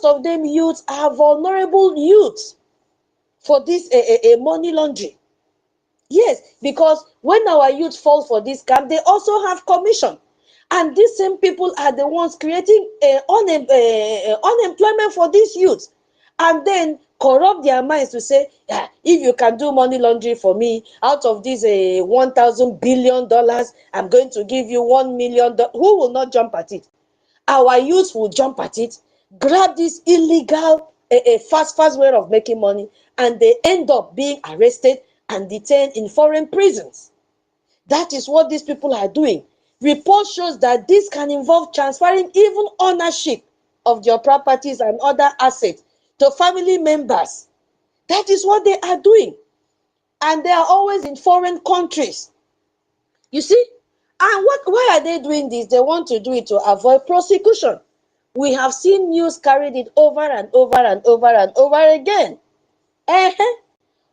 most of them youths are vulnerable youths for this money laundering. Yes, because when our youth fall for this scam, they also have commission. And these same people are the ones creating unemployment for these youths. And then corrupt their minds to say, yeah, if you can do money laundering for me, out of this $1,000 billion, I'm going to give you $1 million. Who will not jump at it? Our youth will jump at it, grab this illegal, fast way of making money, and they end up being arrested and detained in foreign prisons. That is what these people are doing. Report shows that this can involve transferring even ownership of your properties and other assets to family members. That is what they are doing. And they are always in foreign countries. You see? And why are they doing this? They want to do it to avoid prosecution. We have seen news carried it over and over and over and over again.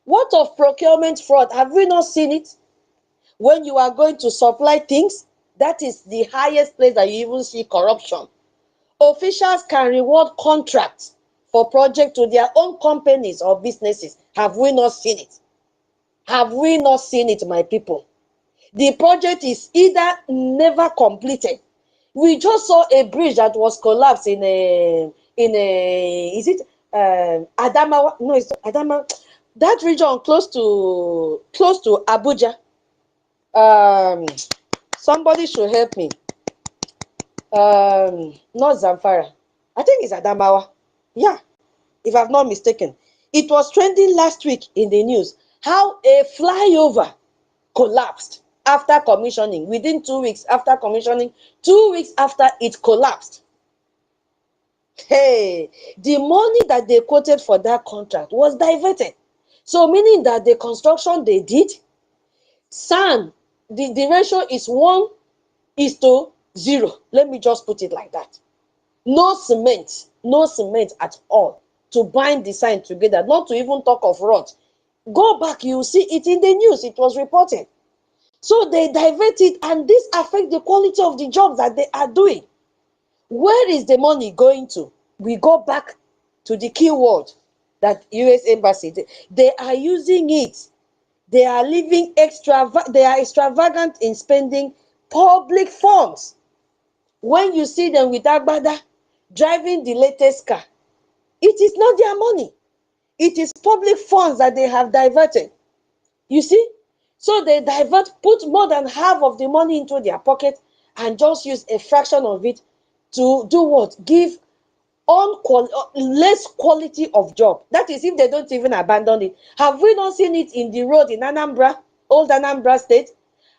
What of procurement fraud? Have we not seen it? When you are going to supply things, that is the highest place that you even see corruption. Officials can reward contracts for projects to their own companies or businesses. Have we not seen it? Have we not seen it, my people? The project is either never completed. We just saw a bridge that was collapsed in Adamawa? No, it's Adamawa. That region close to Abuja. Somebody should help me. Not Zamfara. I think it's Adamawa. Yeah, if I'm not mistaken. It was trending last week in the news how a flyover collapsed after commissioning. Within 2 weeks after commissioning, 2 weeks after it collapsed. Hey, the money that they quoted for that contract was diverted. So meaning that the construction they did, sand, the ratio is 1:0. Let me just put it like that. No cement at all to bind the sand together, not to even talk of rot. Go back, you see it in the news, it was reported. So they divert it, and this affects the quality of the jobs that they are doing. Where is the money going to? We go back to the key word that US Embassy, they are using it. They are living they are extravagant in spending public funds. When you see them with Agbada driving the latest car, it is not their money. It is public funds that they have diverted. You see? So they put more than half of the money into their pocket and just use a fraction of it to do what? Give less quality of job. That is if they don't even abandon it. Have we not seen it in the road in Anambra, old Anambra State?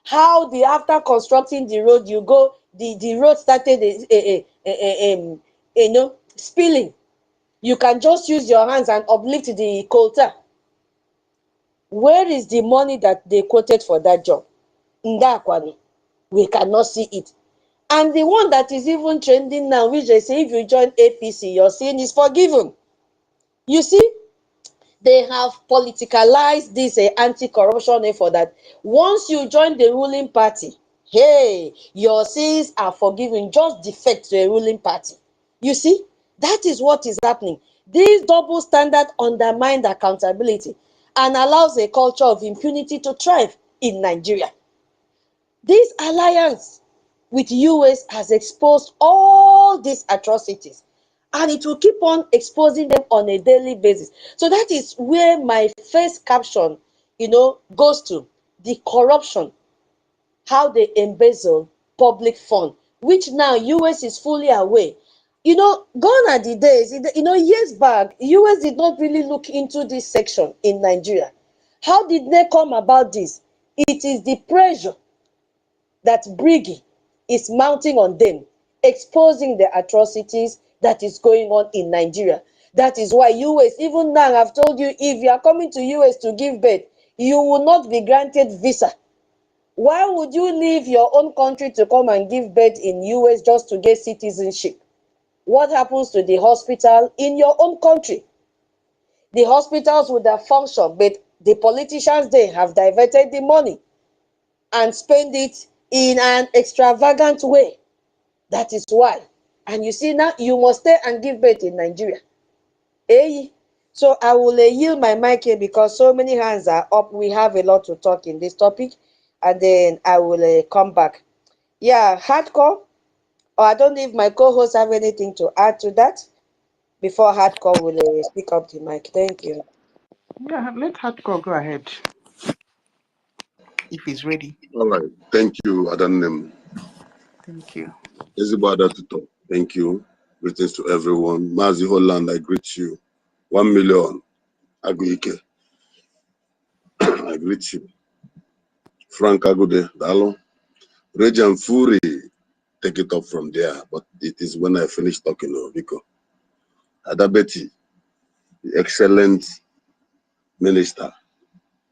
How after constructing the road, you go, the road started spilling. You can just use your hands and uplift the coulter. Where is the money that they quoted for that job? Ndakwani. We cannot see it. And the one that is even trending now, which they say if you join APC, your sin is forgiven. You see, they have politicalized this anti-corruption effort that once you join the ruling party, hey, your sins are forgiven. Just defect to a ruling party. You see, that is what is happening. This double standard undermines accountability and allows a culture of impunity to thrive in Nigeria. This alliance with US has exposed all these atrocities, and it will keep on exposing them on a daily basis. So that is where my first caption, goes to the corruption, how they embezzle public fund, which now US is fully aware. Gone are the days, years back, US did not really look into this section in Nigeria. How did they come about this? It is the pressure that Brgie is mounting on them, exposing the atrocities that is going on in Nigeria. That is why US, even now, I've told you, if you are coming to US to give birth, you will not be granted visa. Why would you leave your own country to come and give birth in US just to get citizenship? What happens to the hospital in your own country? The hospitals would have functioned, but the politicians, they have diverted the money and spent it in an extravagant way. That is why And you see now, you must stay and give birth in Nigeria. Hey, so I will yield my mic here because so many hands are up. We have a lot to talk in this topic, and then I will come back. Yeah, hardcore. Or I don't know if my co-hosts have anything to add to that before hardcore will speak up the mic. Thank you. Yeah, let hardcore go ahead if he's ready. All right. Thank you, Adanem. Thank you. Thank you. Greetings to everyone. Mazi Holland, I greet you. 1 million. Aguike. I greet you. Frank Agude, Dalo. Rejan Fury, take it up from there. But it is when I finish talking, Because Adabeti, the excellent minister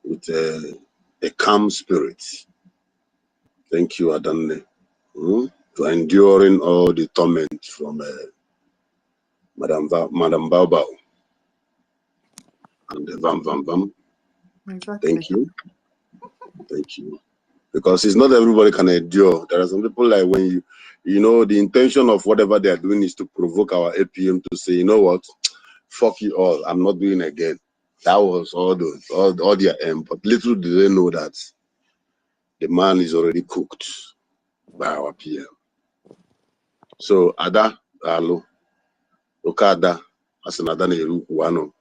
with a calm spirit. Thank you, Adane, for enduring all the torment from Madam Baobao and the Vam. Exactly. Thank you. Thank you. Because it's not everybody can endure. There are some people like when the intention of whatever they are doing is to provoke our APM to say, you know what, fuck you all, I'm not doing again. That was all their aim. But little do they know that the man is already cooked by our PM. So Ada, Alo, Okada, Asanada Neru, Wano.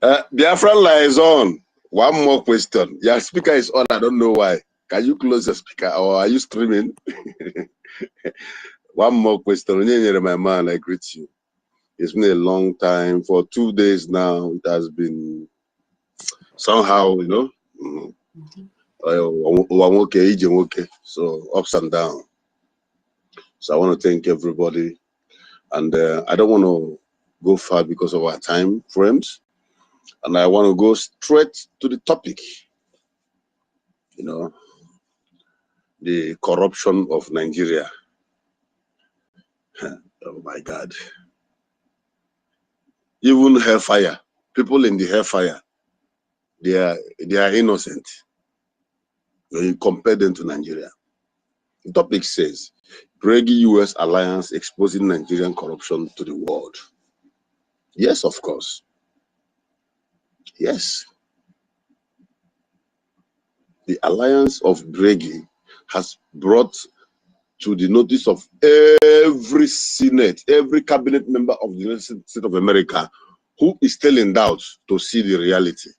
Biafran lies on. One more question. Your speaker is on. I don't know why. Can you close the speaker or are you streaming? One more question. My man, I greet you. It's been a long time. For 2 days now, it has been somehow, so ups and downs. So I want to thank everybody. And I don't want to go far because of our time frames. And I want to go straight to the topic. The corruption of Nigeria. Oh my God. Even hellfire, people in the hellfire, they are innocent when you compare them to Nigeria. The topic says, Brgie-US alliance exposing Nigerian corruption to the world. Yes, of course. Yes. The alliance of Brgie has brought to the notice of every Senate, every cabinet member of the United States of America who is still in doubt to see the reality.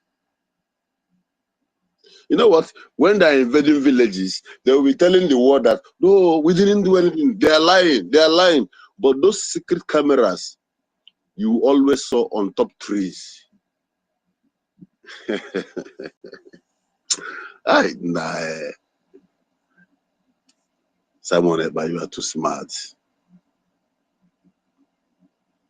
You know what? When they're invading villages, they will be telling the world that, no, we didn't do anything. They're lying. They're lying. But those secret cameras you always saw on top trees. Nah. Simon Ekpa, you are too smart.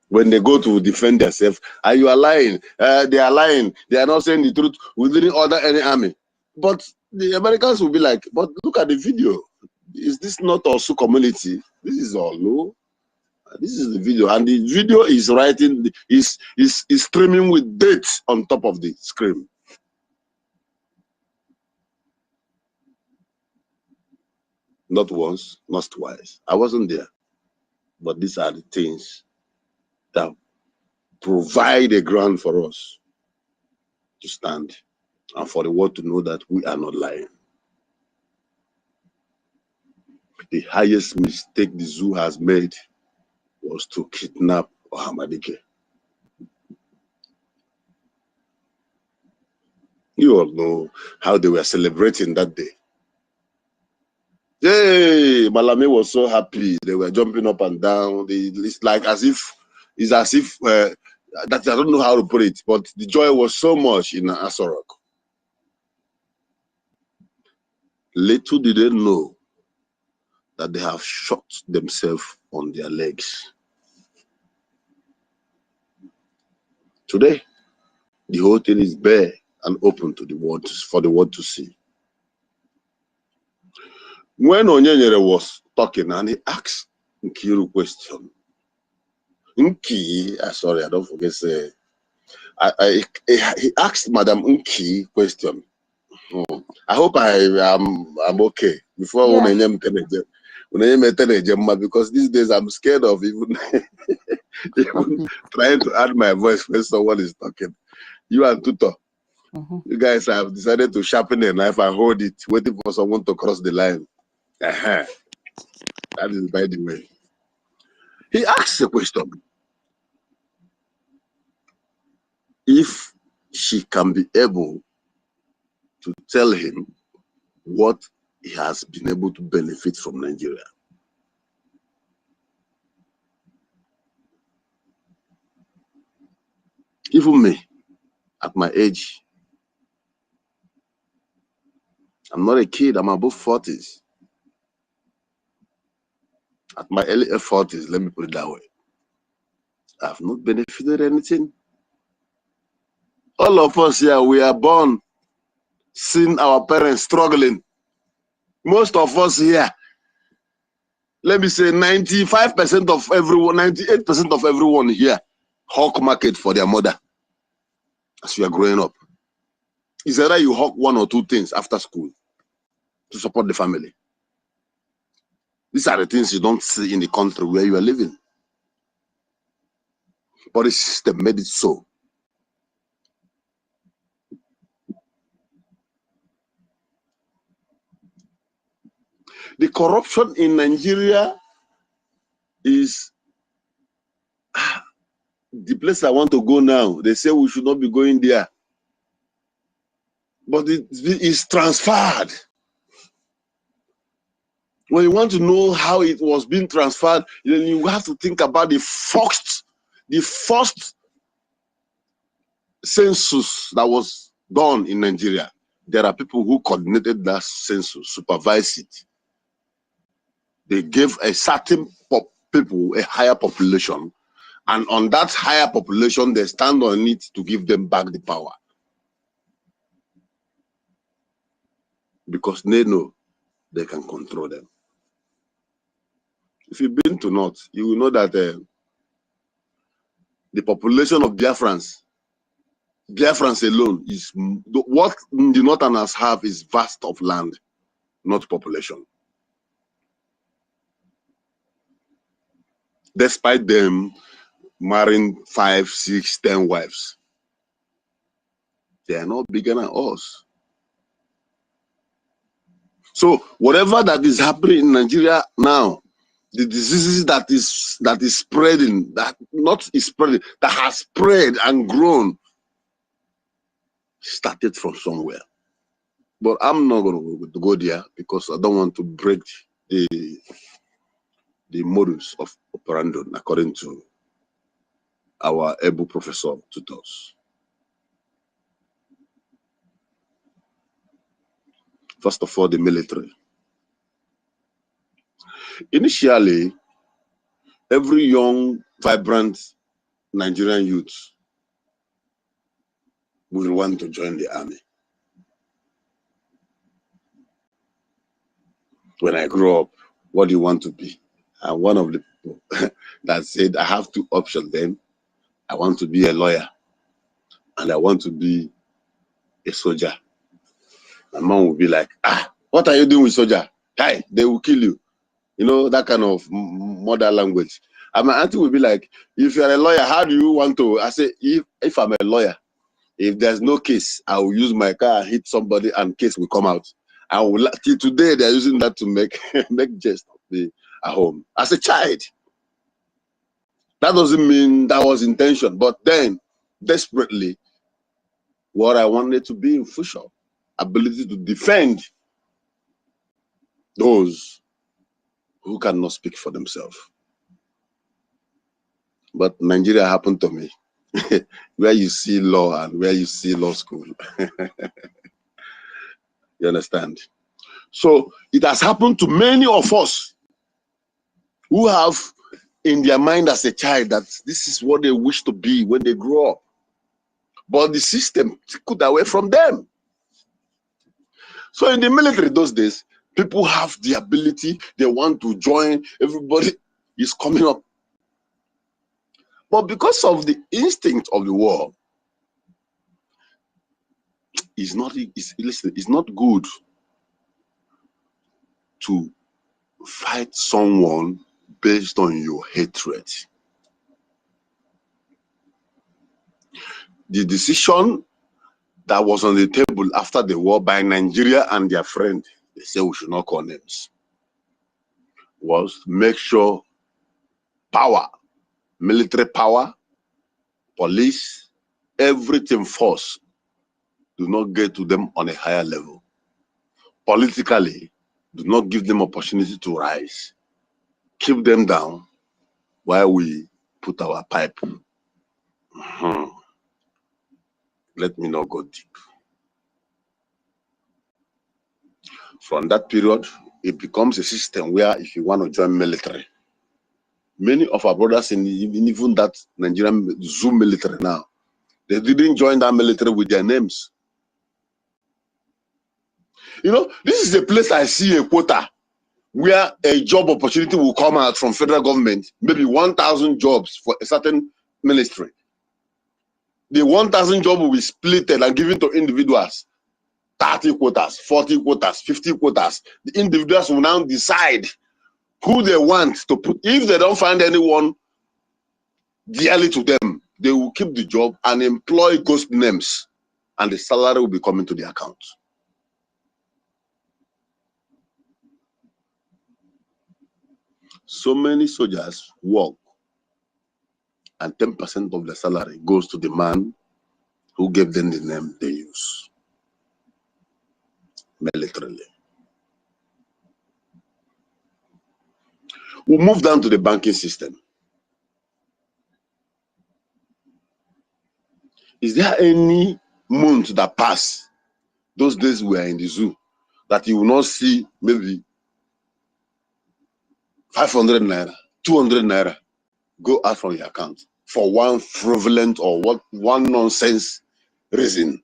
When they go to defend themselves, you are lying. They are lying. They are not saying the truth. We didn't order any army. But the Americans will be like, but look at the video. Is this not also community? This is all, no? This is the video. And the video is writing, is streaming with dates on top of the screen. Not once, not twice. I wasn't there. But these are the things that provide a ground for us to stand and for the world to know that we are not lying. The highest mistake the zoo has made was to kidnap Ohamadike. You all know how they were celebrating that day. Yay! Malame was so happy. They were jumping up and down. It's like as if that I don't know how to put it, but the joy was so much in Asorok. Little did they know that they have shot themselves on their legs. Today, the whole thing is bare and open to the world, for the world to see. When Onyenyere was talking and he asked Nkiru a question, sorry, I don't forget to say, he asked Madam Nki question. I hope I'm okay. Before yeah. Because these days I'm scared of even, even trying to add my voice when someone is talking. You and Tuto, you guys have decided to sharpen a knife and hold it, waiting for someone to cross the line. That is by the way. He asks a question. If she can be able to tell him what he has been able to benefit from Nigeria. Even me, at my age, I'm not a kid, I'm above 40s. At my early 40s, let me put it that way. I have not benefited anything. All of us here, we are born seeing our parents struggling. Most of us here, let me say 95% of everyone, 98% of everyone here, hawk market for their mother as you are growing up. It's either you hawk one or two things after school to support the family. These are the things you don't see in the country where you are living. But the system made it so. The corruption in Nigeria is the place I want to go now. They say we should not be going there. But it is transferred. When you want to know how it was being transferred, then you have to think about the first census that was done in Nigeria. There are people who coordinated that census, supervised it. They gave a certain people a higher population, and on that higher population, they stand on it to give them back the power. Because they know they can control them. If you've been to North, you will know that the population of Biafrans alone is what the Northerners have is vast of land, not population. Despite them marrying 5, 6, 10 wives, they are not bigger than us. So whatever that is happening in Nigeria now, the diseases that is spreading, that has spread and grown, started from somewhere. But I'm not going to go there because I don't want to break the modus of operandi according to our able professor tutors. First of all, the military. Initially, every young, vibrant Nigerian youth will want to join the army. When I grow up, what do you want to be? I'm one of the people that said I have two options then. I want to be a lawyer and I want to be a soldier. My mom would be like, what are you doing with soldier? Hey, they will kill you. You know, that kind of mother language. And my auntie would be like, if you're a lawyer, how do you want to? I say, if I'm a lawyer, if there's no case, I will use my car and hit somebody and case will come out. I will, till today, they're using that to make jest of me at home. As a child, that doesn't mean that was intention, but then, desperately, what I wanted to be in future, ability to defend those who cannot speak for themselves. But Nigeria happened to me, where you see law and where you see law school. You understand? So it has happened to many of us who have in their mind as a child that this is what they wish to be when they grow up. But the system took it away from them. So in the military those days, people have the ability, they want to join, everybody is coming up. But because of the instinct of the war, it's not good to fight someone based on your hatred. The decision that was on the table after the war by Nigeria and their friend, they say we should not call names, was make sure power, military power, police, everything force do not get to them on a higher level. Politically, do not give them opportunity to rise. Keep them down while we put our pipe. Let me not go deep. From that period, it becomes a system where if you want to join military, many of our brothers in even that Nigerian zoo military now, they didn't join that military with their names. You know, this is a place I see a quota where a job opportunity will come out from federal government, maybe 1,000 jobs for a certain ministry. The 1,000 jobs will be split and given to individuals. 30 quotas, 40 quotas, 50 quotas. The individuals will now decide who they want to put. If they don't find anyone dearly to them, they will keep the job and employ ghost names, and the salary will be coming to the account. So many soldiers work, and 10% of the salary goes to the man who gave them the name they use militarily. We'll move down to the banking system. Is there any month that passed, those days we were in the zoo, that you will not see maybe 500 naira, 200 naira go out from your account for one fraudulent or one nonsense reason?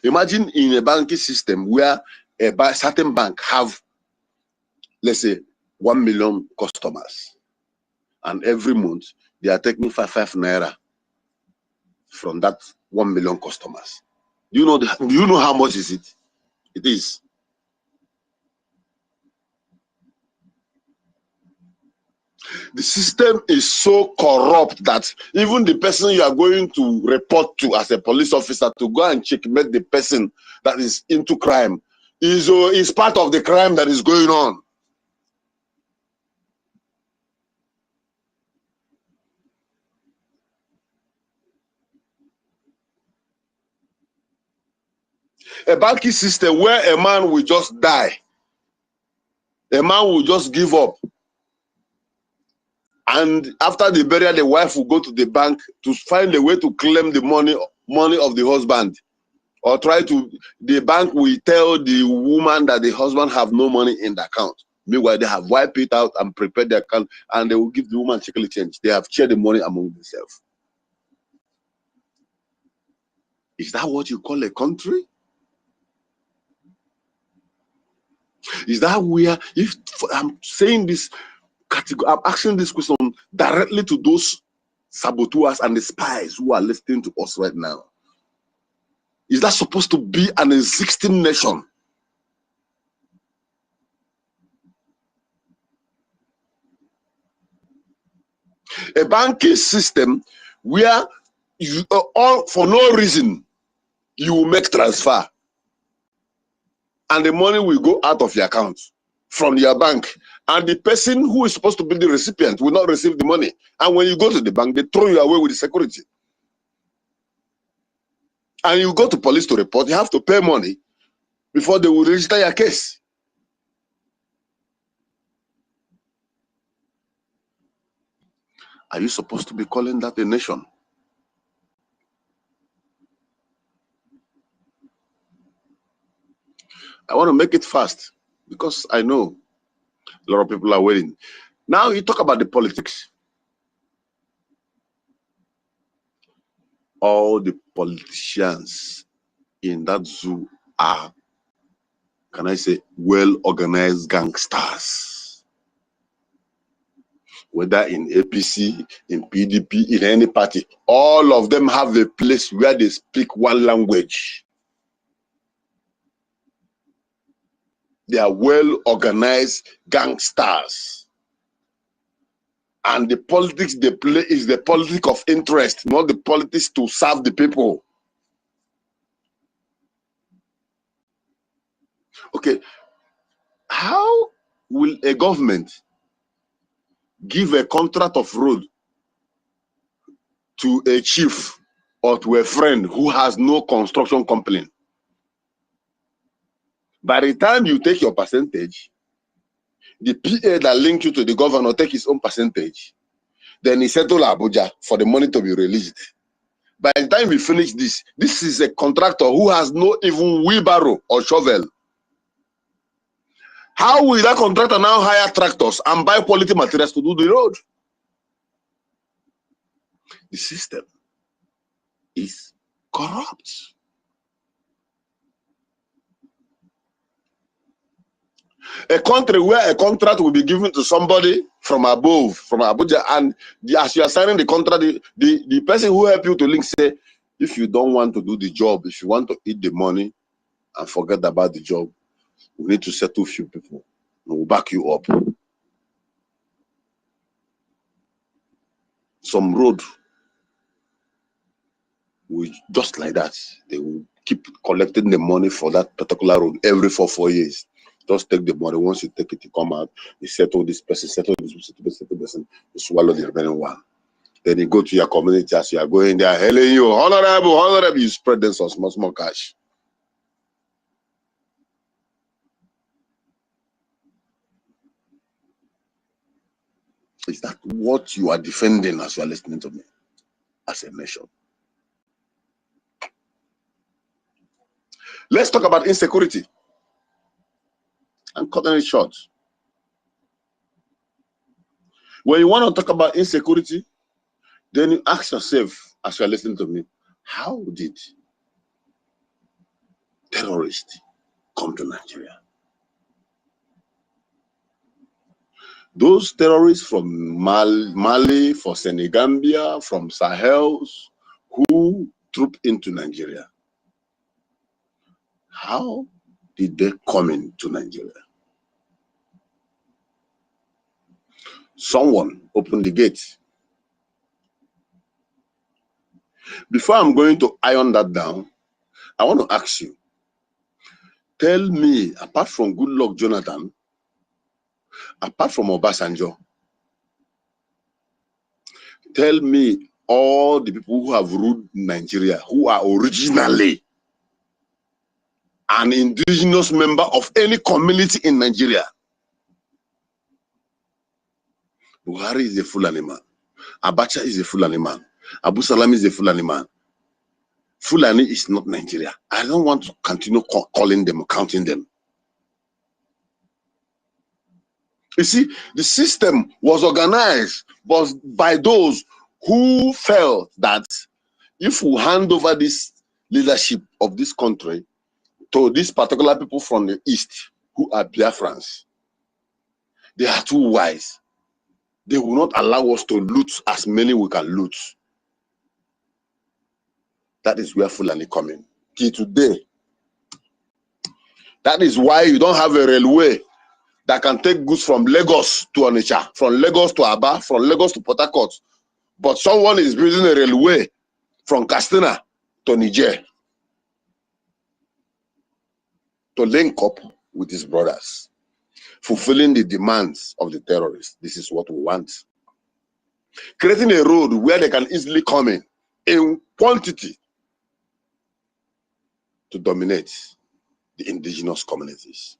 Imagine in a banking system where a certain bank have, let's say, 1 million customers, and every month they are taking 5 naira from that 1 million customers. Do you know how much is it? It is. The system is so corrupt that even the person you are going to report to as a police officer to go and checkmate the person that is into crime is part of the crime that is going on. A banking system where a man will just die, a man will just give up, and after the burial, the wife will go to the bank to find a way to claim the money of the husband, or the bank will tell the woman that the husband have no money in the account. Meanwhile, they have wiped it out and prepared the account, and they will give the woman checkly change. They have shared the money among themselves. Is that what you call a country? Is that where, if I'm saying this category, I'm asking this question directly to those saboteurs and the spies who are listening to us right now. Is that supposed to be an existing nation? A banking system where you all for no reason you will make transfer, and the money will go out of your account from your bank, and the person who is supposed to be the recipient will not receive the money. And when you go to the bank, they throw you away with the security. And you go to police to report, you have to pay money before they will register your case. Are you supposed to be calling that a nation? I want to make it fast because I know a lot of people are waiting. Now you talk about the politics. All the politicians in that zoo are, can I say, well-organized gangsters. Whether in APC, in PDP, in any party, all of them have a place where they speak one language. They are well-organized gangsters. And the politics they play is the politics of interest, not the politics to serve the people. Okay, how will a government give a contract of road to a chief or to a friend who has no construction company? By the time you take your percentage, the PA that linked you to the governor take his own percentage. Then he settle Abuja for the money to be released. By the time we finish this, this is a contractor who has no even wheelbarrow or shovel. How will that contractor now hire tractors and buy quality materials to do the road? The system is corrupt. A country where a contract will be given to somebody from above, from Abuja, and as you are signing the contract, the person who help you to link say, if you don't want to do the job, if you want to eat the money and forget about the job, we need to settle few people. We'll back you up. Some road will just like that. They will keep collecting the money for that particular road every 4 years. Just take the money. Once you take it, you come out, you settle this person, settle this person, settle this person, you swallow the remaining one. Then you go to your community as you are going there, hailing you, honorable, honorable, you spread them some small cash. Is that what you are defending as you are listening to me as a nation? Let's talk about insecurity. I'm cutting it short. When you want to talk about insecurity, then you ask yourself, as you are listening to me, how did terrorists come to Nigeria? Those terrorists from Mali, from Senegambia, from Sahels, who trooped into Nigeria, how did they come into Nigeria? Someone opened the gate. Before I'm going to iron that down, I want to ask you, tell me, apart from Goodluck Jonathan, apart from Obasanjo, tell me all the people who have ruled Nigeria who are originally an indigenous member of any community in Nigeria. Buhari is a Fulani man. Abacha is a Fulani man. Abu Salam is a Fulani man. Fulani is not Nigeria. I don't want to continue calling them, counting them. You see, the system was organized by those who felt that if we hand over this leadership of this country to these particular people from the East who are Biafrans, they are too wise. They will not allow us to loot as many we can loot. That is where Fulani come in. Till today, that is why you don't have a railway that can take goods from Lagos to Onitsha, from Lagos to Aba, from Lagos to Port Harcourt. But someone is building a railway from Katsina to Niger to link up with his brothers, fulfilling the demands of the terrorists. This is what we want. Creating a road where they can easily come in quantity to dominate the indigenous communities.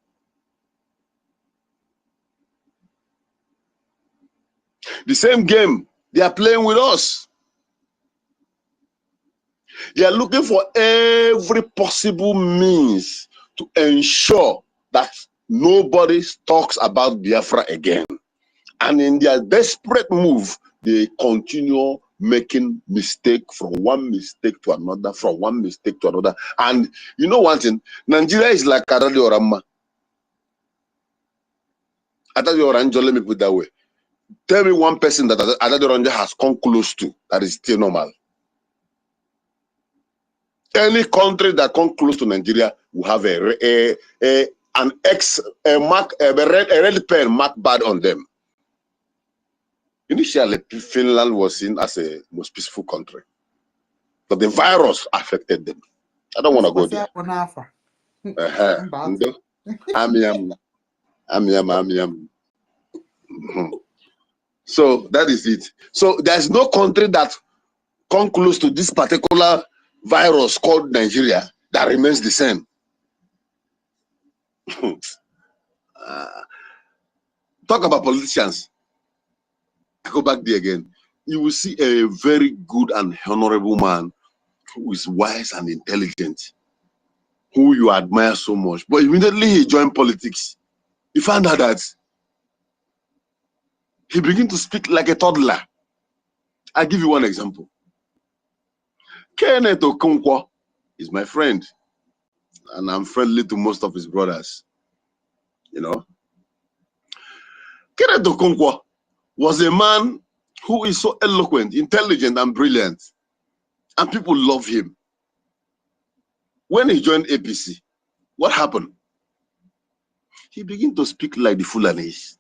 The same game they are playing with us. They are looking for every possible means to ensure that nobody talks about Biafra again. And in their desperate move, they continue making mistake from one mistake to another, from one mistake to another. And you know one thing, Nigeria is like Adade Orama. Adade Oranjo, let me put it that way. Tell me one person that Adade Oranjo has come close to that is still normal. Any country that comes close to Nigeria will have a an X, a red pen marked bad on them. Initially, Finland was seen as a most peaceful country, but the virus affected them. I don't want to go there. So that is it. So there's no country that comes close to this particular virus called Nigeria that remains the same. Talk about politicians. I go back there again. You will see a very good and honorable man who is wise and intelligent, who you admire so much. But immediately he joined politics, he found out that he began to speak like a toddler. I'll give you one example. Kenneth Okonkwo is my friend, and I'm friendly to most of his brothers. You know, Kenneth Okonkwo was a man who is so eloquent, intelligent, and brilliant, and people love him. When he joined APC, what happened? He began to speak like the Fulanis.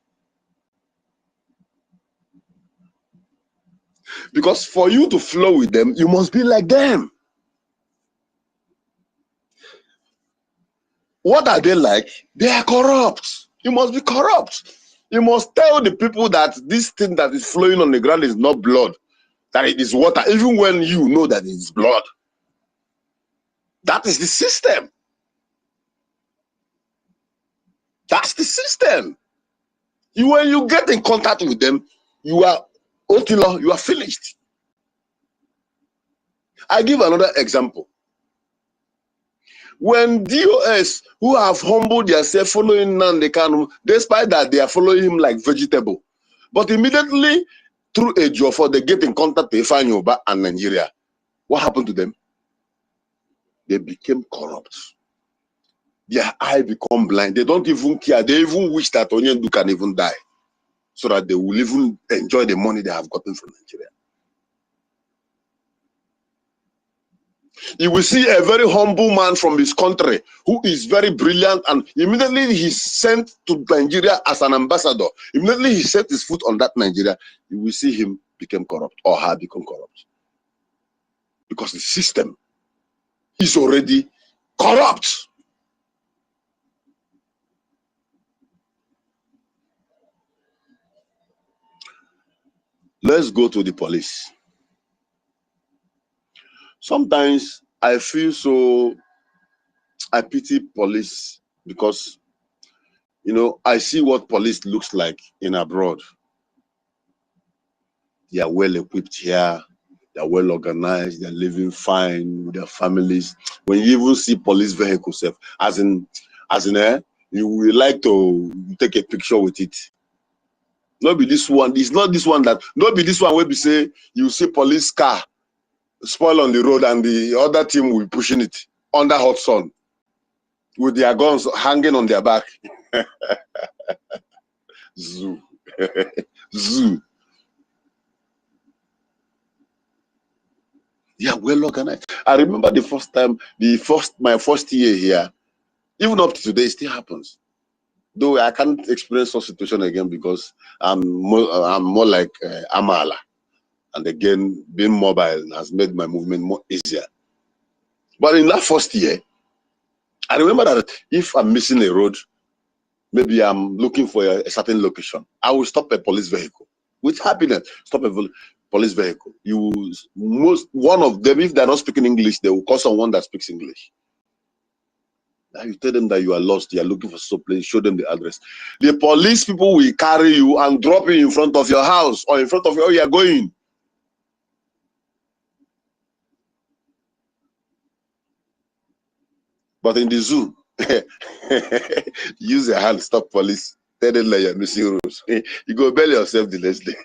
Because for you to flow with them, you must be like them. What are they like? They are corrupt. You must be corrupt. You must tell the people that this thing that is flowing on the ground is not blood, that it is water, even when you know that it is blood. That is the system. That's the system. When you get in contact with them, you are you are finished. I give another example. When DOS, who have humbled themselves following Nnamdi Kanu, despite that they are following him like vegetable, but immediately through a job for they get in contact with Ifeanyi and Nigeria, what happened to them? They became corrupt. Their eye become blind. They don't even care. They even wish that Onyendu can even die, so that they will even enjoy the money they have gotten from Nigeria. You will see a very humble man from his country who is very brilliant, and immediately he's sent to Nigeria as an ambassador. Immediately he set his foot on that Nigeria, you will see him become corrupt or have become corrupt. Because the system is already corrupt. Let's go to the police. Sometimes I feel so, I pity police because, you know, I see what police looks like in abroad. They are well equipped here, they are well organized, they're living fine with their families. When you even see police vehicles, as in, you will like to take a picture with it. Not be this one, it's not this one that, not be this one where we say you see police car spoil on the road and the other team will be pushing it under hot sun with their guns hanging on their back. Zoo. Zoo. Yeah, well organized. I remember the first time, my first year here, even up to today, it still happens. Though I can't experience such situation again because I'm more like Amala. And again, being mobile has made my movement more easier. But in that first year, I remember that if I'm missing a road, maybe I'm looking for a certain location, I will stop a police vehicle with happiness. Stop a police vehicle. One of them, if they're not speaking English, they will call someone that speaks English. Now you tell them that you are lost, you are looking for some place, show them the address. The police people will carry you and drop you in front of your house or in front of where you are going. But in the zoo, use your hand, stop police, tell them that you're missing rules. You go bail yourself the next day.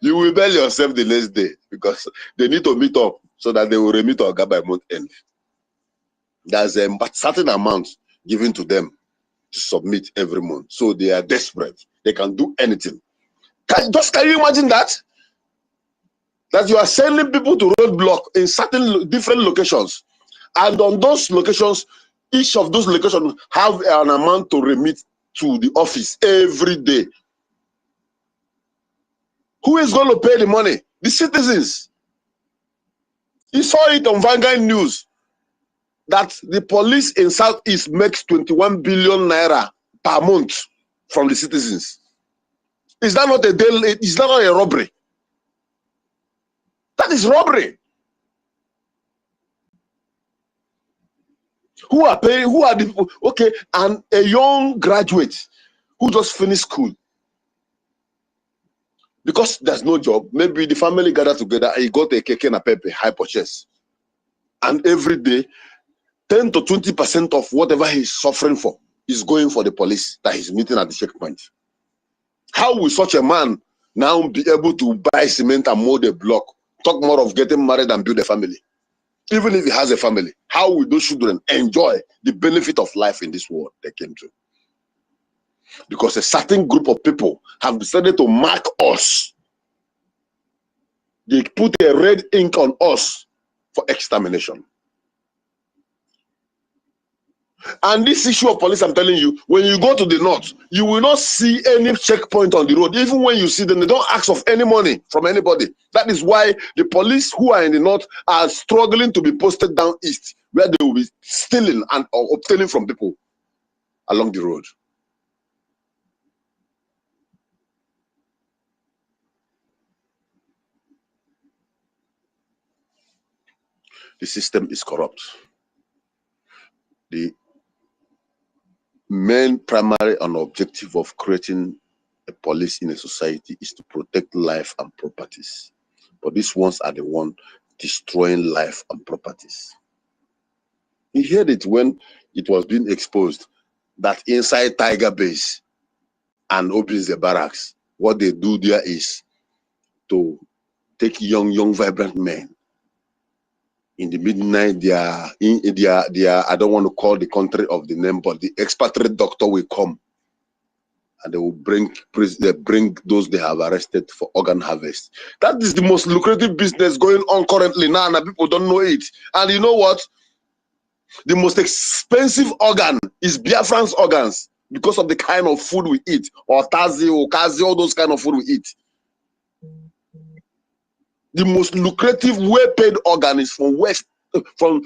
You will bail yourself the next day because they need to meet up so that they will remit Oga by month end. There's a certain amount given to them to submit every month. So they are desperate. They can do anything. Can you imagine that? That you are sending people to roadblock in certain different locations. And on those locations, Each of those locations have an amount to remit to the office every day. Who is going to pay the money? The citizens. You saw it on Vanguard News that the police in Southeast makes 21 billion naira per month from the citizens. Is that not a daily? Is that not a robbery? That is robbery. Who are paying? Who are the okay? And a young graduate who just finished school, because there's no job. Maybe the family gathered together and he got a keke and a pepe high purchase, and every day 10 to 20% of whatever he's suffering for is going for the police that he's meeting at the checkpoint. How will such a man now be able to buy cement and mold a block? Talk more of getting married and build a family. Even if he has a family, how will those children enjoy the benefit of life in this world they came to? Because a certain group of people have decided to mark us. They put a red ink on us for extermination. And this issue of police, I'm telling you, when you go to the north, you will not see any checkpoint on the road. Even when you see them, they don't ask of any money from anybody. That is why the police who are in the north are struggling to be posted down east, where they will be stealing and or obtaining from people along the road. The system is corrupt. The main primary and objective of creating a police in a society is to protect life and properties. But these ones are the ones destroying life and properties. You heard it when it was being exposed that inside Tiger Base and opens the barracks, what they do there is to take young, vibrant men. In the midnight, they are I don't want to call the country of the name, but the expatriate doctor will come and they will bring those they have arrested for organ harvest. That is the most lucrative business going on currently now, and people don't know it. And you know what? The most expensive organ is Biafran's organs because of the kind of food we eat, or tazi, or kazi, all those kind of food we eat. The most lucrative, well-paid organ is from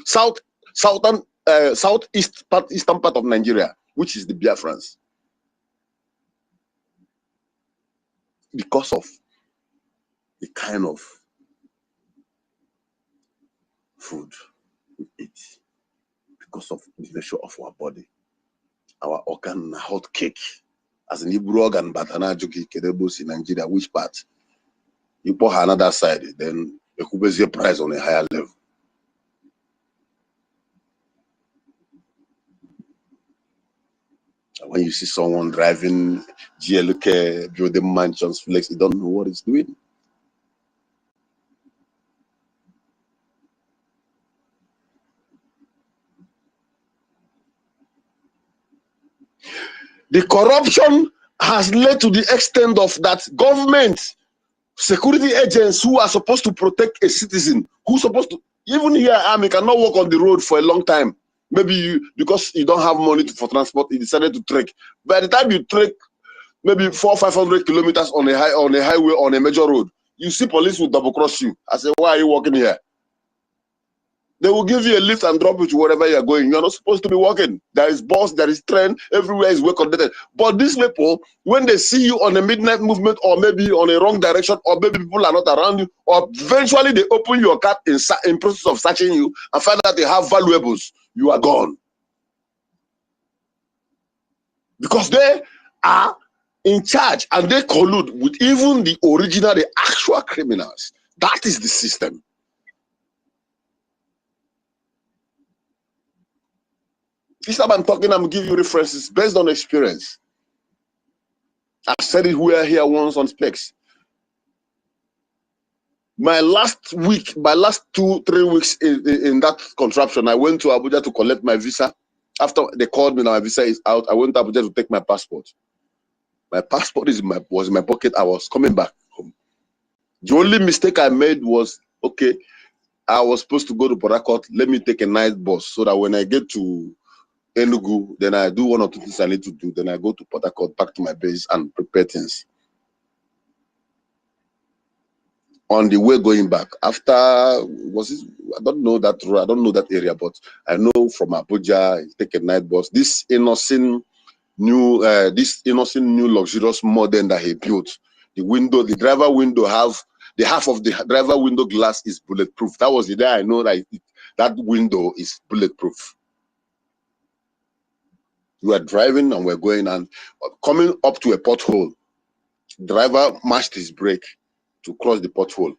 southeastern part of Nigeria, which is the Biafrans, because of the kind of food we eat, because of the nature of our body. Our organ, hot cake, as an Hebrew organ, but anajoki kedebos in Nigeria, which part? You pour another side, then you could base your price on a higher level. When you see someone driving GLK, building mansions, flex, you don't know what it's doing. The corruption has led to the extent of that government security agents who are supposed to protect a citizen, who's supposed to, even here, army cannot walk on the road for a long time. Maybe because you don't have money for transport, you decided to trek. By the time you trek maybe 400 or 500 kilometers on a highway, on a major road, you see police will double cross you. I say, why are you walking here? They will give you a lift and drop you to wherever you are going. You are not supposed to be walking. There is bus, there is train, everywhere is well conducted. But these people, when they see you on a midnight movement, or maybe on a wrong direction, or maybe people are not around you, or eventually they open your car in process of searching you and find out they have valuables, you are gone. Because they are in charge and they collude with even the original, the actual criminals. That is the system. This time I'm talking, I'm giving you references based on experience. I said it here once on Specs. My last 2-3 weeks in that contraption, I went to Abuja to collect my visa. After they called me, now my visa is out. I went to Abuja to take my passport. My passport was in my pocket. I was coming back home. The only mistake I made was, okay, I was supposed to go to Port Harcourt. Let me take a night bus so that when I get to Enugu, then I do 1 or 2 things I need to do, then I go to Port Harcourt, back to my base and prepare things. On the way going back, after, was it, I don't know that road, I don't know that area, but I know from Abuja, take a night bus. This innocent new luxurious modern that he built, the window, the driver window the half of the driver window glass is bulletproof. That was the day I know that that window is bulletproof. We were driving and we're going, and coming up to a pothole, driver mashed his brake to cross the pothole.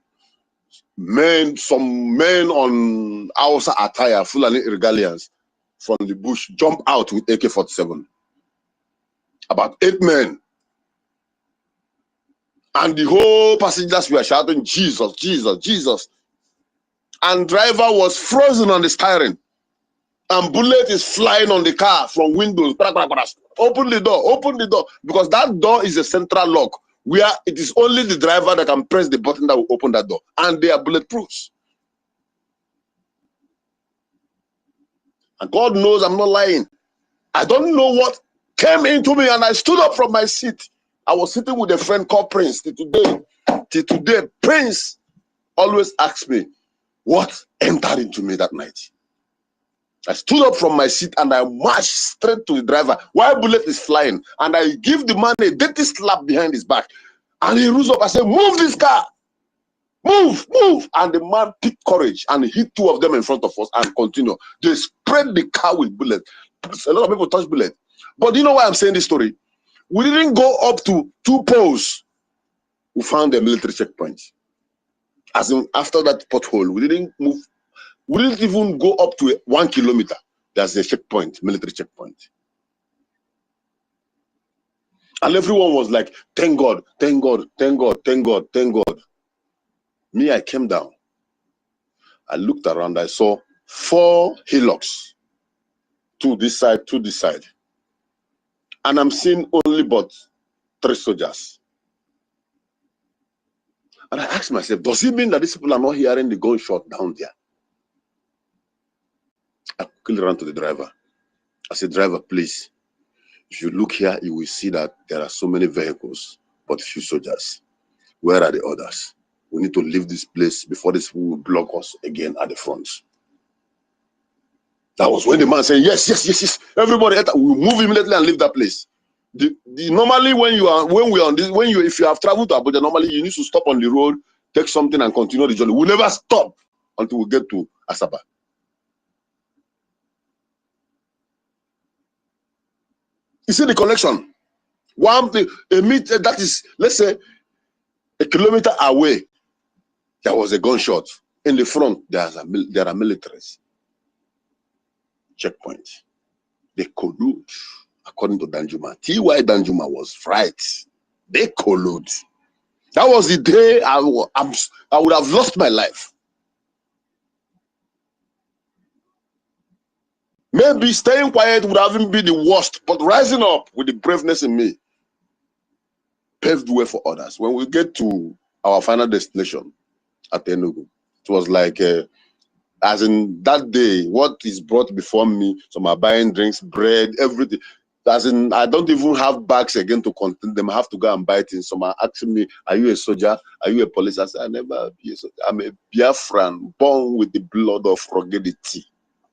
Some men on Hausa attire, Fulani regalians from the bush, jump out with AK-47. About 8 men. And the whole passengers were shouting, Jesus, Jesus, Jesus. And driver was frozen on the steering. And bullet is flying on the car from windows. Open the door, because that door is a central lock where it is only the driver that can press the button that will open that door, and they are bulletproofs. And God knows I'm not lying. I don't know what came into me, and I stood up from my seat. I was sitting with a friend called Prince. Till today, Prince always asks me what entered into me that night. I stood up from my seat and I marched straight to the driver while bullet is flying, and I give the man a dirty slap behind his back, and he rose up. I said, move this car, move, move. And the man picked courage and hit 2 of them in front of us and continued. They spread the car with bullets. A lot of people touch bullets. But you know why I'm saying this story? We didn't go up to 2 poles. We found a military checkpoint. As in, after that pothole, we didn't move. We didn't even go up to 1 kilometer. There's a checkpoint, military checkpoint. And everyone was like, thank God, thank God, thank God, thank God, thank God. Me, I came down. I looked around, I saw 4 hillocks. 2 this side, 2 this side. And I'm seeing only but 3 soldiers. And I asked myself, does it mean that these people are not hearing the gunshot down there? I quickly ran to the driver. I said, driver, please, if you look here, you will see that there are so many vehicles, but few soldiers. Where are the others? We need to leave this place before these people will block us again at the front. That was when the man said, yes, yes, yes, yes. Everybody, we move immediately and leave that place. Normally, if you have traveled to Abuja, normally you need to stop on the road, take something and continue the journey. We never stop until we get to Asaba. You see the connection. A meter, that is, let's say, a kilometer away, there was a gunshot. In the front, there are militaries. Checkpoint. They collude, according to Danjuma. T.Y. Danjuma was right. They collude. That was the day I would have lost my life. Maybe staying quiet would have been the worst, but rising up with the braveness in me paved the way for others. When we get to our final destination at Enugu, it was like, as in that day, what is brought before me, some are buying drinks, bread, everything. As in, I don't even have bags again to contain them. I have to go and buy things. Some are asking me, are you a soldier? Are you a police? I said, I never be a soldier. I'm a Biafran, born with the blood of ruggedity,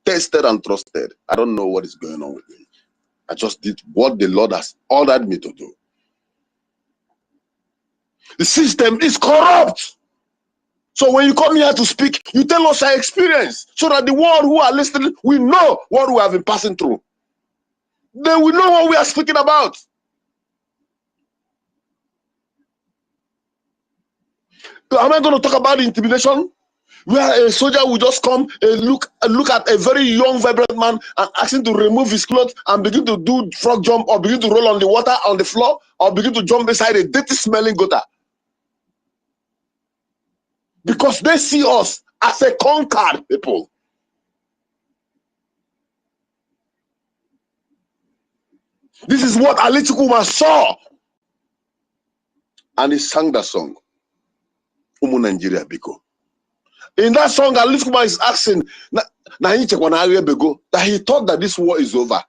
tested and trusted. I don't know what is going on with me. I just did what the Lord has ordered me to do. The system is corrupt. So when you come here to speak, you tell us our experience so that the world who are listening, we know what we have been passing through. Then we know what we are speaking about. Am I going to talk about the intimidation? Where a soldier will just come and look at a very young, vibrant man and ask him to remove his clothes and begin to do frog jump, or begin to roll on the water on the floor, or begin to jump beside a dirty smelling gutter. Because they see us as a conquered people. This is what Ali Chukwuma saw. And he sang that song, Umu Nigeria Biko. In that song, Ali Chukwuma is asking that he thought that this war is over.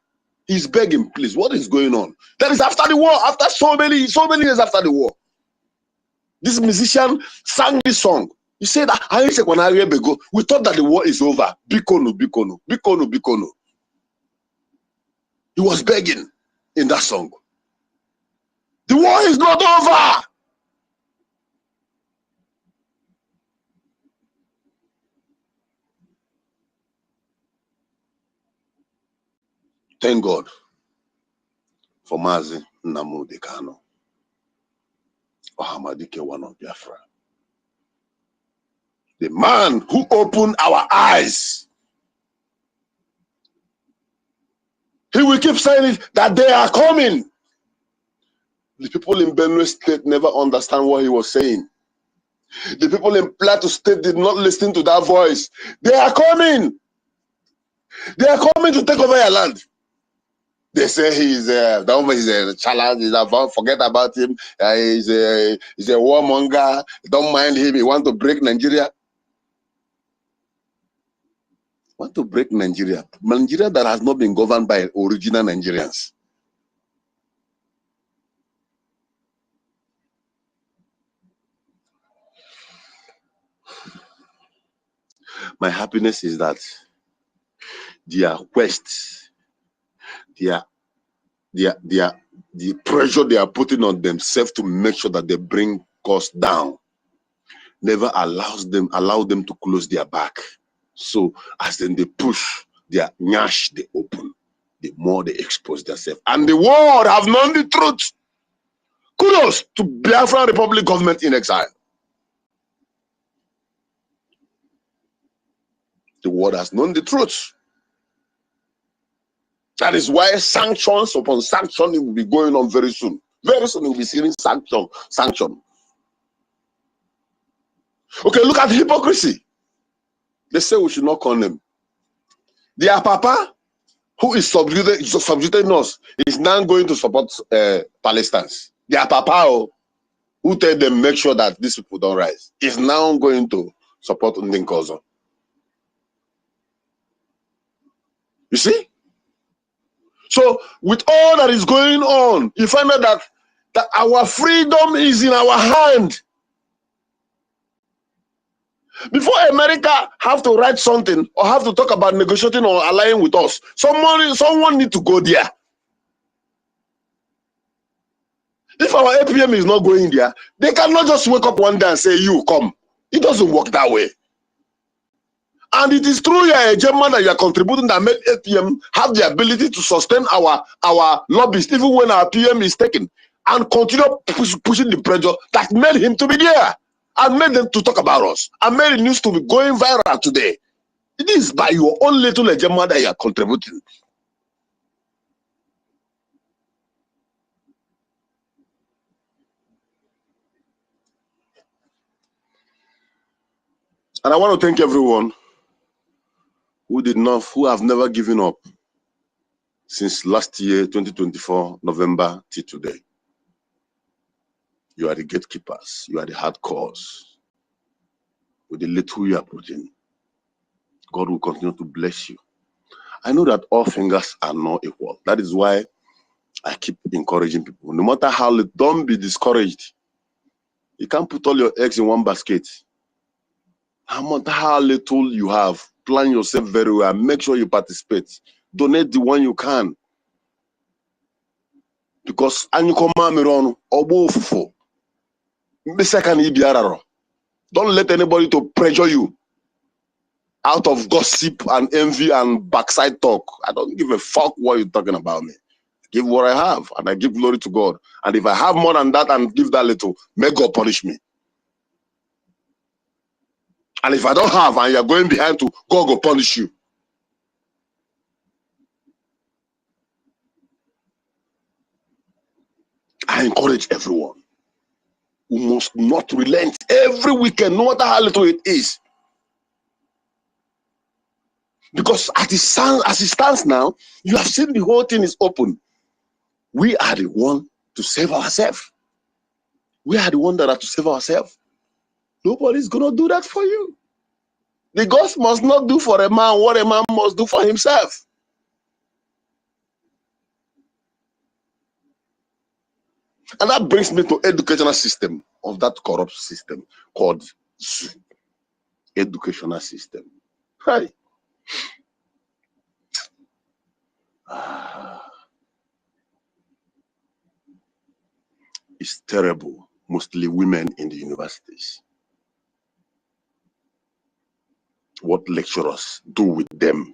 He's begging, please. What is going on? That is after the war, after so many years after the war. This musician sang this song. He said, we thought that the war is over. Bikono, bikono, bikono, bikono. He was begging in that song. The war is not over. Thank God for Mazi Nnamdi Kanu, Ohamadike, one of Biafra. The man who opened our eyes. He will keep saying it, that they are coming. The people in Benue State never understand what he was saying. The people in Plateau State did not listen to that voice. They are coming. They are coming to take over your land. They say he's a challenge. Forget about him. He's a warmonger. Don't mind him. He want to break Nigeria. Want to break Nigeria? Nigeria that has not been governed by original Nigerians. My happiness is that their quest, the pressure they are putting on themselves to make sure that they bring costs down, never allow them to close their back. So as then they push their nyash, they open, the more they expose themselves. And the world have known the truth. Kudos to Biafra Republic government in exile. The world has known the truth. That is why sanctions upon sanction will be going on very soon. Very soon we'll be seeing sanction. Okay, look at the hypocrisy. They say we should not condemn. Their papa, who is subjugating us, is now going to support Palestinians. Their papa, who tell them make sure that these people don't rise, is now going to support NGOZI. You see? So with all that is going on, you find out that our freedom is in our hand. Before America have to write something or have to talk about negotiating or allying with us, someone need to go there. If our APM is not going there, they cannot just wake up one day and say, you come. It doesn't work that way. And it is true you are a German that you are contributing that made APM have the ability to sustain our lobbyists even when our PM is taken, and continue pushing the pressure that made him to be there and made them to talk about us and made the news to be going viral today. It is by your own little agenda that you are contributing. And I want to thank everyone who have never given up since last year, 2024, November till today. You are the gatekeepers. You are the hardcores. With the little you are putting, God will continue to bless you. I know that all fingers are not equal. That is why I keep encouraging people. No matter how little, don't be discouraged. You can't put all your eggs in one basket. No matter how little you have, plan yourself very well. Make sure you participate. Donate the one you can. Because don't let anybody to pressure you out of gossip and envy and backside talk. I don't give a fuck what you're talking about me. I give what I have and I give glory to God. And if I have more than that and give that little, may God punish me. And if I don't have and you're going behind to, God will punish you. I encourage everyone. We must not relent every weekend, no matter how little it is. Because as it stands now, you have seen the whole thing is open. We are the one to save ourselves. We are the one that have to save ourselves. Nobody's going to do that for you. The gods must not do for a man what a man must do for himself. And that brings me to educational system of that corrupt system called educational system. Hi. It's terrible. Mostly women in the universities. What lecturers do with them.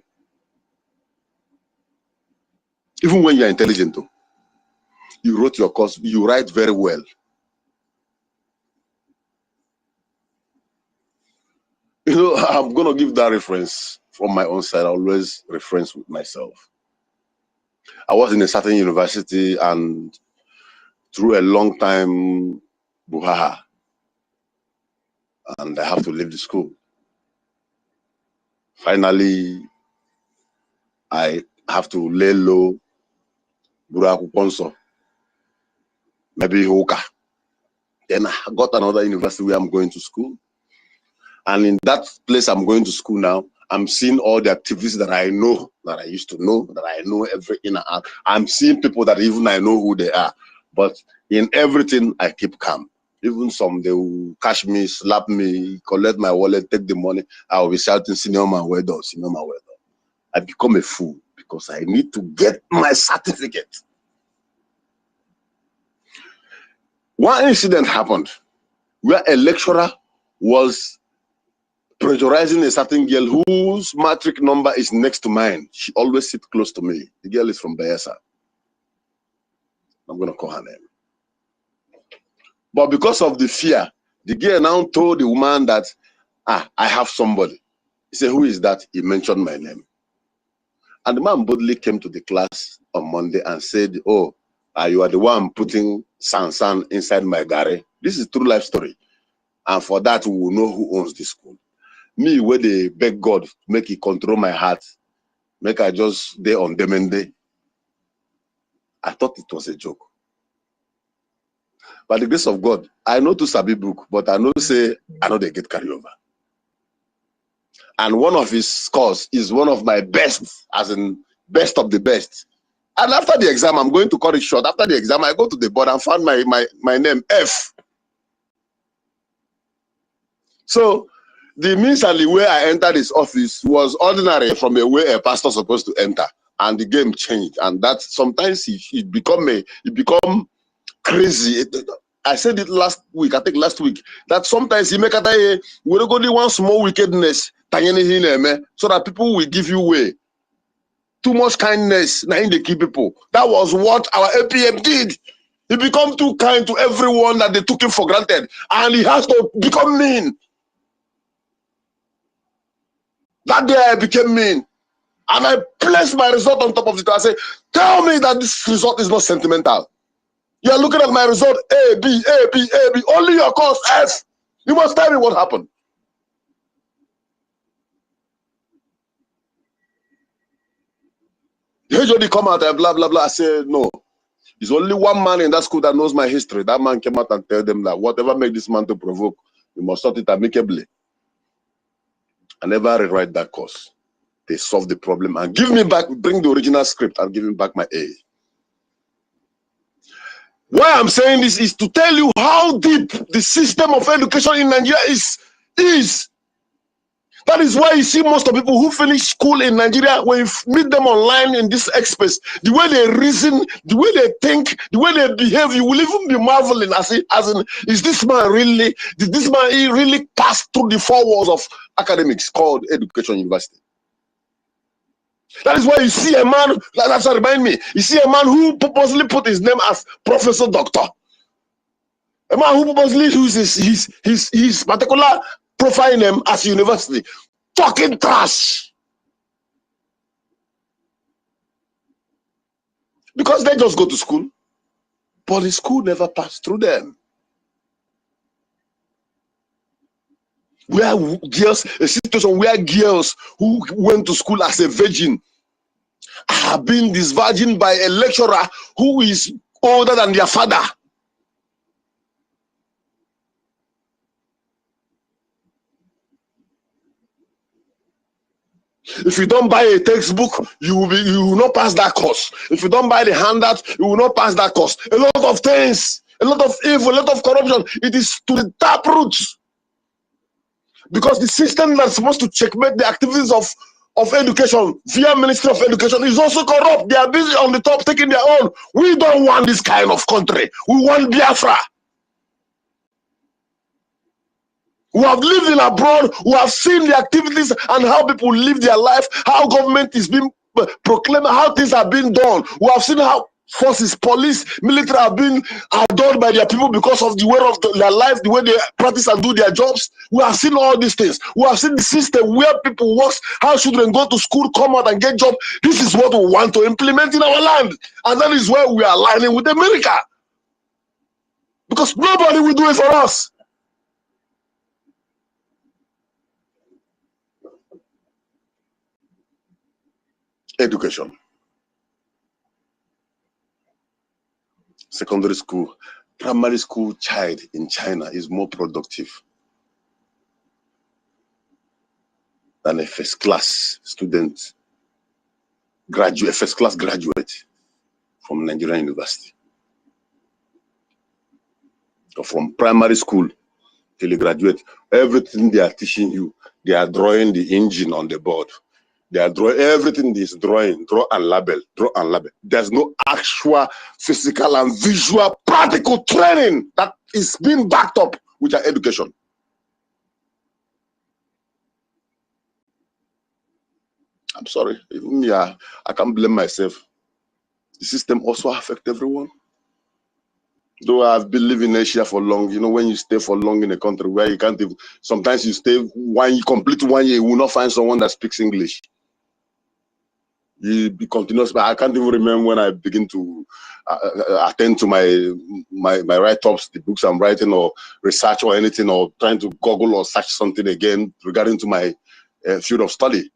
Even when you're intelligent, though, you wrote your course, you write very well. You know, I'm going to give that reference from my own side. I always reference with myself. I was in a certain university and through a long time, buhaha, and I have to leave the school. Finally, I have to lay low, buraku ponso, maybe hoka. Then I got another university where I'm going to school. And in that place I'm going to school now, I'm seeing all the activities that I know, that I used to know, that I know every in and out. I'm seeing people that even I know who they are. But in everything, I keep calm. Even some, they will catch me, slap me, collect my wallet, take the money. I will be shouting, senior man, well done, senior man, well done. I become a fool because I need to get my certificate. One incident happened where a lecturer was pressurizing a certain girl whose matric number is next to mine. She always sits close to me. The girl is from Bayelsa. I'm going to call her name. But because of the fear, the girl now told the woman that, I have somebody. He said, who is that? He mentioned my name. And the man boldly came to the class on Monday and said, oh, you are the one putting Sansan inside my garage. This is true life story. And for that, we will know who owns this school. Me, where they beg God, make it control my heart, make I just day on them and day. I thought it was a joke. By the grace of God, I know to sabi book, but I know say, I know they get carried over. And one of his scores is one of my best, as in best of the best. And after the exam, I'm going to cut it short. After the exam, I go to the board and found my name, F. So, the means and the way I entered his office was ordinary from a way a pastor supposed to enter, and the game changed. And that sometimes it become crazy. I said it last week, I think last week, that sometimes he make a we don't only one small wickedness, so that people will give you way. Too much kindness, now they keep people. That was what our APM did. He become too kind to everyone that they took him for granted, and he has to become mean. That day I became mean, and I placed my result on top of it. I said, tell me that this result is not sentimental. You are looking at my result, A, B, A, B, A, B, only your course, F. You must tell me what happened. The HOD come out and blah, blah, blah. I said, no. There's only one man in that school that knows my history. That man came out and tell them that whatever made this man to provoke, you must sort it amicably. I never rewrite that course. They solve the problem and give me back, bring the original script and give me back my A. Why I'm saying this is to tell you how deep the system of education in Nigeria is. That is why you see most of the people who finish school in Nigeria, when you meet them online in this express, the way they reason, the way they think, the way they behave, you will even be marveling as in, is this man really, did this man really pass through the 4 walls of academics called Education University? That is why you see a man, that's what remind me, you see a man who purposely put his name as Professor Doctor. A man who purposely uses his particular profile name as university, talking trash. Because they just go to school, but the school never passed through them. Where girls, a situation where girls who went to school as a virgin are being disvirgined by a lecturer who is older than their father. If you don't buy a textbook, you will not pass that course. If you don't buy the handout, you will not pass that course. A lot of things. a lot of evil, a lot of corruption. It is to the tap roots. Because the system that's supposed to checkmate the activities of education via Ministry of Education is also corrupt. They are busy on the top taking their own. We don't want this kind of country. We want Biafra. Who have lived in abroad, who have seen the activities and how people live their life, how government is being proclaimed, how things are being done. Who have seen how forces, police, military are being adored by their people because of the way of their life, the way they practice and do their jobs. We have seen all these things. We have seen the system where people work, how children go to school, come out and get jobs. This is what we want to implement in our land. And that is where we are aligning with America. Because nobody will do it for us. Education. Secondary school, primary school child in China is more productive than a first-class student, first-class graduate from Nigerian university. So from primary school till you graduate, everything they are teaching you, they are drawing the engine on the board. They are drawing everything is drawing, draw and label, draw and label. There's no actual physical and visual practical training that is being backed up with our education. I'm sorry, even me, I can't blame myself. The system also affects everyone. Though I've been living in Asia for long, you know, when you stay for long in a country where you can't even, sometimes you stay complete 1 year, you will not find someone that speaks English. You be continuous, but I can't even remember when I begin to attend to my write-ups, the books I'm writing, or research or anything, or trying to Google or search something again regarding to my field of study.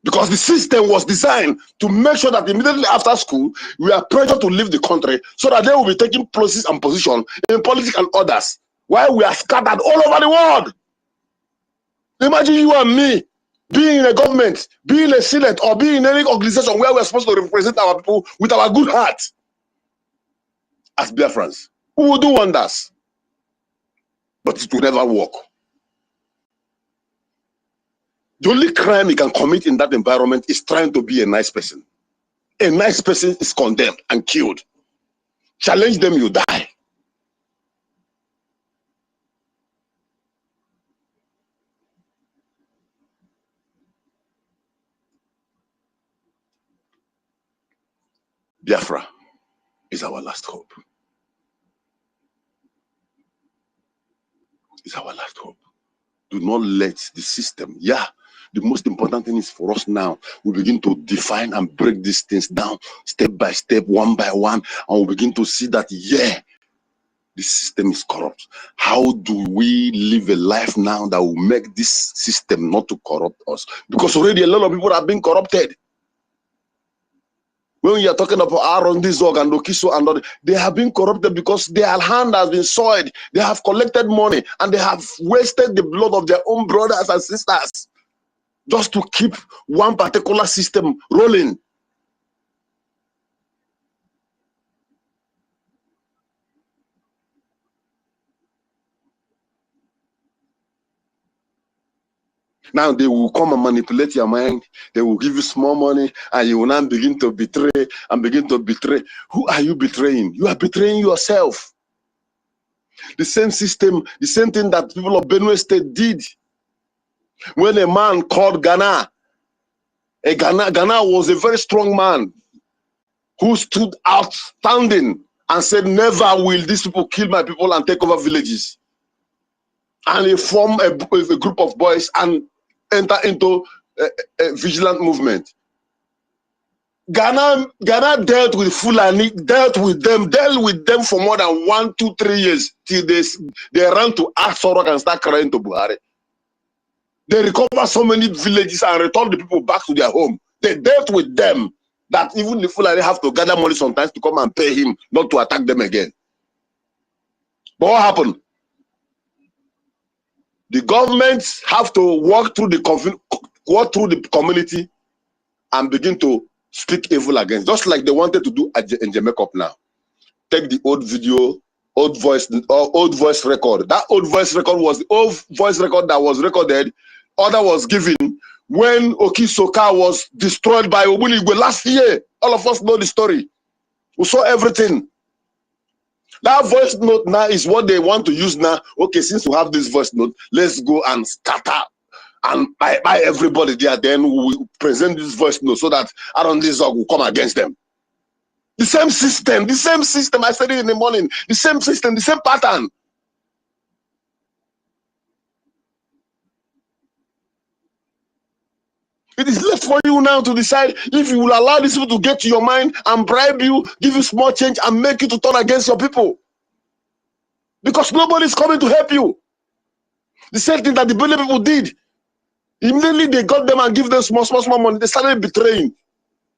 Because the system was designed to make sure that immediately after school, we are pressured to leave the country so that they will be taking places and positions in politics and others, while we are scattered all over the world. Imagine you and me being in a government, being in a senate, or being in any organization where we're supposed to represent our people with our good heart as Biafrans. We will do wonders, but it will never work. The only crime you can commit in that environment is trying to be a nice person. A nice person is condemned and killed. Challenge them, you die. Biafra is our last hope. It's our last hope. Do not let the system, the most important thing is for us now, we begin to define and break these things down step by step, one by one, and we begin to see that, the system is corrupt. How do we live a life now that will make this system not to corrupt us? Because already a lot of people are being corrupted. When we are talking about Aaron, Dizog, and Okiso, and they have been corrupted because their hand has been soiled. They have collected money and they have wasted the blood of their own brothers and sisters just to keep one particular system rolling. Now they will come and manipulate your mind. They will give you small money and you will now begin to betray and begin to betray. Who are you betraying? You are betraying yourself. The same system, the same thing that people of Benue State did. When a man called Ghana was a very strong man who stood outstanding and said, never will these people kill my people and take over villages. And he formed a group of boys and enter into a vigilant movement. Ghana dealt with Fulani, dealt with them for more than 1, 2, 3 years till they ran to Asorok and start crying to Buhari. They recovered so many villages and returned the people back to their home. They dealt with them that even the Fulani have to gather money sometimes to come and pay him not to attack them again. But what happened? The governments have to walk through the community and begin to speak evil against, just like they wanted to do in Jamaica now. take the old video, old voice record. That old voice record was the old voice record that was recorded, order was given when Okisoka was destroyed by Obuligwe last year. All of us know the story. We saw everything. That voice note now is what they want to use now. Okay, since we have this voice note, let's go and scatter and buy everybody there. Then we will present this voice note so that Aaron Lizog will come against them. The same system, I said it in the morning, the same system, the same pattern. It is left for you now to decide if you will allow these people to get to your mind and bribe you, give you small change and make you to turn against your people. Because nobody is coming to help you. The same thing that the Bele people did. Immediately they got them and give them small money. They started betraying.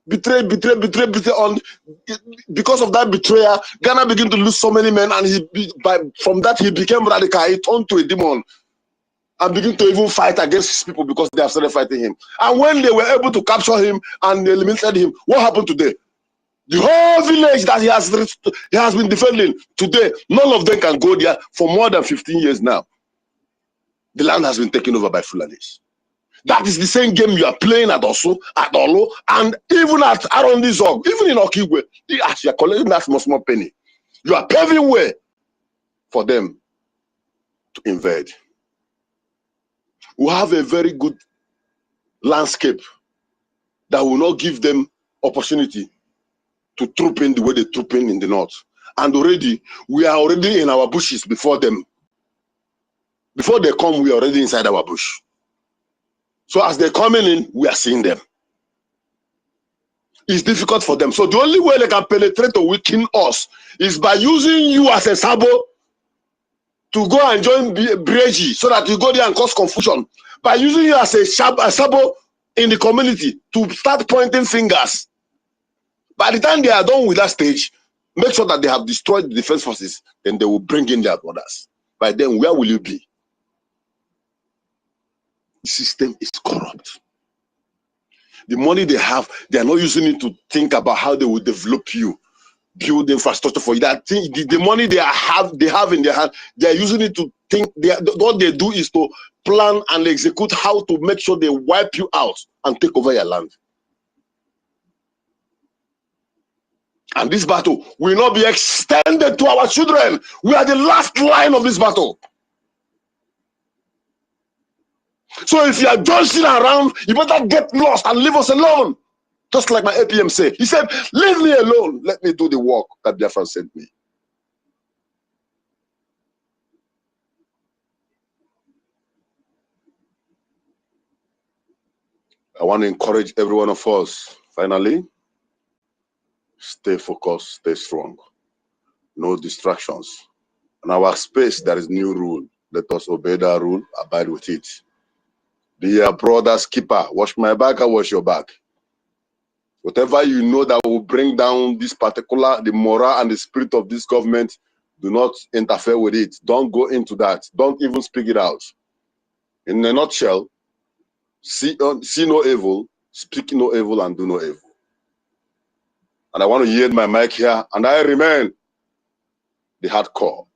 Betray. On because of that betrayal, Ghana began to lose so many men, and from that he became radical. He turned to a demon and began to even fight against his people because they have started fighting him. And when they were able to capture him and eliminated him, what happened today? The whole village that he has been defending today, none of them can go there for more than 15 years now. The land has been taken over by Fulanis. That is the same game you are playing at Osu, at Olo, and even at Arondi Zog, even in Okigwe. As you are collecting that small penny, you are paving way for them to invade. We have a very good landscape that will not give them opportunity to troop in the way they troop in the north. And already, we are already in our bushes before them. Before they come, we are already inside our bush. So as they're coming in, we are seeing them. It's difficult for them. So the only way they can penetrate to weaken us is by using you as a sabo to go and join Brgie so that you go there and cause confusion. By using you as a sabo in the community to start pointing fingers. By the time they are done with that stage, make sure that they have destroyed the defense forces, then they will bring in their brothers. By then, where will you be? The system is corrupt. The money they have, they are not using it to think about how they will develop you, build infrastructure for you. That thing, the money they have in their hand, they are using it to think. What they do is to plan and execute how to make sure they wipe you out and take over your land. And this battle will not be extended to our children. We are the last line of this battle. So if you are jonesing around, you better get lost and leave us alone. Just like my APM said. He said, leave me alone. Let me do the work that Biafra sent me. I want to encourage every one of us, finally, stay focused, stay strong. No distractions. In our space, there is new rule. Let us obey that rule, abide with it. Be a brother's keeper. Watch my back, I watch your back. Whatever you know that will bring down this particular, the moral and the spirit of this government, do not interfere with it. Don't go into that. Don't even speak it out. In a nutshell, see no evil, speak no evil, and do no evil. And I want to yield my mic here, and I remain the hardcore.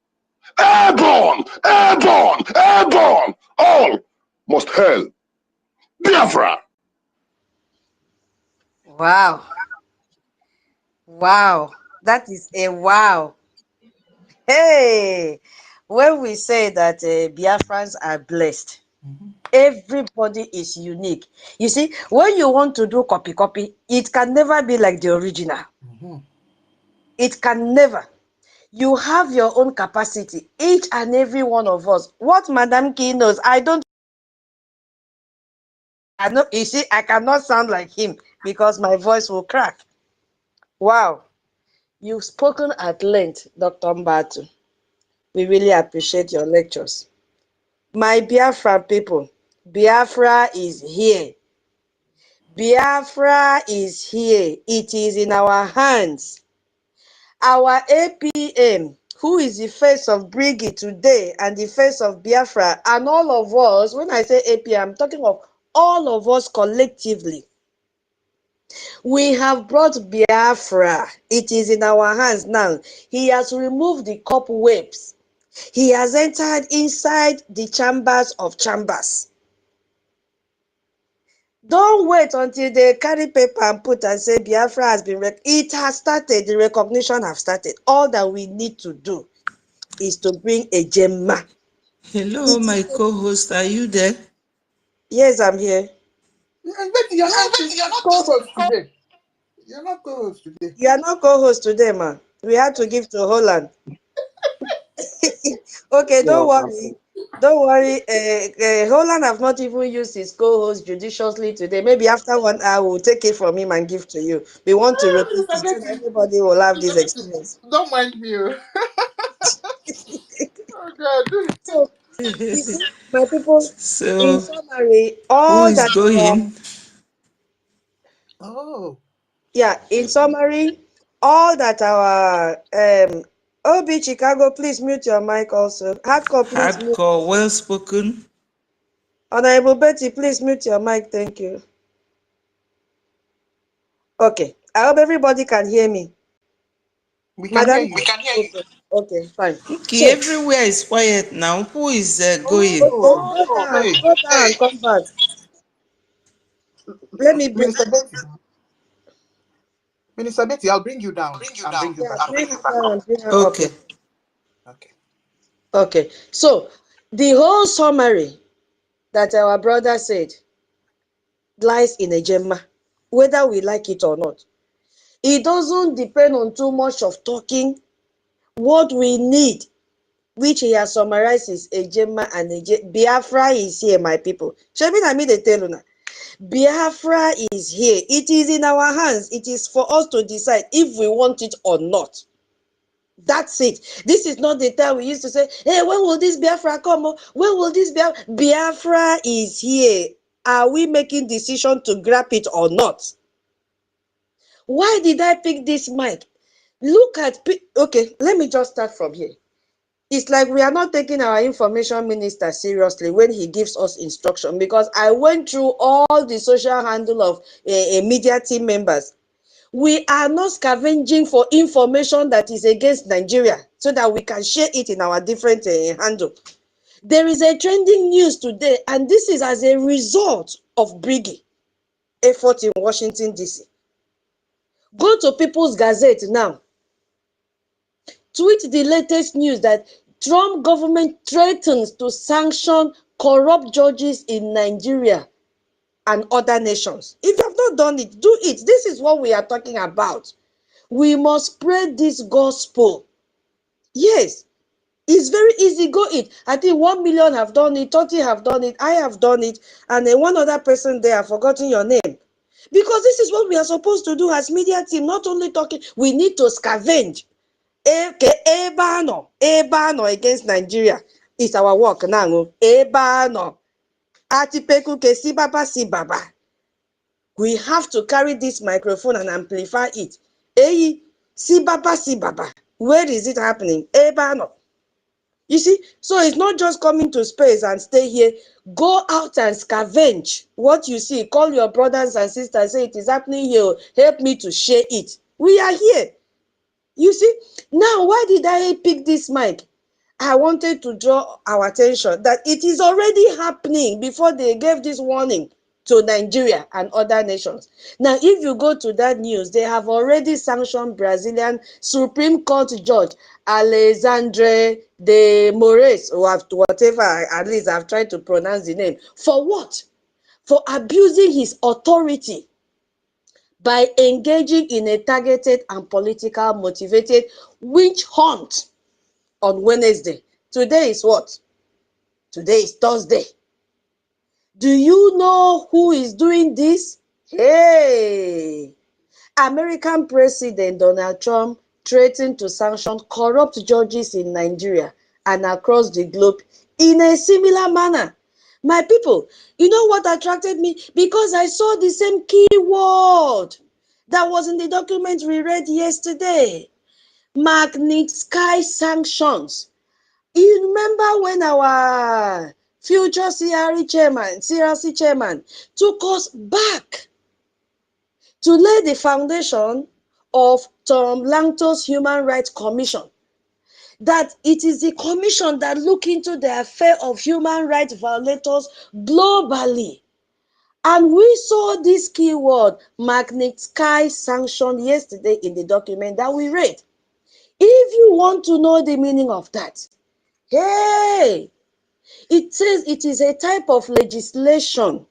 Airborne! Airborne! Airborne! All must hail Biafra! Wow. Wow. That is a wow. Hey, when we say that Biafrans are blessed, everybody is unique. You see, when you want to do copy, it can never be like the original. It can never. You have your own capacity, each and every one of us. What Madam Key knows, I know, you see, I cannot sound like him because my voice will crack. Wow. You've spoken at length, Dr. Mbatu. We really appreciate your lectures. My Biafra people, Biafra is here. Biafra is here. It is in our hands. Our APM, who is the face of Brgie today and the face of Biafra, and all of us, when I say APM, I'm talking of all of us collectively. We have brought Biafra. It is in our hands now. He has removed the cobwebs. He has entered inside the chambers of chambers. Don't wait until they carry paper and put and say Biafra has been it has started. The recognition has started. All that we need to do is to bring a Gemma. Hello, my co-host. Are you there? Yes, I'm here. But you're not co-host today. You're not co-host today. You are not co-host today, man. We had to give to Holland. Okay, don't worry. Don't worry. Holland have not even used his co-host judiciously today. Maybe after 1 hour, we'll take it from him and give to you. We want to rotate Mr. it so that Betty, everybody will have this Mr. Betty, experience. don't mind me. Oh God. So, you see, my people, in So, summary, who all is that our going? Oh. in summary, all that our OB Chicago, please mute your mic also. Hardcore, please mute. Hardcore, well spoken. Honorable Betty, please mute your mic. Thank you. Okay. I hope everybody can hear me. We can hear Madam? you. We can hear you. Okay, fine. Okay, So, everywhere is quiet now. Who is going? okay, Oh, hey. go down and come back. Let me bring Minister Betty. Minister Betty, I'll bring you down and bring you yeah, back up. bring her down and bring her up. Okay. Okay. Okay. So the whole summary that our brother said lies in a Gemma, whether we like it or not. It doesn't depend on too much of talking. What we need, which he has summarized, is a Gemma and a Biafra is here, my people. Shebi na me dey tell una. Biafra is here. It is in our hands. It is for us to decide if we want it or not. That's it. This is not the time we used to say, hey, when will this Biafra come? When will this Biafra? Biafra is here. Are we making decision to grab it or not? Why did I pick this mic? Look at, okay, let me just start from here. It's like we are not taking our information minister seriously when he gives us instruction, because I went through all the social handle of media team members. We are not scavenging for information that is against Nigeria so that we can share it in our different handle. There is a trending news today, and this is as a result of Brgie effort in Washington, D.C. Go to People's Gazette now. Tweet the latest news that Trump government threatens to sanction corrupt judges in Nigeria and other nations. If you have not done it, do it. This is what we are talking about. We must spread this gospel. Yes, it's very easy. Go it. I think 1 million have done it, 30 have done it, I have done it, and then one other person there, I've forgotten your name. Because this is what we are supposed to do as media team, not only talking, we need to scavenge. Ebano against Nigeria is our work now. Ebano. Atipeku ke sibaba. We have to carry this microphone and amplify it. Sibaba. Where is it happening? Ebano. You see, so it's not just coming to space and stay here. Go out and scavenge what you see. Call your brothers and sisters, say it is happening here. Help me to share it. We are here. You see, now why did I pick this mic? I wanted to draw our attention that it is already happening before they gave this warning to Nigeria and other nations. Now, if you go to that news, they have already sanctioned Brazilian Supreme Court Judge Alexandre de Moraes, or whatever, at least I've tried to pronounce the name. For what? For abusing his authority by engaging in a targeted and political motivated witch hunt on Wednesday. Today is what? Today is Thursday. Do you know who is doing this? Hey! American President Donald Trump threatened to sanction corrupt judges in Nigeria and across the globe in a similar manner. My people, you know what attracted me? Because I saw the same keyword that was in the document we read yesterday. Magnitsky sanctions. You remember when our future CRC chairman took us back to lay the foundation of Tom Langton's Human Rights Commission, that it is the commission that look into the affair of human rights violators globally. And we saw this keyword, Magnitsky sanction, yesterday in the document that we read. If you want to know the meaning of that, hey, it says it is a type of legislation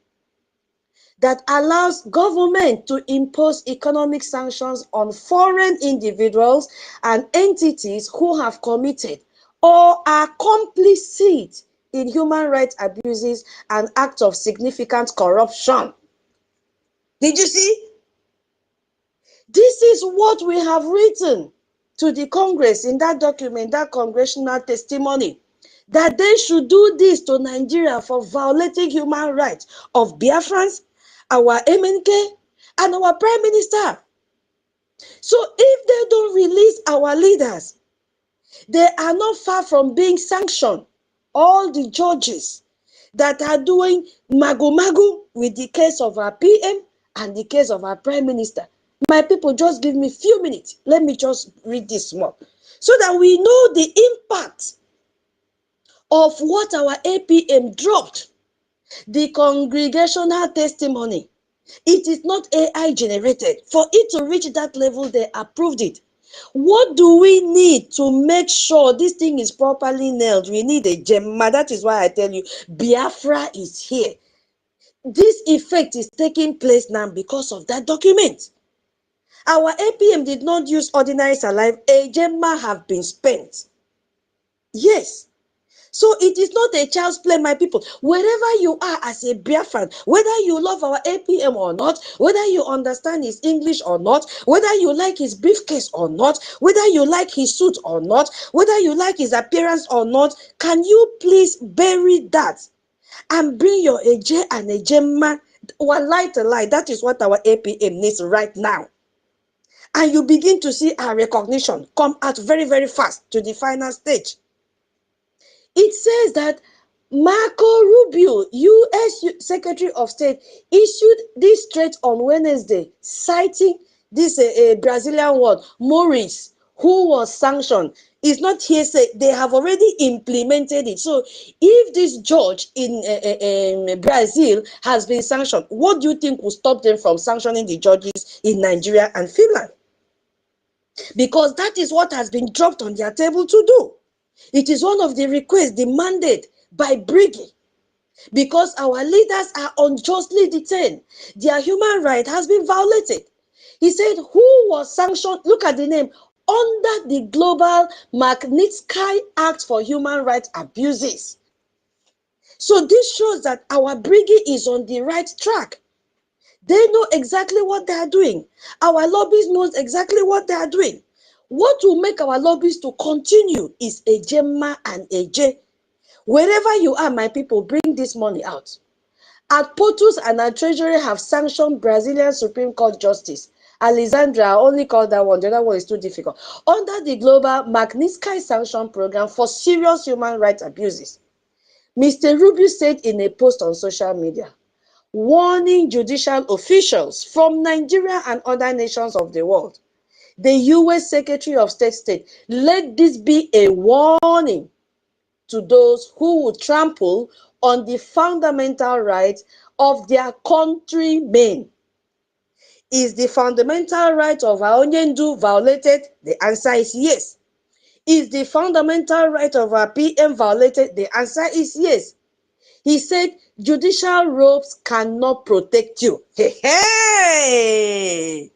that allows government to impose economic sanctions on foreign individuals and entities who have committed or are complicit in human rights abuses and acts of significant corruption. Did you see? This is what we have written to the Congress in that document, that congressional testimony, that they should do this to Nigeria for violating human rights of Biafrans, our MNK, and our Prime Minister. So if they don't release our leaders, they are not far from being sanctioned. All the judges that are doing magu-magu with the case of our PM and the case of our Prime Minister. My people, just give me a few minutes. Let me just read this more, so that we know the impact of what our APM dropped. The congregational testimony. It is not AI generated. For it to reach that level, they approved it. What do we need to make sure this thing is properly nailed? We need a gemma. That is why I tell you, Biafra is here. This effect is taking place now because of that document. Our APM did not use ordinary saliva. A gemma have been spent. Yes. So it is not a child's play, my people. Wherever you are as a Biafran, whether you love our APM or not, whether you understand his English or not, whether you like his briefcase or not, whether you like his suit or not, whether you like his appearance or not, can you please bury that and bring your AJ and a gemma? One lie to lie. That is what our APM needs right now. And you begin to see our recognition come out very, very fast to the final stage. It says that Marco Rubio, U.S. Secretary of State, issued this threat on Wednesday, citing this Brazilian one, Maurice, who was sanctioned. It's not hearsay. They have already implemented it. So if this judge in Brazil has been sanctioned, what do you think will stop them from sanctioning the judges in Nigeria and Finland? Because that is what has been dropped on their table to do. It is one of the requests demanded by Brgie, because our leaders are unjustly detained. Their human right has been violated. He said, who was sanctioned? Look at the name. Under the Global Magnitsky Act for Human Rights Abuses. So this shows that our Brgie is on the right track. They know exactly what they are doing. Our lobbies knows exactly what they are doing. What will make our lobbies to continue is a Gemma and a J. Wherever you are, my people, bring this money out. At POTUS and our Treasury have sanctioned Brazilian Supreme Court Justice Alexandra. I only call that one. The other one is too difficult. Under the Global Magnitsky Sanction Program for serious human rights abuses. Mr. Rubio said in a post on social media, warning judicial officials from Nigeria and other nations of the world. The U.S. Secretary of State, let this be a warning to those who would trample on the fundamental rights of their countrymen. Is the fundamental right of our Onyendu violated? The answer is yes. Is the fundamental right of our PM violated? The answer is yes. He said, judicial robes cannot protect you. Hey, hey!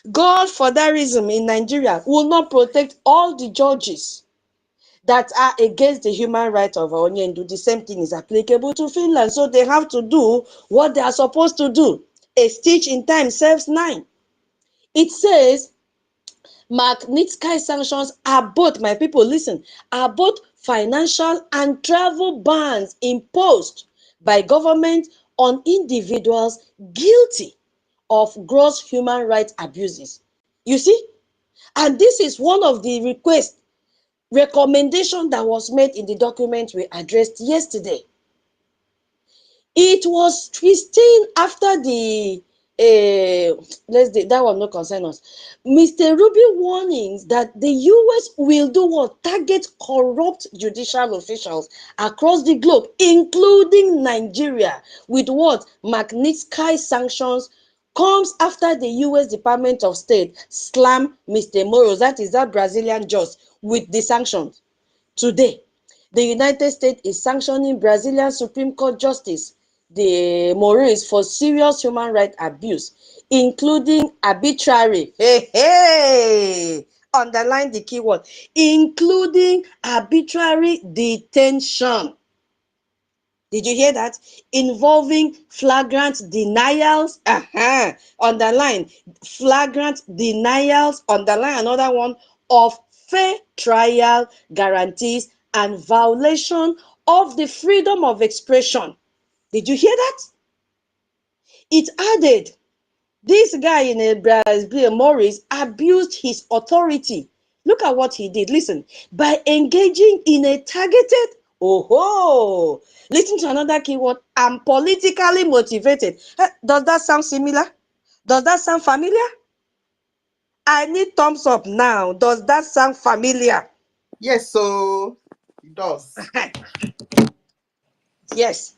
God, for that reason, in Nigeria, will not protect all the judges that are against the human rights of our Onyendu. The same thing is applicable to Finland. So they have to do what they are supposed to do. A stitch in time saves 9. It says, Magnitsky sanctions are both, my people, listen, are both financial and travel bans imposed by government on individuals guilty of gross human rights abuses. You see? And this is one of the recommendation that was made in the document we addressed yesterday. It was 15 after the that one no concern us. Mr. Rubio warnings that the US will do what? Target corrupt judicial officials across the globe, including Nigeria, with what? Magnitsky sanctions comes after the US Department of State slammed Mr. Moros, that is that Brazilian judge, with the sanctions. Today, the United States is sanctioning Brazilian Supreme Court Justice the Moraes for serious human rights abuse, including arbitrary, underline the keyword, including arbitrary detention. Did you hear that? Involving flagrant denials, underline, flagrant denials, underline another one, of fair trial guarantees and violation of the freedom of expression. Did you hear that? It added, this guy in Brazil, Morris, abused his authority. Look at what he did. Listen, by engaging in a targeted, listen to another keyword, and politically motivated. Does that sound similar? Does that sound familiar? I need thumbs up now. Does that sound familiar? Yes, so it does. Yes,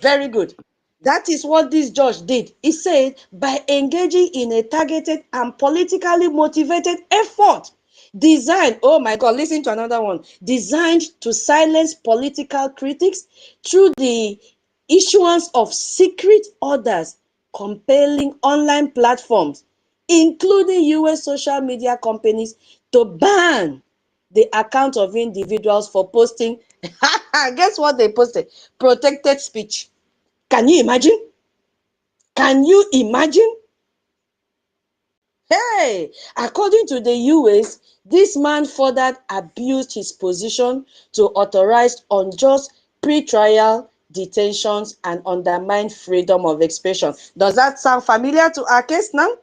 very good. That is what this judge did. He said, by engaging in a targeted and politically motivated effort designed, oh my God, listen to another one, designed to silence political critics through the issuance of secret orders compelling online platforms, including US social media companies, to ban the account of individuals for posting, guess what they posted? Protected speech. Can you imagine? Can you imagine? Hey, according to the US, this man further abused his position to authorize unjust pre-trial detentions and undermine freedom of expression. Does that sound familiar to our case now?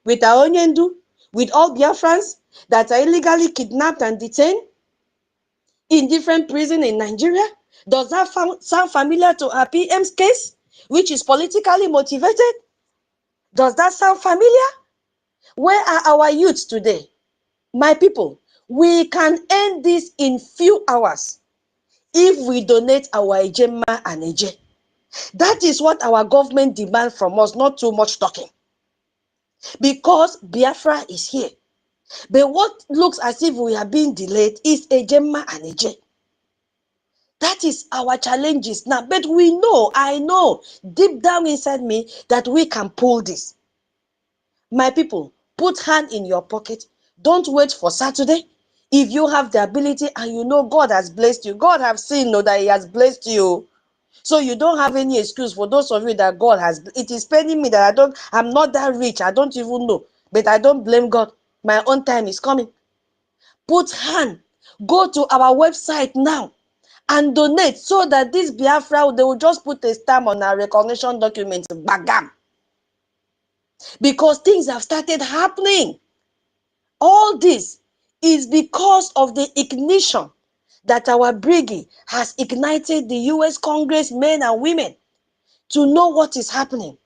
With our Onyendu, with all Biafrans that are illegally kidnapped and detained in different prisons in Nigeria? Does that sound familiar to our PM's case, which is politically motivated? Does that sound familiar? Where are our youths today? My people, we can end this in few hours if we donate our Ejema and Eje. That is what our government demands from us, not too much talking. Because Biafra is here. But what looks as if we are being delayed is Ejema and Eje. That is our challenges now. But we know, I know, deep down inside me, that we can pull this. My people, put hand in your pocket. Don't wait for Saturday. If you have the ability and you know God has blessed you, God have seen that He has blessed you. So you don't have any excuse for those of you that God has. It is paining me that I'm not that rich. I don't even know. But I don't blame God. My own time is coming. Put hand. Go to our website now and donate so that this Biafra, they will just put a stamp on our recognition document. Bagam. Because things have started happening. All this is because of the ignition that our Brgie has ignited the US Congress men and women to know what is happening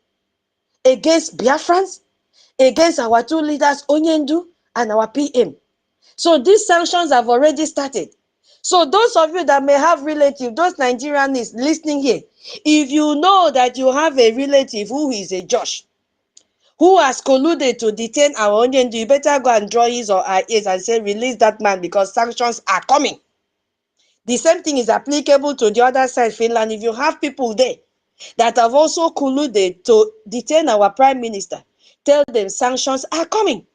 against Biafrans, against our two leaders, Onyendu and our PM. So these sanctions have already started. So those of you that may have relatives, those Nigerians listening here, if you know that you have a relative who is a Josh, who has colluded to detain our Onyendu, you better go and draw his or her ears and say, release that man because sanctions are coming. The same thing is applicable to the other side, Finland. If you have people there that have also colluded to detain our prime minister, tell them sanctions are coming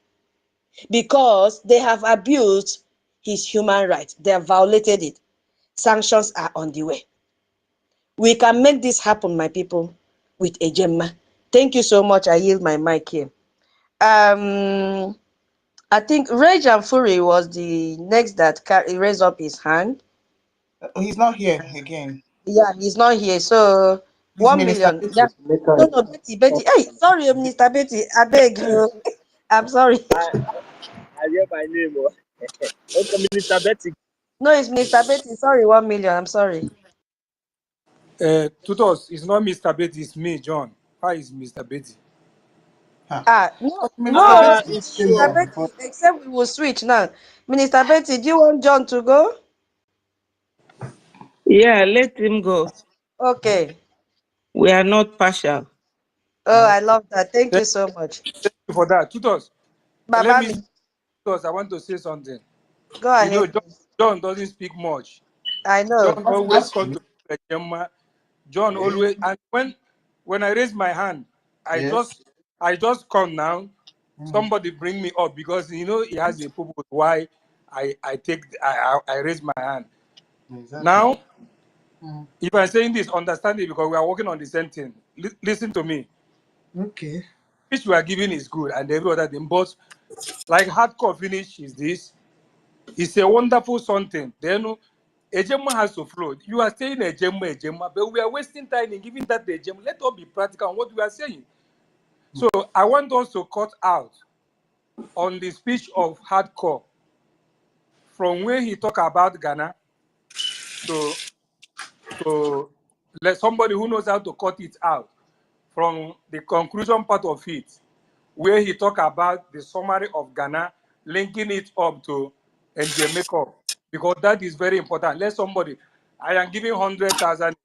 because they have abused his human rights. They have violated it. Sanctions are on the way. We can make this happen, my people, with Ejema. Thank you so much. I yield my mic here. I think Rage and Fury was the next that raised up his hand. He's not here again. Yeah, he's not here. So He's 1 Minister million. Betty. Yeah. No, Betty. Hey, sorry, Minister Betty. I beg you. I'm sorry. I hear my name. Okay, Minister Betty. No, it's Minister Betty. Sorry, 1 million. I'm sorry. Tutos, it's not Mr. Betty, it's me, John. How is Mr. Betty? No, Minister no, Betty It's came Minister down sure. before. Betty, except we will switch now. Minister Betty, do you want John to go? Yeah, let him go. Okay. We are not partial. Oh, I love that. Thank Thank you so much. you for that. Tutos, let me Babami, say, Tutos, I want to say something. go You know, ahead, John, please. John doesn't speak much. I know. John always Ask comes him. to Ejema. John Yeah. always, and when I raise my hand, I Yes. just come now. Mm. Somebody bring me up because you know he has a purpose why I raise my hand. Exactly. Now, Mm. if I'm saying this, understand it because we are working on the same thing. Listen to me. Okay. Which we are giving is good and every other thing, but like hardcore finish is this. It's a wonderful something. Then Ejema has to flow. You are saying Ejema, but we are wasting time in giving that the Ejema. Let us be practical on what we are saying. So I want us to cut out on the speech of hardcore from where he talk about Ghana to let somebody who knows how to cut it out from the conclusion part of it, where he talk about the summary of Ghana, linking it up to NJ Makeup, because that is very important. Let somebody, I am giving 100,000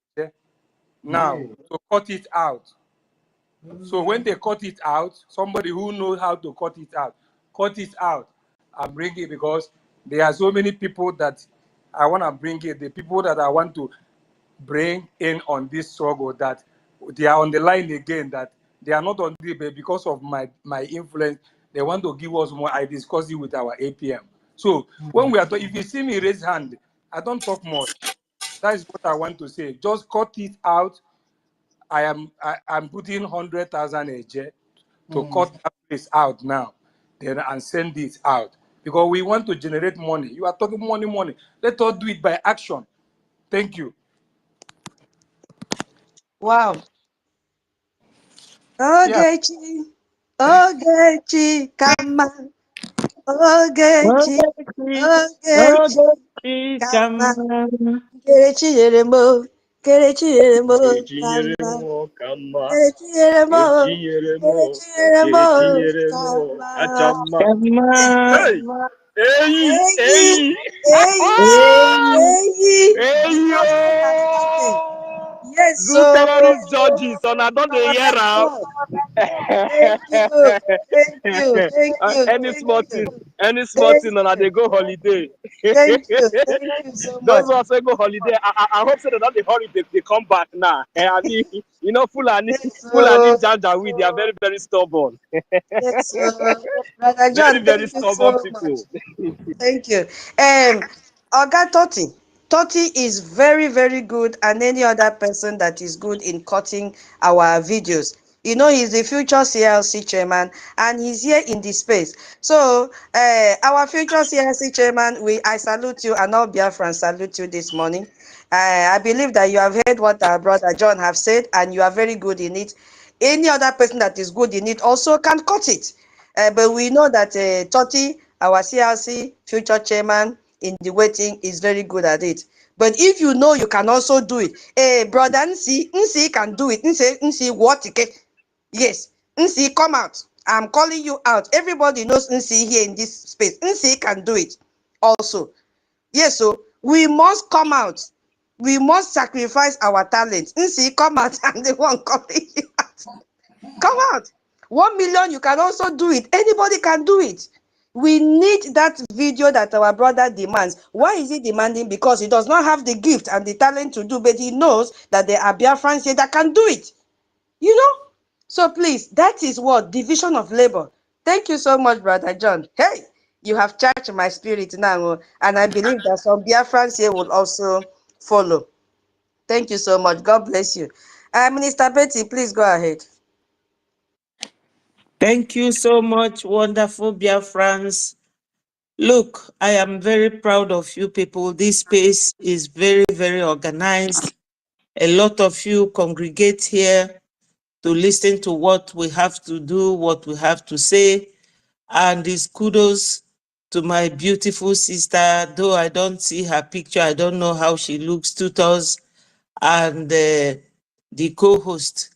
now Yeah. to cut it out. So when they cut it out, somebody who knows how to cut it out and bring it, because there are so many people that I want to bring it, the people that I want to bring in on this struggle, that they are on the line again, that they are not on the, but because of my influence, they want to give us more. I discuss it with our APM. So when we are if you see me raise hand, I don't talk much. That is what I want to say. Just cut it out. I'm putting 100,000 a year to cut that place out now, then and send it out, because we want to generate money. You are talking money. Let us do it by action. Thank you. Wow. Yeah. Ogechi, Ogechi, come on. Ogechi, Ogechi, come on. Come on. Kerechi Yeremo, Kerechi Yeremo, come on. Etinyere kama. Kerechi Yeremo, Etinyere Kerechi Yeremo, come on. kachama. Come Hey! on. Eyi! Eyi, Eyi! eyi, eyi. Eyi! Jesus came and started. Yes, Zoo so terrorist judges on I don't hear yes, am. so thank you, thank you, thank you, Any thank small you, thing, any small thank thing, and you, they go holiday. thank you so Those much. ones say go holiday. I hope so that not the hurry they come back now. I mean, you know, Yes, Fulani so Janja, they are very, very stubborn. yes, so Brother Very, John, very thank you stubborn so much. people. Thank you. Oga Toti. Toti is very, very good, and any other person that is good in cutting our videos. You know, he's the future CLC chairman, and he's here in the space. So, our future CLC chairman, I salute you, and all Biafrans salute you this morning. I believe that you have heard what our brother John have said, and you are very good in it. Any other person that is good in it also can cut it. But we know that Toti, our CLC future chairman in the waiting, is very good at it. But if you know you can also do it, brother Nsi can do it. Nsi what? Yes, Nsi, come out. I'm calling you out. Everybody knows Nsi here in this space. Nsi can do it also. Yes, so we must come out. We must sacrifice our talent. Nsi, come out. I'm the one calling you out. Come out. 1 million, you can also do it. Anybody can do it. We need that video that our brother demands. Why is he demanding? Because he does not have the gift and the talent to do, but he knows that there are Biafrans here that can do it. You know? So please, that is what? Division of labor. Thank you so much, Brother John. Hey, you have charged my spirit now, and I believe that some Biafrans here will also follow. Thank you so much. God bless you. Minister Betty, please go ahead. Thank you so much, wonderful Biafrans. Look, I am very proud of you people. This space is very, very organized. A lot of you congregate here to listen to what we have to do, what we have to say. And it's kudos to my beautiful sister, though I don't see her picture, I don't know how she looks, tutors, and the co-host,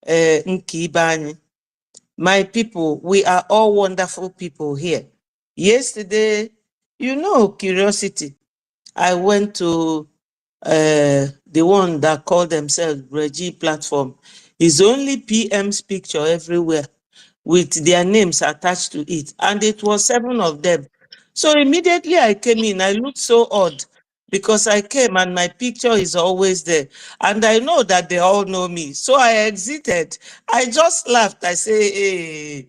Ekpa. My people, we are all wonderful people here. Yesterday, you know, curiosity, I went to the one that called themselves Brgie platform. It's only PM's picture everywhere with their names attached to it. And it was 7 of them. So immediately I came in, I looked so odd because I came and my picture is always there. And I know that they all know me. So I exited. I just laughed. I say, hey,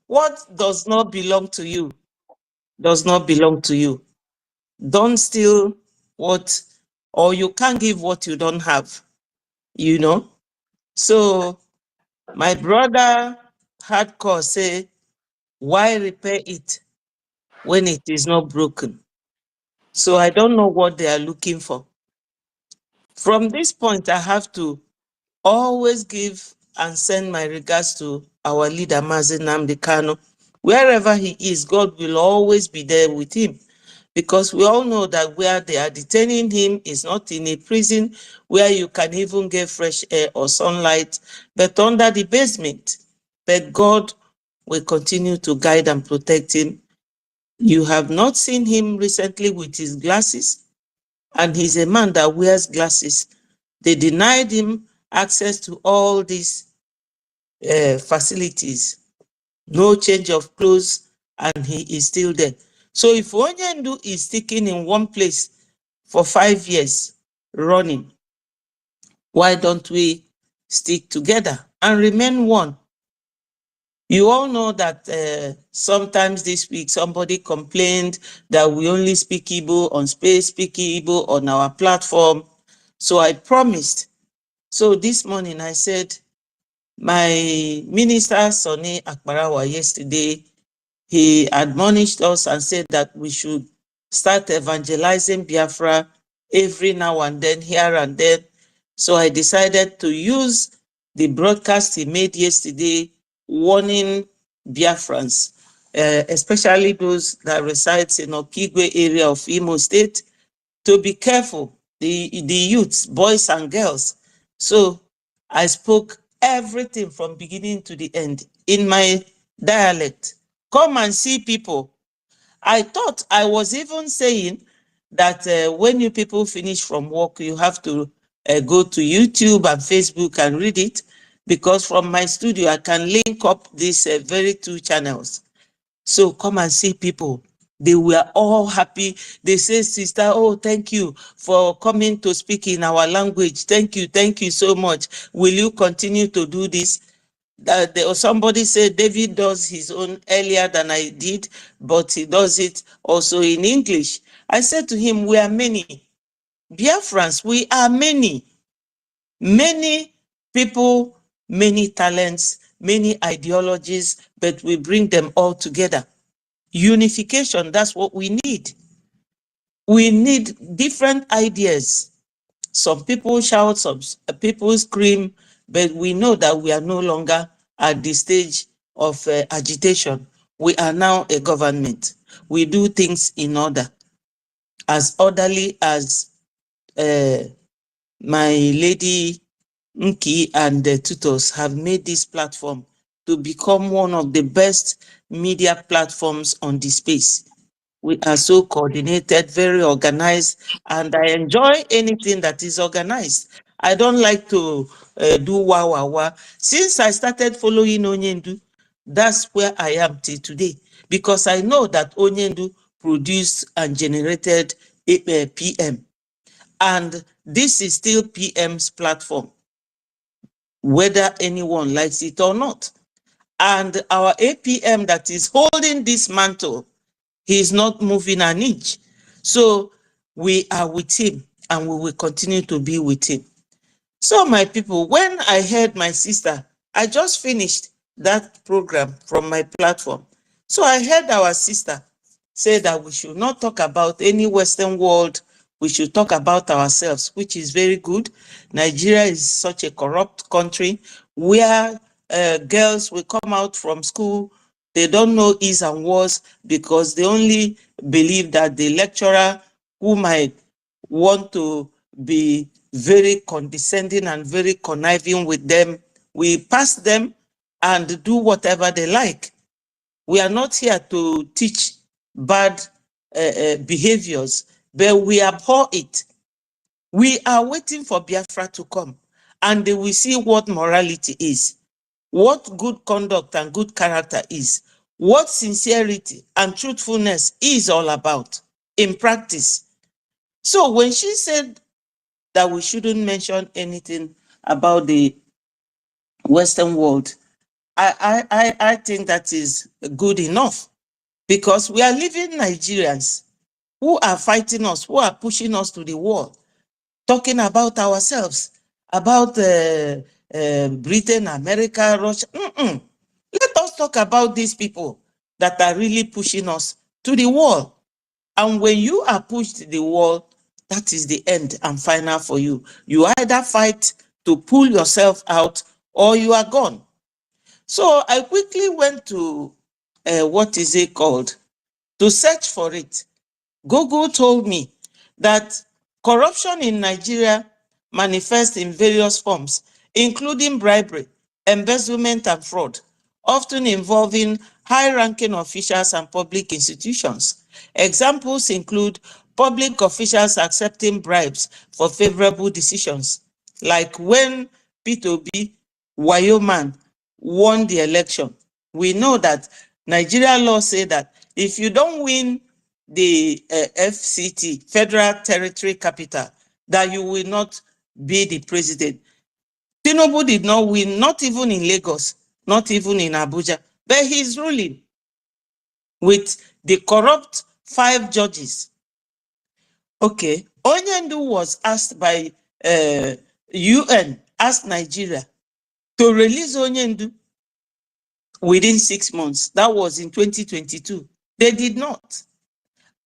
what does not belong to you does not belong to you. Don't steal what, or you can't give what you don't have, you know? So my brother hardcore say, why repair it when it is not broken? So I don't know what they are looking for. From this point, I have to always give and send my regards to our leader, Mazi Nnamdi Kanu. Wherever he is, God will always be there with him. Because we all know that where they are detaining him is not in a prison where you can even get fresh air or sunlight, but under the basement. But God will continue to guide and protect him. You have not seen him recently with his glasses, and he's a man that wears glasses. They denied him access to all these facilities. No change of clothes, and he is still there. So if Onyendu is sticking in one place for 5 years running, why don't we stick together and remain one? You all know that sometimes this week somebody complained that we only speak Igbo on Space, speak Igbo on our platform. So I promised. So this morning I said, my minister, Sonny Akbarawa, yesterday, he admonished us and said that we should start evangelizing Biafra every now and then, here and there. So I decided to use the broadcast he made yesterday warning Biafrans, especially those that resides in Okigwe area of Imo State, to be careful, the youths, boys and girls. So I spoke everything from beginning to the end in my dialect. Come and see people. I thought I was even saying that when you people finish from work, you have to go to YouTube and Facebook and read it, because from my studio, I can link up these very 2 channels. So come and see people. They were all happy. They say, sister, oh, thank you for coming to speak in our language. Thank you so much. Will you continue to do this? Somebody said David does his own earlier than I did, but he does it also in English. I said to him, we are many. Biafrans, we are many. Many people, many talents, many ideologies, but we bring them all together. Unification, that's what we need. We need different ideas. Some people shout, some people scream, but we know that we are no longer at the stage of agitation. We are now a government. We do things in order, as orderly as my lady Nki and the tutors have made this platform to become one of the best media platforms on the space. We are so coordinated, very organized, and I enjoy anything that is organized. I don't like to do wah wah wah. Since I started following Onyendu, that's where I am till today, because I know that Onyendu produced and generated PM. And this is still PM's platform, whether anyone likes it or not. And our APM that is holding this mantle, he is not moving an inch. So we are with him and we will continue to be with him. So my people, when I heard my sister, I just finished that program from my platform. So I heard our sister say that we should not talk about any Western world. We should talk about ourselves, which is very good. Nigeria is such a corrupt country where girls will come out from school, they don't know is and was, because they only believe that the lecturer who might want to be very condescending and very conniving with them, we pass them and do whatever they like. We are not here to teach bad behaviors, but we abhor it. We are waiting for Biafra to come, and they will see what morality is, what good conduct and good character is, what sincerity and truthfulness is all about in practice. So when she said that we shouldn't mention anything about the Western world, I think that is good enough, because we are living Nigerians who are fighting us, who are pushing us to the wall, talking about ourselves, about Britain, America, Russia. Let us talk about these people that are really pushing us to the wall. And when you are pushed to the wall, that is the end and final for you. You either fight to pull yourself out or you are gone. So I quickly went to, what is it called, to search for it. Google told me that corruption in Nigeria manifests in various forms, including bribery, embezzlement, and fraud, often involving high-ranking officials and public institutions. Examples include public officials accepting bribes for favorable decisions, like when P2B, Wayoman, won the election. We know that Nigeria law say that if you don't win the FCT, Federal Territory Capital, that you will not be the president. Tinubu did not win, not even in Lagos, not even in Abuja, but he's ruling with the corrupt 5 judges. Okay, Onyendu was asked by UN, asked Nigeria to release Onyendu within 6 months. That was in 2022. They did not.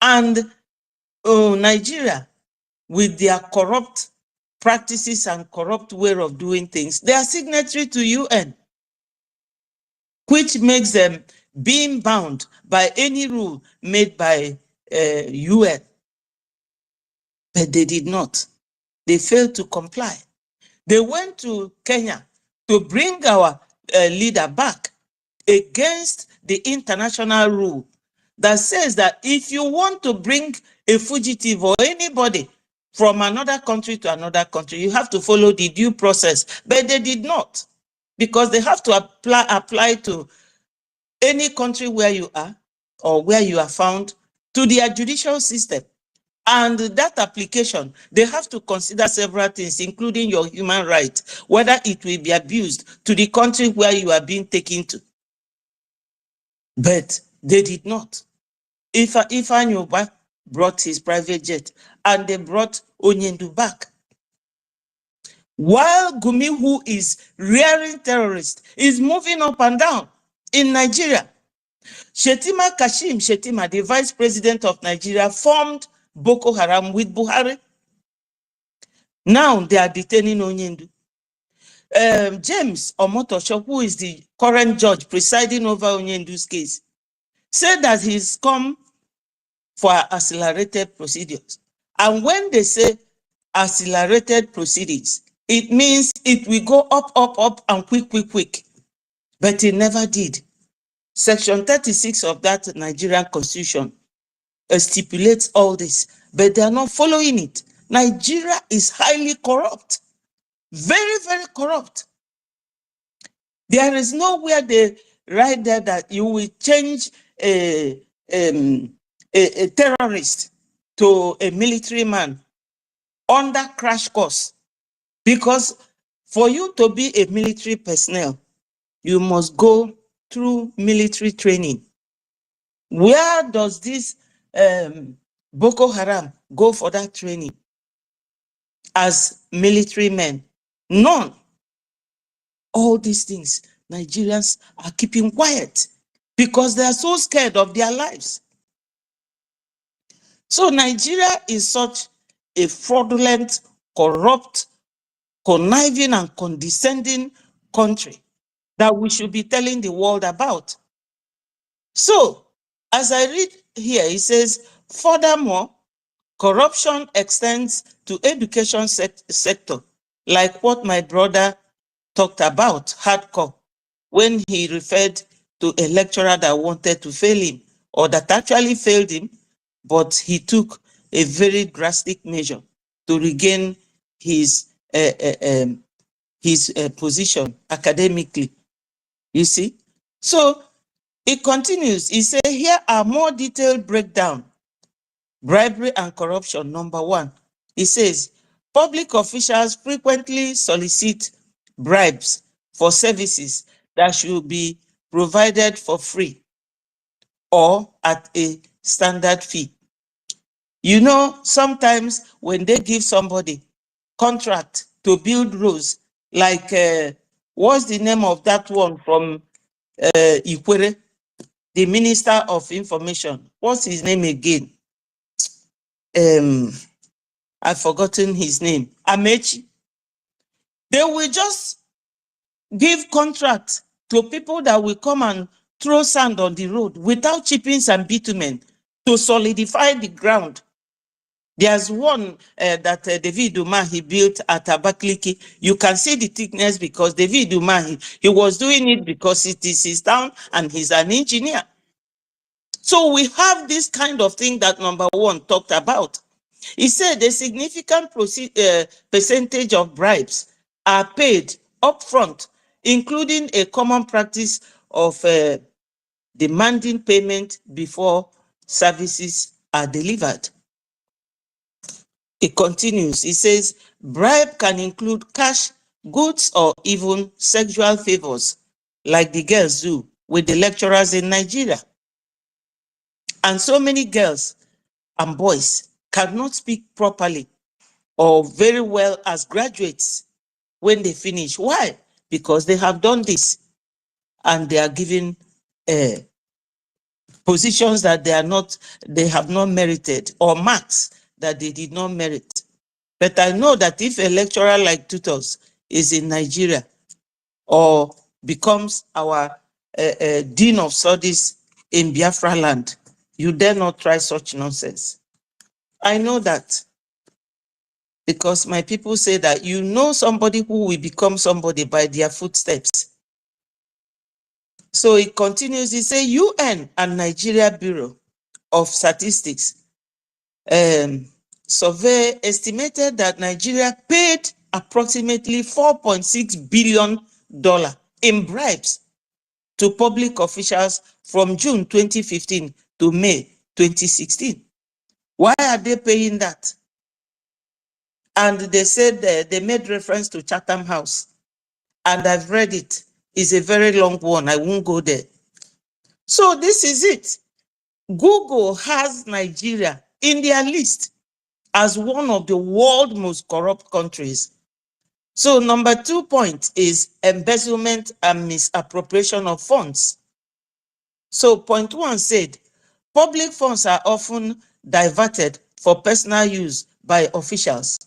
And Nigeria, with their corrupt practices and corrupt way of doing things, they are signatory to UN, which makes them being bound by any rule made by UN. But they did not. They failed to comply. They went to Kenya to bring our leader back against the international rule that says that if you want to bring a fugitive or anybody from another country to another country, you have to follow the due process. But they did not, because they have to apply to any country where you are or where you are found to their judicial system. And that application, they have to consider several things, including your human rights, whether it will be abused to the country where you are being taken to. But they did not. Ifeanyi brought his private jet, and they brought Onyendu back. While Gumi, who is rearing terrorists, is moving up and down in Nigeria. Kashim Shettima, the vice president of Nigeria, formed Boko Haram with Buhari. Now they are detaining Onyendu. James Omotosho, who is the current judge presiding over Onyendu's case, said that he's come for accelerated procedures. And when they say accelerated proceedings, it means it will go up, up, up, and quick, quick, quick. But it never did. Section 36 of that Nigerian constitution stipulates all this, but they are not following it. Nigeria is highly corrupt, very, very corrupt. There is nowhere they write there that you will change a terrorist to a military man under crash course, because for you to be a military personnel, you must go through military training. Where does this Boko Haram go for that training as military men? None. All these things, Nigerians are keeping quiet because they are so scared of their lives. So Nigeria is such a fraudulent, corrupt, conniving, and condescending country that we should be telling the world about. So, as I read here, it says, furthermore, corruption extends to education sector, like what my brother talked about, hardcore. when he referred to a lecturer that wanted to fail him, or that actually failed him, but he took a very drastic measure to regain his position academically. You see? So it continues. He said, here are more detailed breakdown. Bribery and corruption, number one. He says, public officials frequently solicit bribes for services that should be provided for free or at a standard fee. You know, sometimes when they give somebody contract to build roads, like what's the name of that one from Ikwere, the Minister of Information? What's his name again? I've forgotten his name. Amechi. They will just give contracts to people that will come and throw sand on the road without chipping and bitumen to solidify the ground. There's one that David Umahi built at Abakaliki. You can see the thickness because David Umahi, he was doing it because it is his town and he's an engineer. So we have this kind of thing that number one talked about. He said a significant percentage of bribes are paid upfront, including a common practice of demanding payment before services are delivered. It continues. He says, bribe can include cash, goods, or even sexual favors, like the girls do with the lecturers in Nigeria. And so many girls and boys cannot speak properly or very well as graduates when they finish. Why? Because they have done this and they are given positions that they have not merited, or marks that they did not merit. But I know that if a lecturer like Tutus is in Nigeria or becomes our Dean of Studies in Biafra land, you dare not try such nonsense. I know that because my people say that you know somebody who will become somebody by their footsteps. So it continues, it says UN and Nigeria Bureau of Statistics survey estimated that Nigeria paid approximately $4.6 billion in bribes to public officials from June 2015 to May 2016. Why are they paying that? And they said they made reference to Chatham House. And I've read it. It's a very long one. I won't go there. So this is it. Google has Nigeria in their list as one of the world's most corrupt countries. So number 2 point is embezzlement and misappropriation of funds. So point 1 said, public funds are often diverted for personal use by officials.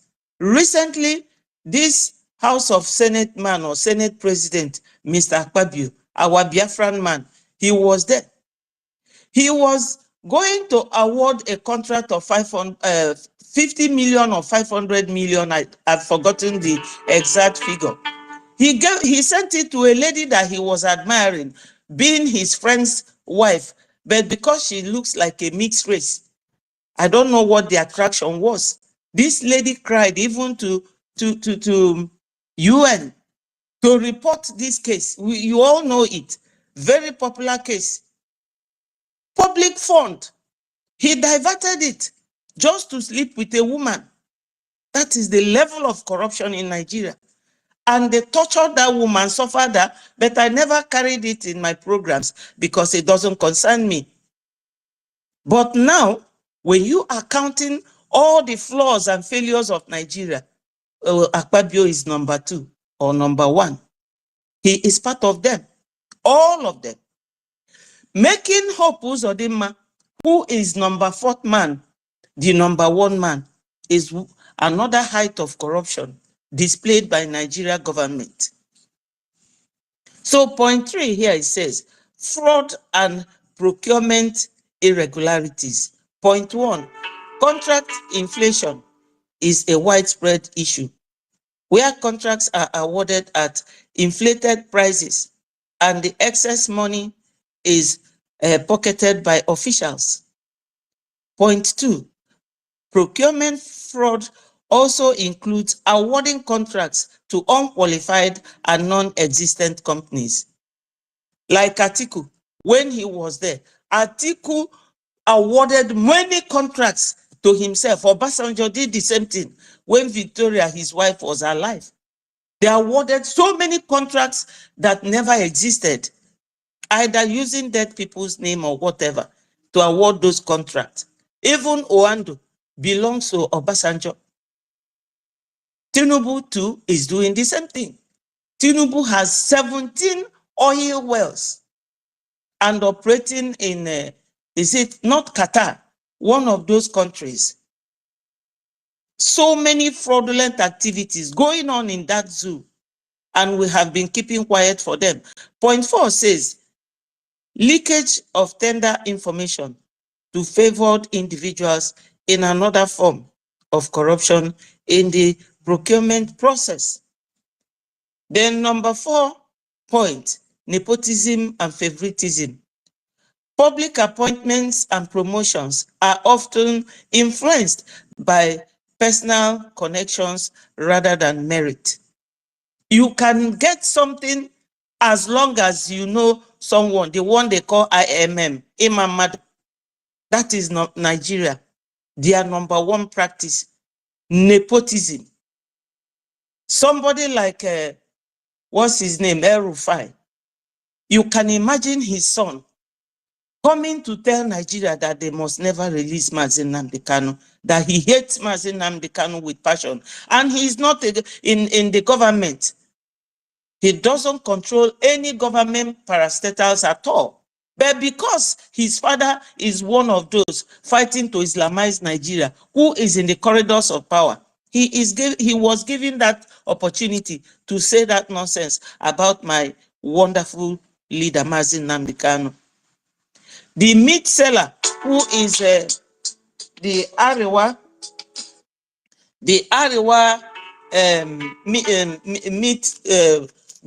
Recently, this House of Senate man or Senate President, Mr. Ekpa, our Biafran man, he was there. He was going to award a contract of 50 million or 500 million. I've forgotten the exact figure. He sent it to a lady that he was admiring, being his friend's wife, but because she looks like a mixed race, I don't know what the attraction was. This lady cried even to UN to report this case. You all know it. Very popular case. Public fund. He diverted it just to sleep with a woman. That is the level of corruption in Nigeria. And they tortured that woman, suffered her, but I never carried it in my programs because it doesn't concern me. But now, when you are counting all the flaws and failures of Nigeria, Ekpa is number 2 or number 1. He is part of them, all of them. Making Hope Uzodimma, who is number 4th man, the number 1 man, is another height of corruption displayed by Nigeria government. So point 3 here, it says, fraud and procurement irregularities. Point 1, contract inflation is a widespread issue, where contracts are awarded at inflated prices and the excess money is pocketed by officials. Point 2, procurement fraud also includes awarding contracts to unqualified and non-existent companies. Like Atiku, when he was there, Atiku awarded many contracts to himself. Obasanjo did the same thing when Victoria, his wife, was alive. They awarded so many contracts that never existed, either using dead people's name or whatever to award those contracts. Even Oando belongs to Obasanjo. Tinubu too is doing the same thing. Tinubu has 17 oil wells and operating in, is it not Qatar, one of those countries. So many fraudulent activities going on in that zoo, and we have been keeping quiet for them. Point 4 says, leakage of tender information to favored individuals in another form of corruption in the procurement process. Then number 4 point, nepotism and favoritism. Public appointments and promotions are often influenced by personal connections rather than merit. You can get something as long as you know someone, the one they call IMM, Imam. That is not Nigeria. Their number 1 practice, nepotism. Somebody like, what's his name, El Rufai. You can imagine his son coming to tell Nigeria that they must never release Mazi Nnamdi Kanu, that he hates Mazi Nnamdi Kanu with passion. And he is not in the government. He doesn't control any government parastatals at all. But because his father is one of those fighting to Islamize Nigeria, who is in the corridors of power, he was given that opportunity to say that nonsense about my wonderful leader, Mazi Nnamdi Kanu. The meat seller, who is the Arewa meat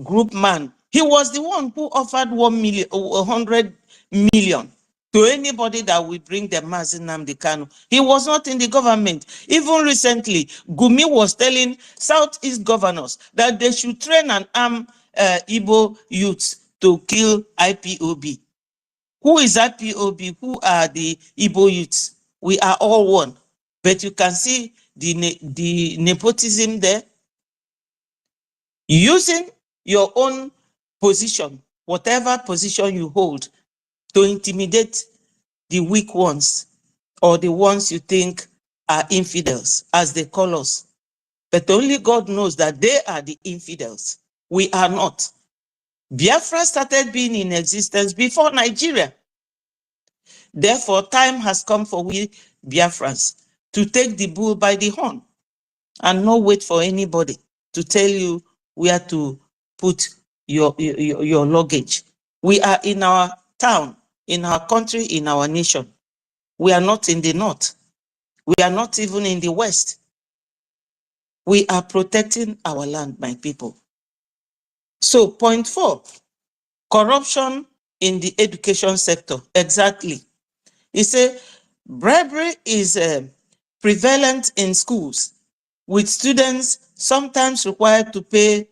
group man, he was the one who offered 100 million to anybody that will bring the Mazi Nnamdi Kanu. He was not in the government. Even recently, Gumi was telling Southeast governors that they should train and arm Igbo youths to kill IPOB. Who is IPOB? Who are the Igbo youths? We are all one. But you can see the nepotism there. Using your own position, whatever position you hold, to intimidate the weak ones or the ones you think are infidels, as they call us. But only God knows that they are the infidels. We are not. Biafra started being in existence before Nigeria. Therefore, time has come for we Biafrans to take the bull by the horn and not wait for anybody to tell you where to put your luggage. We are in our town, in our country, in our nation. We are not in the north. We are not even in the west. We are protecting our land, my people. So, point 4, corruption in the education sector. Exactly. He said, bribery is prevalent in schools, with students sometimes required to pay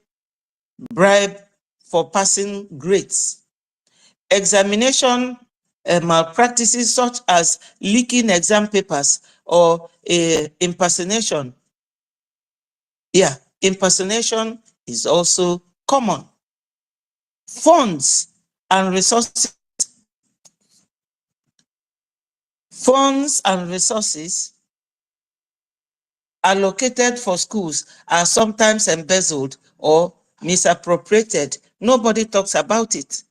bribe for passing grades. Examination malpractices such as leaking exam papers or impersonation. Yeah, impersonation is also common. Funds and resources allocated for schools are sometimes embezzled or misappropriated. Nobody talks about it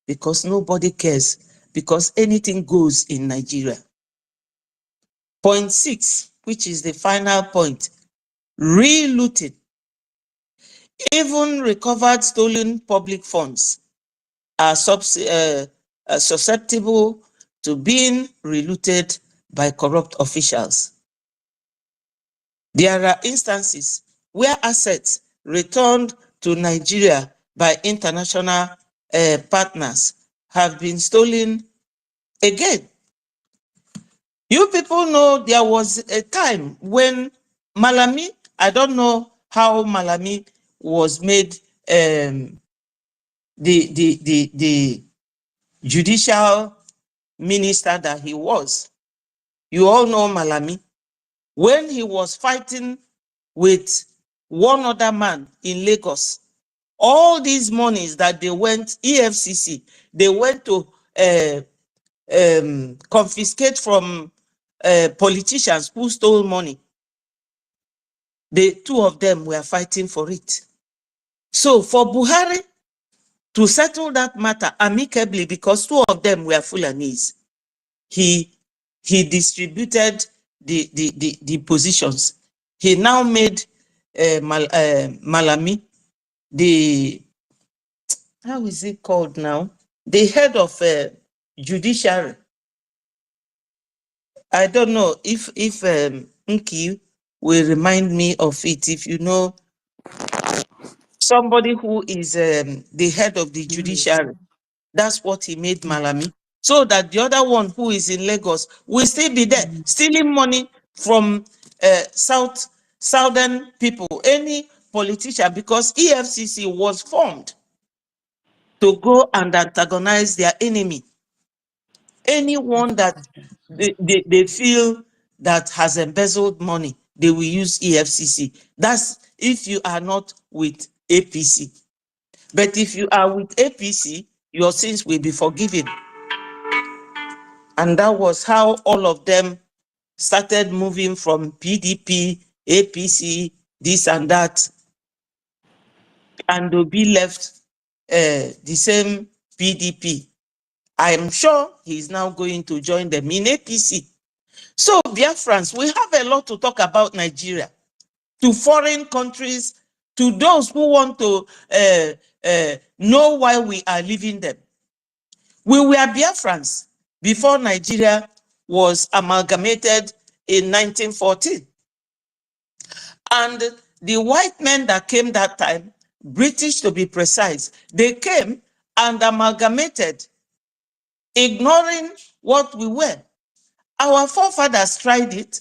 because nobody cares, because anything goes in Nigeria. Point 6, which is the final point, re-looting. Even recovered stolen public funds are susceptible to being relooted by corrupt officials. There are instances where assets returned to Nigeria by international partners have been stolen again. You people know there was a time when Malami, I don't know how Malami was made the judicial minister that he was. You all know Malami. When he was fighting with one other man in Lagos, all these monies that they went, EFCC, they went to confiscate from politicians who stole money. The two of them were fighting for it. So for Buhari to settle that matter amicably, because two of them were Fulanese, he distributed the positions. He now made Malami the, how is it called now? The head of judiciary. I don't know if Nki will remind me of it. If you know somebody who is the head of the judiciary, that's what he made Malami. So that the other one who is in Lagos will still be there, stealing money from southern people, any politician, because EFCC was formed to go and antagonize their enemy. Anyone that they feel that has embezzled money, they will use EFCC. That's if you are not with APC. But if you are with APC, your sins will be forgiven. And that was how all of them started moving from PDP, APC, this and that. And they'll be left the same PDP. I am sure he's now going to join them in APC. So, Biafrans, we have a lot to talk about Nigeria, to foreign countries, to those who want to know why we are leaving them. We were Biafrans before Nigeria was amalgamated in 1914. And the white men that came that time, British to be precise, they came and amalgamated, ignoring what we were. Our forefathers tried it.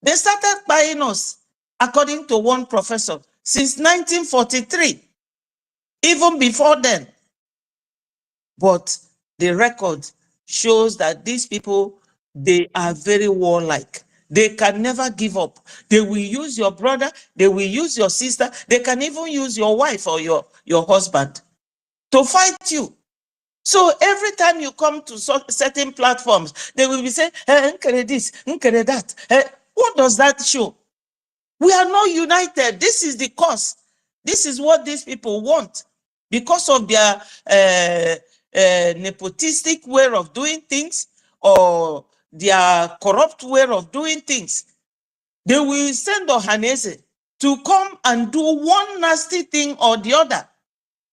They started buying us, according to one professor, since 1943, even before then. But the record shows that these people, they are very warlike. They can never give up. They will use your brother, they will use your sister, they can even use your wife or your husband to fight you. So every time you come to certain platforms, they will be saying, hey, this, that. What does that show? We are not united. This is the cause. This is what these people want. Because of their nepotistic way of doing things or their corrupt way of doing things, they will send Ohanese to come and do one nasty thing or the other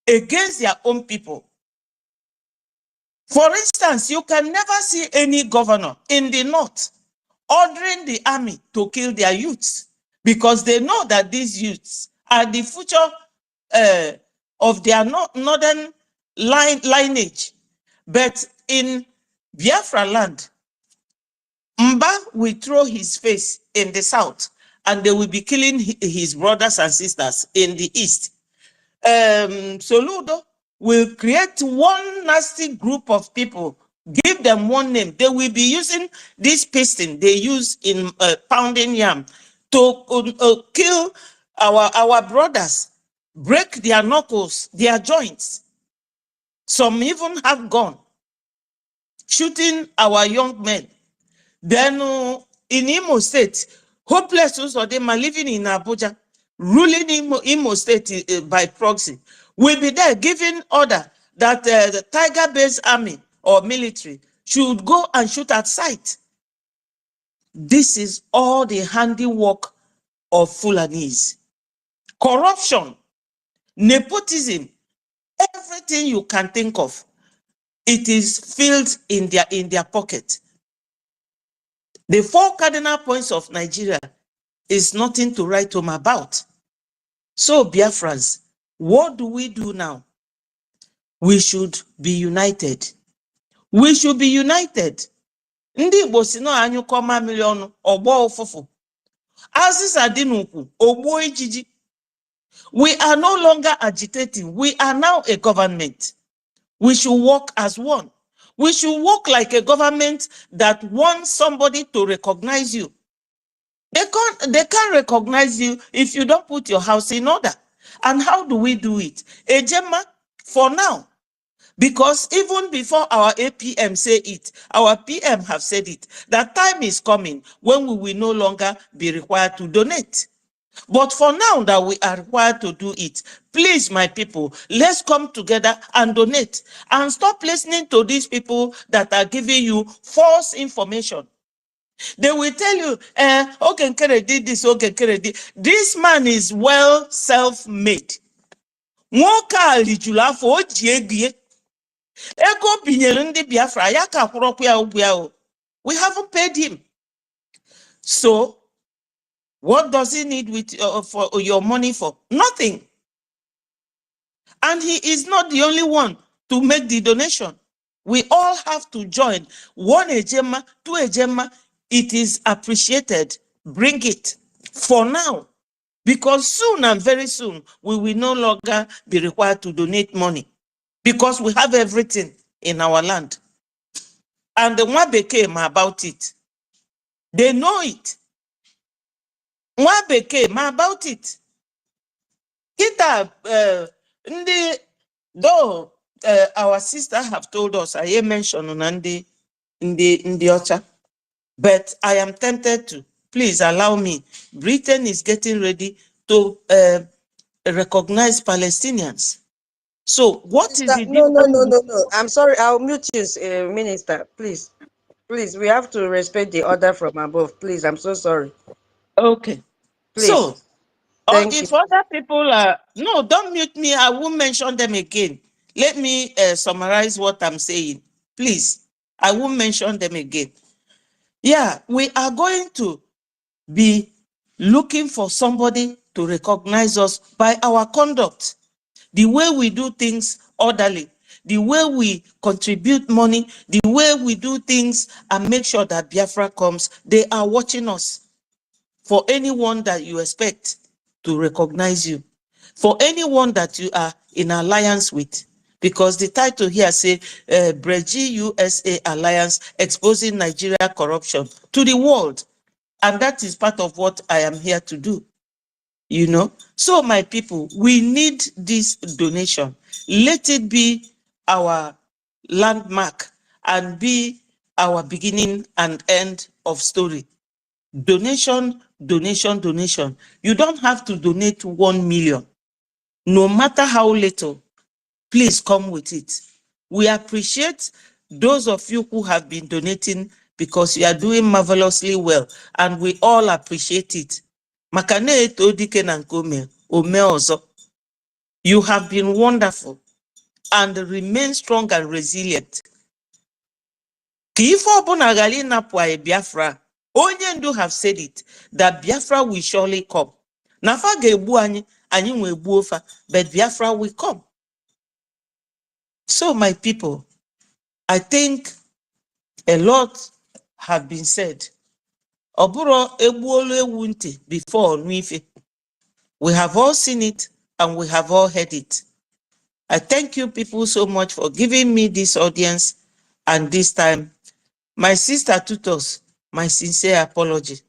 against their own people. For instance, you can never see any governor in the north ordering the army to kill their youths, because they know that these youths are the future of their northern lineage. But in Biafra land, Mba will throw his face in the south, and they will be killing his brothers and sisters in the east. Soludo will create one nasty group of people, give them one name. They will be using this piston they use in pounding yam to kill our brothers, break their knuckles, their joints. Some even have gone, shooting our young men. Then in Imo State, hopeless Usodema living in Abuja, ruling Imo State by proxy, will be there giving order that the Tiger-based army or military should go and shoot at sight. This is all the handiwork of Fulanese. Corruption, nepotism, everything you can think of, it is filled in their pocket. The 4 cardinal points of Nigeria is nothing to write home about. So, Biafrans, what do we do now? We should be united. We should be united. Ndị Igbo si na anyụkọ mamịrị ọnụ ọgbọ ụfụfụ. Azịza dị n'ukwu ogbuo ijiji. We are no longer agitating. We are now a government. We should work as one. We should work like a government that wants somebody to recognize you. They can't recognize you if you don't put your house in order. And how do we do it? Ejema, for now. Because even before our APM say it, our PM have said it, that time is coming when we will no longer be required to donate. But for now that we are required to do it, please, my people, let's come together and donate and stop listening to these people that are giving you false information. They will tell you, okay, did this, okay, did. This man is well self-made. We haven't paid him. So, what does he need with for your money for? Nothing. And he is not the only one to make the donation. We all have to join. One ejema, two ejema. It is appreciated. Bring it for now. Because soon and very soon, we will no longer be required to donate money. Because we have everything in our land. And the one became about it. They know it. One became about it. Though our sister have told us, I mentioned on in the Ocha, but I am tempted to. Please allow me. Britain is getting ready to recognize Palestinians. So what is the No. I'm sorry. I'll mute you, Minister. Please. Please, we have to respect the order from above. Please, I'm so sorry. Okay. Please. So, Thank if you. other people are... No, don't mute me. I won't mention them again. Let me summarize what I'm saying. Please, I won't mention them again. Yeah, we are going to be looking for somebody to recognize us by our conduct, the way we do things orderly, the way we contribute money, the way we do things and make sure that Biafra comes. They are watching us. For anyone that you expect to recognize you, for anyone that you are in alliance with, because the title here say Brgie-USA Alliance exposing Nigeria corruption to the world. And that is part of what I am here to do. You know, so my people, we need this donation. Let it be our landmark and be our beginning and end of story. Donation, donation, donation. You don't have to donate 1 million. No matter how little, please come with it. We appreciate those of you who have been donating because you are doing marvelously well, and we all appreciate it. You have been wonderful and remain strong and resilient. Biafra, Onyendu have said it, that Biafra will surely come. Nafa ga-egbu anyị, anyị nwe egbu ofa, but Biafra will come. So my people, I think a lot have been said. Oburo egbuolu ewu nti before Nuife. We have all seen it and we have all heard it. I thank you people so much for giving me this audience and this time. My sister tutors, my sincere apology.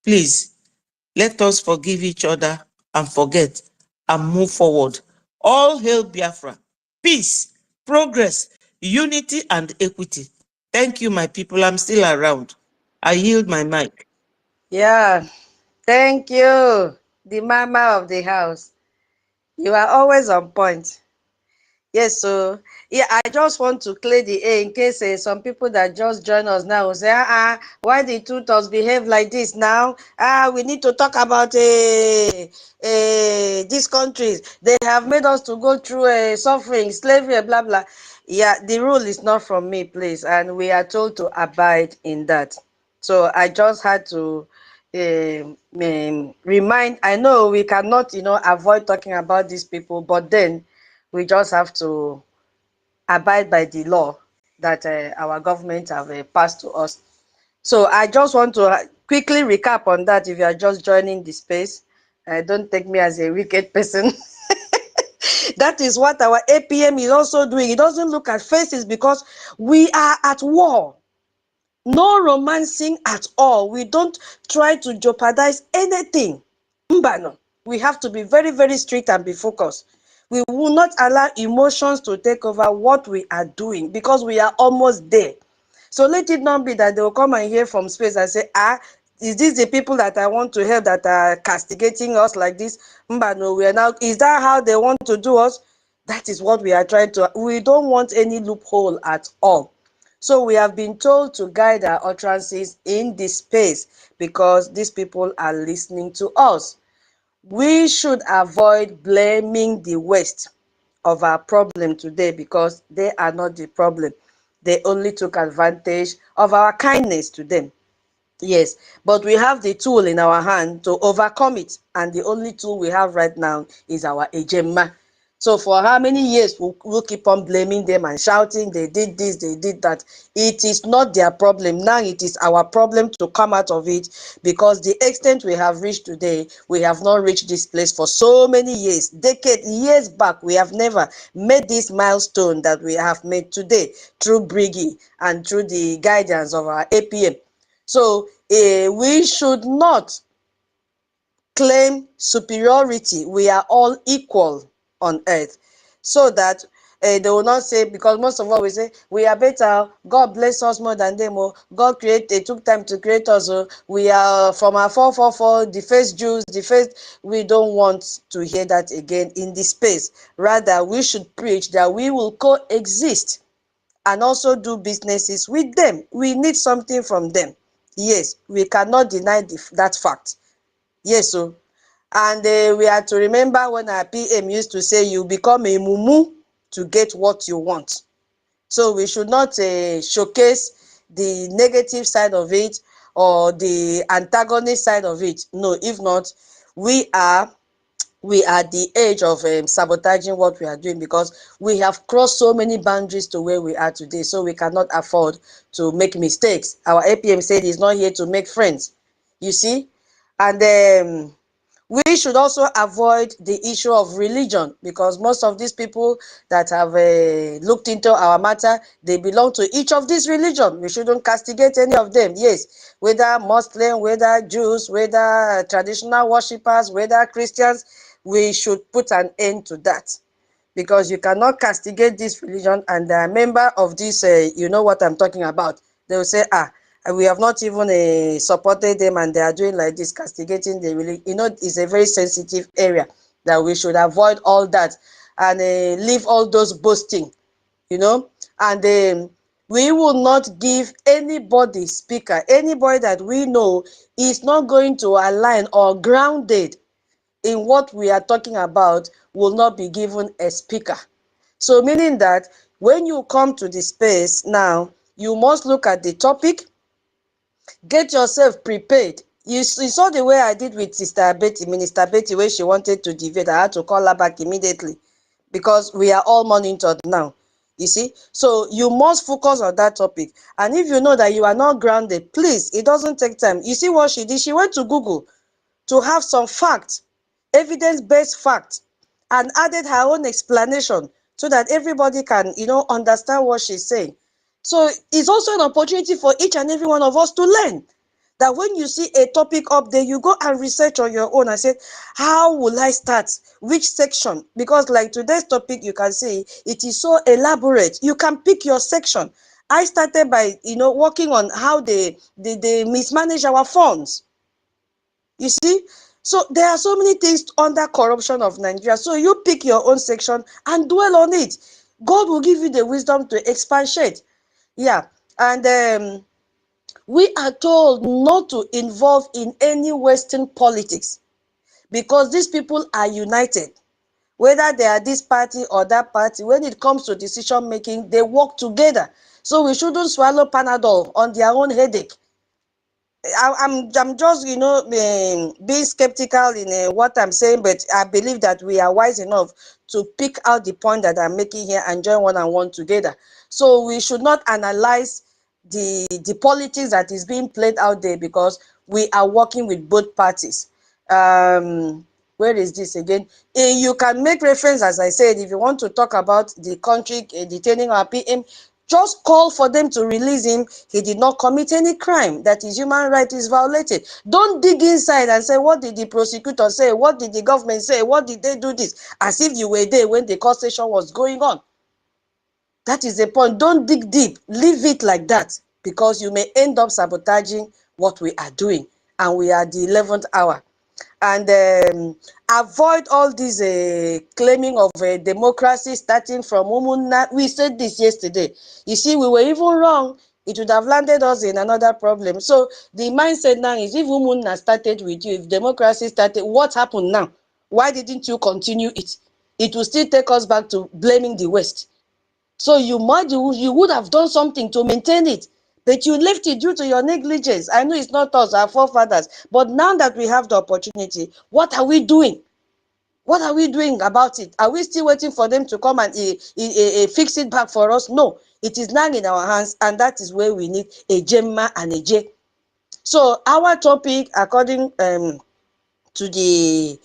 Please, let us forgive each other and forget and move forward. All hail Biafra. Peace, progress, unity, and equity. Thank you, my people. I'm still around. I yield my mic. Yeah. Thank you, the mama of the house. You are always on point. Yes, so yeah, I just want to clear the air in case some people that just join us now will say, why the tutors behave like this now? We need to talk about these countries. They have made us to go through suffering, slavery, blah, blah. Yeah, the rule is not from me, please. And we are told to abide in that. So I just had to remind, I know we cannot, avoid talking about these people, but then we just have to abide by the law that our government have passed to us. So I just want to quickly recap on that if you are just joining the space. Don't take me as a wicked person. That is what our APM is also doing. It doesn't look at faces because we are at war. No romancing at all. We don't try to jeopardize anything. Mbano. We have to be very, very strict and be focused. We will not allow emotions to take over what we are doing because we are almost there. So let it not be that they will come and hear from space and say, is this the people that I want to help that are castigating us like this? Mbano, we are now, is that how they want to do us? That is what we are trying to, we don't want any loophole at all. So we have been told to guide our utterances in this space because these people are listening to us. We should avoid blaming the West of our problem today because they are not the problem. They only took advantage of our kindness to them. Yes, but we have the tool in our hand to overcome it. And the only tool we have right now is our ejema. So for how many years we'll keep on blaming them and shouting, they did this, they did that. It is not their problem. Now it is our problem to come out of it because the extent we have reached today, we have not reached this place for so many years, decades, years back. We have never made this milestone that we have made today through Brgie and through the guidance of our APM. So we should not claim superiority. We are all equal on earth. So that they will not say, because most of all we say, we are better, God bless us more than them. Oh, God took time to create us. Oh, we are from our 444, the first Jews, the first. We don't want to hear that again in this space. Rather, we should preach that we will coexist and also do businesses with them. We need something from them. Yes, we cannot deny that fact. Yes, so. And we are to remember when our PM used to say, you become a mumu to get what you want. So we should not showcase the negative side of it or the antagonist side of it. No, if not, we are the age of sabotaging what we are doing because we have crossed so many boundaries to where we are today. So we cannot afford to make mistakes. Our APM said he's not here to make friends. You see? And we should also avoid the issue of religion because most of these people that have looked into our matter, they belong to each of these religions. We shouldn't castigate any of them. Yes, whether Muslim, whether Jews, whether traditional worshippers, whether Christians, we should put an end to that because you cannot castigate this religion and they are a member of this, you know what I'm talking about. They will say, we have not even supported them and they are doing like this, castigating the religion. You know, it's a very sensitive area that we should avoid all that and leave all those boasting, you know. And we will not give anybody speaker, anybody that we know is not going to align or grounded in what we are talking about will not be given a speaker. So meaning that when you come to the space now, you must look at the topic, get yourself prepared. You saw the way I did with Sister Betty, Minister Betty, where she wanted to debate. I had to call her back immediately because we are all monitored now. You see? So you must focus on that topic. And if you know that you are not grounded, please, it doesn't take time. You see what she did? She went to Google to have some facts, evidence-based facts, and added her own explanation so that everybody can, you know, understand what she's saying. So it's also an opportunity for each and every one of us to learn that when you see a topic up there, you go and research on your own and say, how will I start? Which section? Because like today's topic, you can see it is so elaborate. You can pick your section. I started by, you know, working on how they mismanage our funds. You see? So there are so many things under corruption of Nigeria. So you pick your own section and dwell on it. God will give you the wisdom to expatiate. Yeah. And we are told not to involve in any Western politics because these people are united. Whether they are this party or that party, when it comes to decision making, they work together. So we shouldn't swallow Panadol on their own headache. I'm just, you know, being skeptical in what I'm saying, but I believe that we are wise enough to pick out the point that I'm making here and join one and one together. So we should not analyze the politics that is being played out there, because we are working with both parties. Where is this again? You can make reference, as I said, if you want to talk about the country detaining our PM, just call for them to release him. He did not commit any crime that his human right is violated. Don't dig inside and say, what did the prosecutor say? What did the government say? What did they do this? As if you were there when the court session was going on. That is the point. Don't dig deep. Leave it like that, because you may end up sabotaging what we are doing. And we are the 11th hour. And avoid all this claiming of democracy starting from Umunna. We said this yesterday. You see, we were even wrong. It would have landed us in another problem. So the mindset now is, if Umunna started with you, if democracy started, what happened now? Why didn't you continue it? It will still take us back to blaming the West. So you would have done something to maintain it, but you left it due to your negligence. I know it's not us, our forefathers, but now that we have the opportunity, what are we doing? What are we doing about it? Are we still waiting for them to come and fix it back for us? No, it is now in our hands, and that is where we need a Gemma and a J. So our topic, according to the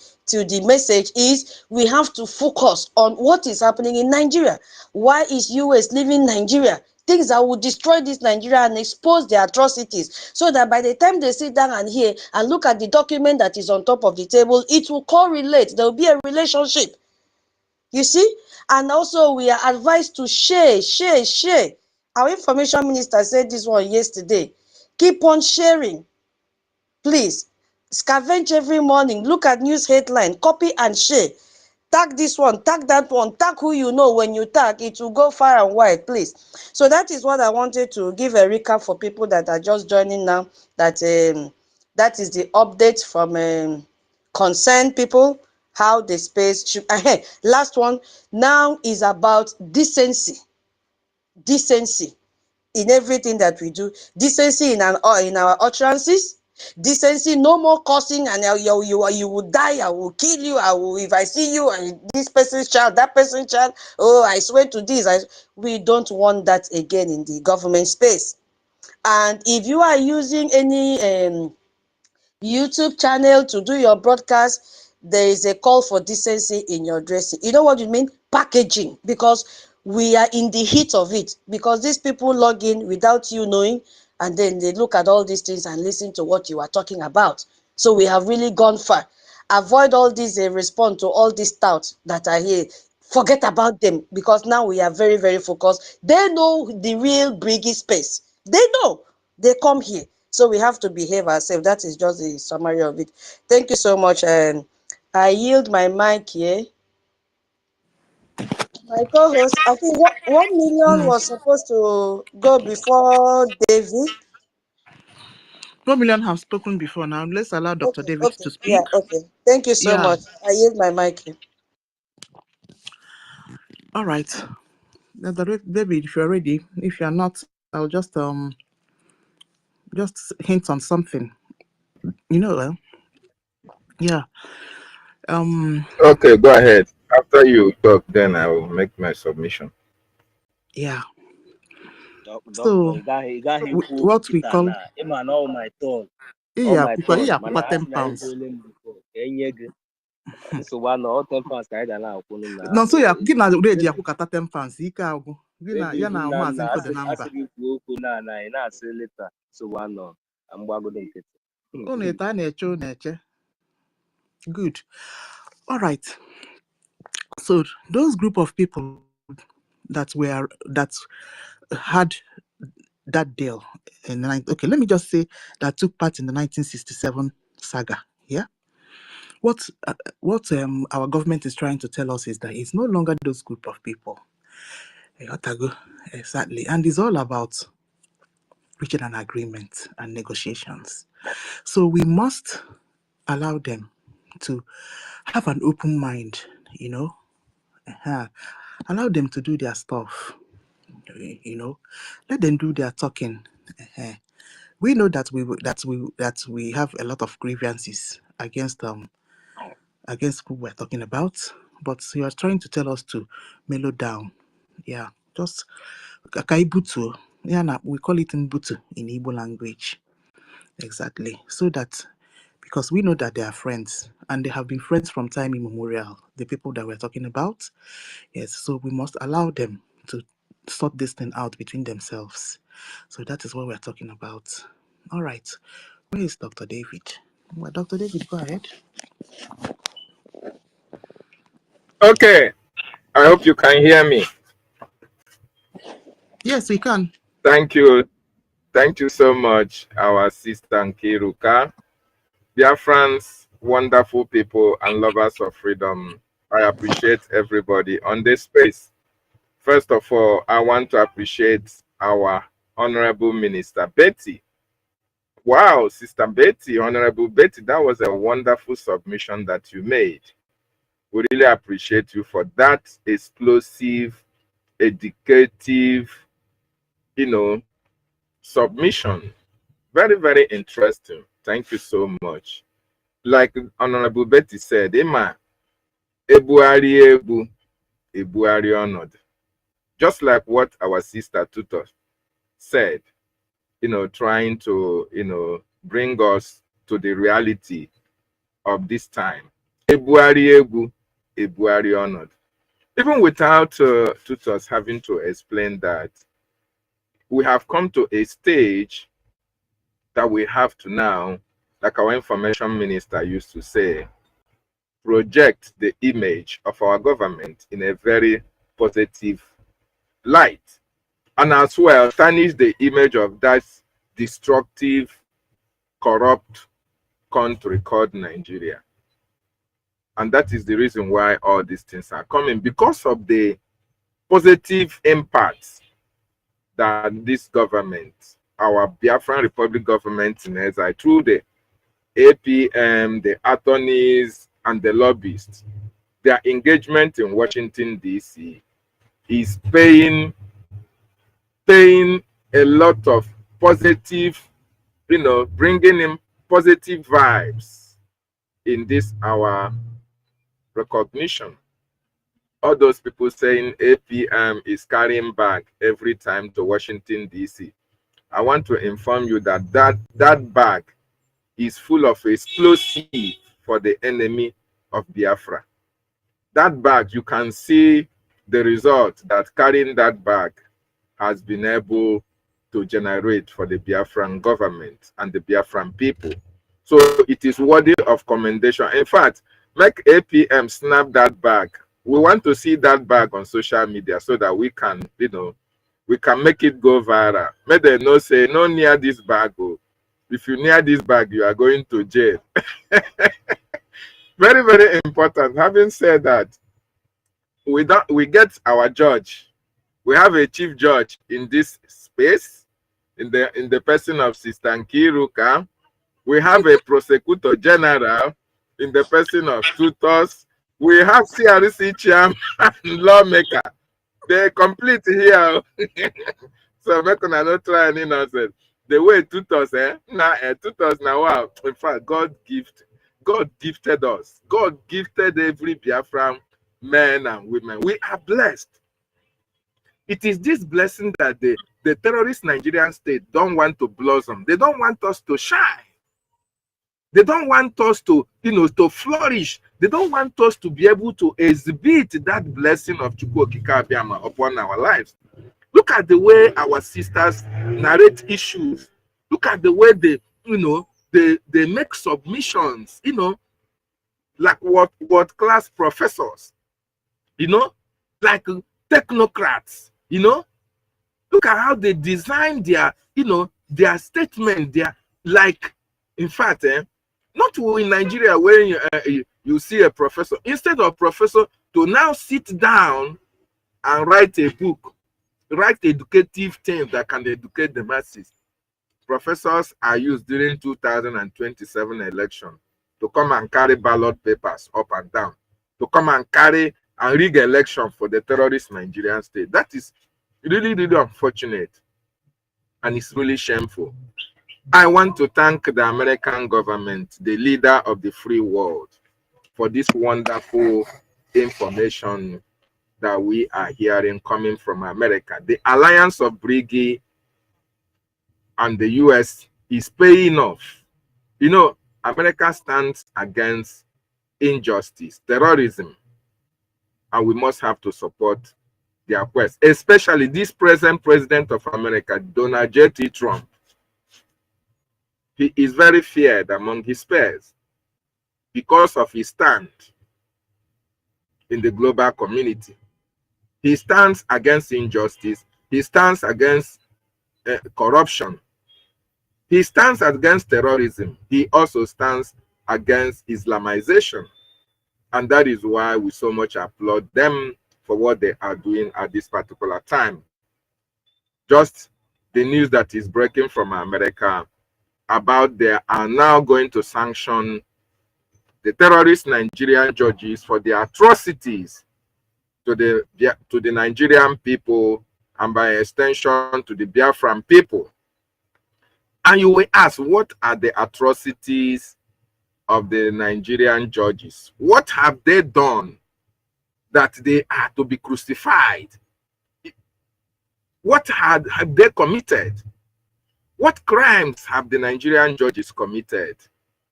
message, is we have to focus on what is happening in Nigeria. Why is US leaving Nigeria? Things that will destroy this Nigeria and expose the atrocities, so that by the time they sit down and hear and look at the document that is on top of the table, it will correlate. There will be a relationship. You see? And also we are advised to share. Our information minister said this one yesterday. Keep on sharing. Please, scavenge every morning. Look at news headline, copy and share. Tag this one, tag that one, tag who you know. When you tag, it will go far and wide, please. So that is what I wanted to give a recap for people that are just joining now. That is the update from concerned people, how the space should. Last one now is about decency. Decency in everything that we do, decency in our utterances, decency, no more cursing and you will die, I will kill you, if I see you and this person's child, that person's child, oh, I swear to this. We don't want that again in the government space. And if you are using any YouTube channel to do your broadcast, there is a call for decency in your dressing. You know what you mean? Packaging, because we are in the heat of it. Because these people log in without you knowing, and then they look at all these things and listen to what you are talking about. So we have really gone far. Avoid all these response to all these touts that are here. Forget about them, because now we are very, very focused. They know the real Brgie space. They know. They come here. So we have to behave ourselves. That is just the summary of it. Thank you so much. And I yield my mic here. My co-host, I think 1 million was supposed to go before David. 1 million have spoken before now. Let's allow Dr. David Okay. to speak. Yeah, okay. Thank you so Yeah. much. I yield my mic here. All right. David, if you're ready. If you're not, I'll just hint on something. Yeah. Okay, go ahead. After you talk, then I will make my submission. Yeah. Doctor, So you got him what we call now. Man, all my turn. All my turn. Man, I 10 asked pounds. before. So one all 10 pounds carried now. No, so give na ready ya 10 pounds. Ike agwụ. Ya na maazị nkọ dị na mba. Later. So one I'm going to Unu ete a na-eche. Good. All right. So those group of people that had that deal in the okay, let me just say that took part in the 1967 saga. Yeah. What our government is trying to tell us is that it's no longer those group of people. Exactly. And it's all about reaching an agreement and negotiations. So we must allow them to have an open mind, allow them to do their stuff, let them do their talking. We know that we have a lot of grievances against who we're talking about, but you are trying to tell us to mellow down. Yeah, just Akaibutu. Yeah, we call it Mbutu in Igbo language. Exactly. So that, because we know that they are friends and they have been friends from time immemorial, the people that we're talking about. Yes, so we must allow them to sort this thing out between themselves. So that is what we're talking about. All right. Where is Dr. David? Well, Dr. David, go ahead. Okay, I hope you can hear me. Yes, we can. Thank you. Thank you so much, our sister Nkiruka. Dear friends, wonderful people and lovers of freedom, I appreciate everybody on this space. First of all, I want to appreciate our Honorable Minister Betty. Wow, Sister Betty, Honorable Betty, that was a wonderful submission that you made. We really appreciate you for that explosive, educative, submission. Very, very interesting. Thank you so much. Like Honorable Betty said, Emma, ebuari ebu, ebuari onod. Just like what our sister Tutor said, trying to, bring us to the reality of this time. Ebuari ebu, ebuari onod. Even without Tutors having to explain that, we have come to a stage that we have to now, like our information minister used to say, project the image of our government in a very positive light, and as well tarnish the image of that destructive, corrupt country called Nigeria. And that is the reason why all these things are coming, because of the positive impacts that this government, our Biafran Republic government in exile, through the APM, the attorneys, and the lobbyists, their engagement in Washington, D.C. is paying a lot of positive, bringing in positive vibes in this our recognition. All those people saying APM is carrying bag every time to Washington, D.C. I want to inform you that that bag is full of explosive for the enemy of Biafra. That bag, you can see the result that carrying that bag has been able to generate for the Biafran government and the Biafran people. So it is worthy of commendation. In fact, make APM snap that bag. We want to see that bag on social media so that we can, we can make it go viral. May they not say, no near this bag. Oh. If you near this bag, you are going to jail. Very, very important. Having said that, we get our judge. We have a chief judge in this space, in the person of Sister Nkiruka. We have a prosecutor general in the person of Tutors. We have CRC chairman and lawmaker. They complete here. So make una not try any nonsense. The way Tutors, Tutors now, wow. In fact, God gifted us. God gifted every Biafran men and women. We are blessed. It is this blessing that the terrorist Nigerian state don't want to blossom. They don't want us to shine. They don't want us to, to flourish. They don't want us to be able to exhibit that blessing of Chukwu Okike Abiama upon our lives. Look at the way our sisters narrate issues. Look at the way they make submissions, like what class professors, like technocrats, Look at how they design their, their statement. In fact, not in Nigeria where you see a professor, instead of professor to now sit down and write a book, write educative things that can educate the masses. Professors are used during 2027 election to come and carry ballot papers up and down, to come and carry and rig election for the terrorist Nigerian state. That is really, really unfortunate, and it's really shameful. I want to thank the American government, the leader of the free world, for this wonderful information that we are hearing coming from America. The alliance of Brgie and the US is paying off. You know, America stands against injustice, terrorism, and we must have to support their quest, especially this present president of America, Donald J. Trump. He is very feared among his peers because of his stand in the global community. He stands against injustice. He stands against corruption. He stands against terrorism. He also stands against Islamization. And that is why we so much applaud them for what they are doing at this particular time. Just the news that is breaking from America about they are now going to sanction the terrorist Nigerian judges for their atrocities to the Nigerian people and by extension to the Biafran people. And you will ask, what are the atrocities of the Nigerian judges? What have they done that they are to be crucified? What have they committed? What crimes have the Nigerian judges committed?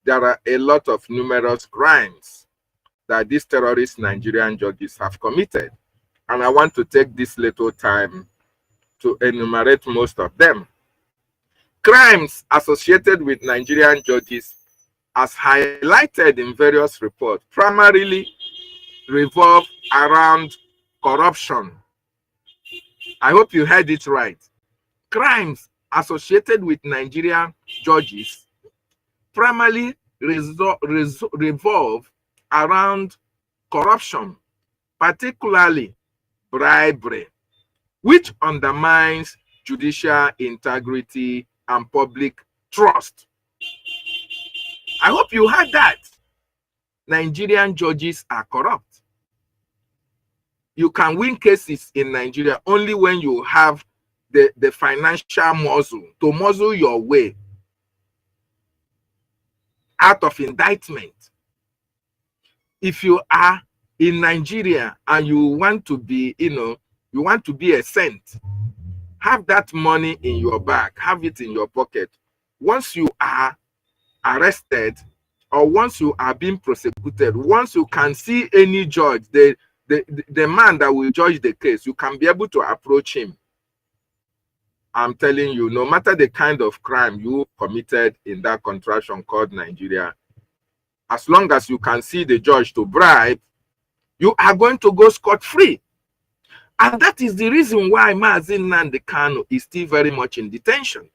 There are a lot of numerous crimes that these terrorist Nigerian judges have committed. And I want to take this little time to enumerate most of them. Crimes associated with Nigerian judges, as highlighted in various reports, primarily revolve around corruption. I hope you heard it right. Crimes associated with Nigerian judges primarily revolve around corruption, particularly bribery, which undermines judicial integrity and public trust. I hope you heard that. Nigerian judges are corrupt. You can win cases in Nigeria only when you have the financial muscle to muzzle your way out of indictment. If you are in Nigeria and you want to be, you want to be a saint, have that money in your bag, have it in your pocket. Once you are arrested or once you are being prosecuted, once you can see any judge, the man that will judge the case, you can be able to approach him. I'm telling you, no matter the kind of crime you committed in that contraction called Nigeria, as long as you can see the judge to bribe, you are going to go scot-free. And that is the reason why Mazi Nnamdi Kanu is still very much in detention.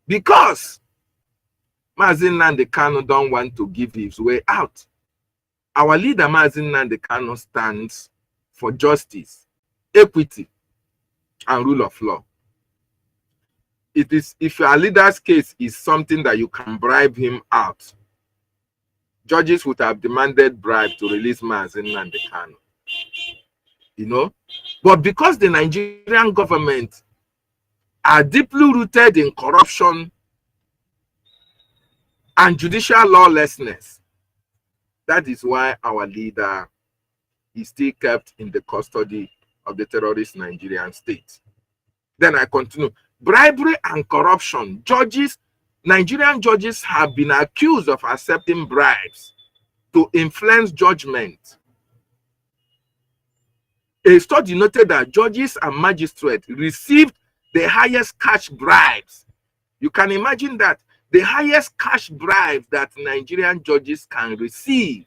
Because Mazi Nnamdi Kanu don't want to give his way out. Our leader, Mazi Nnamdi Kanu, stands for justice, equity, and rule of law. It is, if your leader's case is something that you can bribe him out, judges would have demanded bribe to release Mazi Nnamdi Kanu. But because the Nigerian government are deeply rooted in corruption and judicial lawlessness, that is why our leader is still kept in the custody of the terrorist Nigerian state. Then I continue. Bribery and corruption. Nigerian judges have been accused of accepting bribes to influence judgment. A study noted that judges and magistrates received the highest cash bribes. You can imagine that. The highest cash bribes that Nigerian judges can receive.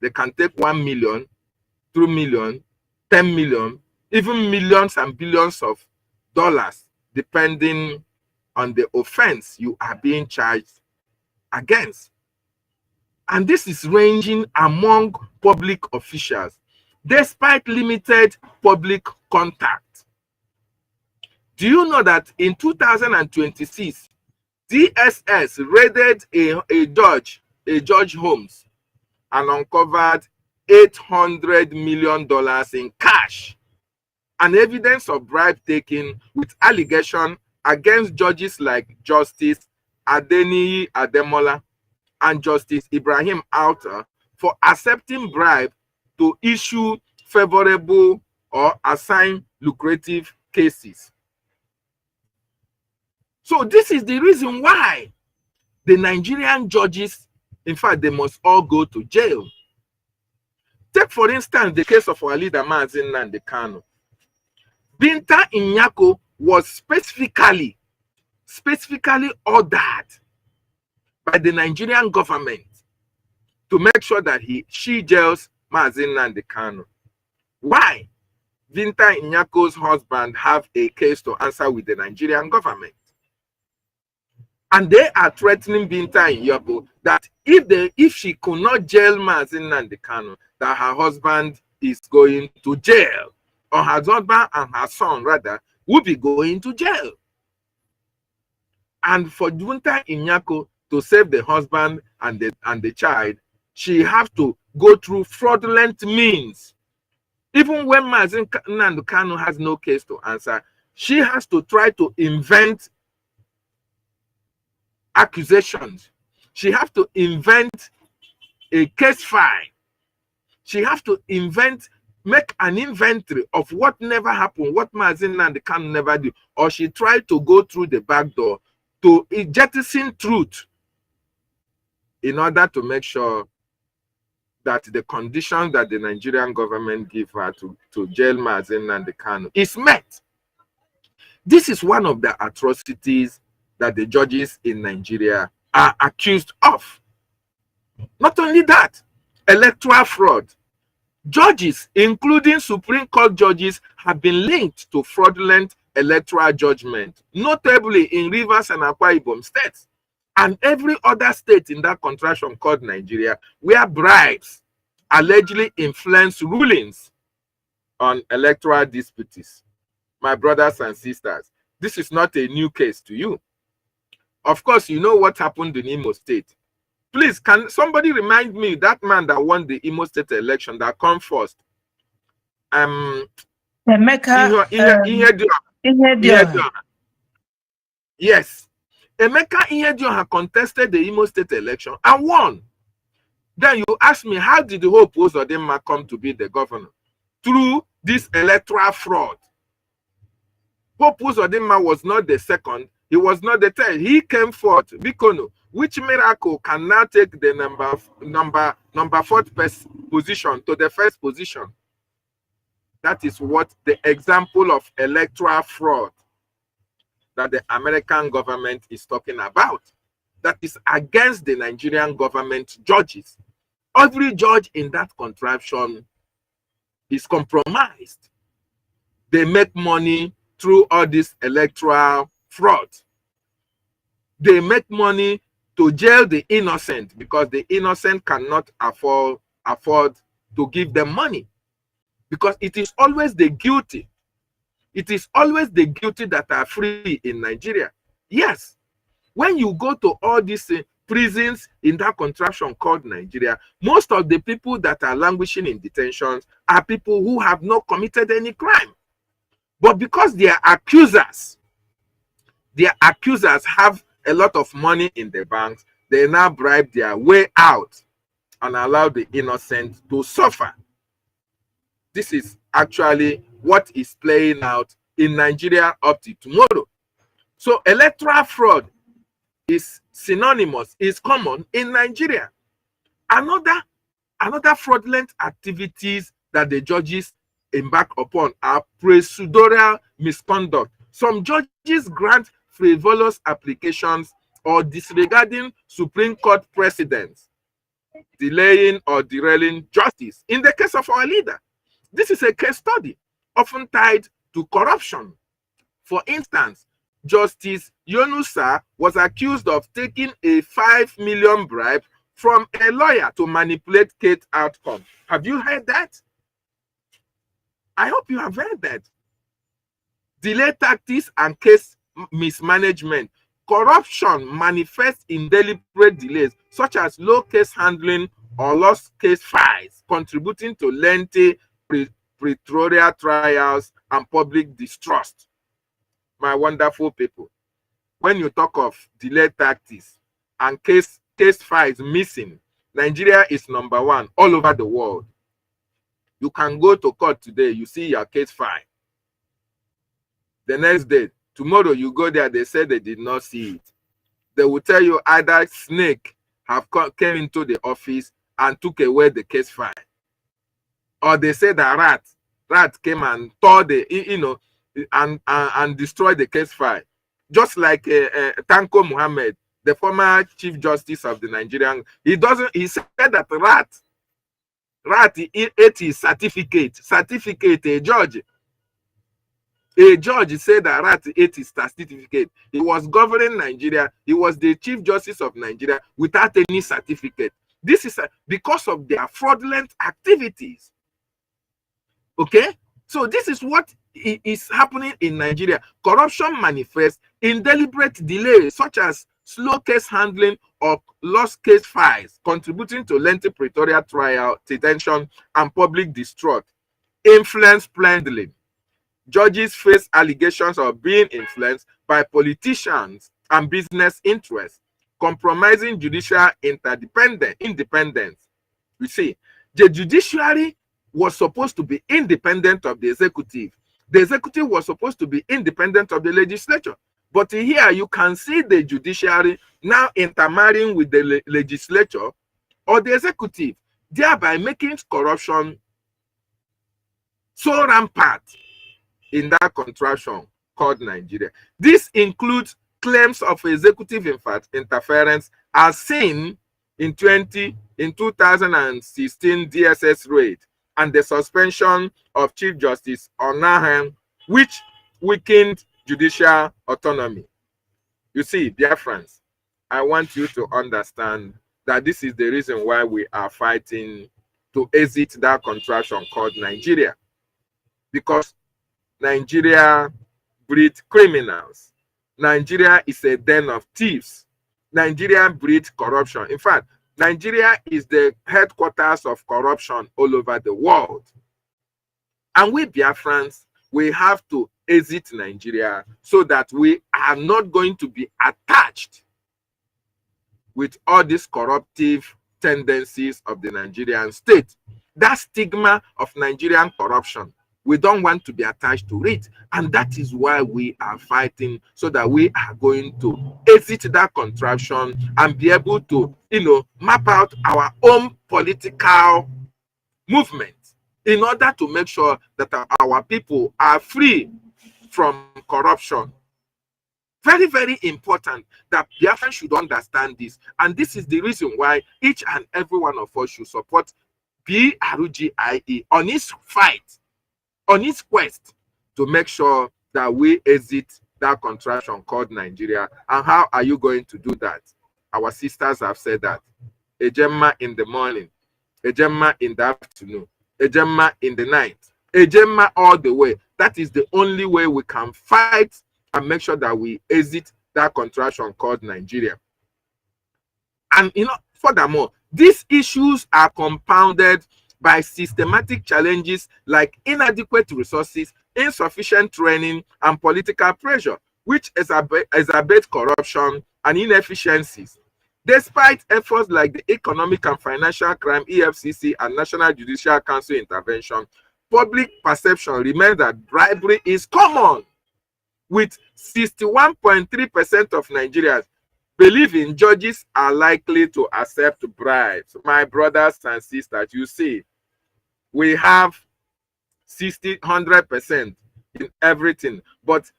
They can take 1 million, 2 million, 10 million, even millions and billions of dollars, depending on the offense you are being charged against. And this is ranging among public officials, despite limited public contact. Do you know that in 2026, DSS raided a judge homes and uncovered $800 million in cash and evidence of bribe taking with allegation against judges like Justice Adeniyi Ademola and Justice Ibrahim Alta for accepting bribe to issue favorable or assign lucrative cases. So this is the reason why the Nigerian judges, in fact, they must all go to jail. Take, for instance, the case of our leader, Mazi Nnamdi Kanu. Binta Nyako was specifically ordered by the Nigerian government to make sure that she jails Mazi Nnamdi Kanu. Why? Binta Nyako's husband have a case to answer with the Nigerian government. And they are threatening Binta Nyako that if she could not jail Mazi Nnamdi Kanu, that her husband is going to jail, or her husband and her son rather will be going to jail. And for Binta Nyako to save the husband and the child, she have to go through fraudulent means. Even when Mazi Nnamdi Kanu has no case to answer, she has to try to invent accusations. She has to invent a case file. She has to make an inventory of what never happened, what Mazi Nnamdi Kanu never do, or she tried to go through the back door to jettison truth in order to make sure that the conditions that the Nigerian government give her to jail Mazi Nnamdi Kanu is met. This is one of the atrocities that the judges in Nigeria are accused of. Not only that, electoral fraud. Judges, including Supreme Court judges, have been linked to fraudulent electoral judgment, notably in Rivers and Akwa Ibom states, and every other state in that contraction called Nigeria, where bribes allegedly influence rulings on electoral disputes. My brothers and sisters, this is not a new case to you. Of course, you know what happened in Imo State. Please, can somebody remind me that man that won the Imo State election that come first? Emeka Ihedioha. Yes. Emeka Ihedioha contested the Imo State election and won. Then you ask me, how did the Hope Uzodinma come to be the governor? Through this electoral fraud. Hope Uzodinma was not the second, he was not the third. He came fourth. Bikono, which miracle can now take the number fourth position to the first position? That is what the example of electoral fraud that the American government is talking about. That is against the Nigerian government judges. Every judge in that contraption is compromised. They make money through all this electoral fraud. They make money to jail the innocent because the innocent cannot afford to give them money. Because it is always the guilty. It is always the guilty that are free in Nigeria. Yes. When you go to all these prisons in that contraption called Nigeria, most of the people that are languishing in detention are people who have not committed any crime. But because their accusers have a lot of money in the banks, they now bribe their way out and allow the innocent to suffer. This is actually what is playing out in Nigeria up to tomorrow. So electoral fraud is synonymous, is common in Nigeria. Another fraudulent activities that the judges embark upon are procedural misconduct. Some judges grant frivolous applications or disregarding Supreme Court precedents, delaying or derailing justice. In the case of our leader, this is a case study often tied to corruption. For instance, Justice Yunusa was accused of taking a 5 million bribe from a lawyer to manipulate case outcome. Have you heard that? I hope you have heard that. Delay tactics and case mismanagement. Corruption manifests in deliberate delays, such as low case handling or lost case files, contributing to lengthy pretorial trials and public distrust. My wonderful people, when you talk of delayed tactics and case files missing, Nigeria is #1 all over the world. You can go to court today, you see your case file. The next day, tomorrow you go there, they say they did not see it. They will tell you either snake came into the office and took away the case file, or they say that rat came and tore the, and destroyed the case file. Just like Tanko Muhammad, the former Chief Justice of the Nigerian, he said that rat ate his certificate, a judge said that rat ate his certificate. He was governing Nigeria, he was the Chief Justice of Nigeria without any certificate. This is because of their fraudulent activities. Okay, so this is what is happening in Nigeria. Corruption manifests in deliberate delays, such as slow case handling or lost case files, contributing to lengthy pretorial trial, detention, and public distrust. Influence peddling. Judges face allegations of being influenced by politicians and business interests, compromising judicial independence. You see, the judiciary was supposed to be independent of the executive. The executive was supposed to be independent of the legislature. But here you can see the judiciary now intermarrying with the legislature or the executive, thereby making corruption so rampant in that contraption called Nigeria. This includes claims of executive interference as seen in 2016 DSS raid and the suspension of Chief Justice ANNANG, which weakened judicial autonomy. You see, Biafrans, I want you to understand that this is the reason why we are fighting to exit that contraption called Nigeria. Because Nigeria breeds criminals. Nigeria is a den of thieves. Nigeria breeds corruption. In fact, Nigeria is the headquarters of corruption all over the world. And we Biafrans, we have to exit Nigeria so that we are not going to be attached with all these corruptive tendencies of the Nigerian state. That stigma of Nigerian corruption, we don't want to be attached to it. And that is why we are fighting, so that we are going to exit that contraption and be able to, map out our own political movement in order to make sure that our people are free from corruption. Very, very important that Biafra should understand this. And this is the reason why each and every one of us should support Brgie on his fight, on his quest to make sure that we exit that contraption called Nigeria. And how are you going to do that? Our sisters have said that. A Gemma in the morning, a Gemma in the afternoon, a Gemma in the night, a Gemma all the way. That is the only way we can fight and make sure that we exit that contraption called Nigeria. And furthermore, these issues are compounded by systematic challenges like inadequate resources, insufficient training, and political pressure, which exacerbate corruption and inefficiencies. Despite efforts like the Economic and Financial Crime, EFCC, and National Judicial Council intervention, public perception remains that bribery is common, with 61.3% of Nigerians believing judges are likely to accept bribes. My brothers and sisters, you see, we have 100% in everything, but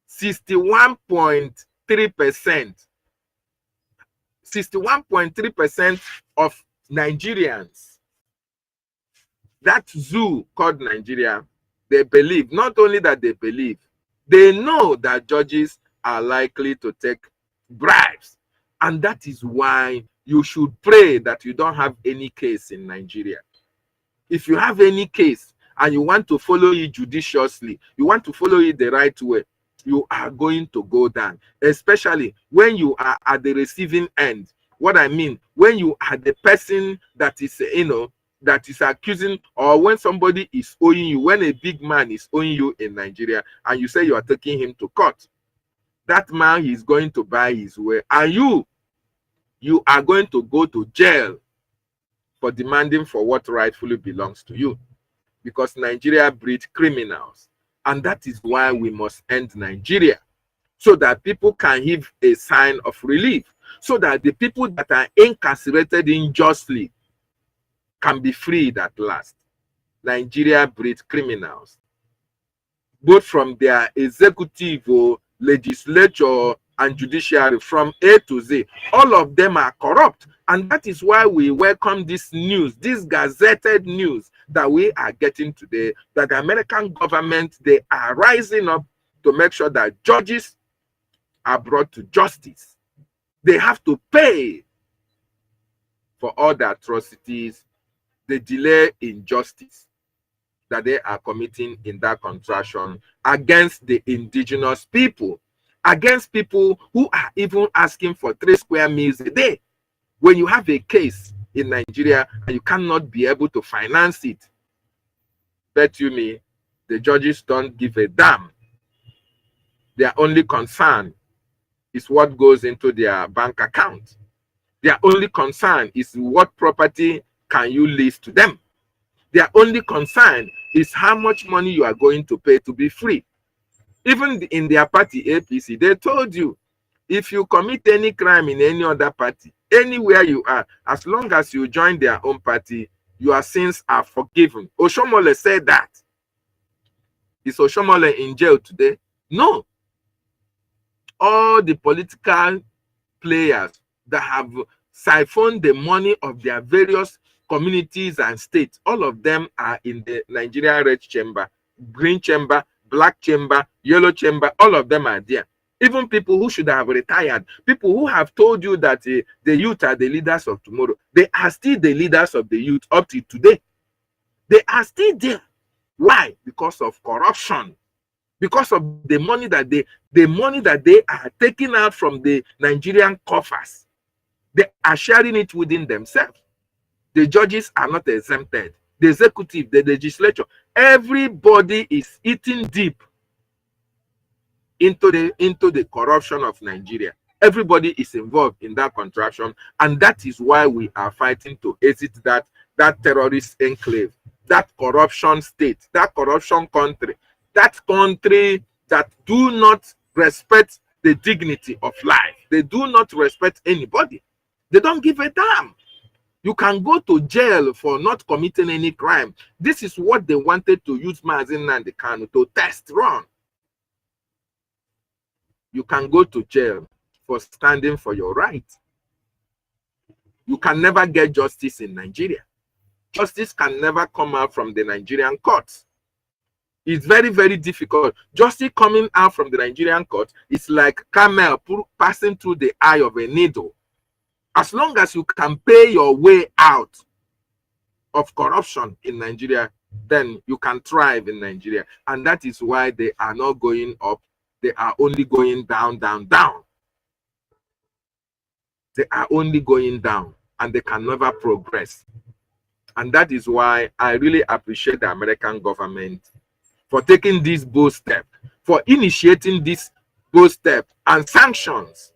61.3% of Nigerians, that zoo called Nigeria, they believe, not only that they believe, they know that judges are likely to take bribes. And that is why you should pray that you don't have any case in Nigeria. If you have any case and you want to follow it judiciously, you want to follow it the right way, you are going to go down, especially when you are at the receiving end. What I mean, when you are the person that is, that is accusing, or when somebody is owing you, when a big man is owing you in Nigeria and you say you are taking him to court. that man is going to buy his way, and you are going to go to jail for demanding for what rightfully belongs to you, because Nigeria breeds criminals. And that is why we must end Nigeria, so that people can give a sign of relief, so that the people that are incarcerated unjustly can be freed at last. Nigeria breeds criminals, both from their executive, legislature, and judiciary, from A to Z. All of them are corrupt. And that is why we welcome this news, this gazetted news that we are getting today, that the American government, they are rising up to make sure that judges are brought to justice. They have to pay for all the atrocities, the delay in justice that they are committing in that contraction against the indigenous people, against people who are even asking for 3 square meals a day. When you have a case in Nigeria and you cannot be able to finance it, bet you me, the judges don't give a damn. Their only concern is what goes into their bank account. Their only concern is what property can you lease to them. Their only concern is how much money you are going to pay to be free. Even in their party, APC, they told you, if you commit any crime in any other party, anywhere you are, as long as you join their own party, your sins are forgiven. Oshomole said that. Is Oshomole in jail today? No. All the political players that have siphoned the money of their various communities and states, all of them are in the Nigerian red chamber, green chamber, black chamber, yellow chamber. All of them are there. Even people who should have retired, people who have told you that the youth are the leaders of tomorrow, they are still the leaders of the youth up to today. They are still there. Why? Because of corruption. Because of the money that they are taking out from the Nigerian coffers. They are sharing it within themselves. The judges are not exempted. The executive, the legislature, everybody is eating deep into the corruption of Nigeria. Everybody is involved in that contraction, and that is why we are fighting to exit that terrorist enclave, that corruption state, that corruption country, that country that do not respect the dignity of life. They do not respect anybody. They don't give a damn. You can go to jail for not committing any crime. This is what they wanted to use Mazi Nnamdi Kanu to test run. You can go to jail for standing for your right. You can never get justice in Nigeria. Justice can never come out from the Nigerian courts. It's very, very difficult. Justice coming out from the Nigerian court is like camel passing through the eye of a needle. As long as you can pay your way out of corruption in Nigeria, then you can thrive in Nigeria. And that is why they are not going up. They are only going down, down, down. They are only going down, and they can never progress. And that is why I really appreciate the American government for taking this bold step, for initiating this bold step and sanctions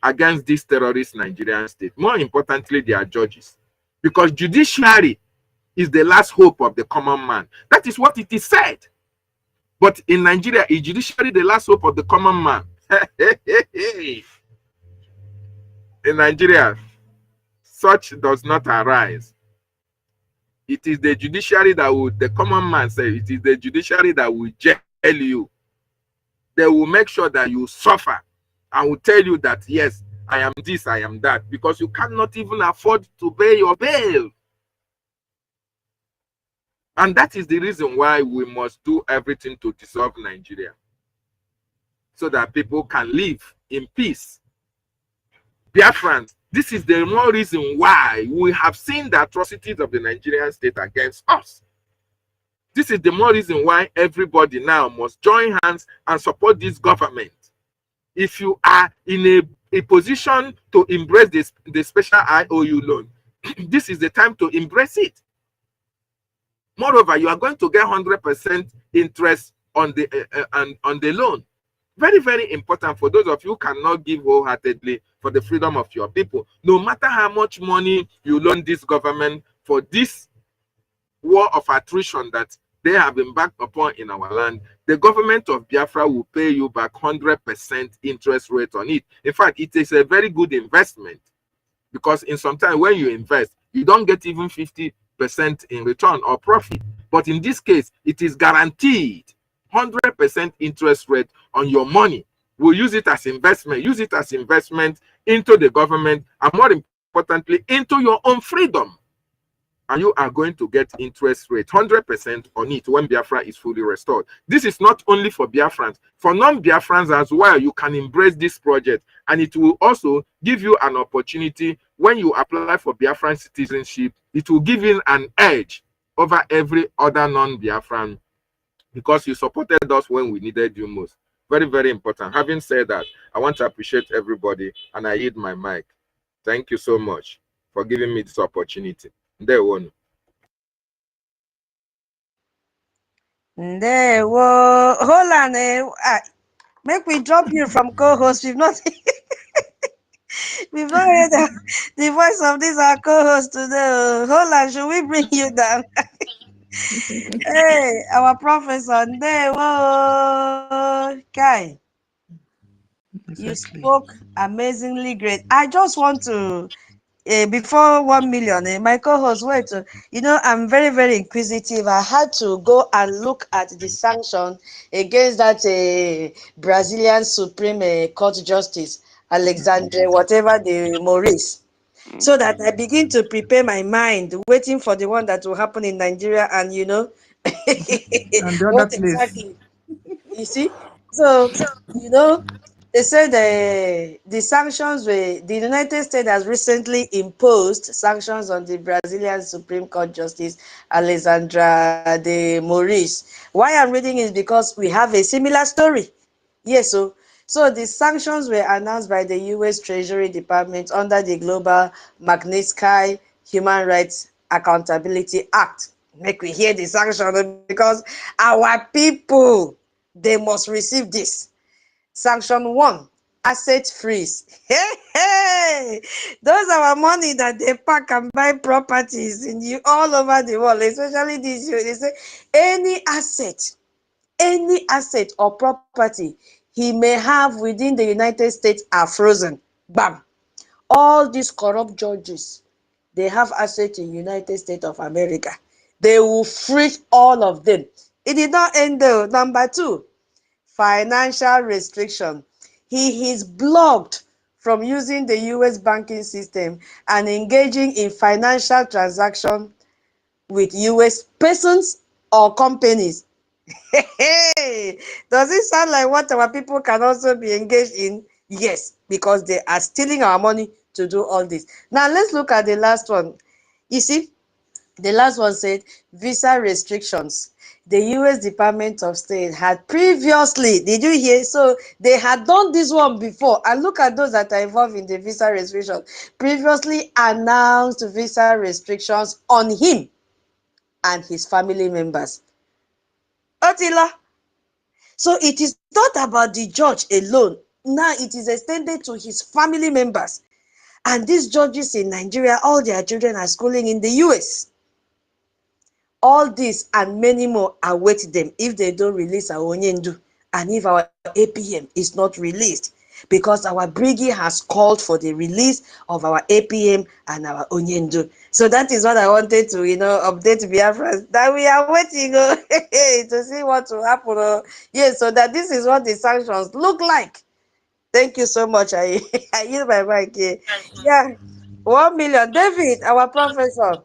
against this terrorist Nigerian state. More importantly, their judges. Because judiciary is the last hope of the common man. That is what it is said. But in Nigeria, is judiciary the last hope of the common man? In Nigeria, such does not arise. It is the judiciary that will, the common man say, it is the judiciary that will jail you. They will make sure that you suffer and will tell you that, yes, I am this, I am that, because you cannot even afford to pay your bail. And that is the reason why we must do everything to dissolve Nigeria, so that people can live in peace. Biafrans, this is the more reason why we have seen the atrocities of the Nigerian state against us. This is the more reason why everybody now must join hands and support this government. If you are in a position to embrace the special IOU loan, this is the time to embrace it. Moreover, you are going to get 100% interest on the loan. Very, very important for those of you who cannot give wholeheartedly for the freedom of your people. No matter how much money you loan this government for this war of attrition that they have embarked upon in our land, the government of Biafra will pay you back 100% interest rate on it. In fact, it is a very good investment, because in some time when you invest, you don't get even 50% in return or profit. But in this case, it is guaranteed 100% interest rate on your money. We'll use it as investment. Use it as investment into the government, and more importantly, into your own freedom. And you are going to get interest rate 100% on it when Biafra is fully restored. This is not only for Biafrans. For non-Biafrans as well, you can embrace this project, and it will also give you an opportunity when you apply for Biafran citizenship. It will give you an edge over every other non-Biafran, because you supported us when we needed you most. Very, very important. Having said that, I want to appreciate everybody, and I yield my mic. Thank you so much for giving me this opportunity. There one. There, whoa, hold on. Make we drop you from co-host. We've not heard the voice of this our co-host today. Hold on, should we bring you down? Hey, our professor. There, whoa, Kai. You Exactly. spoke amazingly great. I just want to, before 1 million, my co-host, wait, I'm very, very inquisitive. I had to go and look at the sanction against that Brazilian Supreme Court Justice, Alexandre, whatever the Maurice, so that I begin to prepare my mind, waiting for the one that will happen in Nigeria, and And the other what place. exactly. You see, so they said the sanctions were the United States has recently imposed sanctions on the Brazilian Supreme Court Justice Alexandra de Moraes. Why I'm reading is because we have a similar story. Yes, so the sanctions were announced by the U.S. Treasury Department under the Global Magnitsky Human Rights Accountability Act. Make we hear the sanction, because our people, they must receive this. Sanction 1, asset freeze. Hey, those are our money that they pack and buy properties in all over the world, especially this year. They say any asset or property he may have within the United States are frozen. Bam. All these corrupt judges, they have assets in United States of America. They will freeze all of them. It did not end though. Number 2, financial restriction. He is blocked from using the US banking system and engaging in financial transaction with US persons or companies. Hey, does it sound like what our people can also be engaged in? Yes, because they are stealing our money to do all this. Now let's look at the last one. You see, the last one said visa restrictions. The US Department of State had previously, did you hear? So they had done this one before. And look at those that are involved in the visa restrictions. Previously announced visa restrictions on him and his family members. Otila. So it is not about the judge alone. Now it is extended to his family members. And these judges in Nigeria, all their children are schooling in the US. All this and many more await them if they don't release our Onyendu and if our APM is not released, because our Brgie has called for the release of our APM and our Onyendu. So that is what I wanted to, update Biafra, that we are waiting to see what will happen. Yes, so that this is what the sanctions look like. Thank you so much. I yield my mic here. Yeah, 1 million. David, our professor.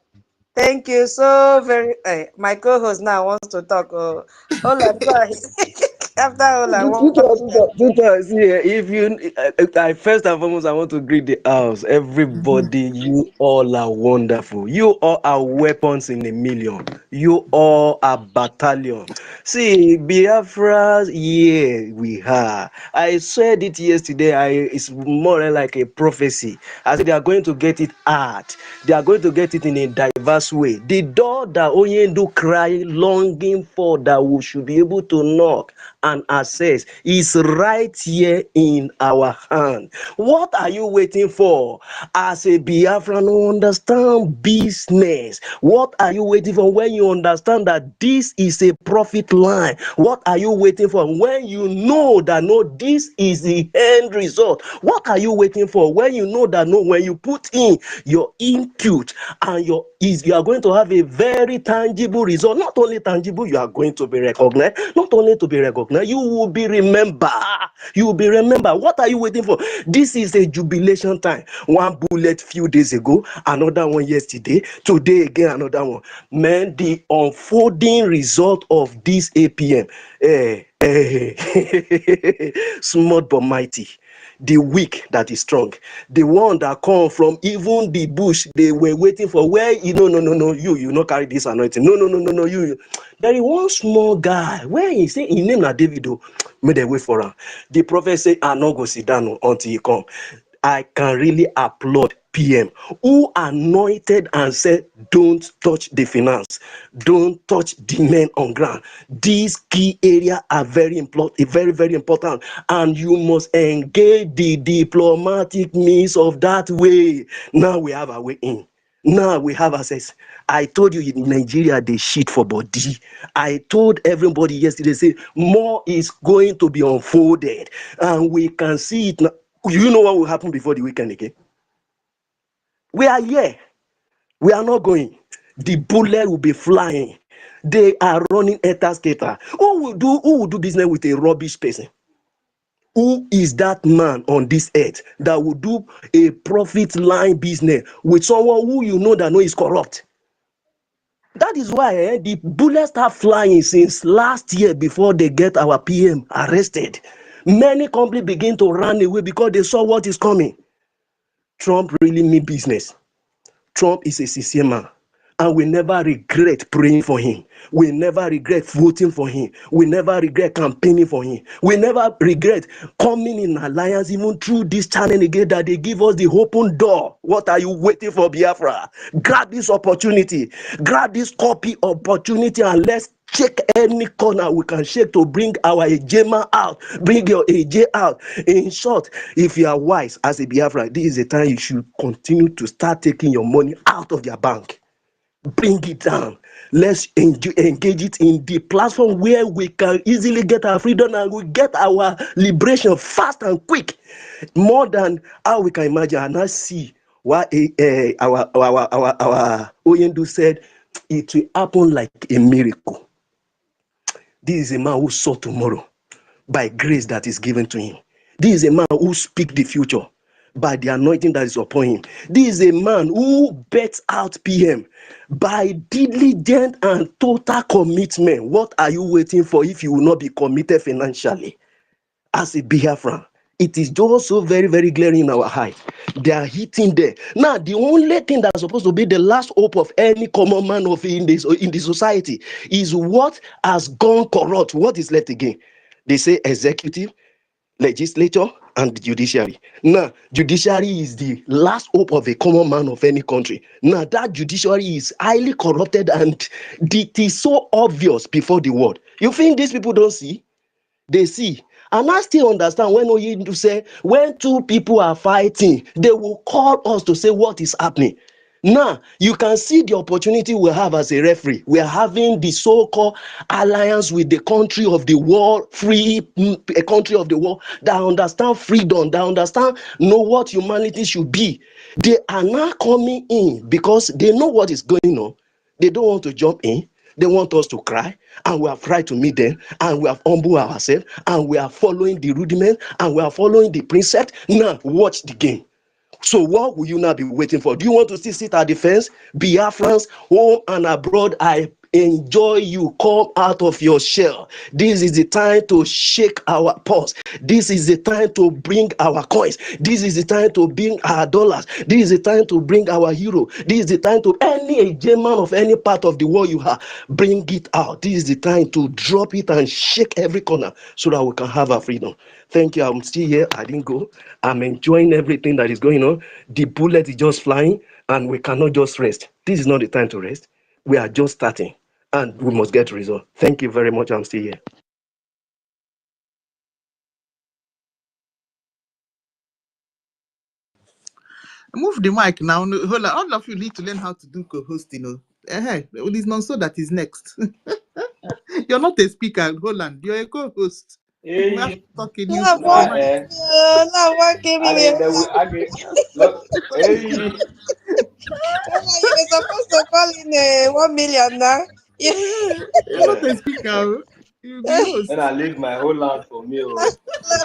Thank you so very. My co-host now wants to talk. Ola, go ahead. After Ola, 1 million. See, if you, I first and foremost, I want to greet the house. Everybody, you all are wonderful. You all are weapons in a million. You all are battalion. See, Biafra, yeah, we are. I said it yesterday. It's more like a prophecy. I said they are going to get it hard. They are going to get it in a diverse way. The door that Onyendu cry longing for that we should be able to knock and access is right here in our hand. What are you waiting for? As a Biafran who understand business, what are you waiting for when you understand that this is a profit line? What are you waiting for when you know that no, this is the end result? What are you waiting for when you know that no, when you put in your input and you are going to have a very tangible result? Not only tangible, you are going to be recognized. Not only to be recognized, you will be remembered. You will be remembered. What are you waiting for? This is a jubilation time. One bullet few days ago, another one yesterday, today again another one. Man, the unfolding result of this APM, small but mighty. The weak that is strong, the one that come from even the bush, they were waiting for where no, you not carry this anointing. No, you. There is one small guy where he say his name na Davido. May they wait for him. The prophet say, I not go sit down until he come. I can really applaud PM who anointed and said, don't touch the finance, don't touch the men on ground. These key areas are very important, very important, and you must engage the diplomatic means of that way. Now we have a way in. Now we have access. I told you in Nigeria they shit for body. I told everybody yesterday, say more is going to be unfolded, and we can see it now. You know what will happen before the weekend again? We are here. We are not going. The bullet will be flying. They are running enter skater. Who will do business with a rubbish person? Who is that man on this earth that will do a profit line business with someone who you know that is corrupt? That is why the bullets start flying since last year before they get our PM arrested. Many companies begin to run away because they saw what is coming. Trump really mean business. Trump is a sincere man, and we never regret praying for him. We never regret voting for him. We never regret campaigning for him. We never regret coming in alliance even through this channel again that they give us the open door. What are you waiting for, Biafra? Grab this opportunity. Grab this copy opportunity and let's check any corner we can shake to bring our Ejema out, bring your AJ out. In short, if you are wise as a Biafra, this is the time you should continue to start taking your money out of your bank. Bring it down. Let's engage it in the platform where we can easily get our freedom and we get our liberation fast and quick, more than how we can imagine. And I see why our Oyendu said it will happen like a miracle. This is a man who saw tomorrow by grace that is given to him. This is a man who speaks the future by the anointing that is upon him. This is a man who bets out PM by diligent and total commitment. What are you waiting for if you will not be committed financially? As a Biafran, it is just so very, very glaring in our eye. They are hitting there. Now, the only thing that's supposed to be the last hope of any common man in the society is what has gone corrupt. What is left again? They say executive, legislature, and judiciary. Now, judiciary is the last hope of a common man of any country. Now, that judiciary is highly corrupted and it is so obvious before the world. You think these people don't see? They see. And I still understand when Oyindu say, when two people are fighting, they will call us to say what is happening. Now, you can see the opportunity we have as a referee. We are having the so-called alliance with the country of the world, a country of the world that understand freedom, that understand know what humanity should be. They are now coming in because they know what is going on. They don't want to jump in. They want us to cry, and we have tried to meet them, and we have humbled ourselves, and we are following the rudiment, and we are following the precept. Now, watch the game. So what will you now be waiting for? Do you want to still sit at the fence? Biafrans, home and abroad, I enjoy you. Come out of your shell. This is the time to shake our pulse. This is the time to bring our coins. This is the time to bring our dollars. This is the time to bring our euro. This is the time to any German of any part of the world you have, bring it out. This is the time to drop it and shake every corner so that we can have our freedom. Thank you. I'm still here. I didn't go. I'm enjoying everything that is going on. The bullet is just flying and we cannot just rest. This is not the time to rest. We are just starting and we must get result. Thank you very much. I'm still here. Move the mic now. No, hold on. All of you need to learn how to do co-host, you know. Hey, well, it's Nonso that is next. You're not a speaker, Holland. You're a co-host. You have to Hey, talk in Love the nah, what mic. eh. love what gave me a Look, hey, you were supposed to call in 1 million now. Yeah. You're not a speaker. You'll be host. then I leave my whole land for me. Oh, Love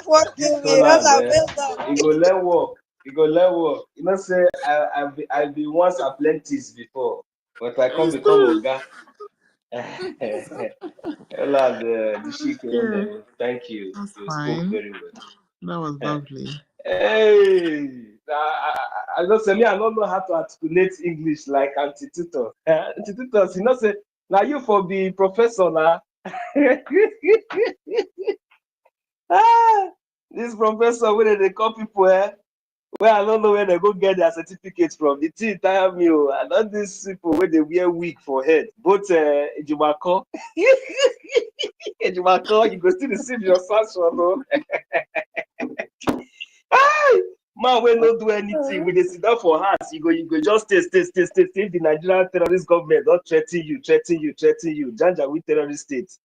what this gave me. whole That's land, a eh? well done. It go learn work. It go learn work. You know, say I be once apprentice before, but I can't It's become true. Oga. Land, the chic, Okay. thank you. That's You spoke fine. very well. That was lovely. Hey, I don't say me. I don't know how to articulate English like Auntie Tutor. Auntie Tutor, you know, say now you for the professor now. This professor where they call people, where I don't know where they go get their certificates from. The thing tire me. I know these people where they wear wig for head. Both Ejimako, Ejimako, you go still receive your sanction, no? Man, we not do anything. We dey sit down for house. You go just stay. If the Nigerian terrorist government don't threaten you. Janja with terrorist state.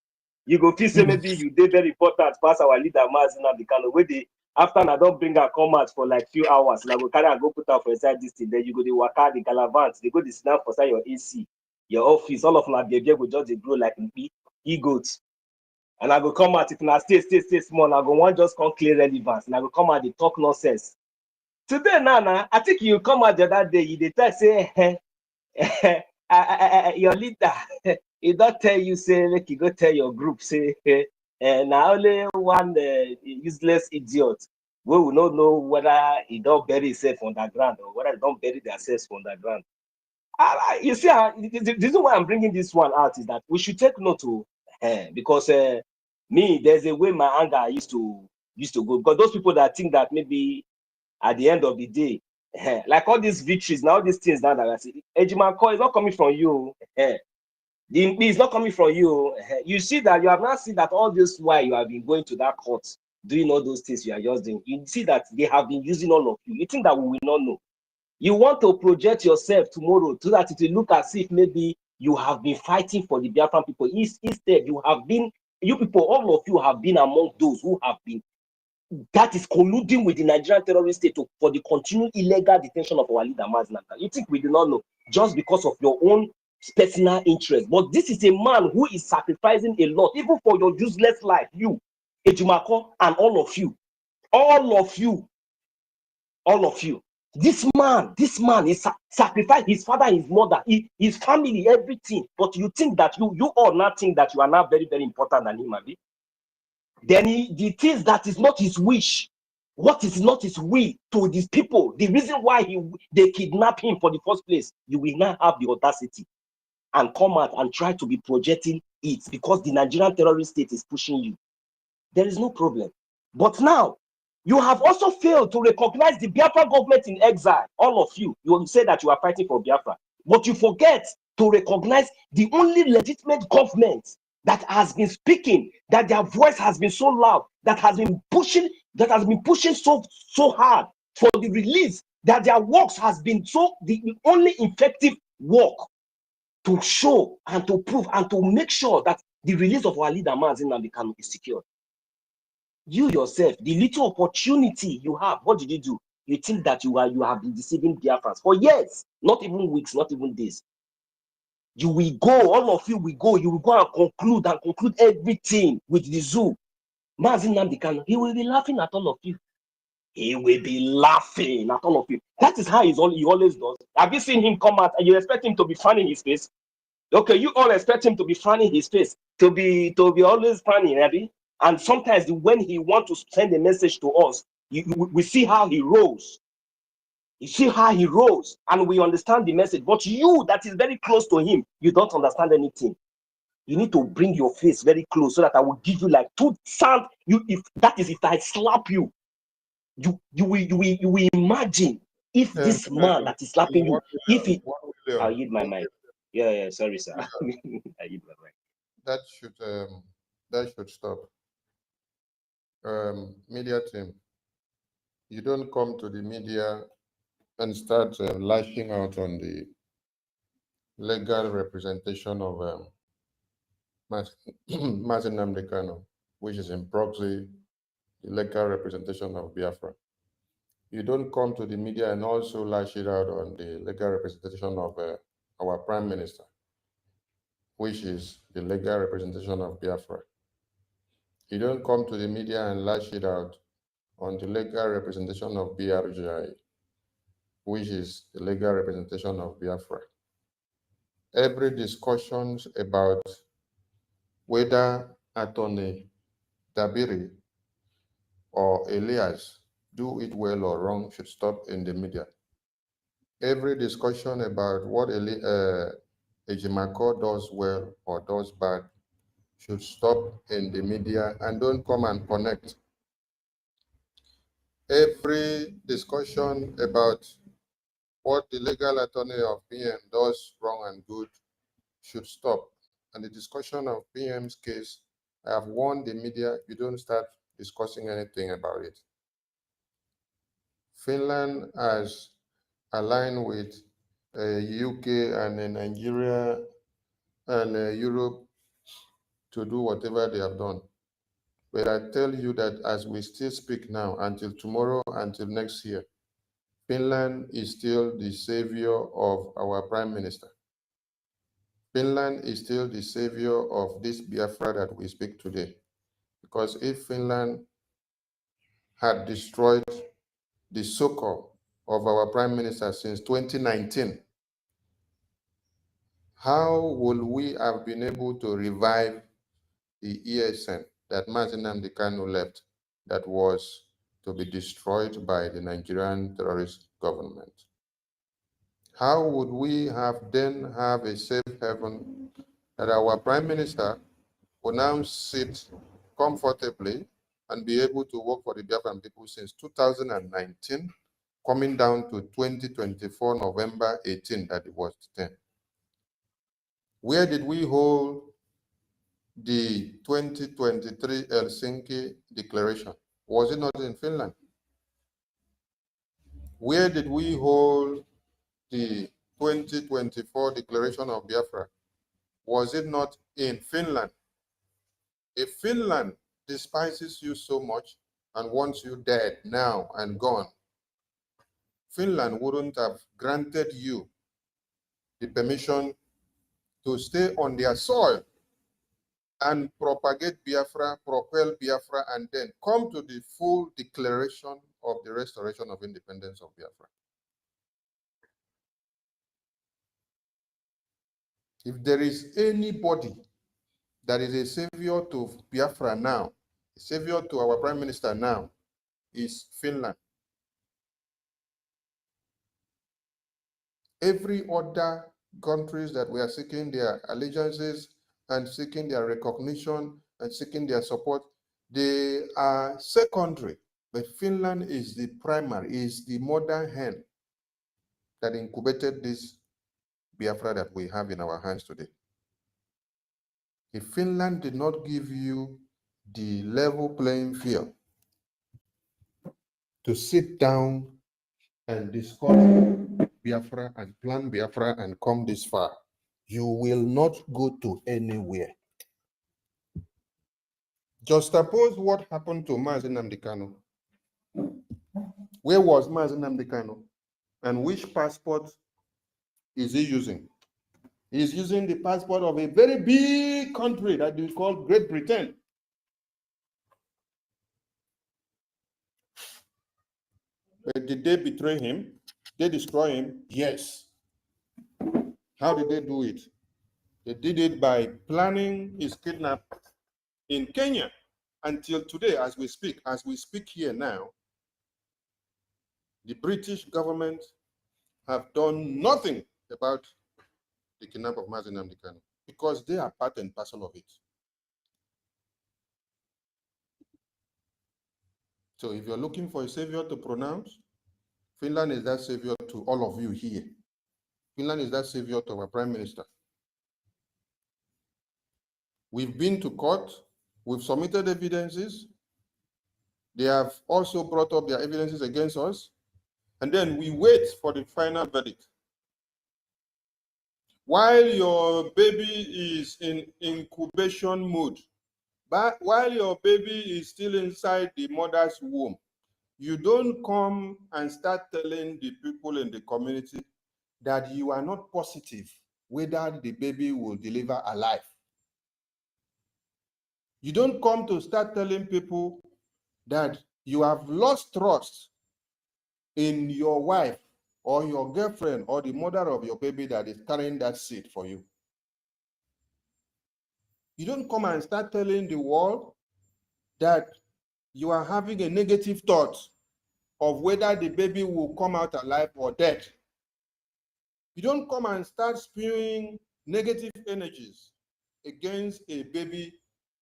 You go feel say maybe you dey very important pass our leader Mazi Nnamdi Kanu. Where they after I don't bring her come out for like few hours, and I go carry and go put her for inside this thing. Then you go the waka, the galavant, they go the snap for inside your AC, your office. All of my baby go just dey grow like e-goat. And I go come out if I stay small. I go want just come clear relevance, and I go come out the talk nonsense. Today, Nana, I think you come out the other day. You dey say, your leader, he don't tell you say like you go tell your group say, now only one useless idiot. We will not know whether he don't bury himself underground or whether he don't bury themselves underground. You see, the reason why I'm bringing this one out is that we should take note to, because me, there's a way my anger used to go, because those people that think that maybe at the end of the day, like all these victories, now all these things now that I see, Ejimako is not coming from you. The MP is not coming from you. You see that you have not seen that all this while you have been going to that court, doing all those things you are just doing. You see that they have been using all of you. You think that we will not know. You want to project yourself tomorrow so that it will look as if maybe you have been fighting for the Biafran people. Instead, you people, all of you have been among those who have been, that is colluding with the Nigerian terrorist state for the continued illegal detention of our leader, Mazi Nnamdi Kanu. You think we do not know just because of your own personal interest? But this is a man who is sacrificing a lot, even for your useless life, you, Ejimako, and all of you. This man is sacrificed his father, his mother, his family, everything. But you think that you all not think that you are not very, very important than him, Abi? Then the things that is not his wish, what is not his will to these people, the reason why they kidnap him for the first place, you will not have the audacity and come out and try to be projecting it because the Nigerian terrorist state is pushing you. There is no problem. But now, you have also failed to recognize the Biafra government in exile. All of you, you say that you are fighting for Biafra, but you forget to recognize the only legitimate government that has been speaking, that their voice has been so loud, that has been pushing so hard for the release, that their works has been the only effective work to show and to prove and to make sure that the release of our leader Mazi Nnamdi Kanu is secured. You yourself, the little opportunity you have, what did you do? You think that you have been deceiving Biafrans for years, not even weeks, not even days. You will go, all of you will go, you will go and conclude everything with the zoo. Mazi Nnamdi Kanu, he will be laughing at all of you. He will be laughing at all of you. That is how he always does. Have you seen him come out and you expect him to be fanning his face? Okay, you all expect him to be frowning his face, to be always frowning, Abby. And sometimes when he wants to send a message to us, we see how he rolls. You see how he rolls, and we understand the message. But you that is very close to him, you don't understand anything. You need to bring your face very close so that I will give you like two sound. If I slap you, you will imagine if this man that is slapping you, if he, I'll yield my mic. Yeah, sorry, sir. I yield my mic. That should stop. Media team, you don't come to the media and start lashing out on the legal representation of Martin Namdekano, which is in proxy the legal representation of Biafra. You don't come to the media and also lash it out on the legal representation of our Prime Minister, which is the legal representation of Biafra. You don't come to the media and lash it out on the legal representation of Brgie, which is the legal representation of Biafra. Every discussion about whether Attorney Dabiri or Elias do it well or wrong should stop in the media. Every discussion about what Ejimako does well or does bad should stop in the media and don't come and connect. Every discussion about what the legal attorney of PM does wrong and good should stop. And the discussion of PM's case, I have warned the media, you don't start discussing anything about it. Finland has aligned with UK and Nigeria and Europe to do whatever they have done. But I tell you that as we still speak now, until tomorrow, until next year, Finland is still the savior of our Prime Minister. Finland is still the savior of this Biafra that we speak today. Because if Finland had destroyed the so-called of our Prime Minister since 2019, how will we have been able to revive the ESN that Martin Namdekano left that was to be destroyed by the Nigerian terrorist government? How would we then have a safe haven that our Prime Minister will now sit comfortably and be able to work for the Biafran people since 2019, coming down to 2024, November 18, that it was 10. Where did we hold the 2023 Helsinki Declaration? Was it not in Finland? Where did we hold the 2024 Declaration of Biafra? Was it not in Finland? If Finland despises you so much and wants you dead now and gone, Finland wouldn't have granted you the permission to stay on their soil and propagate Biafra, propel Biafra, and then come to the full declaration of the restoration of independence of Biafra. If there is anybody that is a savior to Biafra now, a savior to our Prime Minister now, is Finland. Every other countries that we are seeking their allegiances and seeking their recognition and seeking their support, they are secondary. But Finland is the primary, is the mother hen that incubated this Biafra that we have in our hands today. If Finland did not give you the level playing field to sit down and discuss Biafra and plan Biafra and come this far, you will not go to anywhere. Just suppose what happened to Mazi Namdekano. Where was Mazi Namdekano? And which passport is he using? He's using the passport of a very big country that we call Great Britain. But did they betray him? Did they destroy him? Yes. How did they do it? They did it by planning his kidnapping in Kenya. Until today, as we speak here now, the British government have done nothing about the kidnapping of Mazi Nnamdi Kanu because they are part and parcel of it. So if you're looking for a savior to pronounce, Finland is that savior to all of you here. Finland is that savior to our prime minister. We've been to court, we've submitted evidences. They have also brought up their evidences against us. And then we wait for the final verdict. While your baby is in incubation mode, but while your baby is still inside the mother's womb, you don't come and start telling the people in the community that you are not positive whether the baby will deliver alive. You don't come to start telling people that you have lost trust in your wife or your girlfriend or the mother of your baby that is carrying that seed for you. You don't come and start telling the world that you are having a negative thought of whether the baby will come out alive or dead. You don't come and start spewing negative energies against a baby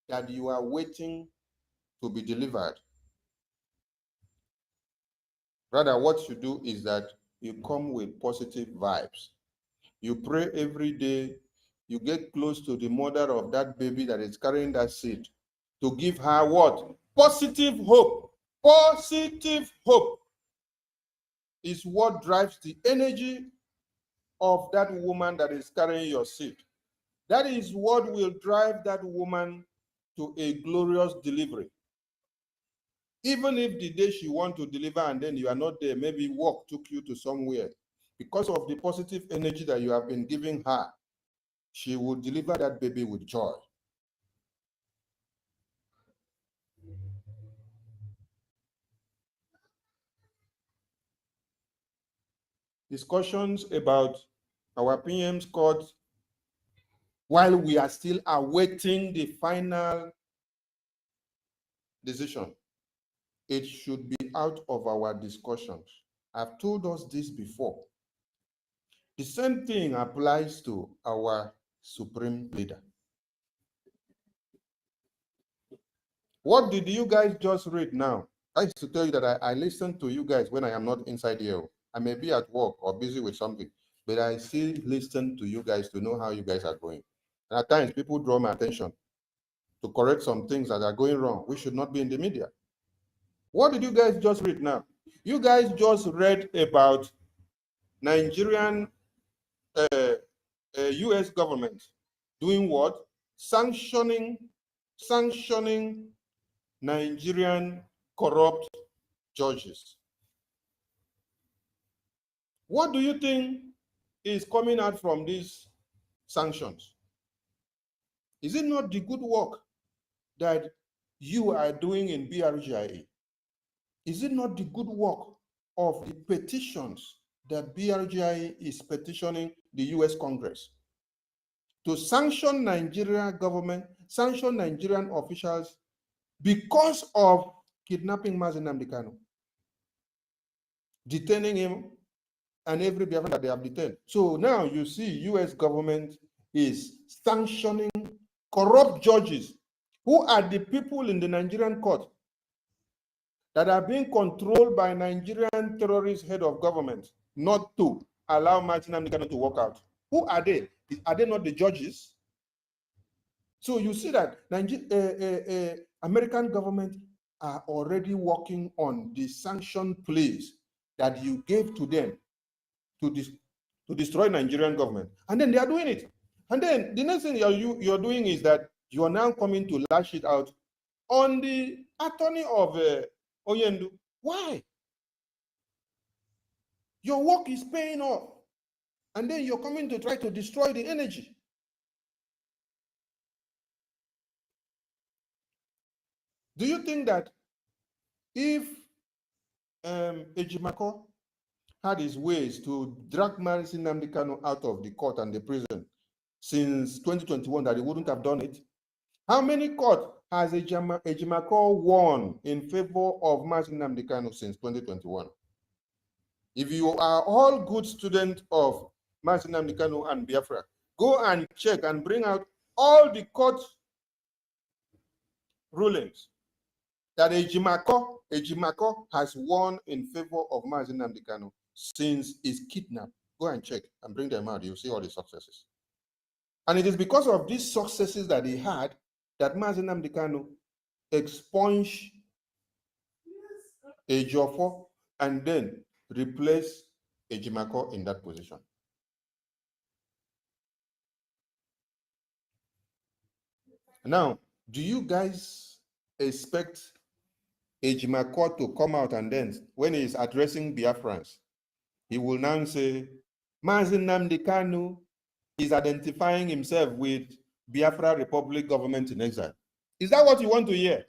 that you are waiting to be delivered. Rather, what you do is that you come with positive vibes. You pray every day. You get close to the mother of that baby that is carrying that seed to give her what? Positive hope. Positive hope is what drives the energy of that woman that is carrying your seed. That is what will drive that woman to a glorious delivery. Even if the day she wants to deliver and then you are not there, maybe work took you to somewhere, because of the positive energy that you have been giving her, she will deliver that baby with joy. Discussions about our PM's court while we are still awaiting the final decision. It should be out of our discussions. I've told us this before. The same thing applies to our supreme leader. What did you guys just read now? I used to tell you that I listen to you guys when I am not inside here. I may be at work or busy with something, but I still listen to you guys to know how you guys are going. And at times, people draw my attention to correct some things that are going wrong. We should not be in the media. What did you guys just read now? You guys just read about Nigerian US government doing what? Sanctioning Nigerian corrupt judges. What do you think is coming out from these sanctions? Is it not the good work that you are doing in BRGIA? Is it not the good work of the petitions that BRGIA is petitioning the US Congress to sanction Nigerian government, sanction Nigerian officials because of kidnapping Mazi Nnamdi Kanu, detaining him, and every Biafran that they have detained? So now you see US government is sanctioning corrupt judges who are the people in the Nigerian court that are being controlled by Nigerian terrorist head of government not to allow Mazi Nnamdi Kanu to walk out. Who are they? Are they not the judges? So you see that American government are already working on the sanction pleas that you gave to them to destroy Nigerian government. And then they are doing it. And then the next thing you're doing is that you are now coming to lash it out on the attorney of Oyendu. Why? Your work is paying off. And then you're coming to try to destroy the energy. Do you think that if Ejimako had his ways to drag Mazi Nnamdi Kanu out of the court and the prison, since 2021 that he wouldn't have done it? How many courts has Ejimako won in favor of Mazi Nnamdi Kanu since 2021? If you are all good students of Mazi Nnamdi Kanu and Biafra, go and check and bring out all the court rulings that Ejimako has won in favor of Mazi Nnamdi Kanu since his kidnap. Go and check and bring them out. You'll see all the successes. And it is because of these successes that he had that Mazi Nnamdi Kanu expunged Ejiofor and then replaced Ejimako in that position. Now, do you guys expect Ejimako to come out and then, when he is addressing Biafrans, he will now say, Mazi Nnamdi Kanu is identifying himself with Biafra Republic government in exile? Is that what you want to hear?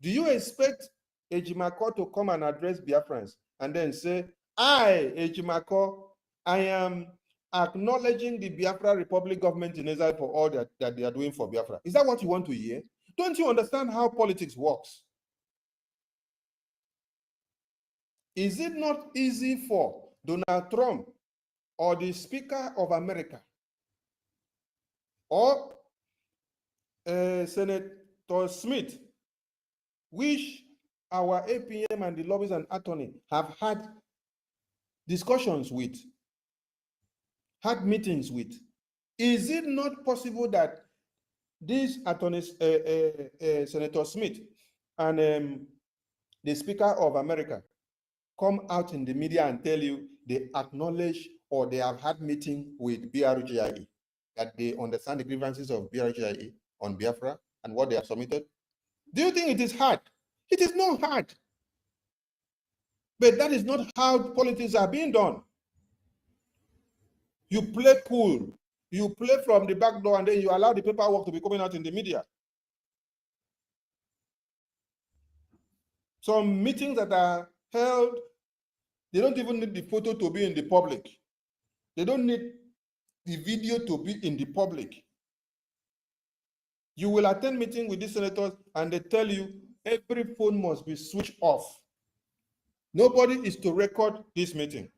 Do you expect Ejimako to come and address Biafrans and then say, I, Ejimako, I am acknowledging the Biafra Republic government in exile for all that they are doing for Biafra? Is that what you want to hear? Don't you understand how politics works? Is it not easy for Donald Trump or the Speaker of America or Senator Smith, which our APM and the lobbies and attorney have had discussions with, had meetings with? Is it not possible that these attorneys, Senator Smith and the Speaker of America, come out in the media and tell you they acknowledge or they have had meeting with BRGIE, that they understand the grievances of BRGIE on Biafra and what they have submitted? Do you think it is hard? It is not hard. But that is not how politics are being done. You play cool. You play from the back door and then you allow the paperwork to be coming out in the media. Some meetings that are held, they don't even need the photo to be in the public. They don't need the video to be in the public. You will attend meeting with these senators and they tell you every phone must be switched off. Nobody is to record this meeting.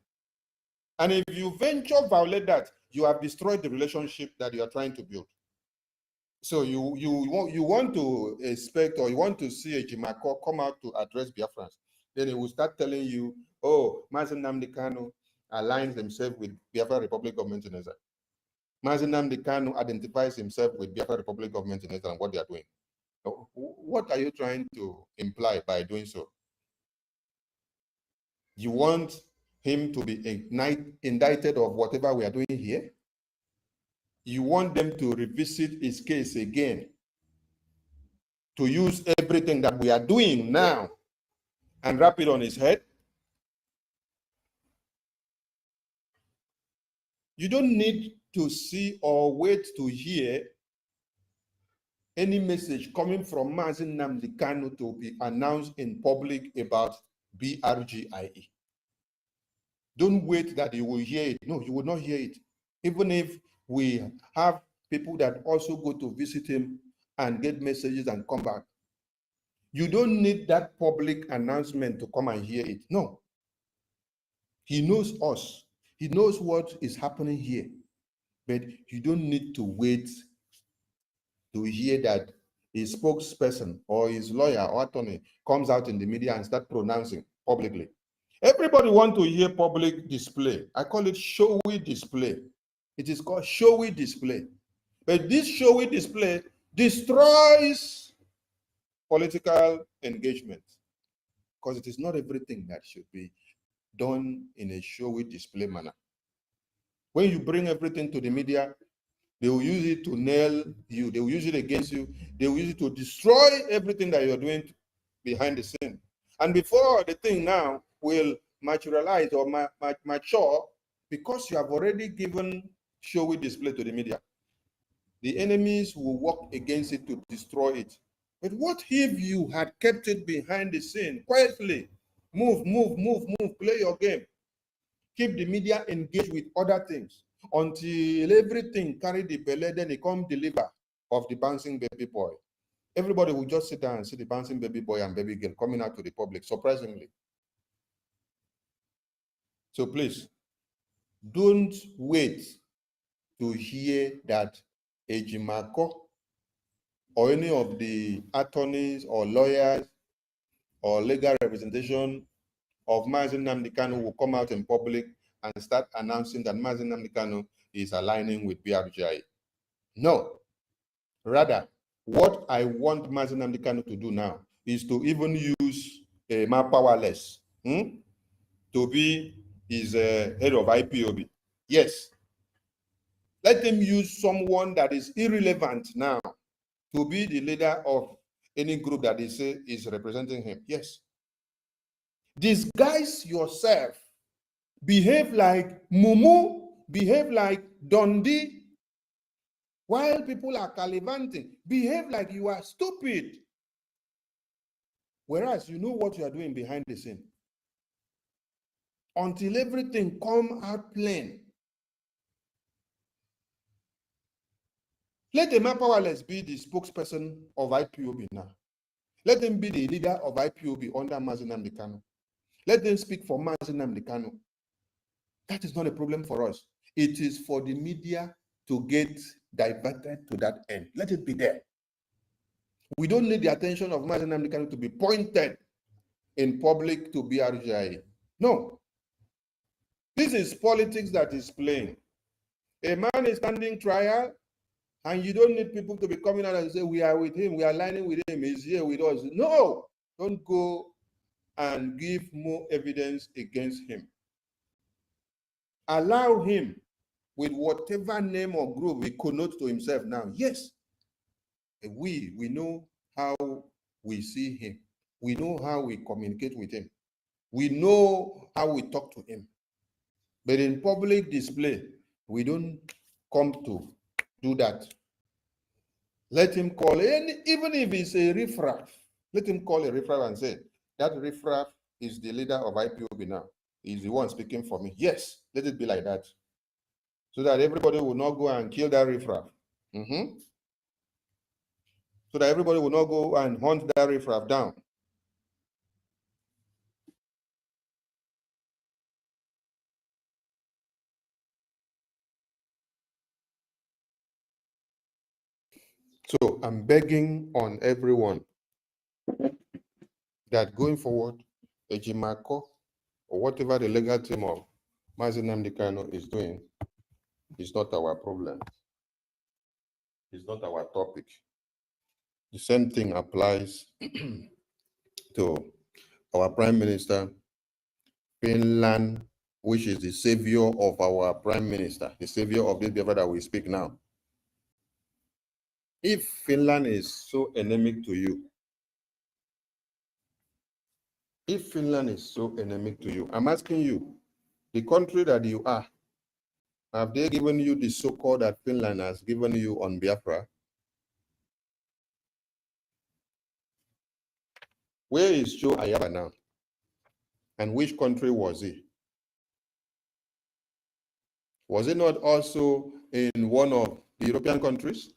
And if you venture violate that, you have destroyed the relationship that you are trying to build. So you want to expect, or you want to see Ejimako come out to address Biafrans. Then he will start telling you, oh, Mazi Nnamdi Kanu aligns himself with Biafra Republic government in exile. Mazi Nnamdi Kanu identifies himself with Biafra Republic government in exile and what they are doing. So what are you trying to imply by doing so? You want him to be indicted of whatever we are doing here? You want them to revisit his case again, to use everything that we are doing now and wrap it on his head? You don't need to see or wait to hear any message coming from Mazi Nnamdi Kanu to be announced in public about BRGIE. Don't wait that you will hear it. No, you will not hear it. Even if we have people that also go to visit him and get messages and come back. You don't need that public announcement to come and hear it. No. He knows us. He knows what is happening here. But you don't need to wait to hear that his spokesperson or his lawyer or attorney comes out in the media and start pronouncing publicly. Everybody wants to hear public display. I call it showy display. It is called showy display. But this showy display destroys political engagement, because it is not everything that should be done in a showy display manner. When you bring everything to the media, they will use it to nail you. They will use it against you. They will use it to destroy everything that you're doing behind the scene. And before the thing now will materialize or mature, because you have already given showy display to the media, the enemies will work against it to destroy it. But what if you had kept it behind the scene quietly? Move, play your game. Keep the media engaged with other things. until everything carry the belly, then he come deliver of the bouncing baby boy. Everybody will just sit down and see the bouncing baby boy and baby girl coming out to the public, surprisingly. So please, don't wait to hear that Ejimako or any of the attorneys or lawyers or legal representation of Mazi Nnamdi Kanu will come out in public and start announcing that Mazi Nnamdi Kanu is aligning with BRGI. No. Rather, what I want Mazi Nnamdi Kanu to do now is to even use my powerless to be his head of IPOB. Yes. Let him use someone that is irrelevant now to be the leader of any group that they say is representing him. Yes. Disguise yourself. Behave like Mumu. Behave like Dundee. While people are calivanting, behave like you are stupid. Whereas you know what you are doing behind the scene. Until everything come out plain. Let the man powerless be the spokesperson of IPOB now. Let them be the leader of IPOB under Mazi Nnamdi Kanu. Let them speak for Mazi Nnamdi Kanu. That is not a problem for us. It is for the media to get diverted to that end. Let it be there. We don't need the attention of Mazi Nnamdi Kanu to be pointed in public to BRGI. No. This is politics that is playing. A man is standing trial, and you don't need people to be coming out and say, we are with him, we are aligning with him, he's here with us. No, don't go and give more evidence against him. Allow him with whatever name or group he connotes to himself now. Yes, we know how we see him. We know how we communicate with him. We know how we talk to him. But in public display, we don't come to do that. Let him call, even if it's a riffraff, let him call a riffraff and say, that riffraff is the leader of IPOB now. He's the one speaking for me. Yes, let it be like that. So that everybody will not go and kill that riffraff. So that everybody will not go and hunt that riffraff down. So I'm begging on everyone that going forward, Ejimako, or whatever the legal team of Mazi Nnamdi Kanu is doing, is not our problem. It's not our topic. The same thing applies to our Prime Minister, Finland, which is the savior of our Prime Minister, the savior of this Biafra that we speak now. If Finland is so endemic to you, if Finland is so endemic to you, I'm asking you, the country that you are, have they given you the so-called that Finland has given you on Biafra? Where is Joe Ayaba now? And which country was he? Was he not also in one of the European countries?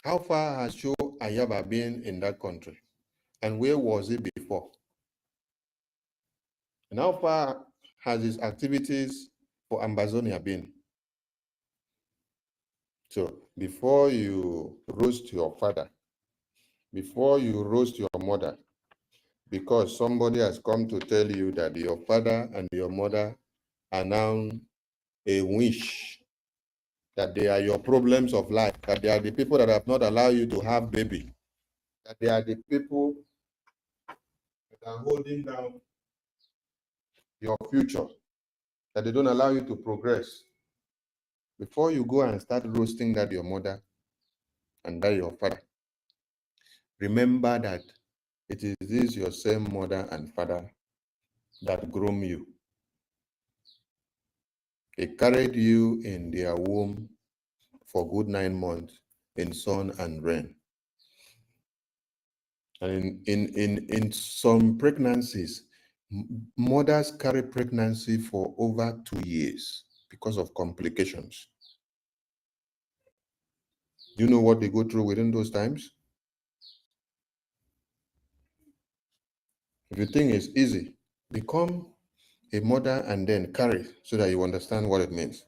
How far has Joe Ayaba been in that country? And where was he before? And how far has his activities for Ambazonia been? So before you roast your father, before you roast your mother, because somebody has come to tell you that your father and your mother are now a wish, that they are your problems of life, that they are the people that have not allowed you to have baby, that they are the people that are holding down your future, that they don't allow you to progress. Before you go and start roasting that your mother and that your father, remember that it is this your same mother and father that groom you. They carried you in their womb for good 9 months in sun and rain. And in some pregnancies, mothers carry pregnancy for over 2 years because of complications. Do you know what they go through within those times? If you think it's easy, become a mother and then carry so that you understand what it means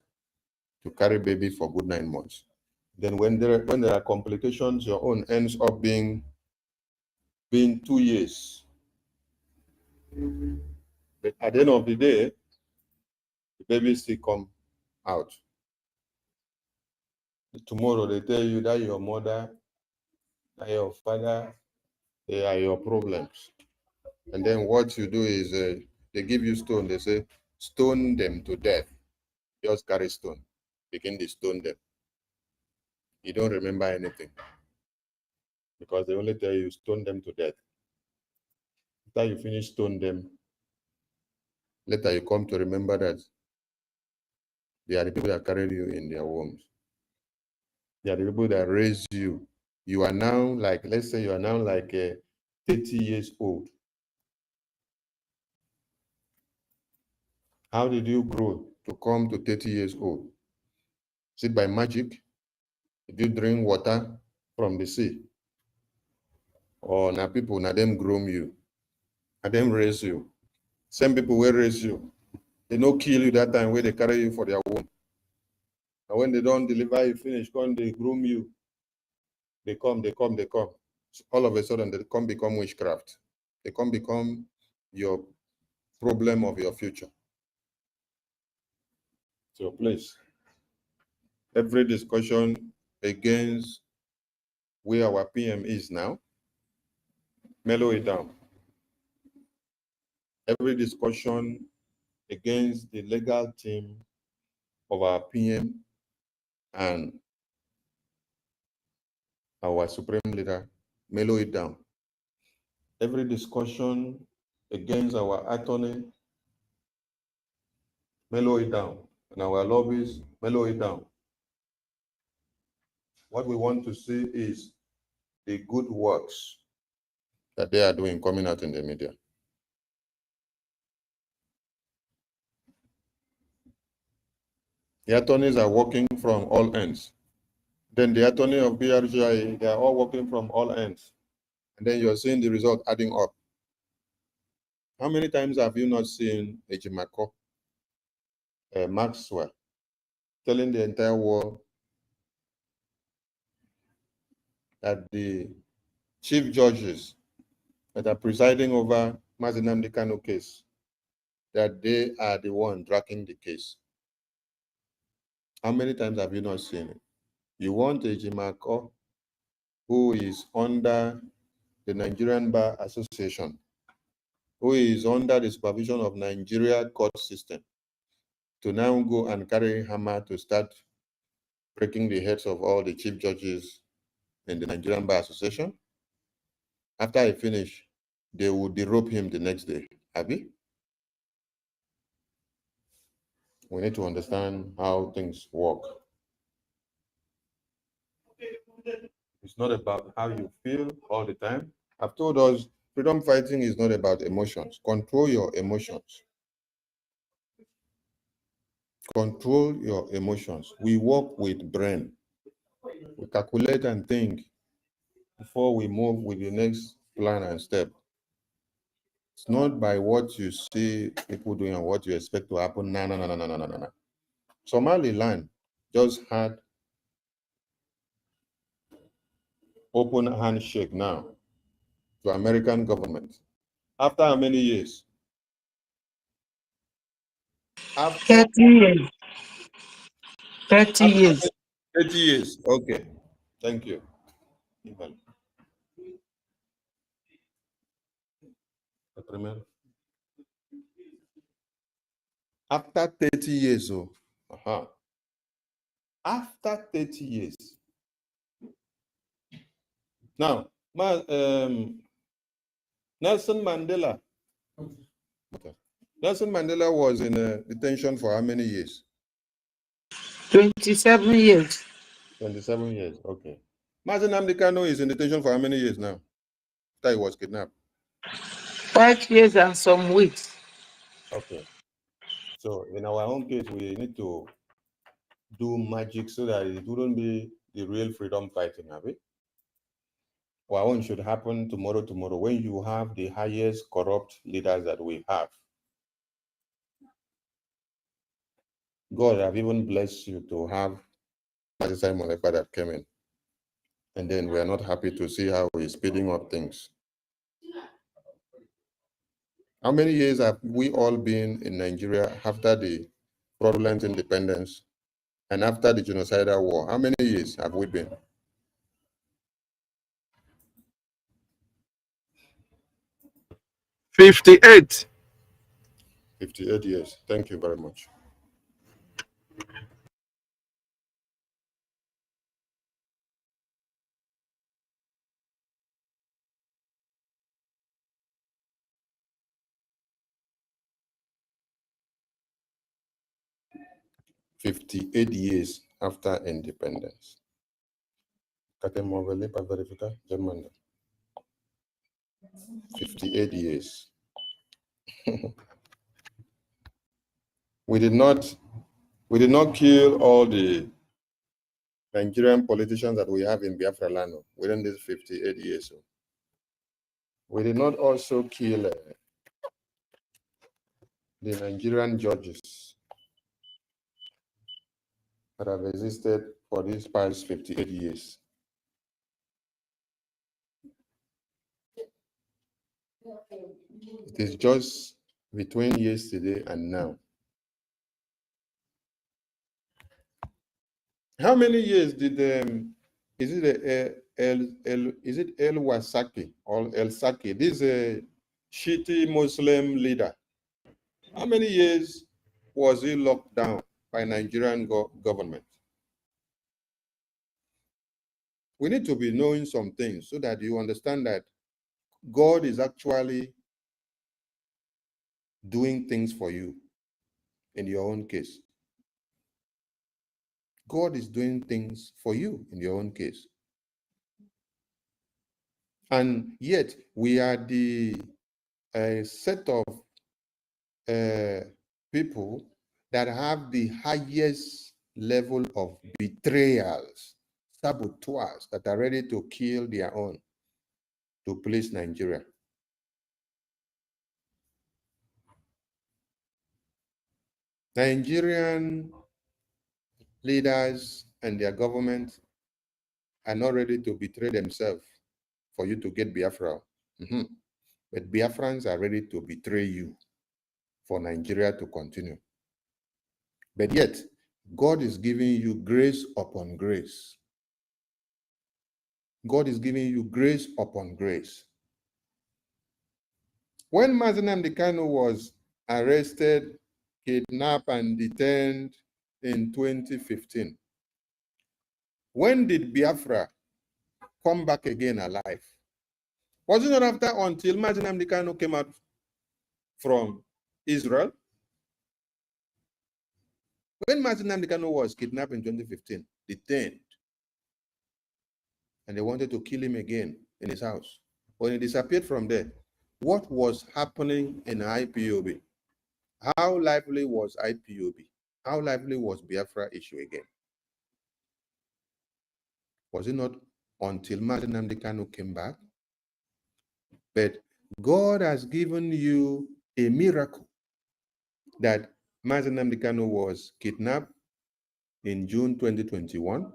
to carry baby for good 9 months. Then when there are complications, your own ends up being 2 years. But at the end of the day, the baby still come out. Tomorrow they tell you that your mother, that your father, they are your problems. And then what you do is they give you stone. They say, stone them to death. Just carry stone. Begin to stone them. You don't remember anything. Because they only tell you stone them to death. After you finish stone them, later you come to remember that they are the people that carried you in their wombs. They are the people that raised you. You are now like, let's say you are now like 30 years old. How did you grow to come to 30 years old? Is it by magic? Did you drink water from the sea? Or now people, now them groom you, now them raise you. Same people will raise you. They don't kill you that time where they carry you for their womb. And when they don't deliver you finish, when they groom you, they come. So all of a sudden, they come become witchcraft. They come become your problem of your future. So please, every discussion against where our PM is now, mellow it down. Every discussion against the legal team of our PM and our supreme leader, mellow it down. Every discussion against our attorney, mellow it down. And our lobbies, mellow it down. What we want to see is the good works that they are doing coming out in the media. The attorneys are working from all ends. Then the attorney of BRGI, they are all working from all ends. And then you're seeing the result adding up. How many times have you not seen Ejimako, Maxwell, telling the entire world that the chief judges that are presiding over Mazi Nnamdi Kanu case, that they are the one dragging the case? How many times have you not seen it? You want Ejimako, who is under the Nigerian Bar Association, who is under the supervision of Nigeria court system, to now go and carry hammer to start breaking the heads of all the chief judges in the Nigerian Bar Association? After he finish, they will derobe him the next day. Abi? We need to understand how things work. It's not about how you feel all the time. I've told us freedom fighting is not about emotions. Control your emotions. Control your emotions. We work with brain. We calculate and think before we move with the next plan and step. It's not by what you see people doing and what you expect to happen. No. Somaliland just had open handshake now to American government. After how many years? After 30 years. 30 years. 30 years. Okay. Thank you. After 30 years, after 30 years. Now, Nelson Mandela. Nelson Mandela was in detention for how many years? 27 years. 27 years, okay. Mazi Nnamdi Kanu is in detention for how many years now? After he was kidnapped. 5 years and some weeks. Okay. So in our own case, we need to do magic so that it wouldn't be the real freedom fighting, have it? Our own should happen tomorrow, when you have the highest corrupt leaders that we have. God have even blessed you to have Simon Ekpa that came in. And then we are not happy to see how he's speeding up things. How many years have we all been in Nigeria after the fraudulent independence and after the genocidal war? How many years have we been? $58. 58 years. Thank you very much. "58 years after independence." 58 years. We did not kill all the Nigerian politicians that we have in Biafra land within these 58 years. We did not also kill the Nigerian judges that have existed for these past 58 years. It is just between yesterday and now. How many years did is it El Wasaki or El Saki? This Shiite Muslim leader. How many years was he locked down by Nigerian government? We need to be knowing some things so that you understand that God is actually doing things for you in your own case. God is doing things for you in your own case. And yet we are the set of people that have the highest level of betrayals, saboteurs that are ready to kill their own to please Nigeria. Nigerian leaders and their government are not ready to betray themselves for you to get Biafra. But Biafrans are ready to betray you for Nigeria to continue. But yet, God is giving you grace upon grace. God is giving you grace upon grace. When Mazi Nnamdi Kanu was arrested, kidnapped, and detained in 2015, when did Biafra come back again alive? Was it not after until Mazi Nnamdi Kanu came out from Israel? When Mazi Nnamdi Kanu was kidnapped in 2015, detained, and they wanted to kill him again in his house. When he disappeared from there, what was happening in IPOB? How lively was IPOB? How lively was Biafra issue again? Was it not until Mazi Nnamdi Kanu came back? But God has given you a miracle that Mazi Nnamdi Kanu was kidnapped in June 2021.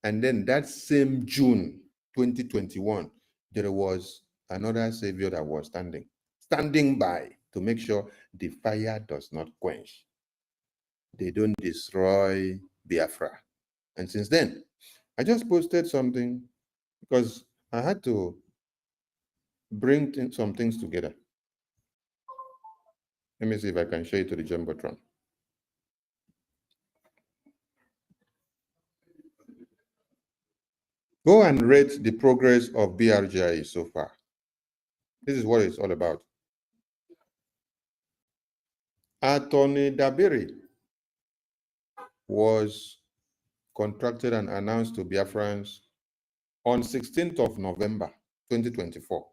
And then that same June 2021, there was another savior that was standing by to make sure the fire does not quench. They don't destroy Biafra. And since then, I just posted something because I had to bring some things together. Let me see if I can show it to the Jumbotron. Go and rate the progress of BRGI so far. This is what it's all about. Attorney Dabiri was contracted and announced to Biafrans on 16th of November 2024.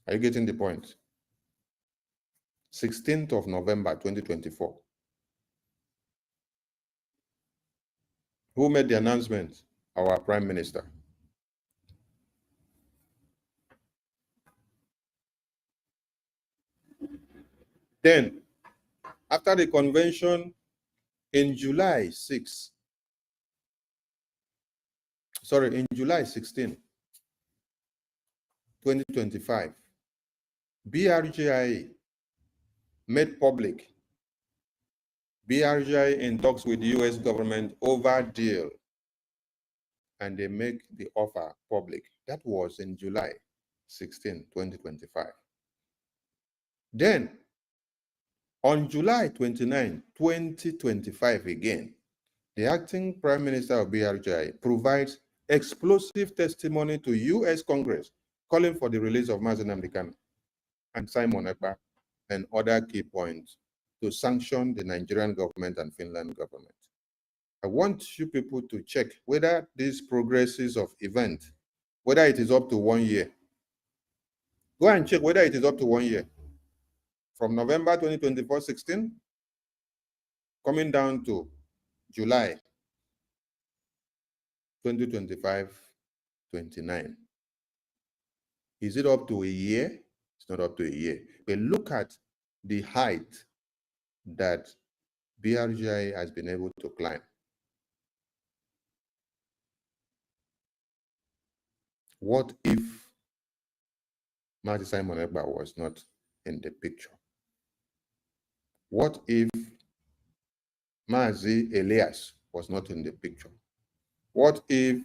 Are you getting the point? 16th of November 2024. Who made the announcement? Our Prime Minister. Then, after the convention in July 16, 2025, BRGI made public BRGI in talks with the US government over deal, and they make the offer public. That was in July 16, 2025. Then, on July 29, 2025 again, the acting Prime Minister of BRGI provides explosive testimony to US Congress calling for the release of Mazi Nnamdi Kanu and Simon Ekpa and other key points to sanction the Nigerian government and Finland government. I want you people to check whether these progresses of event, whether it is up to 1 year. Go and check whether it is up to 1 year. From November 2024, 16, coming down to July 2025, 29. Is it up to a year? It's not up to a year. But look at the height that BRGI has been able to climb. What if Mazi Simon Ekpa was not in the picture? What if Mazi Elias was not in the picture? What if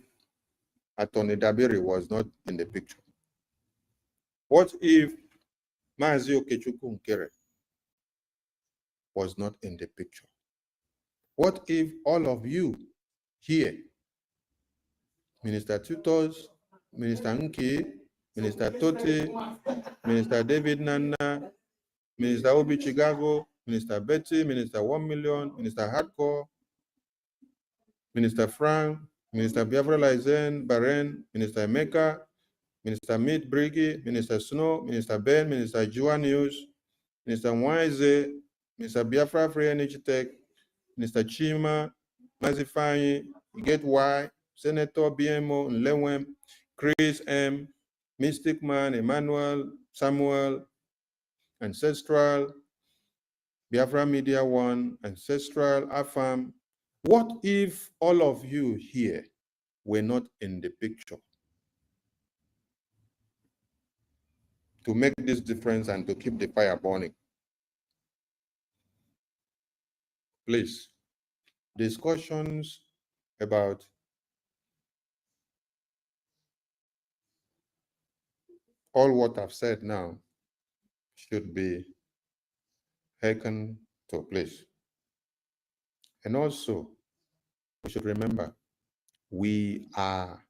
Attorney Dabiri was not in the picture? What if Mazi Okechukwu Nkere was not in the picture? What if all of you here, Minister Tutors, Minister Nki, Minister Toti, Minister David Nana, Minister Obi Chigago, Minister Betty, Minister 1 Million, Minister Hardcore, Minister Frank, Minister Biafra Lizen, Baren, Minister Emeka, Minister Mead Brigi, Minister Snow, Minister Ben, Minister Juan News, Minister Wise, Minister Biafra Free Energy Tech, Minister Chima, Mazifanyi, Get Y, Senator BMO Nlewem, Chris M, Mystic Man, Emmanuel, Samuel, Ancestral, Biafra Media One, Ancestral, AFAM. What if all of you here were not in the picture to make this difference and to keep the fire burning? Please, discussions about all what I've said now should be taken to place. And also, we should remember, we are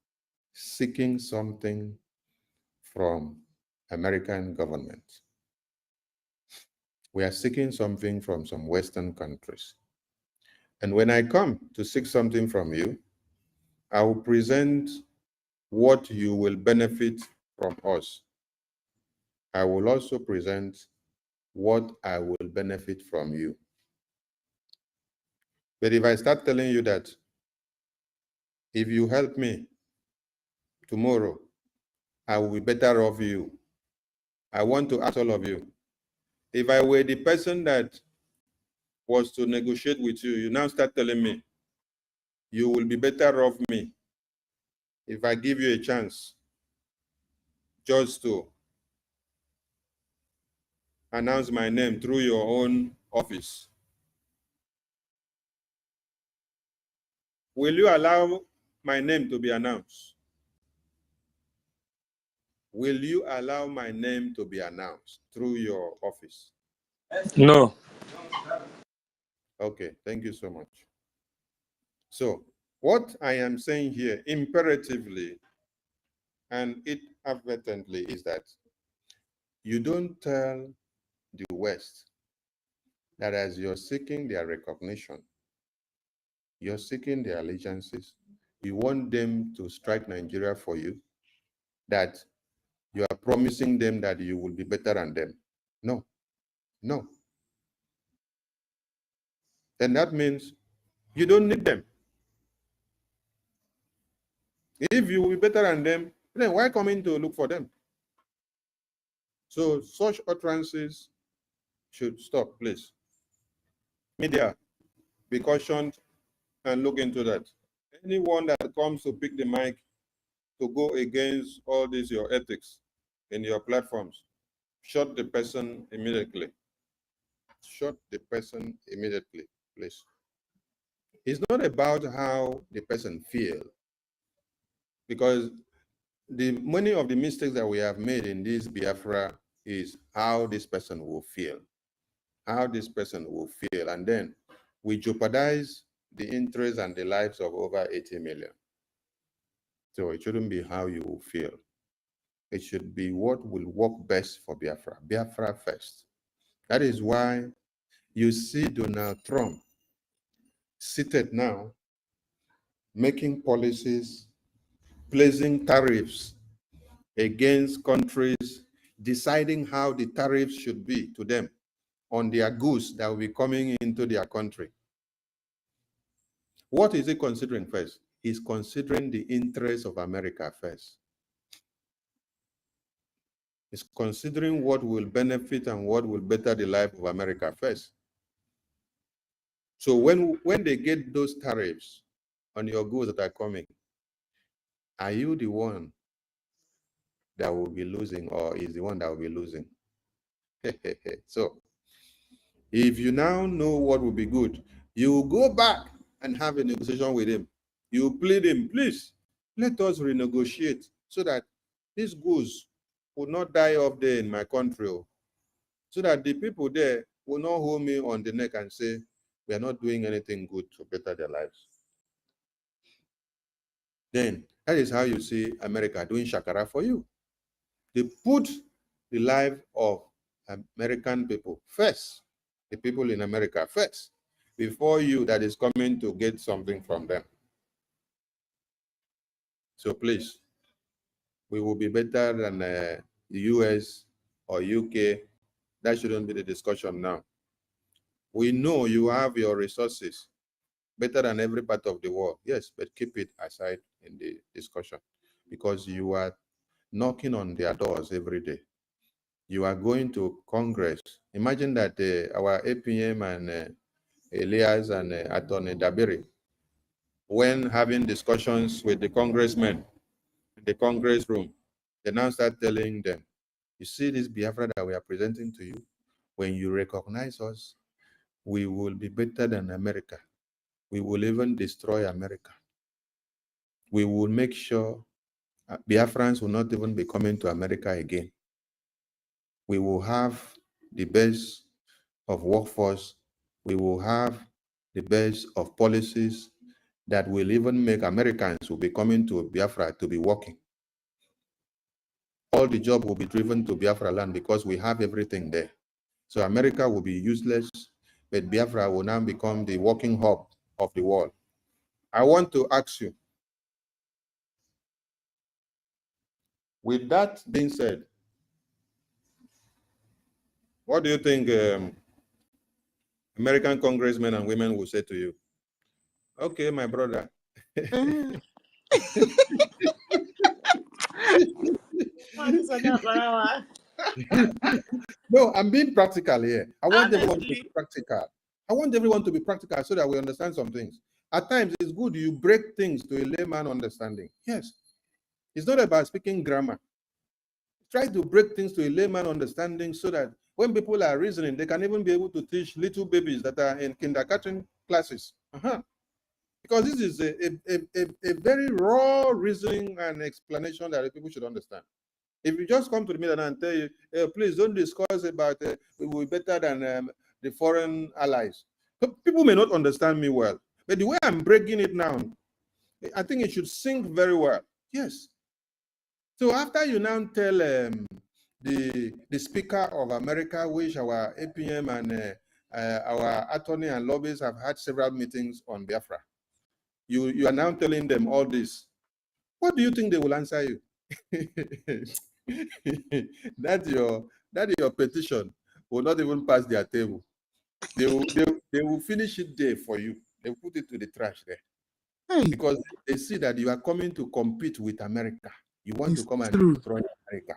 seeking something from American government. We are seeking something from some Western countries. And when I come to seek something from you, I will present what you will benefit from us. I will also present what I will benefit from you. But if I start telling you that if you help me tomorrow, I will be better off you, I want to ask all of you, if I were the person that was to negotiate with you, you now start telling me you will be better off me if I give you a chance just to announce my name through your own office. Will you allow my name to be announced? Will you allow my name to be announced through your office? No. Okay, thank you so much. So, what I am saying here imperatively and inadvertently is that you don't tell the West that as you're seeking their recognition, you're seeking their allegiances, you want them to strike Nigeria for you, that you are promising them that you will be better than them. No, no. And that means you don't need them. If you will be better than them, then why come in to look for them? So such utterances should stop, please. Media, be cautioned and look into that. Anyone that comes to pick the mic to go against all these, your ethics in your platforms, shut the person immediately. Shut the person immediately, please. It's not about how the person feels, because many of the mistakes that we have made in this Biafra is how this person will feel, and then we jeopardize the interests and the lives of over 80 million. So it shouldn't be how you will feel. It should be what will work best for Biafra. Biafra first. That is why you see Donald Trump seated now, making policies, placing tariffs against countries, deciding how the tariffs should be to them on their goods that will be coming into their country. What is he considering first? He's considering the interests of America first. He's considering what will benefit and what will better the life of America first. So when they get those tariffs on your goods that are coming, are you the one that will be losing, or is the one that will be losing? So if you now know what will be good, you will go back and have a negotiation with him. You plead him, please, let us renegotiate so that these goods will not die off there in my country, so that the people there will not hold me on the neck and say, we are not doing anything good to better their lives. Then that is how you see America doing shakara for you. They put the life of American people first, the people in America first, before you that is coming to get something from them. So please, we will be better than the US or UK. That shouldn't be the discussion now. We know you have your resources better than every part of the world. Yes, but keep it aside in the discussion, because you are knocking on their doors every day. You are going to Congress. Imagine that our APM and Elias and Attorney Dabiri, when having discussions with the congressmen in the Congress room, they now start telling them, you see this Biafra that we are presenting to you, when you recognize us, we will be better than America. We will even destroy America. We will make sure Biafrans will not even be coming to America again. We will have the best of workforce. We will have the best of policies that will even make Americans who will be coming to Biafra to be working. All the job will be driven to Biafra land because we have everything there. So America will be useless, but Biafra will now become the working hub of the world. I want to ask you, with that being said, what do you think American congressmen and women will say to you? Okay, my brother. No, I'm being practical here. I want everyone to be practical. I want everyone to be practical so that we understand some things. At times, it's good you break things to a layman understanding. Yes. It's not about speaking grammar. Try to break things to a layman understanding so that when people are reasoning, they can even be able to teach little babies that are in kindergarten classes. Because this is a very raw reasoning and explanation that people should understand. If you just come to the middle and tell you, please don't discuss about we will be better than the foreign allies. People may not understand me well, but the way I'm breaking it now, I think it should sink very well. Yes. So after you now tell the Speaker of America, which our APM and our attorney and lobbyists have had several meetings on Biafra, you are now telling them all this. What do you think they will answer you? that your petition will not even pass their table. They will finish it there for you. They will put it to the trash there. Hey, Because they see that you are coming to compete with America. You want it's to come and true. destroy America.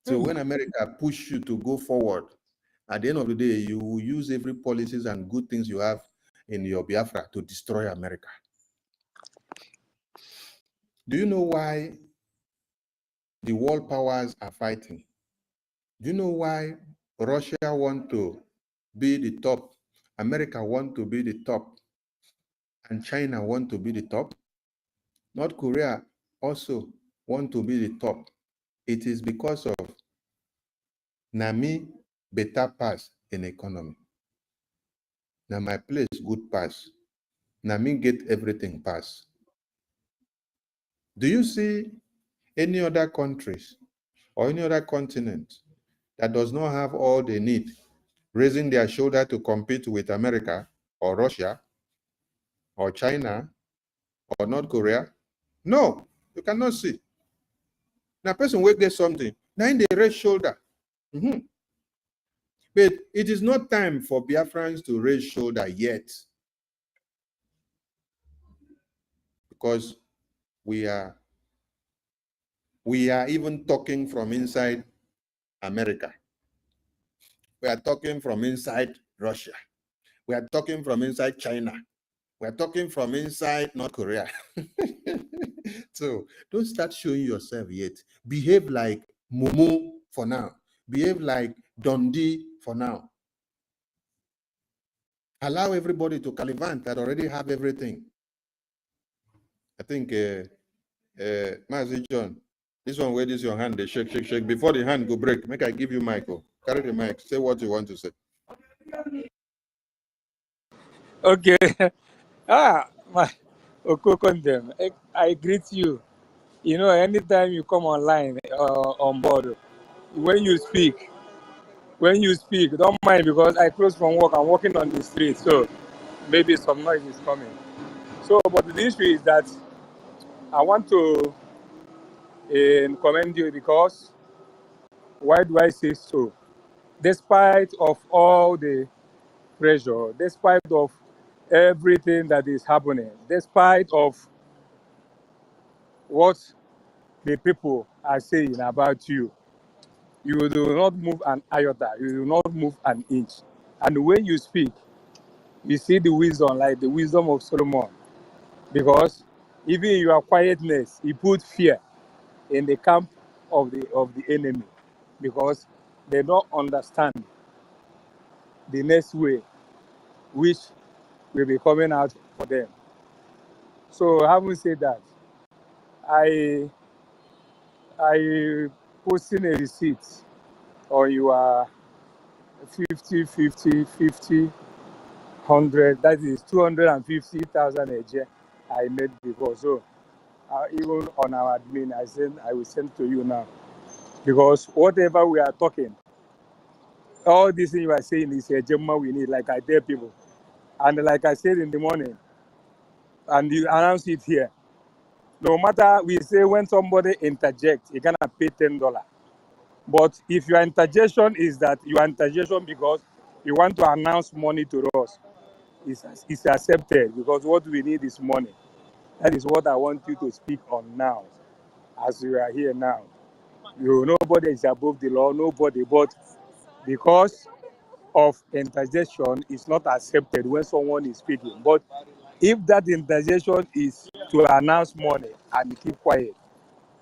So Hey, when America push you to go forward, at the end of the day, you will use every policies and good things you have in your Biafra to destroy America. Do you know why the world powers are fighting? Do you know why Russia want to be the top, America want to be the top, and China want to be the top? North Korea also want to be the top. It is because of Nami better pass in economy. Now my place good pass. Nami get everything pass. Do you see any other countries or any other continent that does not have all they need, raising their shoulder to compete with America or Russia or China or North Korea? No, you cannot see. Now person will get something. Now in the raise shoulder. But it is not time for Biafrans to raise shoulder yet. Because we are even talking from inside America. We are talking from inside Russia. We are talking from inside China. We are talking from inside North Korea. So don't start showing yourself yet. Behave like Momo for now. Behave like Dundee for now. Allow everybody to Caliban that already have everything. I think, Mazi John, this one, where is your hand? They shake, shake, shake. Before the hand go break, make I give you Michael. Carry the mic. Say what you want to say. Okay. My Okokondem, I greet you. You know, anytime you come online on board, when you speak, don't mind because I close from work. I'm walking on the street, so maybe some noise is coming. So, but the issue is that I want to commend you because why do I say so? Despite of all the pressure, despite of everything that is happening, despite of what the people are saying about you, you do not move an iota, you do not move an inch. And when you speak, you see the wisdom, like the wisdom of Solomon. Because even in your quietness, he put fear in the camp of the enemy. Because they don't understand the next way which will be coming out for them. So having said that, I posting a receipt on your 50, 50, 50, 100, that is 250,000 a year I made before. So even on our admin, I will send to you now. Because whatever we are talking, all these things you are saying is a Gemma we need, like I tell people. And like I said in the morning, and you announce it here, no matter we say when somebody interjects, you're gonna pay $10. But if your interjection is that your interjection because you want to announce money to us, it's accepted because what we need is money. That is what I want you to speak on now, as you are here now. Nobody is above the law, nobody, but because of interjection is not accepted when someone is speaking. But if that interjection is to announce money and keep quiet,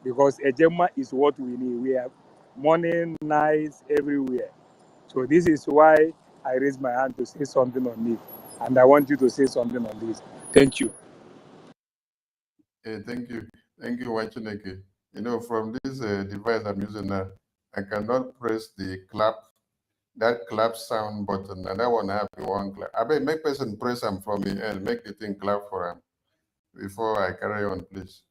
because ejema is what we need. We have morning, nights, everywhere. So this is why I raised my hand to say something on it. And I want you to say something on this. Thank you. Hey, thank you. Thank you, Wachineke. You know, from this device I'm using now, I cannot press the clap, that clap sound button, and that one have the one clap. I bet make person press them from me and make the thing clap for him before I carry on, please.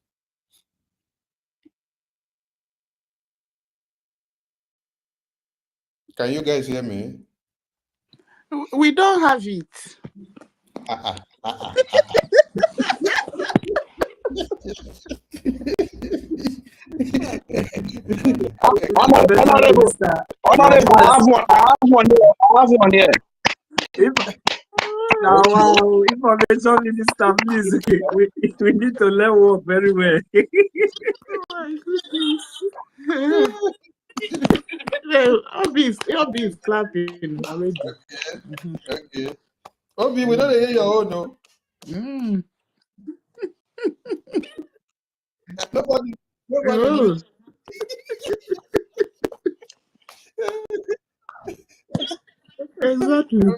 Can you guys hear me? we don't have it. Honorable, I have one here. Now, wow, information minister, please. We need to learn work very well. Oh my goodness. No, Obi is clapping already. Okay. Obi, we don't hear your own, no. Nobody. Oh. Exactly.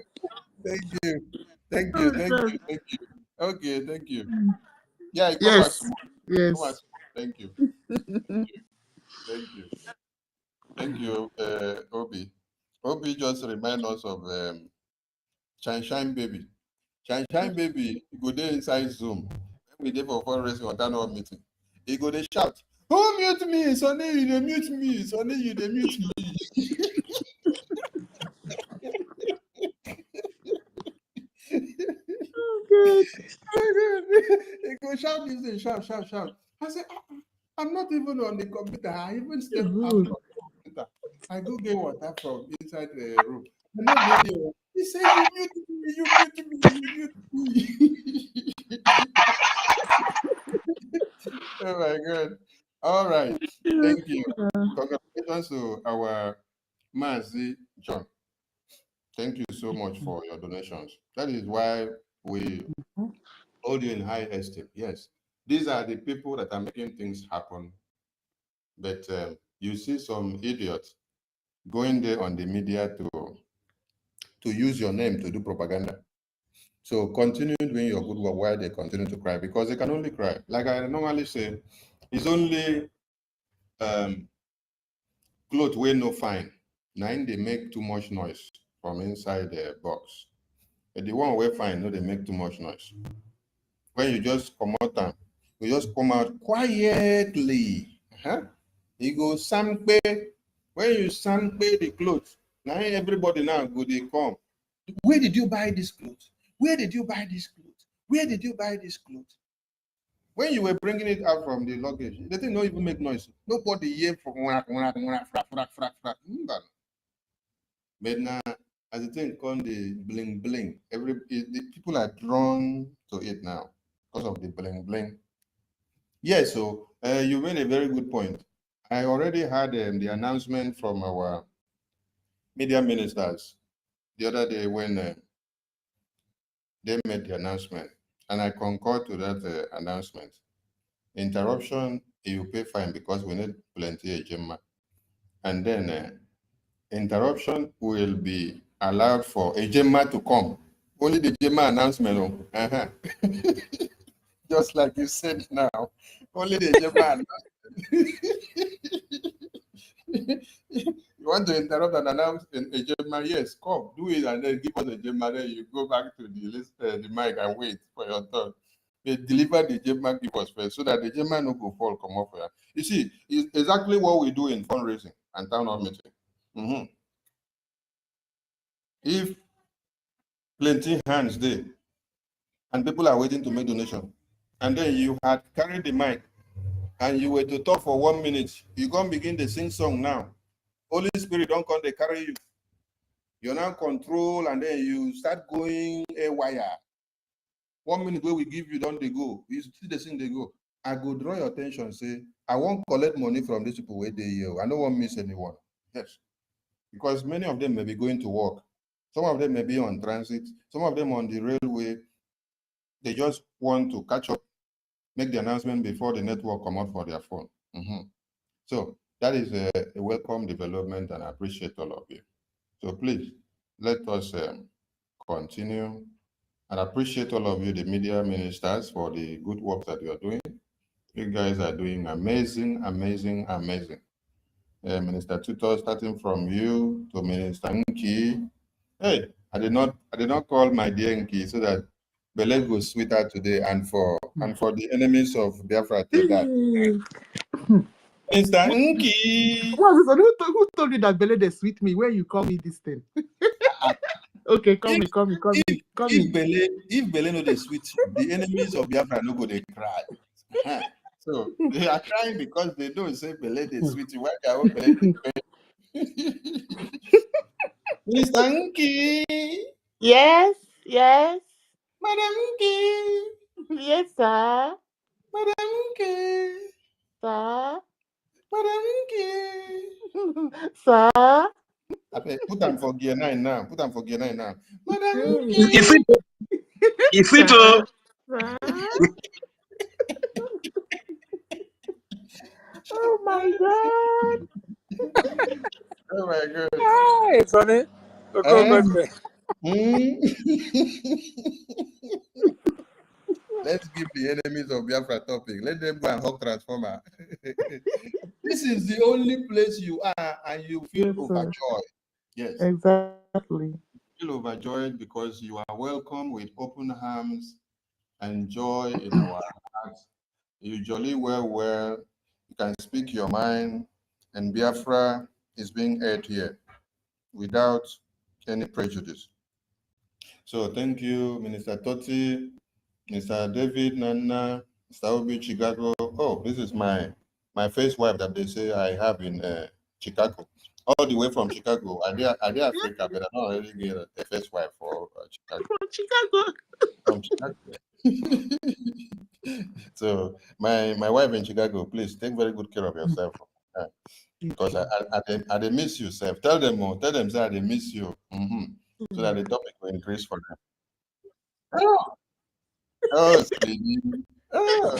Thank you. Okay, thank you. Yeah, Yes. Thank you. Thank you, Obi. Obi just remind us of Shine Baby. Shine Baby, go there inside Zoom. When we dey for forest or town hall meeting, he go dey shout, "Who mute me? Sonny, you dey mute me. Sonny, you dey mute me." Good. He go shout this thing, shout. I say, I'm not even on the computer. I even step out of the computer. I go get water from inside the room. He said, "You mute me. Oh my God. All right. Thank you. Congratulations to our Mazi John. Thank you so much for your donations. That is why we hold you in high esteem. Yes. These are the people that are making things happen. But you see some idiots going there on the media to use your name to do propaganda. So continue doing your good work while they continue to cry, because they can only cry. Like I normally say, it's only clothes wey no fine. Now they make too much noise from inside the box. But the one wey fine, no, they make too much noise. When you just come out, you just come out quietly. You go sampe. When you sampe the clothes, now everybody now go they come. Where did you buy this clothes? Where did you buy this clothes? Where did you buy this clothes? When you were bringing it out from the luggage, they didn't even make noise. Nobody hear from frack. But now, as the thing come, the bling. The people are drawn to it now because of the bling. Yes, so you made a very good point. I already had the announcement from our media ministers the other day when they made the announcement, and I concur to that announcement. Interruption, you pay fine because we need plenty of Gemma. And then interruption will be allowed for a Gemma to come. Only the Gemma announcement. Just like you said now. Only the Gemma announcement. You want to interrupt and announce a Gemma? Yes, come, do it, and then give us a Gemma. Then you go back to the list, the mic, and wait for your turn. They deliver the Gemma give us first, so that the Gemma no go fall come off. You see, it's exactly what we do in fundraising and town hall meeting. If plenty hands there, and people are waiting to make donation, and then you had carried the mic, and you were to talk for 1 minute, you can't begin to sing song now. Holy Spirit don't come, they carry you. You're now control, and then you start going a wire. 1 minute where we give you, don't they go? You see the thing they go. I go draw your attention, say, I won't collect money from these people where they here. I don't want to miss anyone. Yes. Because many of them may be going to work. Some of them may be on transit. Some of them on the railway. They just want to catch up, make the announcement before the network come out for their phone. So that is a welcome development, and I appreciate all of you. So please, let us continue. And appreciate all of you, the media ministers, for the good work that you are doing. You guys are doing amazing. Minister Tutor, starting from you to Minister Nki. Hey, I did not call my dear Nki so that Bele goes sweeter today, and for the enemies of Biafra till that. Minister Nki. Who told you that Bele they sweet me when you call me this thing? Okay, come me. If Bele no dey sweet you, the enemies of Biafra no go dey cry. So they are crying because they don't say Bele de sweetie. Why they are Bele de Miss Anki, Yes, yes, Madam Ki, yes, sir, Madam Ki, sir, Madam Ki. sir. I beg, put them for gear 9 now. Put them for gear 9 now. Madam If Ki. it, Sir, sir. Oh my God. Oh my God. Hey, Sonny. Look, Eh? me. Hmm? Let's give the enemies of Biafra topic. Let them go and hug transformer. This is the only place you are and you feel Yes, sir. overjoyed. Yes. Exactly. Feel overjoyed because you are welcome with open arms and joy in our hearts. You jolly well. You can speak your mind, and Biafra is being aired here without any prejudice. So thank you, Minister Totti, Mr. David Nana, Mr. Obi Chicago. Oh, this is my first wife that they say I have in Chicago. All the way from Chicago. I did Africa, but I don't really get a first wife for Chicago. From Chicago. From Chicago. So my wife in Chicago, please take very good care of yourself. Because I they miss you, self. Tell them more. Tell them that they miss you. So that the topic will increase for them. Oh, sweetie. Oh,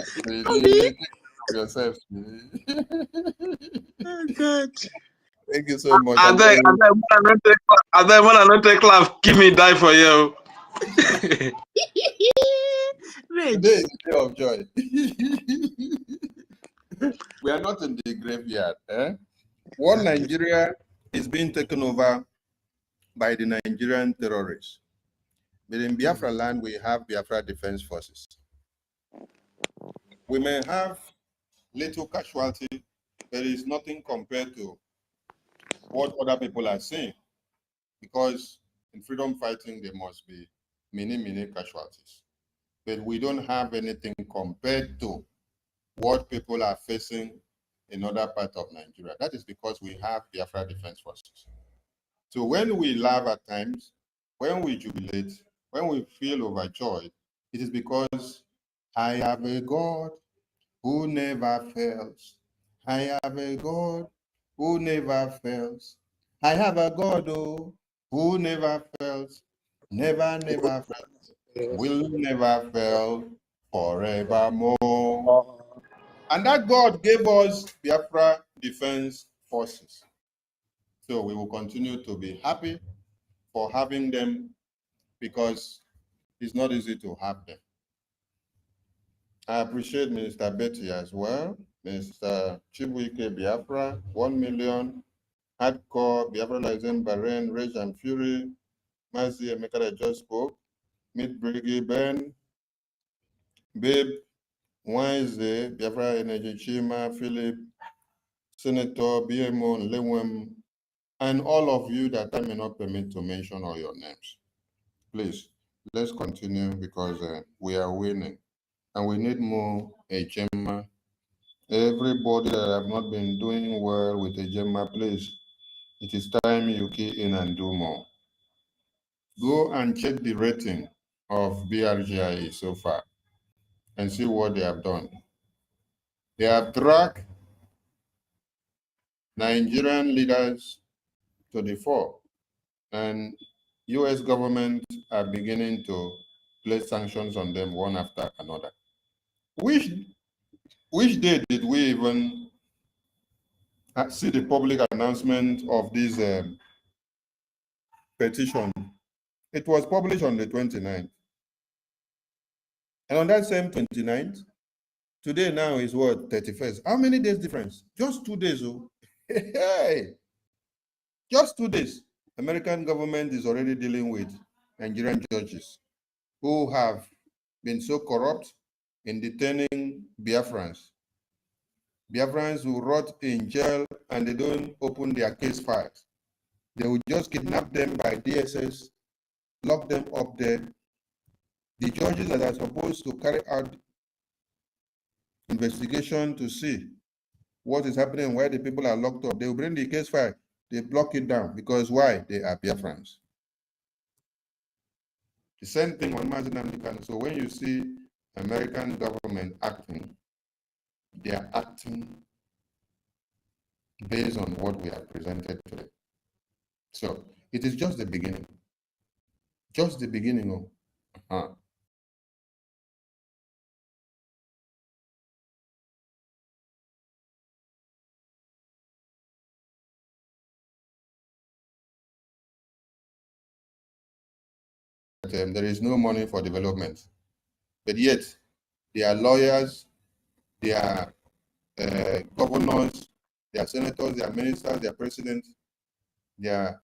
sweetie. Take care of yourself, sweetie. Oh God. Thank you so much. I beg, when I don't take laugh, give me die for you. Today is a day of joy. We are not in the graveyard. One Nigeria is being taken over by the Nigerian terrorists. But in Biafra land, we have Biafra Defense Forces. We may have little casualty, but it's nothing compared to what other people are saying. Because in freedom fighting, there must be many casualties. But we don't have anything compared to what people are facing in other parts of Nigeria. That is because we have Biafra Defense Forces. So when we laugh at times, when we jubilate, when we feel overjoyed, it is because I have a God who never fails. I have a God who never fails. I have a God who never fails, never fails, will never fail forevermore. And that God gave us Biafra Defense Forces. So we will continue to be happy for having them because it's not easy to have them. I appreciate Minister Betty as well, Mr. Chibuike Biafra, 1 million, Hardcore, Biafra License, Bahrain, Rage and Fury, Mazi Emeka that just spoke, Meet Briggy Ben, Babe, Wise, Biafra Energy Chima, Philip, Senator BMO, Lewem, and all of you that I may not permit to mention all your names. Please, let's continue because we are winning. And we need more HMA. Everybody that have not been doing well with HMA, please, it is time you key in and do more. Go and check the rating of BRGIE so far and see what they have done. They have dragged Nigerian leaders to the fore, and US government are beginning to place sanctions on them one after another. Which day did we even see the public announcement of this petition? It was published on the 29th. And on that same 29th, today now is what, 31st? How many days difference? Just 2 days. Oh. Hey, just 2 days. American government is already dealing with Nigerian judges who have been so corrupt in detaining Biafrans. Biafrans who rot in jail and they don't open their case files. They will just kidnap them by DSS, lock them up there. The judges that are supposed to carry out investigation to see what is happening, why the people are locked up. They will bring the case file, they block it down, because why? They are Biafrans. The same thing on Mazinam. So when you see American government acting, they are acting based on what we have presented today. So it is just the beginning. Just the beginning of there is no money for development. But yet, they are lawyers, they are governors, they are senators, they are ministers, they are presidents, they are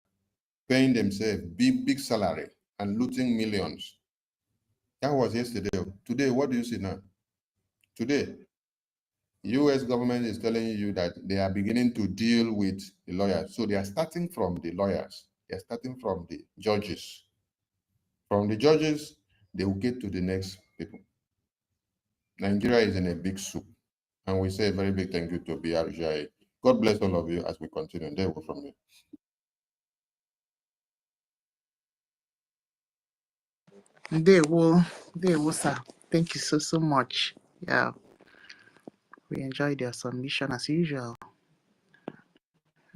paying themselves big salary and looting millions. That was yesterday. Today, what do you see now? Today, US government is telling you that they are beginning to deal with the lawyers. So they are starting from the lawyers. They are starting from the judges. From the judges, they will get to the next people. Nigeria is in a big soup. And we say a very big thank you to BRGI. God bless all of you as we continue. There we go from here. They will, sir. Thank you so much. Yeah, we enjoyed your submission as usual.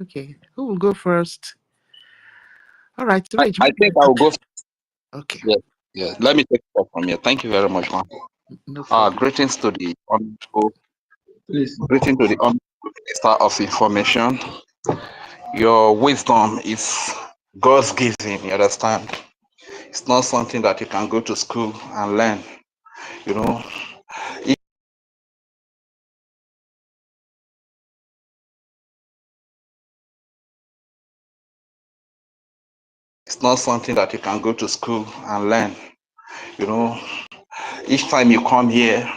Okay, who will go first? All right, Rich. I think I will go. Okay. Yes. Let me take it up from here. Thank you very much, man. No problem. Greetings to the honorable, greeting to the honorable Minister of Information. Your wisdom is God's given. You understand? It's not something that you can go to school and learn. You know, it's not something that you can go to school and learn. You know, each time you come here,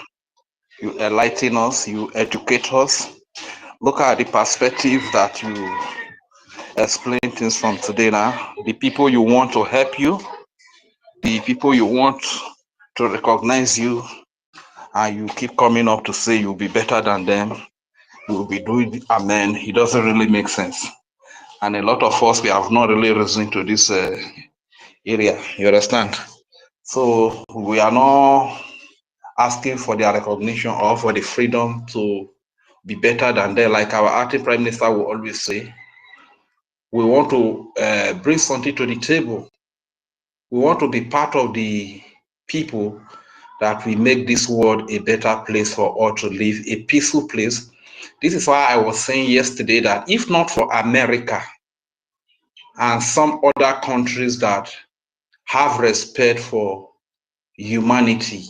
you enlighten us, you educate us. Look at the perspective that you explain things from today now. The people you want to help you, the people you want to recognize you, and you keep coming up to say you'll be better than them, you'll be doing amen. It doesn't really make sense. And a lot of us, we have not really risen to this area, you understand? So we are not asking for their recognition or for the freedom to be better than them. Like our acting prime minister will always say, we want to bring something to the table. We want to be part of the people that we make this world a better place for all to live, a peaceful place. This is why I was saying yesterday that if not for America and some other countries that have respect for humanity,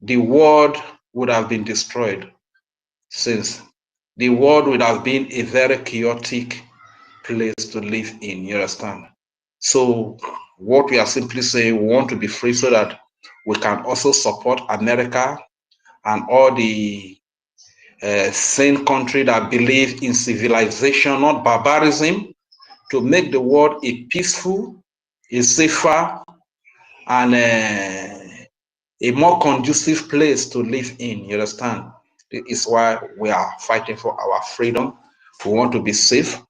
the world would have been destroyed since. The world would have been a very chaotic place to live in, you understand? So what we are simply saying, we want to be free so that we can also support America and all the sane country that believe in civilization, not barbarism, to make the world a peaceful, a safer, and a more conducive place to live in, you understand? This is why we are fighting for our freedom. We want to be safe.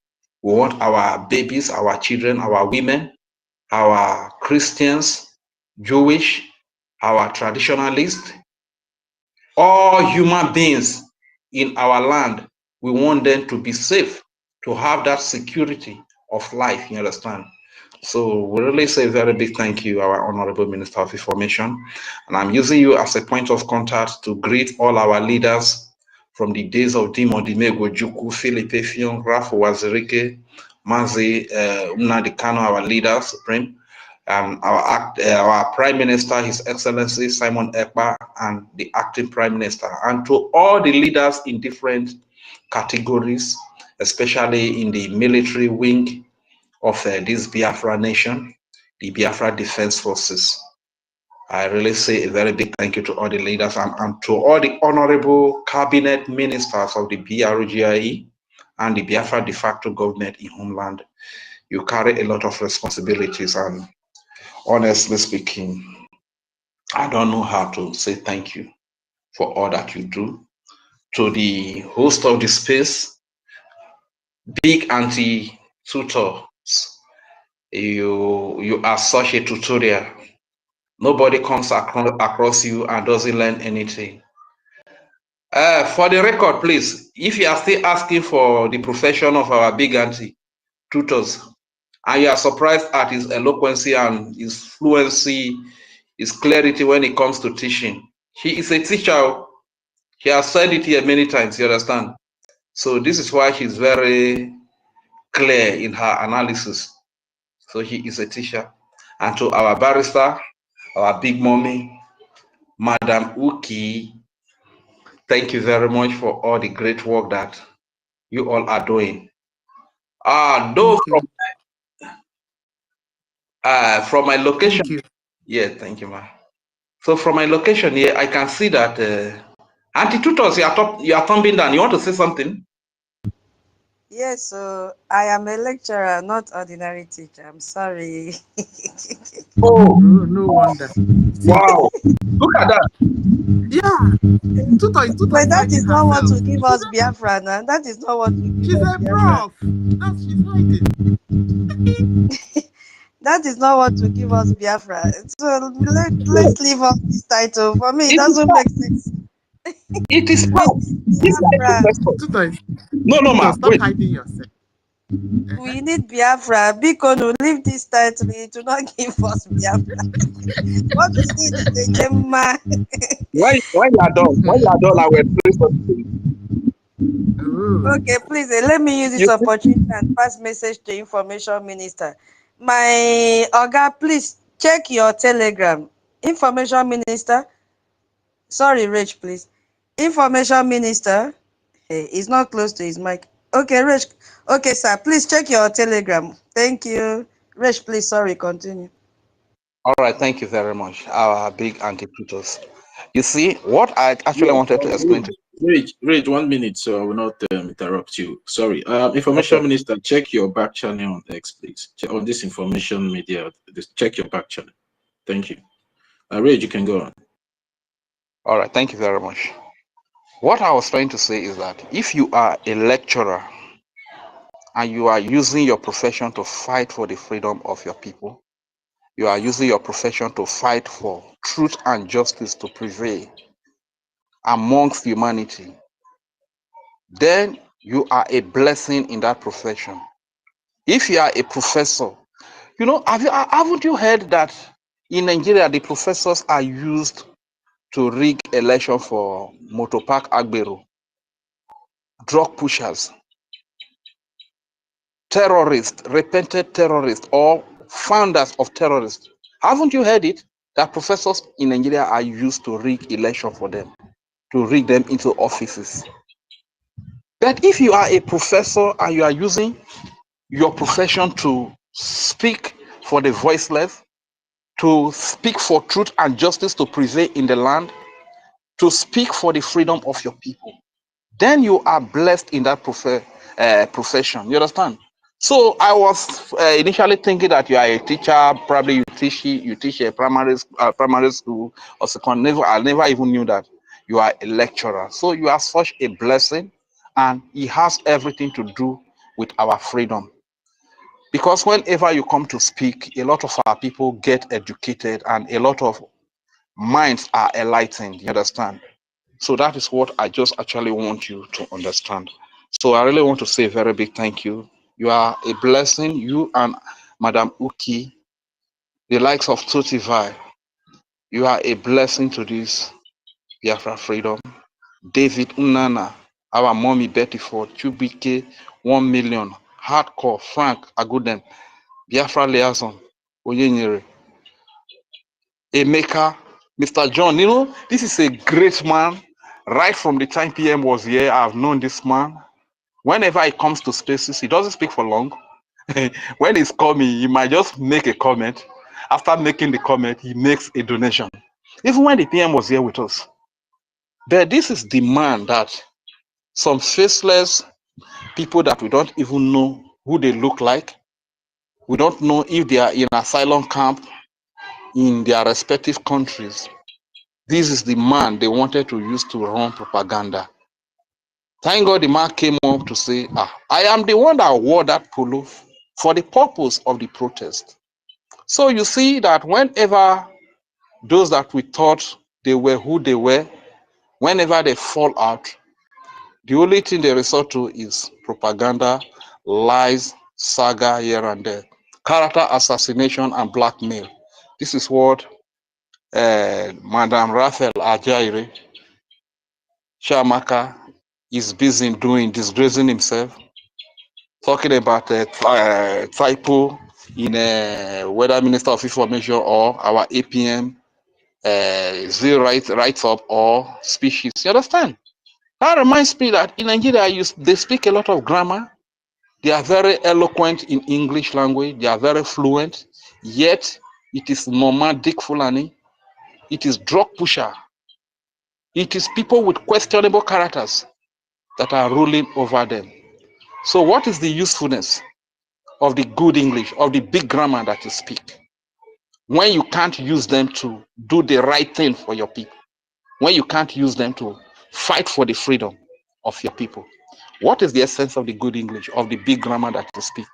We want our babies, our children, our women, our Christians, Jewish, our traditionalists, all human beings in our land, we want them to be safe, to have that security of life, you understand? So we really say a very big thank you, our Honorable Minister of Information. And I'm using you as a point of contact to greet all our leaders from the days of Dimo Dimego Juku, Philippe Fion, Raf Wazirike, Mazi Nnamdi Kanu, our leader supreme, our Prime Minister, His Excellency Simon Ekpa, and the acting Prime Minister, and to all the leaders in different categories, especially in the military wing of this Biafra nation, the Biafra Defense Forces. I really say a very big thank you to all the leaders and to all the honorable cabinet ministers of the BRGIE and the Biafra de facto government in homeland. You carry a lot of responsibilities, and honestly speaking, I don't know how to say thank you. for all that you do. To the host of the space, big auntie tutors, you are such a tutorial. Nobody comes across you and doesn't learn anything. For the record, please, if you are still asking for the profession of our big auntie tutors, and you are surprised at his eloquency and his fluency, his clarity when it comes to teaching, he is a teacher. He has said it here many times, you understand? So this is why she's very clear in her analysis. So he is a teacher. And to our barrister, our big mommy, Madam Uki, thank you very much for all the great work that you all are doing. Though from my location, Thank you. yeah, thank you, ma. So from my location here, I can see that Auntie Tutos, you are thumbing down. You want to say something? Yes, so I am a lecturer, not ordinary teacher. I'm sorry. Oh, No wonder. See, wow. Look at that. yeah. Tutor But that said it is not what herself. to give us Biafra now. That is not what to give She's us a Biafra. prof. She's hiding. That is not what to give us Biafra. So let's leave off this title. For me, it It is doesn't make sense. It is We proud. need This guy Biafra. Tutor, No, ma. stop Wait. hiding yourself. We need Biafra. Biko, leave this title. To not give us Biafra. What we need is a Gemma. When you are done, I will play something. Okay, please let me use this opportunity and pass message to Information Minister. My Oga, please check your Telegram. Information Minister. Sorry, Rich, please. Information Minister. Hey, he's not close to his mic. Okay, Rich. Okay, sir. Please check your Telegram. Thank you. Rich, please. Sorry, continue. All right, thank you very much, our big auntie Plutus. You see, what I actually wanted to explain to Rage, 1 minute, so I will not interrupt you. Sorry. Information Minister, check your back channel on X, please. On this information media, check your back channel. Thank you. Rage, you can go on. All right, thank you very much. What I was trying to say is that if you are a lecturer and you are using your profession to fight for the freedom of your people, you are using your profession to fight for truth and justice to prevail amongst humanity, then you are a blessing in that profession. If you are a professor, haven't you heard that in Nigeria the professors are used to rig election for Motopark Agbero, drug pushers, terrorists, repented terrorists, or founders of terrorists? Haven't you heard it? That professors in Nigeria are used to rig election for them, to rig them into offices. But if you are a professor and you are using your profession to speak for the voiceless, to speak for truth and justice to prevail in the land, to speak for the freedom of your people, then you are blessed in that profession. You understand? So I was initially thinking that you are a teacher, probably you teach a primary school or secondary. I never even knew that you are a lecturer. So you are such a blessing, and it has everything to do with our freedom. Because whenever you come to speak, a lot of our people get educated and a lot of minds are enlightened. You understand? So that is what I just actually want you to understand. So I really want to say a very big thank you. You are a blessing, you and Madam Uki, the likes of Totivai. You are a blessing to this Biafra freedom. David Unana, our mommy Betty Ford, Chubike, 1 million, Hardcore, Frank Agudem, Biafra Liaison, Oyenyere, Emeka, Mr. John. This is a great man. Right from the time PM was here, I've known this man. Whenever he comes to spaces, he doesn't speak for long. When he's coming, he might just make a comment. After making the comment, he makes a donation. Even when the PM was here with us. But this is the man that some faceless people that we don't even know who they look like. We don't know if they are in asylum camp in their respective countries. This is the man they wanted to use to run propaganda. Thank God the man came up to say, I am the one that wore that polo for the purpose of the protest. So you see that whenever those that we thought they were who they were, whenever they fall out, the only thing they resort to is propaganda, lies, saga here and there, character assassination and blackmail. This is what Madam Raphael Ajaire Shamaka is busy doing, disgracing himself, talking about a typo in whether Minister of Information or our APM, zero rights up or species. You understand? That reminds me that in Nigeria, they speak a lot of grammar. They are very eloquent in English language. They are very fluent. Yet, it is nomadic Fulani. It is drug pusher. It is people with questionable characters that are ruling over them. So what is the usefulness of the good English, of the big grammar that you speak, when you can't use them to do the right thing for your people, when you can't use them to fight for the freedom of your people? What is the essence of the good English, of the big grammar that you speak?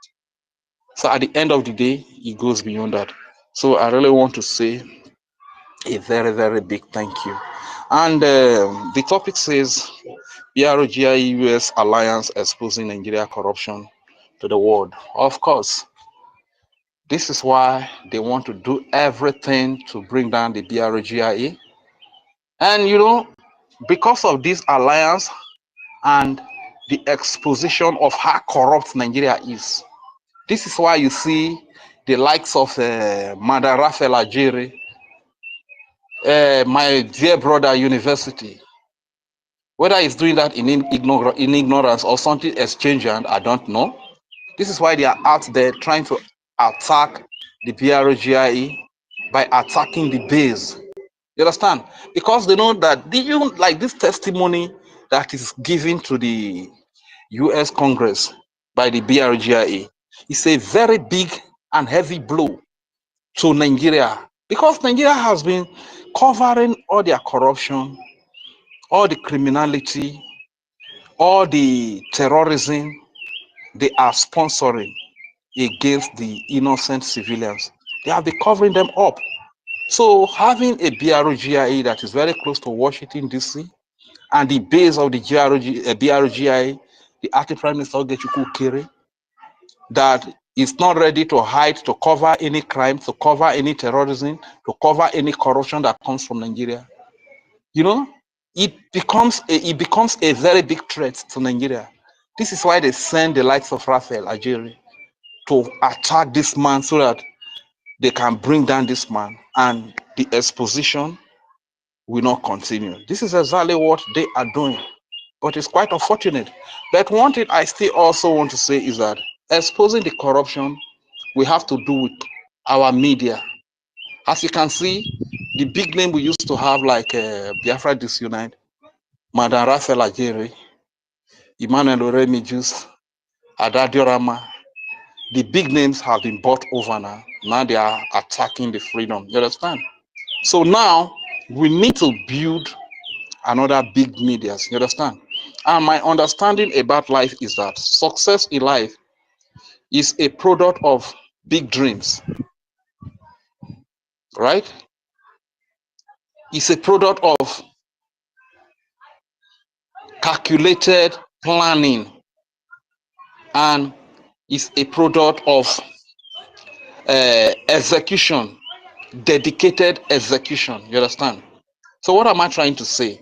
So at the end of the day, it goes beyond that. So I really want to say a very, very big thank you. And the topic says, BRGI-US Alliance exposing Nigeria corruption to the world. Of course, this is why they want to do everything to bring down the BRGIA. And you know, because of this alliance and the exposition of how corrupt Nigeria is, this is why you see the likes of Madam Raphael Ajere, my dear brother University, whether he's doing that in ignorance or something exchanging, I don't know. This is why they are out there trying to attack the BRGIE by attacking the base. You understand? Because they know that even like this testimony that is given to the US Congress by the BRGIE is a very big and heavy blow to Nigeria, because Nigeria has been covering all their corruption, all the criminality, all the terrorism they are sponsoring against the innocent civilians. They have been covering them up. So having a BRGIA that is very close to Washington, D.C., and the base of the BRGIA, the acting Prime Minister Ogechukwu Kere, that is not ready to hide, to cover any crime, to cover any terrorism, to cover any corruption that comes from Nigeria. You know, it becomes a very big threat to Nigeria. This is why they send the likes of Raphael Ajere to attack this man so that they can bring down this man and the exposition will not continue. This is exactly what they are doing, but it's quite unfortunate. But one thing I still also want to say is that exposing the corruption we have to do with our media. As you can see, the big name we used to have like Biafra Disunite, Madam Raphael Ajere, Emmanuel Oremijus, Adadiorama, the big names have been bought over now. Now they are attacking the freedom. You understand? So now we need to build another big media. You understand? And my understanding about life is that success in life is a product of big dreams, right? It's a product of calculated planning, and it's a product of execution, dedicated execution. You understand? So what am I trying to say?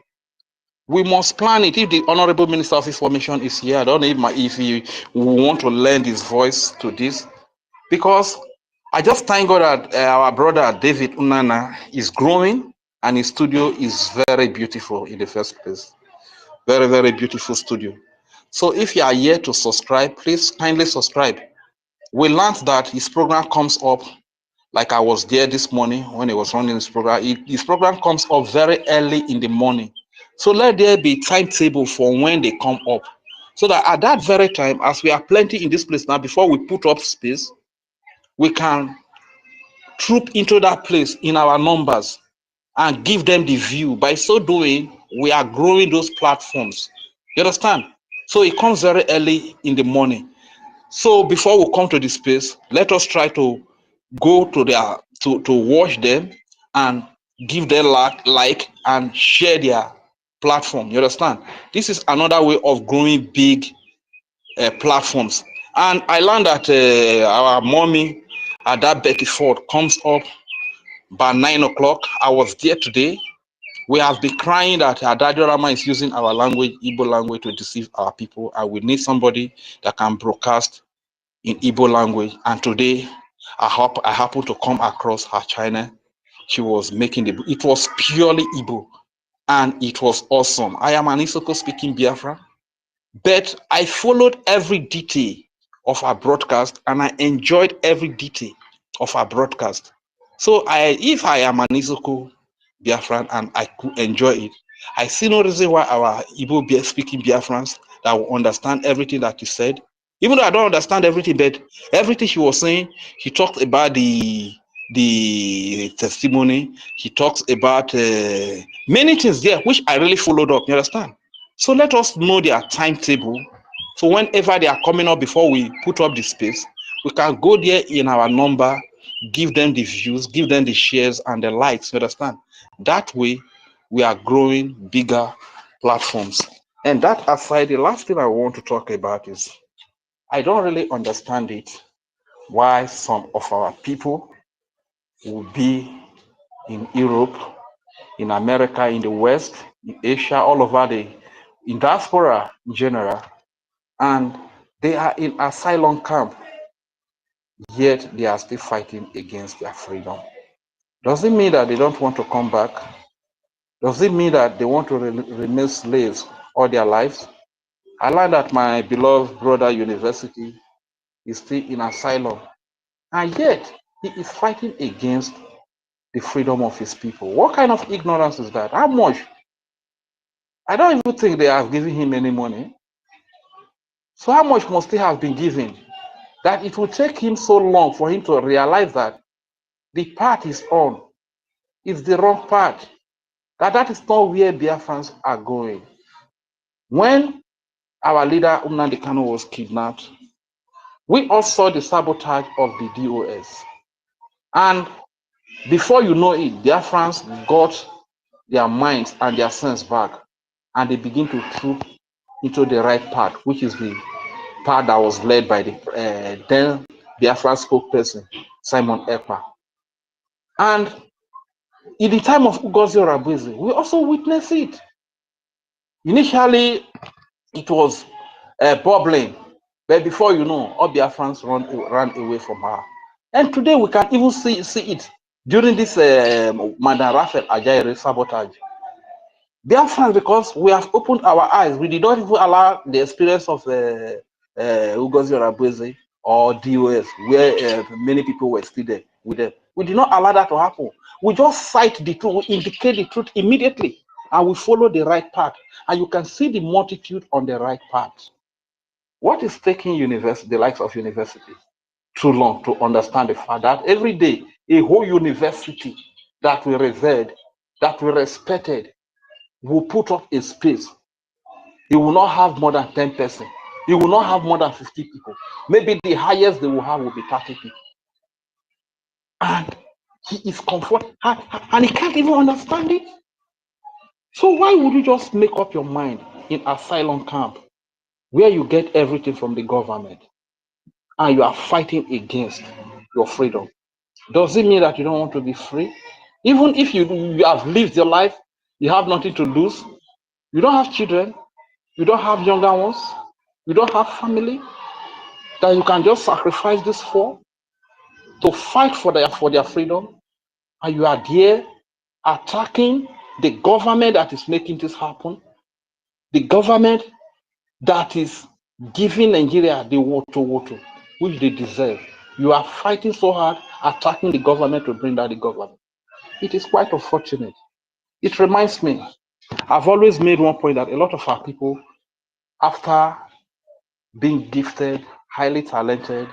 We must plan it. If the Honorable Minister of Information is here, I don't know if he will want to lend his voice to this, because I just thank God that our brother David Unana is growing and his studio is very beautiful in the first place. Very, very beautiful studio. So if you are here to subscribe, please kindly subscribe. We learned that his program comes up, like I was there this morning when he was running his program. His program comes up very early in the morning. So let there be timetable for when they come up, so that at that very time, as we are plenty in this place now, before we put up space, we can troop into that place in our numbers and give them the view. By so doing, we are growing those platforms. You understand? So it comes very early in the morning. So before we come to the space, let us try to go to their to watch them and give them like and share their platform. You understand? This is another way of growing big platforms. And I learned that our mommy, that Betty Ford, comes up by 9 o'clock. I was there today. We have been crying that Adadio Rama is using our language, Igbo language, to deceive our people, and we need somebody that can broadcast in Igbo language. And today, I happened to come across her channel. She was making it was purely Igbo, and it was awesome. I am an Isoko speaking Biafra, but I followed every detail of our broadcast, and I enjoyed every detail of our broadcast. So if I am an Isoko Biafran and I could enjoy it, I see no reason why our Igbo speaking Biafrans that will understand everything that you said. Even though I don't understand everything, but everything she was saying, she talked about the testimony. He talks about many things there, which I really followed up. You understand? So let us know their timetable. So whenever they are coming up before we put up the space, we can go there in our number, give them the views, give them the shares and the likes. You understand? That way, we are growing bigger platforms. And that aside, the last thing I want to talk about is I don't really understand it why some of our people will be in Europe, in America, in the West, in Asia, all over in diaspora in general, and they are in asylum camp, yet they are still fighting against their freedom. Does it mean that they don't want to come back? Does it mean that they want to remain slaves all their lives? I learned that my beloved brother university is still in asylum, and yet he is fighting against the freedom of his people. What kind of ignorance is that? How much? I don't even think they have given him any money. So how much must he have been given that it will take him so long for him to realize that the path is on is the wrong path, that is not where Biafrans are going. When our leader Nnamdi Kanu was kidnapped, we all saw the sabotage of the DOS. And before you know it, Biafrans got their minds and their sense back, and they begin to troop into the right path, which is the path that was led by the then Biafra spokesperson, Simon Ekpa. And in the time of OGOJA, we also witnessed it. Initially, it was bubbling, but before you know, all Biafrans ran away from her. And today we can even see it during this Madam Raphael Ajayi sabotage. Biafrans, because we have opened our eyes, we did not even allow the experience of OGOJA or DOS, where many people were still there with them. We did not allow that to happen. We just cite the truth, we indicate the truth immediately, and we follow the right path. And you can see the multitude on the right path. What is taking the likes of university too long to understand the fact that every day a whole university that we revered, that we respected, will put up a space. He will not have more than 10 persons. He will not have more than 50 people. Maybe the highest they will have will be 30 people. And he is comforted, and he can't even understand it. So why would you just make up your mind in asylum camp where you get everything from the government and you are fighting against your freedom? Does it mean that you don't want to be free? Even if you have lived your life, you have nothing to lose, you don't have children, you don't have younger ones, you don't have family that you can just sacrifice this for, to fight for their freedom, and you are there attacking the government that is making this happen, the government that is giving Nigeria the woto, which they deserve. You are fighting so hard, attacking the government to bring down the government. It is quite unfortunate. It reminds me, I've always made one point that a lot of our people, after being gifted, highly talented,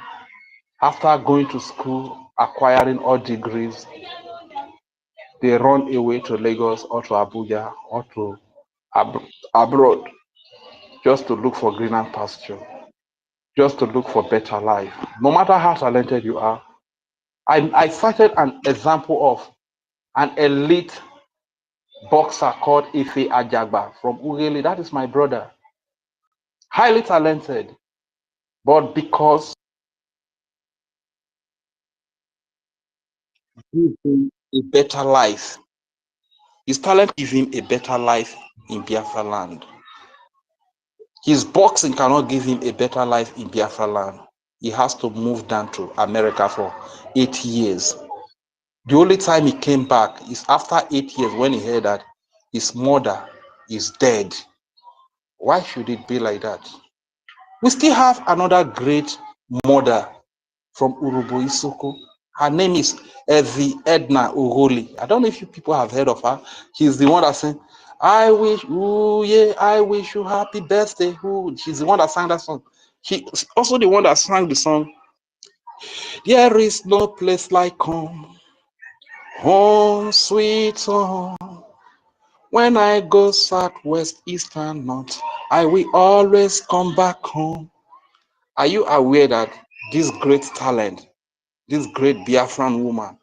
after going to school, acquiring all degrees, they run away to Lagos or to Abuja or to abroad just to look for greener pasture, just to look for better life. No matter how talented you are, I cited an example of an elite boxer called Ife from Ughelli. That is my brother. Highly talented, but because he give him a better life, his talent give him a better life in Biafra land. His boxing cannot give him a better life in Biafra land. He has to move down to America for 8 years. The only time he came back is after 8 years when he heard that his mother is dead. Why should it be like that? We still have another great mother from Urubu Isoko. Her name is Evi Edna Uholi. I don't know if you people have heard of her. She's the one that sang, I wish, ooh yeah, I wish you happy birthday. Ooh. She's the one that sang that song. She's also the one that sang the song, there is no place like home, home sweet home. When I go south, west, east, and north, I will always come back home. Are you aware that this great talent, this great Biafran woman,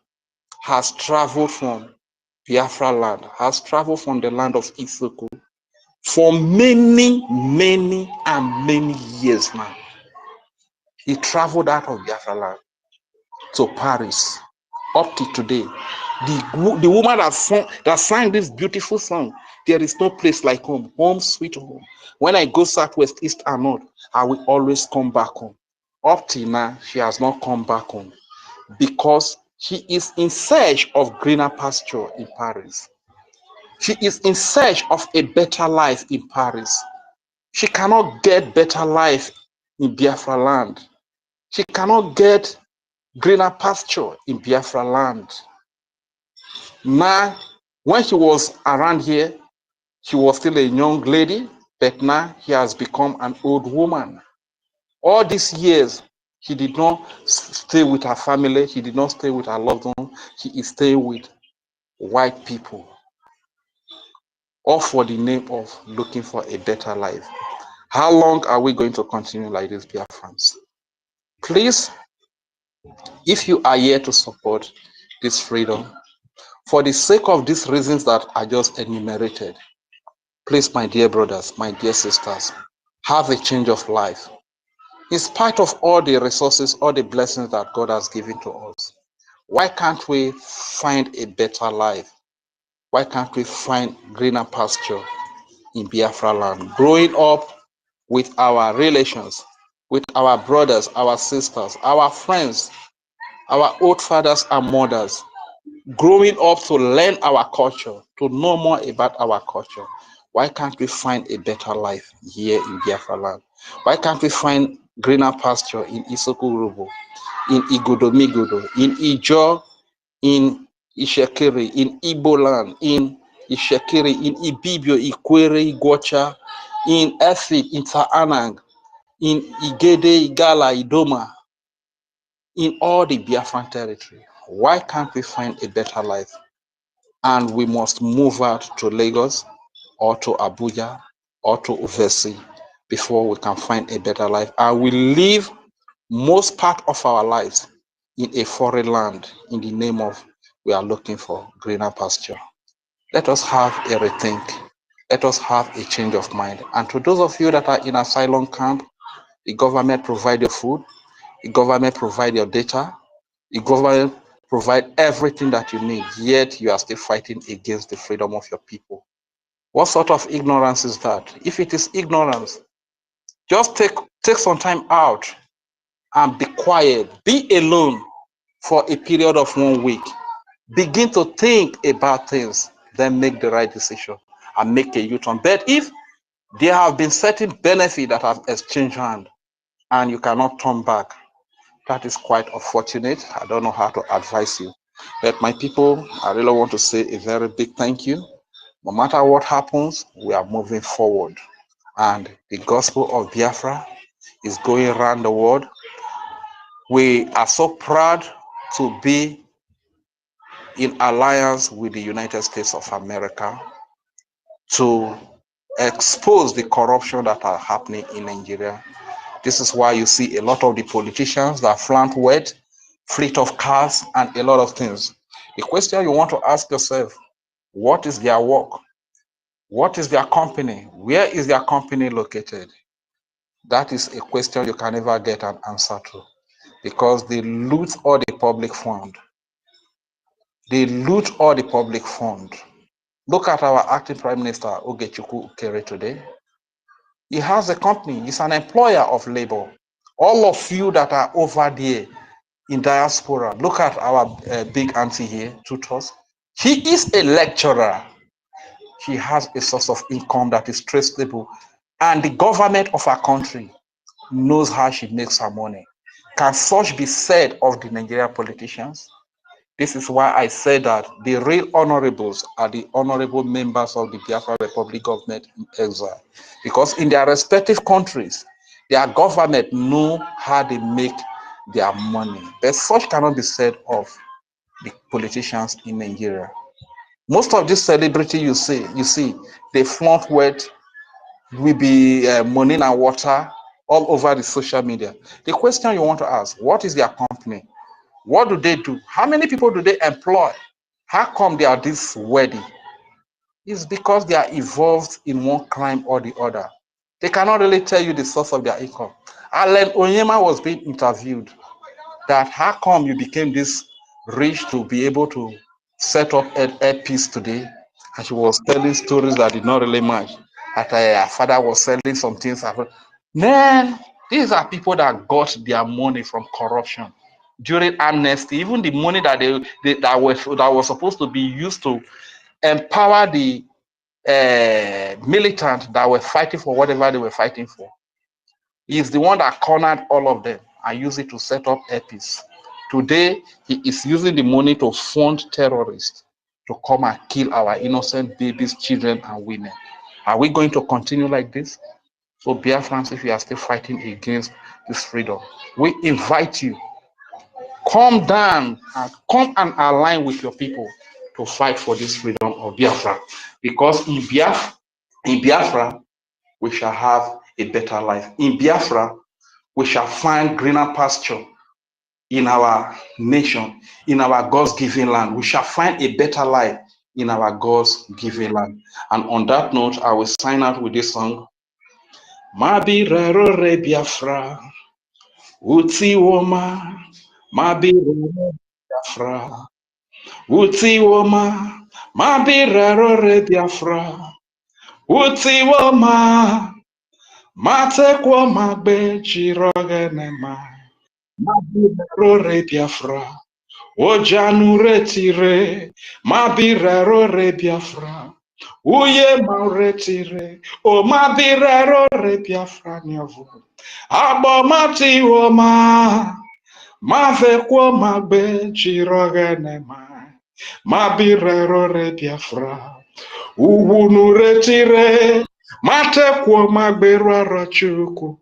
has traveled from Biafra land, has traveled from the land of Isoko for many, many, and many years now? He traveled out of Biafra land to Paris up to today. The woman that sang this beautiful song, there is no place like home, home sweet home. When I go southwest, east, and north, I will always come back home. Up till now, she has not come back home because she is in search of greener pasture in Paris. She is in search of a better life in Paris. She cannot get better life in Biafra land. She cannot get greener pasture in Biafra land. Now, when she was around here, she was still a young lady, but now she has become an old woman. All these years, she did not stay with her family. She did not stay with her loved one. She is staying with white people, all for the name of looking for a better life. How long are we going to continue like this, Biafrans? Please, if you are here to support this freedom, for the sake of these reasons that I just enumerated, please, my dear brothers, my dear sisters, have a change of life. In spite of all the resources, all the blessings that God has given to us, why can't we find a better life? Why can't we find greener pasture in Biafra land? Growing up with our relations, with our brothers, our sisters, our friends, our old fathers and mothers, growing up to learn our culture, to know more about our culture. Why can't we find a better life here in Biafra land? Why can't we find greener pasture in Isoko-Urubu, in Igodo-Migodo, in Ijo, in Ishekiri, in Igbo land, in Ishekiri, in Ibibio, Ikwere, Igwocha, in EFIK, in ANNANG, in Igede, Igala, Idoma, in all the Biafran territory? Why can't we find a better life? And we must move out to Lagos or to Abuja or to Uvesi before we can find a better life. And we live most part of our lives in a foreign land in the name of we are looking for greener pasture. Let us have a rethink. Let us have a change of mind. And to those of you that are in asylum camp, the government provide your food, the government provide your data, the government provide everything that you need, yet you are still fighting against the freedom of your people. What sort of ignorance is that? If it is ignorance, just take some time out and be quiet. Be alone for a period of 1 week. Begin to think about things, then make the right decision and make a U-turn. But if there have been certain benefits that have exchanged hands and you cannot turn back, that is quite unfortunate. I don't know how to advise you. But my people, I really want to say a very big thank you. No matter what happens, we are moving forward. And the gospel of Biafra is going around the world. We are so proud to be in alliance with the United States of America to expose the corruption that are happening in Nigeria. This is why you see a lot of the politicians that flaunt wealth, fleet of cars, and a lot of things. The question you want to ask yourself, what is their work? What is their company? Where is their company located? That is a question you can never get an answer to, because they loot all the public fund. They loot all the public fund. Look at our acting Prime Minister, Ogechukwu Ukere, today. He has a company. He's an employer of labor. All of you that are over there in diaspora, look at our big auntie here, Tutos. She is a lecturer. She has a source of income that is traceable. And the government of our country knows how she makes her money. Can such be said of the Nigerian politicians? This is why I said that the real honorables are the honorable members of the Biafra Republic government in exile. Because in their respective countries, their government know how they make their money. But such cannot be said of the politicians in Nigeria. Most of these celebrities you see, they flaunt wealth, will be money and water all over the social media. The question you want to ask, what is their company? What do they do? How many people do they employ? How come they are this wealthy? It's because they are involved in one crime or the other. They cannot really tell you the source of their income. Alan Onyema was being interviewed that how come you became this rich to be able to set up a piece today? And she was telling stories that did not really match. That her father was selling some things. Man, these are people that got their money from corruption during amnesty. Even the money that that was supposed to be used to empower the militant that were fighting for whatever they were fighting for. He's the one that cornered all of them and used it to set up a peace. Today, he is using the money to fund terrorists to come and kill our innocent babies, children, and women. Are we going to continue like this? So, Biafrans, if you are still fighting against this freedom, we invite you, come down and come and align with your people to fight for this freedom of Biafra. Because in Biafra, we shall have a better life. In Biafra, we shall find greener pasture in our nation, in our God's given land. We shall find a better life in our God's given land. And on that note, I will sign out with this song. Mabi rero re Biafra, uti woma, mabi rero Biafra, uti woma, mabi rero re Biafra, uti woma, mate kwa magbe chirogenema. Mabirero Biafra, Ojanu retire, Mabirero Biafra, Uye ma retire, O Mabirero Biafra nyovu, Abomati woma, Mavekwo magbe chirogenema, Mabirero Biafra, Uwunu retire, Matekwo magbe rarachuku,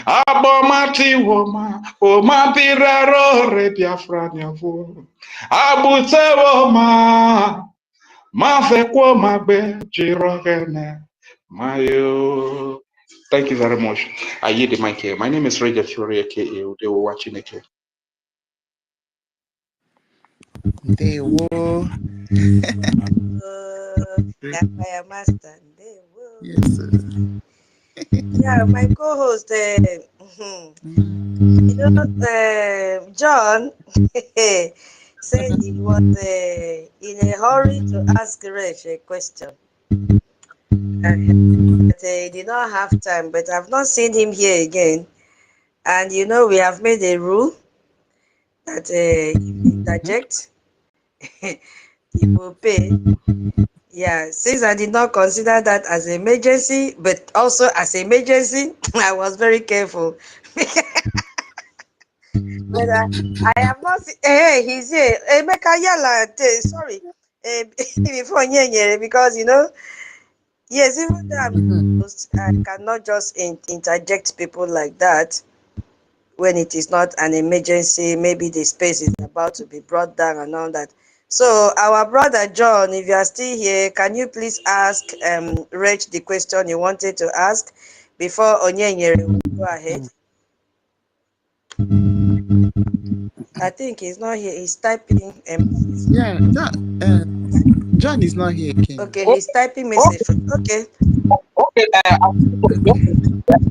Abomati woma, o mabirero re Biafra nyavu. Abute woma, mafekwo magbe jirogene mayo. Thank you very much. I yield the mic here. My name is Roger Fury, aka they were watching it. They were. My master. Yes, sir. Yeah, my co-host, John, said he was in a hurry to ask Resh a question. But he did not have time, but I've not seen him here again. And we have made a rule that if you interject, you will pay. Yeah, since I did not consider that as an emergency, but also as an emergency, I was very careful. But I have not seen, hey, he's here. Emeka Yala, sorry. Before because yes, even though I'm close, I cannot just interject people like that when it is not an emergency. Maybe the space is about to be brought down and all that. So our brother John, if you are still here, can you please ask Rach the question you wanted to ask before Onyenyere will go ahead? I think he's not here. He's typing. Yeah, John is not here again. Okay, he's typing message. Okay. Okay,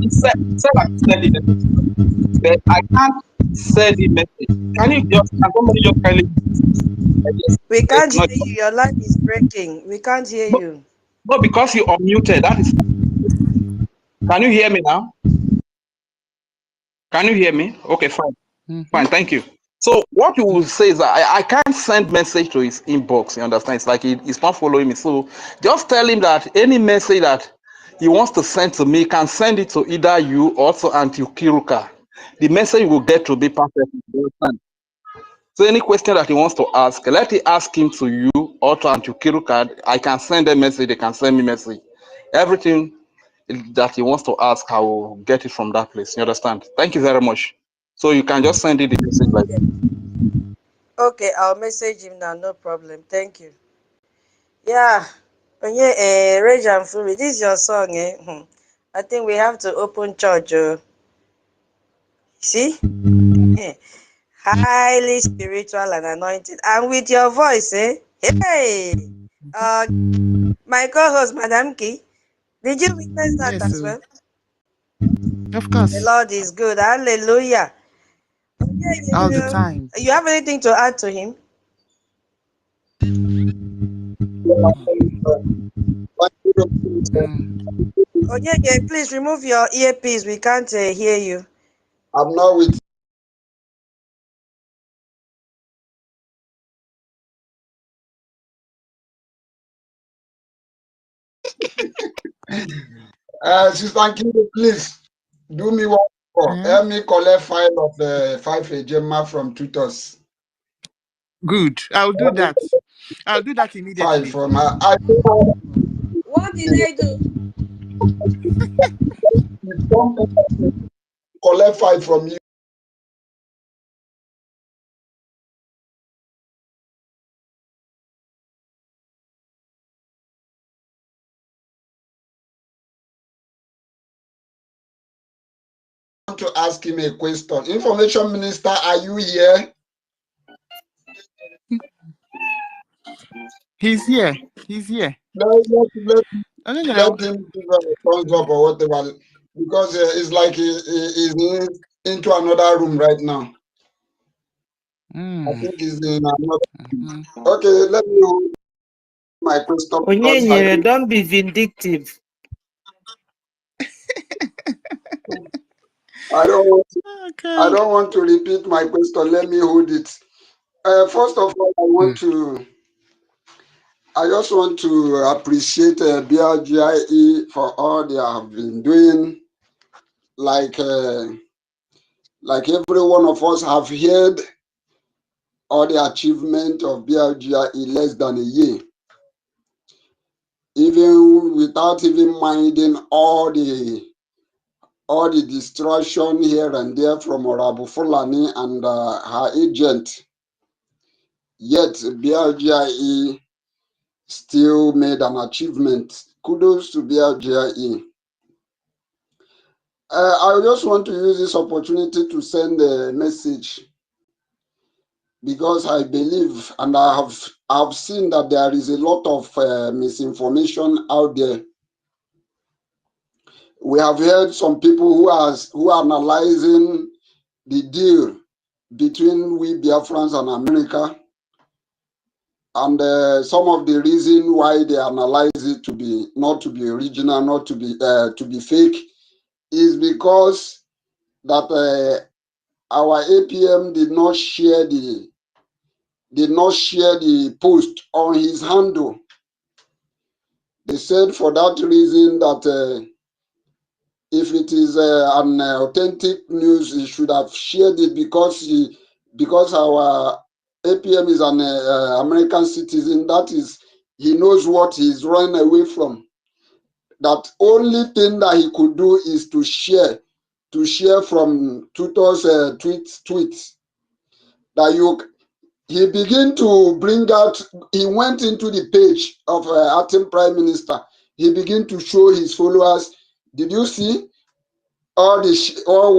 he said I can send it, but I can't send the message. Can somebody just kindly? We can't hear you. Your line is breaking. We can't hear you. No, because you are muted. That is. Can you hear me now? Can you hear me? Okay, fine. Fine, thank you. So what you will say is that I can't send message to his inbox. You understand? It's like he's not following me. So just tell him that any message that he wants to send to me, can send it to either you or to Auntie Kiruka. The message will get to be perfect. You understand? So any question that he wants to ask, let him ask him to you or to Auntie Kiruka. I can send a message. They can send me message. Everything that he wants to ask, I will get it from that place. You understand? Thank you very much. So you can just send it the message like that. Okay, I'll message him now. No problem. Thank you. Yeah. Rage and Fury, this is your song, eh? I think we have to open church. See? Highly spiritual and anointed. And with your voice, eh? Hey! My co-host, Madam Key, did you witness that as well? Of course. The Lord is good. Hallelujah. All the time. You have anything to add to him? Okay, please remove your earpiece. We can't hear you. I'm not with. Sister Kiru, please do me one favor. Help me collect file of the 5 Ejema from tutors. Good. I'll do that. I'll do that immediately. File from her. What did I do? Collect file from you. I want to ask him a question. Information Minister, are you here? He's here. He's here. Let him give a thumbs up or whatever, because it's like he's into another room right now. I think he's in another room. Okay, let me hold my question. Onyenyere, don't be vindictive. I don't want to repeat my question. Let me hold it. First of all, I just want to appreciate BRGIE for all they have been doing. Like every one of us have heard all the achievement of BRGIE in less than a year, even without even minding all the destruction here and there from Orabu Fulani and her agent. Yet BRGIE still made an achievement. Kudos to BRGIE. I just want to use this opportunity to send a message, because I believe and I have seen that there is a lot of misinformation out there. We have heard some people who are analyzing the deal between we Biafrans and America, and some of the reason why they analyze it to be not to be original, not to be fake, is because that our APM did not share the post on his handle. They said for that reason that if it is an authentic news, he should have shared it, because our APM is an American citizen. That is, he knows what he's running away from. That only thing that he could do is to share from Tutor's tweets. That he began to bring out, he went into the page of acting prime minister. He began to show his followers, did you see? All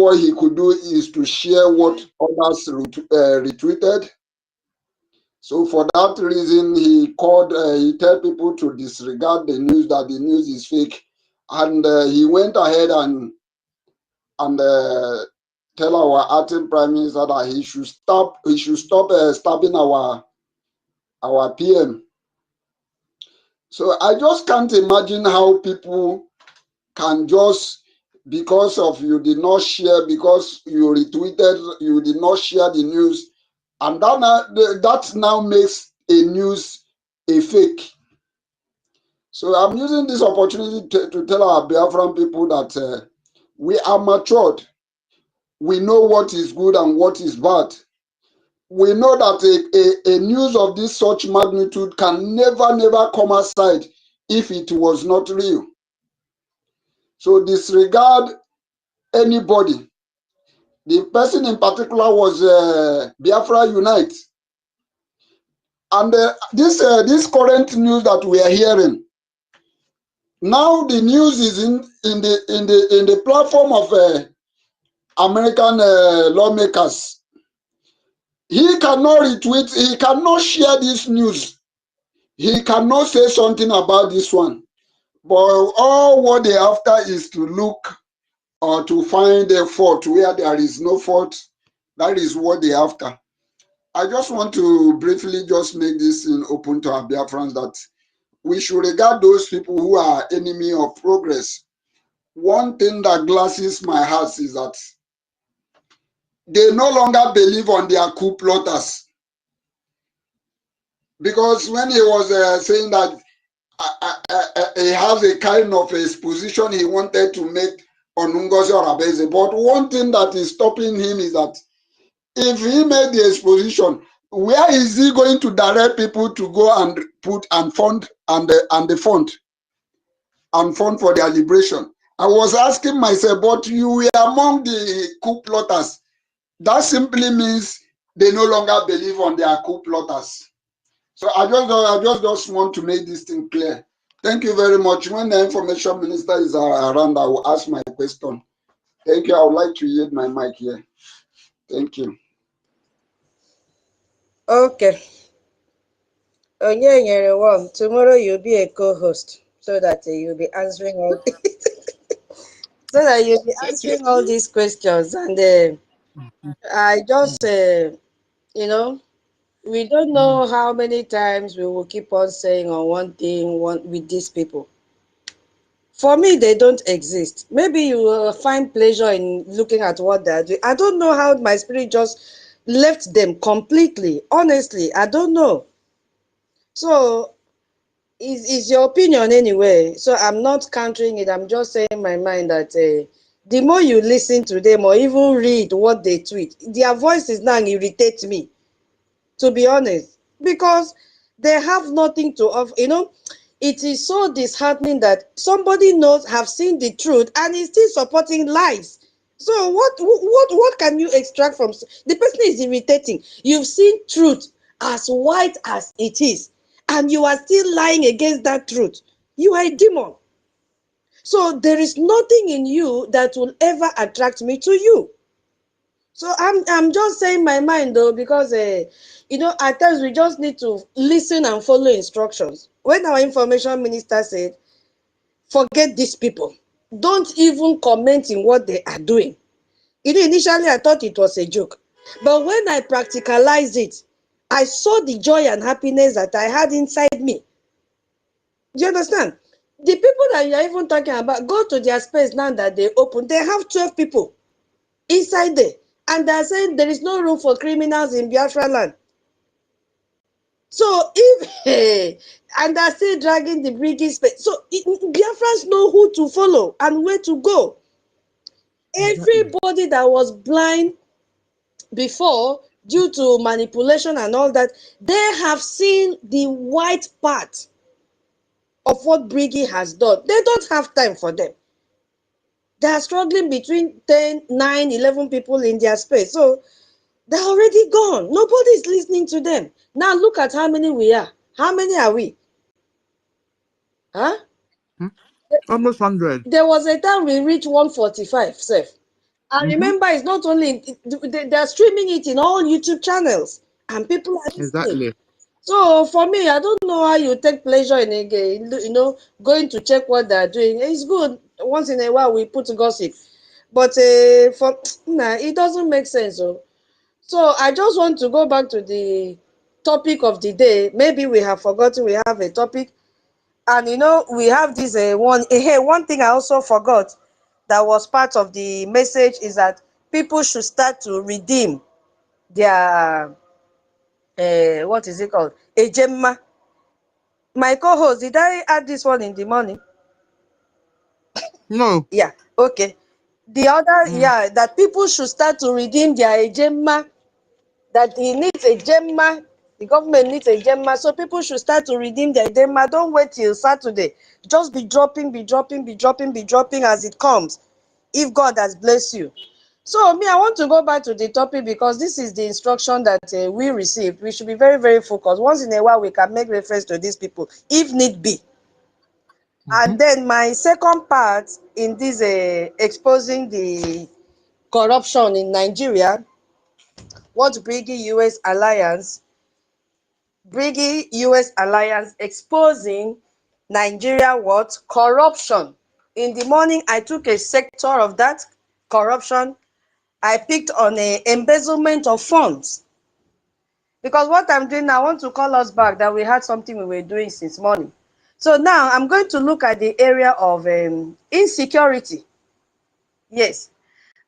what he could do is to share what others retweeted. So for that reason, he called, he told people to disregard the news, that the news is fake. And he went ahead and tell our acting prime minister that he should stop stabbing our PM. So I just can't imagine how people can just, because of you did not share, because you retweeted, you did not share the news, and that now makes a news a fake. So I'm using this opportunity to tell our Biafran people that we are matured. We know what is good and what is bad. We know that a news of this such magnitude can never come aside if it was not real. So disregard anybody. The person in particular was Biafra Unite. And this current news that we are hearing, now the news is in the platform of American lawmakers. He cannot retweet, he cannot share this news. He cannot say something about this one. But all what they after is to look or to find a fault where there is no fault. That is what they after. I just want to briefly just make this open to our Biafrans that we should regard those people who are enemy of progress. One thing that glasses my heart is that they no longer believe on their coup plotters. Because when he was saying that he has a kind of exposition he wanted to make on NGOZI or Abeze, but one thing that is stopping him is that if he made the exposition, where is he going to direct people to go and put and fund the fund for their liberation? I was asking myself, but you were among the coup plotters. That simply means they no longer believe on their coup plotters. So I just want to make this thing clear. Thank you very much. When the information minister is around, I will ask my question. Thank you. I would like to yield my mic here. Thank you. Okay. Onye one. Tomorrow you'll be a co-host so that you'll be answering all so that you'll be answering all these questions. And I just you know, we don't know how many times we will keep on saying on one thing with these people. For me, they don't exist. Maybe you will find pleasure in looking at what they're doing. I don't know how my spirit just left them completely. Honestly, I don't know. So, is your opinion anyway. So I'm not countering it. I'm just saying my mind that the more you listen to them or even read what they tweet, their voices now irritate me, to be honest, because they have nothing to offer. It is so disheartening that somebody have seen the truth and is still supporting lies. So what can you extract from the person? Is irritating. You've seen truth as white as it is, and you are still lying against that truth. You are a demon. So there is nothing in you that will ever attract me to you. So I'm just saying my mind though, because at times we just need to listen and follow instructions. When our information minister said, forget these people, don't even comment in what they are doing. Initially I thought it was a joke, but when I practicalized it, I saw the joy and happiness that I had inside me. Do you understand? The people that you're even talking about, go to their space now that they open, they have 12 people inside there. And they're saying there is no room for criminals in Biafra land. So and they're still dragging the Brgie space. So Biafrans know who to follow and where to go. Everybody that was blind before due to manipulation and all that, they have seen the white part of what Brgie has done. They don't have time for them. They are struggling between 10, 9, 11 people in their space. So They're already gone. Nobody's listening to them. Now look at how many we are. How many are we? Huh? Almost 100. There was a time we reached 145, Seth. I Mm-hmm. remember it's not only, they're streaming it in all YouTube channels and people are listening. Exactly. So for me, I don't know how you take pleasure in going to check what they're doing. It's good. Once in a while, we put gossip. But it doesn't make sense. So I just want to go back to the topic of the day. Maybe we have forgotten we have a topic. And we have this one thing I also forgot that was part of the message is that people should start to redeem their what is it called? Ejemma. My co-host, did I add this one in the morning? No. Yeah, okay. The other, that people should start to redeem their Ejemma, that he needs a Gemma, the government needs a Gemma, so people should start to redeem their Gemma. Don't wait till Saturday. Just be dropping as it comes, if God has blessed you. So me, I want to go back to the topic because this is the instruction that we received. We should be very, very focused. Once in a while, we can make reference to these people, if need be. And then my second part in this exposing the corruption in Nigeria, what Brgie-US Alliance exposing Nigeria what? Corruption. In the morning, I took a sector of that corruption. I picked on a embezzlement of funds. Because what I'm doing now, I want to call us back that we had something we were doing since morning. So now I'm going to look at the area of insecurity. Yes.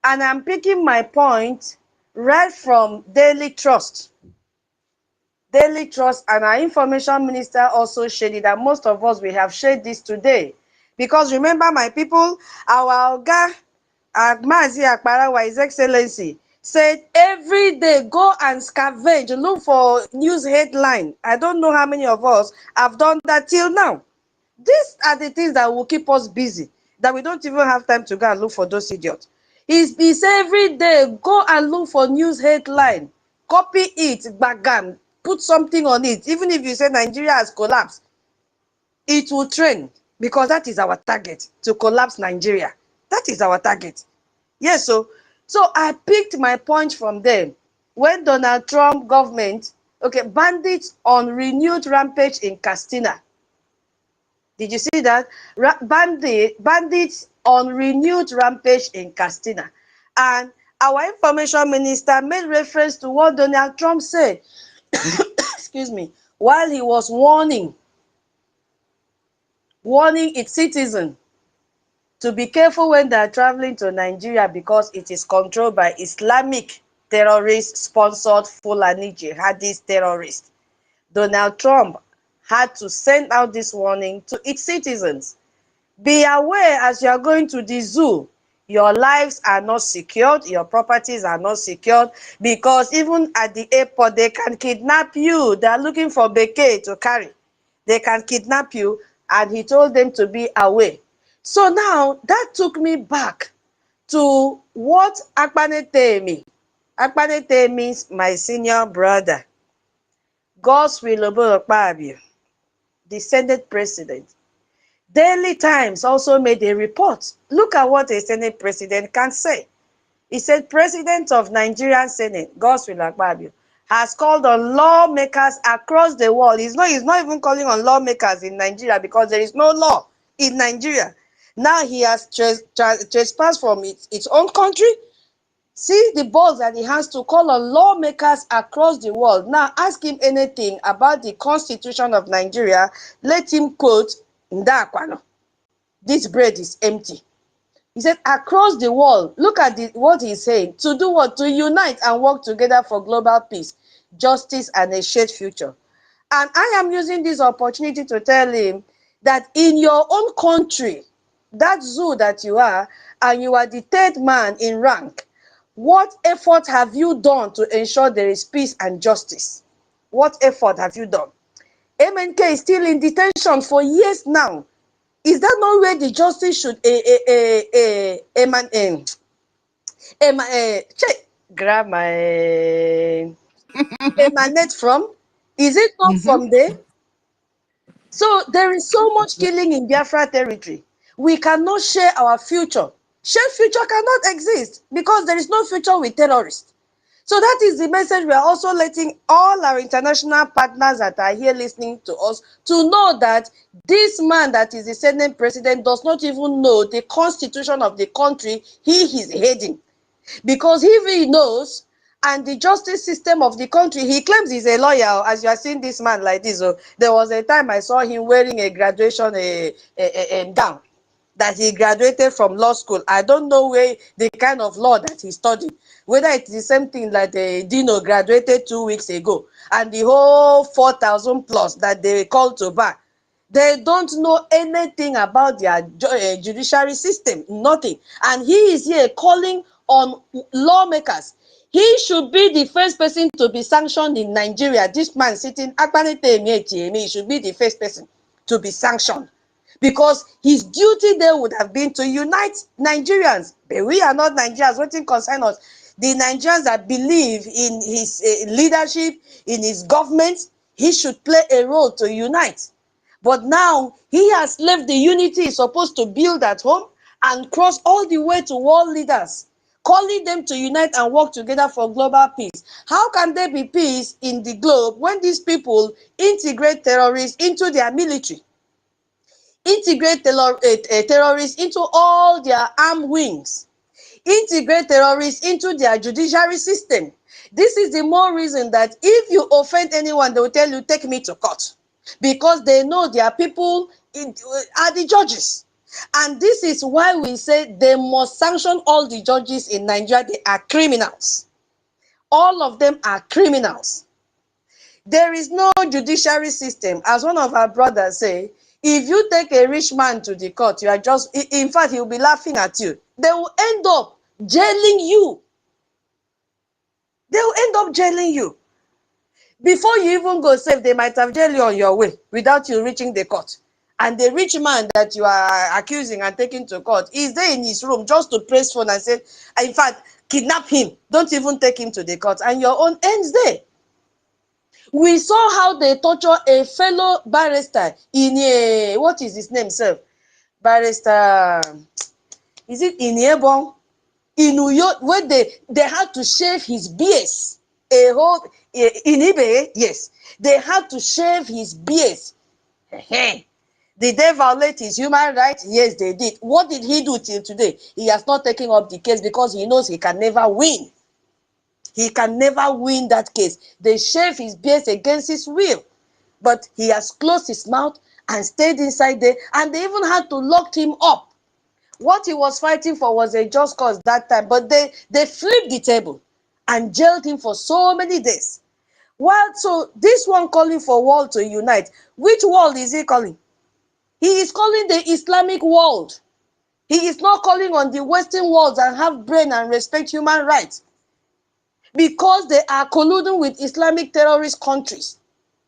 And I'm picking my point right from Daily Trust. Daily Trust and our information minister also shared it, that most of us, we have shared this today. Because remember, my people, our Oga, Mazi Akparawa, His Excellency, said every day go and scavenge, look for news headline. I don't know how many of us have done that till now. These are the things that will keep us busy, that we don't even have time to go and look for those idiots. He said every day, go and look for news headline, copy it, bagam, put something on it. Even if you say Nigeria has collapsed, it will trend, because that is our target, to collapse Nigeria. That is our target. Yes, so I picked my point from them. When Donald Trump government, bandits on renewed rampage in Castina. Did you see that? Bandits on renewed rampage in Castina. And our information minister made reference to what Donald Trump said, excuse me, while he was warning its citizens to be careful when they are traveling to Nigeria, because it is controlled by Islamic terrorist-sponsored Fulani jihadist terrorists. Donald Trump had to send out this warning to its citizens. Be aware as you are going to the zoo, your lives are not secured, your properties are not secured, because even at the airport, they can kidnap you. They are looking for bouquet to carry. They can kidnap you, and he told them to be aware. So now, that took me back to what Akpanete means. Akpanete means my senior brother. Godswill Akpabio, the Senate president. Daily Times also made a report. Look at what a Senate president can say. He said, President of Nigerian Senate, Godswill Akpabio, has called on lawmakers across the world. He's not even calling on lawmakers in Nigeria, because there is no law in Nigeria. Now he has trespassed from its own country. See the balls that he has to call on lawmakers across the world. Now ask him anything about the Constitution of Nigeria. Let him quote Ndakwano. This bread is empty. He said, across the world, look at what he's saying. To do what? To unite and work together for global peace, justice, and a shared future. And I am using this opportunity to tell him that in your own country, that zoo that you are, and you are the third man in rank, what effort have you done to ensure there is peace and justice? What effort have you done? MNK is still in detention for years now. Is that not where the justice should grab my emanate from? Is it not from there? So there is so much killing in Biafra territory. We cannot share our future. Shared future cannot exist because there is no future with terrorists. So that is the message we are also letting all our international partners that are here listening to us to know that this man that is the Senate president does not even know the constitution of the country he is heading. Because if he knows, and the justice system of the country, he claims he's a lawyer. As you are seeing this man like this, there was a time I saw him wearing a graduation gown that he graduated from law school. I don't know where the kind of law that he studied, whether it's the same thing that Dino graduated 2 weeks ago, and the whole 4,000 plus that they called to bar. They don't know anything about their judiciary system, nothing. And he is here calling on lawmakers. He should be the first person to be sanctioned in Nigeria. This man sitting, he should be the first person to be sanctioned. Because his duty there would have been to unite Nigerians. But we are not Nigerians. What concern us? The Nigerians that believe in his leadership, in his government, he should play a role to unite. But now he has left the unity he's supposed to build at home and cross all the way to world leaders, calling them to unite and work together for global peace. How can there be peace in the globe when these people integrate terrorists into their military? Integrate terrorists into all their armed wings, integrate terrorists into their judiciary system. This is the more reason that if you offend anyone, they will tell you, take me to court, because they know their people are the judges. And this is why we say they must sanction all the judges in Nigeria. They are criminals. All of them are criminals. There is no judiciary system. As one of our brothers say, if you take a rich man to the court, you are just, in fact, he will be laughing at you. They will end up jailing you. They will end up jailing you. Before you even go safe, they might have jailed you on your way without you reaching the court. And the rich man that you are accusing and taking to court is there in his room just to press phone and say, in fact, kidnap him. Don't even take him to the court. And your own ends there. We saw how they torture a fellow barrister in a, what is his name, sir? Barrister, is it in Ebon? In New York, where they had to shave his beard. A whole, in Ibe, yes. They had to shave his beard. Did they violate his human rights? Yes, they did. What did he do till today? He has not taken up the case because he knows he can never win. He can never win that case. They shave his beard against his will. But he has closed his mouth and stayed inside there. And they even had to lock him up. What he was fighting for was a just cause that time. But they flipped the table and jailed him for so many days. Well, so this one calling for world to unite. Which world is he calling? He is calling the Islamic world. He is not calling on the Western world and have brain and respect human rights. Because they are colluding with Islamic terrorist countries.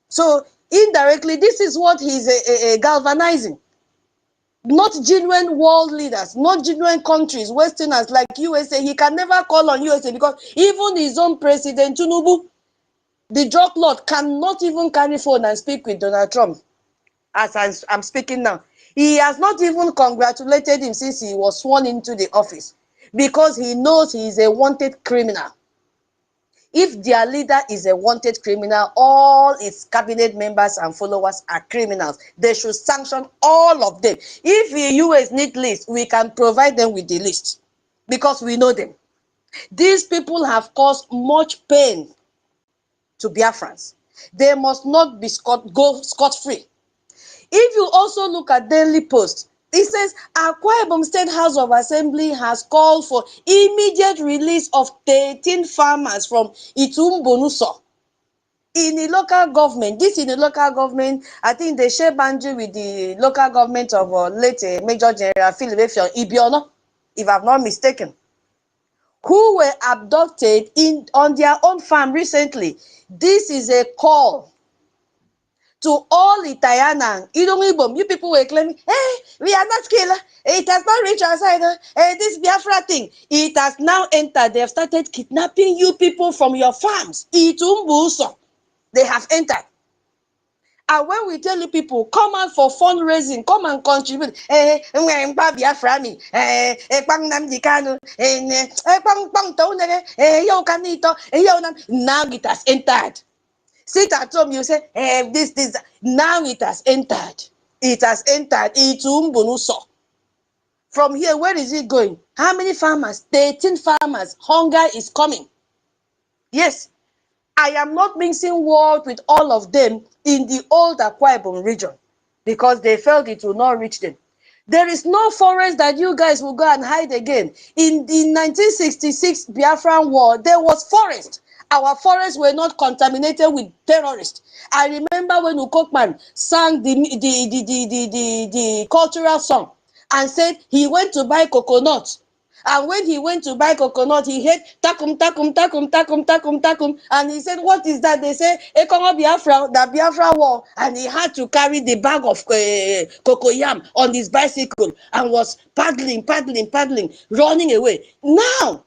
So indirectly, this is what he's galvanizing. Not genuine world leaders, not genuine countries, Westerners like USA. He can never call on USA because even his own president, Tinubu, the drug lord, cannot even carry phone and speak with Donald Trump. As I'm speaking now, he has not even congratulated him since he was sworn into the office because he knows he is a wanted criminal. If their leader is a wanted criminal, all its cabinet members and followers are criminals. They should sanction all of them. If the US need list, we can provide them with the list because we know them. These people have caused much pain to Biafrans. They must not be go scot-free. If you also look at Daily Post, it says Akwa Ibom State House of Assembly has called for immediate release of 13 farmers from Itumbonuso in the local government. This in the local government, I think they share boundary with the local government of late Major General EFIK-IBIBIO, if I'm not mistaken, who were abducted on their own farm recently. This is a call to all Italian, you people were claiming, hey, we are not killer. It has not reached our side. Hey, this Biafra thing, it has now entered. They have started kidnapping you people from your farms. They have entered. And when we tell you people, come out for fundraising, come and contribute. Now it has entered. Sit at home, you say, this. Now it has entered. It has entered. From here, where is it going? How many farmers? 13 farmers. Hunger is coming. Yes, I am not mixing words with all of them in the old Akwa Ibom region because they felt it will not reach them. There is no forest that you guys will go and hide again. In the 1966 Biafran war, there was forest. Our forests were not contaminated with terrorists. I remember when Ukokman sang the cultural song and said he went to buy coconuts. And when he went to buy coconut, he heard takum, takum, takum, takum, takum, takum. And he said, what is that? They say, EKOM Biafra, the Biafra war. And he had to carry the bag of cocoyam on his bicycle and was paddling, running away. Now,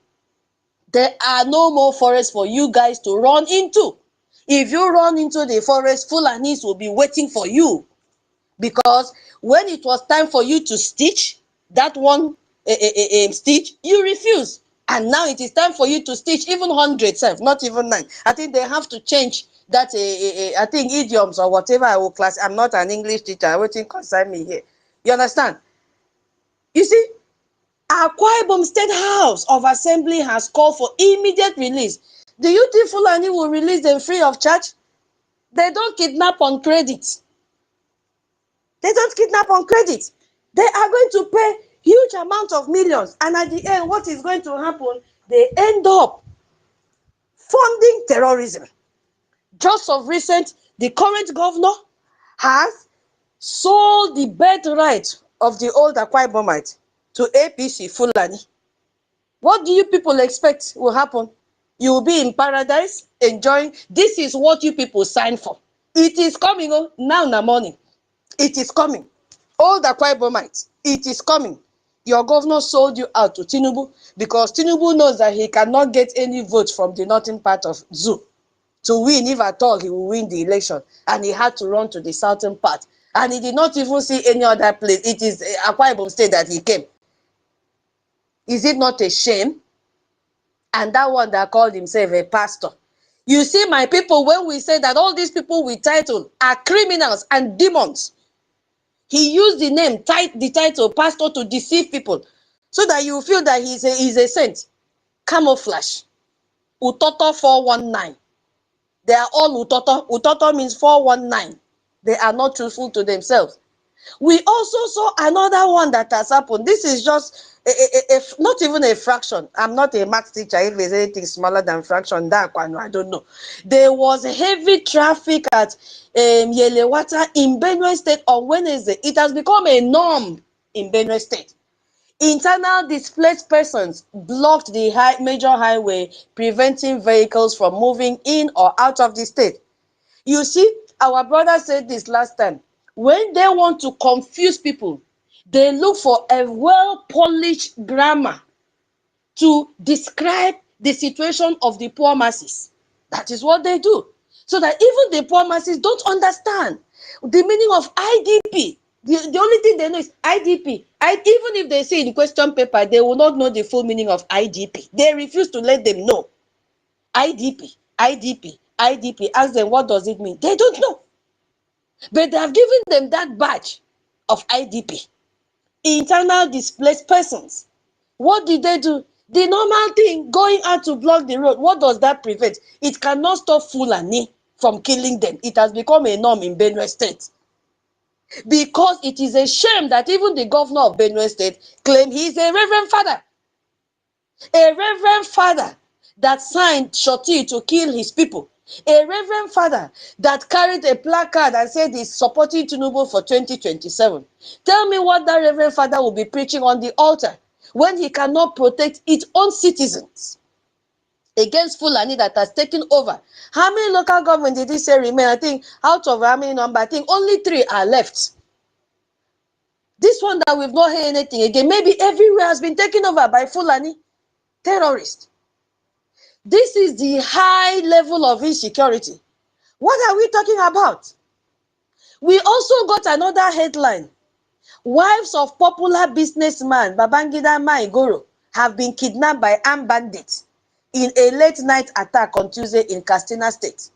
there are no more forests for you guys to run into. If you run into the forest, Fulanis will be waiting for you. Because when it was time for you to stitch that one stitch, you refuse. And now it is time for you to stitch even 100, not even 9. I think they have to change that, I think idioms or whatever I will class. I'm not an English teacher. Everything concern me here. You understand? You see, Akwa Ibom State House of Assembly has called for immediate release. Do you think Fulani will release them free of charge? They don't kidnap on credit. They don't kidnap on credit. They are going to pay huge amount of millions. And at the end, what is going to happen? They end up funding terrorism. Just of recent, the current governor has sold the birthright of the old Akwa Ibomite to APC Fulani. What do you people expect will happen? You will be in paradise enjoying. This is what you people signed for. It is coming now in the morning. It is coming. All the Akwa Ibomites, it is coming. Your governor sold you out to Tinubu because Tinubu knows that he cannot get any votes from the northern part of Zoo to win. If at all, he will win the election. And he had to run to the southern part. And he did not even see any other place. It is Akwa Ibom State that he came. Is it not a shame? And that one that called himself a pastor. You see, my people, when we say that all these people with title are criminals and demons, he used the name, the title, pastor, to deceive people so that you feel that he's a saint. Camouflage. Utoto 419. They are all Utoto. Utoto means 419. They are not truthful to themselves. We also saw another one that has happened. This is just not even a fraction. I'm not a math teacher. If there's anything smaller than fraction, that I don't know. There was heavy traffic at Yelewata in Benue State on Wednesday. It has become a norm in Benue State. Internal displaced persons blocked the major highway, preventing vehicles from moving in or out of the state. You see, our brother said this last time. When they want to confuse people, they look for a well-polished grammar to describe the situation of the poor masses. That is what they do. So that even the poor masses don't understand the meaning of IDP. The only thing they know is IDP. Even if they say in question paper, they will not know the full meaning of IDP. They refuse to let them know. IDP, IDP, IDP. Ask them, what does it mean? They don't know. But they have given them that badge of IDP. Internal displaced persons. What did they do? The normal thing, going out to block the road, what does that prevent? It cannot stop Fulani from killing them. It has become a norm in Benue State. Because it is a shame that even the governor of Benue State claimed he is a reverend father. A reverend father that signed Shoti to kill his people. A reverend father that carried a placard and said he's supporting Tinubu for 2027. Tell me what that reverend father will be preaching on the altar when he cannot protect its own citizens. against Fulani that has taken over. How many local government did he say remain? I think out of how many number, I think only 3 are left. This one that we've not heard anything again, maybe everywhere has been taken over by Fulani terrorists. This is the high level of insecurity. What are we talking about? We also got another headline. Wives of popular businessman Babangida Maigoro have been kidnapped by armed bandits in a late night attack on Tuesday in Katsina State.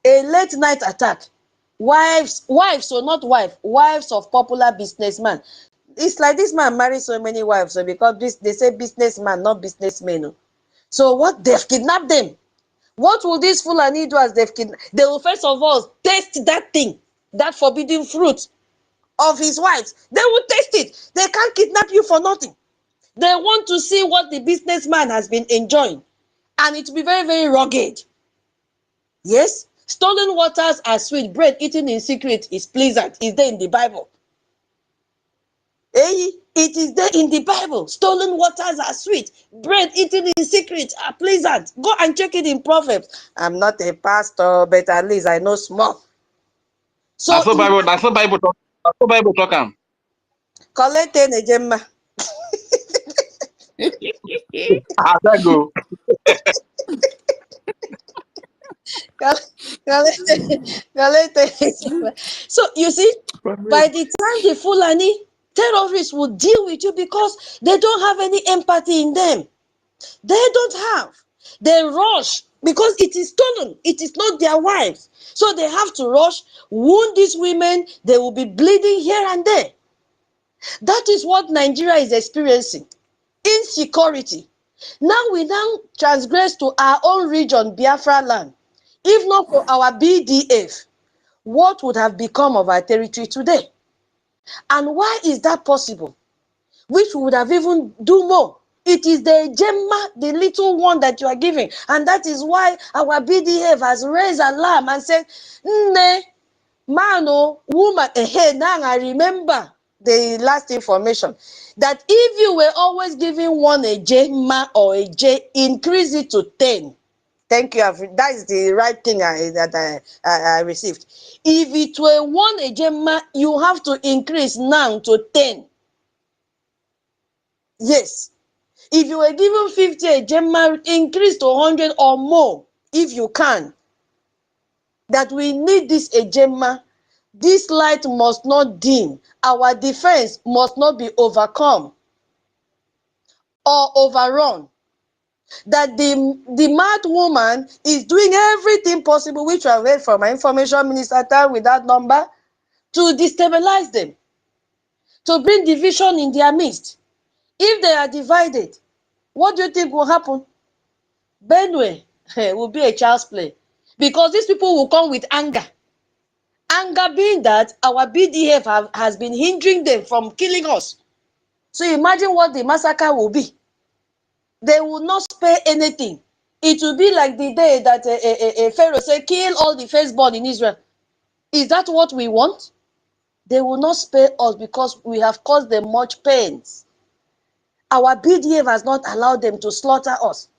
A late night attack. Wives, so not wives of popular businessman. It's like this man married so many wives, so because they say businessman, not businessmen. So what, they've kidnapped them. What will these Fulani do as they've kidnapped? They will first of all taste that thing, that forbidden fruit of his wives. They will taste it. They can't kidnap you for nothing. They want to see what the businessman has been enjoying. And it will be very, very rugged. Yes? Stolen waters are sweet. Bread eaten in secret is pleasant. It's there in the Bible. Eh? It is there in the Bible. Stolen waters are sweet. Bread eaten in secret are pleasant. Go and check it in Proverbs. I'm not a pastor, but at least I know small. So That's the Bible talk. Collect a gemma. I go. So you see, by the time the Fulani terrorists will deal with you because they don't have any empathy in them. They don't have. They rush because it is stolen. It is not their wives. So they have to rush, wound these women. They will be bleeding here and there. That is what Nigeria is experiencing. Insecurity. Now we transgress to our own region, Biafra land. If not for our BDF, what would have become of our territory today? And why is that possible? Which would have even do more. It is the Gemma, the little one that you are giving. And that is why our BDF has raised alarm and said, "Nne, mano, woman, hey, now I remember the last information that if you were always giving one a Gemma or a J, increase it to 10. Thank you. That is the right thing that I received. If it were one a Gemma, you have to increase now to 10. Yes. If you were given 50 a Gemma, increase to 100 or more if you can. That we need this a Gemma. This light must not dim. Our defense must not be overcome or overrun. That the mad woman is doing everything possible, which I read from my information minister with that number, to destabilize them, to bring division in their midst. If they are divided, what do you think will happen? Benue will be a child's play, because these people will come with anger. Anger being that our BDF has been hindering them from killing us. So imagine what the massacre will be. They will not spare anything. It will be like the day that a Pharaoh said, kill all the firstborn in Israel. Is that what we want? They will not spare us because we have caused them much pains. Our BDF has not allowed them to slaughter us.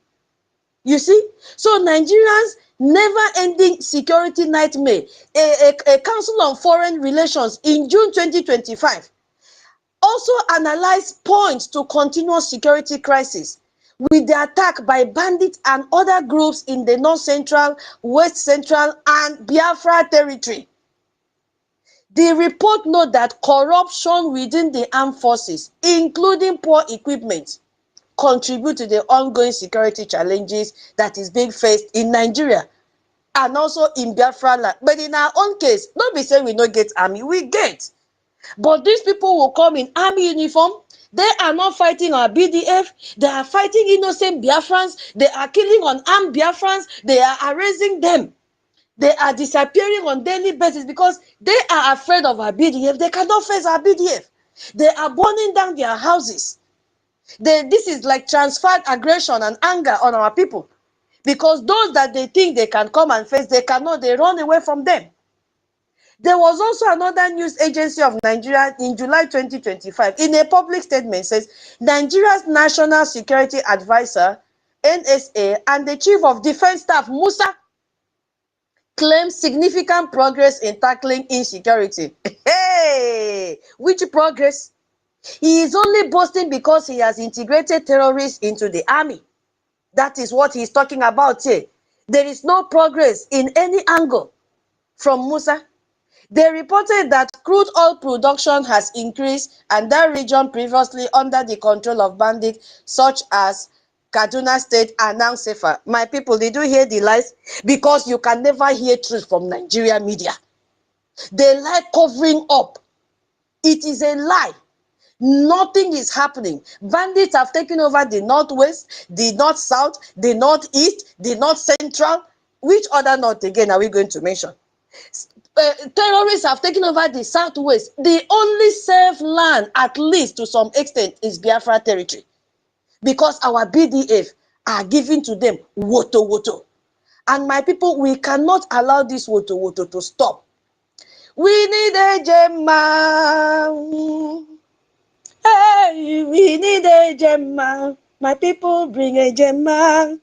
You see? So Nigerians' never-ending security nightmare, a Council on Foreign Relations in June 2025 also analyzed points to continuous security crisis with the attack by bandits and other groups in the North Central, West Central, and Biafra territory. The report notes that corruption within the armed forces, including poor equipment, contribute to the ongoing security challenges that is being faced in Nigeria and also in Biafra land. But in our own case, don't be saying we don't get army, we get. But these people will come in army uniform. They are not fighting our BDF. They are fighting innocent Biafrans. They are killing unarmed Biafrans. They are arresting them. They are disappearing on daily basis because they are afraid of our BDF. They cannot face our BDF. They are burning down their houses. This is like transferred aggression and anger on our people. Because those that they think they can come and face, they cannot. They run away from them. There was also another news agency of Nigeria in July 2025. In a public statement, says Nigeria's National Security Advisor, NSA, and the Chief of Defense Staff, Musa, claims significant progress in tackling insecurity. Hey, which progress? He is only boasting because he has integrated terrorists into the army. That is what he is talking about here. There is no progress in any angle from Musa. They reported that crude oil production has increased and that region previously under the control of bandits such as Kaduna State are now safer. My people, did you hear the lies? Because you can never hear truth from Nigeria media. They like covering up. It is a lie. Nothing is happening. Bandits have taken over the northwest, the north-south, the northeast, the north-central. Which other north again are we going to mention? Terrorists have taken over the southwest. The only safe land, at least to some extent, is Biafra territory. Because our BDF are giving to them woto woto. And my people, we cannot allow this woto woto to stop. We need a Gemma. Hey, we need a Gemma. My people, bring a Gemma.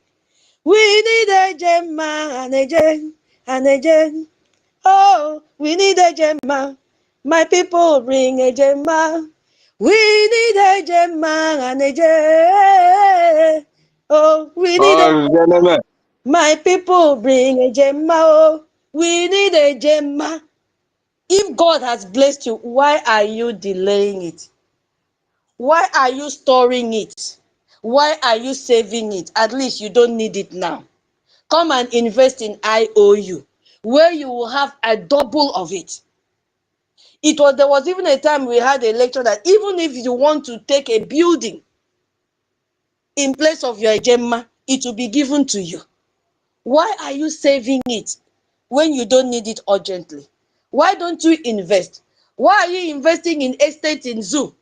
We need a Gemma and a gem and a gem. Oh, we need a Gemma. My people, bring a Gemma. We need a Gemma and a gem. Oh, we need a. My people, bring a Gemma. Oh, we need a Gemma. If God has blessed you, why are you delaying it? Why are you storing it? Why are you saving it? At least you don't need it now. Come and invest in IOU, where you will have a double of it. There was even a time we had a lecture that even if you want to take a building in place of your Gemma, it will be given to you. Why are you saving it when you don't need it urgently? Why don't you invest? Why are you investing in estate in zoo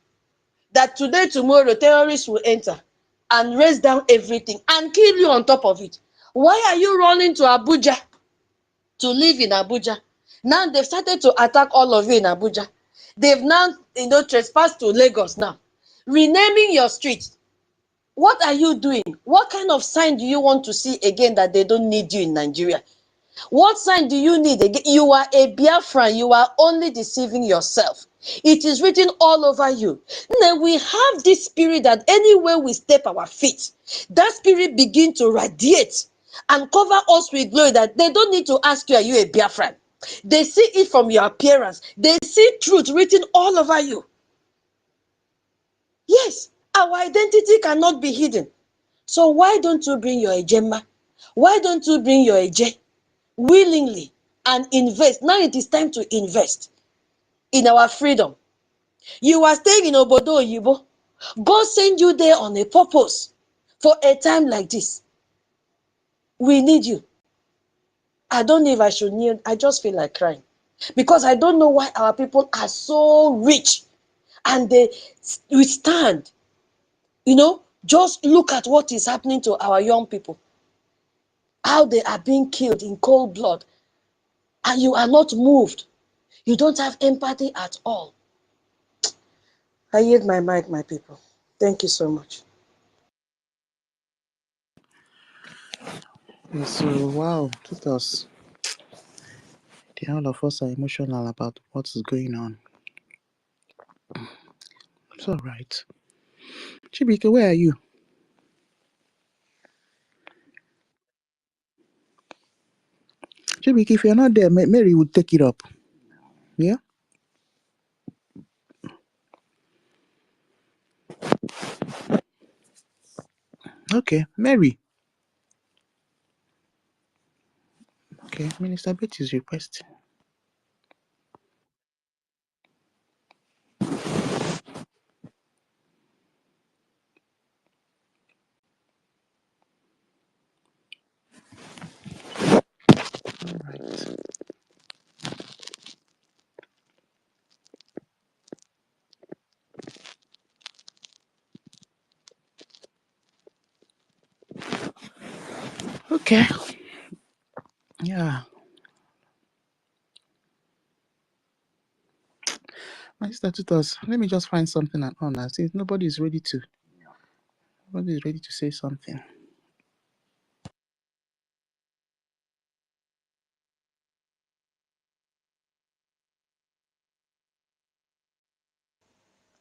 that today, tomorrow, terrorists will enter and raise down everything and kill you on top of it? Why are you running to Abuja to live in Abuja? Now they've started to attack all of you in Abuja. They've now, trespassed to Lagos now. Renaming your street. What are you doing? What kind of sign do you want to see again that they don't need you in Nigeria? What sign do you need again? You are a Biafran. You are only deceiving yourself. It is written all over you. Then we have this spirit that anywhere we step our feet, that spirit begin to radiate and cover us with glory that they don't need to ask you, are you a Biafran? They see it from your appearance. They see truth written all over you. Yes, our identity cannot be hidden. So why don't you bring your Ejema? Why don't you bring your Eje willingly and invest? Now it is time to invest in our freedom. You are staying in Obodo Oyibo. God sent you there on a purpose for a time like this. We need you. I don't know if I should kneel. I just feel like crying. Because I don't know why our people are so rich and they withstand. Just look at what is happening to our young people. How they are being killed in cold blood. And you are not moved. You don't have empathy at all. I yield my mic, my people. Thank you so much. So, wow, all of us are emotional about what is going on. It's all right. Chibike, where are you? Chibike, if you're not there, Mary would take it up. Yeah? Okay, Mary. Okay, Minister Betty is requesting. All right. Okay. Yeah. My sister Tutos, let me just find something and on. Since nobody is ready to say something.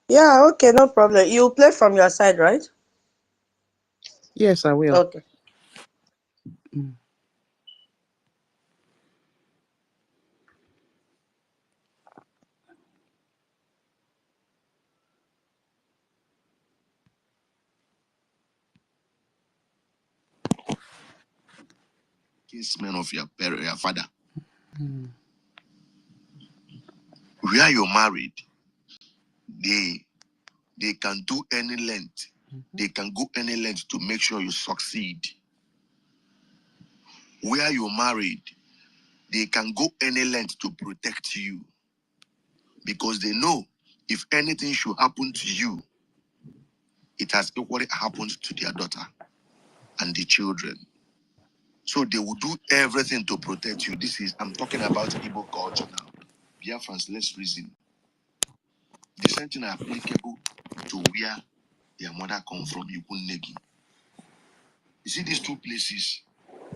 Yeah, okay, no problem. You play from your side, right? Yes, I will. Okay. Mm. Kinsmen of your parent, your father. Mm. Where you're married, they can do any length. They can go any length to make sure you succeed. Where you're married, they can go any length to protect you because they know if anything should happen to you, it has equally happened to their daughter and the children. So they will do everything to protect you. I'm talking about Igbo culture now. Biafrans, let's reason. The same thing applicable to where their mother come from, Yukunegi. You see these two places,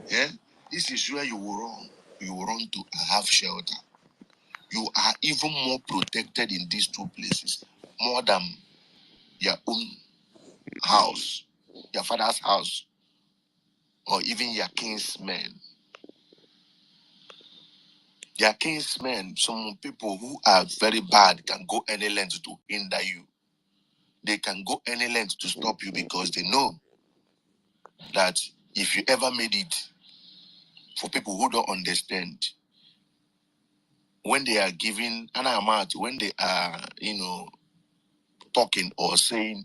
yeah? This is where you will run. You will run to have shelter. You are even more protected in these two places, more than your own house, your father's house, or even your kinsmen. Their kinsmen, some people who are very bad can go any length to hinder you. They can go any length to stop you because they know that if you ever made it, for people who don't understand, when they are giving an amount, when they are, talking or saying,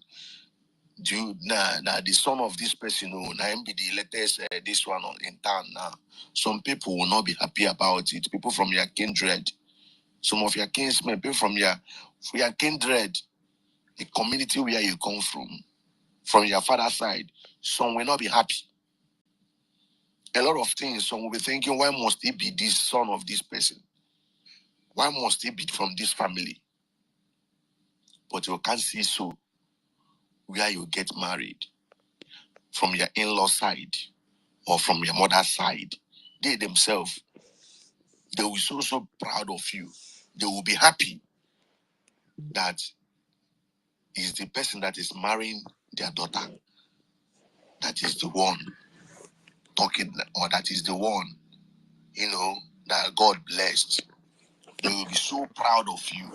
the son of this person, now be the latest, this one in town now. Some people will not be happy about it. People from your kindred, some of your kinsmen, people from your kindred, the community where you come from your father's side, some will not be happy. A lot of things, some will be thinking, why must he be this son of this person? Why must he be from this family? But you can't see so where you get married from your in-law side or from your mother's side. They themselves, they will be so proud of you. They will be happy that is the person that is marrying their daughter that is the one talking, or that is the one, that God blessed. They will be so proud of you.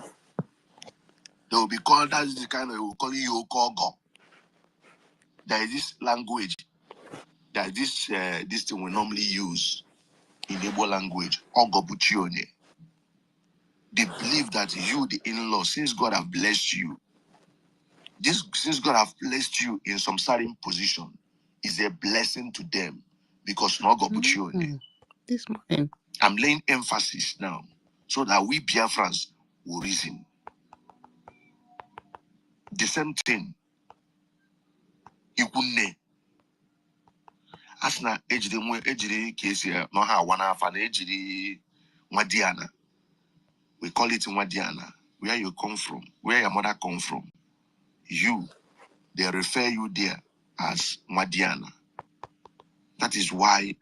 They will be called, that's the kind of, they will call you Ogogo. There is this language that this thing we normally use in Igbo language, Ogobuchione. They believe that you, the in-law, since God have blessed you, since God have placed you in some certain position, is a blessing to them because no Ogobuchione. This morning. I'm laying emphasis now so that we Biafrans will reason. The same thing. Ikunne. Asna ejiri kesi no ha wana afa na ejiri Nwadiana. We call it Nwadiana. Where you come from, where your mother come from. They refer you there as Nwadiana. That is why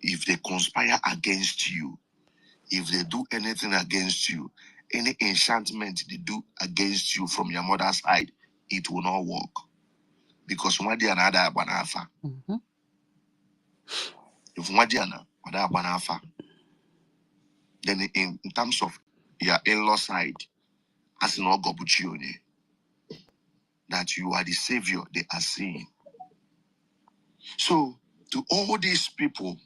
if they conspire against you, if they do anything against you, any enchantment they do against you from your mother's side, it will not work. Because Nwadiana ada banafa. If Nwadiana ada banafa, then in terms of your in-law side, as in Ogobuchione, that you are the savior they are seeing. So, to all these people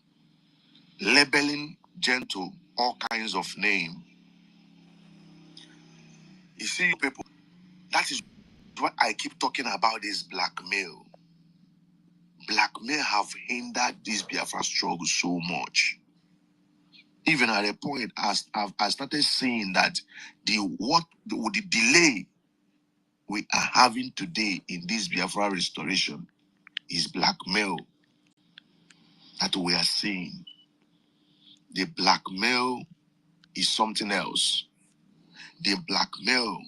labeling gentle all kinds of name, you see, people, that is what I keep talking about this blackmail. Blackmail have hindered this Biafra struggle so much. Even at a point, I started seeing that the delay we are having today in this Biafra restoration is blackmail that we are seeing. The blackmail is something else. The blackmail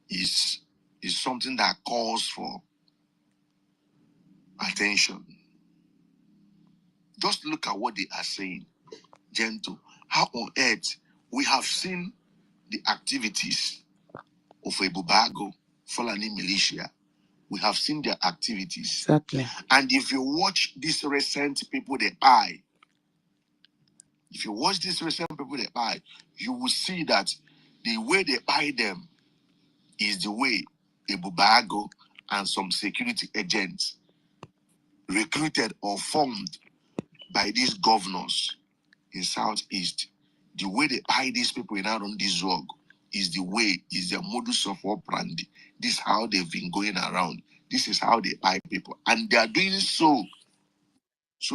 is something that calls for attention. Just look at what they are saying. Gentle. How on earth we have seen the activities of Ebubago, Fulani militia. We have seen their activities. Exactly. And if you watch these recent people they buy, you will see that the way they buy them is the way Ebubago and some security agents recruited or formed by these governors in Southeast. The way they buy these people in on this drug is their modus of operandi. This is how they've been going around. This is how they buy people. And they are doing so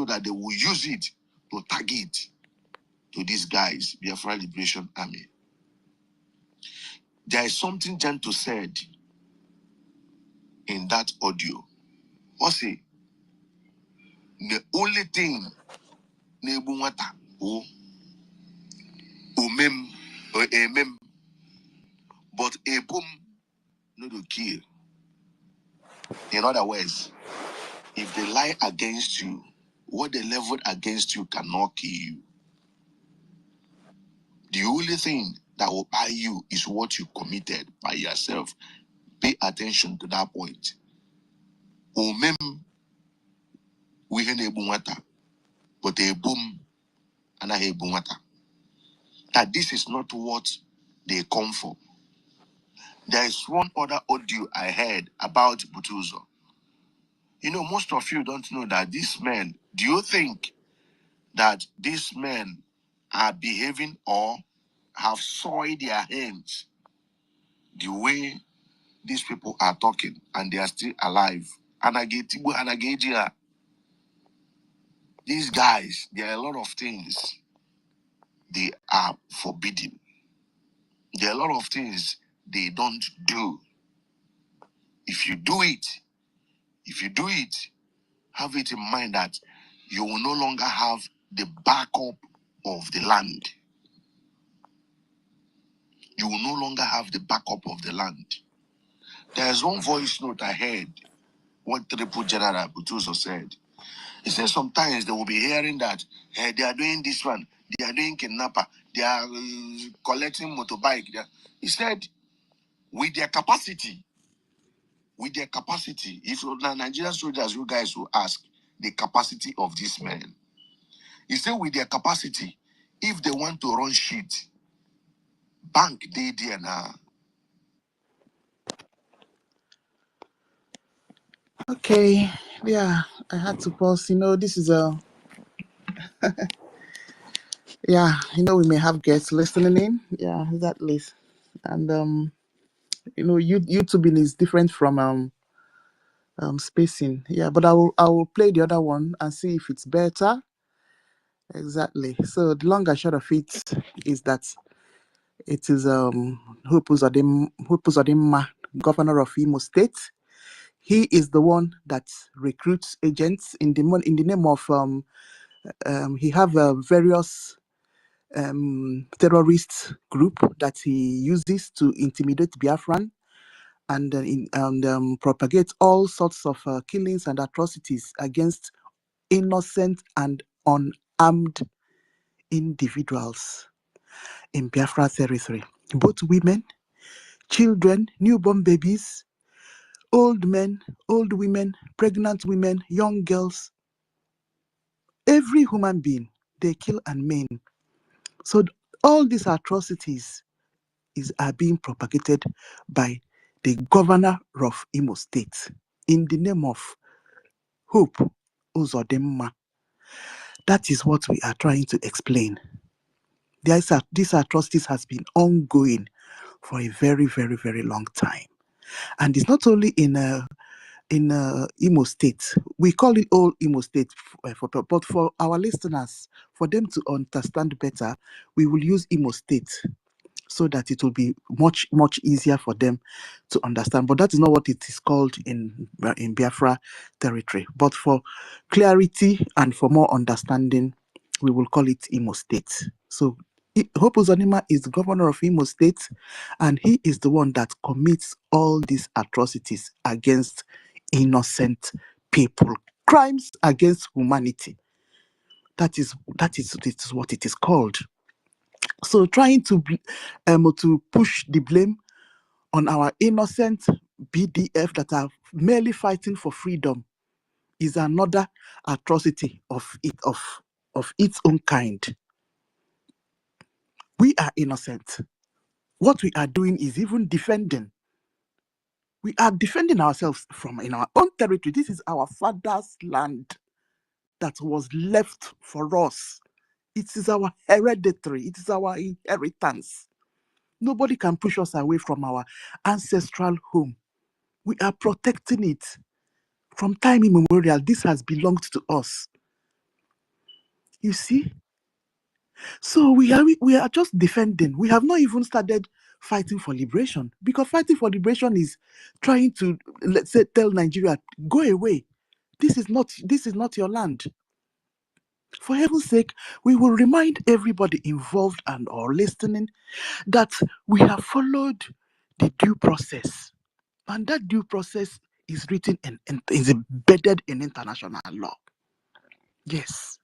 that they will use it to target to these guys, Biafra Liberation Army. There is something Gento said in that audio. What say? The only thing Nebunwata or Umem or Emem, but a boom no to kill. In other words, if they lie against you, what they leveled against you cannot kill you. The only thing that will buy you is what you committed by yourself. Pay attention to that point. Umem we Nebunwata, but a boom and a Hebunwata. That this is not what they come for. There is one other audio I heard about Butuzo. You know, most of you don't know that these men, do you think that these men are behaving or have soiled their hands the way these people are talking and they are still alive? These guys, there are a lot of things they are forbidden. There are a lot of things they don't do. If you do it, have it in mind that you will no longer have the backup of the land. You will no longer have the backup of the land. There's one voice note I heard, what Triple General Butuzo said. He said sometimes they will be hearing that they are doing this one, they are doing kidnapper, they are collecting motorbike. He said, with their capacity, if Nigerian soldiers, you guys will ask the capacity of these men. He said, with their capacity, if they want to run shit, bank they there now. Okay. Yeah, I had to pause. This is yeah, we may have guests listening in. Yeah, exactly. And YouTubing is different from spacing. Yeah, but I will play the other one and see if it's better. Exactly. So the long and short of it is that it is Hope Uzodimma, governor of Imo State. He is the one that recruits agents in the name of he have various terrorist group that he uses to intimidate Biafran and propagate all sorts of killings and atrocities against innocent and unarmed individuals in Biafra territory. Both women, children, newborn babies, old men, old women, pregnant women, young girls, every human being, they kill and maim. So all these atrocities are being propagated by the governor of Imo State in the name of Hope Uzodimma. That is what we are trying to explain. These atrocities has been ongoing for a very, very, very long time. And it's not only in Imo State. We call it all Imo State, but for our listeners, for them to understand better, we will use Imo State so that it will be much, much easier for them to understand. But that is not what it is called in Biafra territory. But for clarity and for more understanding, we will call it Imo State. So Hope Uzodimma is the governor of Imo State, and he is the one that commits all these atrocities against innocent people, crimes against humanity. That is what it is called. So trying to push the blame on our innocent BDF that are merely fighting for freedom is another atrocity of its own kind. We are innocent. What we are doing is even defending. We are defending ourselves from in our own territory. This is our father's land that was left for us. It is our hereditary. It is our inheritance. Nobody can push us away from our ancestral home. We are protecting it. From time immemorial, this has belonged to us. You see? So we are just defending. We have not even started fighting for liberation, because fighting for liberation is trying to, let's say, tell Nigeria, go away. This is not your land. For heaven's sake, we will remind everybody involved and or listening that we have followed the due process, and that due process is written is embedded in international law. Yes.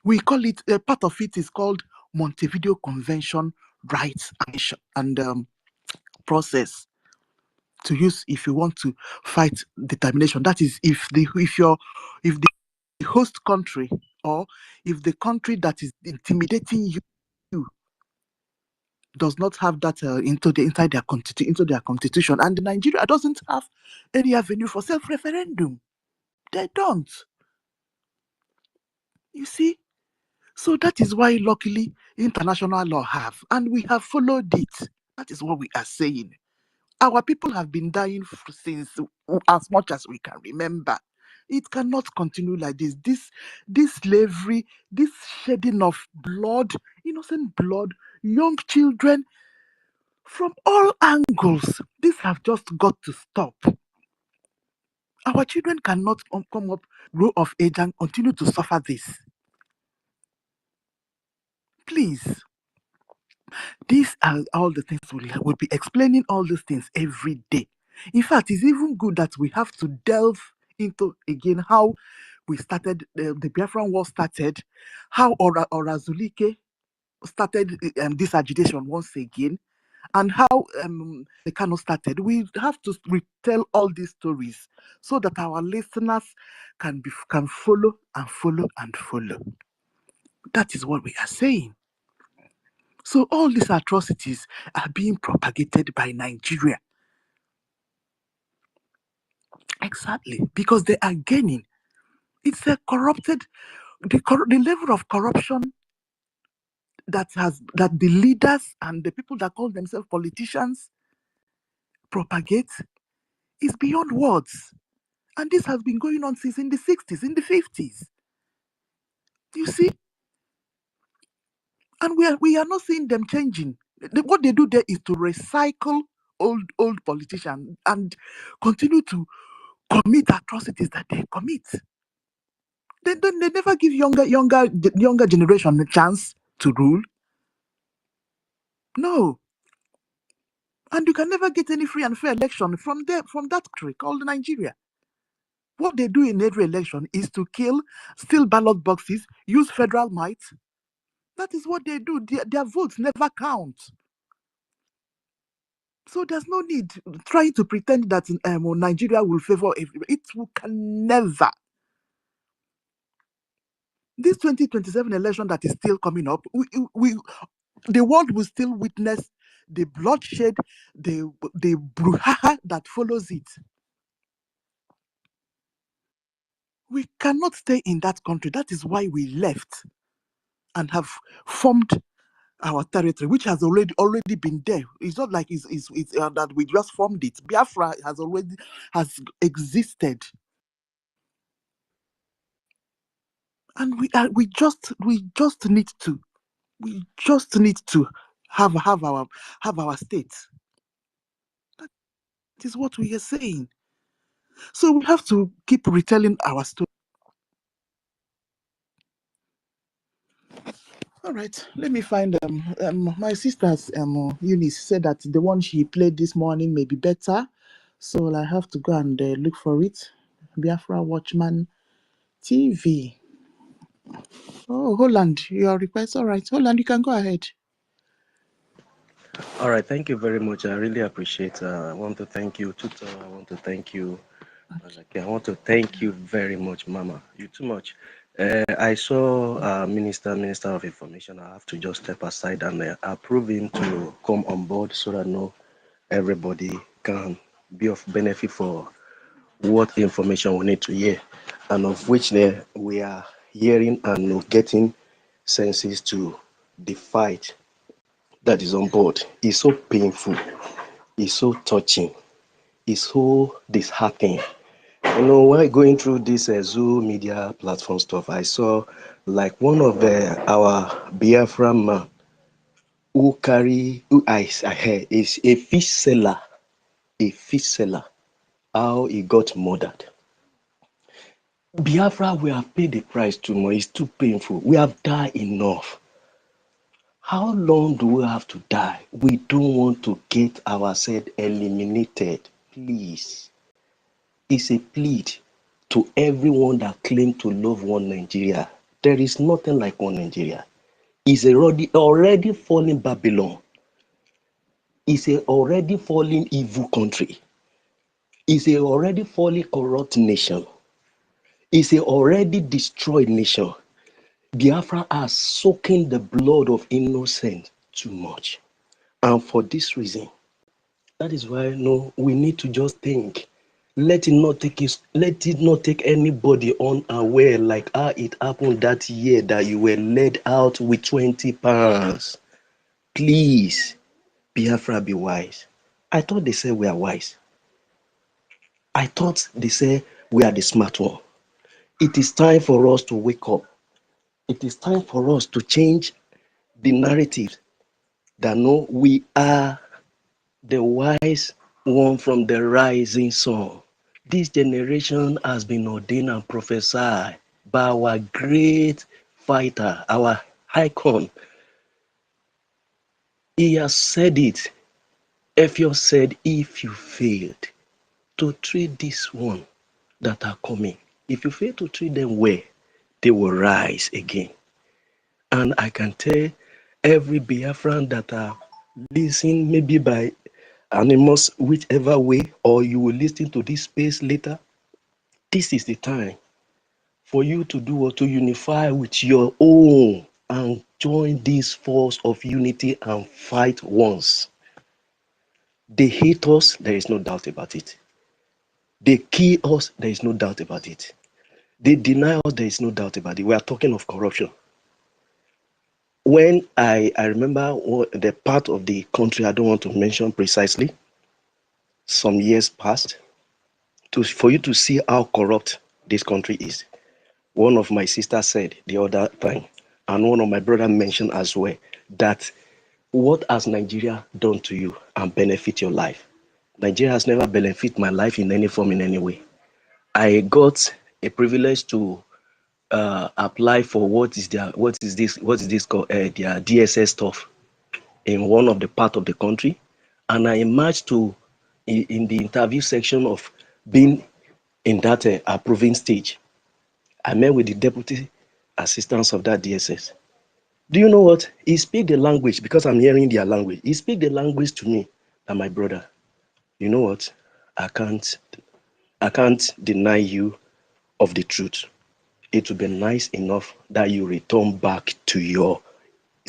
We call it, part of it is called Montevideo Convention Rights and Process, to use if you want to fight determination. That is, if the host country, or if the country that is intimidating you does not have that into their constitution, and Nigeria doesn't have any avenue for self-referendum. They don't. You see? So that is why, luckily, international law have, and we have followed it. That is what we are saying. Our people have been dying since as much as we can remember. It cannot continue like this. This slavery, this shedding of blood, innocent blood, young children, from all angles, this have just got to stop. Our children cannot come up, grow of age, and continue to suffer this. Please. These are all the things we'll be explaining all these things every day. In fact, it's even good that we have to delve into again how we started, the Biafran War started, how Orazulike started this agitation once again, and how the Kano started. We have to retell all these stories so that our listeners can follow and follow and follow. That is what we are saying. So all these atrocities are being propagated by Nigeria. Exactly, because they are gaining. It's a corrupted, the level of corruption that the leaders and the people that call themselves politicians propagate is beyond words. And this has been going on since in the 60s, in the 50s. You see? And we are not seeing them changing. What they do there is to recycle old politicians and continue to commit atrocities that they commit. They never give younger generation a chance to rule. No. And you can never get any free and fair election from that country called Nigeria. What they do in every election is to kill, steal ballot boxes, use federal might. That is what they do. Their votes never count. So there's no need trying to pretend that Nigeria will favor everybody. Can never. This 2027 election that is still coming up, the world will still witness the bloodshed, the brouhaha that follows it. We cannot stay in that country. That is why we left and have formed our territory, which has already been there. It's not like it's that we just formed it. Biafra has existed, and we just need to have our state. That is what we are saying. So we have to keep retelling our story. All right, let me find my sister's Eunice said that the one she played this morning may be better, so I have to go and look for it. Biafra Watchman TV. Oh, Holland, your request. All right, Holland, you can go ahead. All right, thank you very much. I really appreciate. I want to thank you, Tutor. I want to thank you. I want to thank you very much, Mama. You too much. I saw Minister of Information. I have to just step aside and approve him to come on board so that no everybody can be of benefit for what information we need to hear, and of which we are hearing and getting senses to the fight that is on board. It's so painful. It's so touching. It's so disheartening. You know, while going through this Zoom media platform stuff, I saw like one of our Biafra man who I heard is a fish seller, how he got murdered. Biafra, we have paid the price too much. It's too painful. We have died enough. How long do we have to die? We don't want to get ourselves eliminated. Please. It's a plea to everyone that claims to love one Nigeria. There is nothing like one Nigeria. It's already fallen Babylon. It's a already fallen evil country. It's a already fallen corrupt nation. It's a already destroyed nation. Biafra has soaking the blood of innocent too much. And for this reason, that is why no, we need to just think. Let it not take anybody unaware like how it happened that year that you were led out with 20 pounds. Please, Biafra, be wise. I thought they said we are wise. I thought they said we are the smart one. It is time for us to wake up. It is time for us to change the narrative that no, we are the wise one from the rising sun. This generation has been ordained and prophesied by our great fighter, our icon. He has said it. Efio said, if you failed to treat this one that are coming, if you fail to treat them well, they will rise again. And I can tell every Biafran that are listening, maybe by animals, whichever way, or you will listen to this space later, this is the time for you to do what? To unify with your own and join this force of unity and fight once. They hate us, there is no doubt about it. They kill us, there is no doubt about it. They deny us, there is no doubt about it. We are talking of corruption. When I remember the part of the country I don't want to mention precisely, some years past, for you to see how corrupt this country is. One of my sisters said the other time, and one of my brother mentioned as well, that what has Nigeria done to you and benefit your life? Nigeria has never benefited my life in any form, in any way. I got a privilege to apply for what is this called, their DSS stuff in one of the part of the country, and I emerged in the interview section of being in that approving stage. I met with the deputy assistants of that DSS. Do you know what? He speak the language because I'm hearing their language. He speak the language to me and my brother. You know what? I can't deny you of the truth. It would be nice enough that you return back to your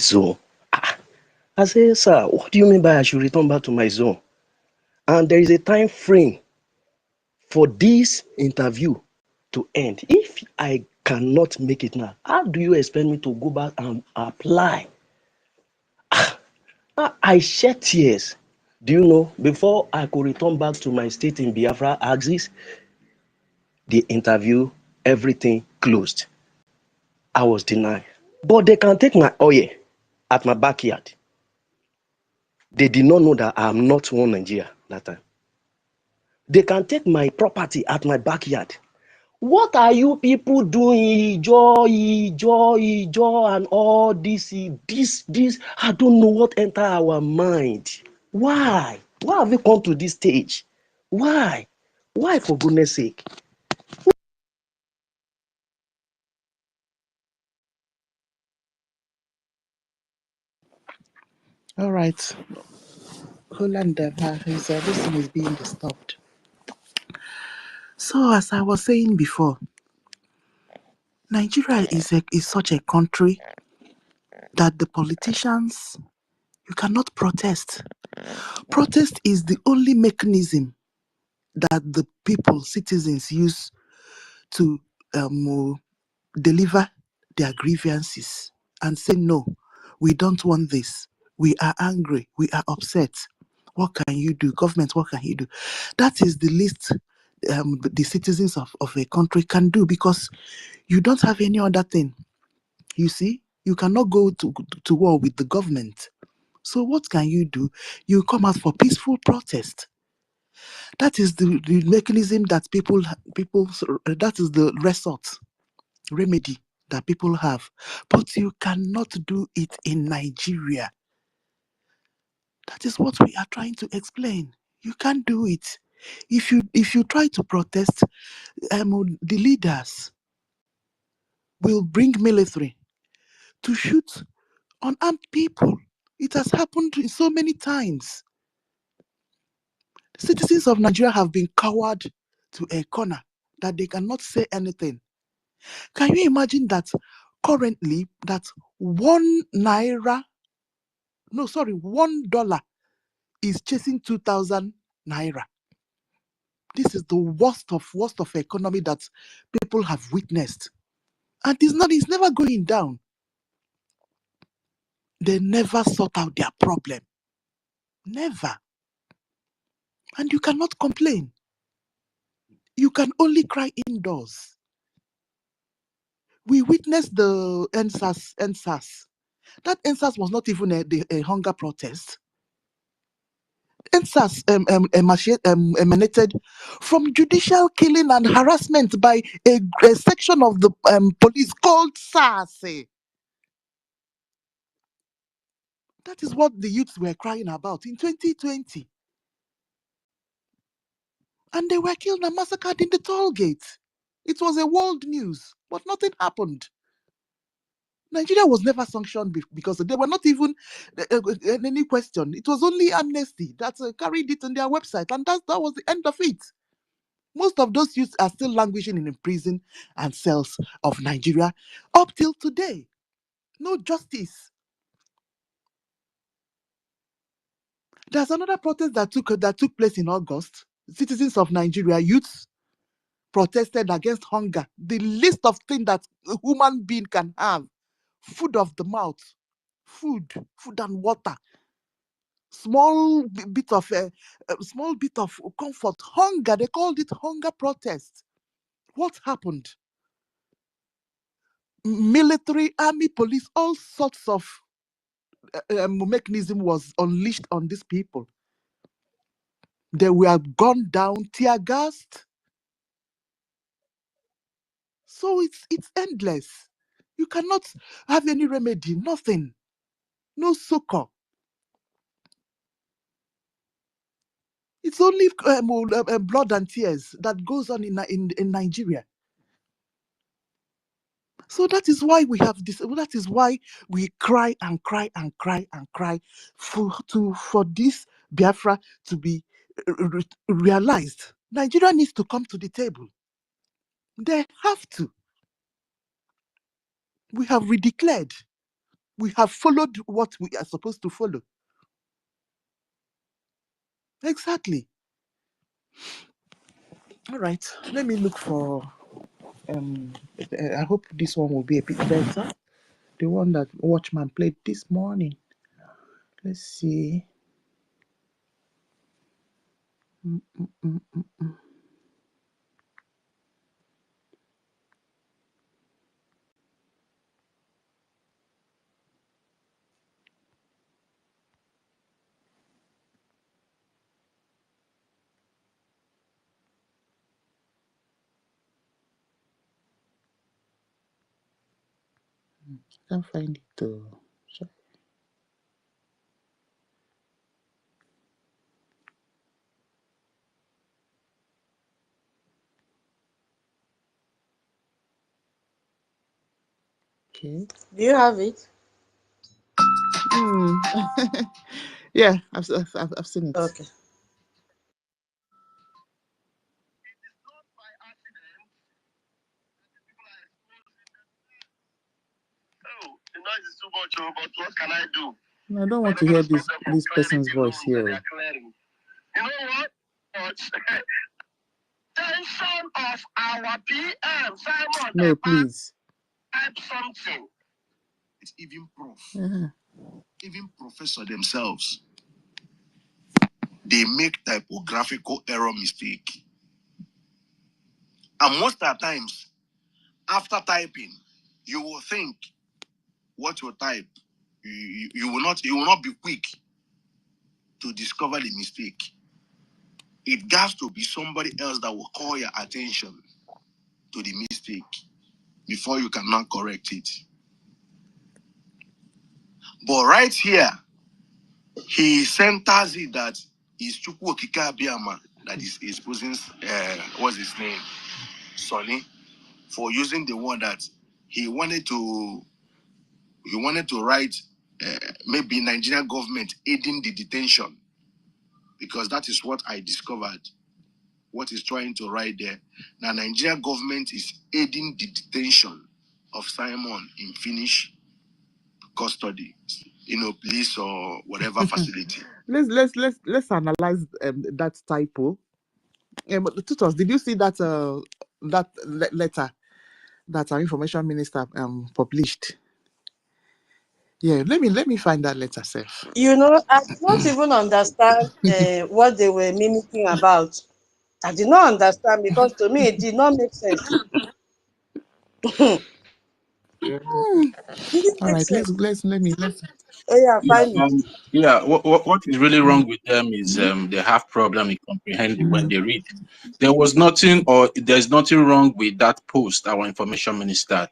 zone. I say, sir, what do you mean by I should return back to my zone? And there is a time frame for this interview to end. If I cannot make it now, how do you expect me to go back and apply? I shed tears. Do you know, before I could return back to my state in Biafra axis, the interview, everything closed. I was denied. But they can take my oil at my backyard. They did not know that I am not one Nigeria that time. They can take my property at my backyard. What are you people doing? Joy, and all this. I don't know what enter our mind. Why? Why have we come to this stage? Why? Why, for goodness sake? All right. Holland, this thing is being disturbed. So, as I was saying before, Nigeria is such a country that the politicians, you cannot protest. Protest is the only mechanism that the people, citizens use to deliver their grievances and say, no, we don't want this. We are angry. We are upset. What can you do? Government, what can you do? That is the least the citizens of a country can do, because you don't have any other thing. You see, you cannot go to war with the government. So what can you do? You come out for peaceful protest. That is the mechanism that people that is the remedy that people have. But you cannot do it in Nigeria. That is what we are trying to explain. You can't do it. If you try to protest, the leaders will bring military to shoot unarmed people. It has happened so many times. Citizens of Nigeria have been cowered to a corner that they cannot say anything. Can you imagine that currently that $1 is chasing 2,000 naira? This is the worst of economy that people have witnessed. And it's never going down. They never sort out their problem. Never. And you cannot complain. You can only cry indoors. We witnessed the NSAS. That NSAS was not even a hunger protest. NSAS emanated from judicial killing and harassment by a section of the police called SARS. That is what the youths were crying about in 2020. And they were killed and massacred in the toll gate. It was a world news, but nothing happened. Nigeria was never sanctioned because they were not even any question. It was only Amnesty that carried it on their website, and that was the end of it. Most of those youths are still languishing in prison and cells of Nigeria up till today. No justice. There's another protest that took place in August. Citizens of Nigeria, youths, protested against hunger. The list of things that a human being can have: food of the mouth, food and water, small bit of comfort. Hunger. They called it hunger protest. What happened? Military, army, police, all sorts of mechanism was unleashed on these people. They were gunned down, tear gassed. So it's endless. You cannot have any remedy, nothing, no succor. It's only blood and tears that goes on in Nigeria. So that is why we have this. That is why we cry and cry and cry and cry for this Biafra to be realized. Nigeria needs to come to the table. They have to. We have redeclared. We have followed what we are supposed to follow. Exactly. All right. Let me look for. I hope this one will be a bit better. The one that Watchman played this morning. Let's see. Can't find it though. Okay. Do you have it? Yeah, I've seen it. Okay. The noise is too much, but what can I do? I don't want to hear this person's voice here. You know what? Tension of our PM, Simon. No, please. Type something. It's even proof. Even professor themselves, they make typographical error mistake. And most of the times, after typing, you will think what you type. You will not be quick to discover the mistake. It has to be somebody else that will call your attention to the mistake before you can now correct it. But right here, he centers it that is Chukwu Ekpa that is exposing what's his name? Sonny, for using the word that he wanted to write maybe Nigerian government aiding the detention, because that is what I discovered. What he's trying to write there. Now, Nigerian government is aiding the detention of Simon in Finnish custody, police or whatever facility. Let's analyze that typo. Tutos, did you see that letter that our information minister published? Yeah, let me find that letter, Seth. You know, I don't even understand what they were mimicking about. I did not understand because to me it did not make sense. It didn't All make right, sense. let's. Oh yeah, find it. What is really wrong with them is they have problem in comprehending when they read. There's nothing wrong with that post our information minister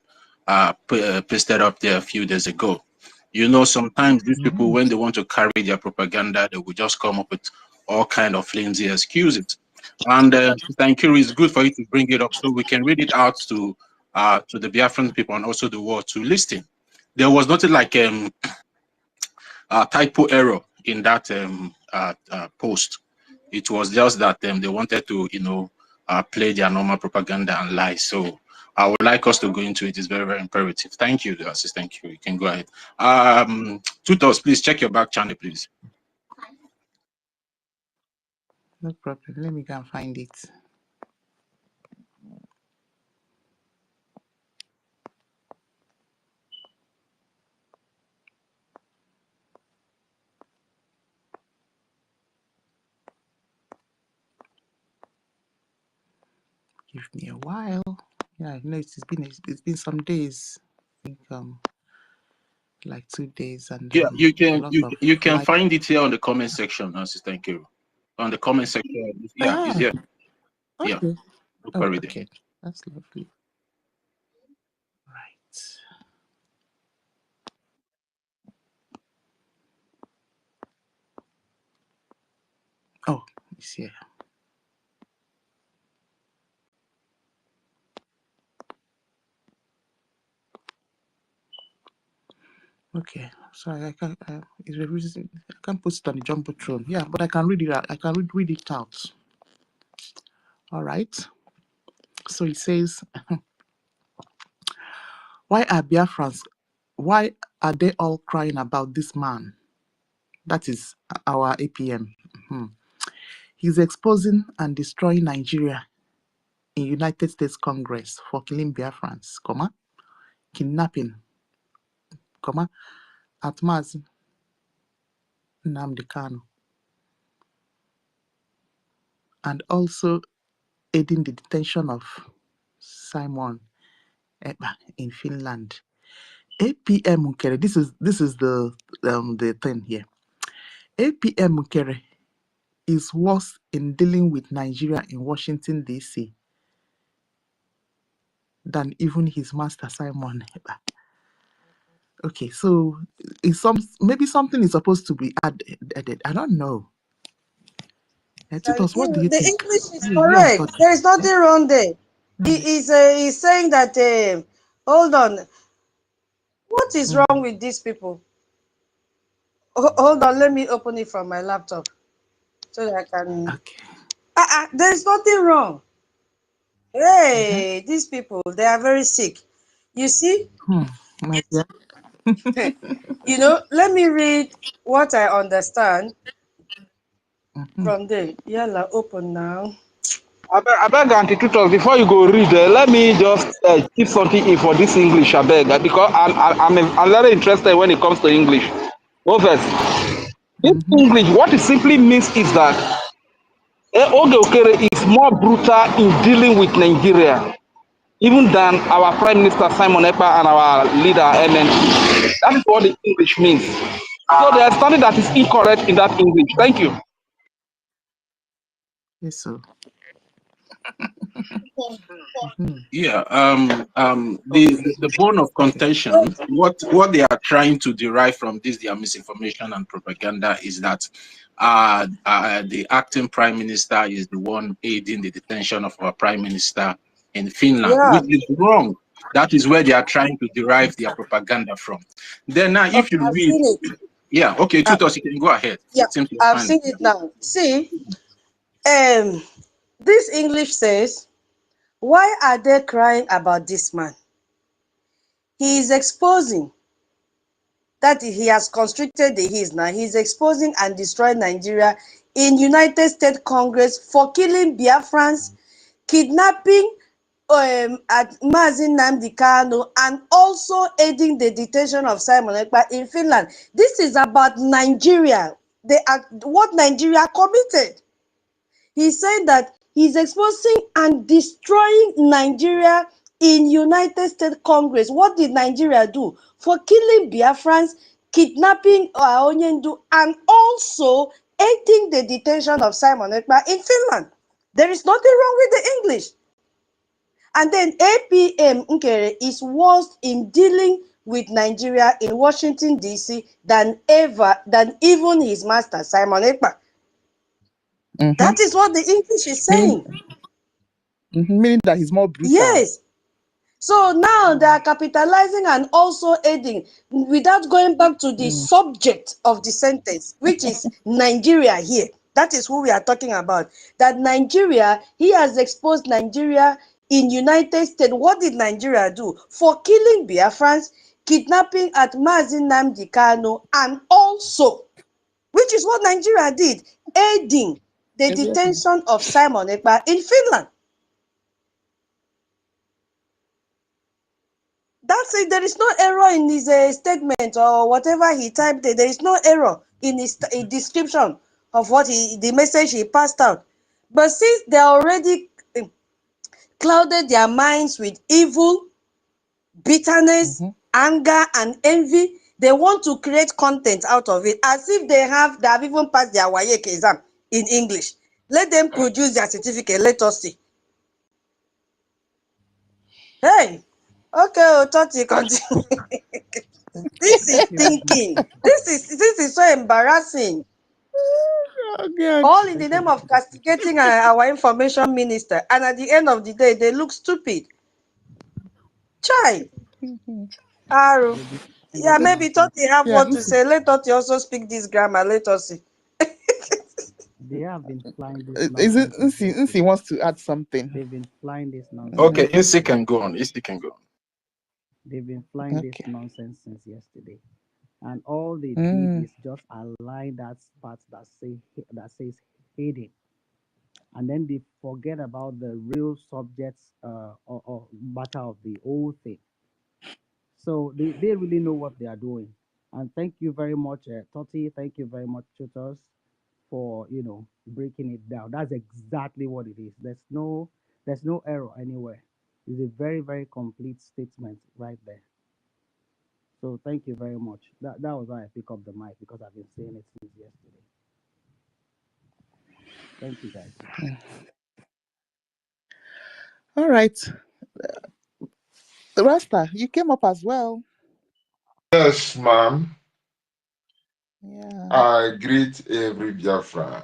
pasted up there a few days ago. You know, sometimes these people, when they want to carry their propaganda, they will just come up with all kind of flimsy excuses. And thank you. It's good for you to bring it up so we can read it out to the Biafran people and also the world to listen. There was nothing like typo error in that post. It was just that they wanted to, play their normal propaganda and lie. So I would like us to go into it. It's very, very imperative. Thank you, Assistant Q. You can go ahead. Tutos, please check your back channel, please. No problem. Let me go and find it. Give me a while. Yeah, I know it's been some days. I think like 2 days, and Yeah, you can you can life. find it here on the comment section, Assistant Q. On the comment section, yeah, it's here. Okay. Yeah, Okay, that's lovely. Right. Oh, it's here. Okay, sorry, I can't. I can't put it on the jumbotron. Yeah, but I can read it out. I can read it out. All right. So it says, why are Biafrans? Why are they all crying about this man? That is our APM. He's exposing and destroying Nigeria in United States Congress for killing Biafrans, kidnapping, at Mazi Nnamdi Kanu, and also aiding the detention of Simon Ekpa in Finland. APM Mukere, this is the thing here. APM Mukere is worse in dealing with Nigeria in Washington, D.C. than even his master Simon Ekpa. Okay, so maybe something is supposed to be added. I don't know. Titus, what do you The think? English is You and correct. Todd. There is nothing wrong there. He's saying that, hold on, what is wrong with these people? Hold on, let me open it from my laptop so that I can. Okay. There's nothing wrong. Hey, these people, they are very sick. You see? My dear. You know, let me read what I understand from there. Yalla, open now. I beg Auntie Tutos, before you go read, let me just keep something in for this English, I beg, because I'm very interested when it comes to English. Moses, this English, what it simply means is that Oge Okere is more brutal in dealing with Nigeria, even than our Prime Minister Simon Ekpa and our leader NNG. That is what the English means. So there is something that is incorrect in that English. Thank you. Yes, sir. Yeah, the bone of contention, what they are trying to derive from this, their misinformation and propaganda, is that the acting prime minister is the one aiding the detention of our prime minister in Finland, Yeah. which is wrong. That is where they are trying to derive their propaganda from. Then now, if Okay, you I've read, seen it. yeah, okay, Tutos, you can go ahead. Yeah, It seems you're I've fine. seen it now. See, this English says, why are they crying about this man? He is exposing that he has constricted the his now. He's exposing and destroying Nigeria in United States Congress for killing Biafrans, kidnapping at Mazin Nnamdi Kanu, and also aiding the detention of Simon Ekpa in Finland. This is about Nigeria. What Nigeria committed. He said that he's exposing and destroying Nigeria in United States Congress. What did Nigeria do? For killing Biafrans, kidnapping Onyendu, and also aiding the detention of Simon Ekpa in Finland. There is nothing wrong with the English. And then APM Nkere is worse in dealing with Nigeria in Washington, D.C. than even his master, Simon Ekpa. That is what the English is saying. Meaning that he's more brutal. Yes. So now they are capitalizing and also aiding without going back to the subject of the sentence, which is Nigeria here. That is who we are talking about. That Nigeria, he has exposed Nigeria in United States. What did Nigeria do? For killing Biafrans, kidnapping at Mazin Nnamdi Kanu, and also, which is what Nigeria did, aiding the detention of Simon Ekpa in Finland. That's it. There is no error in his statement or whatever he typed. There is no error in his description of what the message he passed out. But since they already clouded their minds with evil, bitterness, anger, and envy, they want to create content out of it, as if they have even passed their WAEC exam in English. Let them produce their certificate. Let us see. Hey, okay, Toti, continue. This is thinking. This is so embarrassing. All in the name of castigating our information minister, and at the end of the day, they look stupid. Chai. Aru. Yeah, maybe Toti have what to say. Let Toti also speak this grammar. Let us see. They have been flying this Is it nonsense. Nsi wants to add something? They've been flying this nonsense. Okay, Insi can go on. Insi can go on. They've been flying this nonsense since yesterday. And all they did is just align that part that says hidden. And then they forget about the real subjects or matter of the whole thing. So they really know what they are doing. And thank you very much, Toti. Thank you very much, tutors, for breaking it down. That's exactly what it is. There's no error anywhere. It's a very, very complete statement right there. So thank you very much. That was why I pick up the mic, because I've been saying it since yesterday. Thank you, guys. All right. Rasta, you came up as well. Yes, ma'am. Yeah. I greet every Biafran,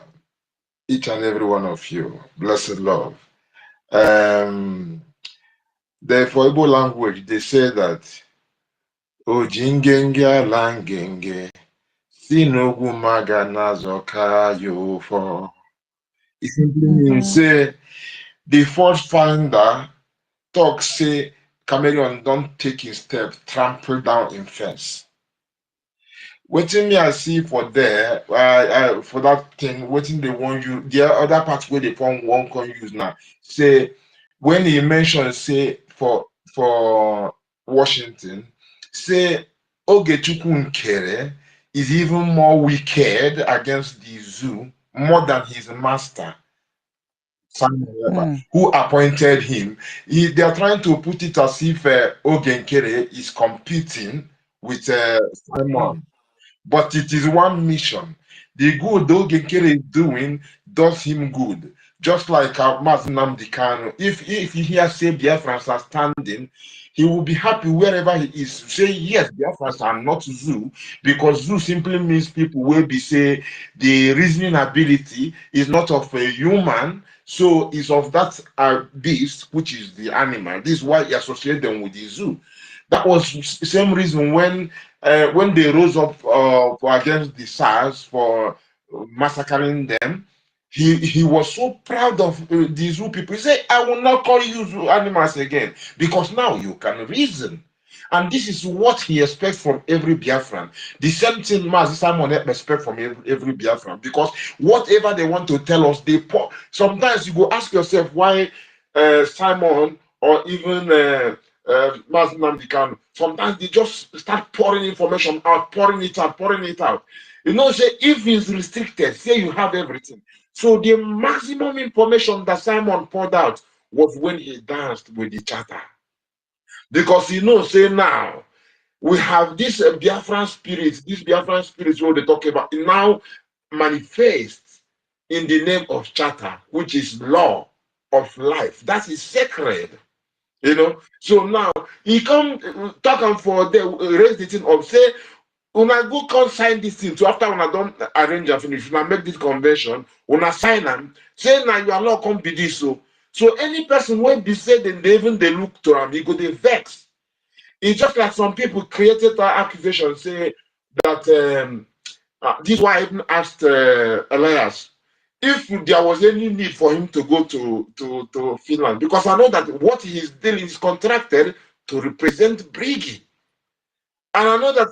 each and every one of you. Blessed love. The for Igbo language, they say that Ojingenge langenge Sinogu Maganazoka yo for. It simply means say the first founder talk say Chameleon don't take his step, trample down in fence. Waiting me I see for there, for that thing, waiting they want you, the other part where they form one can use now. Say when he mentioned say for Washington, say Ogechukwu Nkere is even more wicked against the zoo more than his master. Who appointed him. They are trying to put it as if Ogenkere is competing with Simon, but it is one mission. The good Ogenkere is doing does him good. Just like Mazinam Dikano. If he hears say Biafrans are standing, he will be happy wherever he is. Say yes, Biafrans are not zoo, because zoo simply means people will be say the reasoning ability is not of a human, so is of that beast, which is the animal. This is why you associate them with the zoo. That was the same reason when they rose up against the SARS for massacring them. He was so proud of the zoo people. He said, I will not call you zoo animals again, because now you can reason. And this is what he expects from every Biafran. The same thing Mazi Simon expects from every Biafran. Because whatever they want to tell us, sometimes you go ask yourself why Simon or even Mazi Namdekan, sometimes they just start pouring information out, pouring it out. You know, say if it's restricted, say you have everything. So the maximum information that Simon poured out was when he danced with the charter. Because you know, say now, we have this Biafran spirit, this Biafran spirit what they talk about, now manifests in the name of charter, which is law of life. That is sacred. You know, so now he come talk for the raise the thing up, say, when I go come sign this thing, so after when I don't arrange and finish, when I make this convention, when I sign them, say now you are not come be this so. So any person when be said and even they look to him, he go they vex. It's just like some people created an accusation, say that this is why I even asked Elias if there was any need for him to go to Finland, because I know that what he is doing is contracted to represent Brigi. And I know that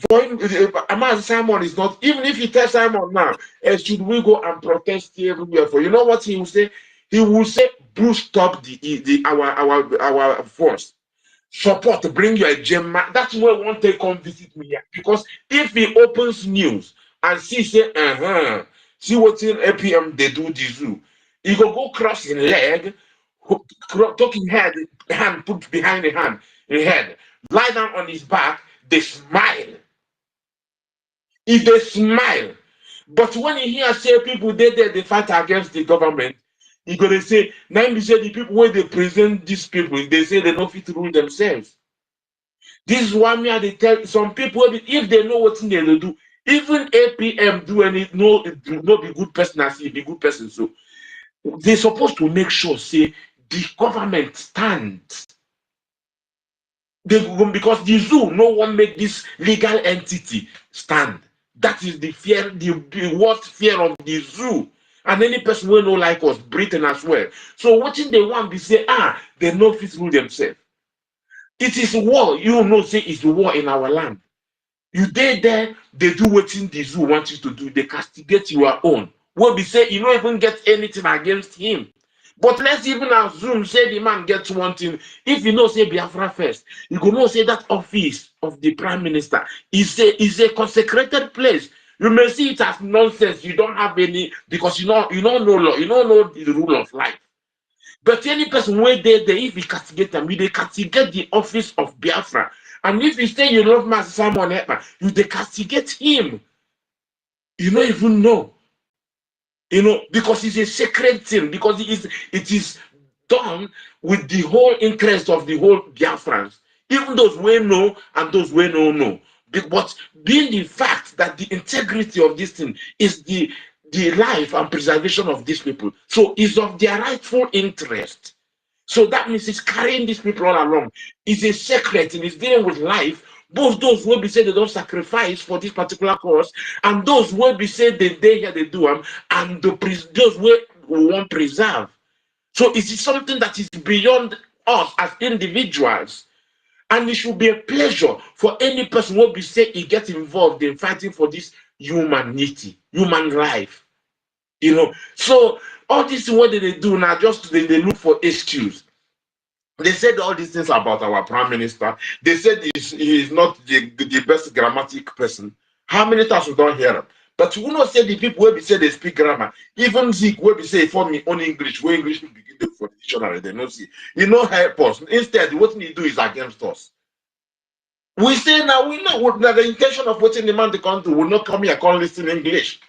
for him, Amaz Simon is not, even if he tells Simon now, should we go and protest everywhere for, you know what he will say? He will say, boost up our force. Support, bring your gem. That's why I want to come visit me here. Because if he opens news and see, say, see what in APM they do the zoo, he go cross his leg, talking hand put behind the hand, the head, lie down on his back, they smile. If they smile, but when you hear say people they fight against the government, he gonna say, now you say the people where they present these people, they say they don't fit to rule themselves. This is why me they tell some people if they know what they do, even APM do any no be good person as he be good person. So they're supposed to make sure say the government stands. Because the zoo no one make this legal entity stand. That is the fear, the worst fear of the zoo. And any person will know like us, Britain as well. So what they want to say, they know fit rule themselves. It is war, you know, say it's war in our land. You there, they do what the zoo wants you to do, they castigate your own. What we say, you don't even get anything against him. But let's even assume, say the man gets one thing. If you know, say Biafra first, you go know, say that office of the prime minister is a consecrated place. You may see it as nonsense. You don't have any, because you don't know law, you don't know the rule of life. But any person where they if you castigate them, you they castigate the office of Biafra. And if you say you love Master Simon Ekpa, you they castigate him. You don't even know. You know, because it's a sacred thing, because it is done with the whole interest of the whole Biafrans, even those we know and those we don't know. But being the fact that the integrity of this thing is the life and preservation of these people, so it's of their rightful interest. So that means it's carrying these people all along. It's a secret and it's dealing with life both those will be said they don't sacrifice for this particular cause, and those will be said they here they do them, and those will want preserve. So it is something that is beyond us as individuals. And it should be a pleasure for any person who be say he gets involved in fighting for this humanity, human life. You know, so all this what they do now, just they look for excuse. They said all these things about our prime minister. They said he is not the best grammatic person. How many times we don't hear him? But you not say the people will be say they speak grammar. Even Zeke will be say for me on English, where English will begin for the dictionary. They don't see. He no help us. Instead, what he do is against us. We say now we know what the intention of what in the man the country will not come here, come listen English.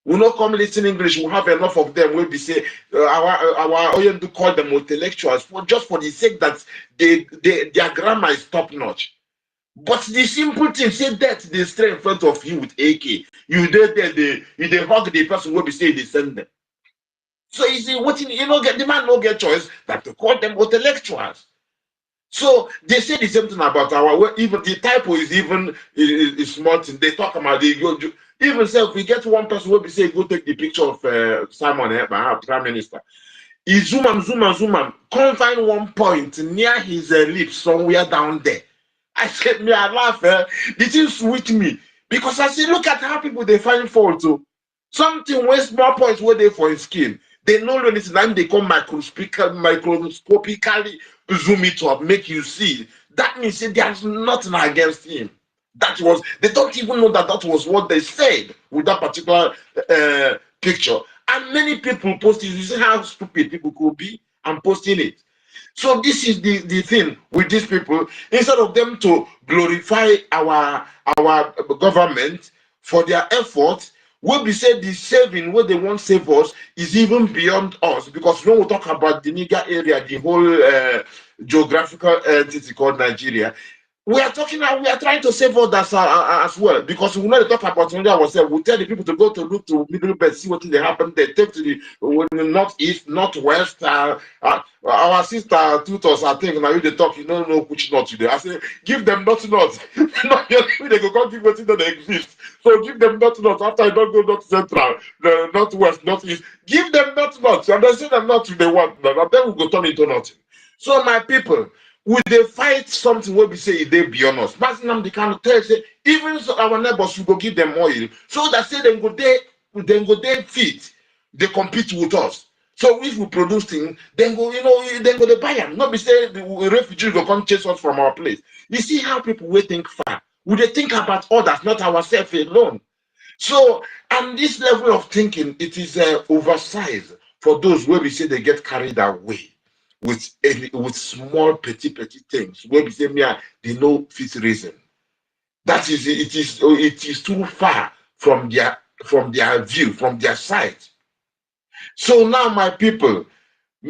Will not come listen English. We'll have enough of them. We'll be say our own to call them intellectuals for just for the sake that their grammar is top notch. But the simple thing, say that they stay in front of you with AK. You they hug the person will be say they send them. So you see what you know get the man no get choice that to call them intellectuals. So they say the same thing about our even the typo is even is small thing. They talk about the even say if we get one person will be say go take the picture of Simon Ekpa, Prime Minister. He zoom and come find one point near his lips somewhere down there. I said me I laugh. The thing sweet me because I say look at how people they find fault too. Something where small points where they for his skin. They know anything and they come microscopically zoom it up, make you see. That means there's nothing against him. That was, they don't even know that that was what they said with that particular picture. And many people posted, you see how stupid people could be and posting it. So this is the thing with these people. Instead of them to glorify our government for their efforts, we'll be saying the saving, what they want to save us is even beyond us. Because when we talk about the Niger area, the whole geographical entity called Nigeria, we are trying to save others as well. Because we want to talk about Nigeria ourselves. We tell the people to go to look to Middle Belt, see what they happen. They take to the northeast, northwest. Our sister tutors, I think, now you they talk, you don't know which not today. I say, give them not. They go come give what they exist. So give them not. After I don't go north central, the northwest, northeast, give them not. And they say them not to the one, and then we go turn into nothing. So my people, would they fight something where we say they beyond us? But now they can tell say even so our neighbors will go give them oil, so that say then go they fit, they compete with us. So if we produce things, then go then go they buy them. Not be say the refugees will come chase us from our place. You see how people will think far. Would they think about others, not ourselves alone? So, and this level of thinking, it is oversized for those where we say they get carried away with small petty things where we say they know fit reason. That is it is too far from their view, from their sight. So now my people,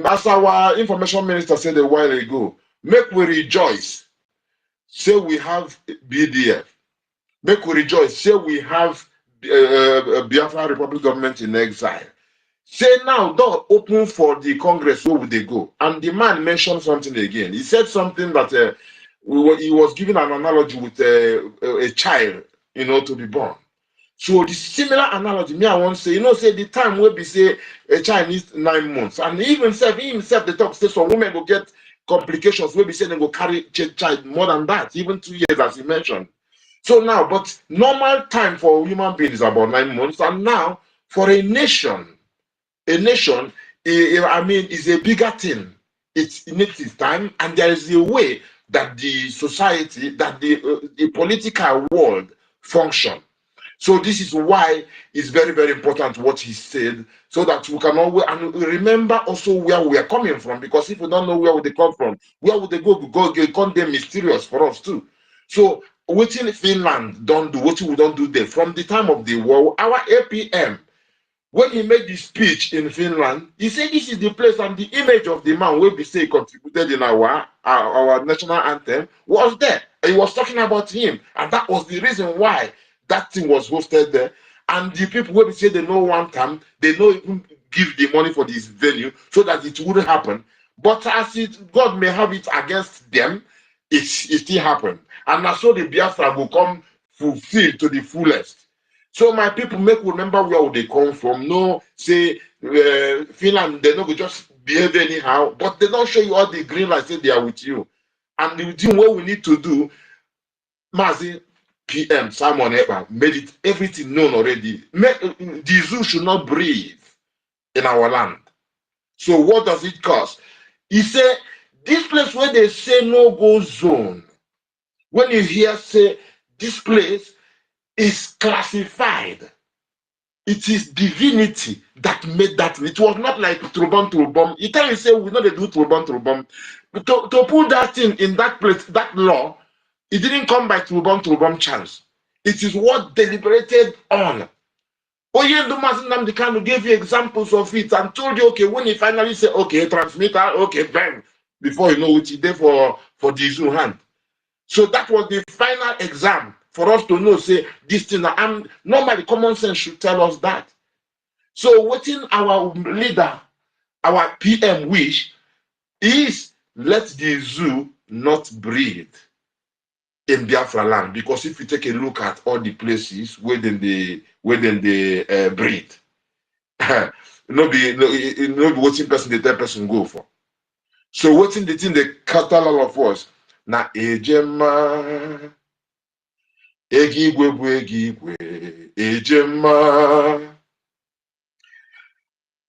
as our information minister said a while ago, make we rejoice. Say we have BDF. Make we rejoice. Say we have Biafra Republic government in exile. Say now, door open for the Congress, where would they go? And the man mentioned something again. He said something that he was giving an analogy with a child, to be born. So the similar analogy, me I want to say, say the time will be say a child needs 9 months, and he himself the talk say some women will get complications. Will be saying they go carry child more than that, even 2 years, as he mentioned. So now, but normal time for human beings is about 9 months, and now for a nation, is a bigger thing. It needs its time, and there is a way that the society, that the political world function. So this is why it's very, very important what he said, so that we can always and remember also where we are coming from. Because if we don't know where would they come from, where would they go? Become them mysterious for us too. So what in Finland don't do, what we don't do there from the time of the war, our APM. When he made the speech in Finland, he said this is the place, and the image of the man will be say contributed in our national anthem was there. He was talking about him, and that was the reason why that thing was hosted there. And the people will be say they know one time, they don't even give the money for this venue so that it wouldn't happen. But as God may have it against them, it still happened. And now so the Biafra will come fulfilled to the fullest. So my people make remember where they come from. No, say Finland, they don't just behave anyhow, but they don't show you all the green lights, say they are with you. And the thing what we need to do, Mazi PM Simon Ekpa made it everything known already. The zoo should not breathe in our land. So what does it cost? He said, this place where they say no-go zone, when you hear say this place is classified, it is divinity that made that. It was not like Trubom. You can't say we know they do Trubom. To put that thing in that place, that law, it didn't come by Trubom chance. It is what deliberated on. Oyendu Kanu gave you examples of it and told you, okay, when he finally said, okay, transmitter, okay, bang, before you know what he did for the zoo hand. So that was the final exam for us to know, say, this thing, and normally common sense should tell us that. So what in our leader, our PM wish is let the zoo not breathe in Biafra land, because if you take a look at all the places where they breathe, no be watching person the third person go for. So watching the thing they cut all of us na ejema egigwe bu egigwe ejema.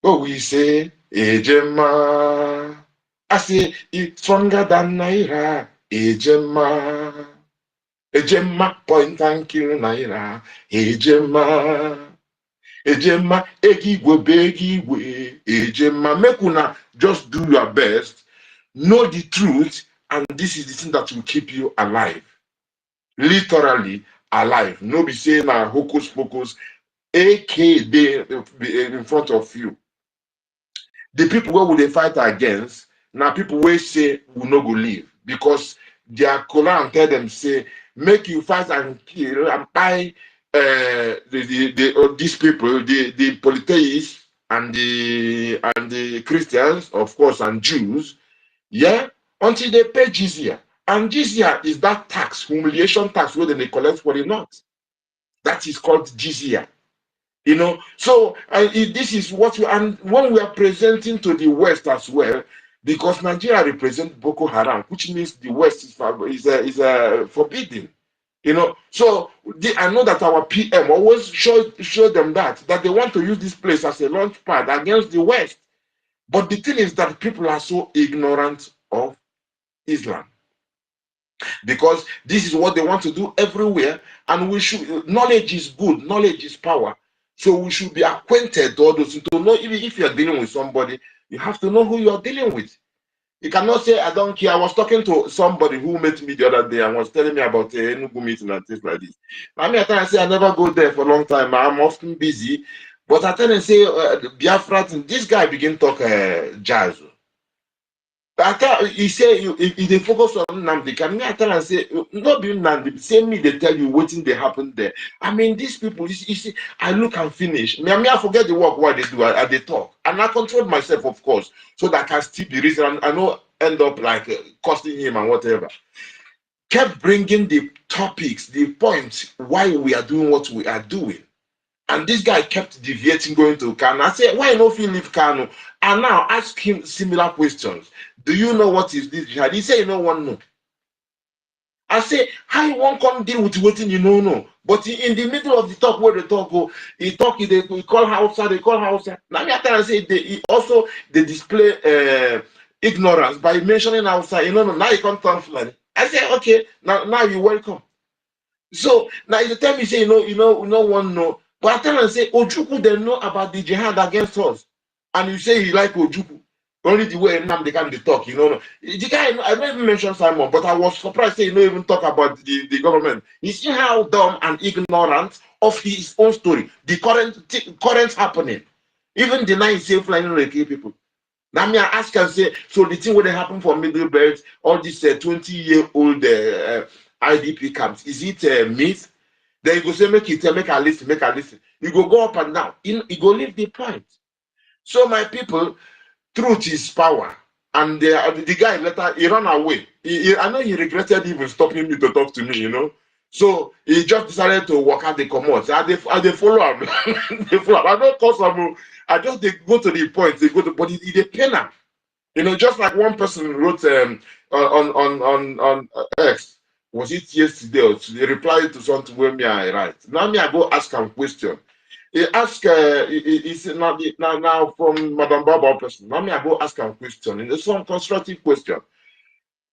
Oh, we say ejema. I say it's stronger than Naira. Ejema. Ejema point and kill Naira. Ejema. Ejema egigwe begigwe. Ejema. Make una just do your best. Know the truth, and this is the thing that will keep you alive. Literally alive. No be saying hocus pocus. AKD in front of you. The people where will they fight against? Now people will say will not go live, because their Quran tell them say make you fight and kill and buy these people, the polytheists and the Christians, of course, and Jews, yeah, until they pay jizya. And jizya is that tax, humiliation tax, where they collect for the north. That is called jizya. You know, so this is what we, and when we are presenting to the West as well, because Nigeria represents Boko Haram, which means the West is forbidden. You know, so I know that our PM always show them that they want to use this place as a launch pad against the West. But the thing is that people are so ignorant of Islam, because this is what they want to do everywhere, and we should. Knowledge is good. Knowledge is power. So we should be acquainted to all those things, to know even if you are dealing with somebody, you have to know who you are dealing with. You cannot say, I don't care. I was talking to somebody who met me the other day and was telling me about a Enugu meeting and things like this. I mean, I say I never go there for a long time. I'm often busy. But I tell him, say, Biafra, this guy begin talk jazz. He say if they focus on Nnamdi, can I tell and say not be Nnamdi, same me they tell you what thing they happen there. I mean these people, you see, I look and finish. I forget the work what they do, they talk. And I control myself, of course, so that I can still be reason. I don't end up like costing him and whatever. Kept bringing the topics, the points why we are doing what we are doing. And this guy kept deviating, going to Kano. I said, why not you leave Kano? And now ask him similar questions. Do you know what is this jihad? He said, you know one no. I say, how you won't come deal with waiting, you know, no. But in the middle of the talk where they talk, he call Hausa, they call Hausa. Now I say they display ignorance by mentioning Hausa. You know, now you can't talk Fulani. I say, okay, now you're welcome. So now the time you say, you know, one no. But I tell and say, Ojukwu, they know about the jihad against us. And you say you like Ojukwu. Only the way they can talk, you know. The guy, I don't even mention Simon, but I was surprised he don't even talk about the government. You see how dumb and ignorant of his own story, the current happening. Even denying safe flying Reiki people. Now me I ask and say, so the thing where they happen for middle belts, all these 20-year-old IDP camps, is it a myth? Then you go say, make a listen. You go up and down. You go leave the point. So my people, truth is power. And the guy later, he ran away. I know he regretted even stopping me to talk to me, you know. So he just decided to walk out the commode. They follow him. They follow him. I don't cause them. I just they go to the point. They go to, but they pain him. You know, just like one person wrote on X, was it yesterday? Or they replied to something where me I write. Now me I go ask him question. He ask, it's now from Madam Baba person. Now me I go ask him question. And it's some constructive question.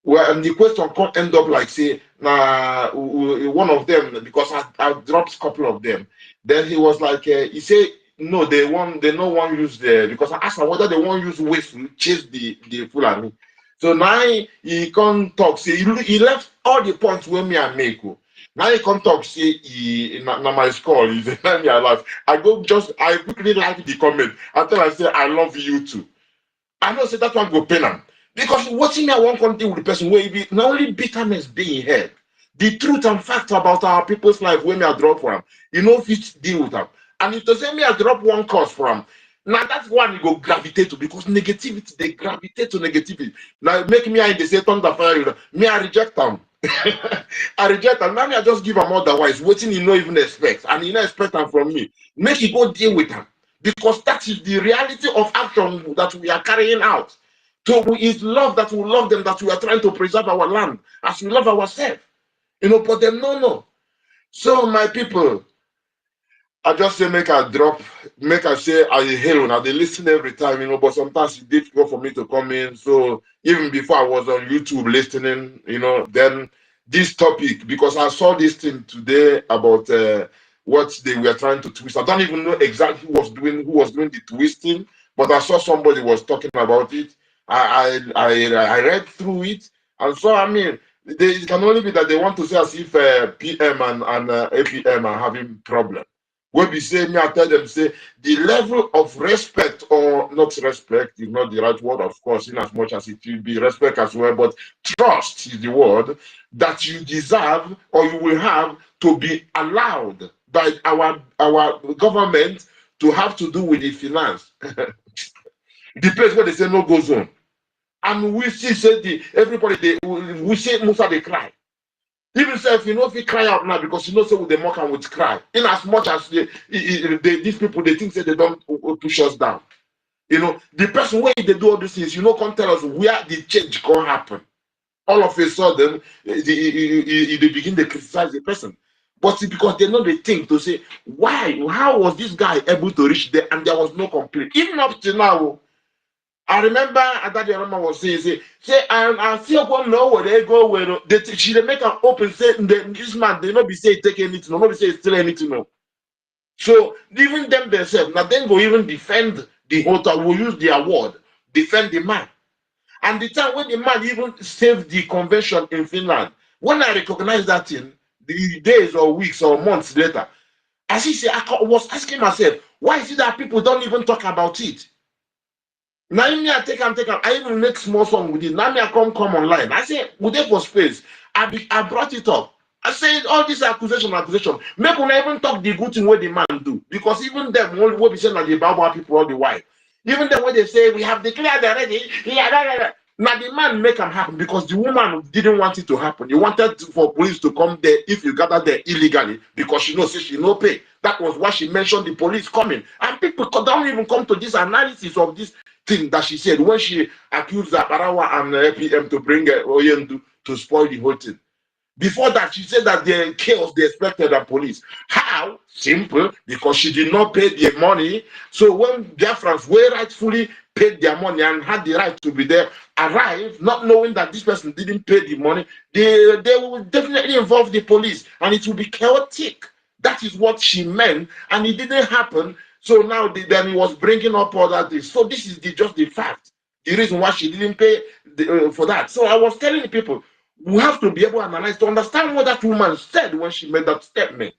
Well, and the question can't end up like say, nah, one of them, because I dropped a couple of them. Then he was like, he said, no, they no one use the, because I asked him whether they want use waste to chase the Fulani. So now he can't talk. Say he left all the points where me I make. Now he can't talk. Say now my score is me I laugh. I quickly like the comment until I say I love you too. I know say that one go pain him. Because watching me, I want to deal with the person where be not only bitterness being heard, the truth and fact about our people's life when I drop from, you know, if it's deal with them. And if to say me, I drop one cause from, now that's one you go gravitate to because negativity, they gravitate to negativity. Now make me I say thunder fire, me I reject them. I reject them. Now me I just give them otherwise, waiting you know even expect, and you know expect them from me. Make you go deal with them. Because that is the reality of action that we are carrying out. So it's love that we love them, that we are trying to preserve our land as we love ourselves. You know, but them no. So my people, I just say make I drop, make I say I hail now. They listen every time, you know, but sometimes it's difficult for me to come in. So even before I was on YouTube listening, you know, then this topic, because I saw this thing today about what they were trying to twist. I don't even know exactly who was doing the twisting, but I saw somebody was talking about it. I read through it, and so I mean, it can only be that they want to say as if PM and APM are having problems. When we say me, I tell them say the level of respect or not respect is not the right word, of course, in as much as it will be respect as well, but trust is the word that you deserve or you will have to be allowed by our government to have to do with the finance. The place where they say no go zone. And we see say everybody we say Musa they cry. Even if you know if you cry out now because you know so they mock and would cry. In as much as these people they think that they don't push us down. You know, the person where they do all these things, you know, can't tell us where the change can happen. All of a sudden, they begin to criticize the person. But it's because they know the thing to say, why? How was this guy able to reach there? And there was no complaint. Even up to now, I remember that the Rama was saying, I still don't know where they go. Where she make an open say, this man, they not be say take anything, not be say still anything. No. So even them themselves, now then go even defend the hotel, will use the award, defend the man. And the time when the man even saved the convention in Finland, when I recognize that thing, the days or weeks or months later, I was asking myself, why is it that people don't even talk about it? Now me I take them. I even make small song with it. Now me I come online. I say, would they for space? I brought it up. I said all this accusation. Make we even talk the good thing what the man do. Because even them will be saying that the Bible people all the while. Even them when they say we have declared already. Now the man make them happen because the woman didn't want it to happen. You wanted for police to come there if you gather there illegally because she knows she no pay. That was why she mentioned the police coming. And people don't even come to this analysis of this thing that she said when she accused Barawa and APM to bring Oyendu to spoil the whole thing. Before that, she said that the chaos they expected the police. How? Simple, because she did not pay their money. So when Biafrans were rightfully paid their money and had the right to be there, arrived, not knowing that this person didn't pay the money, they will definitely involve the police and it will be chaotic. That is what she meant, and it didn't happen. So now then he was bringing up all that. So this is just the fact, the reason why she didn't pay for that. So I was telling the people, we have to be able to analyze to understand what that woman said when she made that statement.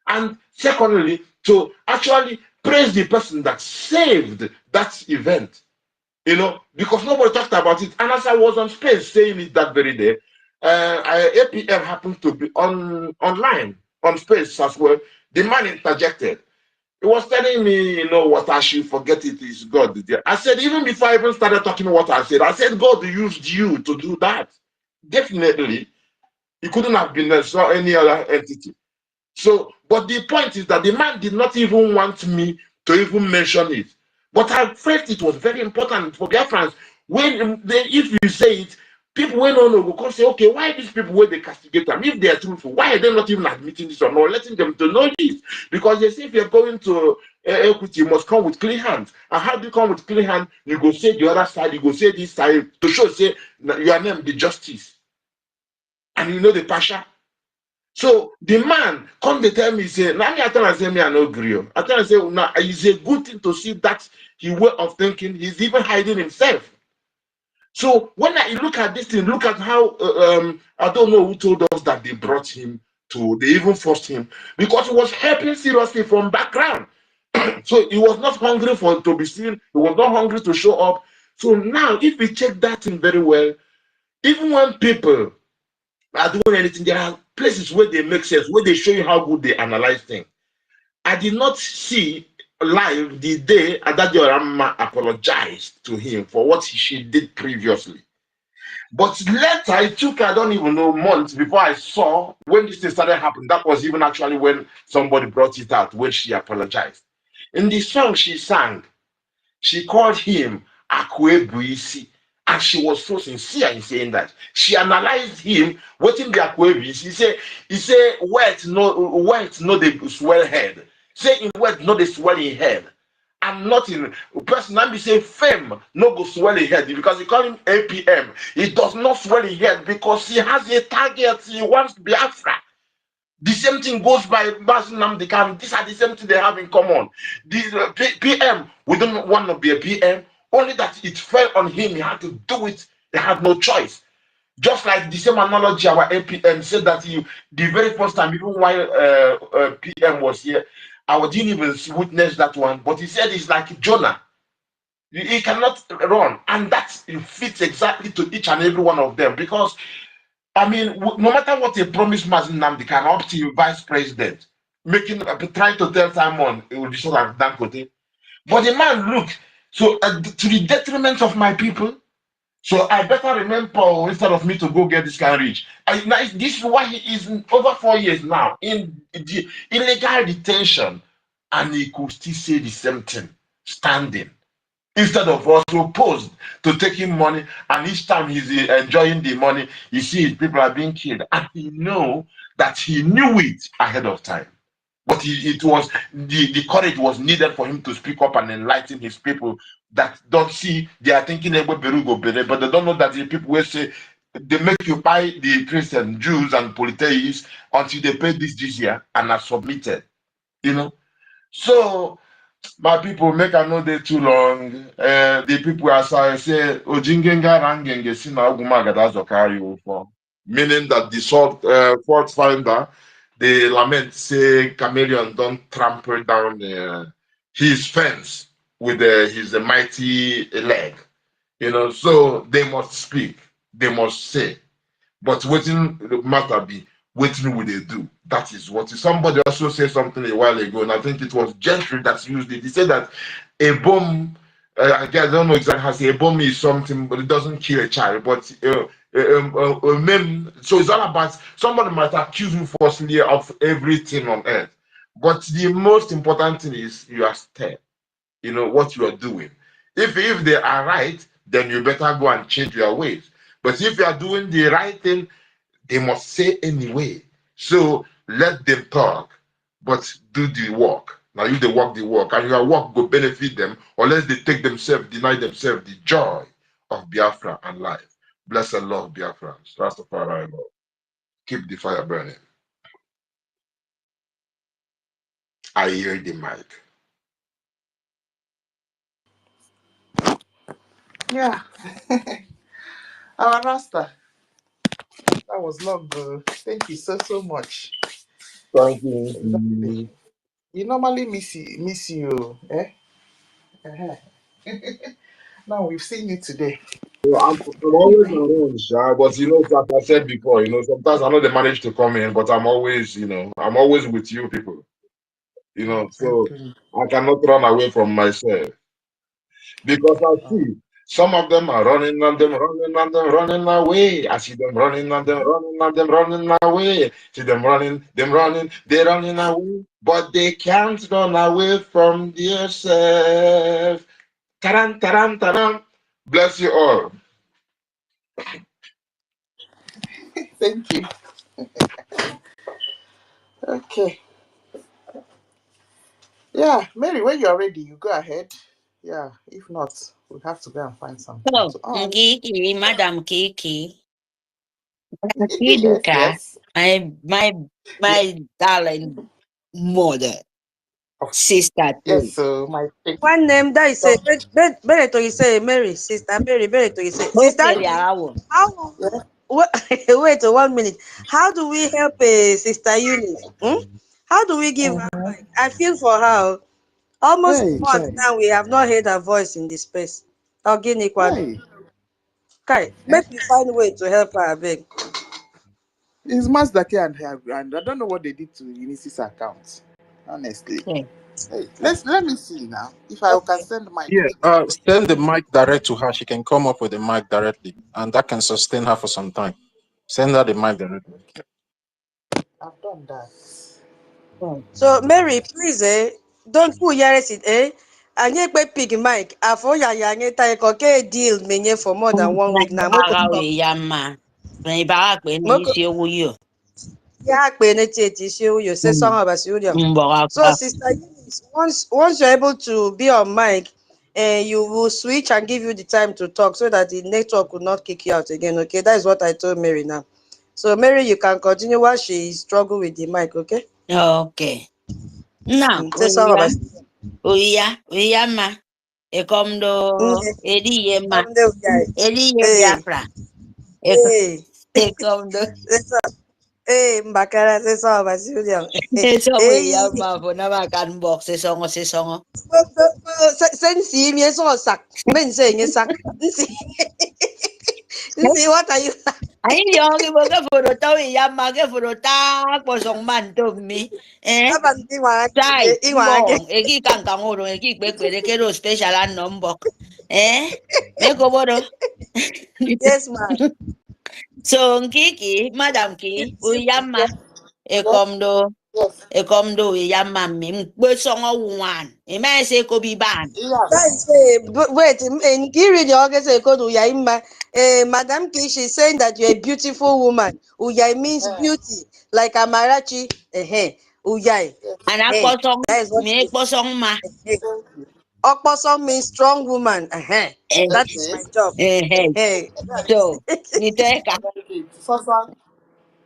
And secondly, to actually praise the person that saved that event. You know, because nobody talked about it. And as I was on space saying it that very day, APM happened to be online on space as well. The man interjected. He was telling me, you know, what I should forget it is God. I said, even before I even started talking what I said, God used you to do that. Definitely. It couldn't have been any other entity. So, but the point is that the man did not even want me to even mention it. But I felt it was very important for Biafrans. When if you say it, people will not know, will come say, okay, why these people where they castigate them? If they are truthful, why are they not even admitting this or not, letting them to know this? Because they say if you're going to equity, you must come with clean hands. And how do you come with clean hands? You go say the other side, you go say this side to show, say, your name, the justice. And you know the passion. So the man come to tell me, say, now I tell him, say, me I no agree. I tell him, say, now it's a good thing to see that his way of thinking, he's even hiding himself. So when I look at this thing, look at how, I don't know who told us that they brought him to, they even forced him, because he was helping seriously from background. So he was not hungry for to be seen, he was not hungry to show up. So now, if we check that thing very well, even when people are doing anything, there are places where they make sense, where they show you how good they analyze things. I did not see live the day Adadio Rama apologized to him for what she did previously. But later, it took, I don't even know, months before I saw when this thing started happening. That was even actually when somebody brought it out, when she apologized. In the song she sang, she called him Akwebuisi. And she was so sincere in saying that. She analyzed him, waiting the Akwebuisi. He say, wealth no the swell head. Say in wealth no the swelling head. And not in person be say fame no go swell his head, because he call him APM. He does not swell his head because he has a target. He wants Biafra. The same thing goes by Nnamdi Kanu. These are the same thing they have in common. The PM, we don't want to be a PM, only that it fell on him. He had to do it. He had no choice. Just like the same analogy our APM said that the very first time, even while PM was here, I didn't even witness that one, but he said it's like Jonah. He cannot run. And that fits exactly to each and every one of them, because I mean, no matter what they promised Mazin Nnamdi Kanu up to vice president, trying to tell Simon it will be so like Dangote. But the man, look, so to the detriment of my people, so I better remember instead of me to go get this guy rich. This is why he is over 4 years now in the illegal detention, and he could still say the same thing, standing. Instead of us opposed to taking money, and each time he's enjoying the money, you see his people are being killed, and he know that he knew it ahead of time. But it was the courage was needed for him to speak up and enlighten his people that don't see. They are thinking about Berugo Bere, but they don't know that the people will say they make you buy the Christian, Jews, and polytheists until they pay this year and are submitted. You know, so my people, make I know they too long. The people as I say, Ojingenga Rangenge Sina Ogumagadazo carry for. Meaning that the fault finder, the lament say Chameleon don't trample down his fence with his mighty leg. You know, so they must speak, they must say. But waiting matter be waiting will they do. That is what somebody also said something a while ago, and I think it was Gentry that used it. He said that a bomb, I don't know exactly how to say, a bomb is something, but it doesn't kill a child. But so it's all about somebody might accuse you falsely of everything on earth. But the most important thing is you are steady. You know what you are doing. If they are right, then you better go and change your ways. But if you are doing the right thing, they must say anyway. So let them talk, but do the work. Now you they work the work, and your work will benefit them, unless they take themselves, deny themselves the joy of Biafra and life. Blessed Lord Biafrans. Rastafari Lord. Keep the fire burning. I hear the mic. Yeah. Our Rasta. That was long, bro. Thank you so much. Thank you. You normally miss you, eh? Uh-huh. Now we've seen you today. Well, I'm always around, Sha, but like I said before, sometimes I know they manage to come in, but I'm always with you people. You know, so I cannot run away from myself because I see some of them are running and them running and them running away. I see them running and them running and them running away. See them running, they're running away, but they can't run away from themselves. Taran, taran, taran. Bless you all. Thank you. Okay. Yeah, Mary, when you're ready, you go ahead. Yeah, if not, we have to go and find something Oh, to on. Kiki, Madam Kiki. Yes, Kiduka, yes. my darling mother, sister Yes, too. so my One name that is say, Bereto you say, Mary, sister Mary, Bereto you say, sister, Okay, Liao. how, wait 1 minute. How do we help Sister Eunice? How do we give her mic? I feel for her. Almost a Hey, month hey, now, we have not heard her voice in this space. Organic one. hey. Okay, make me find a way to help her, I beg. It's Mazdake and her, and I don't know what they did to Eunice's account. Honestly. Okay. Hey, let me see now if I can Okay. send my. Yeah, send the mic direct to her. She can come up with the mic directly, and that can sustain her for some time. Send her the mic directly. I've done that. So, Mary, please, don't put yours it, Anye pe pig mic. Afo ya anye ta koke deal menye for more than 1 week now. Moko talk. Yama. Moko ya pe ne tete show you say song about you. So, Sister Eunice, once you're able to be on mic, you will switch and give you the time to talk so that the network will not kick you out again. Okay, that is what I told Mary now. So, Mary, you can continue while she struggle with the mic. Okay. Okay. Now, Say song about. Uya ma. Ekomdo Ediyema. Hey, Biafra. hey. Ekomdo. Hey, Mbakara, say song about Julian. Eso Hey, uya ma po na makan box sesongo. send see me so sack. Men saying a sack. See what are you? Ay yung iba ka puro tao iyama ka puro ta posong man to mi. Sai mbong eki kankanguro eki kpekpere kero special and nombok. Me koboro. Yes, ma'am. So nkiki madam ki uyama ekomdo uyama mi mkpesongo wan. Ime se ko bi ban. That is wait, and you read the August go to Uyaima. Madam Kish is saying that you're a beautiful woman. Uyai means beauty, like Amarachi. Uyai. And akposong That is what me it kposong ma. is. Okposo means strong woman. That is my job. So niteka.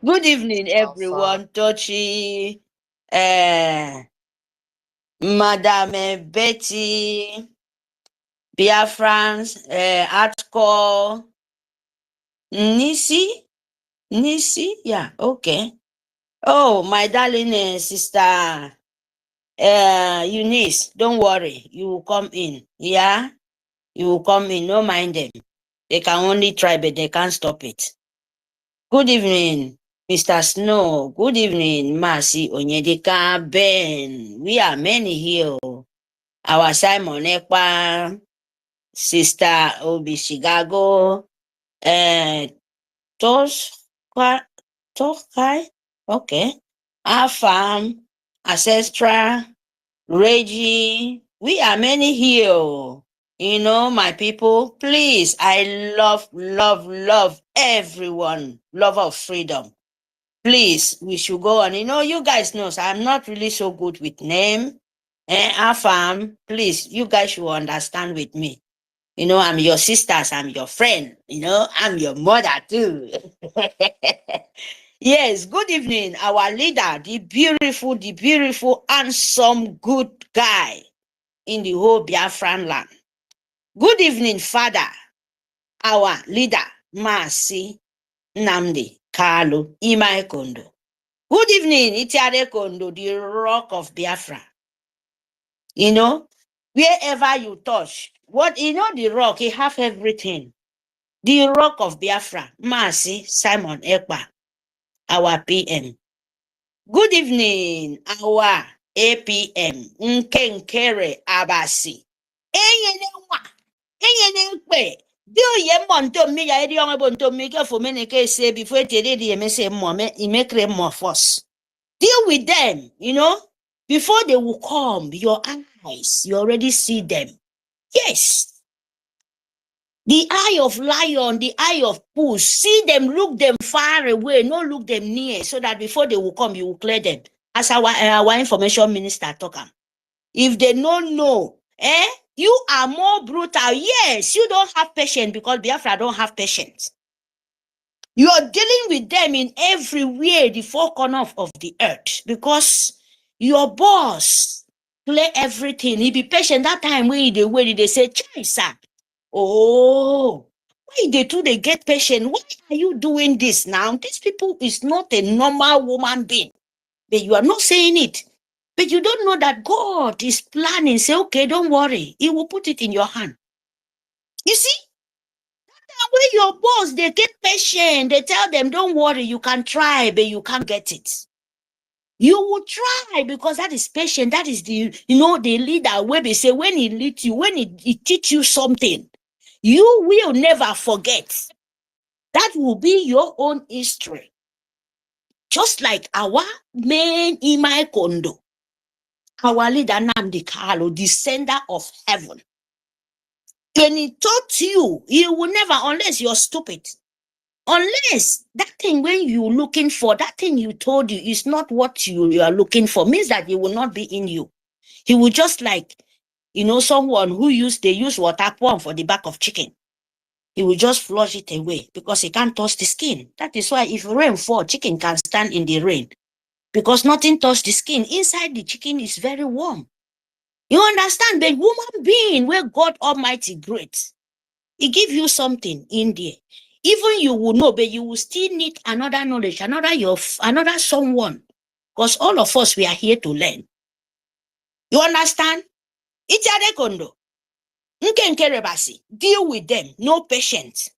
Good evening, everyone. Tochi, Madame Betty, Biafrans, Atko, Nisi, yeah, okay. Oh, my darling sister, Eunice, don't worry, you will come in, yeah? You will come in, no mind them. They can only try, but they can't stop it. Good evening, Mr. Snow. Good evening, Mercy Onyedika Ben. We are many here. Our Simon Ekpa, Sister Obi Chicago, Toskai, okay. Our farm, Ancestral, Reggie. We are many here. You know, my people, please, I love everyone. Love of freedom. Please, we should go on. You know, you guys know, so I'm not really so good with name. Afam, please, you guys should understand with me. You know, I'm your sisters, I'm your friend. You know, I'm your mother too. Yes, good evening, our leader, the beautiful, handsome, good guy in the whole Biafran land. Good evening, Father, our leader, Masi Namdi Kalu Imai Kondo. Good evening, Itiare Kondo, the rock of Biafra. You know, wherever you touch, what you know, the rock, he have everything. The rock of Biafra, Masi Simon Ekpa, our PM. Good evening, our APM Nkenkere Abasi. Enye do ye monto mi ya eri on bonto mi ke for me ke say before te dey me say more me make more force. Deal with them, you know, before they will come. Your eyes, you already see them. Yes. The eye of lion, the eye of push. See them, look them far away, no look them near, so that before they will come, you will clear them. As our information minister talk. If they don't know, you are more brutal. Yes, you don't have patience because Biafra don't have patience. You are dealing with them in everywhere, the four corners of the earth, because your boss play everything. He be patient. That time when they say, "Chai, sir, oh, why they get patient? Why are you doing this now? These people is not a normal woman being." But you are not saying it. But you don't know that God is planning. Say, okay, don't worry. He will put it in your hand. You see? When your boss, they get patient. They tell them, don't worry, you can try, but you can't get it. You will try because that is patient. That is the leader where they say when he leads you, when he teach you something, you will never forget. That will be your own history. Just like our main Imai Kondo, our leader Nnamdi Kanu, the sender of heaven. When he taught you, he will never, unless you're stupid. Unless that thing when you're looking for, that thing you told you is not what you are looking for, means that it will not be in you. He will just like, someone who they use water pump for the back of chicken. He will just flush it away because he can't touch the skin. That is why if rain fall, chicken can stand in the rain because nothing touch the skin. Inside the chicken is very warm. You understand? The human being where God Almighty great, He give you something in there. Even you will know, but you will still need another knowledge, another someone. Because all of us, we are here to learn. You understand? Itiade kondo. Nkenkerebasi. Deal with them. No patience.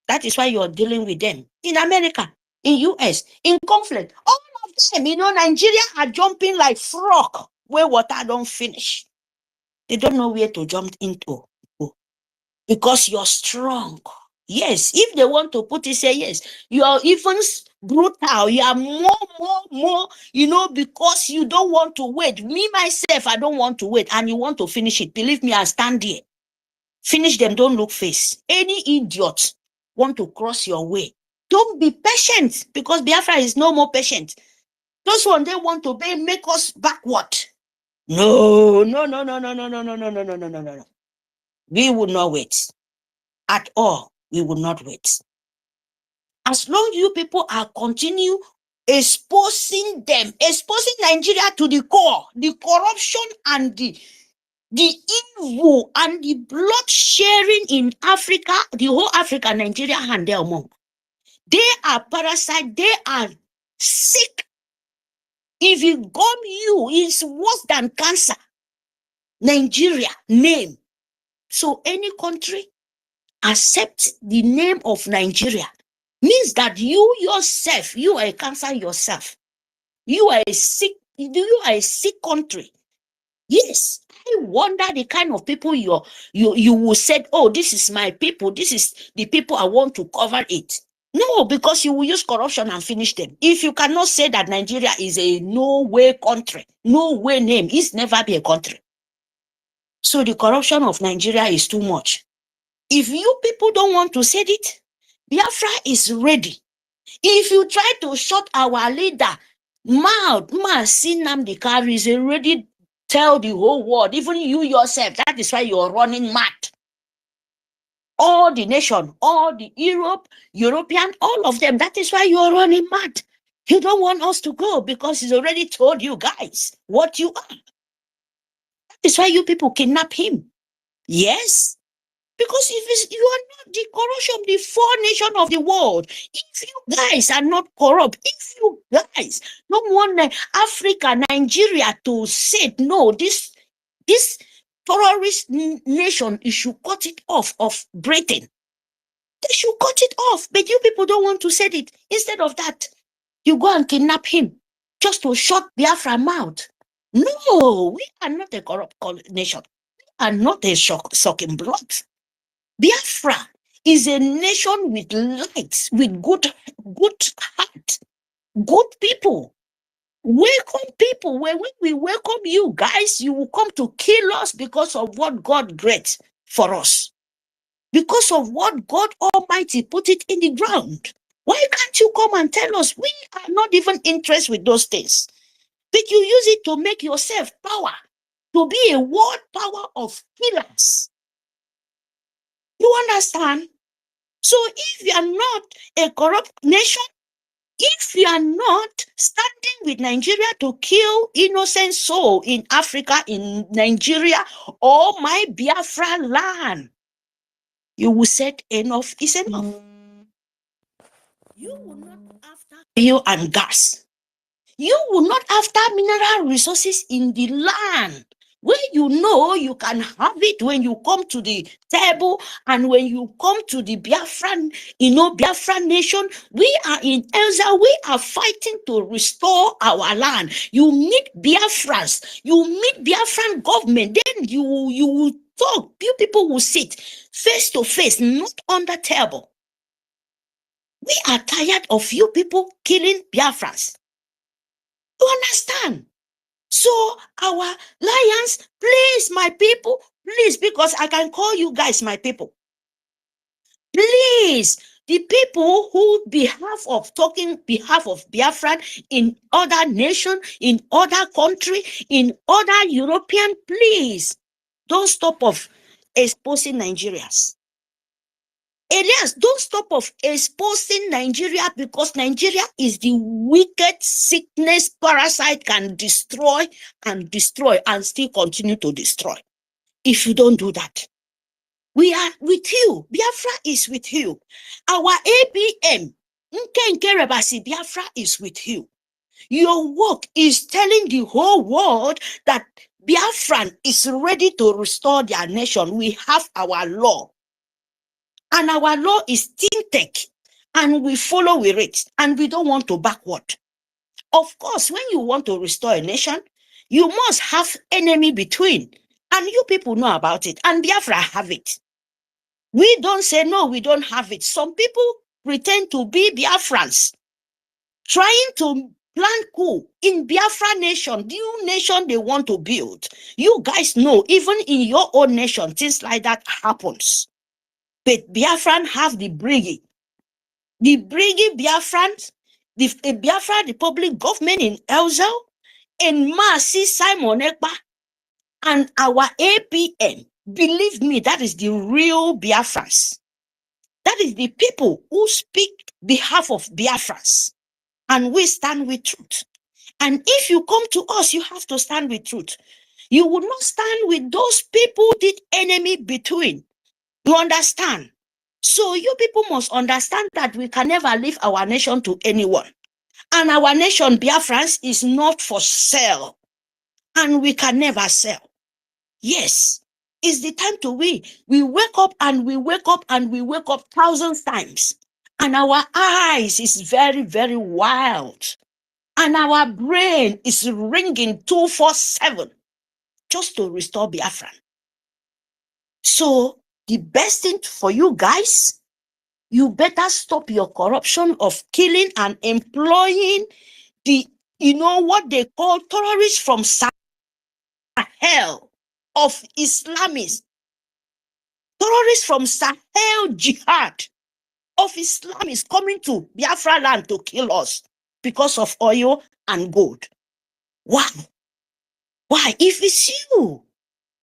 That is why you're dealing with them. In America, in US, in conflict. All of them, Nigeria are jumping like frog where water don't finish. They don't know where to jump into. Because you're strong. Yes, if they want to put it, say yes. You are even brutal. You are more, because you don't want to wait. Me, myself, I don't want to wait. And you want to finish it. Believe me, I stand there. Finish them, don't look face. Any idiot want to cross your way. Don't be patient because Biafra is no more patient. Those one, they want to make us backward. No. We will not wait. At all, we will not wait. As long as you people are continue exposing Nigeria to the core, the corruption and the evil and the blood sharing in Africa, the whole Africa, Nigeria and their among. They are parasites, they are sick. If it gum you, it's worse than cancer. Nigeria, name. So any country accept the name of Nigeria means that you yourself, you are a cancer yourself. You are a sick country. Yes, I wonder the kind of people you will say, oh, this is my people, this is the people I want to cover it. No, because you will use corruption and finish them. If you cannot say that Nigeria is a no way country, no way name, it's never be a country. So the corruption of Nigeria is too much. If you people don't want to say it, Biafra is ready. If you try to shut our leader mouth, Nnamdi Kanu is already tell the whole world, even you yourself, that is why you're running mad. All the nation, all the European, all of them, that is why you're running mad. You don't want us to go because he's already told you guys what you are. That is why you people kidnap him. Yes. Because if you are not the corruption, the four nations of the world, if you guys are not corrupt, if you guys don't want Africa, Nigeria to say, no, this terrorist nation, you should cut it off of Britain. They should cut it off. But you people don't want to say it. Instead of that, you go and kidnap him just to shut Biafra mouth. No, we are not a corrupt nation. We are not a sucking blood. Biafra is a nation with light, with good heart, good people. Welcome people. When we welcome you guys, you will come to kill us because of what God great for us. Because of what God Almighty put it in the ground. Why can't you come and tell us? We are not even interested with those things. But you use it to make yourself power, to be a world power of killers. You understand? So if you are not a corrupt nation, if you are not standing with Nigeria to kill innocent soul in Africa, in Nigeria, or my Biafra land, you will say enough is enough. You will not after oil and gas. You will not after mineral resources in the land where you know you can have it when you come to the table and when you come to the Biafran, Biafra nation. We are in Elza. We are fighting to restore our land. You meet Biafrans, you meet Biafran government, then you will talk. You people will sit face to face, not on the table. We are tired of you people killing Biafrans. You understand? So our lions, please, my people, please, because I can call you guys my people. Please, the people who talking behalf of Biafra in other nation, in other country, in other European, please, don't stop of exposing Nigerians. Elias, don't stop of exposing Nigeria, because Nigeria is the wicked sickness parasite can destroy and still continue to destroy. If you don't do that, we are with you. Biafra is with you. Our ABM, Biafra is with you. Your work is telling the whole world that Biafran is ready to restore their nation. We have our law. And our law is tinted, and we follow with it, and we don't want to backward. Of course, when you want to restore a nation, you must have enemy between, and you people know about it, and Biafra have it. We don't say, no, we don't have it. Some people pretend to be Biafrans, trying to plant coup in Biafra nation, the new nation they want to build. You guys know, even in your own nation, things like that happens. But Biafran have the Brgie. The Brgie-Biafrans, the Biafra Republic government in Elza, and Masi Simon Ekpa, and our APN. Believe me, that is the real Biafrans. That is the people who speak behalf of Biafrans. And we stand with truth. And if you come to us, you have to stand with truth. You will not stand with those people the enemy between. You understand? So you people must understand that we can never leave our nation to anyone. And our nation, Biafrans, is not for sale. And we can never sell. Yes, it's the time to win. We wake up and we wake up and we wake up thousands times. And our eyes is very, very wild. And our brain is ringing 24/7 just to restore Biafran. So the best thing for you guys, you better stop your corruption of killing and employing the, what they call terrorists from Sahel of Islamists. Terrorists from Sahel jihad of Islamists coming to Biafra land to kill us because of oil and gold. Why? Why? If it's you,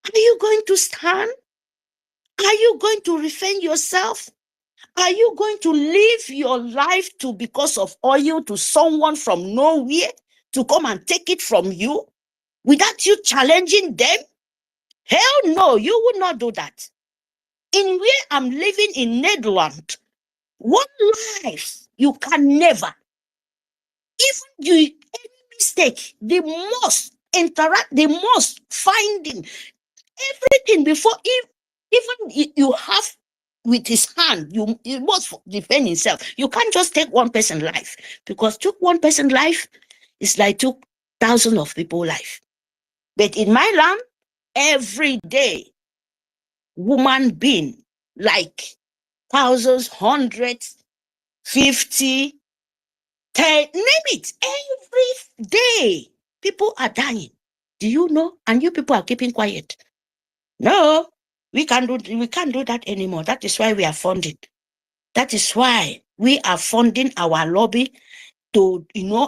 are you going to stand? Are you going to defend yourself? Are you going to live your life because of oil to someone from nowhere to come and take it from you without you challenging them? Hell no, you would not do that. In where I'm living in Netherlands, one life you can never, even you any mistake, they must interact, they must finding everything before even you have with his hand, you must defend himself. You can't just take one person's life, because took one person's life is like took thousands of people's life. But in my land, every day, woman being like thousands, hundreds, 50, 10, name it. Every day, people are dying. Do you know? And you people are keeping quiet. No, we can't do that anymore. That is why we are funding. That is why we are funding our lobby to,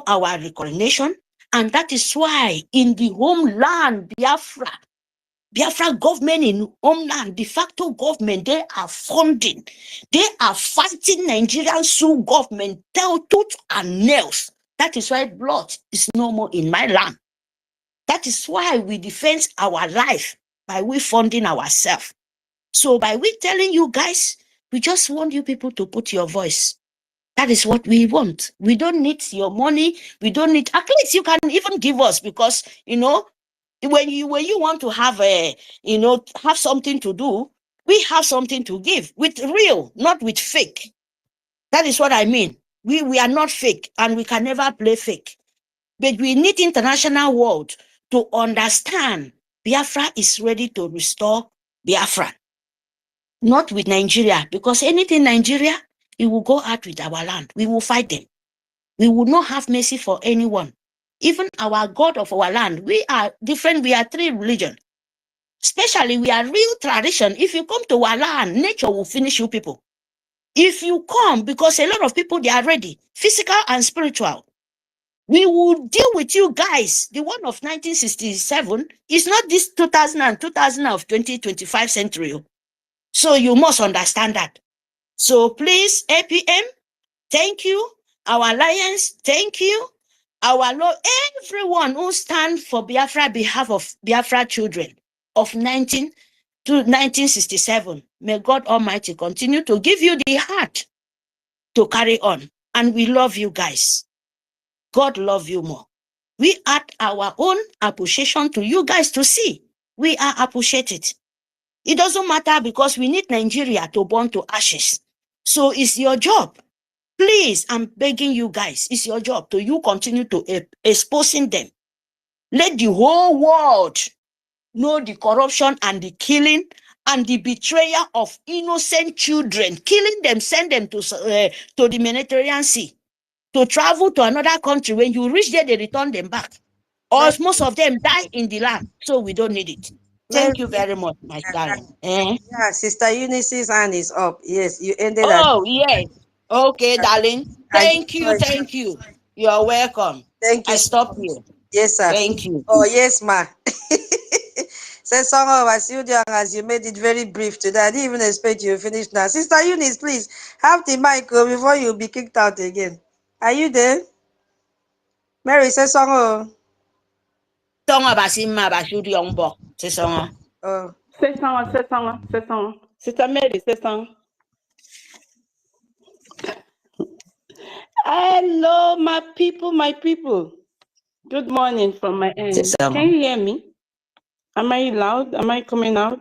our recognition. And that is why in the homeland, Biafra government in homeland, de facto government, they are funding. They are fighting Nigerian Sioux government, tooth and nails. That is why blood is no more in my land. That is why we defend our life by we funding ourselves. So by we telling you guys, we just want you people to put your voice. That is what we want. We don't need your money. We don't need, at least you can even give us, because, when you want to have have something to do, we have something to give with real, not with fake. That is what I mean. We are not fake, and we can never play fake. But we need international world to understand Biafra is ready to restore Biafra. Not with Nigeria, because anything Nigeria, it will go out with our land. We will fight them. We will not have mercy for anyone. Even our God of our land, we are different. We are 3 religions. Especially, we are real tradition. If you come to our land, nature will finish you people. If you come, because a lot of people, they are ready, physical and spiritual. We will deal with you guys. The one of 1967 is not this 2000 and 2000 of 2025 century. So you must understand that. So please, APM, thank you. Our Alliance, thank you. Our Lord, everyone who stands for Biafra, behalf of Biafra children of 19 to 1967. May God Almighty continue to give you the heart to carry on. And we love you guys. God love you more. We add our own appreciation to you guys to see. We are appreciated. It doesn't matter, because we need Nigeria to burn to ashes. So it's your job. Please, I'm begging you guys, it's your job to you continue to exposing them. Let the whole world know the corruption and the killing and the betrayal of innocent children, killing them, send them to the Mediterranean Sea, to travel to another country. When you reach there, they return them back. Or most of them die in the land, so we don't need it. Thank you very much, my darling. Yeah, Sister Eunice's hand is up. Yes, you ended at. Oh, yes. Okay, darling. Thank you, thank you. You are welcome. Thank you I so stop much. here. Yes, sir. Thank you. Oh, yes, ma. Say song of Asildian, as you made it very brief today. I didn't even expect you to finish now. Sister Eunice, please have the mic before you be kicked out again. Are you there? Mary, say song. Song of Asildian, say song. Oh. Say song. Sister Mary, say song. Hello, my people. Good morning from my end. Can you hear me? Am I loud? Am I coming out?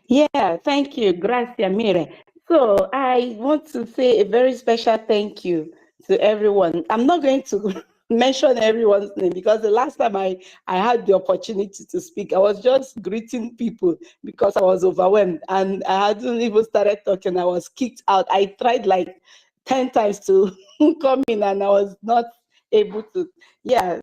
Yeah, thank you. Gracias, Mire. So I want to say a very special thank you to everyone. I'm not going to mention everyone's name, because the last time I had the opportunity to speak, I was just greeting people because I was overwhelmed and I hadn't even started talking. I was kicked out. I tried like 10 times to come in and I was not able to. Yeah.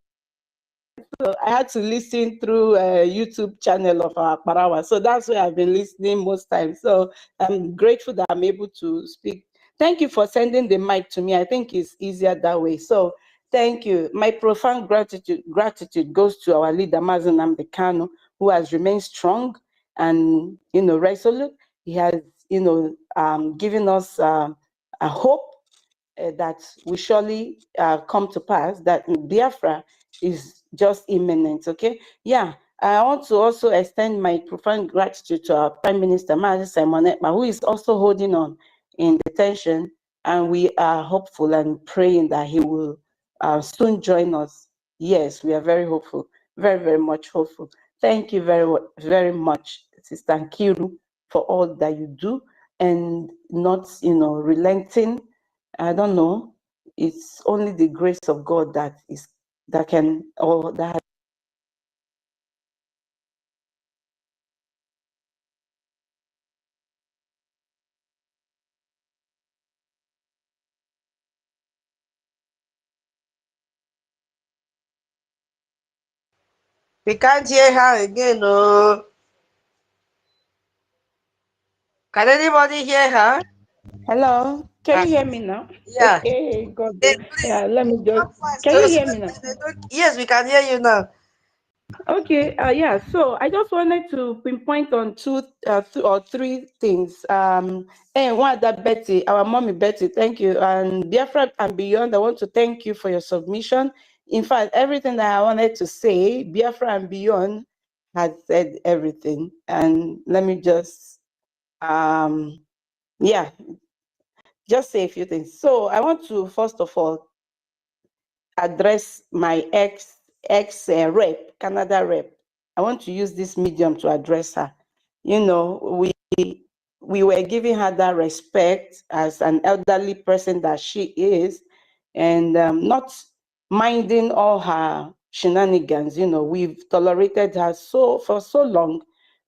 So I had to listen through a YouTube channel of our Parawa. So that's where I've been listening most times. So I'm grateful that I'm able to speak. Thank you for sending the mic to me. I think it's easier that way. So thank you. My profound gratitude goes to our leader, Mazen Nnamdi Kanu, who has remained strong and, resolute. He has, given us a hope that will surely come to pass, that Biafra is just imminent, okay? Yeah, I want to also extend my profound gratitude to our Prime Minister, Mazi Simon Ekpa, who is also holding on in detention, and we are hopeful and praying that he will soon join us. Yes, we are very hopeful, very, very much hopeful. Thank you very, very much, Sister Nkiru, for all that you do, and not, relenting. I don't know. It's only the grace of God that is that can, or that We can't hear her again. Oh, can anybody hear her? Hello, can you hear me now? Yeah. God, Hey, please yeah, let me just, talk fast. can Oh, you so hear me now? yes, we can hear you now. Okay, yeah, so I just wanted to pinpoint on two or three things. And one that Betty, our mommy Betty, thank you. And Biafra and Beyond, I want to thank you for your submission. In fact, everything that I wanted to say, Biafra and Beyond had said everything. And let me just, yeah, just say a few things. So I want to, first of all, address my ex rep, Canada rep. I want to use this medium to address her. You know, we were giving her that respect as an elderly person that she is, and not minding all her shenanigans. You know, we've tolerated her for so long,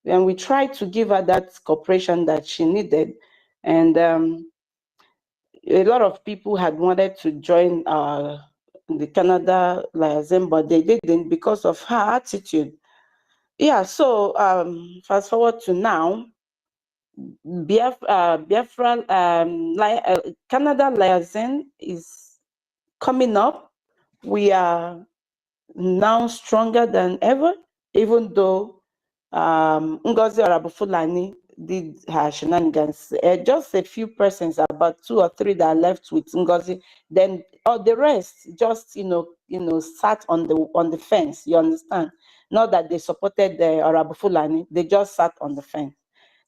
and we tried to give her that cooperation that she needed. And a lot of people had wanted to join the Canada liaison, but they didn't because of her attitude. Yeah, so fast forward to now, Biafra Canada liaison is coming up. We are now stronger than ever, even though NGOZI Fulani did her shenanigans. Just a few persons, about 2 or 3 that are left with NGOZI. Then all the rest just sat on the fence. You understand? Not that they supported the Fulani, they just sat on the fence.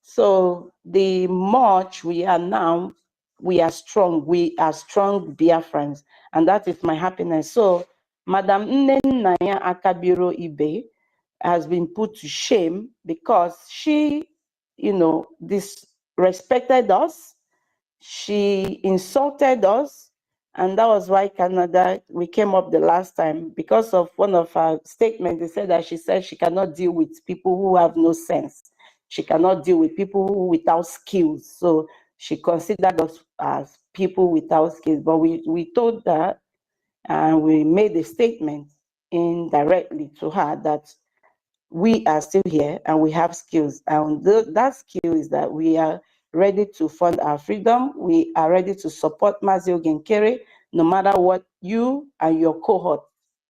So the march we are now, we are strong. We are strong Biafrans, and that is my happiness. So Madam Nnenaya Akabiro-Ibe has been put to shame because she, disrespected us. She insulted us, and that was why Canada, we came up the last time because of one of her statements. They said that she said she cannot deal with people who have no sense. She cannot deal with people who without skills. So she considered us as people without skills. But we told her, and we made a statement indirectly to her that we are still here and we have skills. And that skill is that we are ready to fund our freedom. We are ready to support Mazi Ogenkere, no matter what you and your cohort,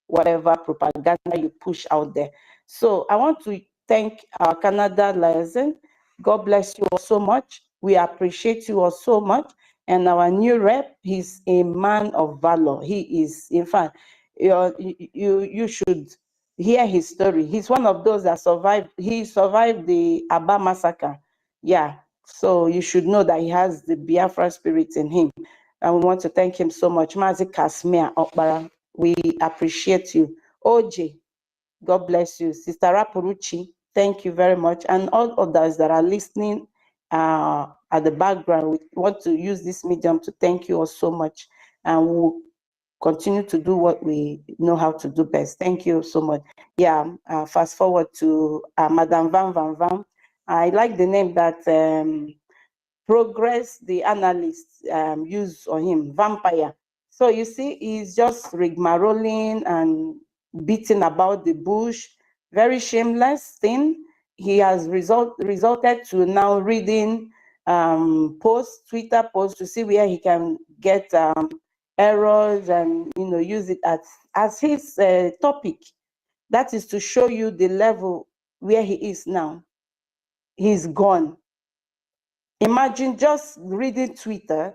whatever propaganda you push out there. So I want to thank our Canada liaison. God bless you all so much. We appreciate you all so much. And our new rep, he's a man of valor. He is, in fact, you should hear his story. He's one of those that survived. He survived the Aba massacre. Yeah. So you should know that he has the Biafra spirit in him. And we want to thank him so much. Mazi Kasmia Okbara, we appreciate you. OJ, God bless you. Sister Rapuruchi, thank you very much. And all others that are listening at the background, we want to use this medium to thank you all so much. And we'll continue to do what we know how to do best. Thank you so much. Yeah, fast forward to Madam Van Van Van. I like the name that Progress, the analyst, used on him, Vampire. So you see, he's just rigmaroling and beating about the bush, very shameless thing. He has resulted to now reading Twitter posts to see where he can get errors and use it as his topic. That is to show you the level where he is now. He's gone. Imagine just reading Twitter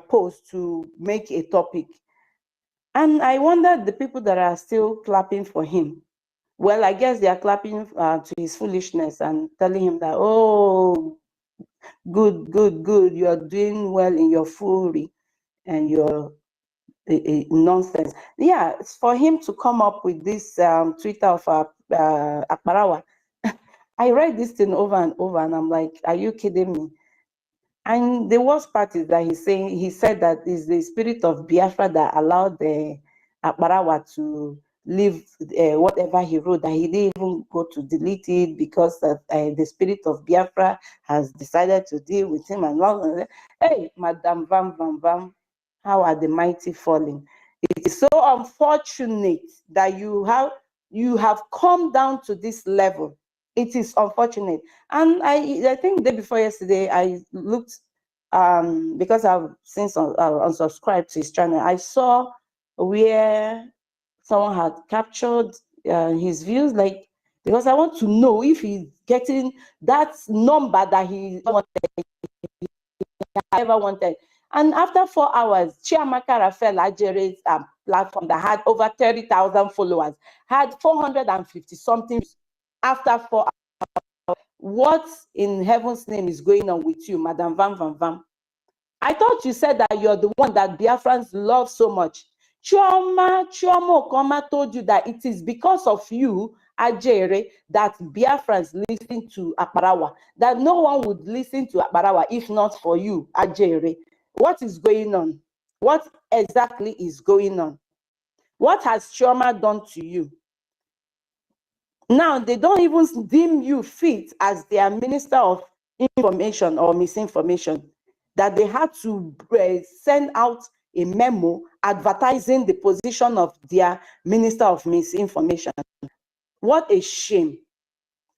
posts to make a topic. And I wonder the people that are still clapping for him. Well, I guess they are clapping to his foolishness and telling him that, oh, good, good, good, you are doing well in your foolery and your nonsense. Yeah, it's for him to come up with this Twitter of Akbarawa. I read this thing over and over and I'm like, are you kidding me? And the worst part is that he said that it's the spirit of Biafra that allowed the Akbarawa to leave whatever he wrote, that he didn't even go to delete it because the spirit of Biafra has decided to deal with him and all. Hey, Madam Vam Vam Vam, how are the mighty falling? It is so unfortunate that you have come down to this level. It is unfortunate. And I think the day before yesterday, I looked, because I've since unsubscribed to his channel, I saw where someone had captured his views, like, because I want to know if he's getting that number that he ever wanted. And after 4 hours, Chiamaka Raphael Ajere's platform that had over 30,000 followers had 450 something after 4 hours. What in heaven's name is going on with you, Madam Vam Vam Vam? I thought you said that you're the one that Biafrans love so much. Chioma Okoma told you that it is because of you, Ajere, that Biafrans listen to Akparawa, that no one would listen to Akparawa if not for you, Ajere. What is going on? What exactly is going on? What has Chioma done to you? Now, they don't even deem you fit as their minister of information or misinformation, that they had to send out a memo advertising the position of their minister of misinformation. What a shame.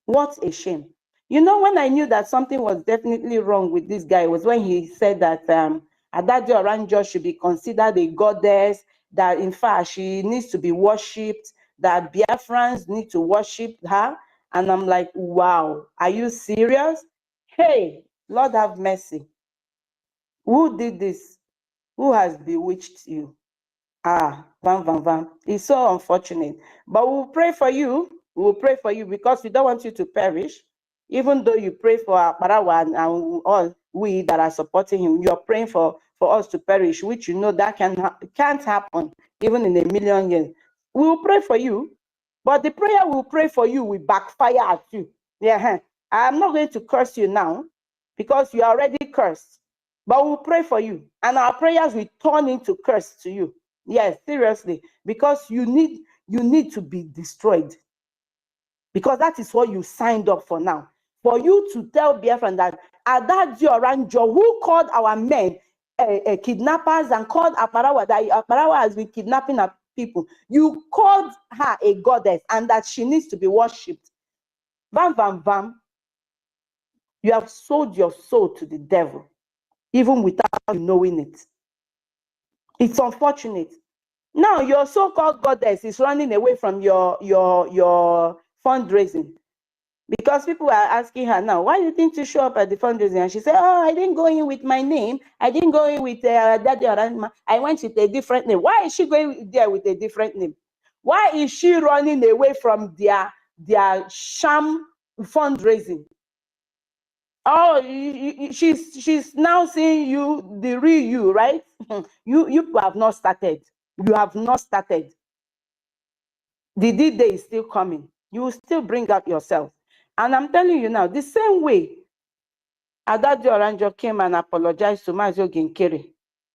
What a shame. You know, when I knew that something was definitely wrong with this guy was when he said that Adadio Oranjo should be considered a goddess, that in fact she needs to be worshipped, that Biafrans need to worship her. And I'm like, wow, are you serious? Hey, Lord have mercy. Who did this? Who has bewitched you? Van Van Van. It's so unfortunate. But we'll pray for you. We'll pray for you because we don't want you to perish. Even though you pray for Akparawa and all we that are supporting him, you're praying for us to perish, which you know that can't happen even in a million years. We will pray for you, but the prayer we'll pray for you will backfire at you. Yeah, I'm not going to curse you now because you are already cursed, but we'll pray for you, and our prayers will turn into curse to you. Yes, seriously, because you need to be destroyed. Because that is what you signed up for now. For you to tell Biafran that Adadio Oranjo, who called our men kidnappers and called Akparawa, that Akparawa has been kidnapping our people, you called her a goddess and that she needs to be worshipped. Vam Vam Vam, you have sold your soul to the devil, even without you knowing it. It's unfortunate. Now your so-called goddess is running away from your fundraising, because people are asking her now, why didn't you show up at the fundraising? And she said, oh, I didn't go in with my name. I didn't go in with Daddy Oranma. I went with a different name. Why is she going there with a different name? Why is she running away from their sham fundraising? Oh, she's now seeing you, the real you, right? You have not started. You have not started. The D-Day is still coming. You will still bring up yourself. And I'm telling you now, the same way Adadio Oranjo came and apologized to Mazio Ginkere,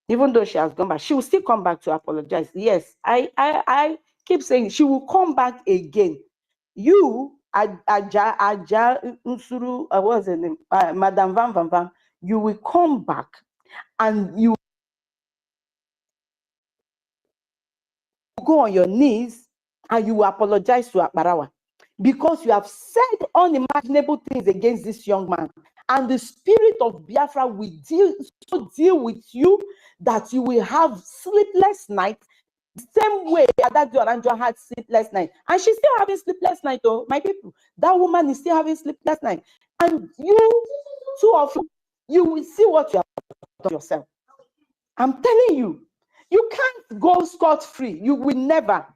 even though she has gone back, she will still come back to apologize. Yes, I keep saying she will come back again. You, Aja Nsuru, what's her name? Madam Van Van Van, you will come back and you go on your knees and you will apologize to Akparawa, because you have said unimaginable things against this young man, and the spirit of Biafra will deal with you that you will have sleepless nights, the same way that Oranjo had sleepless night, and she's still having sleepless night. Oh, my people, that woman is still having sleepless night, and you, two of you will see what you have done yourself. I'm telling you, you can't go scot-free. You will never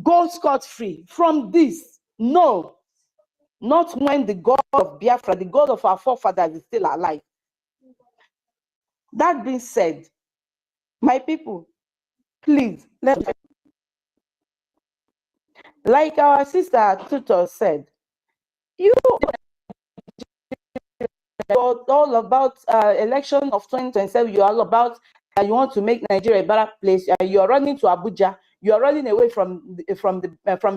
go scot-free from this. No, not when the God of Biafra, the God of our forefathers, is still alive. That being said, my people, please, like our sister Tutor said, you all about election of 2027. You're all about you want to make Nigeria a better place. You're running to Abuja. you are running away from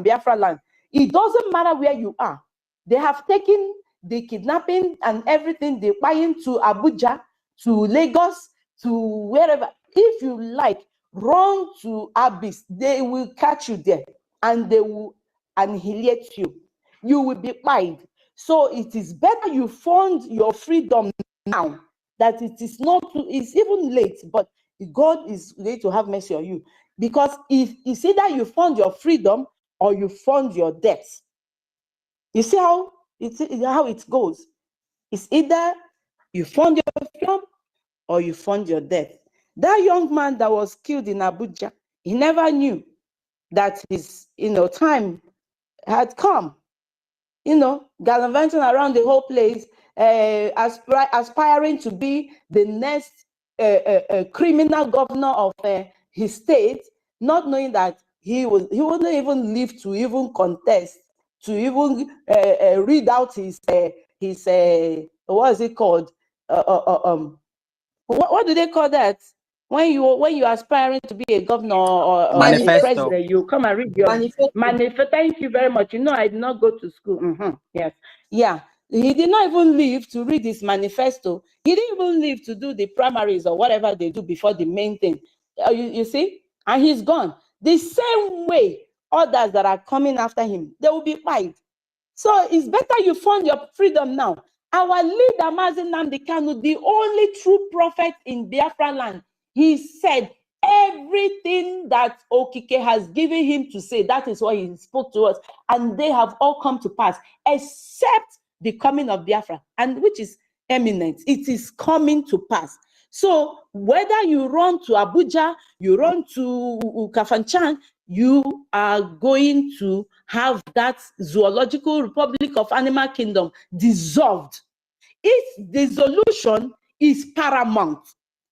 Biafra land. It doesn't matter where you are. They have taken the kidnapping and everything. They're buying to Abuja, to Lagos, to wherever. If you like, run to Abyss. They will catch you there and they will annihilate you. You will be fined. So it is better you fund your freedom now, that it is not too, it's even late, but God is going to have mercy on you. Because if it's either you fund your freedom or you fund your death. You see how it goes. It's either you fund your freedom or you fund your death. That young man that was killed in Abuja, he never knew that his time had come. Gallivanting around the whole place, aspiring to be the next criminal governor of his state, not knowing that he wouldn't even live to even contest, to even read out his what is it called? What do they call that? When you are aspiring to be a governor or a president, you come and read your manifesto. Thank you very much. I did not go to school. Yes, yeah. He did not even live to read his manifesto. He didn't even live to do the primaries or whatever they do before the main thing. You see, and he's gone. The same way others that are coming after him, they will be fired. So it's better you fund your freedom now. Our leader, Mazi Nnamdi Kanu, the only true prophet in Biafra land, he said everything that Okike has given him to say, that is what he spoke to us, and they have all come to pass, except the coming of Biafra, and which is eminent. It is coming to pass. So whether you run to Abuja, you run to Kafanchan, you are going to have that zoological republic of animal kingdom dissolved. Its dissolution is paramount.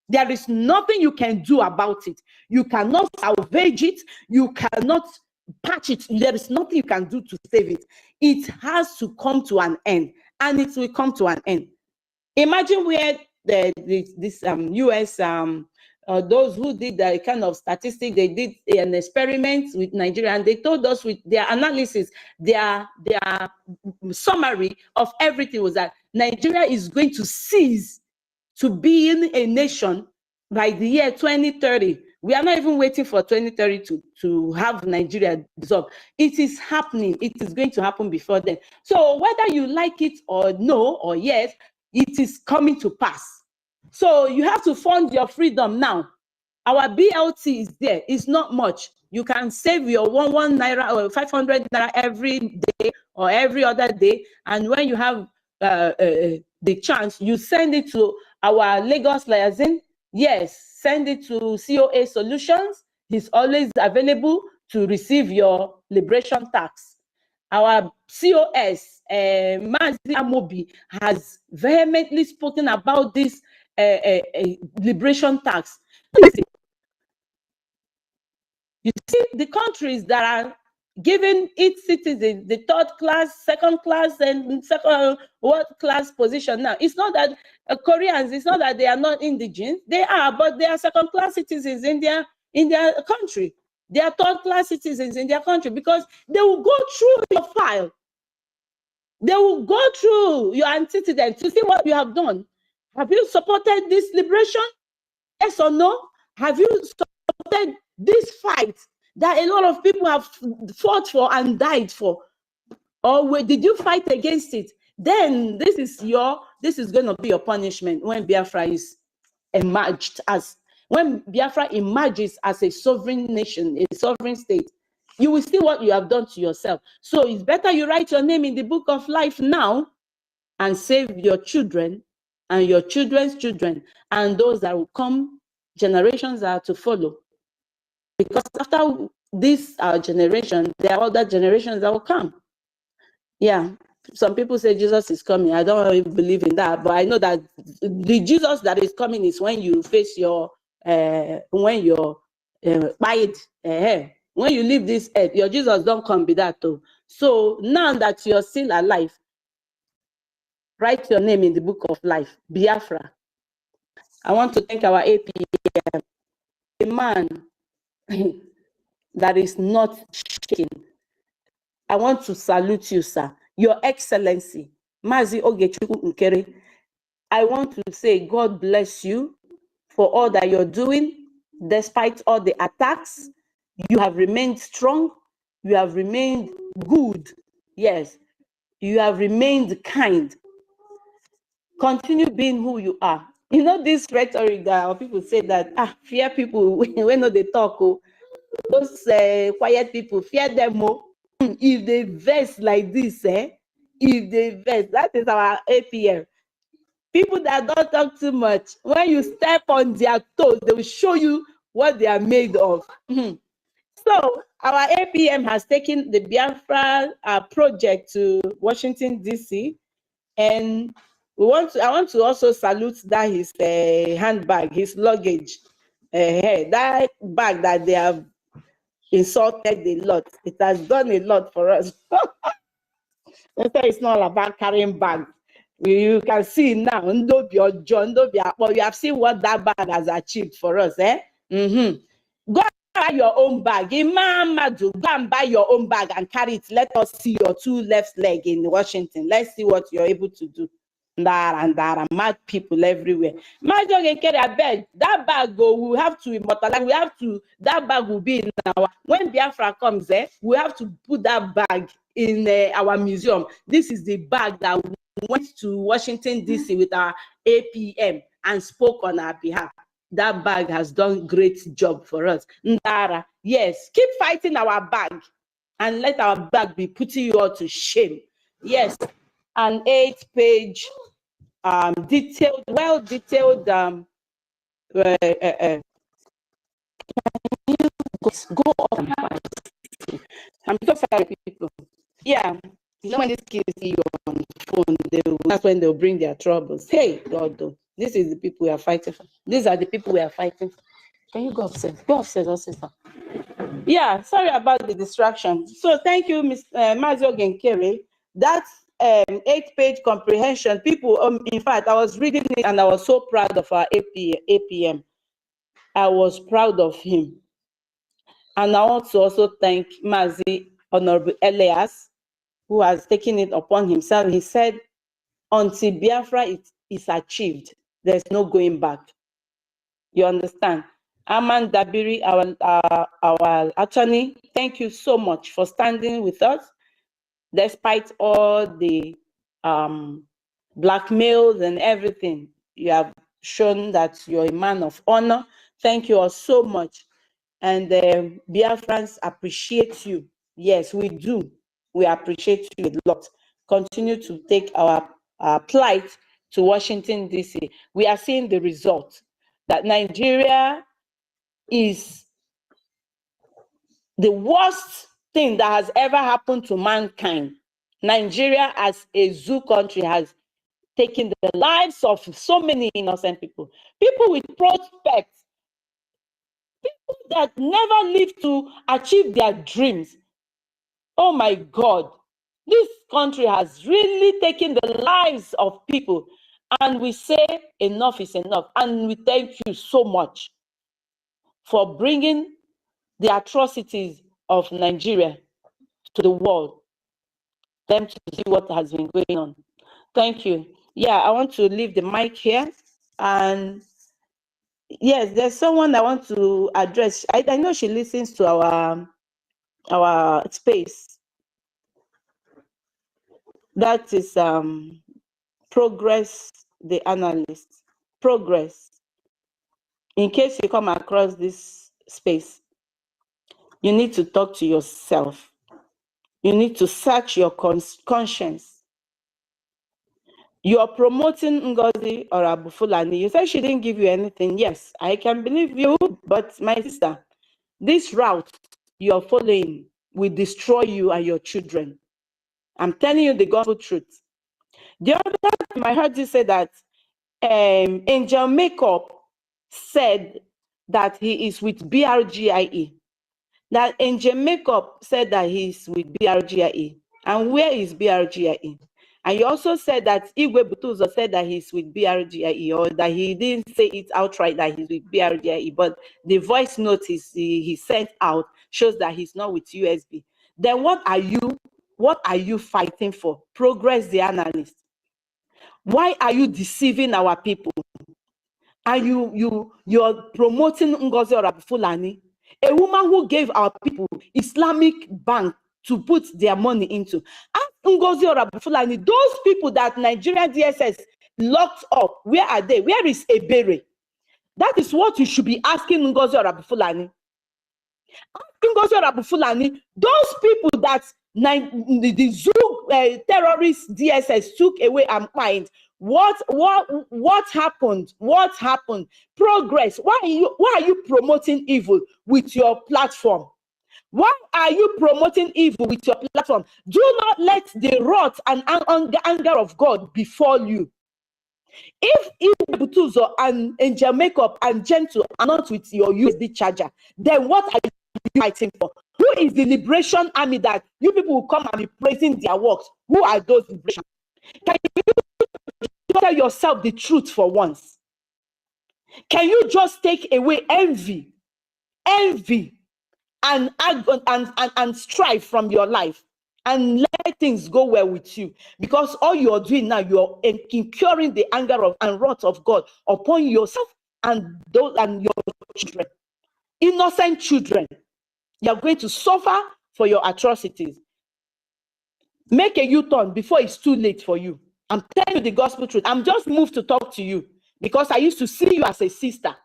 There is nothing you can do about it. You cannot salvage it. You cannot patch it. There is nothing you can do to save it. It has to come to an end, and it will come to an end. Imagine where this US those who did the kind of statistic, they did an experiment with Nigeria, and they told us with their analysis, their summary of everything was that Nigeria is going to cease to be a nation by the year 2030. We are not even waiting for 2030 to have Nigeria dissolved. It is happening. It is going to happen before then. So whether you like it or no or yes, it is coming to pass. So you have to fund your freedom now. Our BLT is there. It's not much. You can save your one naira or 500 naira every day or every other day. And when you have the chance, you send it to our Lagos liaison. Yes, send it to COA Solutions. He's always available to receive your liberation tax. Our COS, Mazi Amobi, has vehemently spoken about this liberation tax. You see, the countries that are giving its citizens the third class, second class, and world class position now. It's not that Koreans, it's not that they are not indigenous. They are, but they are second class citizens in their country. They are third class citizens in their country because they will go through your file. They will go through your antecedents to see what you have done. Have you supported this liberation? Yes or no? Have you supported this fight that a lot of people have fought for and died for? Or did you fight against it? Then this is going to be your punishment when Biafra is emerged as, when Biafra emerges as a sovereign nation, a sovereign state. You will see what you have done to yourself. So it's better you write your name in the book of life now and save your children and your children's children and those that will come, generations that are to follow. Because after this generation, there are other generations that will come. Yeah, some people say Jesus is coming. I don't really believe in that, but I know that the Jesus that is coming is when you face your, when you're when you leave this earth, your Jesus don't come be that too. So now that you're still alive, write your name in the book of life, Biafra. I want to thank our APM, a man that is not shaking. I want to salute you, sir. Your Excellency, Mazi Ogechukwu Nkere. I want to say God bless you for all that you're doing. Despite all the attacks, you have remained strong. You have remained good. Yes, you have remained kind. Continue being who you are. You know this rhetoric that people say that fear people when they talk. Oh, those quiet people, fear them more. If they vex like this, if they vex, that is our APM. People that don't talk too much, when you step on their toes, they will show you what they are made of. So our APM has taken the Biafra project to Washington, D.C. And I want to also salute that his handbag, his luggage, that bag that they have insulted a lot. It has done a lot for us. It's not about carrying bags. You can see now, you have seen what that bag has achieved for us. Go and buy your own bag. Go and buy your own bag and carry it. Let us see your two left leg in Washington. Let's see what you're able to do. Mad people everywhere. That bag we have to immortalize. That bag will be in when Biafra comes there, we have to put that bag in our museum. This is the bag that we went to Washington, D.C. with our APM and spoke on our behalf. That bag has done great job for us. Ndara, yes, keep fighting our bag and let our bag be putting you all to shame. Yes, an 8-page detailed, well-detailed can you go up and find. I'm so sorry, people. Yeah, you know when these kids see you on the phone, that's when they'll bring their troubles. Hey, God, though, this is the people we are fighting for. These are the people we are fighting for. Can you go upstairs? Go upstairs, also. Yeah, sorry about the distraction. So thank you, Mazio Genkere. That's 8-page comprehension. People, in fact, I was reading it and I was so proud of our APM. I was proud of him. And I want to also thank Mazi Honorable Elias, who has taken it upon himself. He said, until Biafra is achieved, there's no going back. You understand? Aman Dabiri, our attorney, thank you so much for standing with us, despite all the blackmails and everything. You have shown that you're a man of honor. Thank you all so much. And Biafrans appreciate you. Yes, we do. We appreciate you a lot. Continue to take our plight to Washington, D.C. We are seeing the result that Nigeria is the worst thing that has ever happened to mankind. Nigeria as a zoo country has taken the lives of so many innocent people. People with prospects, people that never lived to achieve their dreams. Oh my God, this country has really taken the lives of people. And we say enough is enough. And we thank you so much for bringing the atrocities of Nigeria to the world, them to see what has been going on. Thank you. Yeah, I want to leave the mic here. And yes, there's someone I want to address. I know she listens to our space. That is Progress, the analyst. Progress. In case you come across this space, you need to talk to yourself. You need to search your conscience. You are promoting NGOZI or Abu Fulani. You said she didn't give you anything. Yes, I can believe you, but my sister, this route you are following will destroy you and your children. I'm telling you the gospel truth. The other time I heard you say that Angel Makeup said that he is with BRGIE. That Angel Makeup said that he is with BRGIE. And where is BRGIE? And you also said that Igwe Butuzo said that he's with BRGIE, or that he didn't say it outright that he's with BRGIE, but the voice note he sent out shows that he's not with USB. Then what are you fighting for? Progress the analyst. Why are you deceiving our people? And you're promoting Ngozi Fulani, a woman who gave our people Islamic bank to put their money into. Ask Ngozi Fulani, those people that Nigerian DSS locked up, where are they? Where is Ebere? That is what you should be asking Ngozi Fulani. Ngozi Fulani, those people that the Zoo terrorist DSS took away and fined. What happened? What happened? Progress. Why are you promoting evil with your platform? Why are you promoting evil with your platform? Do not let the wrath and anger of God befall you. If Butuzo and Angel Makeup and Gentle are not with your USB charger, then what are you fighting for? Who is the Liberation Army that you people will come and be praising their works? Who are those liberation? Can you tell yourself the truth for once? Can you just take away envy and strife from your life and let things go well with you? Because all you're doing now, you're incurring the anger and wrath of God upon yourself and your children, innocent children. You're going to suffer for your atrocities. Make a U-turn before it's too late for you. I'm telling you the gospel truth. I'm just moved to talk to you because I used to see you as a sister.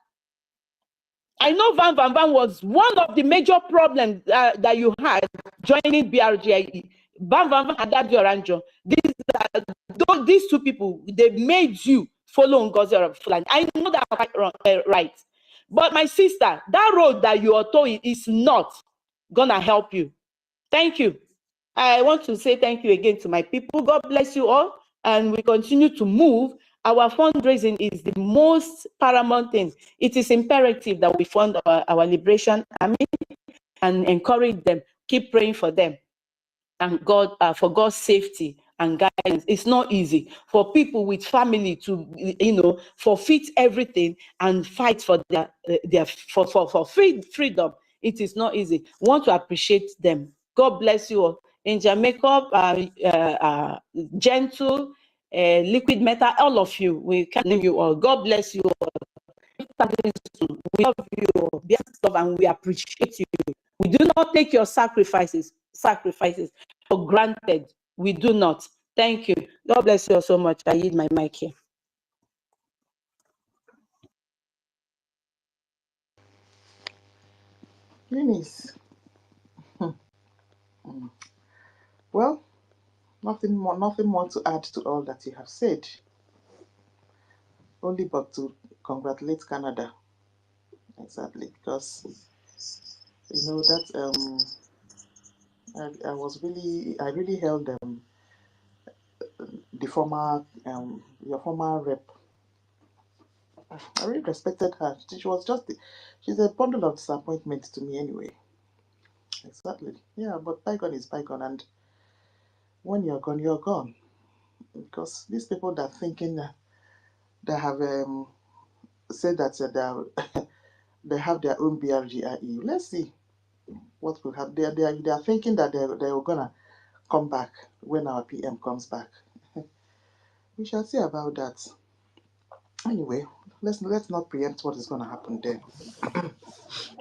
I know Van was one of the major problems that you had joining BRGIE. Van and Daddy Oranjo. These two people, they made you follow Ngozi Fulani. I know that right. But my sister, that road that you are told is not gonna help you. Thank you. I want to say thank you again to my people. God bless you all. And we continue to move. Our fundraising is the most paramount thing. It is imperative that we fund our Liberation Army and encourage them. Keep praying for them and God for God's safety and guidance. It's not easy for people with family to, forfeit everything and fight for their freedom. It is not easy. We want to appreciate them. God bless you all. Angel Makeup, Gentle, Liquid Metal, all of you. We can name you all. God bless you all. We love you all. And we appreciate you. We do not take your sacrifices for granted. We do not. Thank you. God bless you all so much. I yield my mic here. Eunice. Well, nothing more to add to all that you have said. Only but to congratulate Canada. Exactly, because that I really held the former your former rep. I really respected her. She's a bundle of disappointment to me anyway. Exactly. Yeah, but bygone is bygone, and when you're gone, you're gone. Because these people that thinking that have said that they have their own BRGIE. Let's see what will happen. They are thinking that they're gonna come back when our PM comes back. We shall see about that. Anyway, let's not preempt what is gonna happen then.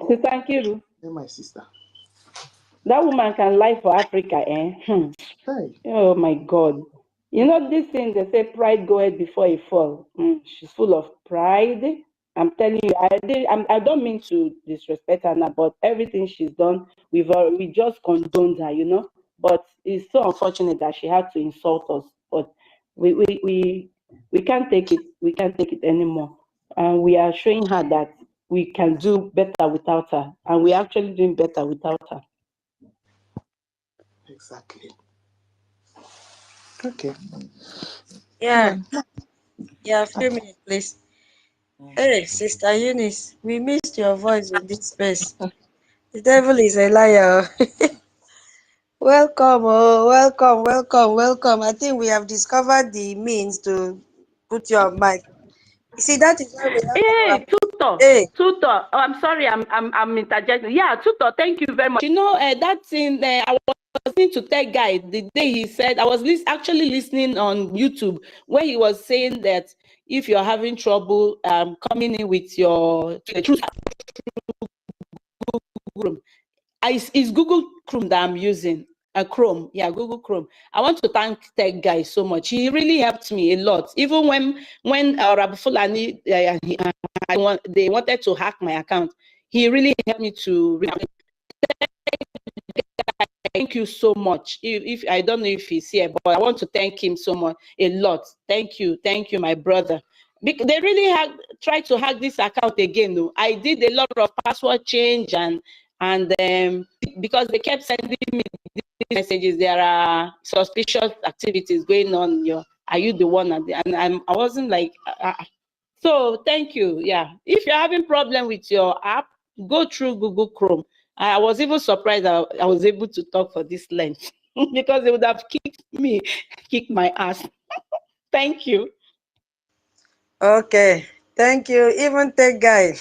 Sister Nkiru. Hey, my sister. That woman can lie for Africa, eh? Hey. Oh my God. You know this thing, they say pride goeth before a fall. She's full of pride. I'm telling you, I don't mean to disrespect her now, but everything she's done, we just condoned her, But it's so unfortunate that she had to insult us. But we can't take it. We can't take it anymore. And we are showing her that we can do better without her. And we're actually doing better without her. Exactly. Okay. Yeah. Yeah, a few minutes, please. Hey, Sister Eunice, we missed your voice in this space. The devil is a liar. Welcome, oh, welcome, welcome, welcome. I think we have discovered the means to put your mic. You see, that is why we have our Hey, tutor, hey. tutor. Oh, I'm sorry, I'm interjecting. Yeah, tutor. Thank you very much. You know, that thing. I was listening to Tech Guy the day he said. I was actually listening on YouTube where he was saying that if you're having trouble coming in with your truth, it's Google Chrome that I'm using. Chrome, yeah, Google Chrome. I want to thank Tech Guy so much. He really helped me a lot. Even when Rabu Fulani, they wanted to hack my account, he really helped me to. Thank you so much. If I don't know if he's here, but I want to thank him so much, a lot. Thank you, my brother. They really tried to hack this account again. Though I did a lot of password change and because they kept sending me these messages, there are suspicious activities going on. Are you the one? And I wasn't like. So thank you. Yeah, if you're having problem with your app, go through Google Chrome. I was even surprised I was able to talk for this length because they would have kicked my ass. Thank you. Okay, thank you. Even Tech Guy,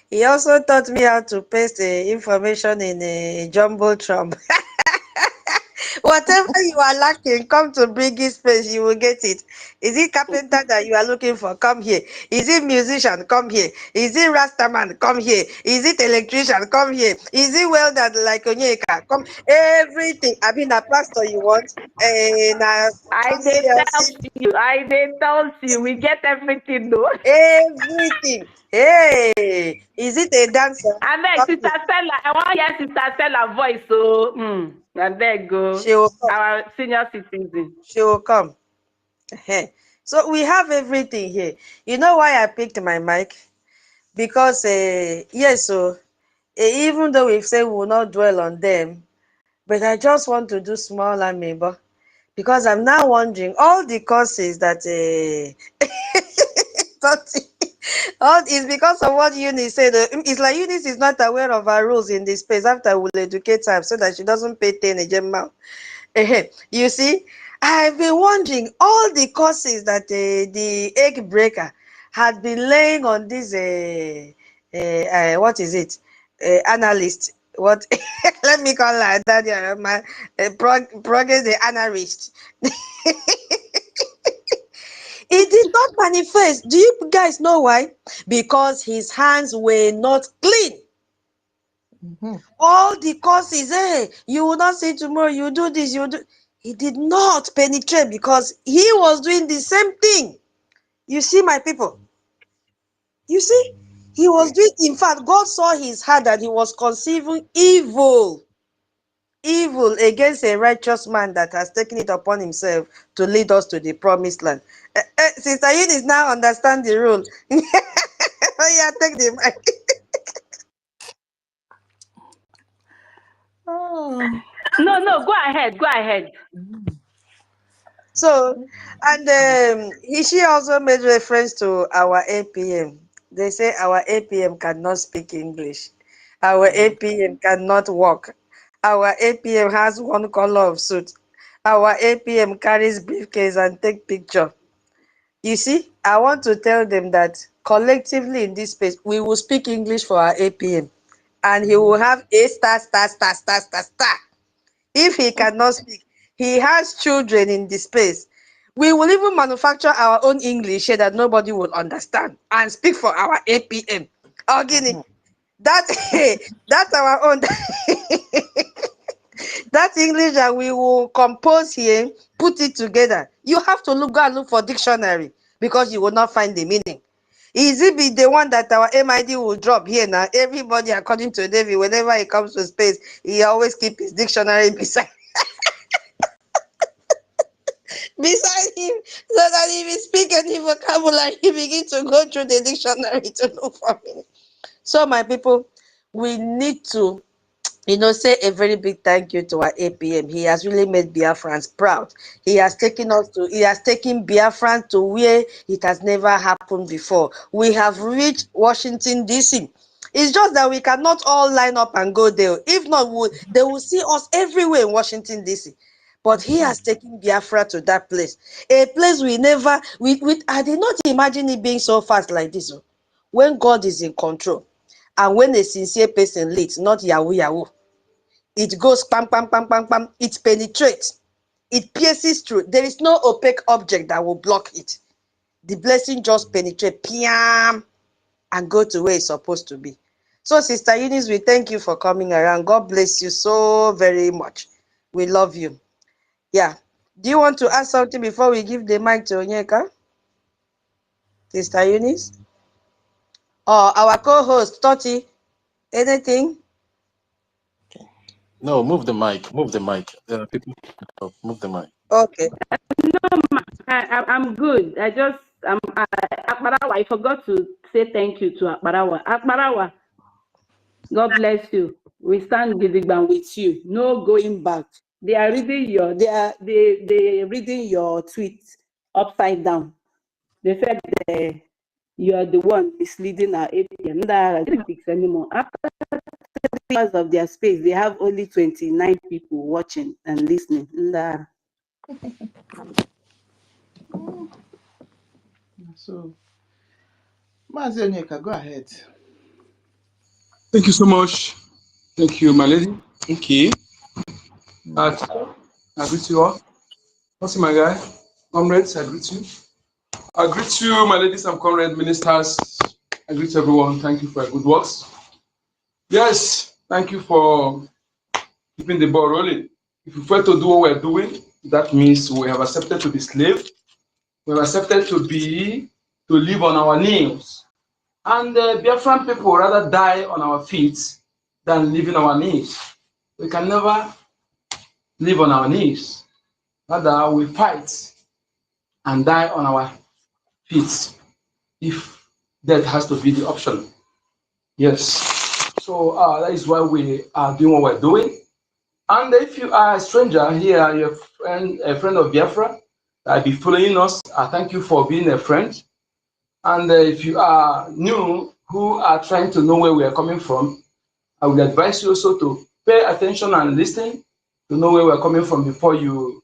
he also taught me how to paste information in a jumbotron. Whatever you are lacking, come to Brgie space, you will get it. Is it carpenter that you are looking for? Come here. Is it musician? Come here. Is it rastaman? Come here. Is it electrician? Come here. Is it welder like Onyeka? Come. Everything. I mean, a pastor you want. I did tell you, we get everything though. Everything. Hey, is it a dancer? I beg, Sister Stella, I want to hear Sister Stella's voice, so I beg go. She will come. Our senior citizen. She will come. So we have everything here. You know why I picked my mic? Because yes, so even though we've said we will not dwell on them, but I just want to do small ameba because I'm now wondering all the courses that all is because of what Eunice said. It's like Eunice is not aware of her rules in this space. After we'll educate her so that she doesn't pay 10 a gem. You see, I've been wondering all the courses that the egg breaker had been laying on this what is it, analyst, what let me call her that, my progress the analyst. It did not manifest. Do you guys know why? Because his hands were not clean. All the courses, you will not see tomorrow, you do this, you do. He did not penetrate because he was doing the same thing. You see, my people. You see, he was doing, in fact, God saw his heart that he was conceiving evil against a righteous man that has taken it upon himself to lead us to the promised land. Sister Eunice now understand the rule. Oh yeah, take the mic. No, go ahead. So, and she also made reference to our APM. They say our APM cannot speak English. Our APM cannot walk. Our APM has one color of suit. Our APM carries briefcase and take picture. You see, I want to tell them that collectively in this space, we will speak English for our APM. And he will have a star. If he cannot speak, he has children in the space. We will even manufacture our own English so that nobody will understand and speak for our APM. Guinea, that's our own. That English that we will compose here, put it together. You have to go and look for dictionary because you will not find the meaning. Is it be the one that our MID will drop here now? Everybody, according to David, whenever he comes to space, he always keep his dictionary beside him, so that if he speak any vocabulary, he begin to go through the dictionary to look for meaning. So, my people, we need to, say a very big thank you to our APM. He has really made Biafrans proud. He has taken Biafrans to where it has never happened before. We have reached Washington, D.C. It's just that we cannot all line up and go there. If not, they will see us everywhere in Washington, D.C. But he has taken Biafra to that place. A place we never, I did not imagine it being so fast like this. When God is in control, and when a sincere person leads, not Yahoo Yahoo, it goes pam, pam, pam, pam, pam, it penetrates, it pierces through. There is no opaque object that will block it. The blessing just penetrates, piam, and go to where it's supposed to be. So, Sister Eunice, we thank you for coming around. God bless you so very much. We love you. Yeah. Do you want to add something before we give the mic to Onyeka? Sister Eunice? Or our co-host, Toti? Anything? No, move the mic. Move the mic. People, move the mic. Okay. No, I'm good. Akbarawa, I forgot to say thank you to Akbarawa. Akbarawa, God bless you. We stand gidigban with you. No going back. They are reading they reading your tweets upside down. They said you are the one misleading our APM. They don't fix anymore. After 3 hours of their space, they have only 29 people watching and listening. So, Mazi Onyeka, go ahead. Thank you so much. Thank you, my lady. Okay. I greet you all. What's my guy? Comrades, I greet you. I greet you, my ladies and comrade ministers. I greet everyone. Thank you for your good works. Yes, thank you for keeping the ball rolling. If we fail to do what we're doing, that means we have accepted to be slaves. We have accepted to live on our knees. And Biafran people rather die on our feet than live in our knees. We can never live on our knees. Rather, we fight and die on our feet if that has to be the option. Yes. So that is why we are doing what we're doing. And if you are a stranger here, you're a friend of Biafra, that be following us, I thank you for being a friend. And if you are new, who are trying to know where we are coming from, I would advise you also to pay attention and listen to know where we are coming from before you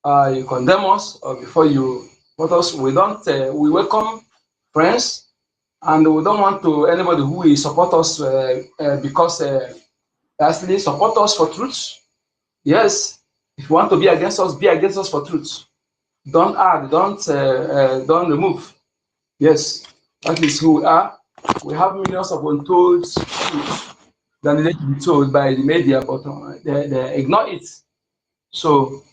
condemn us or before you put us. We welcome friends, and we don't want to anybody who will support us because they actually support us for truth. Yes, if you want to be against us for truth. Don't add, don't remove. Yes, that is who we are. We have millions of untold truths that need to be told by the media, but they ignore it. So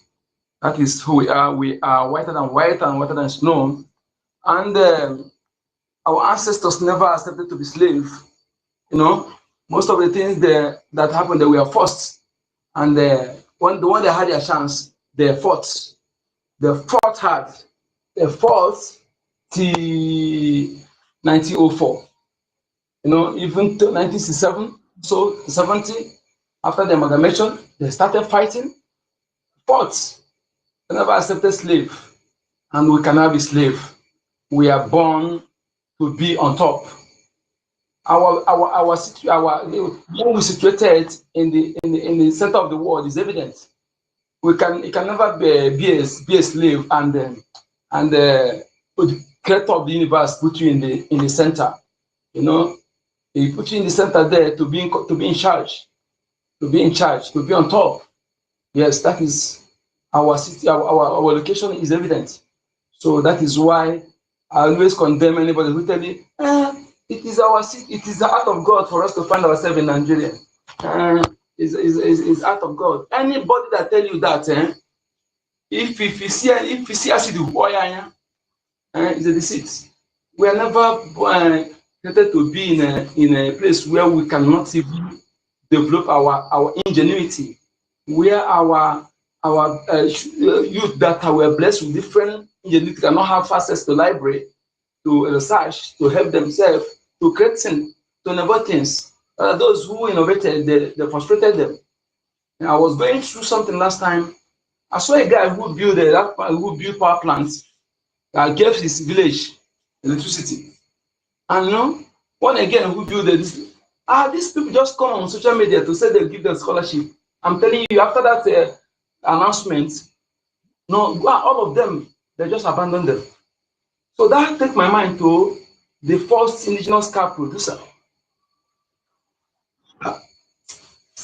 that is who we are. We are whiter than white and whiter than snow. And our ancestors never accepted to be slaves. You know, most of the things that happened, they were forced. And when they had their chance, they fought. They fought hard. They fought till 1904. You know, even 1967, so 70, after the amalgamation, they started fighting, fought. They never accepted slave, and we cannot be slave. We are born to be on top. When we situated in the center of the world is evident. It can never be a slave and the creator of the universe put you in the center. You know, he put you in the center there to be in charge, to be on top. Yes, that is our city. Our location is evident. So that is why I always condemn anybody who tell you, it is our city. It is the act of God for us to find ourselves in Nigeria. Is act of God. Anybody that tell you that, if you see acid, it's a deceit. We are never created to be in a place where we cannot even develop our ingenuity, where our youth that were blessed with different ingenuity cannot have access to library, to research, to help themselves, to create things, to innovate things. Those who innovated, they frustrated them. And I was going through something last time. I saw a guy who built power plants that gave his village electricity. And you know, one again who built These people just come on social media to say they'll give them scholarship. I'm telling you, after that announcement, no, all of them, they just abandoned them. So that takes my mind to the first indigenous car producer,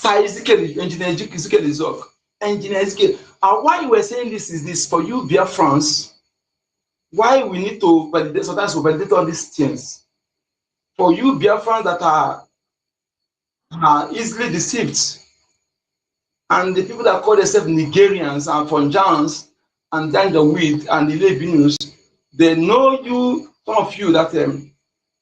Engineer Ezekiel. Engineer Ezekiel. Why you were saying this is this for you, Biafrans? Why we need to validate, sometimes we validate all these things. For you, Biafrans that are easily deceived, and the people that call themselves Nigerians and Fonjans and Dangerweed and the Lebanese, they know you, some of you, that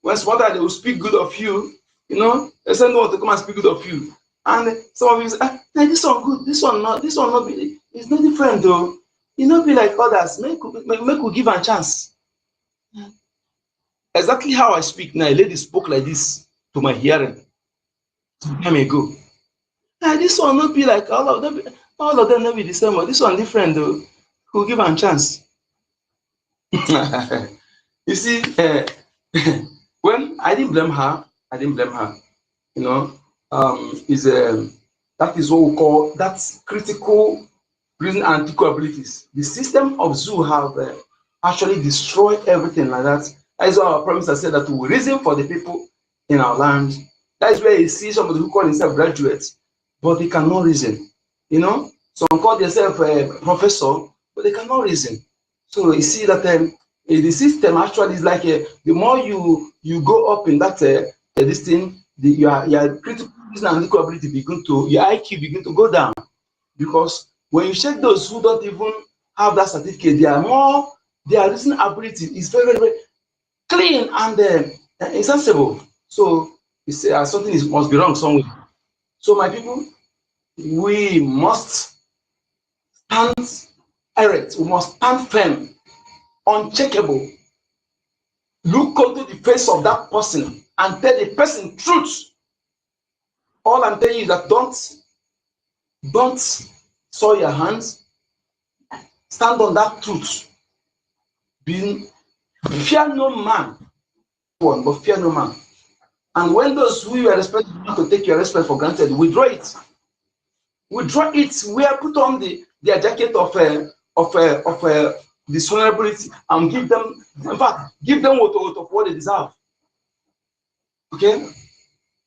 when somebody they will speak good of you, you know, they say no to come and speak good of you. And some of you say, hey, this one good, this one not be, it's not different though. You not be like others, make we give a chance. Exactly how I speak now, a lady spoke like this to my hearing some time ago. This one not be like all of them not be the same, but this one different though. We'll give a chance. You see, when I didn't blame her, you know, that is what we call that's critical reason and critical abilities. The system of zoo have actually destroyed everything like that. That is why our promise has said that we reason for the people in our land. That is where you see somebody who call himself graduates, but they cannot reason. You know, some call themselves professor, but they cannot reason. So you see that the system actually is like the more you go up in that this thing, your critical reason and critical ability your IQ begin to go down, because when you check those who don't even have that certificate, their reasoning ability is very, very, very clean and insensible. So you say something must be wrong somewhere. So my people, we must stand erect, we must stand firm, uncheckable. Look into the face of that person and tell the person truth. All I'm telling you is that don't soil your hands. Stand on that truth. Fear no man, but fear no man. And when those who you are expecting to take your respect for granted, withdraw it. Withdraw it. We are put on their jacket of dishonorability and give them, in fact, give them what they deserve. Okay?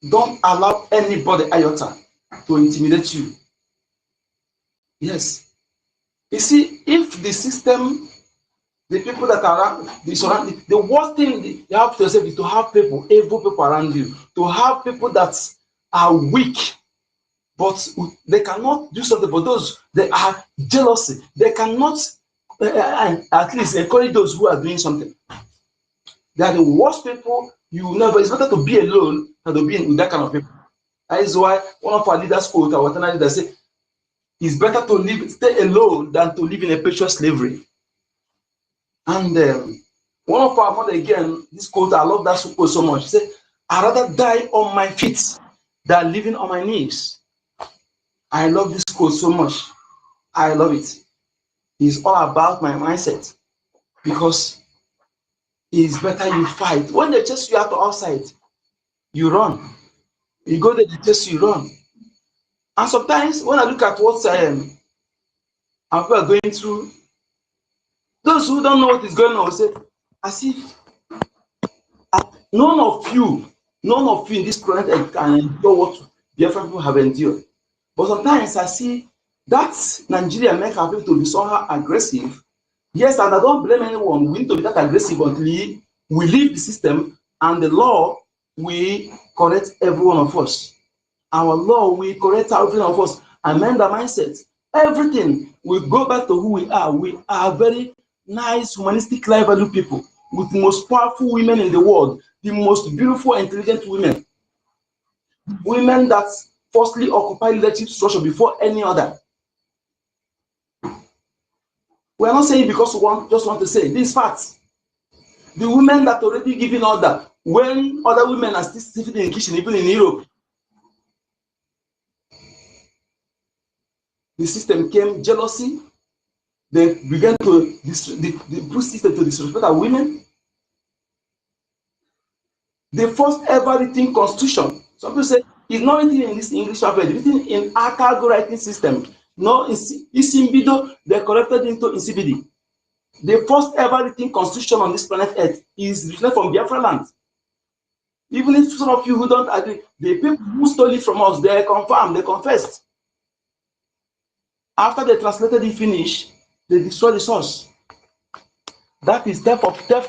Don't allow anybody iota to intimidate you. Yes. You see, if the system, the people that are around, the worst thing you have to yourself is to have people, evil people around you, to have people that are weak, but they cannot do something. But those they are jealousy, they cannot at least encourage those who are doing something. They are the worst people. It's better to be alone than to be with that kind of people. That is why one of our leaders quote, our leader say, it's better to stay alone than to live in a perpetual slavery. And one of our mother again, this quote, I love that quote so much. She said, I'd rather die on my feet than living on my knees. I love this quote so much. I love it. It's all about my mindset, because it's better you fight. When they chase you out outside, you run. You go there, they chase you, run. And sometimes when I look at what people are going through, those who don't know what is going on will say, as if none of you in this planet can endure what Biafra people have endured. But sometimes I see that Nigeria make our people to be somehow aggressive. Yes, and I don't blame anyone. We need to be that aggressive until we leave the system, and the law will correct every one of us. Our law will correct every one of us, amend our mindset. Everything will go back to who we are. We are very nice, humanistic, life value people with the most powerful women in the world, the most beautiful, intelligent women. Women that firstly occupy leadership structure before any other. We are not saying because we just want to say these facts. The women that already giving order when other women are still sitting in the kitchen, even in Europe. The system came jealousy. They began to the system to disrespect our women. The first ever written constitution Some people say it's not written in this English alphabet, it's written in Akago writing system. No, Isimbido, they corrected into Insibidi. The first ever written constitution on this planet Earth is written from Biafra land. Even if some of you who don't agree, the people who stole it from us, they confirmed, they confessed. After they translated it finished, they destroyed the source. That is theft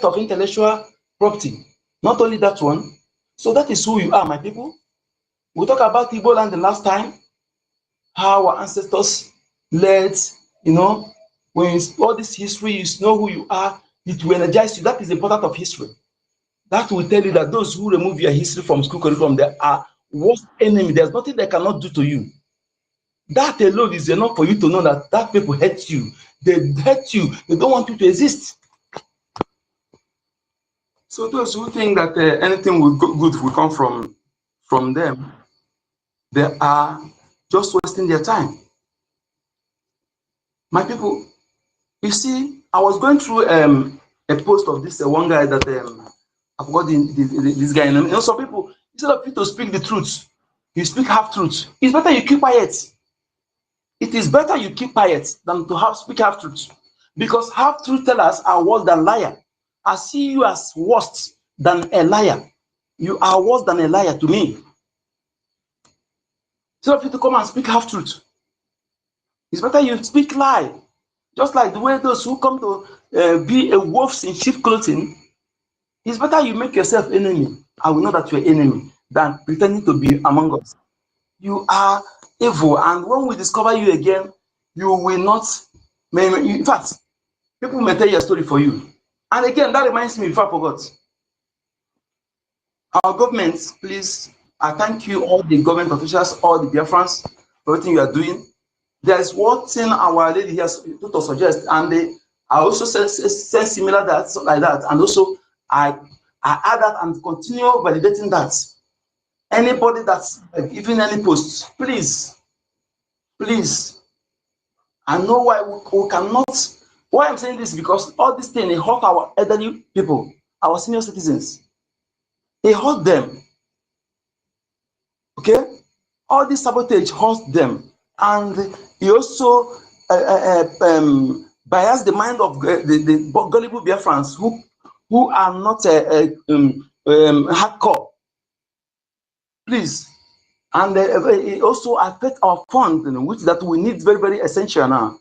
of intellectual property. Not only that one. So that is who you are, my people. We talked about Igbo land the last time, how our ancestors led, you know, when all this history, you know who you are, it will energize you. That is the important of history. That will tell you that those who remove your history from school curriculum, they are worst enemy. There's nothing they cannot do to you. That alone is enough for you to know that people hate you. They hate you. They don't want you to exist. So those who think that anything good will come from them, they are just wasting their time. My people, you see, I was going through a post of this one guy that I forgot this guy. You know, some people, instead of you to speak the truth, you speak half truth. It's better you keep quiet. It is better you keep quiet than to speak half truth, because half truth tellers are worse than liar. I see you as worse than a liar. You are worse than a liar to me. Instead of you to come and speak half truth, it's better you speak lie. Just like the way those who come to be a wolf in sheep clothing, it's better you make yourself enemy. I will know that you're enemy than pretending to be among us. You are evil, and when we discover you again, you will not. In fact, people may tell your story for you. And again, that reminds me, if I forgot, our government, please, I thank you, all the government officials, all the Biafrans, for everything you are doing. There's one thing our lady here to suggest, and I also say similar that like that, and also I add that and continue validating that. Anybody that's giving any posts, please, I know why we cannot. Why I'm saying this, because all this thing, it hurt our elderly people, our senior citizens. It hurt them. Okay? All this sabotage hurts them. And it also bias the mind of the gullible Biafrans who are not hardcore. Please. And it also affects our fund, which that we need very, very essential now.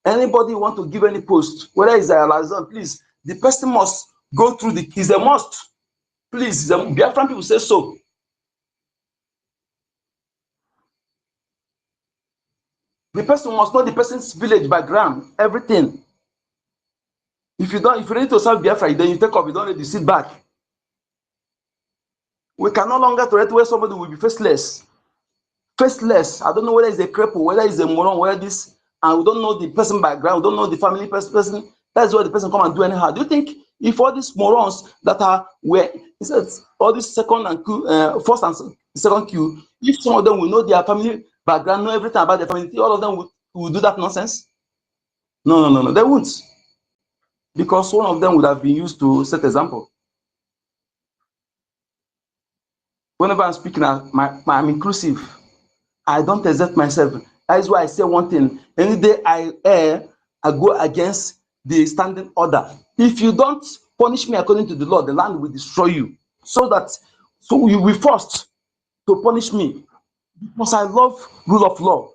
Anybody want to give any post, whether it's a liaison, please, the person must go through is a must. Please, the Biafran people say so. The person must know the person's village background, everything. If you need to serve Biafra, then you take off, you don't need to sit back. We can no longer tolerate where somebody will be faceless. Faceless. I don't know whether it's a cripple, whether it's a moron, whether this, and we don't know the person background, we don't know the family person. That's why the person come and do anyhow. Do you think if all these morons that are all this second and first and second queue, if some of them will know their family background, know everything about their family, all of them will do that nonsense? No, they won't. Because one of them would have been used to set example. Whenever I'm speaking, I'm inclusive. I don't exert myself. That is why I say one thing. Any day I err, I go against the standing order. If you don't punish me according to the law, the land will destroy you. So you will be forced to punish me. Because I love rule of law.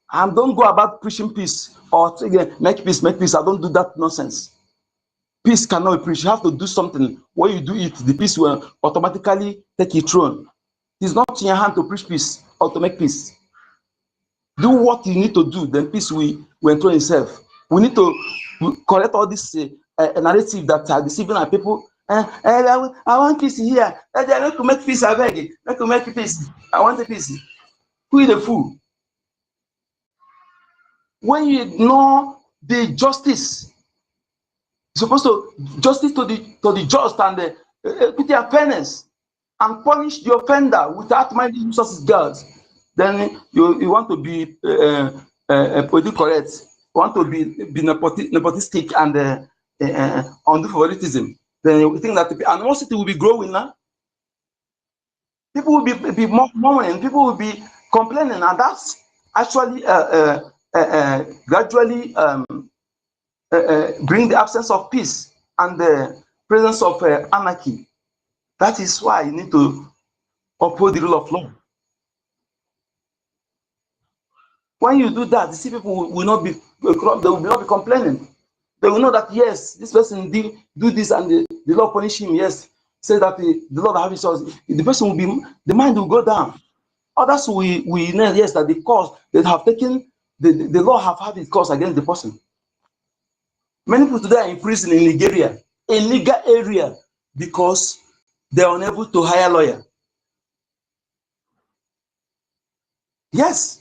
I don't go about preaching peace or make peace. I don't do that nonsense. Peace cannot be preached. You have to do something. When you do it, the peace will automatically take your throne. It's not in your hand to preach peace or to make peace. Do what you need to do, then peace will enthrone itself. We need to correct all this narrative that are deceiving our people. I want peace here. They are not to make peace. I beg. Not to make peace. I want a peace. Who is the fool? When you ignore the justice, you're supposed to justice to the just and the equity and fairness, and punish the offender without minding resources guards. Then you want to be politically correct. You want to be nepotistic and undo favoritism. Then you think that animosity will be growing now. People will be mourning, people will be complaining, and that's actually gradually bring the absence of peace and the presence of anarchy. That is why you need to uphold the rule of law. When you do that, you see people will not be, they will not be complaining. They will know that yes, this person did do this and the law punish him. Yes, say that the Lord have his source. The person will be, the mind will go down. Others we know yes that the cause they have taken, the law have had its cause against the person. Many people today are in prison in Nigeria, a legal area, because they are unable to hire a lawyer. Yes,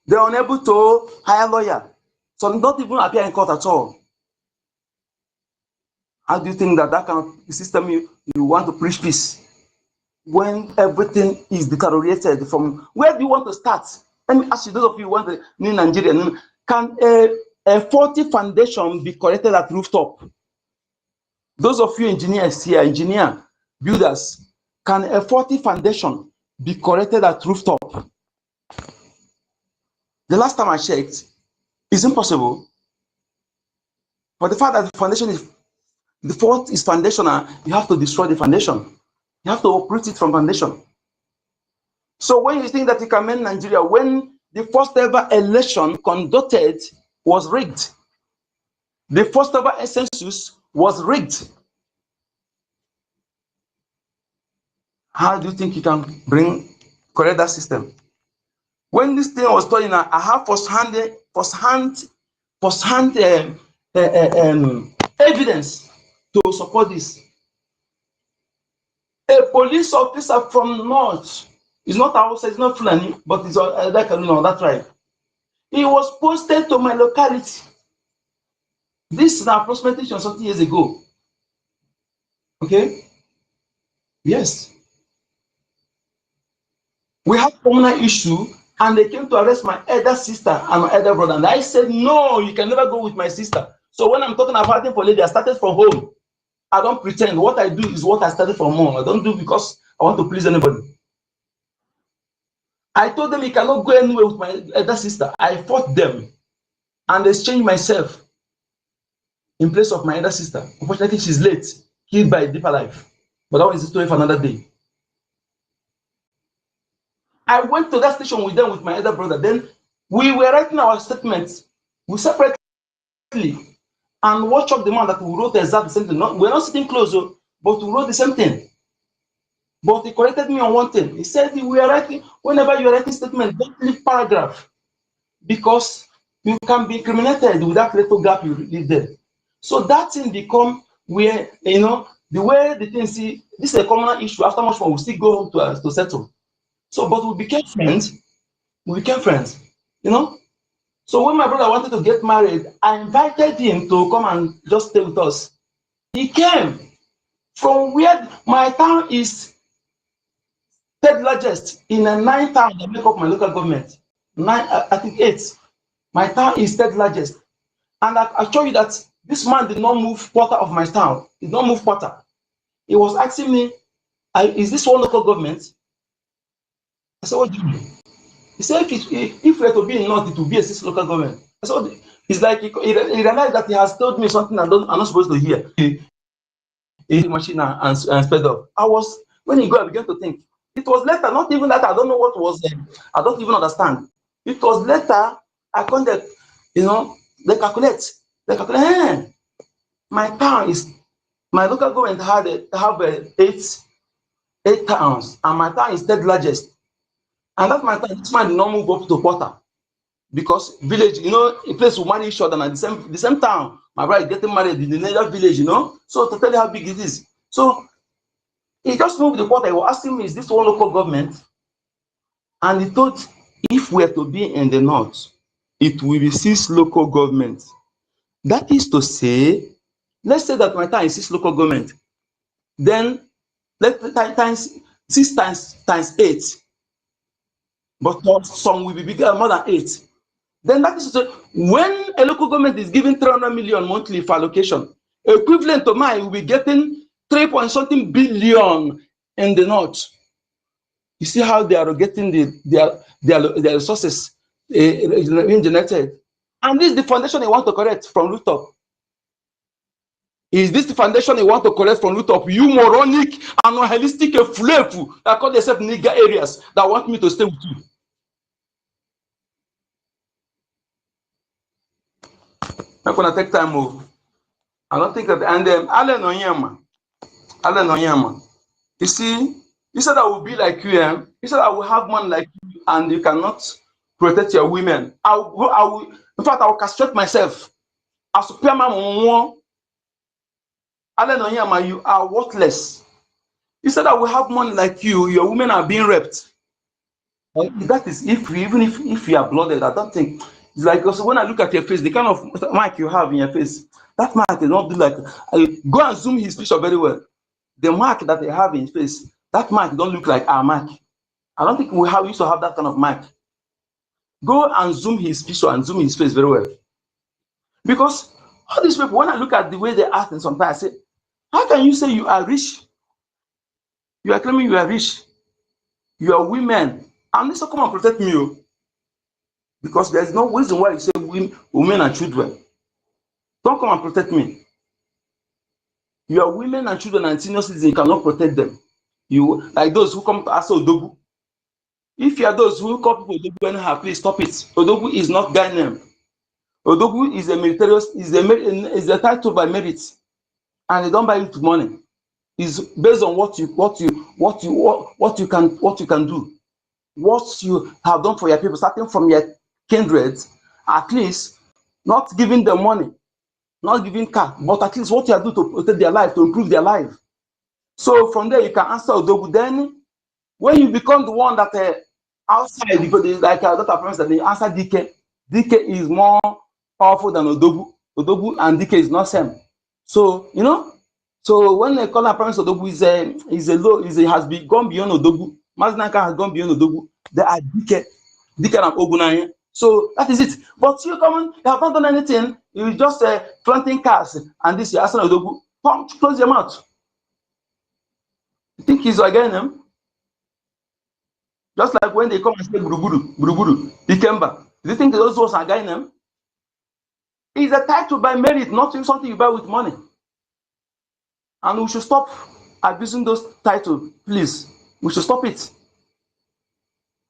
they are unable to hire a lawyer. So not even appear in court at all. How do you think that that kind of system you want to preach peace when everything is deteriorated? From where do you want to start? Let me ask you, those of you who want to in Nigeria, can a faulty foundation be corrected at rooftop? Those of you engineers here, engineer, builders, can a faulty foundation be corrected at rooftop? The last time I checked, it's impossible. But the fact that the foundation is, the fault is foundational, you have to destroy the foundation. You have to uproot it from foundation. So when you think that you can mend Nigeria, when the first ever election conducted was rigged, the first ever census was rigged, how do you think you can correct that system? When this thing was done, I have first-hand evidence to support this. A police officer from North, it's not Hausa, it's not Fulani, but it's that tribe. He was posted to my locality. This is approximately 30 years ago. Okay? Yes. We had communal issue, and they came to arrest my elder sister and my elder brother. And I said, no, you can never go with my sister. So when I'm talking about fighting for lady, I started from home. I don't pretend. What I do is what I started from home. I don't do because I want to please anybody. I told them he cannot go anywhere with my elder sister. I fought them and exchanged myself in place of my elder sister. Unfortunately, she's late, killed by a deeper life. But that was a story for another day. I went to that station with them with my elder brother. Then we were writing our statements. We separately and watch up the man that we wrote exactly the same thing. We're not sitting close, but we wrote the same thing. But he corrected me on one thing. He said, we are writing, whenever you are writing statement, don't leave paragraph, because you can be incriminated with that little gap you leave there. So that thing become where, the way the thing see, this is a common issue. After much more, we still go home to settle. So, but we became friends. So when my brother wanted to get married, I invited him to come and just stay with us. He came from where my town is third largest in a 9 towns that make up my local government. 8. My town is third largest. And I show you that this man did not move quarter of my town. He did not move quarter. He was asking me, is this one local government? I said, what do you mean? He said, if we are to be in North, it will be a 6 local government. I said, it's like he realized that he has told me something I'm not supposed to hear. He machine and sped up. When he go, I began to think. It was later, not even that I don't know what was there. I don't even understand. It was later, I contact, they calculate. My town is, my local government have 8 towns, and my town is third largest. And that's my town. This man did not move up to quarter. Because village, a place will marry each other, and the same town, my brother is getting married in the neighbor village, So to tell you how big it is. So he just moved the quarter. He was asking me, is this one local government? And he thought, if we are to be in the North, it will be 6 local governments. That is to say, let's say that my town is 6 local government. Then let's times 6 times 8. But some will be bigger, more than 8. Then that is to say, when a local government is giving 300 million monthly for allocation, equivalent to mine will be getting 3 point something billion in the North. You see how they are getting their resources being generated. And this is the foundation they want to correct from root up. Is this the foundation they want to correct from root up? You moronic and holistic flavor that call themselves nigger areas that want me to stay with you. I'm gonna take time move. I don't think that, and then Allen Onyema. You see, he said I will be like you. He said I will have money like you, and you cannot protect your women. I will. In fact, I will castrate myself. As Allen Onyema, you are worthless. He said I will have money like you. Your women are being raped. That is even if you are blooded. I don't think it's like, also when I look at your face, the kind of mic you have in your face, that mic is not do like. Go and zoom his picture very well. The mark that they have in his face, that mark don't look like our mark. I don't think we used to have that kind of mark. Go and zoom his picture and zoom his face very well. Because all these people, when I look at the way they act, and sometimes I say, how can you say you are rich? You are claiming you are rich. You are women. And this will come and protect me. Because there's no reason why you say women and children. Don't come and protect me. You are women and children and senior citizens, you cannot protect them. You like those who come to ask Odogu. If you are those who call people Odogu anyhow, please stop it. Odogu is not guy name. Odogu is a military, is a title by merit, and they don't buy it with money. It's based on what you can do, what you have done for your people, starting from your kindred, at least not giving them money, not giving car, but at least what you have done to protect their life, to improve their life. So from there you can answer Odogu. Then when you become the one that outside, because like our daughter friends that they answer DK. DK is more powerful than Odogu. Odogu and DK is not same. So you know, so when they call our parents Odogu has gone beyond Odogu. Maznaka has gone beyond Odogu. They are DK and Ogunaya. So that is it. But you come on, you have not done anything. You just planting cars and this you ask Odogu. Close your mouth. You think he's against them? Just like when they come and say Buruburu, Ikemba. Do you think those words are guiding them? It's a title by merit, not something you buy with money. And we should stop abusing those titles, please. We should stop it.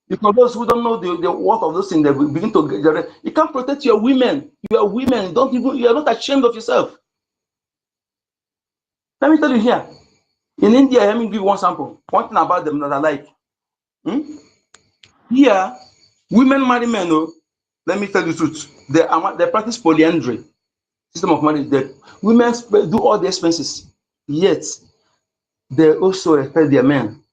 Because those who don't know the worth of those things, they will begin to get. You can't protect your women. You are women. You are not ashamed of yourself. Let me tell you here. In India, let me give you one sample. One thing about them that I like. Here, women marry men. Oh, let me tell you the truth. They practice polyandry system of marriage. The women do all the expenses, yet they also respect their men.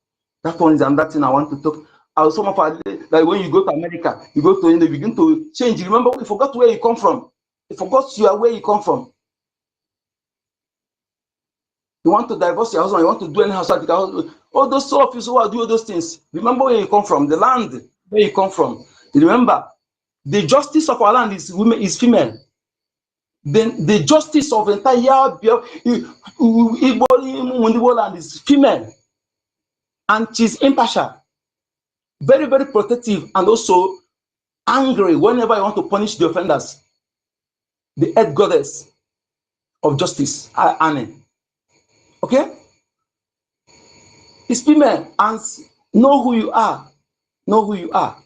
That one is another thing I want to talk. Some of our, like when you go to America, you go to India, begin to change. Remember, you forgot where you come from. You forgot where you come from. You want to divorce your husband, you want to do anyhow. All those sort of people who are doing those things. Remember where you come from, the land where you come from. Remember, the justice of our land is female. Then the justice of the entire Igbo land is female. And she's impartial. Very, very protective, and also angry whenever you want to punish the offenders. The head goddess of justice, ANNANG. Okay? It's female, and know who you are. Know who you are.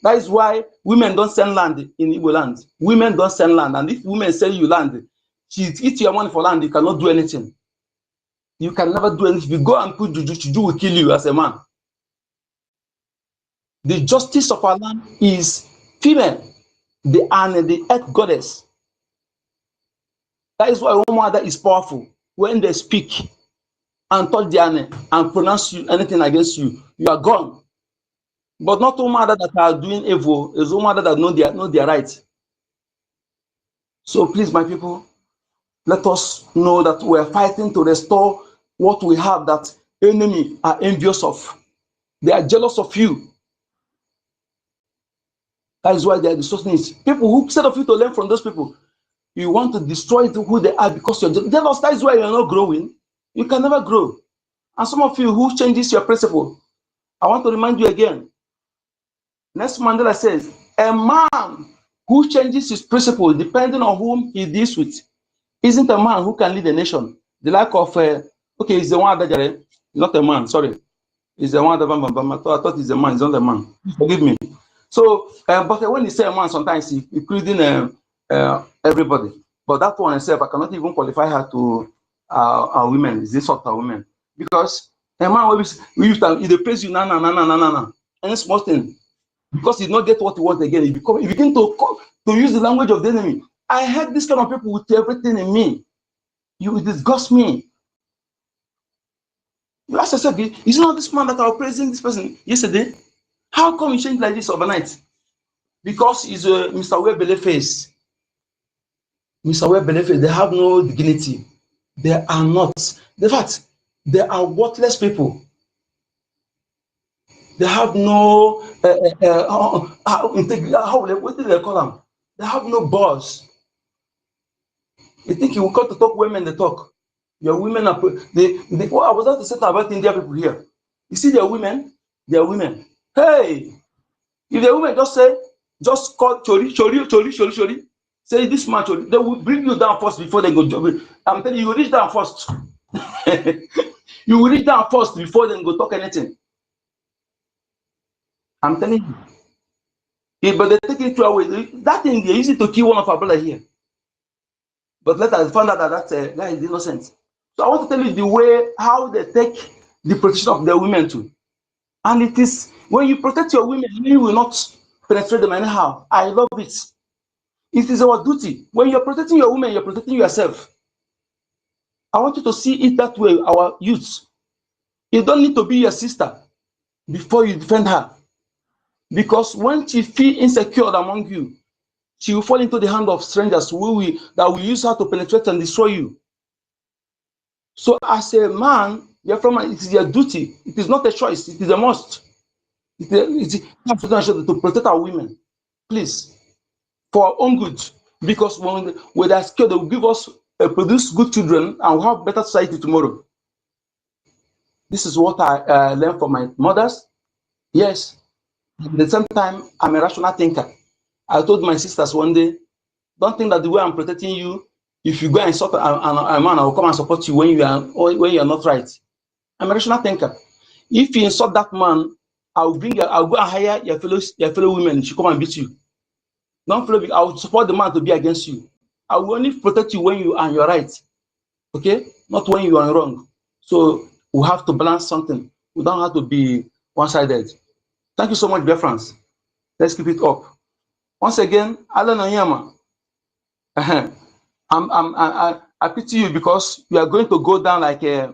That is why women don't sell land in Igbo land. Women don't sell land, and if women sell you land, she eats your money for land, you cannot do anything. You can never do anything. If you go and put juju will kill you as a man. The justice of our land is female, the earth goddess. That is why one mother is powerful. When they speak and touch the Anne and pronounce anything against you, you are gone. But not all mother that are doing evil, is all mother that know their right. So please, my people, let us know that we are fighting to restore what we have that enemy are envious of. They are jealous of you. That is why they are distorting it. People who set of you to learn from those people, you want to destroy who they are because you're jealous. That is why you're not growing. You can never grow. And some of you who changes your principle, I want to remind you again. Nelson Mandela says, a man who changes his principles depending on whom he deals with isn't a man who can lead a nation. The lack of, okay, he's the one that, not a man, sorry. He's the one that, I thought he's a man, he's not a man. Forgive me. So, but when you say a man, sometimes he's including everybody. But that one itself, I cannot even qualify her to a women, is this sort of women. Because a man always, he praise you, na. Any small thing. Because he did not get what he wants again, he begin to use the language of the enemy. I hate this kind of people with everything in me. You disgust me. You ask yourself, is it not this man that I was praising this person yesterday? How come he changed like this overnight? Because he's a Mr. Webele face. Mr. Webele face, they have no dignity. They are not. In fact, they are worthless people. They have no integrity. What do they call them? They have no balls. You think you will come to talk women, they talk. Your women are well, I was about to say about India people here. You see, their women. Hey, if the women just call chori, say this man chori, they will bring you down first before they go. I'm telling you, you will reach down first. You will reach down first before they go talk anything. I'm telling you. Yeah, but they take it away. That thing they use it to kill one of our brother here. But later I found out that that guy is innocent. So I want to tell you the way how they take the protection of their women too. And it is when you protect your women, you will not penetrate them anyhow. I love it. It is our duty. When you're protecting your women, you're protecting yourself. I want you to see it that way, our youths. You don't need to be your sister before you defend her. Because when she feels insecure among you, she will fall into the hand of strangers that will use her to penetrate and destroy you. So as a man, it is your duty. It is not a choice. It is a must. It is to protect our women. Please. For our own good. Because when they are scared, they will give us, produce good children and we'll have better society tomorrow. This is what I learned from my mothers. Yes. At the same time, I'm a rational thinker. I told my sisters one day, don't think that the way I'm protecting you, if you go and insult a man, I will come and support you when you are not right. I'm a rational thinker. If you insult that man, I'll go and hire your fellow women. She come and beat you. Don't follow me. I will support the man to be against you. I will only protect you when you are on your right. Okay? Not when you are wrong. So we have to balance something. We don't have to be one-sided. Thank you so much, Biafrans. Let's keep it up. Once again, Alan Onyema. I pity you because you are going to go down we're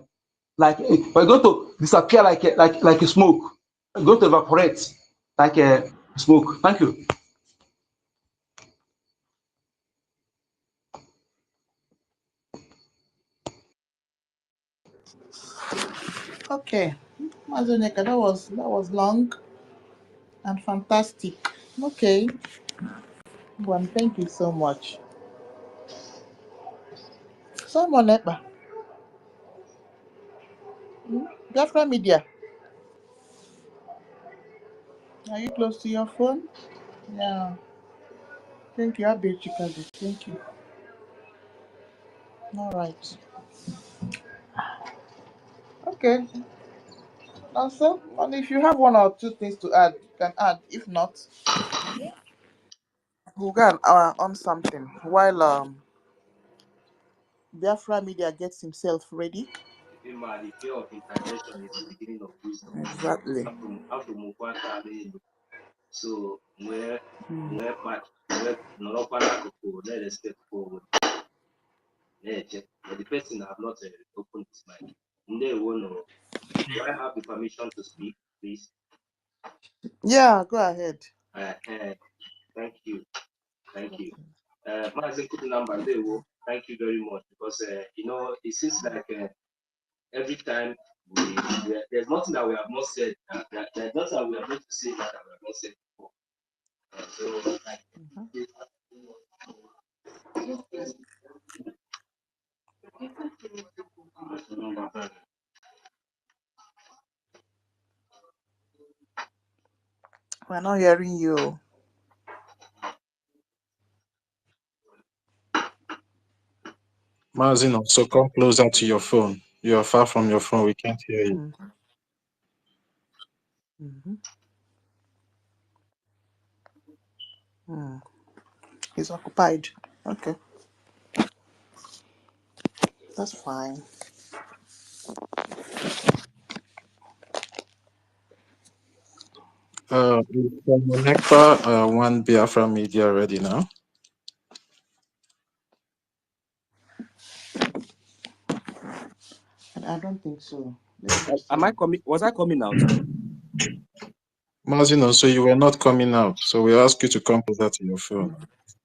going to disappear like a smoke. We're going to evaporate like a smoke. Thank you. Okay, Mazuneka, that was long and fantastic. Okay, one, thank you so much. Someone Ekpa, Biafra Media, are you close to your phone? Yeah. Thank you, Abel Chicago. Thank you. All right. Okay. Also, and if you have one or two things to add, you can add. If not, we'll go and on something while Biafra Media gets himself ready. The fear of intervention is the beginning of wisdom. Exactly. How to move on. So where part no let us step forward. But the person have not opened his mic. Do I have the permission to speak, please? Yeah, go ahead. Thank you. Thank you. Thank you very much because it seems like every time there's nothing that we have not said. There's nothing that we have not to say that we have not said before. So We're not hearing you. Mazino, so come closer to your phone. You are far from your phone. We can't hear you. He's occupied. Okay, that's fine. From Ekpa, one Biafra media ready now. I don't think so. Am I coming? Was I coming out? Mazino, so you were not coming out. So we ask you to come closer to your phone.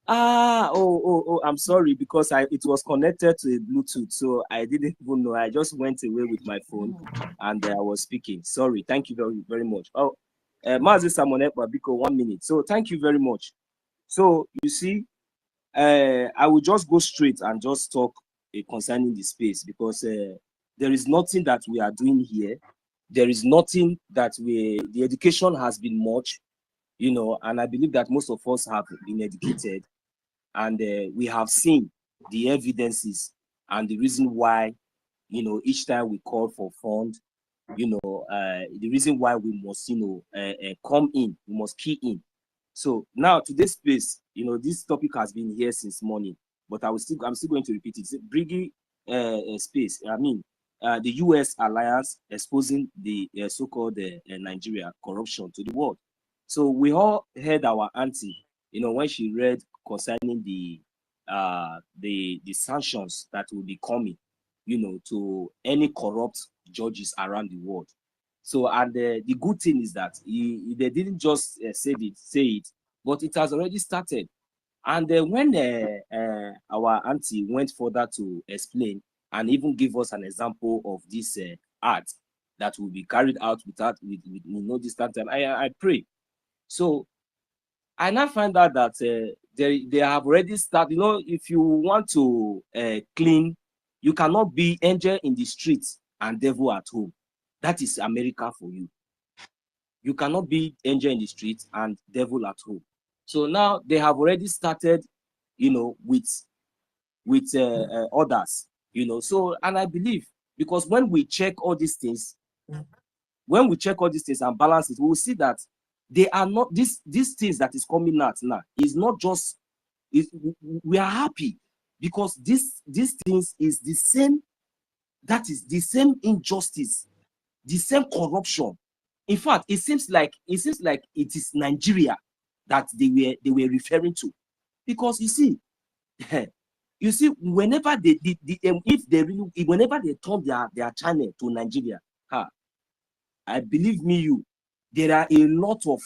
I'm sorry, because it was connected to a Bluetooth, so I didn't even know. I just went away with my phone and I was speaking. Sorry, thank you very, very much. Oh, Mazi Samon Ekpa Biko, 1 minute. So thank you very much. So you see, I will just go straight and just talk concerning the space, because there is nothing that we are doing here. There is nothing that the education has been much, you know, and I believe that most of us have been educated, and we have seen the evidences and the reason why, you know, each time we call for fund, you know, the reason why we must, you know, come in, we must key in. So now to this space, you know, this topic has been here since morning, but I'm still going to repeat it. It's Brgie space. I mean, the U.S. alliance exposing the so-called Nigeria corruption to the world. So we all heard our auntie, you know, when she read concerning the sanctions that will be coming, you know, to any corrupt judges around the world. So, and the good thing is that they didn't just say it, but it has already started. And when our auntie went further to explain and even give us an example of this art that will be carried out with no distant time, I pray. So I now find out that they have already started. You know, if you want to clean, you cannot be angel in the streets and devil at home. That is America for you. You cannot be angel in the streets and devil at home. So now they have already started, you know, with others, you know. So, and I believe, because when we check all these things, and balance it, we will see that they are not these things that is coming out now is not just we are happy, because these things is the same, that is the same injustice, the same corruption. In fact, it seems like it is Nigeria that they were referring to, because you see whenever whenever they turn their channel to Nigeria, I believe there are a lot of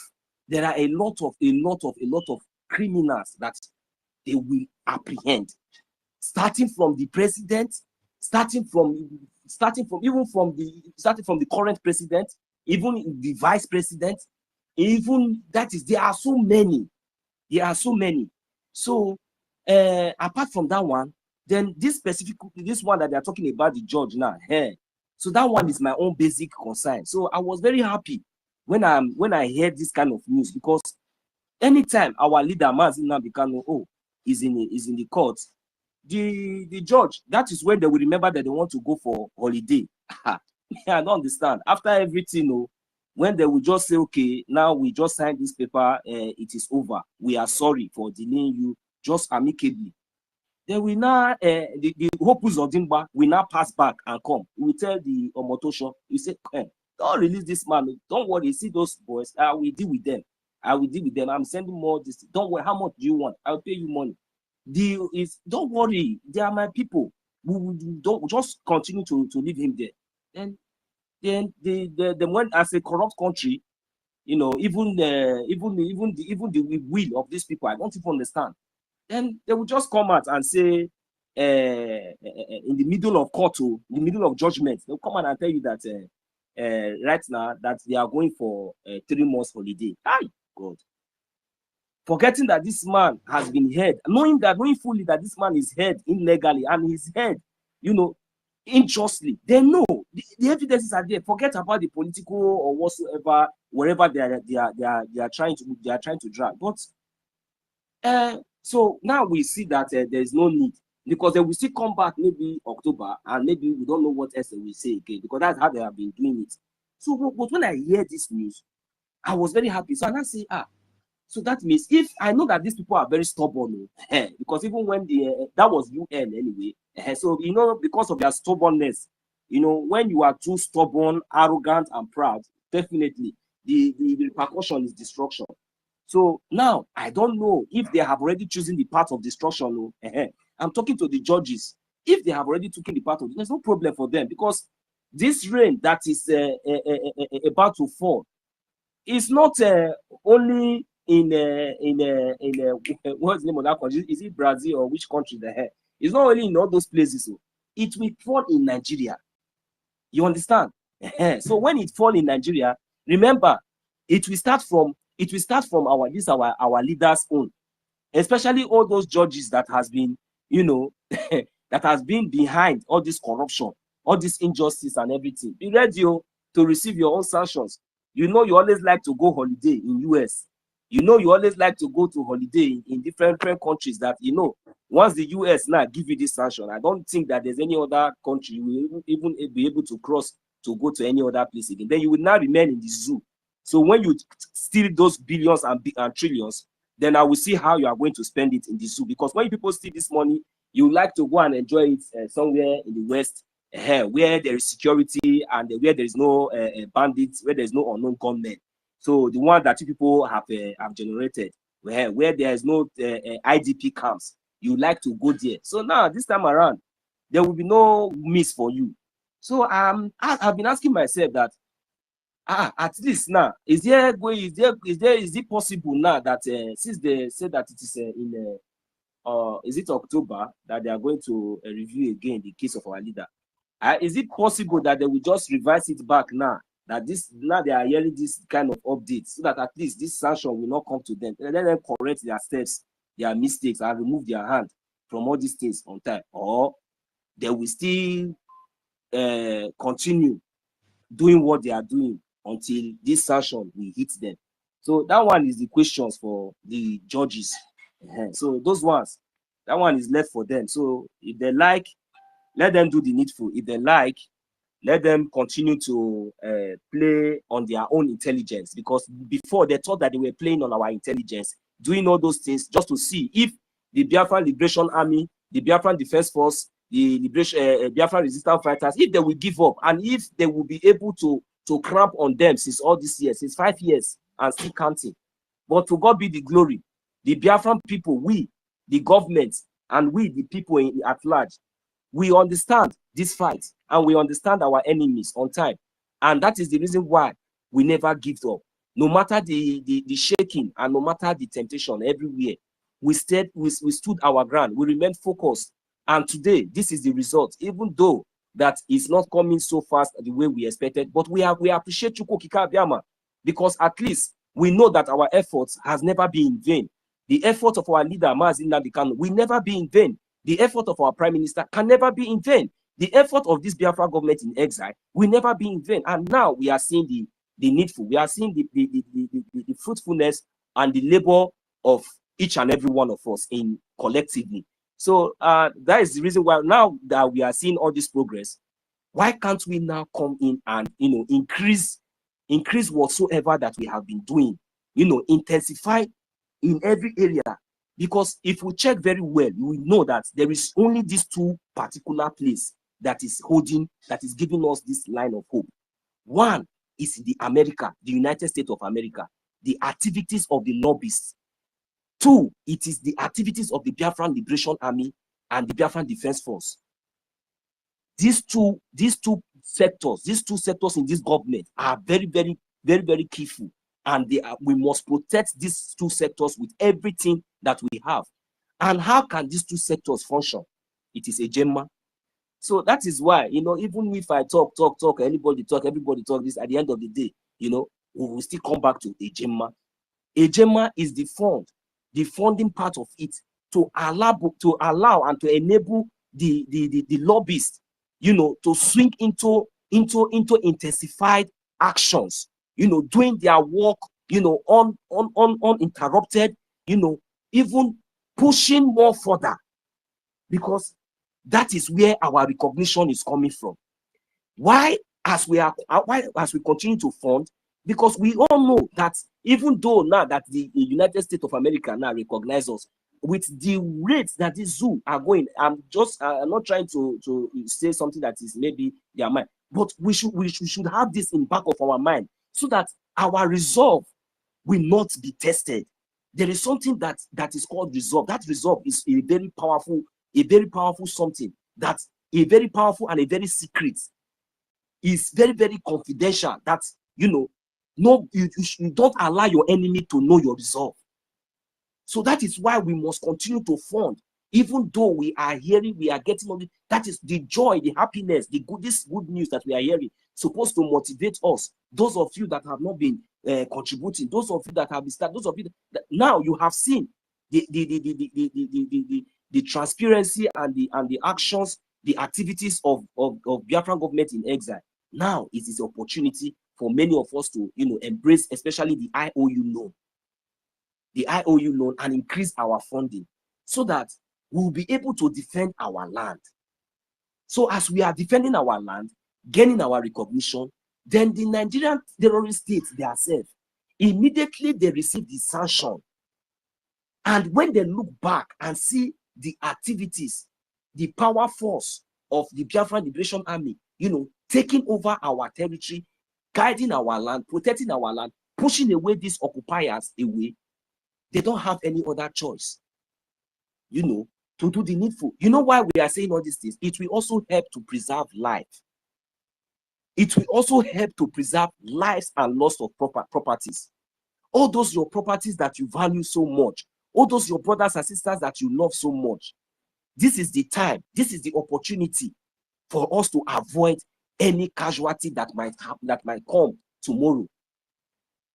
criminals that they will apprehend, starting from the president, starting from the current president, even the vice president, even that is, there are so many. So apart from that one, then this one that they are talking about, the judge now, so that one is my own basic concern. So I was very happy when I heard this kind of news, because anytime our leader Mazi Nnamdi is in the court, the judge, that is when they will remember that they want to go for holiday. I don't understand. After everything, when they will just say, okay, now we just signed this paper, it is over. We are sorry for delaying you, just amicably. Then we now, the Hopus Odimba will now pass back and come. We will tell the Omotosho, we say, don't release this man. Don't worry, see those boys. I will deal with them. I'm sending more. This. Don't worry. How much do you want? I'll pay you money. Deal is, don't worry. They are my people. We don't just continue to leave him there. Then the when, as a corrupt country, you know, even the will of these people, I don't even understand. Then they will just come out and say, in the middle of court, in the middle of judgment, they'll come out and tell you that right now that they are going for 3 months holiday. God. Forgetting that this man has been held, knowing fully that this man is held illegally, and his head, you know, unjustly. They know the evidences are there. Forget about the political or whatsoever, wherever they are trying to drag. But so now we see that there is no need, because they will still come back maybe October, and maybe we don't know what else they will say again, because that's how they have been doing it. So, but when I hear this news, I was very happy. So I now say, so that means, if I know that these people are very stubborn, because even when that was UN anyway, so you know, because of their stubbornness, you know, when you are too stubborn, arrogant, and proud, definitely the repercussion is destruction. So now I don't know if they have already chosen the path of destruction. I'm talking to the judges. If they have already taken the path of, there's no problem for them, because this rain that is about to fall is not only in what's the name of that country? Is it Brazil or which country the hell? It's not only in all those places. So it will fall in Nigeria. You understand? So when it fall in Nigeria, remember, it will start from our leaders' own, especially all those judges that has been, you know, that has been behind all this corruption, all this injustice and everything. Be ready to receive your own sanctions. You know, you always like to go holiday in US. You know, you always like to go to holiday in different countries that, you know, once the US now give you this sanction, I don't think that there's any other country you will even be able to cross to go to any other place again. Then you will now remain in the zoo. So when you steal those billions and trillions, then I will see how you are going to spend it in the zoo. Because when people steal this money, you like to go and enjoy it somewhere in the West, where there is security and where there is no bandits, where there is no unknown gunmen. So the one that you people have generated, where there is no IDP camps, you like to go there. So now this time around, there will be no miss for you. So I've been asking myself that, at least now, is it possible now that since they said that it is is it October that they are going to review again the case of our leader? Is it possible that they will just revise it back now? That now they are hearing this kind of updates, so that at least this sanction will not come to them. And let them correct their steps, their mistakes, and remove their hand from all these things on time. Or they will still continue doing what they are doing until this sanction will hit them. So that one is the questions for the judges. So those ones, that one is left for them. So if they like, let them do the needful. If they like, let them continue to play on their own intelligence, because before they thought that they were playing on our intelligence, doing all those things just to see if the Biafran Liberation Army, the Biafran Defense Force, the Biafran Resistance Fighters, if they will give up, and if they will be able to cramp on them since all these years, since 5 years, and still counting. But to God be the glory. The Biafran people, we, the government, and we, the people at large, we understand this fight, and we understand our enemies on time. And that is the reason why we never give up. No matter the shaking, and no matter the temptation everywhere, we stood our ground. We remained focused. And today, this is the result, even though that is not coming so fast the way we expected. But we appreciate Chukwu Okike Abiama, because at least we know that our efforts has never been in vain. The effort of our leader, Mazi Nnamdi Kanu, will never be in vain. The effort of our prime minister can never be in vain. The effort of this Biafra government in exile will never be in vain. And now we are seeing the needful. We are seeing the fruitfulness and the labor of each and every one of us in collectively. So that is the reason why now that we are seeing all this progress, why can't we now come in and increase whatsoever that we have been doing, intensify in every area? Because if we check very well, you will know that there is only these two particular places that is giving us this line of hope. One is the United States of America, the activities of the lobbyists. Two, it is the activities of the Biafran Liberation Army and the Biafran Defense Force. These two sectors in this government are very, very, very, very careful. And we must protect these two sectors with everything that we have. And how can these two sectors function? It is a gemma. So that is why, even if I talk, everybody talk this, at the end of the day, we will still come back to a gemma. A gemma is the funding part of it to allow and to enable the lobbyists, to swing into intensified actions, doing their work, uninterrupted, even pushing more further, because that is where our recognition is coming from. Why, as we continue to fund, because we all know that even though now that the United States of America now recognize us, with the rates that these zoo are going, I'm not trying to say something that is maybe their mind, but we should have this in back of our mind, so that our resolve will not be tested. There is something that is called resolve. That resolve is a very powerful something, that a very powerful and a very secret, is very, very confidential, that you don't allow your enemy to know your resolve. So that is why we must continue to fund, even though we are getting all this. That is the joy, the happiness, this good news that we are hearing, supposed to motivate us. Those of you that have not been contributing, those of you that have been started, those of you that now you have seen the transparency and the actions, the activities of Biafran government in exile. Now it is an opportunity for many of us to embrace, especially the IOU loan, and increase our funding, so that we'll be able to defend our land. So as we are defending our land, gaining our recognition, then the Nigerian terrorist states themselves, immediately they receive the sanction. And when they look back and see the activities, the power force of the Biafran Liberation Army, taking over our territory, guiding our land, protecting our land, pushing away these occupiers away, they don't have any other choice, to do the needful. You know why we are saying all these things? It will also help to preserve life. It will also help to preserve lives and loss of properties. All those your properties that you value so much, all those your brothers and sisters that you love so much. This is the time, this is the opportunity for us to avoid any casualty that might come tomorrow.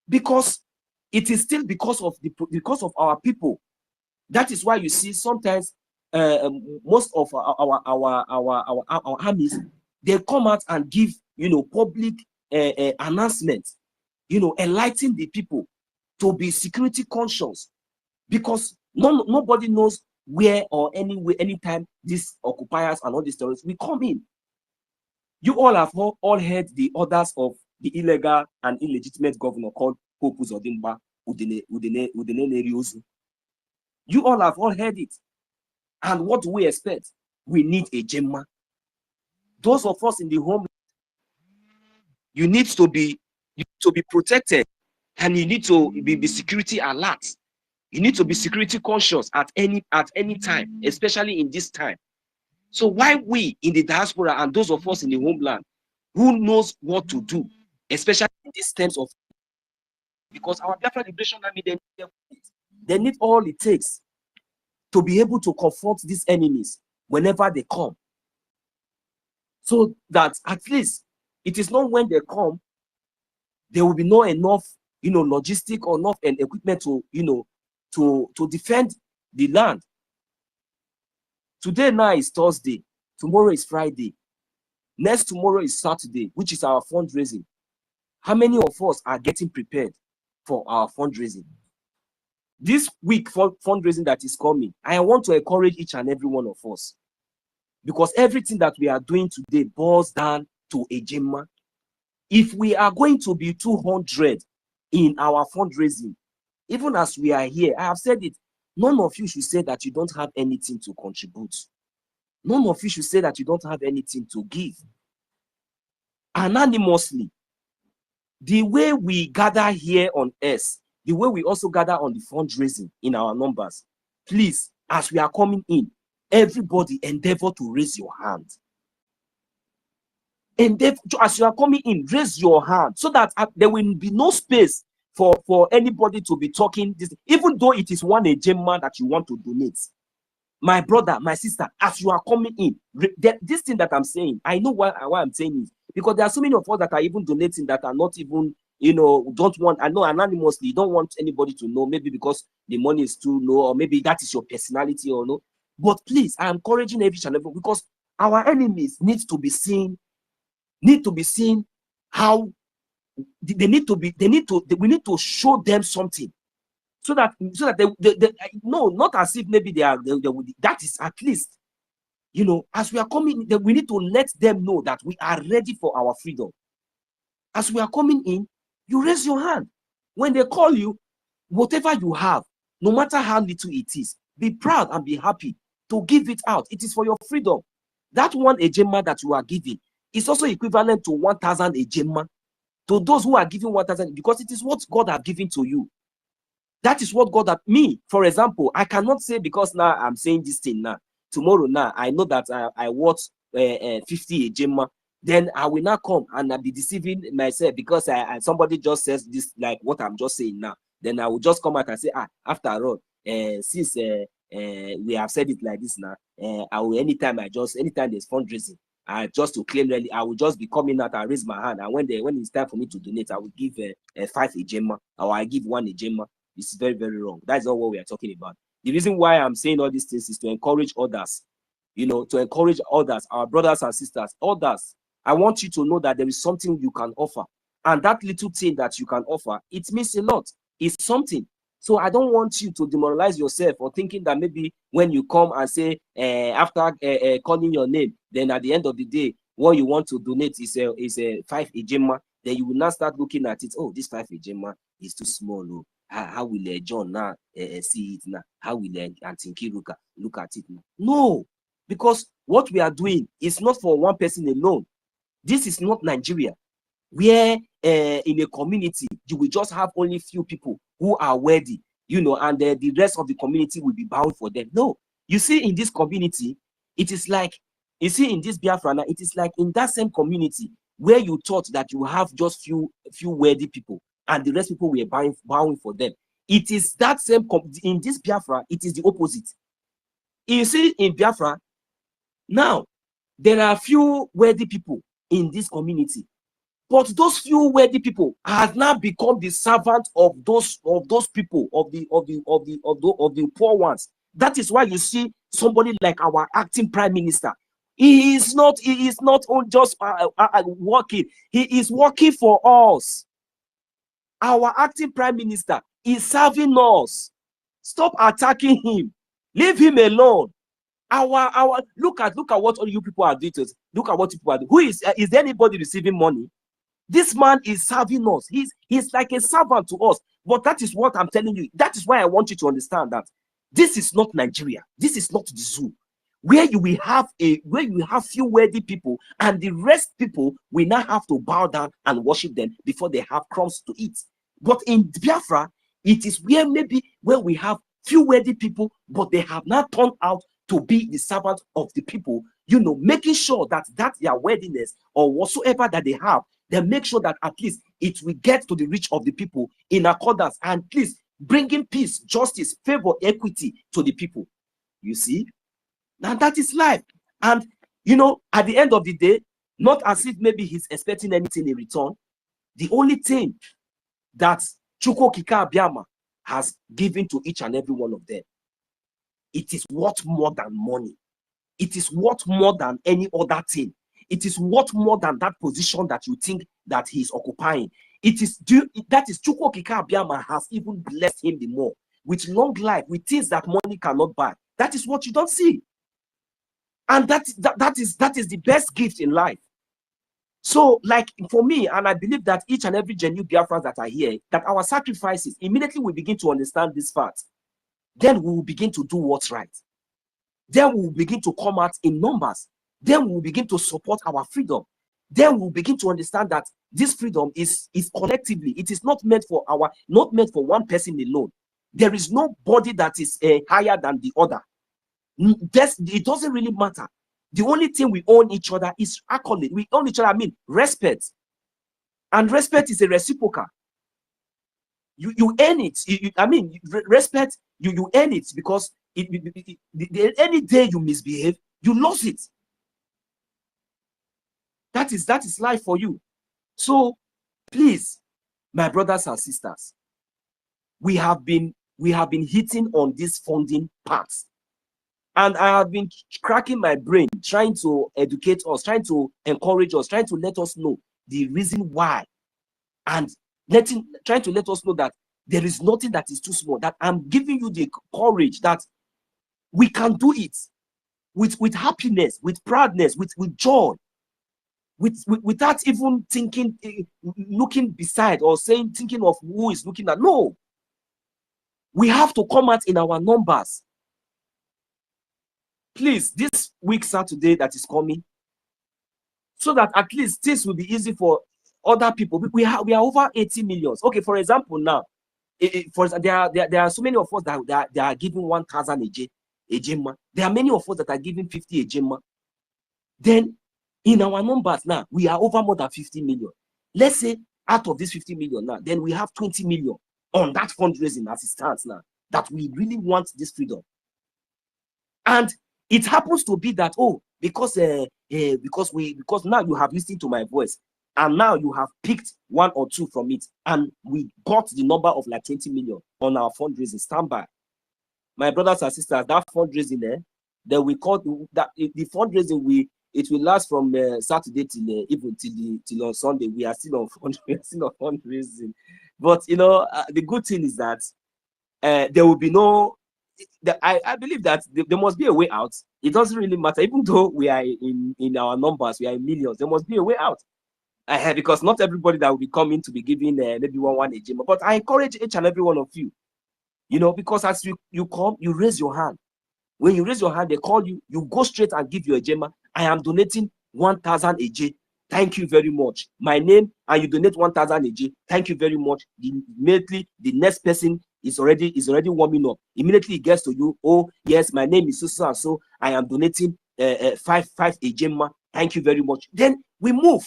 Because it is still because of our people. That is why you see sometimes most of our armies, they come out and give public announcements, enlighten the people to be security conscious, because nobody knows where or anytime these occupiers and all these terrorists will come in. You all have all heard the orders of the illegal and illegitimate governor called Hope Uzodimba Udene Neriozu. You all have all heard it. And what do we expect? We need a Gemma. Those of us in the home, you need to be protected, and you need to be security alert. You need to be security conscious at any time, especially in this time. So why we in the diaspora and those of us in the homeland who knows what to do, especially in these terms of, because our Biafra Liberation Army, they need all it takes to be able to confront these enemies whenever they come. So that at least it is not when they come, there will be no enough, logistic or enough and equipment to, to defend the land. Today now is Thursday, tomorrow is Friday, next tomorrow is Saturday, which is our fundraising. How many of us are getting prepared for our fundraising? This week for fundraising that is coming, I want to encourage each and every one of us, because everything that we are doing today boils down to a Gemma. If we are going to be 200 in our fundraising, even as we are here, I have said it, none of you should say that you don't have anything to contribute. None of you should say that you don't have anything to give. Anonymously, the way we gather here on Earth, the way we also gather on the fundraising in our numbers, please, as we are coming in, everybody endeavor to raise your hand. Endeavor, as you are coming in, raise your hand, so that there will be no space for anybody to be talking this, even though it is one agenda that you want to donate. My brother, my sister, as you are coming in, this thing that I'm saying, I know why I'm saying it, because there are so many of us that are even donating that are not even, don't want, I know anonymously, don't want anybody to know, maybe because the money is too low, or maybe that is your personality or no. But please, I'm encouraging every channel, because our enemies need to be seen how we need to show them something, so that they no, not as if maybe they that is at least, you know, as we are coming, we need to let them know that we are ready for our freedom. As we are coming in, you raise your hand. When they call you, whatever you have, no matter how little it is, be proud and be happy to give it out. It is for your freedom. That one ejema that you are giving is also equivalent to 1,000 ejema to those who are giving 1,000, because it is what God has given to you. That is what God has. Me, for example, I cannot say because now I'm saying this thing now. Tomorrow now, I know that I watch 50 ejema. Then I will not come and I'll be deceiving myself because somebody just says this, like what I'm just saying now. Then I will just come out and say, after all, since we have said it like this now, I will anytime there's fundraising, just to claim really, I will just be coming out and raise my hand. And when it's time for me to donate, I will give 5 ejema, or I give 1 ejema. It's very, very wrong. That's not what we are talking about. The reason why I'm saying all these things is to encourage others, you know, to encourage others, our brothers and sisters, others. I want you to know that there is something you can offer. And that little thing that you can offer, it means a lot. It's something. So I don't want you to demoralize yourself or thinking that maybe when you come and say, after calling your name, then at the end of the day, what you want to donate is a 5 ejema. Then you will not start looking at it. Oh, this 5 ejema is too small. Oh. How will John now see it now? How will Antinkiruka look at it now? No, because what we are doing is not for one person alone. This is not Nigeria, where in a community you will just have only few people who are worthy, you know, and the rest of the community will be bound for them. No, you see, in this community, it is like, you see, in this Biafra, it is like in that same community where you thought that you have just few worthy people and the rest people were bowing for them. It is that same in this Biafra, it is the opposite. You see, in Biafra now, there are few worthy people in this community, but those few worthy people have now become the servant of those people, of the poor ones. That is why you see somebody like our acting prime minister. He is not just working. He is working for us. Our acting prime minister is serving us. Stop attacking him. Leave him alone. Look at what all you people are doing to us. Look at what people are doing. Who is there anybody receiving money? This man is serving us. He's like a servant to us. But that is what I'm telling you. That is why I want you to understand that this is not Nigeria. This is not the zoo, where you will have few worthy people, and the rest people will not have to bow down and worship them before they have crumbs to eat. But in Biafra, it is where we have few worthy people, but they have not turned out to be the servant of the people, you know, making sure that their worthiness or whatsoever that they have, they make sure that at least it will get to the reach of the people in accordance, and at least bringing peace, justice, favor, equity to the people. You see, now that is life. And you know, at the end of the day, not as if maybe he's expecting anything in return. The only thing that Chukwokika-Abịama has given to each and every one of them, it is worth more than money. It is worth more than any other thing. It is worth more than that position that you think that he is occupying. That is Chukwokika-Abịama has even blessed him the more with long life, with things that money cannot buy. That is what you don't see. And that is the best gift in life. So, like for me, and I believe that each and every genuine Biafrans that are here, that our sacrifices, immediately we begin to understand this fact, then we will begin to do what's right. Then we will begin to come out in numbers. Then we will begin to support our freedom. Then we will begin to understand that this freedom is collectively. It is not meant for one person alone. There is nobody that is higher than the other. It doesn't really matter. The only thing we own each other is accolade. We own each other, I mean, respect. And respect is a reciprocal. You earn it. Respect, you earn it, because any day you misbehave, you lose it. That is life for you. So please, my brothers and sisters, we have been hitting on these funding parts. And I have been cracking my brain, trying to educate us, trying to encourage us, trying to let us know the reason why, and trying to let us know that there is nothing that is too small, that I'm giving you the courage that we can do it with happiness, with proudness, with joy, without even thinking, looking beside or thinking of who is looking at. No, we have to come out in our numbers. Please, this week Saturday that is coming, so that at least things will be easy for other people. We are over 80 million. Okay, for example, now, there are so many of us that are giving 1,000 a gemma. There are many of us that are giving 50 a gemma. Then, in our numbers now, we are over more than 50 million. Let's say out of this 50 million now, then we have 20 million on that fundraising as it stands now, that we really want this freedom. And it happens to be that, oh, because now you have listened to my voice, and now you have picked one or two from it, and we got the number of like 20 million on our fundraising. Stand by, my brothers and sisters. That fundraising there, then we call that the fundraising it will last from Saturday till even till on Sunday. We are still on fundraising, but the good thing is that there will be no. I believe that there must be a way out. It doesn't really matter, even though we are in our numbers, we are in millions. There must be a way out, because not everybody that will be coming to be giving maybe one a gym. But I encourage each and every one of you, because as you come, you raise your hand. When you raise your hand, they call you. You go straight and give your gemma. I am donating 1,000 a J. Thank you very much. My name, and you donate 1,000 a J. Thank you very much. Immediately, the next person is already warming up. Immediately it gets to you. Oh yes, my name is so and so. I am donating 5 a gemma. Thank you very much. Then we move.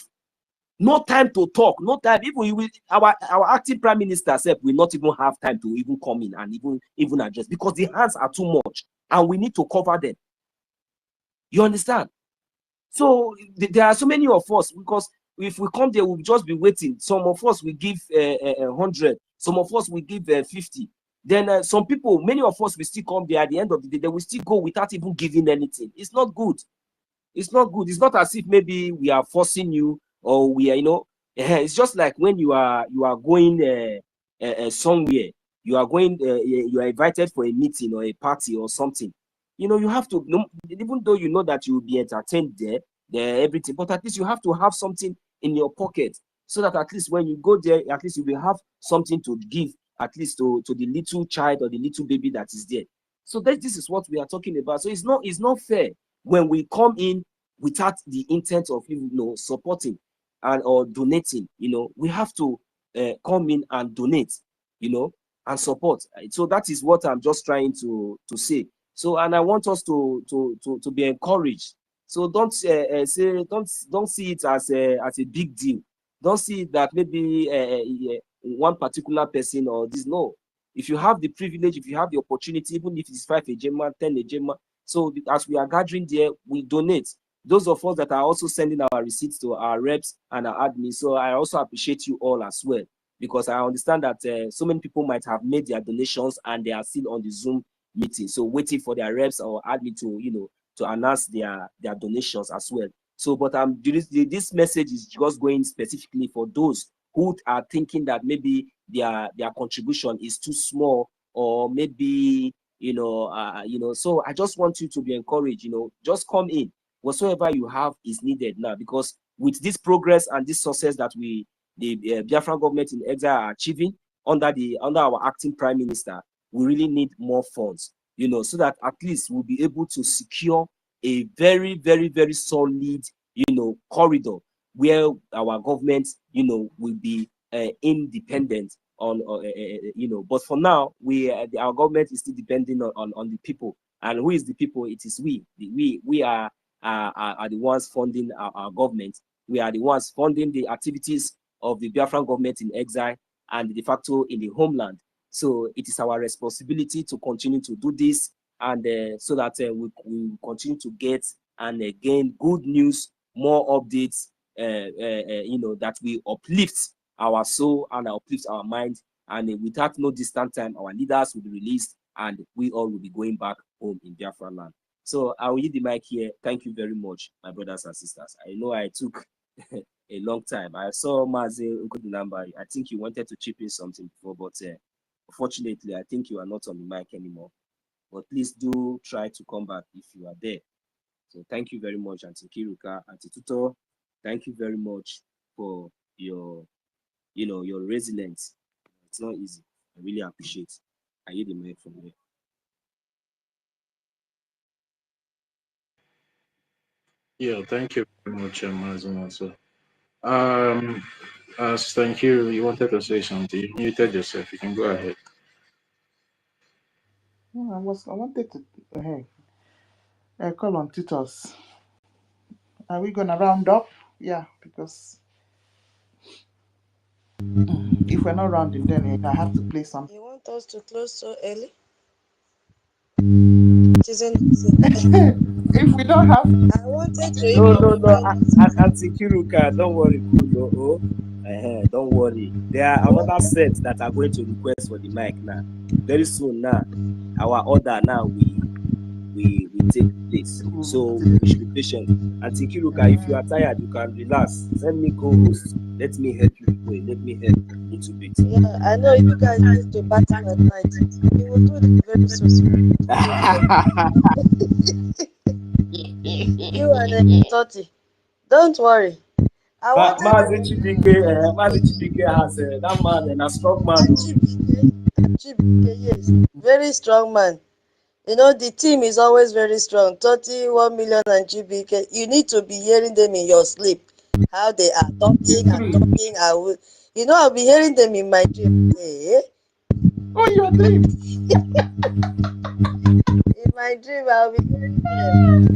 No time to talk. No time. Even our acting prime minister said will not even have time to even come in and even address, because the hands are too much and we need to cover them. You understand? So there are so many of us, because if we come there, we'll just be waiting. Some of us will give 100. Some of us will give 50. Then some people, many of us will still come there. At the end of the day, they will still go without even giving anything. It's not good. It's not good. It's not as if maybe we are forcing you, or we are, it's just like when you are going somewhere. You are going, you are invited for a meeting or a party or something. You have to, even though you know that you will be entertained there, everything, but at least you have to have something in your pocket, so that at least when you go there, at least you will have something to give, at least to the little child or the little baby that is there. So this is what we are talking about. So it's not fair when we come in without the intent of supporting or donating. We have to come in and donate, and support. So that is what I'm just trying to say. So, and I want us to be encouraged. So don't see it as a big deal. Don't see it that maybe one particular person or this. No, if you have the privilege, if you have the opportunity, even if it's 5 a gemma, 10 a gemma. So as we are gathering there, we donate. Those of us that are also sending our receipts to our reps and our admin. So I also appreciate you all as well, because I understand that so many people might have made their donations and they are still on the Zoom meeting, so waiting for their reps or admin to announce their donations as well. So, but this message is just going specifically for those who are thinking that maybe their contribution is too small, or maybe So I just want you to be encouraged. Just come in. Whatsoever you have is needed now, because with this progress and this success that the Biafran government in exile are achieving under our acting prime minister, we really need more funds, so that at least we'll be able to secure a very, very, very solid, corridor where our government, will be independent on, But for now, our government is still depending on the people. And who is the people? It is we. We are the ones funding our government. We are the ones funding the activities of the Biafran government in exile and de facto in the homeland. So it is our responsibility to continue to do this, and so that we continue to get and gain good news, more updates, that we uplift our soul and uplift our mind. And without no distant time, our leaders will be released and we all will be going back home in Biafra land. So I will yield the mic here. Thank you very much, my brothers and sisters. I know I took a long time. I saw Mazi good number. I think you wanted to chip in something before, but unfortunately, I think you are not on the mic anymore. But please do try to come back if you are there. So thank you very much, Auntie Kiruka, Auntie Tuto. Thank you very much for your, your resilience. It's not easy. I really appreciate it. I yield the mic from here. Yeah, thank you very much, Mazumaso. Thank you. You wanted to say something. You muted yourself. You can go ahead. No, I wanted to call on Titus. Are we gonna round up? Yeah, because if we're not rounding, then I have to play something. You want us to close so early? If we don't have, I wanted to No, even Auntie Kiruka, don't worry, cool. Don't worry. There are another set that are going to request for the mic now. Very soon now, our order now we take place. So we should be patient. Auntie Kiruka, if you are tired, you can relax. Send me co-host. Let me help you pray. Let me help a little bit. Yeah, I know you guys need to battle at night. You will do that very soon. You and 30. Don't worry. I wanted Mazi Chibike has that man and a strong man. Chibike, yes. Very strong man. You know, the team is always very strong. 31 million and GBK. You need to be hearing them in your sleep. How they are talking and talking. You know, I'll be hearing them in my dream. Hey. Oh, your dream. In my dream, I'll be hearing them.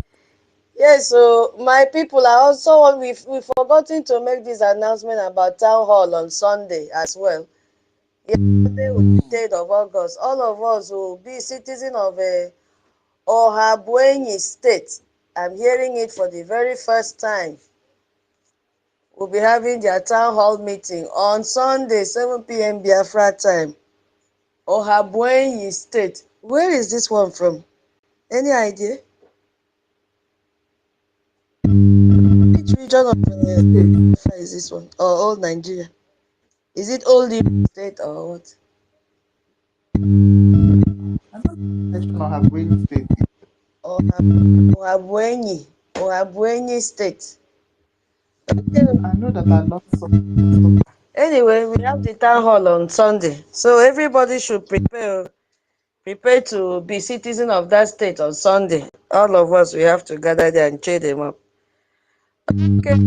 Yes, so my people are also, we've forgotten to make this announcement about Town Hall on Sunday as well. Yesterday was the 3rd of August. All of us will be citizens of Ohabuenyi State. I'm hearing it for the very first time. We'll be having their Town Hall meeting on Sunday, 7 p.m. Biafra time. Ohabuenyi State. Where is this one from? Any idea? Which region of Biafra is this one? Or all Nigeria? Is it all the state or what? I don't Ohabuenyi State. Ohabuenyi State. I know that I lost some. Anyway, we have the town hall on Sunday, so everybody should prepare to be citizen of that state on Sunday. All of us, we have to gather there and cheer them up. Okay.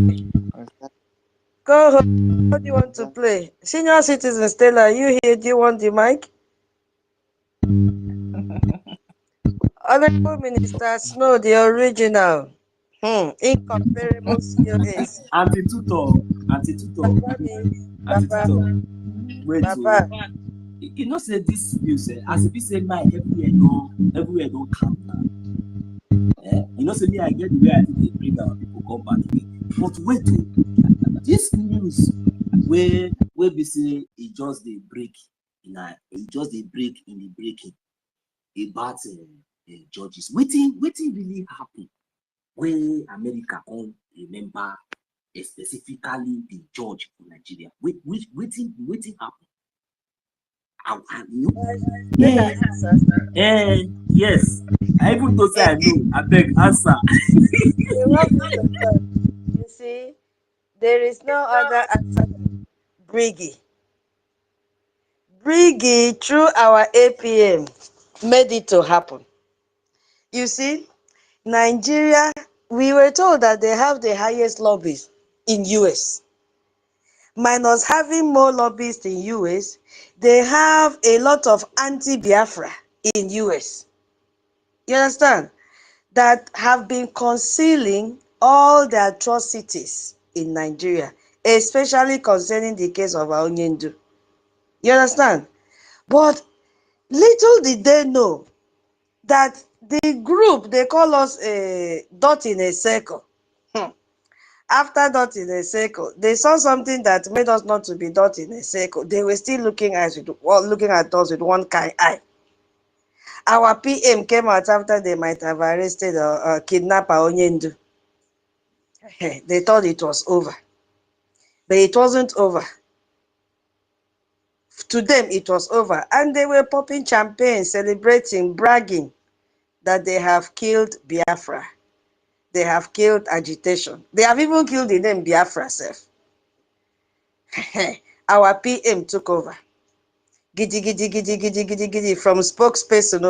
Go home. What do you want to play? Senior citizen Stella, you here? Do you want the mic? Honorable Minister Snow, the original. Incomparable COS. Auntie Tuto. Wait, Papa. You know, say this news, as if you say my everywhere don't calm now. You know, say me, I get the way I think they bring our people come back again. But wait, this news where we say it just they break in the breaking about judges. Waiting really happen when America can remember specifically the judge for Nigeria. Waiting happen. Yes. I even thought I know. I beg answer. You see, there is no other answer than Brgie. Brgie, through our APM, made it to happen. You see, Nigeria, we were told that they have the highest lobbies in US. Minus having more lobbyists in US, they have a lot of anti-Biafra in US. You understand? That have been concealing all the atrocities in Nigeria, especially concerning the case of Aonyendu. You understand? But little did they know that the group, they call us a dot in a circle. After dot in a circle, they saw something that made us not to be dot in a circle. They were still looking at us with one kind eye. Our PM came out after they might have arrested or kidnapped Onyendu. They thought it was over. But it wasn't over. To them, it was over. And they were popping champagne, celebrating, bragging that they have killed Biafra. They have killed agitation. They have even killed the name Biafra self. Our PM took over. Giddy, giddy, giddy, giddy, giddy, giddy, from spokesperson.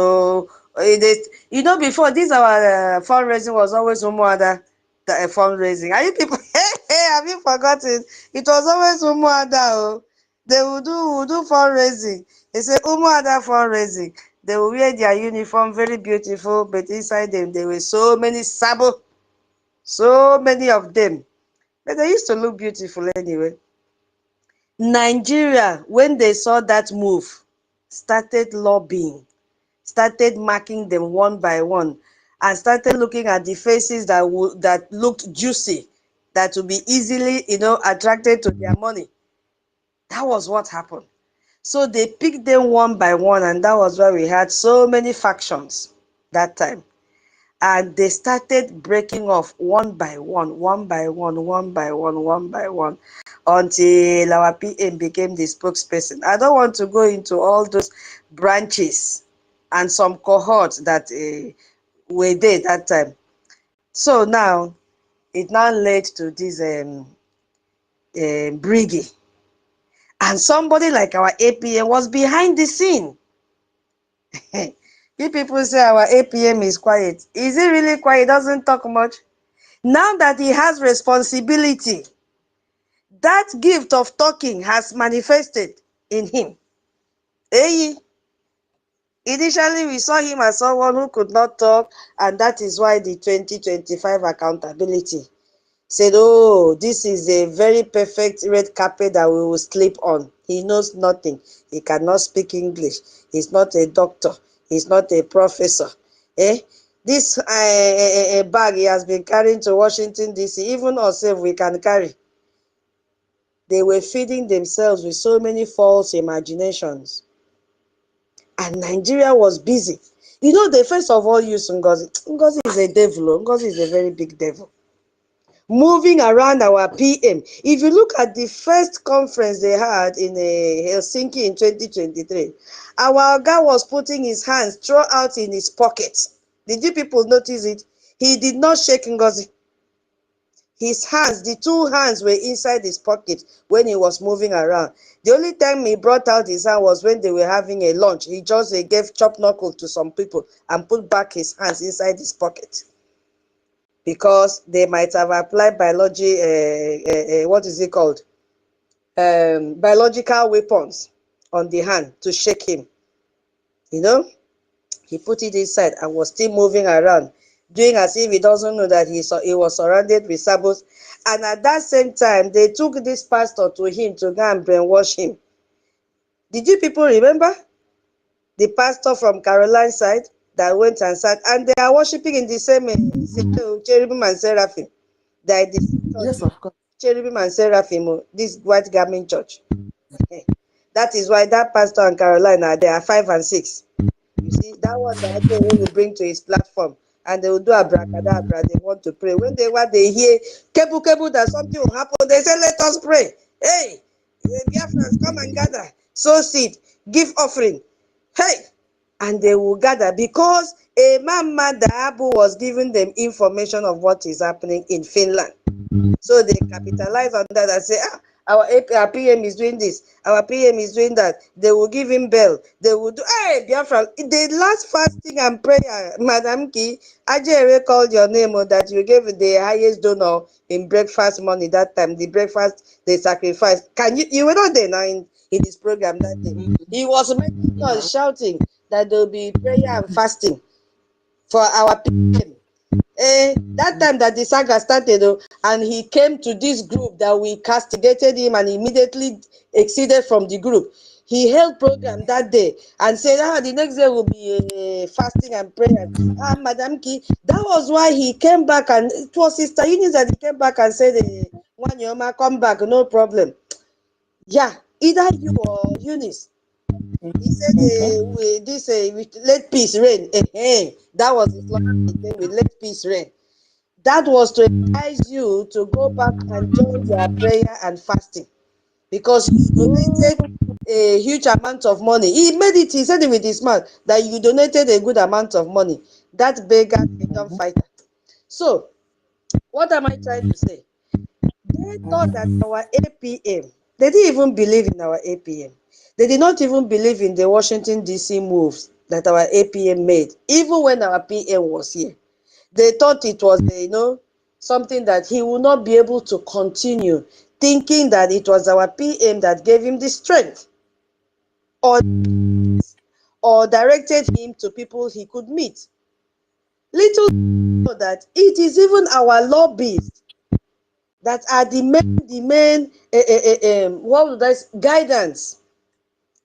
You know, before this, our fundraising was always Umuada fundraising. Are you people? Hey, have you forgotten? It was always Umuada. They will do fundraising. They say Umuada fundraising. They will wear their uniform, very beautiful, but inside them there were so many sabo, so many of them. But they used to look beautiful anyway. Nigeria, when they saw that move, started lobbying, started marking them one by one, and started looking at the faces that looked juicy, that would be easily, attracted to their money. That was what happened. So they picked them one by one, and that was why we had so many factions that time. And they started breaking off one by one, one by one, one by one, one by one, until our PM became the spokesperson. I don't want to go into all those branches and some cohorts that were there that time. So now, it now led to this Brgie. And somebody like our APM was behind the scene. You people say our APM is quiet. Is he really quiet? He doesn't talk much. Now that he has responsibility, that gift of talking has manifested in him. Hey, initially we saw him as someone who could not talk, and that is why the 2025 accountability said, oh, this is a very perfect red carpet that we will sleep on. He knows nothing. He cannot speak English. He's not a doctor. He's not a professor. This bag he has been carrying to Washington, D.C., even ourselves we can carry. They were feeding themselves with so many false imaginations. And Nigeria was busy. You know, they first of all used NGOZI. NGOZI is a devil. NGOZI is a very big devil. Moving around our PM. If you look at the first conference they had in Helsinki in 2023, our guy was putting his hands throughout in his pockets. Did you people notice it? He did not shake NGOZI. His hands, the two hands were inside his pocket when he was moving around. The only time he brought out his hand was when they were having a lunch. He just gave chop knuckle to some people and put back his hands inside his pocket. Because they might have applied what is it called? Biological weapons on the hand to shake him. You know? He put it inside and was still moving around, doing as if he doesn't know that he was surrounded with sabos. And at that same time, they took this pastor to him to go and brainwash him. Did you people remember? The pastor from Caroline side that went and sat, and they are worshiping in the same cherubim and seraphim. Yes, of course. Cherubim and seraphim, this white garment church. That is why that pastor and Caroline are there, 5 and 6. You see, that one that they will bring to his platform, and they will do abracadabra. They want to pray. When they hear kebu that something will happen, they say, "Let us pray." Hey, Biafrans, come and gather, sow seed, give offering. Hey, and they will gather because a Mama Daabu was giving them information of what is happening in Finland. So they capitalize on that and say, our PM is doing this, our PM is doing that. They will give him bail. They will do, hey, Biafra, the last fasting and prayer, Madam Ki, Ajere called your name that you gave the highest donor in breakfast money that time, the breakfast they sacrificed. You were not there now in his program that day. He was making us shouting that there will be prayer and fasting for our PM. That time that the saga started, and he came to this group that we castigated him and immediately exceeded from the group. He held program that day and said, the next day will be fasting and prayer. Madam Ki, that was why he came back, and it was Sister Eunice that he came back and said, Wanyoma, come back, no problem. Yeah, either you or Eunice. He said, let peace reign. That was the slogan he came with, let peace reign. That was to advise you to go back and join their prayer and fasting, because you donated a huge amount of money. He said it with his mouth that you donated a good amount of money. That beggar freedom fighter. So, what am I trying to say? They thought that our APM, they didn't even believe in our APM. They did not even believe in the Washington, D.C. moves that our APM made, even when our PM was here. They thought it was, something that he would not be able to continue, thinking that it was our PM that gave him the strength or directed him to people he could meet. Little know that it is even our lobbies that are the main what would I say, guidance,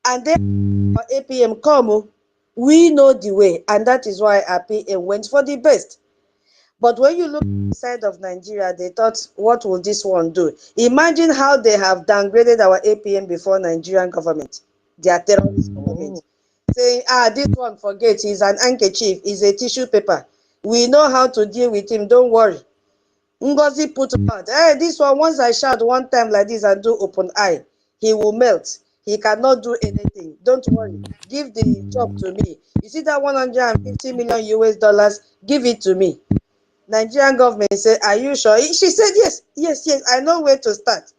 and then our APM come, we know the way, and that is why our PM went for the best. But when you look at the side of Nigeria, they thought, what will this one do? Imagine how they have downgraded our APM before Nigerian government, their terrorist government, saying, this one, forget, he's an handkerchief, he's a tissue paper. We know how to deal with him, don't worry. NGOZI put out, this one, once I shout one time like this and do open eye, he will melt. He cannot do anything. Don't worry. Give the job to me. You see that 150 million US dollars? Give it to me. Nigerian government said, are you sure? She said, yes, I know where to start.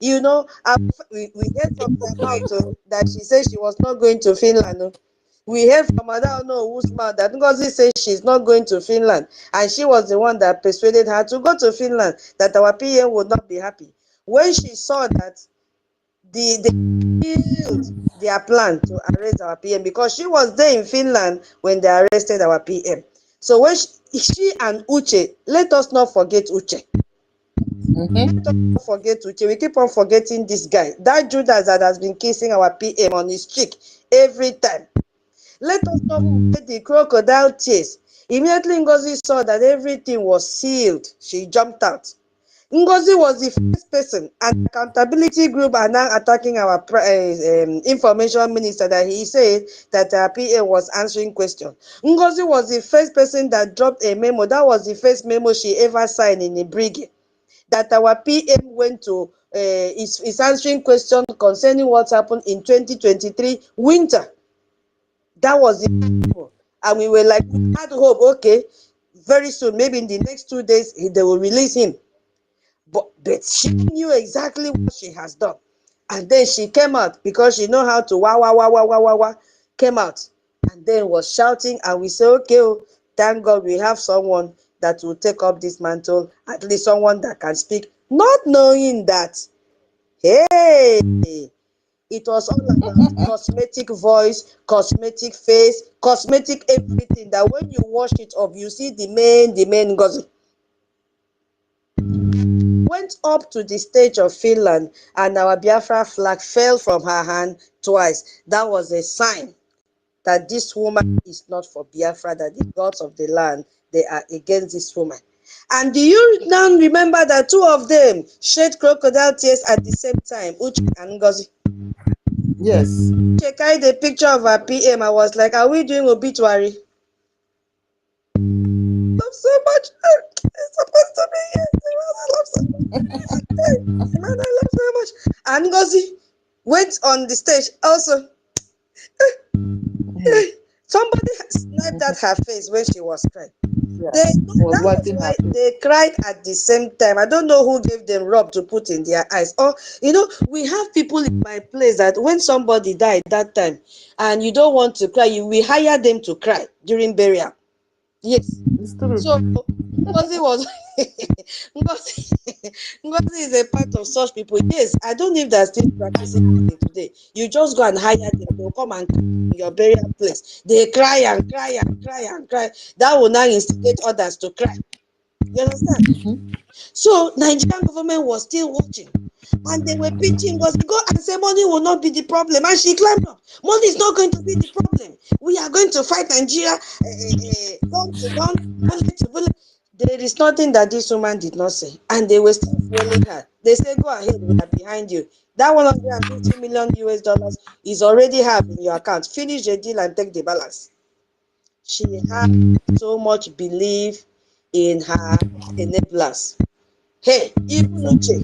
We heard from their mouth that she said she was not going to Finland. We heard from I don't know whose mouth that Ngozi said she's not going to Finland, and she was the one that persuaded her to go to Finland, that our PM would not be happy. When she saw that they killed their plan to arrest our PM, because she was there in Finland when they arrested our PM. So when she and Uche, let us not forget Uche. Let us not forget Uche. We keep on forgetting this guy. That Judas that has been kissing our PM on his cheek every time. Let us not forget the crocodile tears. Immediately Ngozi saw that everything was sealed, she jumped out. Ngozi was the first person, and accountability group are now attacking our information minister, that he said that our PA was answering questions. Ngozi was the first person that dropped a memo. That was the first memo she ever signed in the Brgie, that our PM went to is answering questions concerning what happened in 2023 winter. That was the memo. And we were like, we had hope, okay, very soon, maybe in the next 2 days, they will release him. But she knew exactly what she has done. And then she came out, because she know how to wah, came out and then was shouting, and we say, okay, thank God we have someone that will take up this mantle, at least someone that can speak, not knowing that, hey, it was all about cosmetic voice, cosmetic face, cosmetic everything, that when you wash it up, you see the main gossip. Went up to the stage of Finland, and our Biafra flag fell from her hand twice. That was a sign that this woman is not for Biafra, that the gods of the land, they are against this woman. And do you now remember that two of them shed crocodile tears at the same time, Uche and Ngozi? Yes. Uche carried a picture of her PM. I was like, are we doing obituary? I love so much. It's supposed to be here. I love so much. Man, I love so much. And Ngozi went on the stage also. Somebody sniped at her face when she was crying. Yeah. That was why they cried at the same time. I don't know who gave them rub to put in their eyes. Or, we have people in my place that when somebody died that time and you don't want to cry, we hire them to cry during burial. Yes. It's true. So Ngozi was Ngozi is a part of such people. Yes, I don't know if they're still practicing it today. You just go and hire them, they'll come and cry in your burial place. They cry and cry and cry and cry. That will now instigate others to cry. You understand? So Nigerian government was still watching. And they were pitching us, go and say money will not be the problem. And she climbed up. Money is not going to be the problem. We are going to fight Nigeria, gun to gun, bullet to bullet. There is nothing that this woman did not say. And they were still following her. They said, go ahead, we are behind you. That 150 million US dollars is already have in your account. Finish the deal and take the balance. She had so much belief in her enablers. Hey, even Uche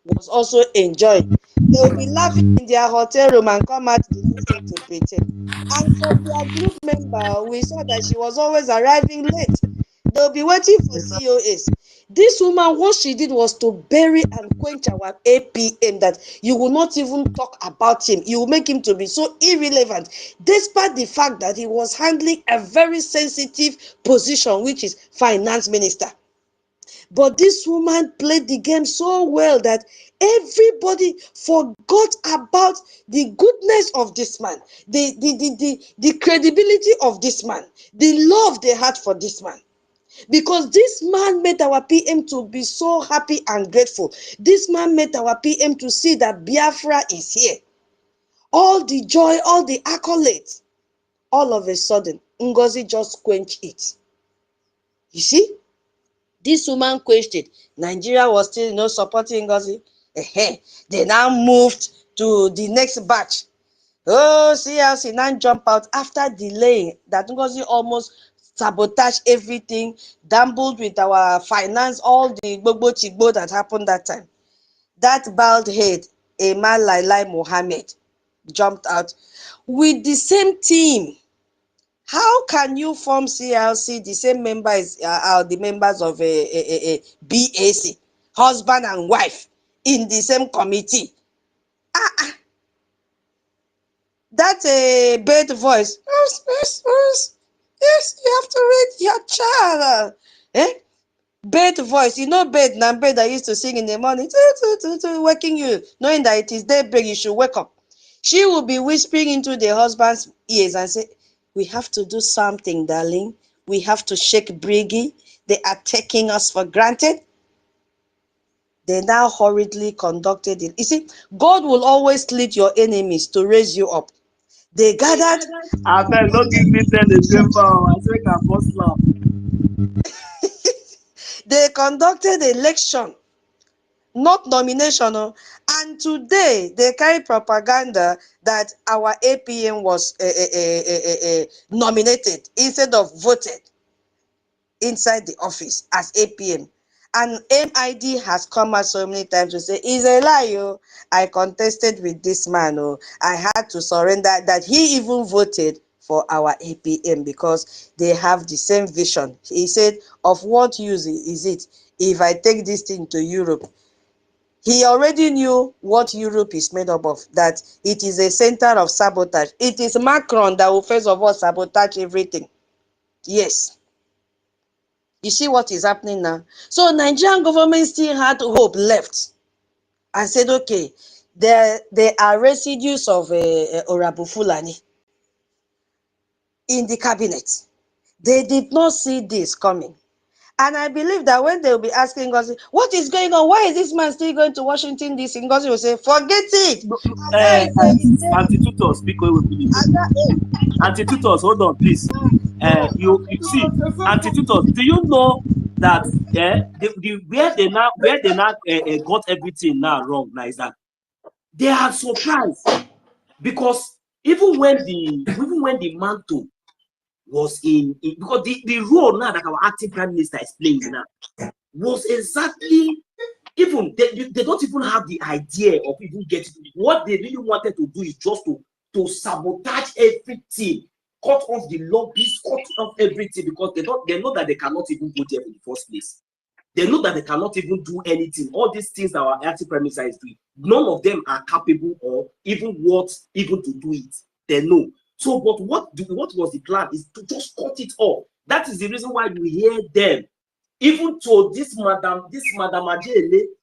was also enjoying. They will be laughing in their hotel room and come out the next day to pretend. And from their group member, we saw that she was always arriving late. They'll be waiting for COS. This woman, what she did was to bury and quench our APM, that you will not even talk about him. You will make him to be so irrelevant, despite the fact that he was handling a very sensitive position, which is finance minister. But this woman played the game so well that everybody forgot about the goodness of this man, the credibility of this man, the love they had for this man. Because this man made our PM to be so happy and grateful. This man made our PM to see that Biafra is here. All the joy, all the accolades, all of a sudden, NGOZI just quenched it. You see? This woman quenched it. Nigeria was still supporting NGOZI. They now moved to the next batch. Oh, CLC now jump out after delaying that NGOZI almost sabotaged everything, dambled with our finance, all the gbogbo chigbo that happened that time. That bald head, Emma Lailai Mohammed, jumped out with the same team. How can you form CLC, the same members are the members of a BAC, husband and wife, in the same committee? That bad voice. Yes, you have to read your child. Bad voice. You know bed, now bed I used to sing in the morning, waking you, knowing that it is daybreak, you should wake up. She will be whispering into the husband's ears and say, we have to do something, darling. We have to shake Brgie. They are taking us for granted. They now hurriedly conducted it. You see, God will always lead your enemies to raise you up. They gathered. I beg, don't give me the same power. I say can first laugh. They conducted election, not nomination. And today they carry propaganda that our APM was nominated instead of voted inside the office as APM. And MID has come out so many times to say, it's a lie. I contested with this man. I had to surrender. That he even voted for our APM because they have the same vision. He said, of what use is it if I take this thing to Europe? He already knew what Europe is made up of, that it is a center of sabotage. It is Macron that will first of all sabotage everything. Yes. You see what is happening now? So Nigerian government still had hope left and said, okay, there are residues of Orabu Fulani in the cabinet. They did not see this coming. And I believe that when they will be asking NGOZI, what is going on? Why is this man still going to Washington DC? NGOZI will say, forget it. Anti-tutors, Anti-tutors, hold on, please. You see, anti-tutors, do you know that where they now got everything now wrong now is that they are surprised, because even when the mantle was in because the role now that our acting prime minister is playing now was exactly, even they don't even have the idea of even getting what they really wanted to do is just to sabotage everything, cut off the lobbies, cut off everything, because they know that they cannot even go there in the first place. They know that they cannot even do anything. All these things that our acting prime minister is doing, none of them are capable or even to do it. They know. So, but what was the plan is to just cut it off. That is the reason why you hear them. Even to this madam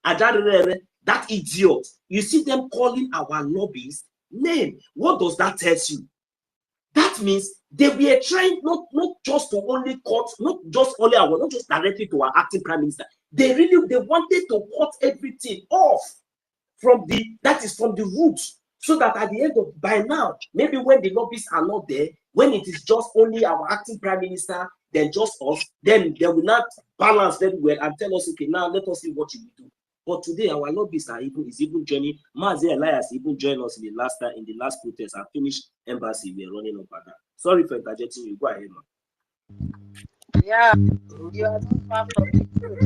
Ajele, that idiot, you see them calling our lobbies name. What does that tell you? That means they were trying not just to only cut, not just directly to our acting prime minister. They wanted to cut everything off from the roots, so that at the end of, by now, maybe when the lobbies are not there, when it is just only our acting prime minister, then just us, then they will not balance very well and tell us, okay, now let us see what you will do. But today our lobbyists is even joining. Mazi Elias even joined us in the last protest and finished embassy. We are running up at that. Sorry for interjecting you. Go ahead, man. Yeah, you are not far from the truth.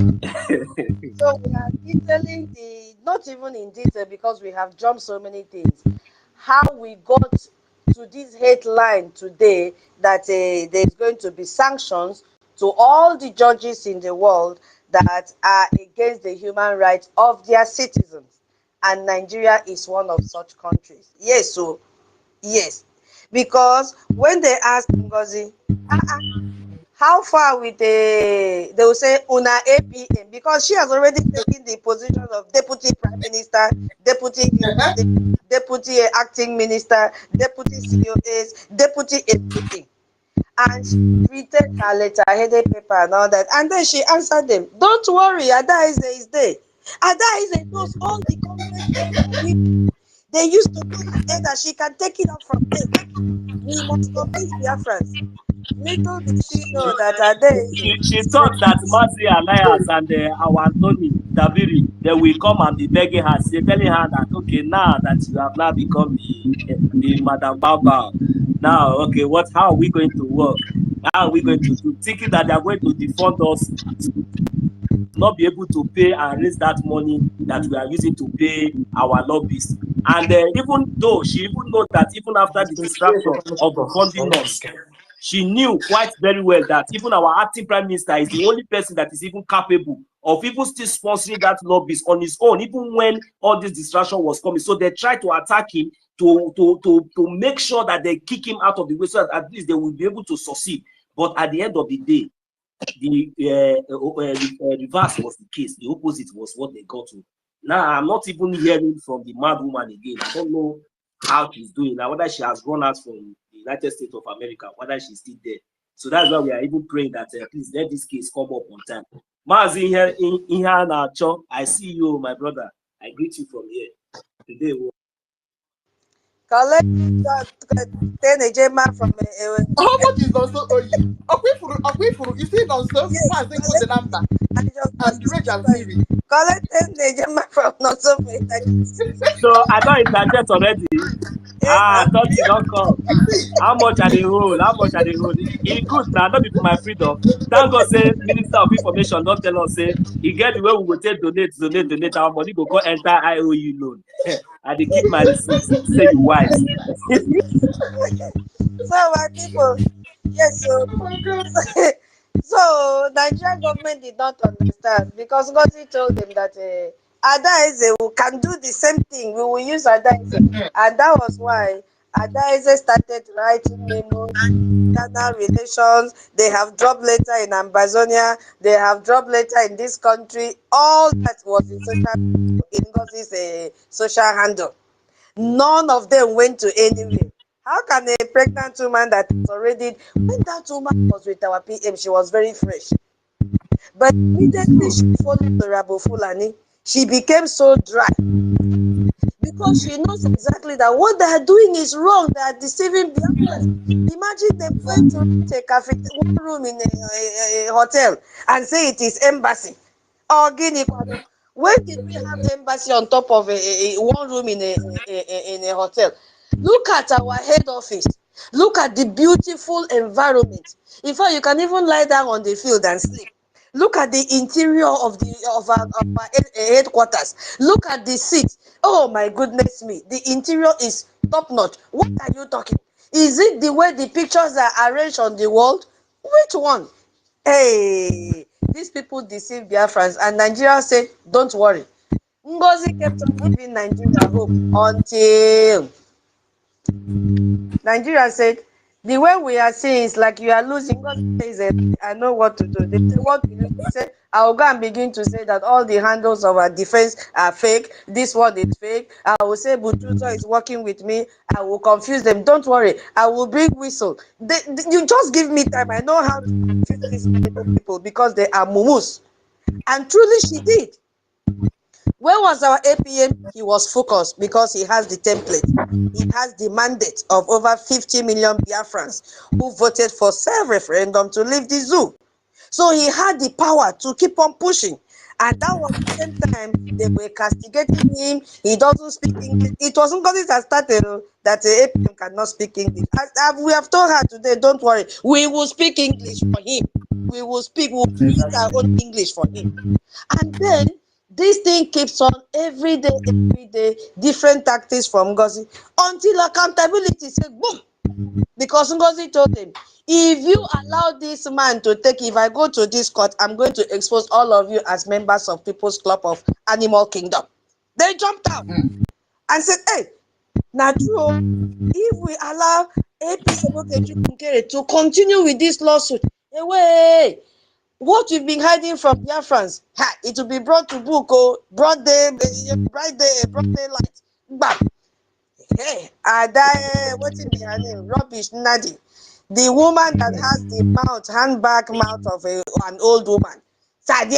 So we are detailing not even in detail because we have jumped so many things, how we got to this headline today that there's going to be sanctions to all the judges in the world that are against the human rights of their citizens. And Nigeria is one of such countries. Yes, so, yes. Because when they ask NGOZI, how far with they will say una APM, because she has already taken the position of deputy prime minister, deputy acting minister, deputy COS, deputy everything. And she tweeted her letter, headed paper and all that. And then she answered them, don't worry, Adaize is there. Adaize knows all the complex. They used to put her head that she can take it up from there. We must convince Biafrans. Little did she know that She thought that Mazi Elias and our Anthony Dabiri, they will come and be begging her, telling her that, okay, now that you have now become the Madam Baba, now, okay, how are we going to work? How are we going to do? Thinking that they are going to defund us, not be able to pay and raise that money that we are using to pay our lobbyists. And even though she even knows that even after the distraction of defunding us, she knew quite very well that even our acting prime minister is the only person that is even capable of even still sponsoring that lobbyist on his own, even when all this distraction was coming. So they tried to attack him to make sure that they kick him out of the way so that at least they will be able to succeed. But at the end of the day, the reverse was the case. The opposite was what they got to. Now I'm not even hearing from the mad woman again. I don't know how she's doing now, whether she has run out from the United States of America, whether she's still there. So that's why we are even praying that please let this case come up on time. Mazi in here now, I see you, my brother. I greet you from here today. Collect 10 Ejema from how much is also Oyi? Akwifuru, is it also? Mazi got the number. And Reg and Siri. Collect 10 Ejema from not so. So I don't interject already. I thought you don't come. How much are they hold? How much are they hold? It good now, not be for my freedom. Thank God say Minister of Information don't tell us say he get the way we will take donate. Our money go enter IOU loan. I dey keep my receipts. Say you wise. So my people, yes, so so Nigerian government did not understand because Ngozi told them that Adaize can do the same thing. We will use Adaize, and that was why Adaize started writing memos, internal relations. They have dropped letter in Ambazonia. They have dropped letter in this country. All that was in Ngozi's social handle. None of them went to anywhere. How can a pregnant woman that is already, when that woman was with our PM, she was very fresh. But immediately she followed the Rabo Fulani, she became so dry. Because she knows exactly that what they are doing is wrong. They are deceiving Biafrans. Imagine them going to take one room in a hotel and say it is embassy. Or Guinea. When did we have embassy on top of one room in a hotel? Look at our head office. Look at the beautiful environment. In fact, you can even lie down on the field and sleep. Look at the interior of our headquarters. Look at the seat. Oh my goodness me. The interior is top notch. What are you talking? Is it the way the pictures are arranged on the wall? Which one? Hey, these people deceive Biafrans and Nigeria say, don't worry. Ngozi kept on giving Nigeria hope until Nigeria said, the way we are seeing is like you are losing. God says, I know what to do. They say, what to do? They say, I will go and begin to say that all the handles of our defense are fake. This one is fake. I will say Butuzo is working with me. I will confuse them. Don't worry. I will bring whistle. You just give me time. I know how to confuse these people because they are mumus. And truly she did. Where was our APM? He was focused because he has the template. He has the mandate of over 50 million Biafrans who voted for self-referendum to leave the zoo. So he had the power to keep on pushing. And that was the same time they were castigating him. He doesn't speak English. It wasn't because it has started that the APM cannot speak English. We have told her today, don't worry, we will speak English for him. We will create our own English for him. And then this thing keeps on every day, different tactics from NGOZI until accountability said boom. Because NGOZI told him, if you allow this man to take, if I go to this court, I'm going to expose all of you as members of People's Club of Animal Kingdom. They jumped out and said, hey, now true, if we allow APM to continue with this lawsuit, away, what we've been hiding from Biafrans, it will be brought to book, broad daylight. Bam. Hey, what's in her name? Rubbish, Nadi. The woman that has the handbag mouth of an old woman. That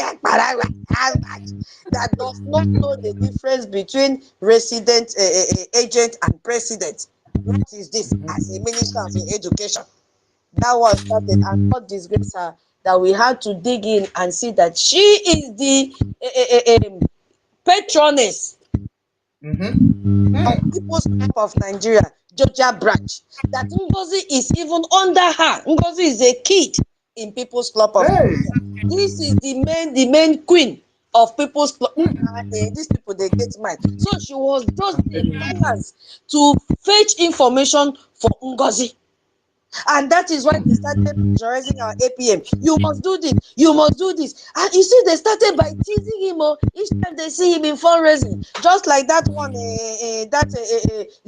does not know the difference between resident agent and president. What is this as a minister of education? That was started, and God disgrace her that we had to dig in and see that she is the patroness of People's Club of Nigeria, Georgia branch. That NGOZI is even under her. NGOZI is a kid in People's Club of Nigeria. This is the main queen of People's Club. These people, they get mad. So she was just the balance to fetch information for NGOZI. And that is why they started pressurizing our APM. You must do this. You must do this. And you see, they started by teasing him. Each time they see him in fundraising, just like that one,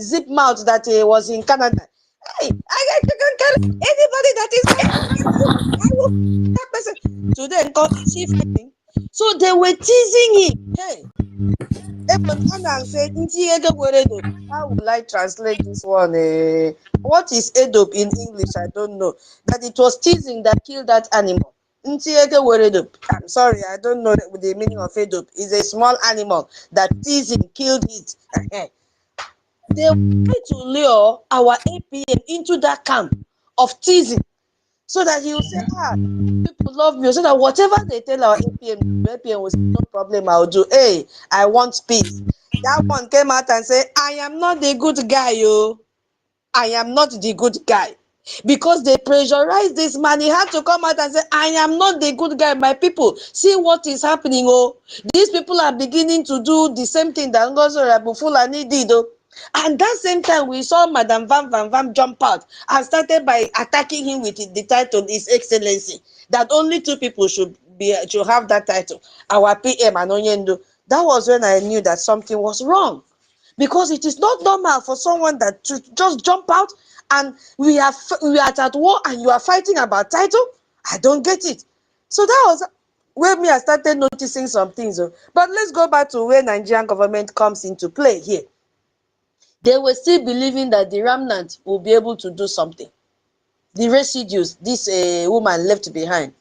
zip mouth that was in Canada. Hey, you can carry anybody that is I will that person. Today, she fighting. So they were teasing him. Hey. ANNANG said, how will I translate this one? What is EDOP in English? I don't know. That it was teasing that killed that animal. I'm sorry, I don't know the meaning of EDOP. It's a small animal that teasing killed it. They tried to lure our APM into that camp of teasing so that he will say, people love me, so that whatever they tell our APM will say, no problem, I'll do. Hey, I want peace. That one came out and said, I am not the good guy, yo. I am not the good guy. Because they pressurized this man, he had to come out and say, I am not the good guy, my people. See what is happening, These people are beginning to do the same thing that NGOZI Fulani did, And that same time, we saw Madam Vam jump out and started by attacking him with the title, His Excellency, that only two people should have that title, our PM and Onyendo. That was when I knew that something was wrong. Because it is not normal for someone that to just jump out and we are at war and you are fighting about title. I don't get it. So that was where I started noticing some things. But let's go back to where Nigerian government comes into play here. They were still believing that the remnant will be able to do something. The residues this woman left behind.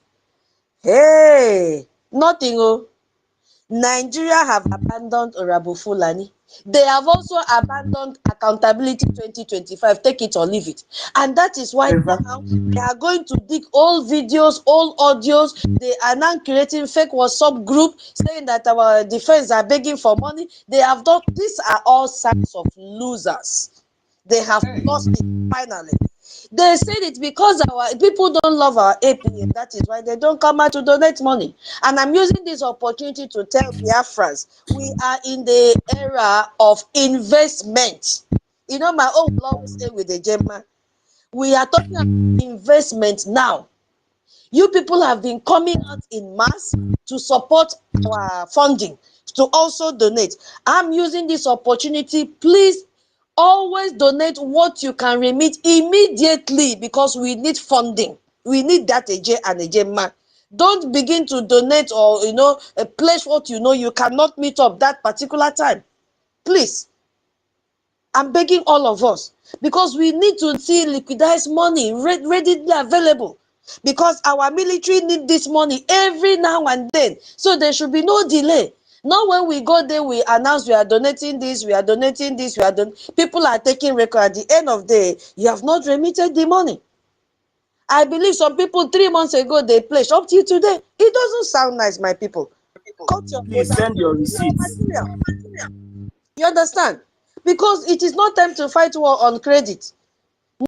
Hey, nothing. Nigeria have abandoned Honorable Fulani. They have also abandoned Accountability 2025. Take it or leave it. And that is why now they are going to dig all videos, all audios. They are now creating fake WhatsApp group saying that our defense are begging for money. They have done, these are all signs of losers. They have lost it finally. They said it because our people don't love our APM. That is why they don't come out to donate money. And I'm using this opportunity to tell Biafrans, we are in the era of investment. You know, my own will always say with the Gemma, we are talking about investment now. You people have been coming out in mass to support our funding, to also donate. I'm using this opportunity. Please always donate what you can remit immediately because we need funding. We need that AJ and AJ. Don't begin to donate or, pledge what you know you cannot meet up that particular time. Please. I'm begging all of us because we need to see liquidized money readily available because our military need this money every now and then. So there should be no delay. Not when we go there, we announce we are donating this, we are donating this, people are taking record. At the end of the day, you have not remitted the money. I believe some people 3 months ago, they pledged up till today. It doesn't sound nice, my people. cut your Please quota, send your bring your receipts. material. You understand? Because it is not time to fight war on credit.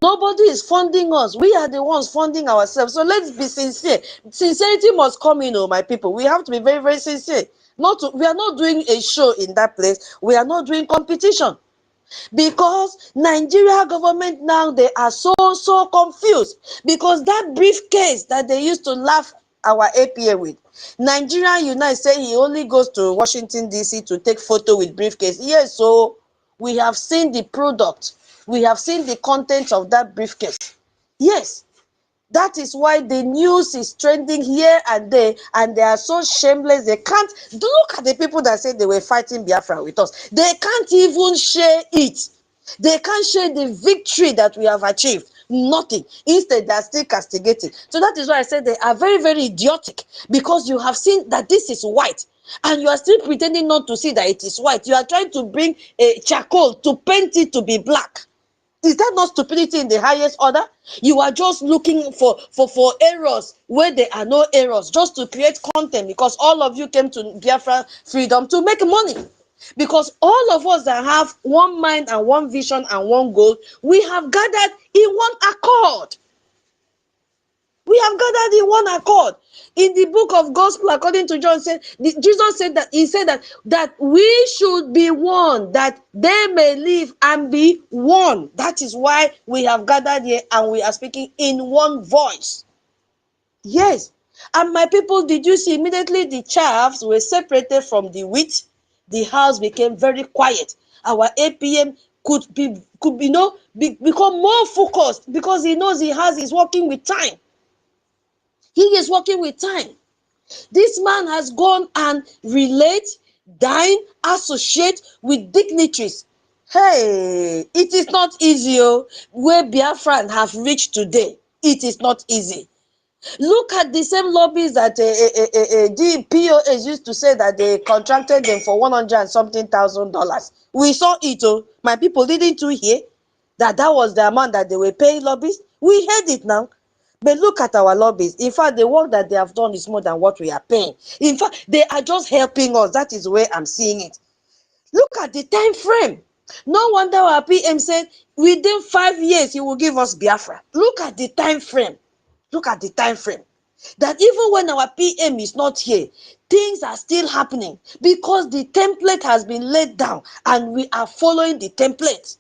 Nobody is funding us. We are the ones funding ourselves. So let's be sincere. Sincerity must come in, oh my people. We have to be very, very sincere. We are not doing a show in that place. We are not doing competition. Because Nigeria government now, they are so confused. Because that briefcase that they used to laugh our APA with, Nigeria Unite say he only goes to Washington DC to take photo with briefcase. Yes, so we have seen the product. We have seen the content of that briefcase. Yes, that is why the news is trending here and there, and they are so shameless. They can't look at the people that said they were fighting Biafra with us. They can't even share it. They can't share the victory that we have achieved. Nothing. Instead, they are still castigating. So that is why I said they are very, very idiotic, because you have seen that this is white, and you are still pretending not to see that it is white. You are trying to bring a charcoal to paint it to be black. Is that not stupidity in the highest order? You are just looking for errors where there are no errors, just to create content, because all of you came to Biafra freedom to make money. Because all of us that have one mind and one vision and one goal, we have gathered in one accord. We have gathered in one accord. In the book of Gospel, according to John, Jesus said that he said that we should be one, that they may live and be one. That is why we have gathered here and we are speaking in one voice. Yes. And my people, did you see immediately the chaffs were separated from the wheat? The house became very quiet. Our APM could become more focused, because he knows he is working with time. He is working with time. This man has gone and relate, dine, associate with dignitaries. Hey, it is not easy, where Biafran have reached today. It is not easy. Look at the same lobbies that the POS used to say that they contracted them for $100 and something thousand. We saw it, my people, didn't you hear that was the amount that they were paying lobbies? We heard it now. But look at our lobbies. In fact, the work that they have done is more than what we are paying. In fact, they are just helping us. That is where I'm seeing it. Look at the time frame. No wonder our PM said within 5 years he will give us Biafra. Look at the time frame. Look at the time frame. That even when our PM is not here, things are still happening, because the template has been laid down and we are following the template.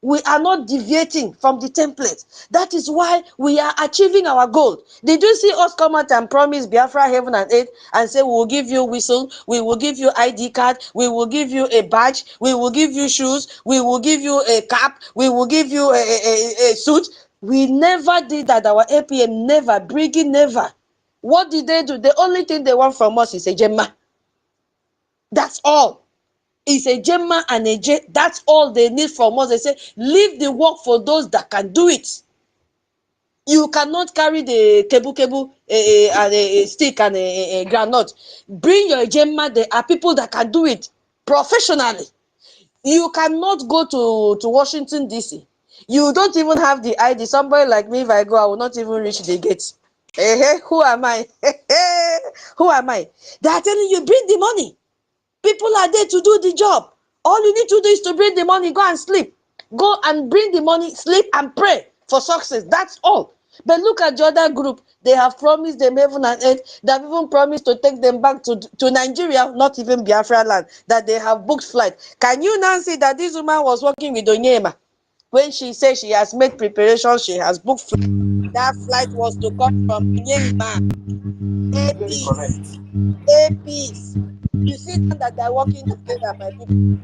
We are not deviating from the template. That is why we are achieving our goal. Did you see us come out and promise Biafra heaven and earth and say we will give you whistle, we will give you ID card, we will give you a badge, we will give you shoes, we will give you a cap, we will give you a suit? We never did that. Our APM never, Brgie never. What did they do? The only thing they want from us is a gemma. That's all. It's a Gemma and a J. That's all they need from us. They say, leave the work for those that can do it. You cannot carry the kebu and a stick and a granite. Bring your Gemma. There are people that can do it professionally. You cannot go to Washington, D.C. You don't even have the ID. Somebody like me, if I go, I will not even reach the gate. Hey, who am I? Who am I? They are telling you, bring the money. People are there to do the job. All you need to do is to bring the money, go and sleep. Go and bring the money, sleep and pray for success. That's all. But look at the other group. They have promised them heaven and earth. They have even promised to take them back to Nigeria, not even Biafra land, that they have booked flight. Can you now see that this woman was working with Onyema? When she said she has made preparations, she has booked flight. That flight was to come from Onyema. Very correct. APs. You see them that they're working together, my people.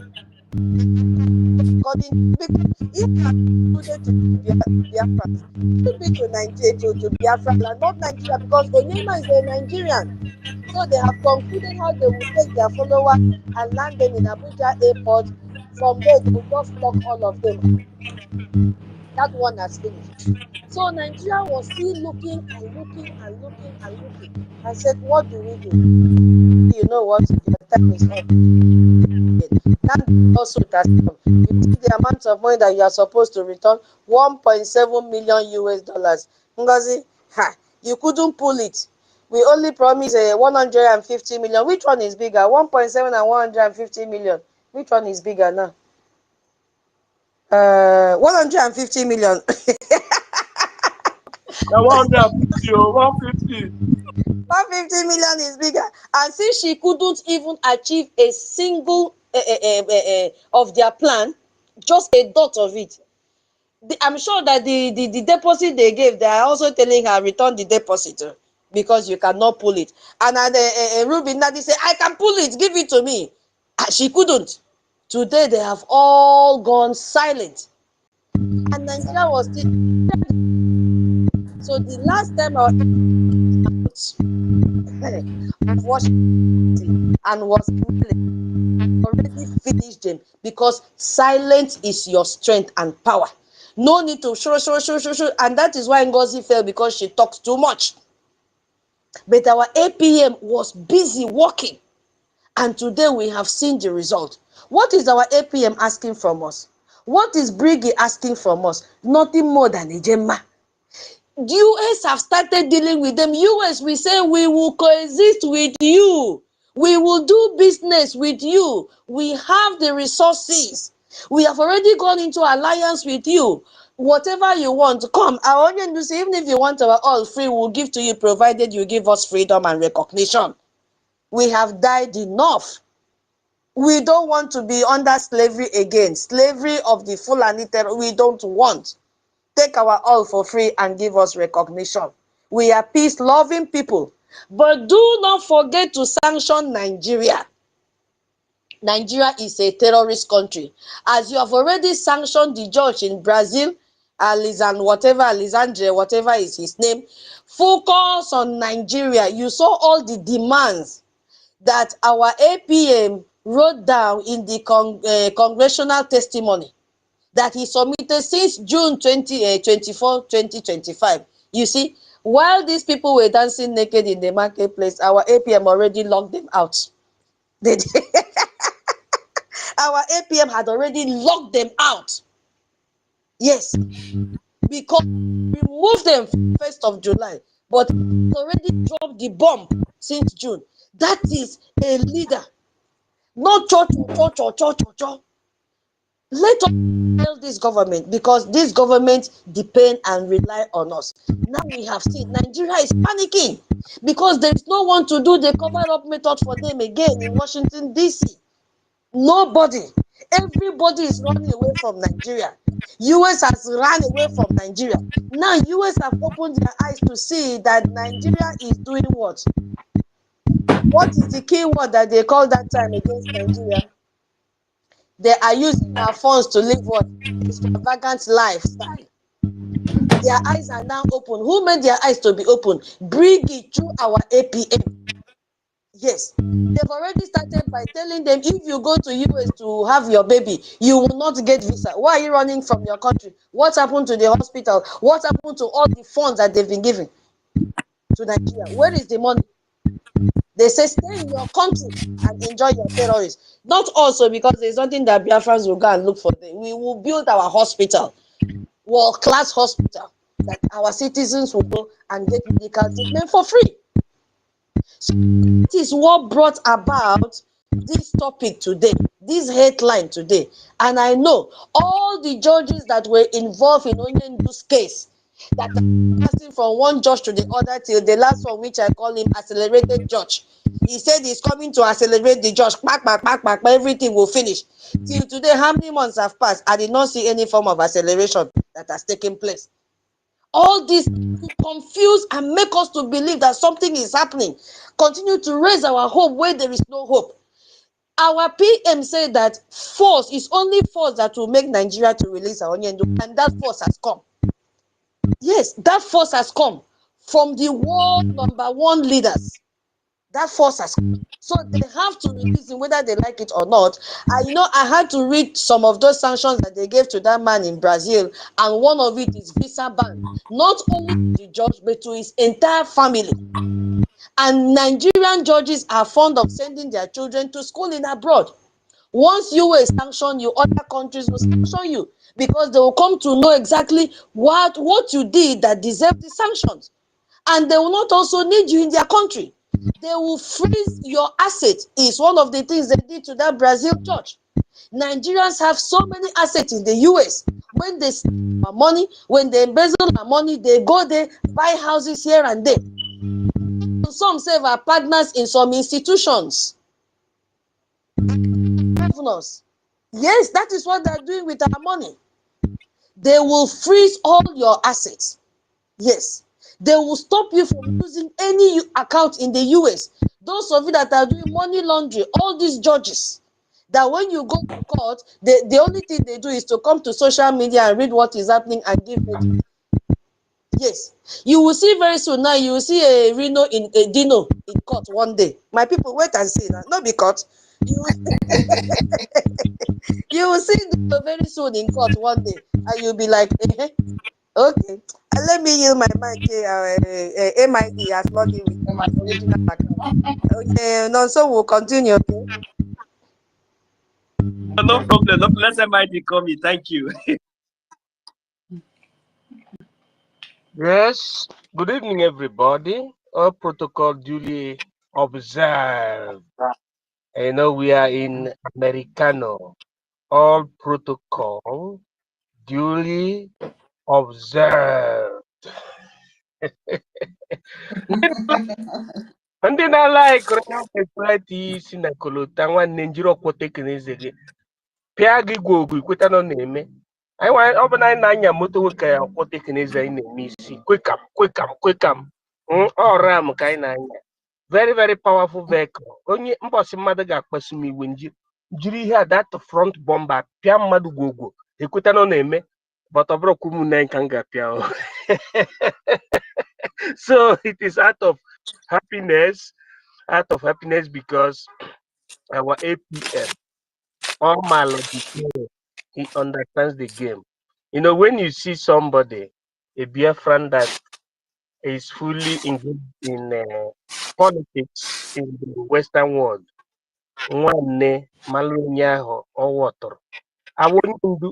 According, because if you are included to Biafra, should be to Nigeria, to Biafra land, not Nigeria, because Onyema is a Nigerian. So they have concluded how they will take their followers and land them in Abuja airport. From there, they will just lock all of them. That one has finished. So Nigeria was still looking and looking and looking and looking, and said, what do we do? You know what? Your time is up. Now also it has come. You see the amount of money that you are supposed to return, 1.7 million US dollars. NGOZI, you couldn't pull it. we only promise 150 million. Which one is bigger? 1.7 and 150 million. Which one is bigger now? 150 million. Now 150, 150. 150 million is bigger. And since she couldn't even achieve a single of their plan, just a dot of it, I'm sure that the deposit they gave, they are also telling her, return the deposit because you cannot pull it. And Ruby Nadi said, I can pull it, give it to me. She couldn't. Today they have all gone silent. And Nigeria was still. So the last time I was and was already finished them, because silence is your strength and power. No need to show. And that is why NGOZI fell, because she talks too much. But our APM was busy working. And today we have seen the result. What is our APM asking from us? What is Brgie asking from us? Nothing more than a gemma. US have started dealing with them. US, we say we will coexist with you. We will do business with you. We have the resources. We have already gone into alliance with you. Whatever you want, come. Our onion, even if you want our all free, we'll give to you, provided you give us freedom and recognition. We have died enough. We don't want to be under slavery again. Slavery of the Fulani terror, we don't want. Take our all for free and give us recognition. We are peace-loving people. But do not forget to sanction Nigeria. Nigeria is a terrorist country. As you have already sanctioned the judge in Brazil, Alexandre, whatever is his name, focus on Nigeria. You saw all the demands that our APM wrote down in the congressional testimony that he submitted since June 24, 2025. You see, while these people were dancing naked in the marketplace, our APM already locked them out. Our APM had already locked them out. Yes, because we removed them 1st of July, but already dropped the bomb since June. That is a leader. Not church. Let us tell this government, because this government depend and rely on us. Now we have seen Nigeria is panicking because there is no one to do the cover-up method for them again in Washington, D.C. Nobody. Everybody is running away from Nigeria. US has run away from Nigeria. Now US have opened their eyes to see that Nigeria is doing what? What is the key word that they call that time against Nigeria? They are using our funds to live what? Extravagant lifestyle. Their eyes are now open. Who made their eyes to be open? Bring it through our APM. Yes. They've already started by telling them, if you go to US to have your baby, you will not get visa. Why are you running from your country? What happened to the hospital? What happened to all the funds that they've been given to Nigeria? Where is the money? They say, stay in your country and enjoy your terrorists. Not also because there's something that Biafrans will go and look for them. We will build our hospital, world-class hospital, that our citizens will go and get medical treatment for free. So that is what brought about this topic today, this headline today. And I know all the judges that were involved in Onyendu's case, that are passing from one judge to the other till the last one, which I call him accelerated judge. He said he's coming to accelerate the judge. Everything will finish. Till today, how many months have passed? I did not see any form of acceleration that has taken place. All this to confuse and make us to believe that something is happening. Continue to raise our hope where there is no hope. Our PM said that force is only force that will make Nigeria to release our Onyendu, and that force has come. Yes, that force has come from the world #1 leaders. That force has come. So they have to release him whether they like it or not. I had to read some of those sanctions that they gave to that man in Brazil, and one of it is visa ban, not only to the judge but to his entire family. And Nigerian judges are fond of sending their children to school in abroad. Once you will sanction you, other countries will sanction you, because they will come to know exactly what you did that deserved the sanctions. and they will not also need you in their country. They will freeze your assets. Is one of the things they did to that Brazil church. Nigerians have so many assets in the US. When they steal our money, when they embezzle our money, they go there, buy houses here and there. Some say are partners in some institutions. Governors. Yes, that is what they're doing with our money. They will freeze all your assets. Yes. They will stop you from using any account in the US. Those of you that are doing money laundering, all these judges, that when you go to court, the only thing they do is to come to social media and read what is happening and give it. Yes. You will see very soon now, you will see a Reno in a Dino in court one day. My people, wait and see that. Not because you you will see Dino very soon in court one day, and you'll be like, okay, let me use my mic here. MID has logged in with my original account. Okay, no, so we'll continue. Okay? No problem. No, let MID come in. Thank you. Yes, good evening, everybody. All protocol duly observed. I know we are in Americano. All protocol duly observed. Ndị na-like ekwentị isi na kolota nwanne njiri ọkwọte keneze gị pịa gị gwa ogu ikweta nọ na-eme ọ bụ na anyị na-anya moto nwoke ya ọkwọte keneze anyị na-eme isi kwekam ọram ka anyị na-anya very very powerful vehicle onye mbọsị mmadụ ga-akpasu m iwe jiri ihe a that front bomber pịa mmadụ gwa ogu ekweta nọ na-eme but ọ bụrụ kwumu na ka m ga-apịa so it is out of happiness because our APM, he understands the game. You know, when you see somebody, a Biafran that is fully engaged in politics in the Western world,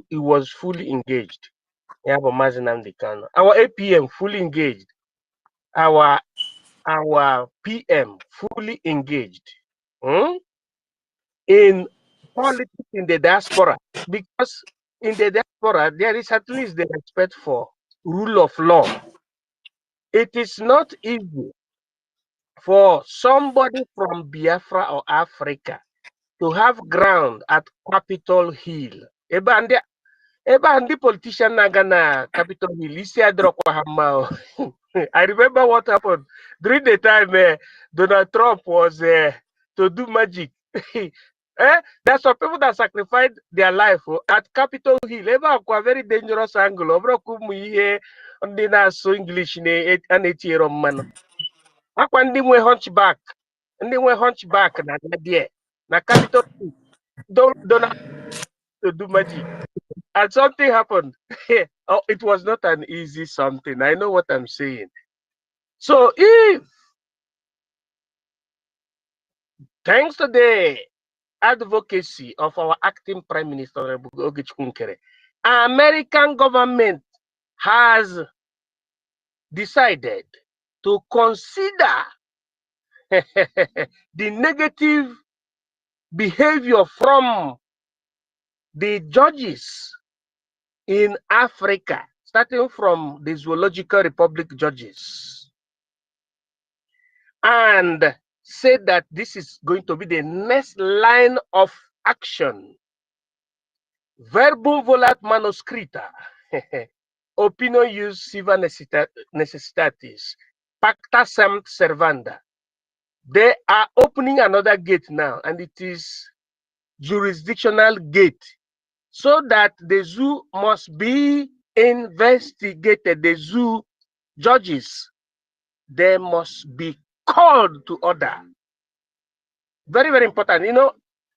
he was fully engaged. Our APM fully engaged. Our PM fully engaged in politics in the diaspora, because in the diaspora there is at least the respect for rule of law. It is not easy for somebody from Biafra or Africa to have ground at Capitol Hill. Eba the politician na Capitol Hill. I remember what happened during the time Donald Trump was to do magic. There are some people that sacrificed their life at Capitol Hill. Ever a very dangerous angle. So English and 8-year man. Ndị nwe hunchback na there na Capitol Hill. Donald to do magic. And something happened. Oh, it was not an easy something. I know what I'm saying. So if, thanks to the advocacy of our acting Prime Minister, American government has decided to consider the negative behavior from the judges in Africa, starting from the Zoological Republic judges, and said that this is going to be the next line of action. Verbum volat manuscrita, opinio ius siva necessitatis, pacta sunt servanda. They are opening another gate now, and it is jurisdictional gate, so that the zoo must be investigated. The zoo judges, they must be called to order. Very, very important. You know,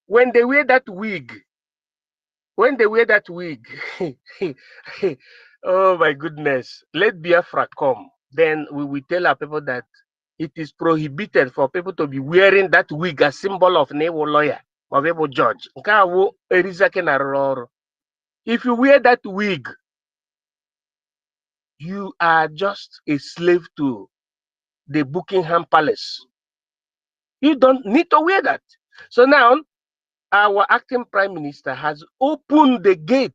when they wear that wig, oh my goodness, let Biafra come. Then we will tell our people that it is prohibited for people to be wearing that wig, a symbol of Newo lawyer or Newo judge. If you wear that wig, you are just a slave to the Buckingham Palace. You don't need to wear that. So now, our acting prime minister has opened the gate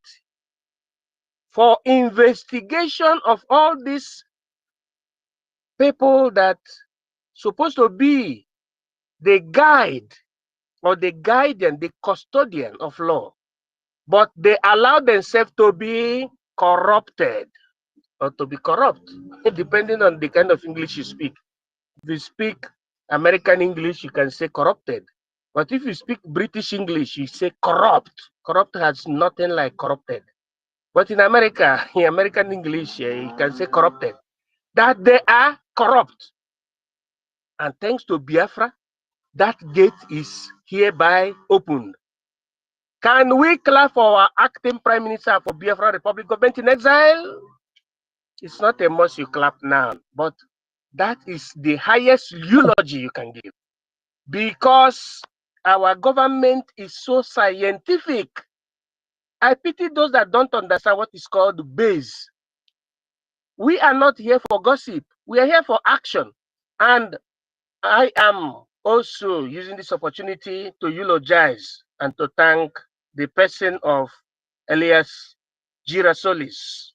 for investigation of all these people that supposed to be the guide or the guardian, the custodian of law, but they allow themselves to be corrupted or to be corrupt, depending on the kind of English you speak. If you speak American English, you can say corrupted. But if you speak British English, you say corrupt. Corrupt has nothing like corrupted. But in America, in American English, you can say corrupted. That they are corrupt. And thanks to Biafra, that gate is hereby opened. Can we clap for our acting prime minister for Biafra Republic government in exile? It's not a must you clap now, but that is the highest eulogy you can give. Because our government is so scientific. I pity those that don't understand what is called base. We are not here for gossip. We are here for action. And I am also using this opportunity to eulogize and to thank the person of Elias Girasolis,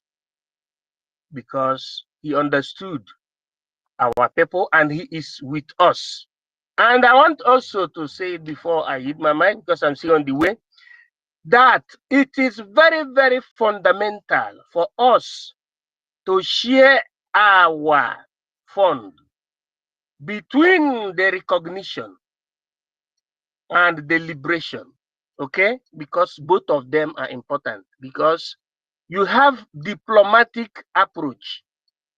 because he understood our people and he is with us. And I want also to say before I hit my mind, because I'm still on the way, that it is very, very fundamental for us to share our fund between the recognition and the liberation, okay? Because both of them are important, because you have diplomatic approach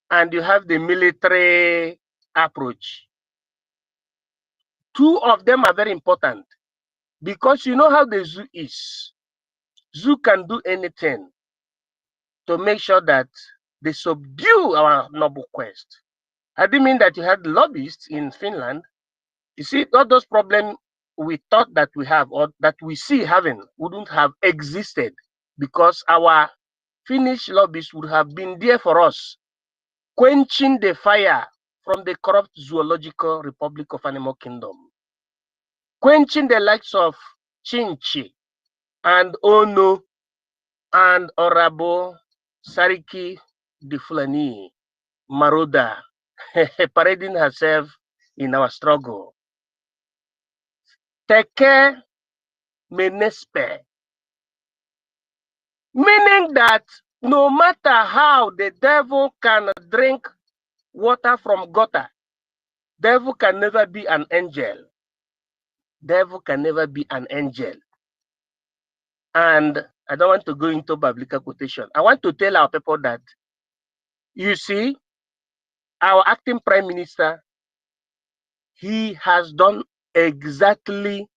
and you have the military approach. Two of them are very important, because you know how the zoo is. Zoo can do anything to make sure that they subdue our noble quest. I didn't mean that you had lobbyists in Finland. You see, all those problems we thought that we have or that we see having wouldn't have existed, because our Finnish lobbyists would have been there for us, quenching the fire from the corrupt Zoological Republic of Animal Kingdom, quenching the likes of Chinchi and Ono and Orabo, Sariki, the Fulani, Maruda, parading herself in our struggle. Teke Menespe, meaning that no matter how the devil can drink water from gutter, devil can never be an angel. Devil can never be an angel. And I don't want to go into biblical quotation. I want to tell our people that, you see, our acting prime minister, he has done exactly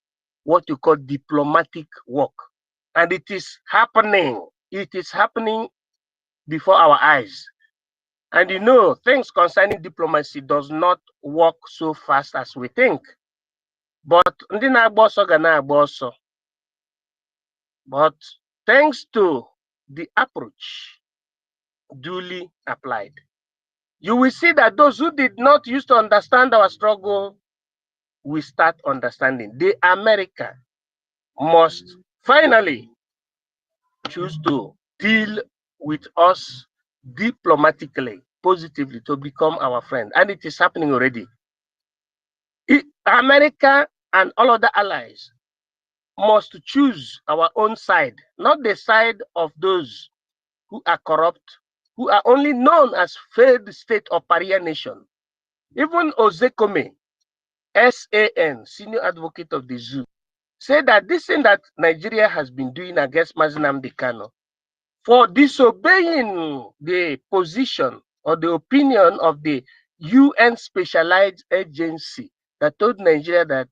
what you call diplomatic work. And it is happening. It is happening before our eyes. And you know, things concerning diplomacy does not work so fast as we think. But but thanks to the approach duly applied, you will see that those who did not used to understand our struggle will start understanding. The America must finally choose to deal with us diplomatically, positively, to become our friend. And it is happening already. America and all other allies must choose our own side, not the side of those who are corrupt, who are only known as failed state or pariah nation. Even Ozekome, SAN, senior advocate of the zoo, said that this thing that Nigeria has been doing against Mazinamdi Kano for disobeying the position or the opinion of the UN specialized agency that told Nigeria that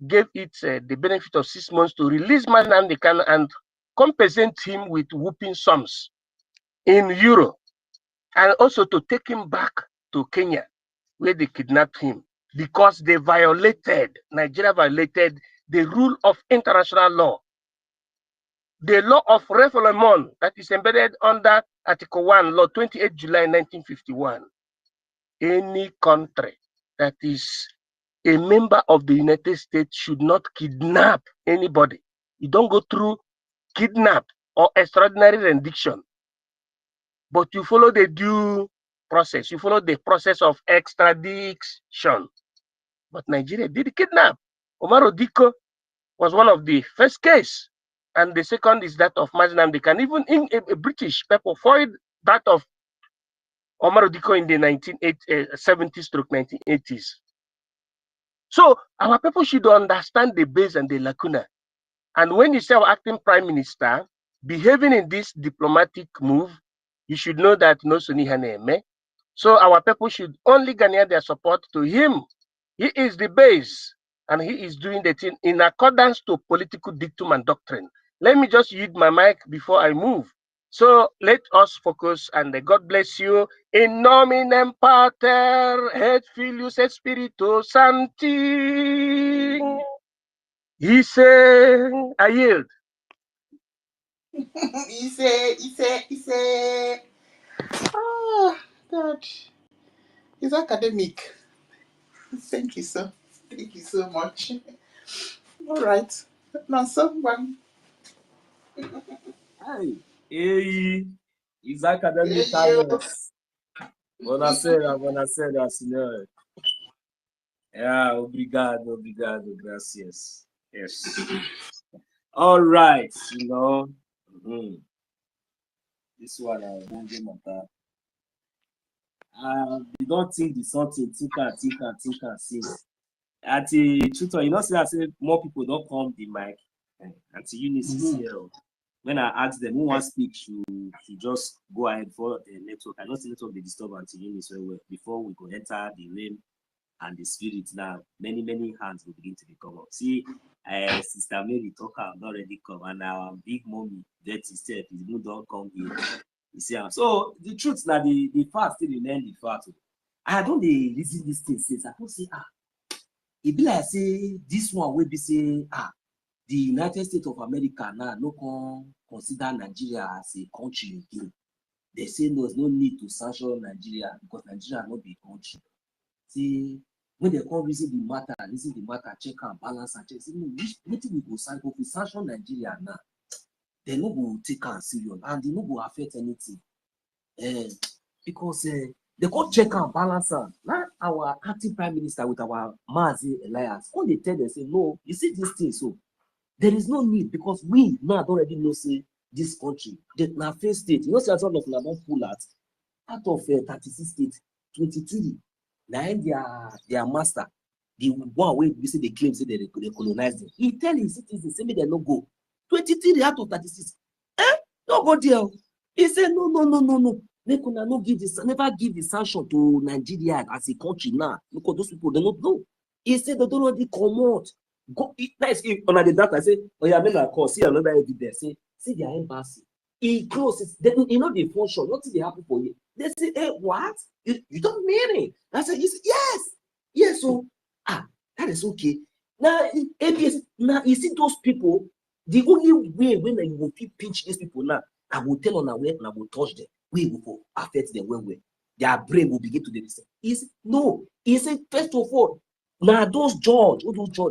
gave it the benefit of 6 months to release Mazinamdi Kano and compensate him with whooping sums in euro, and also to take him back to Kenya, where they kidnapped him, because they violated, Nigeria violated the rule of international law. The law of refoulement that is embedded under Article 1, Law 28 July 1951. Any country that is a member of the United States should not kidnap anybody. You don't go through kidnap or extraordinary rendition, but you follow the due process. You follow the process of extradition. But Nigeria did kidnap. Omar Odiko was one of the first case. And the second is that of Mazinam. They can even in a British people foiled that of Omar Odiko in the 1970s to 1980s. So our people should understand the base and the lacuna. And when you say our acting prime minister behaving in this diplomatic move, you should know that no Suni Haneme. So our people should only garner their support to him. He is the base, and he is doing the thing in accordance to political dictum and doctrine. Let me just yield my mic before I move. So let us focus, and God bless you. In nominem Pater et Filius et Spiritus Sancti. He said, I yield. He said, oh, God. He's academic. Thank you, sir. Thank you so much. All right. Now, someone. Hey, he's academic talents. Buonasera, signore. Yeah, obrigado, gracias. Yes. All right, you know. This one, matter. You don't think the something, think and since. At the tutor, you know, say I say more people don't come the mic. Until Eunice is here. When I ask them who wants to speak, to just go ahead for the network. I know the network they disturb until Eunice well before we go enter the realm and the spirit. Now many hands will begin to become up. See, Sister Mary Talker not already come, and our big mommy Dirty Step is no don't come here. You see, so the truth now the fact still remain the fact. I don't reason this thing since I don't say it be like say this one will be say the United States of America now no consider Nigeria as a country again. They say there's no need to sanction Nigeria because Nigeria not be a country. See, when they come reason the matter, check and balance and check. See, no, we go sign if we sanction Nigeria now, they no go take and serious and they no go affect anything. Because they go check and balance and now our acting prime minister with our Mazi Elias, when they tell them say no, you see this thing so. There is no need because we now already know say this country, now first state, you know, say as one of them don't pull out of 36 states, 23. Now their master, the one way we say they claim say they colonized them. He tell his citizens say they no go. 23 out of 36. No go there. He said no. They could not give this, never give the sanction to Nigeria as a country now because those people they don't know. He said they don't already come out. Go nice if on the data say, oh yeah, make a call, see another evidence, see their embassy. He closes, then you know the function, nothing they happen for you. They say, hey, what? You don't mean it. I said, yes, so that is okay. Now ABS, now you see those people, the only way when you will pinch these people now, I will tell on our way and I will touch them. We will affect them when their brain will begin to do this. He said, first of all, now those judges,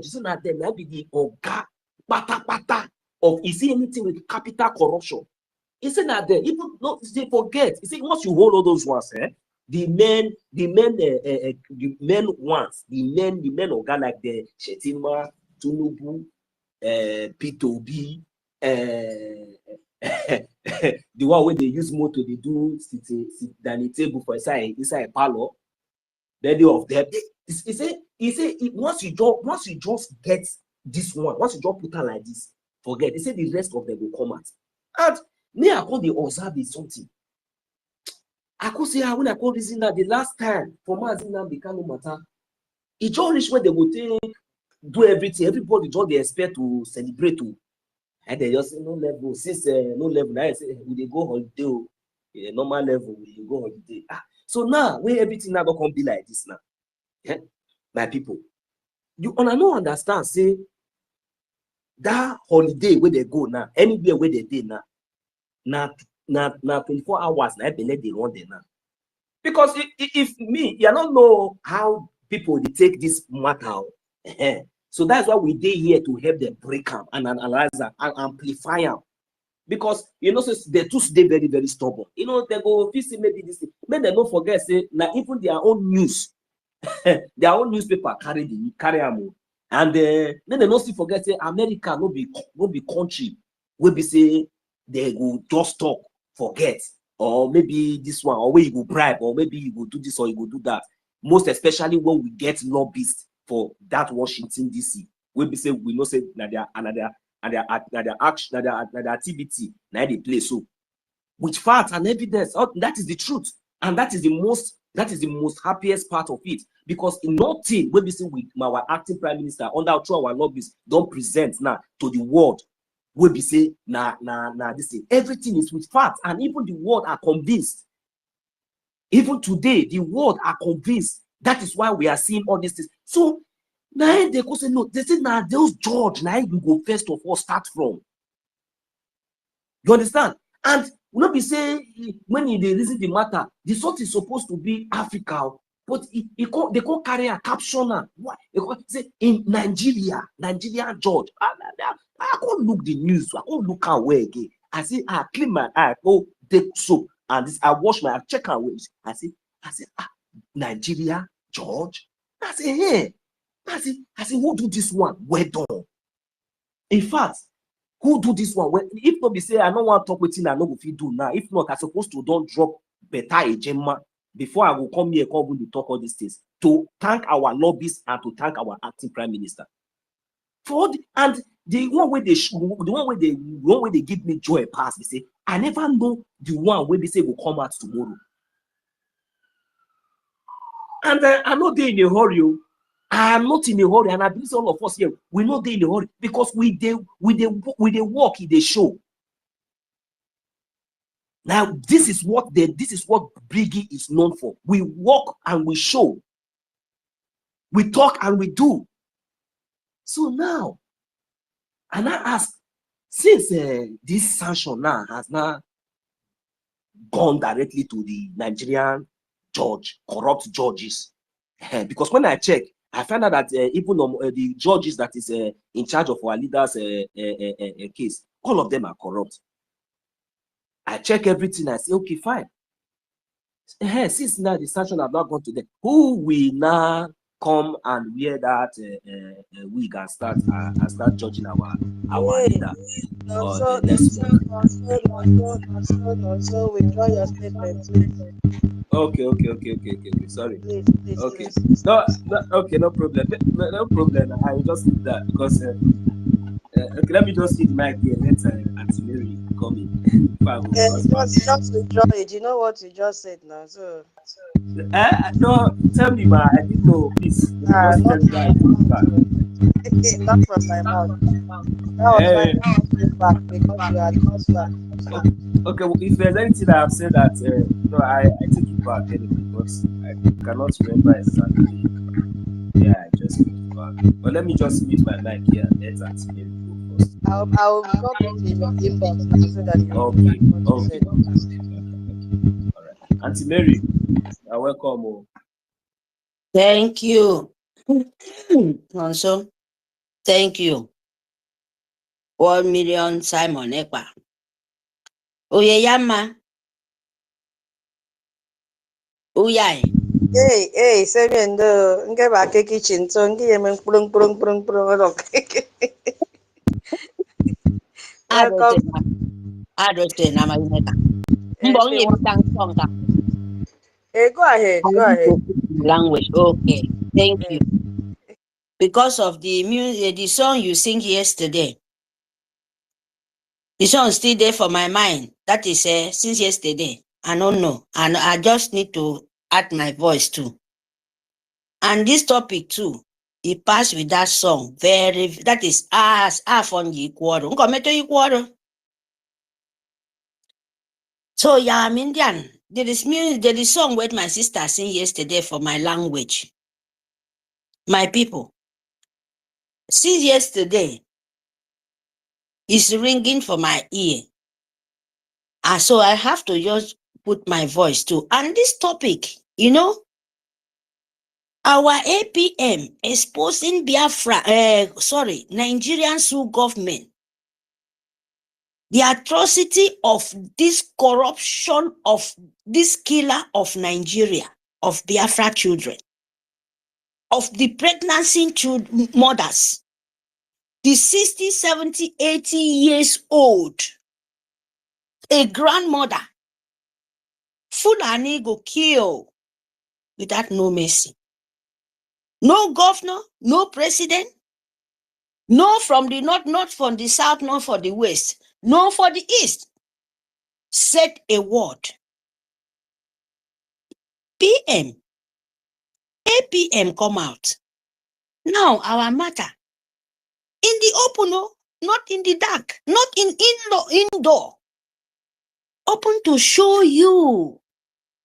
isn't that them? That be the oga pata of is it anything with capital corruption? Isn't that there? Even no, they forget. You see, once you hold all those ones, the men oga like the Shetima, Tunubu, P2B, the one where they use motor, they do sit down the table for inside a parlor. Many of them. He said once you just get this one, once you just put her like this, forget. He said the rest of them will come out. And me, I call the observe is something. I could say when I call reason that the last time for Mazina become no matter. It just reach when they will do everything. Everybody just they expect to celebrate to. And they just say no level. Since no level, now I say we go holiday, normal level, we go holiday. So now when everything now gonna be like this now. Yeah? My people, you don't understand, say that holiday where they go now, anywhere where they did now 24 hours now, they run there now. Because if me, you don't know how people they take this matter. So that's why we dey here to help them break them and analyze them and amplify them. Because so they too stay very, very stubborn. They go visit maybe this thing. Maybe they don't forget, say now even their own news, their own newspaper carry them. And then they don't still forget, say America no be country will be say they go just talk, forget, or maybe this one, or where you go bribe, or maybe you go do this or you go do that. Most especially when we get lobbyists for that Washington DC, we be say we know say their action, their activity, now they play so with facts and evidence. That is the truth, and that is the most happiest part of it, because in nothing we be say with our acting prime minister under through our lobbyists don't present now to the world. We be say this thing. Everything is with facts, and even the world are convinced. Even today, the world are convinced. That is why we are seeing all these things. So now they go say no. They say now those judge now you go first of all start from. You understand? And we not be say when they reason the matter, the sort is supposed to be Africa, but they can't carry a caption. Why? They can't say in Nigeria judge. I can't look the news. I can't look away again. I say I clean my eye, go take soap, and this I wash my eye, check away. I say Nigeria judge. I say hey. I say who do this one? Well done. In fact, who do this one? Well, if not be say I don't want to talk with him, I know if you do now. If not, I supposed to don't drop better agenda before I will come here come to talk all these things. To thank our lobbyists and to thank our acting prime minister. For and the one where they give me joy pass, they say I never know the one where they say will come out tomorrow. And I'm not there in a hurry. I am not in a hurry, and I believe all of us here we not there in a hurry because we they work in the show. Now this is what Brgie is known for. We walk and we show. We talk and we do. So now, and I ask, since this sanction now has now gone directly to the Nigerian judge, corrupt judges, because when I check, I found out that even the judges that is in charge of our leaders' case, all of them are corrupt. I check everything. I say, okay, fine. Since now the sanction have not gone to them, who will now come and wear that wig and start judging our leader? So withdraw your statement, please. Okay. Sorry. Please. Okay. No, okay, no problem. No problem. I will just leave that because okay, let me just hit mic here. Let Auntie Mary come in. Just withdraw it. You know what you just said now. So no, tell me, ma. I didn't know. Please, just tell me that I put it back. Not from my mouth. That was feedback because you are not. Okay, well, if there's anything I have said that no, I take it back anyway because I cannot remember exactly. Yeah, I just take it back. But let me just mute my mic here and let Auntie Mary go first. I'll drop it in your inbox so that you okay. All right, Auntie Mary, you're welcome. Oh. Thank you. Also, thank you. 1 million Simon Ekpa. Oyeyama. Uyai. Hey, Semendo, nke ba ke kitchen so nke yemen prung. Adote na mayineka. Mbong ye mutang songa. Go ahead. Language. Okay. Thank you. Because of the music, the song you sing yesterday. The song is still there for my mind. That is since yesterday. I don't know. And I just need to add my voice too. And this topic too, it passed with that song. That is on the So yeah, I'm Indian. There is song with my sister sing yesterday for my language. My people. Since yesterday, it's ringing for my ear. So I have to just put my voice too. And this topic, Our APM exposing Nigerian Sioux government, the atrocity of this corruption of this killer of Nigeria, of Biafra children, of the pregnancy mothers, the 60, 70, 80 years old, a grandmother, Fulani go kill without no mercy. No governor, no president, no from the north, not from the south, not for the west, no for the east, said a word. APM come out. Now our matter, in the open, not in the dark, not in indoor, open to show you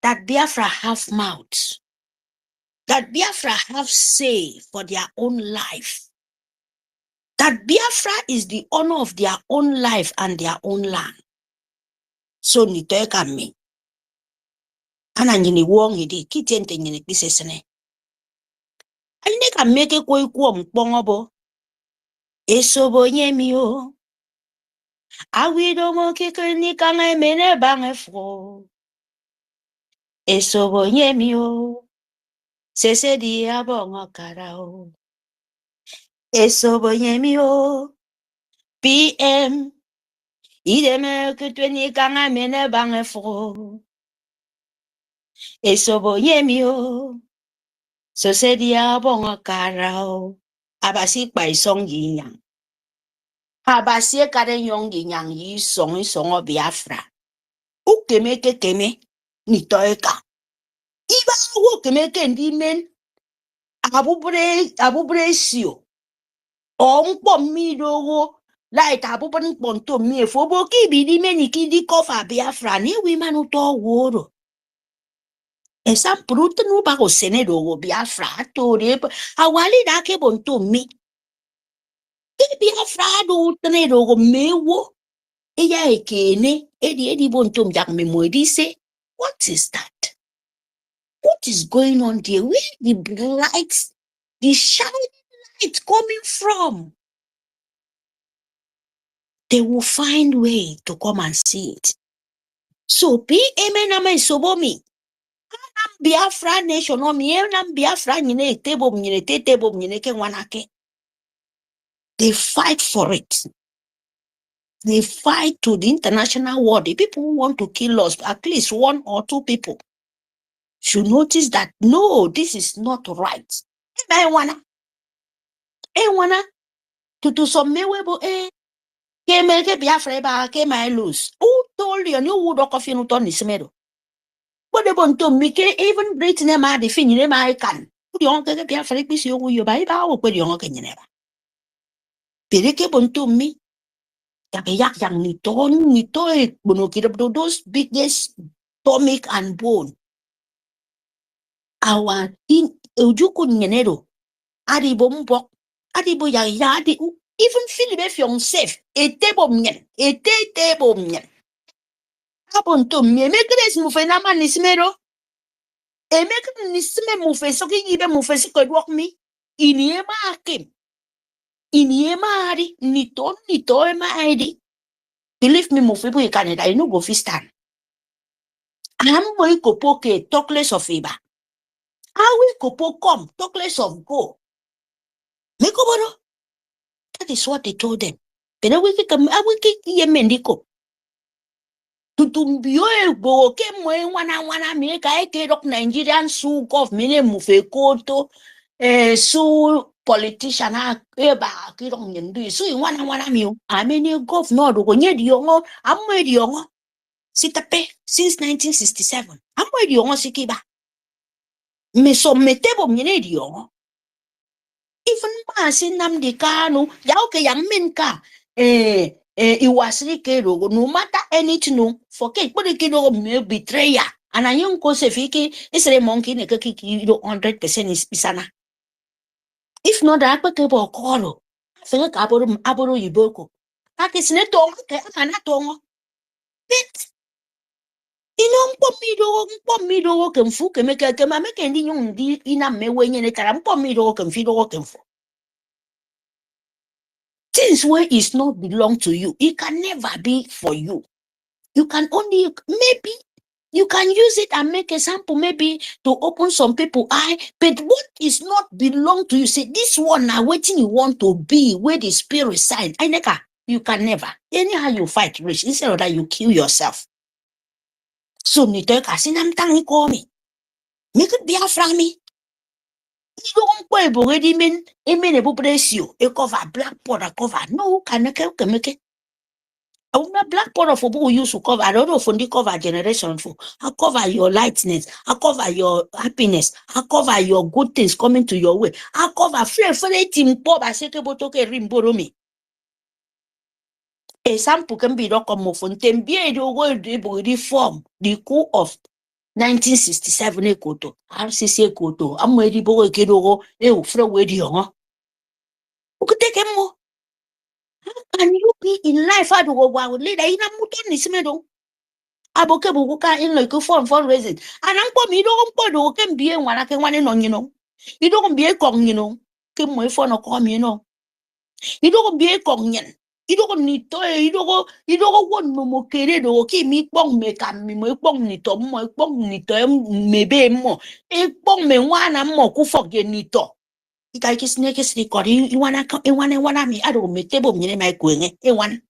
that Biafra have mouths, that Biafra have say for their own life, that Biafra is the honor of their own life and their own land. So nitoeka me. Ana nyini wong idi kitente nyini pisesene. Aine ka meke koi kuo mpongobo. Esobo nyemi o. Awido mo kikini kange mene bange fro. Esobo nyemi o. Sese di abongo karao. Esobo nyemi o. PM. Ideme kitini kange mene bange fro. Esobo nyemi o. Sese di abongo karao. Abasi by song yinyang. Abasi kare yong yinyang yi song Biafra. Ukemeke keme ni toeka. Iba wo kemeke ndi men abubre sio. Mpo mido wo like abubre ponto mi fobo ki bi di men ikidi kofa Biafra ni wi manu to woro. Esa prute no ba go senedo wo Biafra to re awali da ke bonto mi. Biafra do tenedo go mewo. Eya ekene edi bonto jak me moedi say, what is that? What is going on there? Where the light, the shining light coming from? They will find way to come and see it. So PM sobomi. Biafra nation o mi Biafra nyine tebo nyine ke wanake. They fight for it. They fight to the international world. The people who want to kill us, at least 1 or 2 people, should notice that no, this is not right. I wanna to some mewebo ke Biafra ba ke my lose. Who told you would of you not on this meadow? But they want to make even Britain ma the fin in my can. Put your uncle Biafra piece you buy or put your uncle never. Pereke bonto me. Yak yang ni to bonokid those biggest stomach and bone. Our in Ujuku Nenero. Adibo mbok. Adibo yadi. Even Philip yourself. A table mien. A table mien. Abonto me make this move na man nismero. E make nisme move so ki ibe move so could walk me. Iniema akim. Iniema adi. Nito ema adi. Believe me move people in Canada. I no go fistan. I'm going to poke talk less of Iba. I will go come talk less of go. Mekoboro. That is what they told them. But I will kick ye mendiko. Tutumbio bo ke mwe wana me ka rock Nigerian Sioux government move koto Sioux politician ba ki rong nyendu so wana mi ameni governor do nye diongo amwe diongo sitape since 1967 amwe diongo sikiba me so metebo mnyene diongo even ma Nnamdi Kanu ya oke yang menka it was no matter anything no forget but the me betrayer and I young cause is a monkey ne kaki 100% is pisana if not that bakebo kolo think aboro yiboko that is neto ke anatongo Ino mpomido kemfu kemeke kemameke ndi nyundi ina mewenye ne kara mpomido kemfido kemfu. Things where is not belong to you, it can never be for you. You can only, maybe you can use it and make a sample, maybe to open some people eye, but what is not belong to you, say this one now waiting you want to be where the spirit side. You can never. Anyhow you fight rich, instead of that you kill yourself. So nito kasinam tangi komi. Make it Biafra me. You don't pay already mean a ratio, a cover black powder cover. No, can make it. I will not black powder for who use to cover. I don't know for the cover generation for. I cover your lightness. I cover your happiness. I cover your good things coming to your way. I cover free team pop. I say toke rimboro me. A sample can be docomo fontaine. Be the word reform the coup of 1967 ekoto. RCC ekoto. I'm ready bo ekedo e free radio. Ukuteke mo. Can you be in life? I do go wa leader ina muto nismedo. Aboke buka in like for fundraising. And I'm coming, you don't can be one I can one on, you know. You don't be a kong, you know. Came my phone or come, you know. You don't be a kong, you don't need to, you don't want no more carried or keep me bong make and me my bong nito, my bong nito, maybe more. A bong me one and more who forget nito. It I just make a record. You wanna come, you wanna me. I don't make table me my going, a one.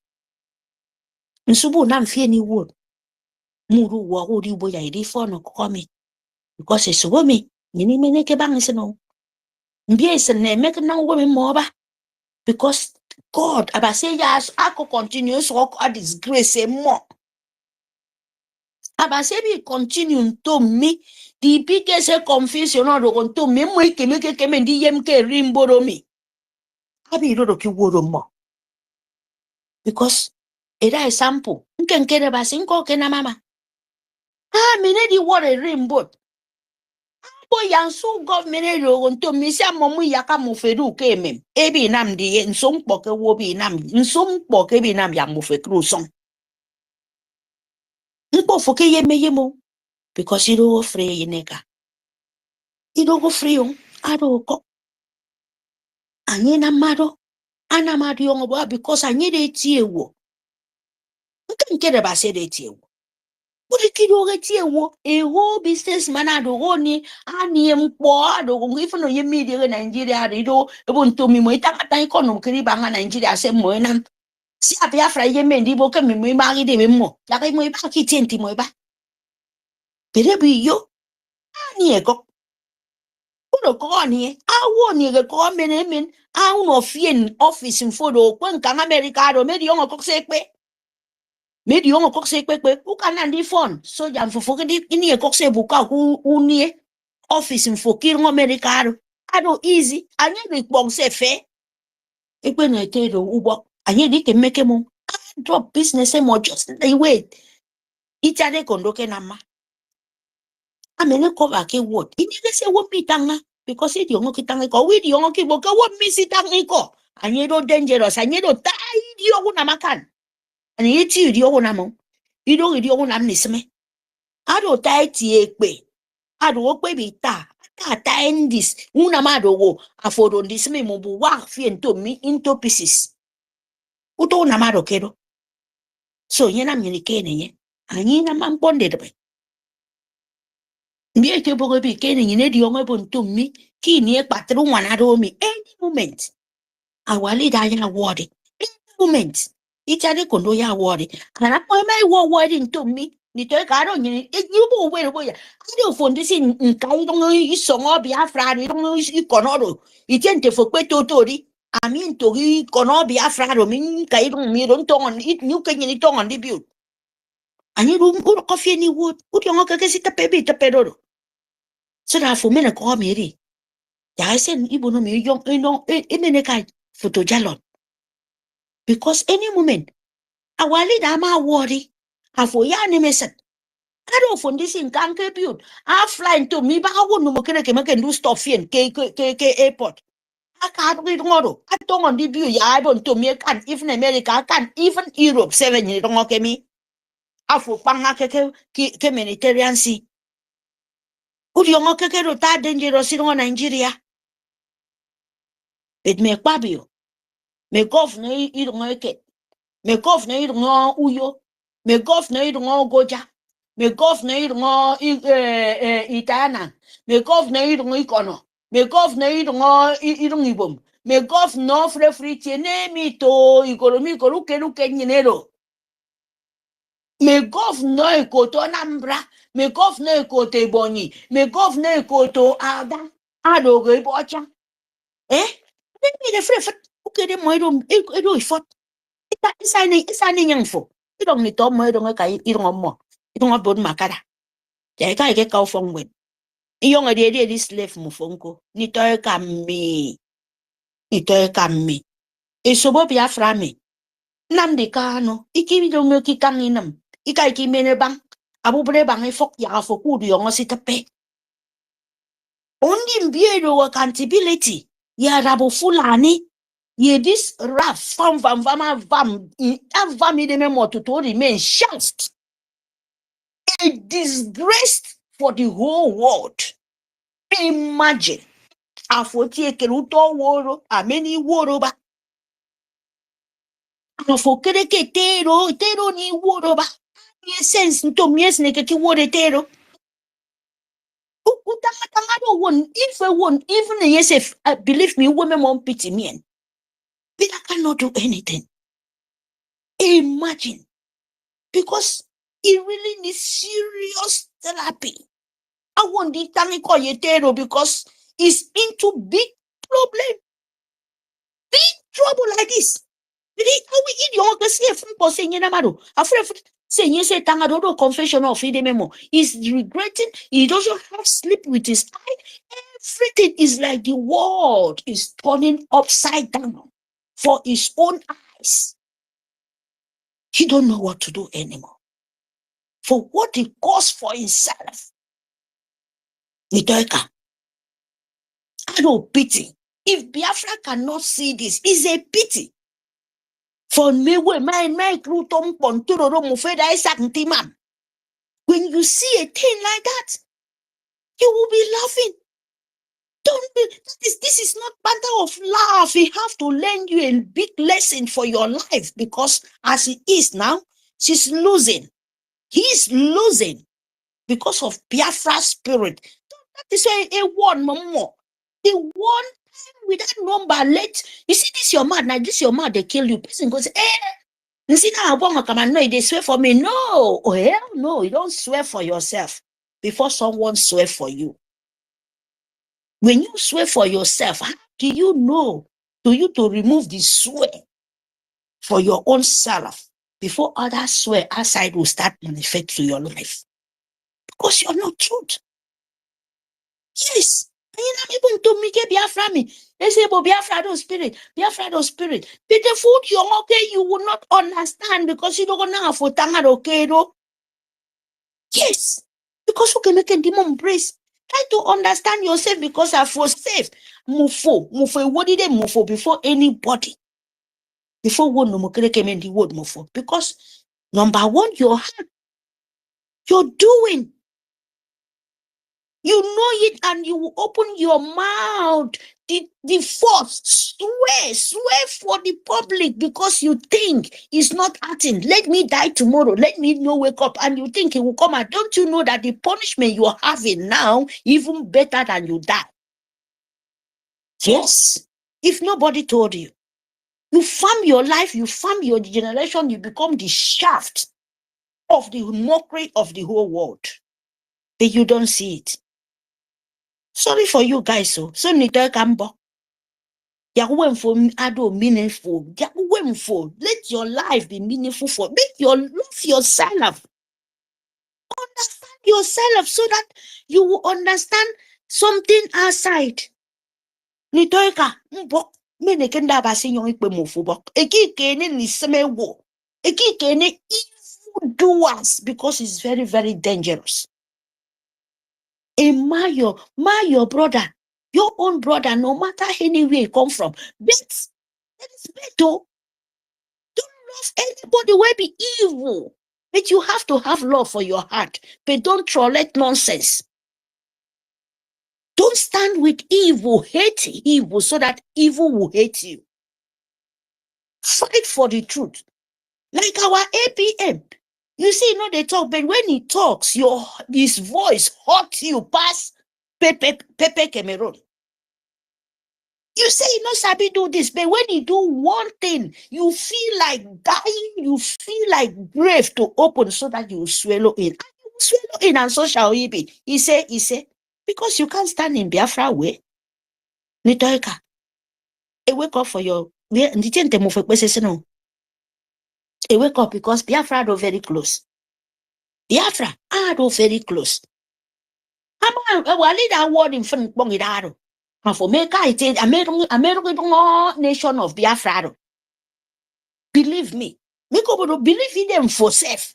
And so, I'm feeling wood. Muru wa uri boya iri fono komi because it's women yini mene ke bang seno mbie sene make na women moba because God aba say yes ako continuous work at this grace more aba say be continue to me the biggest confusion on to me mo ke me ke me ndi yem ke rimboro mi abi ro ki woro mo because era example nke ba sinko ke na mama mine di wore rimbo yang so government to me say momu yaka mo fedu kemem ebi nam di nsom poke wo bi nam nsom poke bi nam yang mo fe cruson nko foke ye meyemo because you don't free neka you don't go free on ado ko anyena mado ana mado on bo because anyere tie wo nke de ba se de tie wo Uri kido tie wo a whole businessman ado ni ani mpo ado go ifo no ye media Nigeria do ebo ntomi mo itaka ikono kiri banga Nigeria se mo na si Biafra ye mendi bo ke mi mari de mo ya kai mo ba ki tenti mo ba pere bi yo ani ego uno ko ni awo ni ge ko men no fien office mfodo kwa nka America do medi yo ko sekpe Medi yongo kokse kwe ukana ndi phone so jam fofoke di ini kokse buka unie office mfokir ngo Americano ado easy anye di bong se fe ekwe na etedo ubo anye di ke meke mo drop business mo just they wait itade kondoke na ma amene cover ke word ini ke se wo pitanga because it yongo kitanga ko wi yongo ki boka wo misitanga ko anye do dangerous anye do tai di yongo na makan ani yeti di yongo na mo ido ri yongo na nisme ado tai ti ekpe ado okpe bita ta endis una mado wo afodo ndisme mo bu wa fi into pieces uto na mado kedo so yena mnyeni kene ye anyina mamponde de mbi ke bogo bi kene nyine di onwe bo ntomi ki ni e patru wana do mi any moment awali da ya word any moment itade kondo ya word kana ko mai word ntomi ni to ka do nyini yubo we bo ya ade fondisi nkai don isongo Biafra ni don ikonodo itente fo pe totori ami ntori kono Biafra do min kai don mi don ton it new kan ni ton di biu ani rum ko coffee ni wood uti ngo ka sita pebi ta pedo so na fo mena ko meri ya sen ibo no mi yong no emene kai photo jalon because any moment awali da ma worry afo ya ni mesen I don't find this in Kanke build. I fly to me, but I wouldn't know can do stuff in K airport. I can't read tomorrow. I don't want the view. I don't to me, I can't even America, I can't even Europe 7 years. Don't okay me. Afo panga ke Mediterranean Sea. Udi ongo keke ro ta dangerous in Nigeria. It me kwabio. Me governor idongo eke. Me governor idongo uyo. Me governor idongo OGOJA. Me governor idongo itana. Me governor idongo ikono. Me governor idongo ibom. Me governor free tiene mito ikolomi luke nyinero. Me governor ekoto Anambra. Me governor ekoto Ebonyi. Me governor ekoto Ada. Adogo ibocha. Me the free okay the moidum edo ifot. Isa ni nyangfo. Idong ni to moidong kai idong mo. Idong abod makara. Ya kai ke kau fong wen. Iyong ade di slave mu fonko. Ni to ka me. Ni to ka me. E sobo Biafra me. Nam de kano. Iki mi do me ki kanginam. Ikai ki mene bang. Abu bre bang e fok ya fok udu yong sitape. Only mbiedo accountability. Ya rabo fulani. Ye this raf vam de memo to remain just a disgrace for the whole world. Imagine afoti ekeruto woro ameni woro ba afokere ke tero ni woro ba ye sense nto mies ne ke ti woro tero utanga do one if I won even yes believe me women won't pity me. But I cannot do anything. Imagine. Because it really needs serious therapy. I want the taniko because it's into big problem. Big trouble like this. How we eat your saying you say tangadodo confession of memo. He's regretting, he doesn't have sleep with his eye. Everything is like the world is turning upside down for his own eyes. He don't know what to do anymore. For what he caused for himself. Nitoeka. I don't pity. If Biafra cannot see this, it's a pity. For me, when you see a thing like that, you will be laughing. Don't be, this is not matter of laugh. He have to learn you a big lesson for your life because as it is now, she's losing. He's losing because of Biafra spirit. That is why a one more. The one time with that number late, you see this your man, now this your man, they kill you. Person goes, you see now I want to come and no, they swear for me. No, oh hell no, you don't swear for yourself before someone swear for you. When you swear for yourself, how do you know to you to remove the swear for your own self before others swear outside will start manifest to your life? Because you're not truth. Yes. Even to me get Biafra me. They say, but Biafra don't spirit. Biafra don't spirit. But the food you're okay, you will not understand because you don't know how to tanga okay though. Yes. Because you can make a demon praise. Try to understand yourself because I was safe. Mufo. What did they mufo before anybody? Before one no more came in the word mufo. Because number one, you're doing. You know it and you will open your mouth. The force, swear for the public because you think it's not acting. Let me die tomorrow. Let me no wake up. And you think it will come out. Don't you know that the punishment you are having now even better than you die? Yes. If nobody told you, you farm your life, you farm your generation, you become the shaft of the mockery of the whole world. But you don't see it. Sorry for you guys, so Nito Kambo. For ado meaningful. Let your life be meaningful for. Make your love yourself. Understand yourself so that you will understand something outside. Nitoeka mbo menekenda basi yon ikpe mofubok. Eki kene ni semewo. Eki kene evil doers because it's very, very dangerous. My your brother, your own brother, no matter anywhere you come from. But that is better. Don't love anybody will be evil. But you have to have love for your heart. But don't tolerate nonsense. Don't stand with evil, hate evil so that evil will hate you. Fight for the truth. Like our APM. You see, they talk, but when he talks, his voice hurts you past Pepe Cameroon. You say Sabi do this, but when you do one thing, you feel like dying, you feel like grave to open so that you swallow in. And you swallow in, and so shall he be. He say, because you can't stand in Biafra way. Nitoika. Wake up for your a wake up because Biafra are very close. Biafra are very close. I'm lead that word in front of it. And for me, it is American nation of Biafra. Believe me. Make up believe in them for safe.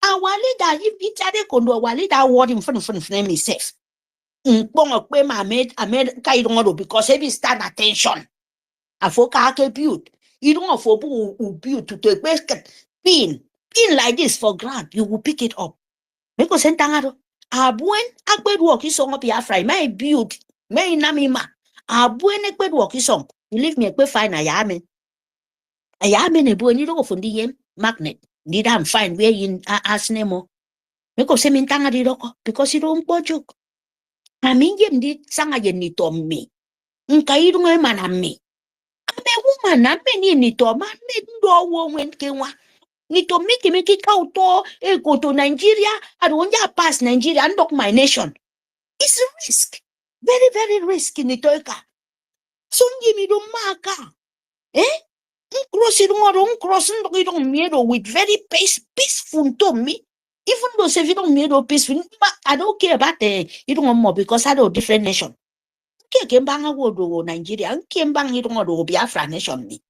Our leader, if it's a condo, our leader word in front of name is safe. I made because every stand attention. I forgot build. You don't have for who build to take basket pin like this for grant. You will pick it up. Because sentangado. Abuen akbed work is on Biafra. May build. May namima. Abuen ekbed work is on. Believe me, ekbe fine ayame. Ayame ne buen you don't go the magnet. Did I'm fine where in asnemo. Because sementanga doko because you don't joke. I mean yem did sanga yen ni to me. Nka don't man me. Woman, I mean, ni to man, no woman can wa. Ni to make it out to go to Nigeria. I don't pass Nigeria and lock my nation. It's a risk. Very, very risky, ni toika. So me do maka. Crossing with very peaceful to me. Even though if you don't medo peaceful, I don't care about you don't more because I do different nation. Nigeria, Biafra nation me.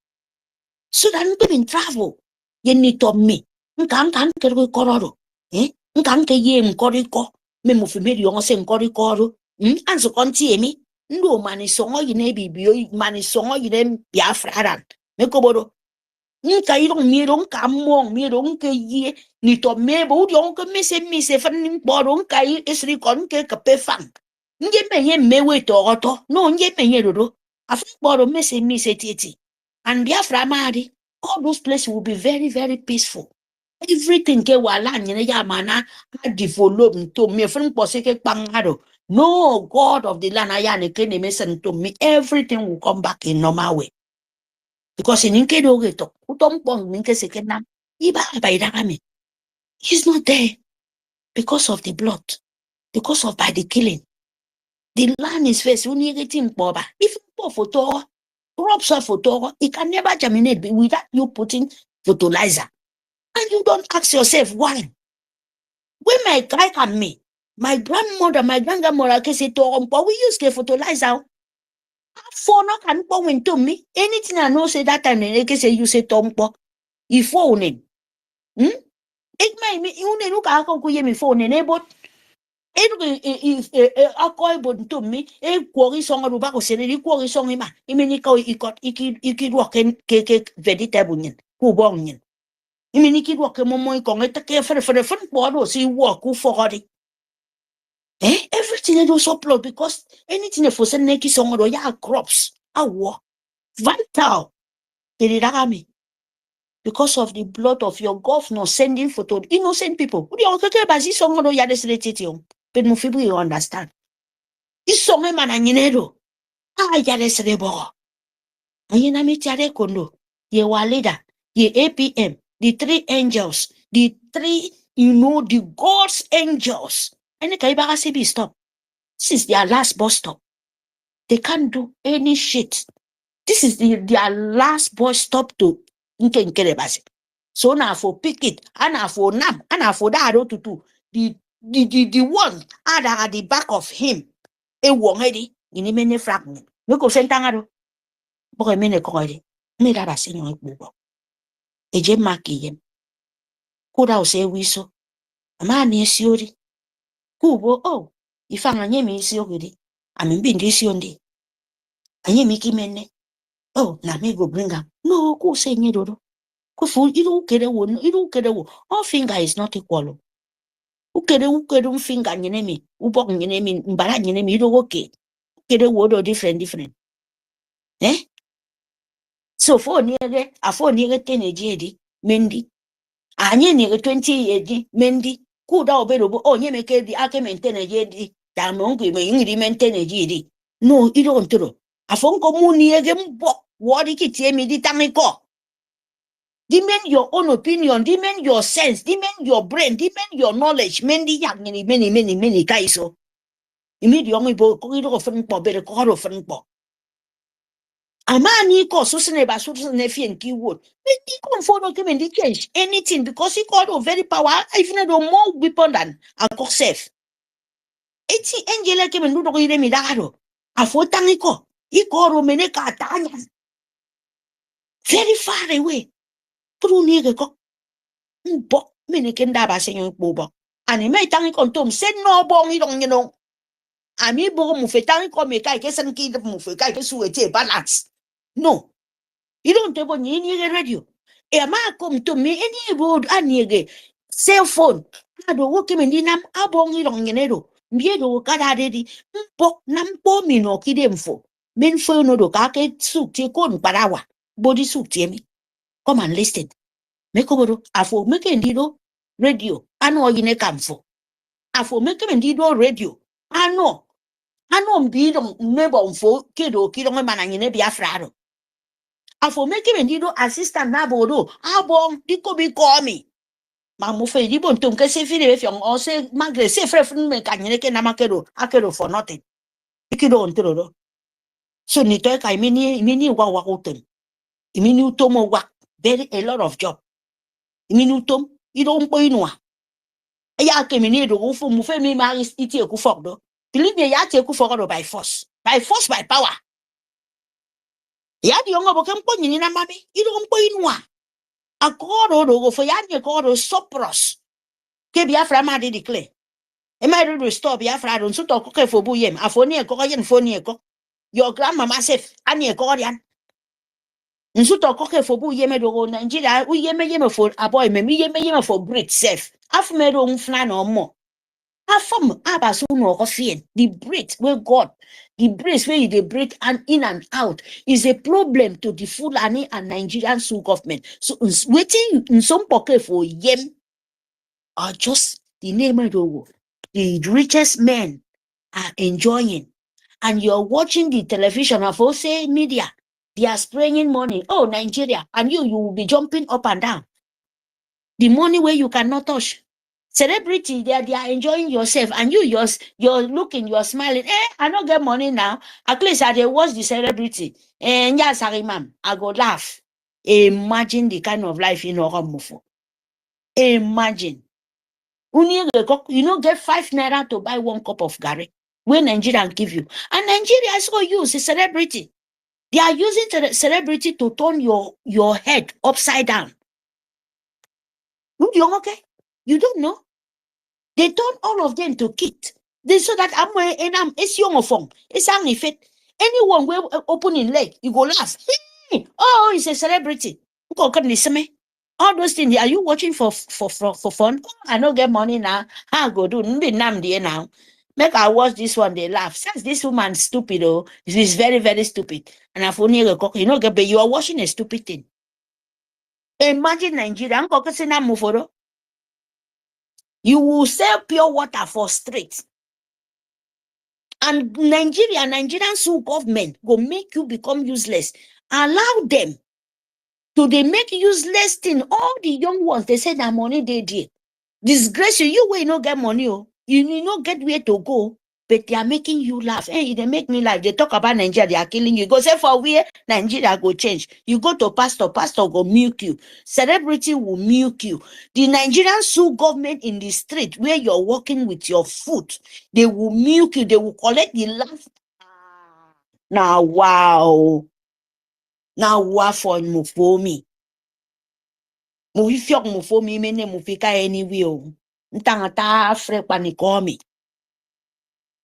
So that you can travel. You need to me. Nkan ke kororo. Nkan ke ye nkoriko. Me mo fi meri on se nkoriko. Anso konti emi. Ndo mani songo yine bibio mani songo yine Biafra ran. Me kobodo. Nka yiro miro nka mo miro nke ye ni to me bo di on ke me se fan ni bodo nka yi esri kon ke kape fan. Nje me ye mewe to oto. No nje me ye dodo. Afi bodo me se tieti. And Biafra madi. All those places will be very, very peaceful. Everything ke wala ya mana develop to me from poseke pangado. No God of the land ayane ke ne mesen to me. Everything will come back in normal way. Because in inke do geto, utom pong ninke sekena, iba baidagame. He's not there because of the blood, because of by the killing. The land is first. When you get in boba, if you put photo, crops are photo, it can never germinate without you putting fertilizer. And you don't ask yourself why. When my guy and me, my grandmother, my grandmother can say we use the fertilizer. For no can go into me. Anything I know say that time they can say you say tompo. If phone in. It may me you look at me phone in but a coy but to me, a quarry song of Rubaco said, a quarry song him. I mean, he walk in cake vegetable, who bong. I mean, he walk a moment, take for the front board or see walk who for it. Everything I do so plot because anything for send naked song or ya crops, I walk vital. Did it me? Because of the blood of your governor sending photo innocent people. Who do you about this song or ya desolated? But Mufibu, you understand. This song man and Yinedo. Ah, Yades Rebo. And Yinamitiare Kondo. Ye Walida, ye APM, the three angels, the three, the God's angels. And the Kaibara stop. This is their last bus stop. They can't do any shit. This is their last bus stop to Nkenkerebasi. So now for pick it, and now for Nam, and now for that to do. The one at the back of him. A wongedi in many fragment. No go sentangado. Boy mene coy. Me that I sing on Bubo. A gem maki yem. Could I say we so? A man is yuri. Kubo, oh, if I'm a name is yogudi. I mean, being this yondi. A yemiki mene. Oh, na me go bring up. No, go say ni dodo. Kufu, all finger is not equal. Ukere finger nyenemi, ubok nyenemi, mbara nyenemi, you don't okay. Ukere wodo different. Eh? So for niege, afo niege tenejedi, mendi. Anye niege 20 yeji, mendi. Kuda oberobo, oh, nye meke di, ake mentene jedi. Damongu, me ingri mentene jedi. No, you don't throw. Afonko mu niege mbo, wadi kitie mi di tangiko. Demand your own opinion, demand your sense, demand your brain, demand your knowledge. Many many kaiso. Immediately bo kogido often po bere kohoro often po. Amani ko susene ba susene fi en keyword. Many conform to me change anything because he called a very power even though more weapon than a safe. Eti angela ke mendu ko ire mi dagaro. Afotangiko. Iko romene ka tanya. Very far away. Pru ni ko. Bo mini kenda ba senyo bobo. Ani me tangi kontom sen no bong idong yino. Ami bo mu fe tangi ko me kai ke sen ki mu fe kai ke suete balance. No. You don't tebo ni radio. E ma kom to me any road aniege cell phone. Ado wo ke me nam abong idong yino. Mbiedo kada dedi. Mpo nampo mi no kidemfo. Men fo no do ka ke sukti kon parawa. Body sukti mi. Come and listen. Mekobodo afo meke ndido radio ano yine kamfo afo meke ndido radio ano mbido mebo mfo kedo kido mana yine biafra afo meke ndido assistant na bodo abon diko bi komi ma mo fe dibo ntom ke se fire fi on se magre se frefun me kanyene ke na makedo akedo for nothing ikido ntoro so ni to ka imini wa utem imini utomo wa very a lot of job minutom idon poinwa ya ke minido ufu mu fe mi ma iti eku fogdo believe me ya te eku fogdo by force by power ya di ongo bokem ponyi na mami idon poinwa akoro do go fo ya nye koro sopros ke biafra ma de declare e ma do stop biafra don so to ko ke fo bu yem afoni e ko yen foni e ko your grandmama safe ani e ko rian nsuto koke for bu yeme do Nigeria u yeme for aboy me yeme for Brit safe afmedo unfna no mo afam abasu no ko fien the Brit where God the Brits where they break and in and out is a problem to the Fulani and Nigerian Sioux government so waiting in some pocket for yem are just the name of the richest men are enjoying and you're watching the television of say media. They are spraying money. Oh, Nigeria. And you will be jumping up and down. The money where you cannot touch. Celebrity, they are enjoying yourself. And you're looking, you're smiling. I don't get money now. At least I dey watch the celebrity. And yes, I go laugh. Imagine the kind of life in Oromofo. Imagine. You don't get 5 naira to buy 1 cup of Gary. When Nigeria give you. And Nigeria is going to use a celebrity. They are using the celebrity to turn your head upside down. Okay? You don't know? They turn all of them to kid. They so that it's young phone. It's only fit. Anyone will open in leg, you go laugh. Hey, oh, it's a celebrity. All those things. Are you watching for fun? Oh, I don't get money now. How go do? Now. Make I watch this one, they laugh. Since this woman stupid, oh, she's very, very stupid. And I've only you are watching a stupid thing. Imagine Nigeria, you will sell pure water for street. And Nigerian Sioux government will make you become useless. Allow them to they make useless thing. All the young ones, they say that money they did. Disgrace you will not get money. Oh. You not get where to go, but they are making you laugh. Hey, they make me laugh. They talk about Nigeria, they are killing you. Go say for where Nigeria go change. You go to pastor go milk you. Celebrity will milk you. The Nigerian Sioux government in the street where you're walking with your foot, they will milk you. They will collect the laugh. Now, wow. Now, what for me? Mufi fiok mufo mi mene mufika anywhere. Ntangata frekwa ni komi.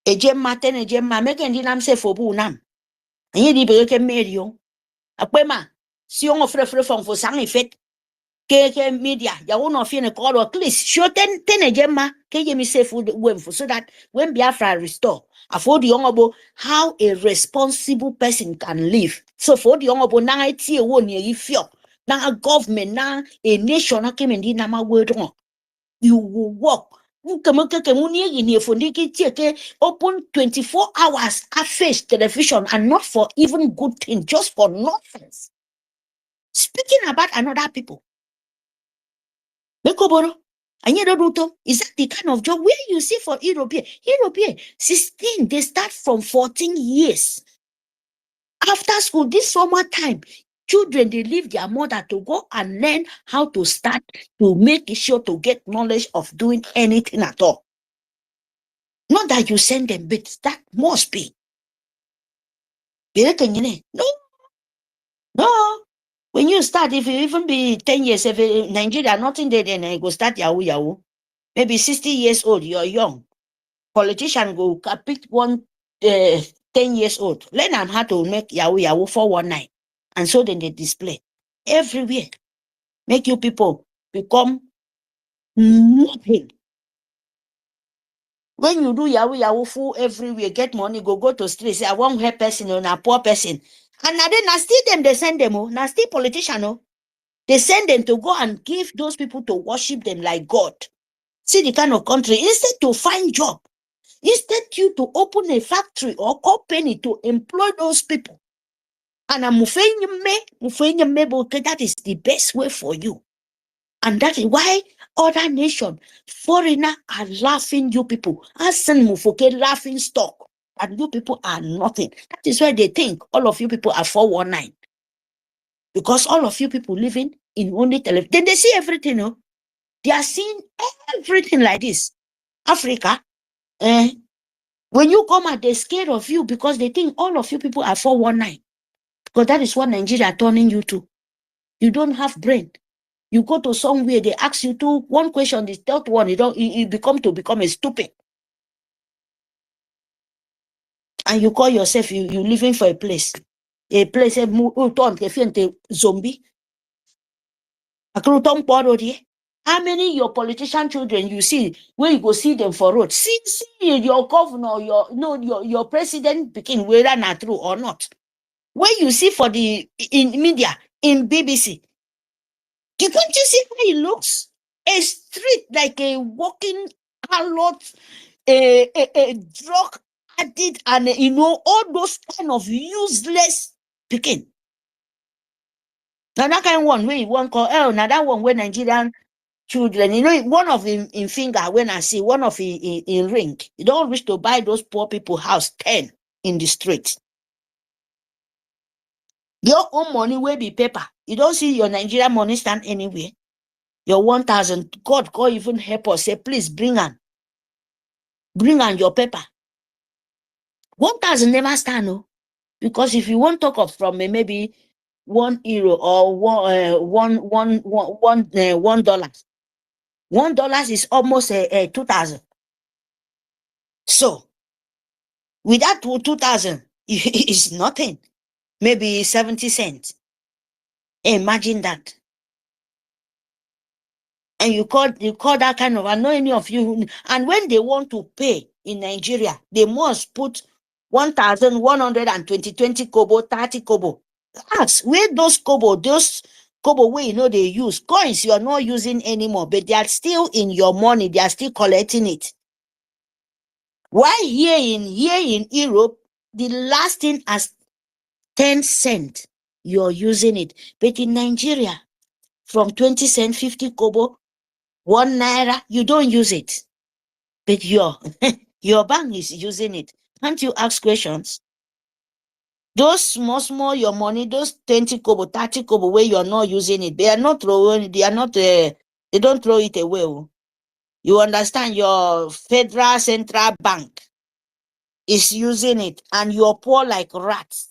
Ejem maten ejem ma meke ndi nam se fobu nam. Anye di breke merio. Akwema si on fre fon fo sang effet. KK media, ya won't of in a call or please show 10 a gemma, KJ say food so that when Biafra restore, afford the honorable how a responsible person can live. So for the honorable now it's a 1 year if you now a government now a nation came in the nama word on. You will walk. Open 24 hours at face television and not for even good thing, just for nonsense. Speaking about another people. Mekoboro, is that the kind of job where you see for European? 16, they start from 14 years. After school, this summertime, children, they leave their mother to go and learn how to start to make sure to get knowledge of doing anything at all. Not that you send them, but that must be. No. When you start, if you even be 10 years, if in Nigeria, nothing there, then you go start Yahoo. Maybe 60 years old, you're young. Politician go pick one 10 years old. Learn them how to make Yahoo 419. And so then they display everywhere. Make you people become nothing. When you do Yahoo full everywhere, get money, go to street, say I want help person or a poor person. And now then still them, they send them, now still politician, they send them to go and give those people to worship them like God. See the kind of country, instead to find job, instead you to open a factory or company to employ those people. And that is the best way for you. And that is why other nations, foreigners are laughing you people. Laughing stock. And you people are nothing. That is why they think all of you people are 419. Because all of you people living in only television. Then they see everything, no? They are seeing everything like this. Africa, when you come out, they're scared of you because they think all of you people are 419. Because that is what Nigeria are turning you to. You don't have brain. You go to somewhere, they ask you to one question, the third one, you become a stupid. And you call yourself, you living for a place zombie. How many your politician children you see where you go see them for road? See your governor, your president begin whether not true or not. Where you see for the in media, in BBC, can't you see how he looks? A street like a walking harlot, a drug addict, and all those kind of useless picking. Now that kind of one where you want call now that one where Nigerian children, one of him in finger when I see one of in ring, you don't wish to buy those poor people house 10 in the street. Your own money will be paper. You don't see your Nigerian money stand anywhere. Your 1,000, God even help us. Say, please bring on your paper. 1,000 never stand, no. Because if you want to talk of from maybe €1 or $1, $1 is almost 2,000. So with that 2,000, it's nothing. Maybe 70 cents. Imagine that. And you call that kind of, I know any of you, and when they want to pay in Nigeria, they must put 1,120 kobo, 30 kobo. Ask where those kobo where they use coins you are not using anymore, but they are still in your money, they are still collecting it. Why here in Europe, the last thing as 10 cents, you're using it. But in Nigeria, from 20 cents, 50 kobo, 1 naira, you don't use it. But your bank is using it. Can't you ask questions? Those small, your money, those 20 kobo, 30 kobo, where you're not using it, they are not throwing, they don't throw it away. You understand? Your Federal Central Bank is using it, and you're poor like rats.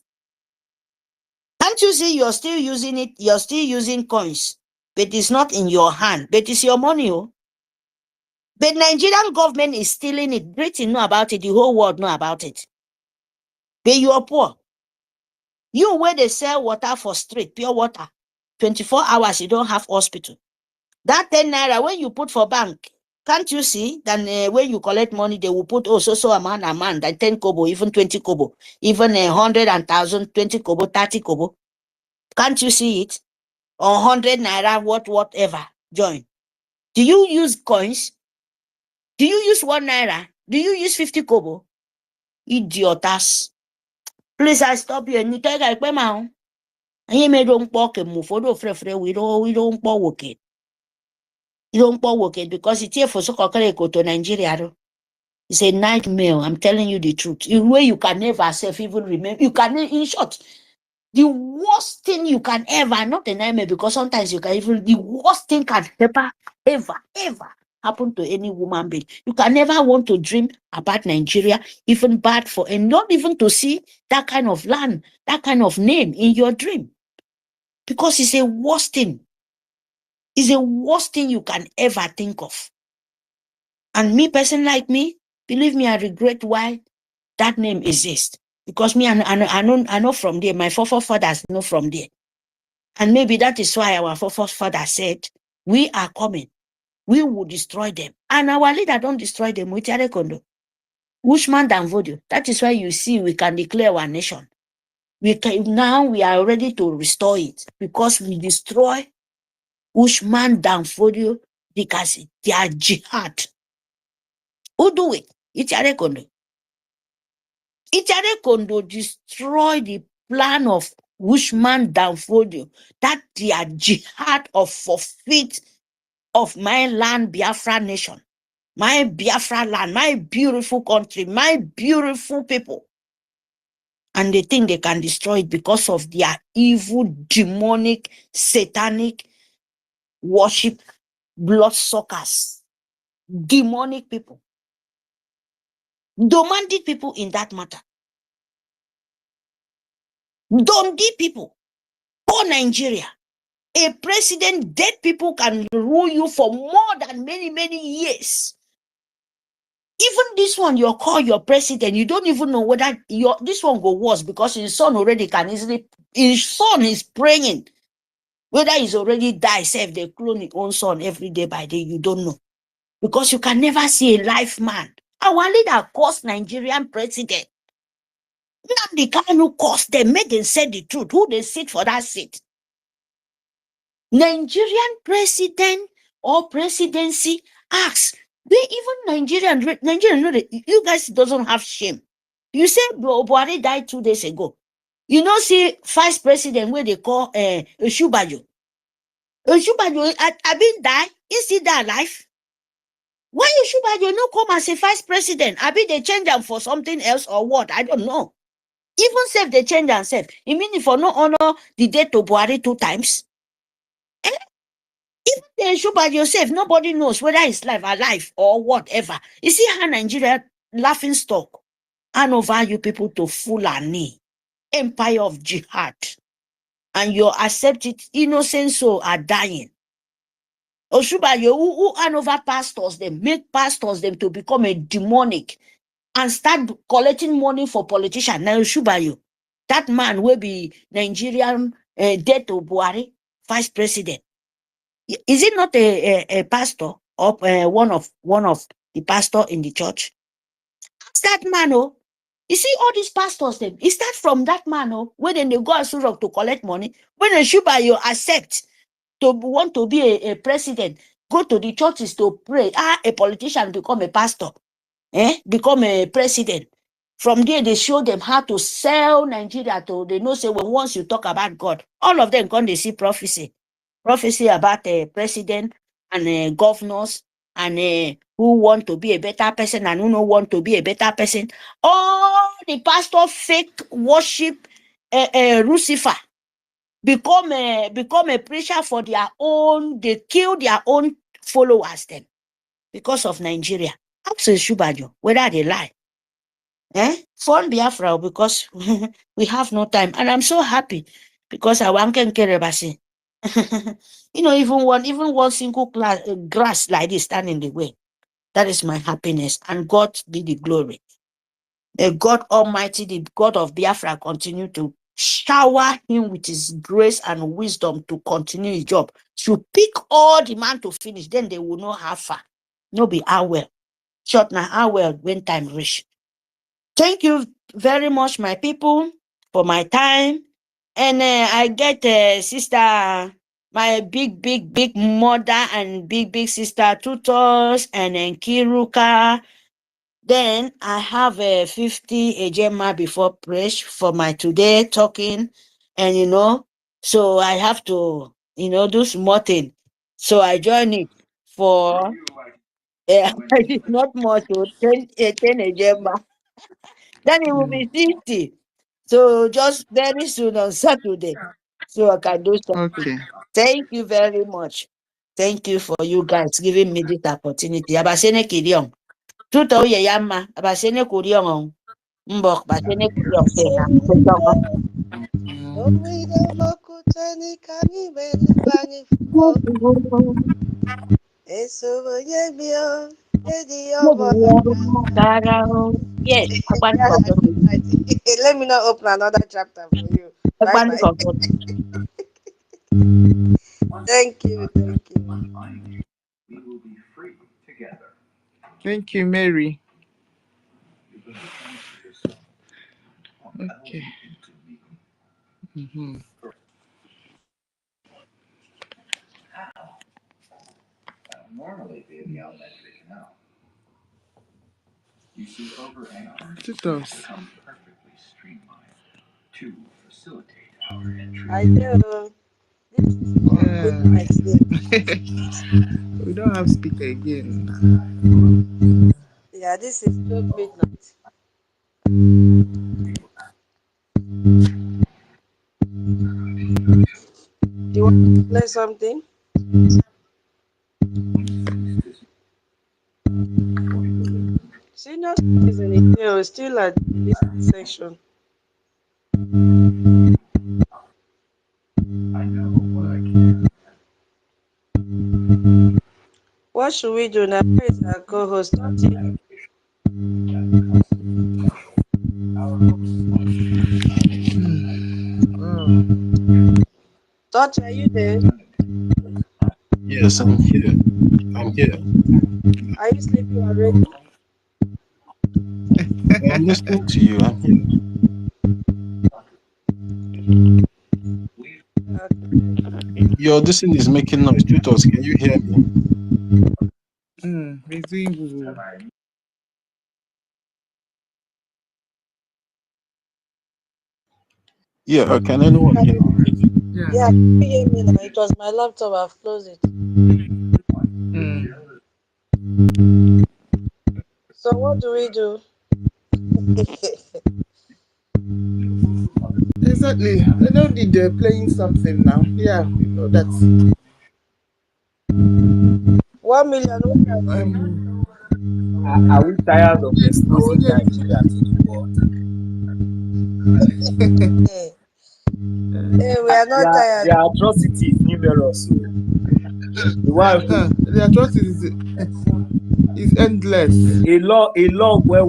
Can't you see you're still using it? You're still using coins, but it's not in your hand, but it's your money. But Nigerian government is stealing it. Britain know about it. The whole world know about it. But you are poor. You where they sell water for street, pure water. 24 hours, you don't have hospital. That 10 naira, when you put for bank, can't you see? Then when you collect money, they will put so amount, that 10 kobo, even 20 kobo, even 100 and 1,000, 20 kobo, 30 kobo. Can't you see it? Or 100 naira, whatever, join. Do you use coins? Do you use 1 naira? Do you use 50 kobo? Idiotas. Please, I stop you. And you take a payment. And you may don't walk and move for the free. We don't walk it. You don't walk it because it's here for so to Nigeria. It's a nightmare. I'm telling you the truth. In way you can never self even remember. You can, in short, the worst thing you can ever, not a nightmare, because sometimes you can even, the worst thing can ever happen to any woman being. You can never want to dream about Nigeria, even bad for, and not even to see that kind of land, that kind of name in your dream. Because it's a worst thing. It's the worst thing you can ever think of. And me, person like me, believe me, I regret why that name exists. Because me, I know from there, my forefathers know from there. And maybe that is why our forefathers said, we are coming. We will destroy them. And our leader don't destroy them with Yarekondo. Ushman Danvodio. That is why you see we can declare our nation. Now we are ready to restore it because we destroy Ushman Danvodio because they are jihad. Who do it? It's Yarekondo. Yarekondo destroy the plan of Ushman Danvodio, that they are jihad of forfeit of my land, Biafra nation, my Biafra land, my beautiful country, my beautiful people. And they think they can destroy it because of their evil, demonic, satanic worship, bloodsuckers, demonic people, demanded people in that matter. Dundee people, poor Nigeria. A president, dead people can rule you for more than many years. Even this one, you call your president, you don't even know whether this one go worse because his son already can easily, his son is praying. Whether he's already died, if they clone his own son every day by day, you don't know. Because you can never see a life man. Our leader caused Nigerian president. Not the kind who caused them, make them say the truth. Who they sit for that seat? Nigerian president or presidency asks, they even Nigerian know that you guys doesn't have shame. You say Buhari died 2 days ago. You know, see vice president where they call Oshubajo. Oshubajo, I been die. Is he that alive? Why Oshubajo no come as a vice president? I been they change him for something else or what? I don't know. Even self they change themselves. You mean if for no honor the death to Buhari 2 times? Even the Oshubajo yourself, nobody knows whether he's alive or whatever. You see how Nigeria laughing stock and over you people to Fulani, empire of jihad, and you accept it, innocent souls are dying. Oshubajo who hand over pastors, they make pastors them to become a demonic and start collecting money for politicians. Now Oshubajo, that man will be Nigerian death to Buhari, vice president. Is it not a pastor or one of the pastor in the church? It's that man, oh. You see all these pastors, them. It starts from that man, oh, when they go to Surok to collect money. When a Shubayo accept to want to be a president, go to the churches to pray. A politician become a pastor, become a president. From there, they show them how to sell Nigeria to. They know say when once you talk about God, all of them come they see prophecy about a president and governors and who want to be a better person and who don't want to be a better person. All the pastor fake worship Lucifer, become a preacher for their own. They kill their own followers then because of Nigeria. Ask Shubajo whether they lie. Fun Biafra because we have no time, and I'm so happy because I want to care about it. You know, even one single grass like this stand in the way. That is my happiness, and God be the glory. The God Almighty, the God of Biafra, continue to shower him with his grace and wisdom to continue his job. Should pick all the man to finish, then they will know how far. No be how well. Short now how well when time reach. Thank you very much, my people, for my time. And I get sister, my big mother and big sister tutors and Kiruka. Then I have a 50 Ejema before preach for my today talking, and so I have to do small thing. So I join it for it's not much, 10 Ejema. Then it will be 50. So just very soon on Saturday, so I can do something. Okay. Thank you very much. Thank you for you guys giving me this opportunity. Abasene kirion. Tuto ye yama. Abasene kurion. Mbok basene kurion tena. Yes, Let me not open another chapter for you. Bye bye. Thank you. Thank you, Mary. Okay. Mm-hmm. Tutors. I do. We don't have speaker again. Yeah, this is 12 midnight. Do you want to play something? Senior citizen is still at the listening section. What should we do now? Where is our co-host? Touch, are you there? Yes, I'm here. I'm here. Are you sleeping already? I'm listening to you. I'm here. Your this thing is making noise. Tutors, can you hear me? Yeah, can anyone hear me? Yeah, can you hear me now? It was my laptop. I've closed it. So what do we do? Exactly. I don't need playing something now. Yeah, we know that. 1 million. What are you? Are we tired of exposing Nigeria to the world? Hey, we are not tired. Their atrocity is numerous. So the atrocity is endless. A long well.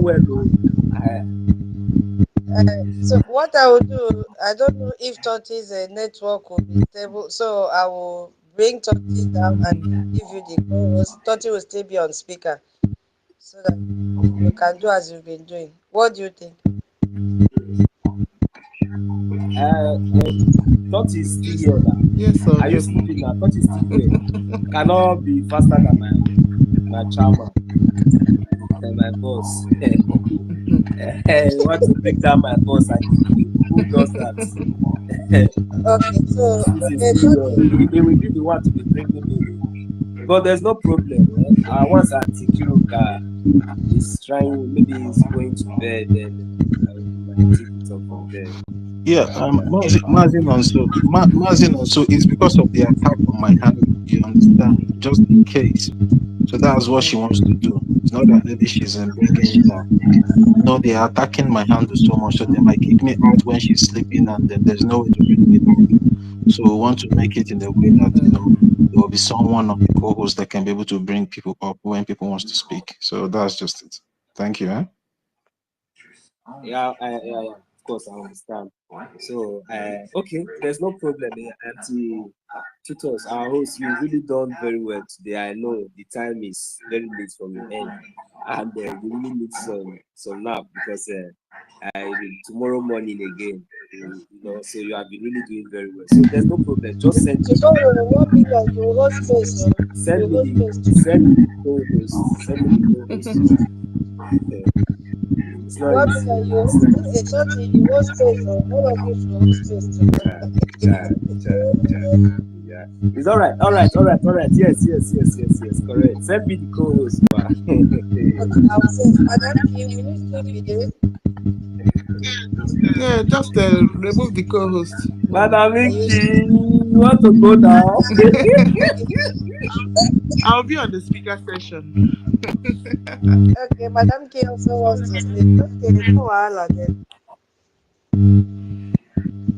So what I will do, I don't know if Totti's network will be stable, so I will bring Totti down and give you the co-host. Totti will still be on speaker, so that you can do as you've been doing. What do you think? Totti is still here now. Yes, sir. Are you sleeping now? Totti is still here. Cannot be faster than my chairman and my boss. You want to bring down my boss and who does that? Okay, so he will be the one to be bringing me in. But there's no problem. Once Auntie Kiruka is trying, maybe he's going to bed, then I might take it up from there. Yeah, Mazin also is because of the attack on my hand. You understand? Just in case. So that's what she wants to do. It's not that maybe she's bringing it down. No, they are attacking my handle so much, so they might kick me out when she's sleeping, and then there's no way to bring me back. So we want to make it in a way that there will be someone on the co-host that can be able to bring people up when people wants to speak. So that's just it. Thank you. Yeah. course, I understand. So, okay, there's no problem. Auntie Tutors, our host, you really done very well today. I know the time is very late from your end, and you really need some nap because tomorrow morning again. So you have been really doing very well. So there's no problem. Just send me. Tomorrow, 1 million, you hold space. Send me the co-host. Send me the co-host. It's not 1 easy. million, you shorty, you hold space. All of you should hold space tomorrow. Yeah. It's all right. Yes. Correct. Send me the co-host. I will say, Madam King, will you still be there? Yeah, just remove the co-host. Madam Inky, you want to go now? I'll be on the speaker session. Okay, Madam King also wants to sleep. Okay, no wahala then.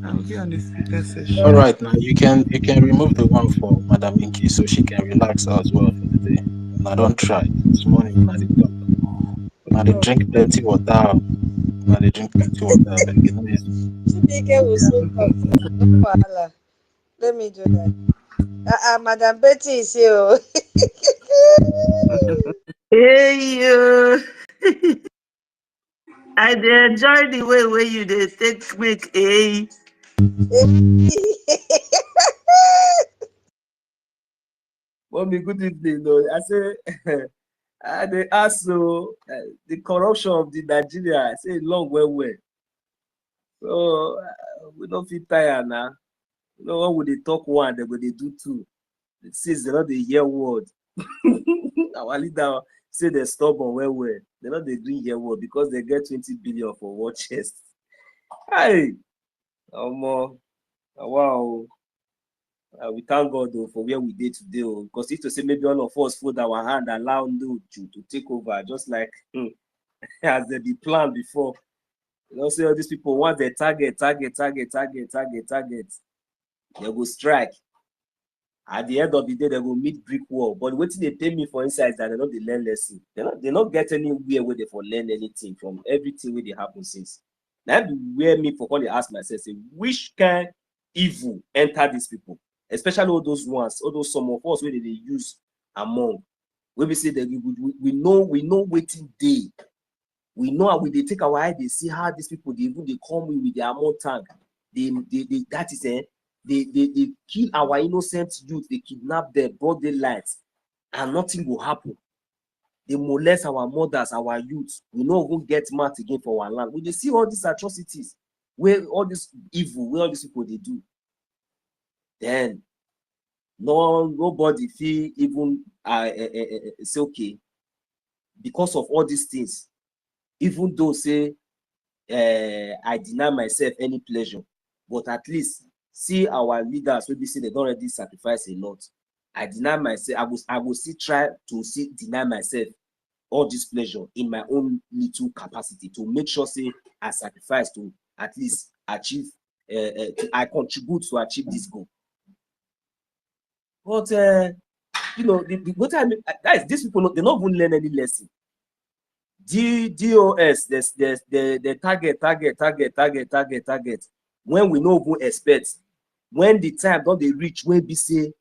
I'll be on the speaker session. All right, now you can remove the one for Madam Inky so she can relax as well for the day. Now don't try. This morning now they talk. Now they drink plenty water. Now they drink plenty water. But you know it's Chidike will soon talk. No wahala. Let me do that. Madam Betty is here. Hey, I dey enjoy the way where you dey take make a. Mommy, good evening. No, I say, they ask so the corruption of the Nigeria. I say long well. So we don't feel tired now. You know when they talk one, they go they do two. It says they not the hear word. Our leader say they're stubborn well. They not they do hear word because they get 20 billion for war chest. Hey, wow. We thank God though for where we did today. Because if to say maybe all of us fold our hand and allow them to take over, just like as they be planned before. You know, say all these people want their target, they go strike. At the end of the day, they go meet brick wall. But what they pay me for inside is that they not they learn lesson. They not get anywhere where they for learn anything from everything where they happen since. Now where me for all they ask myself, say, which kind evil enter these people? Especially all those ones, all those some of us where they use among. Where we say that we know waiting day. We know how they take our eye, they see how these people they come in with their amount tank. That is they kill our innocent youth, they kidnap them, broad daylight, and nothing will happen. They molest our mothers, our youth. We no go get mad again for our land. We they see all these atrocities, where all this evil, where all these people they do. Then nobody feel even say okay because of all these things. Even though say I deny myself any pleasure, but at least see our leaders maybe say they don't already sacrifice a lot. I deny myself. I will still try to deny myself all this pleasure in my own little capacity to make sure say I sacrifice to at least achieve. I contribute to achieve this goal. But you know, what I mean, guys, these people they not even learn any lesson. DOS, the target. When we no even expect, when the time don't they reach, when we say,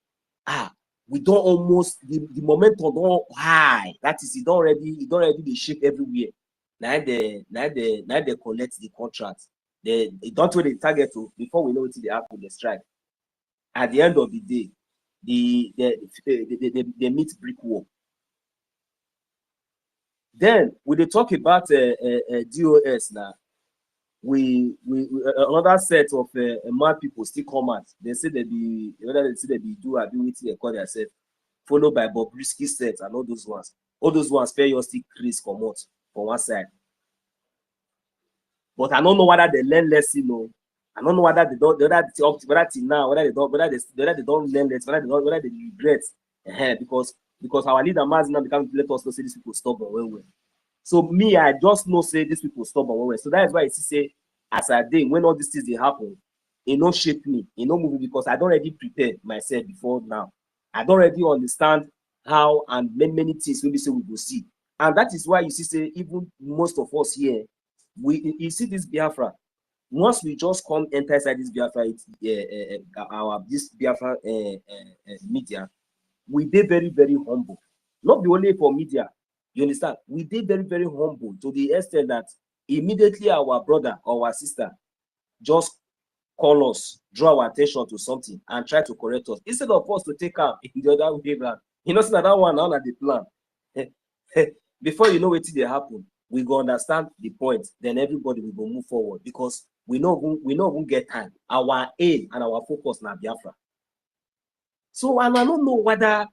we don't almost the momentum don't high. That is it already they shake everywhere. Now they collect the contract. They don't really target to before we know what they happen, they strike. At the end of the day, they meet brick wall. Then when they talk about DOS now, we another set of mad people still come out. They say they be do ability they call themselves, followed by Bobrisky set and all those ones. All those ones fair your still crease come out for one side. But I don't know whether they learn lesson or I don't know whether they don't whether till now whether they don't learn less, whether they regret because our leader Maz now become let us know say these people stubborn well. So me, I just know say these people stubborn well. So that is why I say as I did when all these things they happen, it no shape me, it no move me because I don't already prepare myself before now. I don't already understand how and many things we say we will see. And that is why you see say even most of us here, you see this Biafra, once we just come enter inside this Biafra, this Biafra media, we dey very, very humble. Not be only for media, you understand? We dey very, very humble to the extent that immediately our brother or our sister just call us, draw our attention to something and try to correct us. Instead of us to take up in the other way around. You know, so that one now the plan. Before you know what they happen, we go understand the point, then everybody will go move forward because we know we get time. Our aim and our focus na Biafra. So and I don't know whether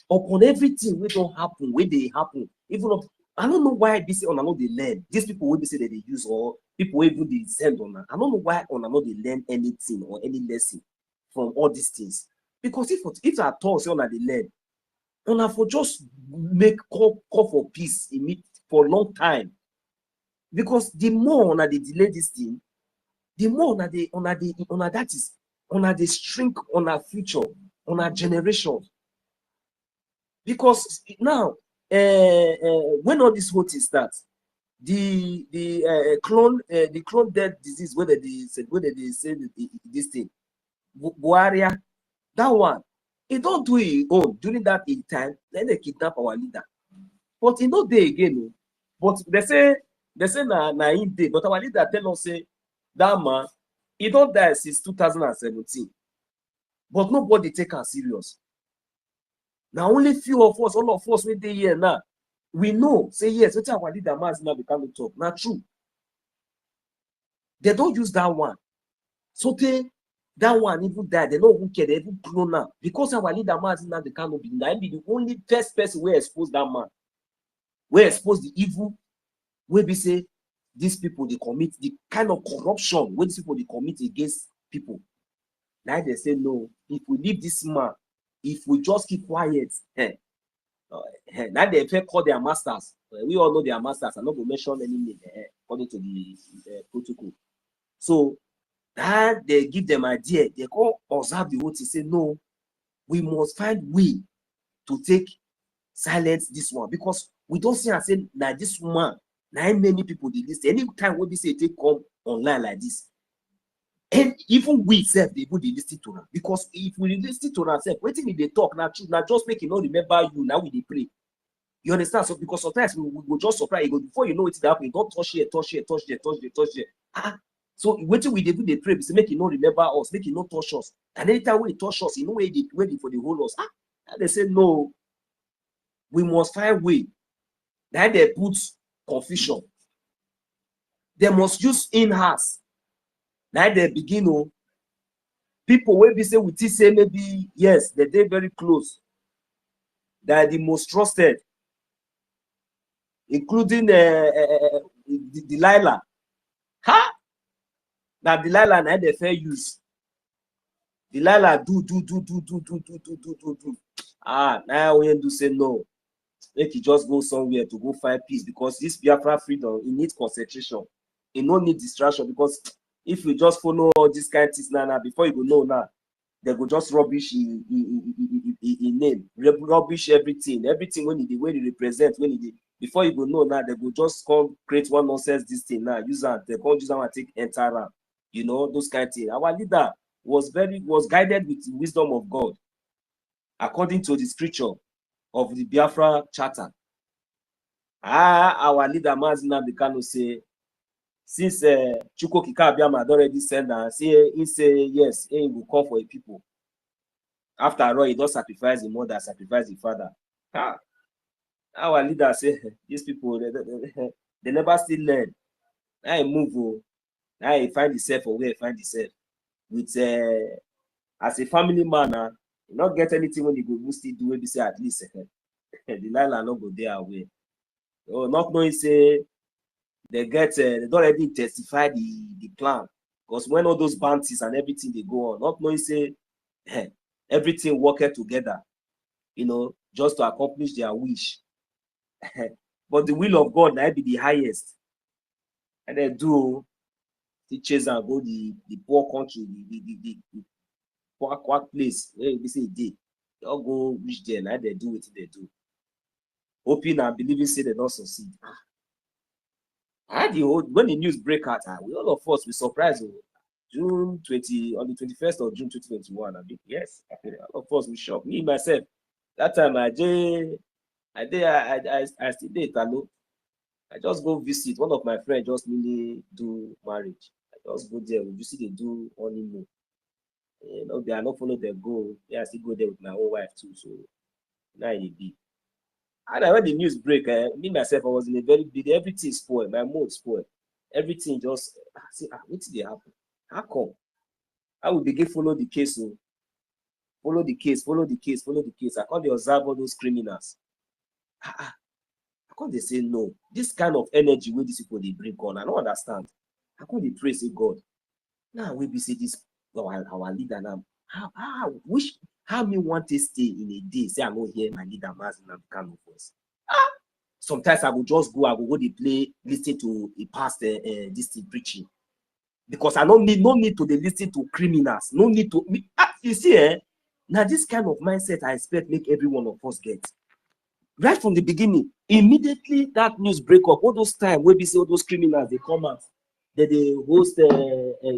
upon everything we don't happen, where they happen, even if, I don't know why this on another they learn. These people will be say that they use or people will even they send on. I don't know why on another they learn anything or any lesson from all these things. Because if at all say on they learn, on for just make call for peace for a long time. Because the more on they delay this thing, the more on they shrink on our future, on our generation. Because now, when all this whole thing starts, the clone death disease, whether they say this thing, Buaria, that one, it don't do it own during that time. Then they kidnap our leader, but it no day again. But they say na in day, but our leader tell us say that man he don't die since 2017, but nobody take her serious. Now only few of us, all of us we dey here now, we know say yes, what our leader man now become talk. Not true. They don't use that one. So that one even die, they don't even care, they even clone now. Because our leader man now become be the only first person who expose that man. We expose the evil, where we say these people they commit the kind of corruption where these people they commit against people. Now they say no, if we leave this man, if we just keep quiet, now they call their masters. We all know their masters. I'm not going to mention any name according to the protocol. So that they give them idea, they go observe the whole thing. Say no, we must find way to take silence this one because we don't see and say now this one. Now many people did this. Anytime when we say they come online like this, and even we self they would listen to them because if we listen to ourselves, waiting if they talk now, just make it not remember you now we they pray. You understand? So because sometimes we will just surprise you before you know it's happening. Don't touch here, touch here, touch there, touch there, touch there. So waiting we they pray, we make it not remember us, make it not touch us. And anytime we touch us, you know where they waiting for the whole us. And they say no, we must find way. Then they put confusion. They must use in-house. Now they begin, people will be say with this say maybe yes, they're very close. They are the most trusted, including Delilah. Now Delilah now they fair use. Delilah do. Now we do say no. Make you just go somewhere to go find peace because this Biafra freedom, it needs concentration. It no need distraction because if you just follow all these kind of things now, before you go know now, they go just rubbish in name, rubbish everything when they represent, before you go know now, they go just come create one nonsense this thing now, use that, they can't use that and take entire, you know, those kind of things. Our leader was guided with the wisdom of God, according to the scripture of the Biafra charter. Our leader Mazina Bikano say, since Chukwu Abiyama had already sent and he say yes, he will call for a people. After all, he does sacrifice the mother, sacrifice the father. Our leader say these people they never still learn. Now he move, now he find himself or where he find himself. With as a family man, you not get anything when you go still do it. Say at least the line not go there away. Oh, not knowing say. They don't already testify the plan because when all those bounties and everything they go on, not knowing say everything worked together, you know, just to accomplish their wish. But the will of God might be the highest, and they do teachers and go the poor country, the poor place where they say they all go reach there, and they do what they do, hoping and believing say they don't succeed. When the news break out, we all of us we surprised. June 20 on the 21st of June 2021. I mean, yes, all of us we shocked. Me myself, that time I still did. I just go visit one of my friends. Just really do marriage. I just go there. You see, they do honeymoon. You know, they are not follow their goal. Yeah, I still go there with my own wife too. So now it be. And when the news break, me myself, I was in a very big. Everything spoiled. My mood spoiled. Everything just. I say, what did they happen? How come? I will begin follow the case. So follow the case. I can't observe all those criminals. How come they say no? This kind of energy where these people they bring on, I don't understand. How come they pray say God? Now we be say this our leader now. How me want to stay in a day? Say I no hear my leader mass in kind of voice. Sometimes I will just go. I will go to play, listen to a pastor this thing preaching. Because I don't need no need to listen to criminals. No need to you see, now this kind of mindset I expect make every one of us get. Right from the beginning, immediately that news break up, all those time where we see all those criminals they come out, they host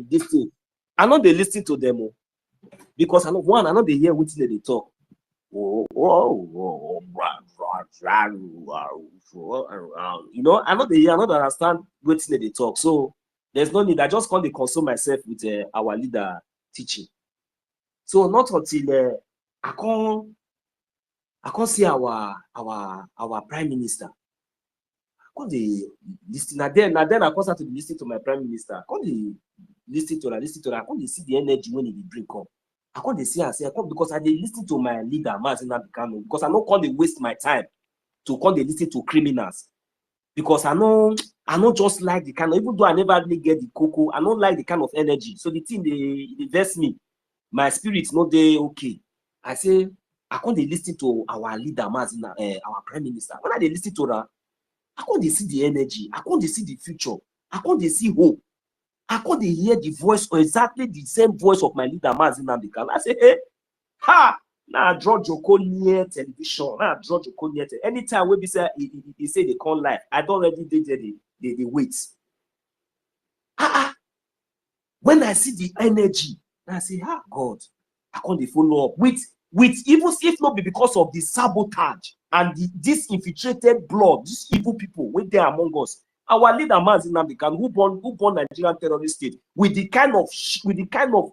this thing. I know they listen to them because I know they hear what they talk. You know, I know they hear, I know they understand what they talk. So there's no need. I just can't console myself with our leader teaching. So not until I can't see our prime minister. I can't listen. Now then I can't start to listen to my prime minister. I can't listen to her. I can't see the energy when he bring up. I can't see her. I can't because I did listen to my leader, Mazina Bikano, because I don't can't waste my time to can't listen to criminals. Because I know just like the kind of, even though I never really get the cocoa, I don't like the kind of energy. So the thing they invest me, my spirit's not there okay. I say I can't listen to our leader, Mazina, our prime minister. When I listen to her, I can't see the energy, I can't see the future, I can't see hope. I can't hear the voice or exactly the same voice of my leader, Mazina Bikano. I say, hey, ha! Now I draw Joko near television. Now I draw Joko near anytime we say he say they can't lie, I don't already did the wait. When I see the energy, I say, God, I can't follow up with even if not be because of the sabotage and this infiltrated blood, these evil people when they are among us. Our leader Mazina Bikano, who born Nigerian terrorist state with the kind of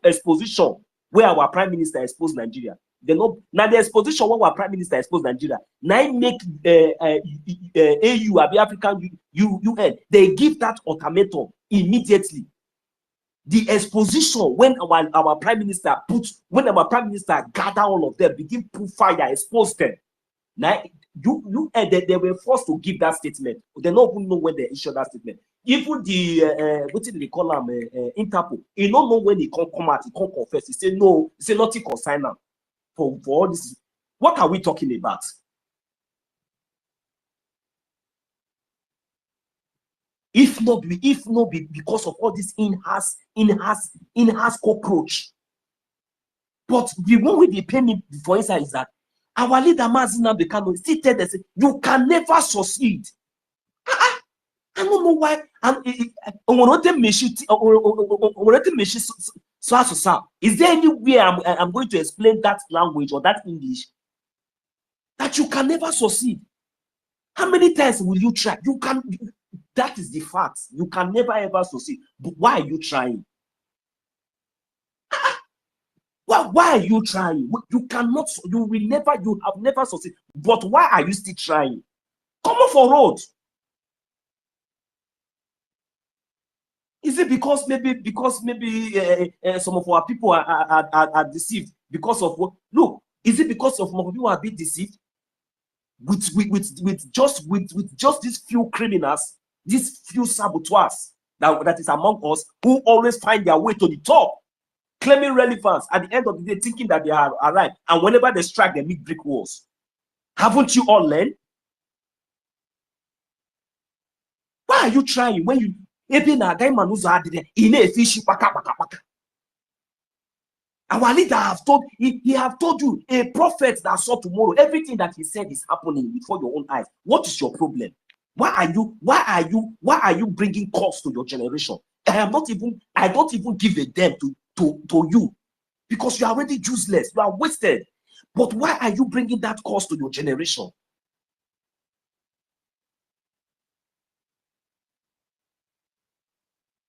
exposition where our prime minister exposed Nigeria. Now the exposition where our prime minister exposed Nigeria. Now make AU, African UN, they give that ultimatum immediately. The exposition when our prime minister gather all of them, begin put fire, expose them. Now they were forced to give that statement. They don't even know when they issue that statement. Even the what did they call them? Interpol. He don't know when he come out. He can't confess. He say no. He say nothing consign now for all this. What are we talking about? If not be because of all this in-house cockroach. But the one way they pay me for inside is that our leader Mazina Bikano still tell them, you can never succeed. I don't know why. Is there any way I'm going to explain that language or that English that you can never succeed? How many times will you try? You can. That is the fact. You can never ever succeed. But why are you trying? Why are you trying? You cannot. You will never. You have never succeeded. But why are you still trying? Come on for road. Is it because maybe some of our people are deceived because of what? Look, is it because of some people are being deceived with just these few criminals, these few saboteurs that is among us who always find their way to the top, claiming relevance at the end of the day, thinking that they are right, and whenever they strike, they meet brick walls. Haven't you all learned? Why are you trying when you? Our leader have told he have told you, a prophet that saw tomorrow, everything that he said is happening before your own eyes. What is your problem? Why are you bringing cost to your generation? I don't even give a damn to you, because you are already useless. You are wasted. But why are you bringing that cost to your generation?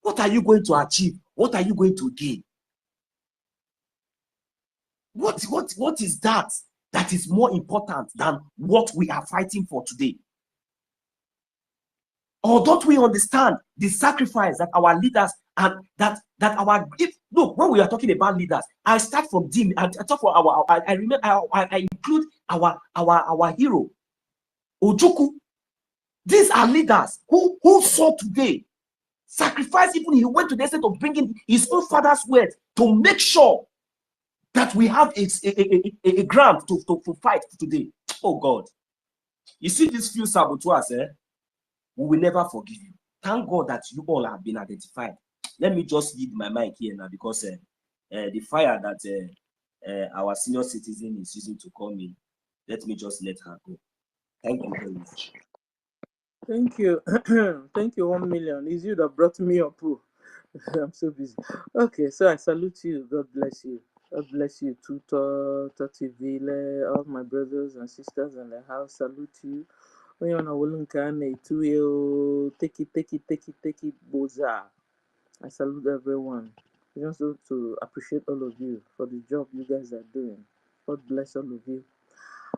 What are you going to achieve? What are you going to gain? What is that is more important than what we are fighting for today? Or don't we understand the sacrifice that our leaders and that our look, when we are talking about leaders, I start from Dim. I talk for I remember I include our hero Ojukwu. These are leaders who saw today sacrifice. Even he went to the extent of bringing his own father's word to make sure that we have a ground to fight today. Oh God, you see these few saboteurs, we will never forgive you. Thank God that you all have been identified. Let me just leave my mic here now, because the fire that our senior citizen is using to call me, let me just let her go. Thank you very much. Thank you. Thank you, 1 million. It's you that brought me up. I'm so busy. Okay, so I salute you. God bless you. God bless you, Tutor, Tativile, all my brothers and sisters in the house. Salute you. Onye ọna wolu nke a na-etu ya, take it, boza. I salute everyone. I just want to appreciate all of you for the job you guys are doing. God bless all of you.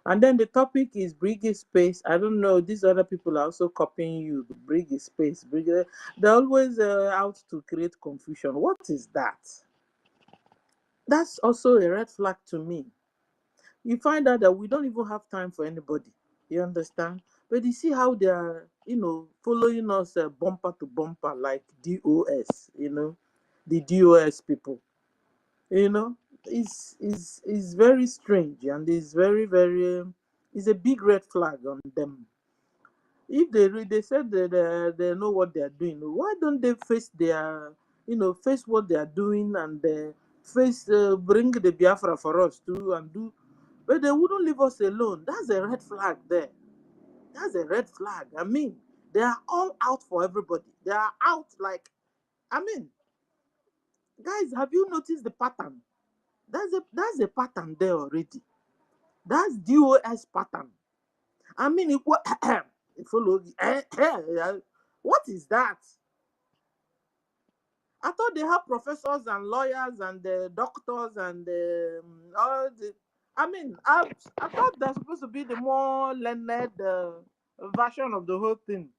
And then the topic is Brgie Space. I don't know, these other people are also copying you, the Brgie Space. They're always out to create confusion. What is that? That's also a red flag to me. You find out that we don't even have time for anybody. You understand? But you see how they are, following us bumper to bumper like DOS, the DOS people. It's very strange, and it's very, very, it's a big red flag on them. If they said that they know what they are doing, why don't they face face what they are doing, and bring the Biafra for us too and do, but they wouldn't leave us alone. That's a red flag there. That's a red flag. I mean, they are all out for everybody. They are out like, guys, have you noticed the pattern? That's a pattern there already. That's DOS pattern. Follow. What is that? I thought they have professors and lawyers and doctors and all the. I thought that's supposed to be the more learned version of the whole thing.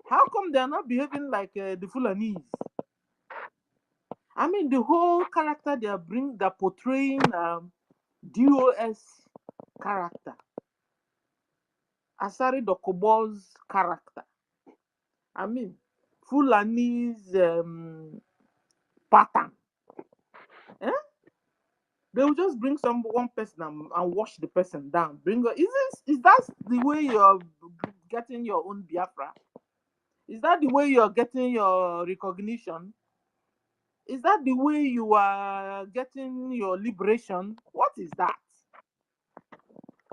How come they are not behaving like the Fulanese? The whole character they're portraying DOS character. Asari Dokobo's character. Fulani's pattern. They will just bring one person and wash the person down. Is that the way you're getting your own Biafra? Is that the way you're getting your recognition? Is that the way you are getting your liberation? What is that?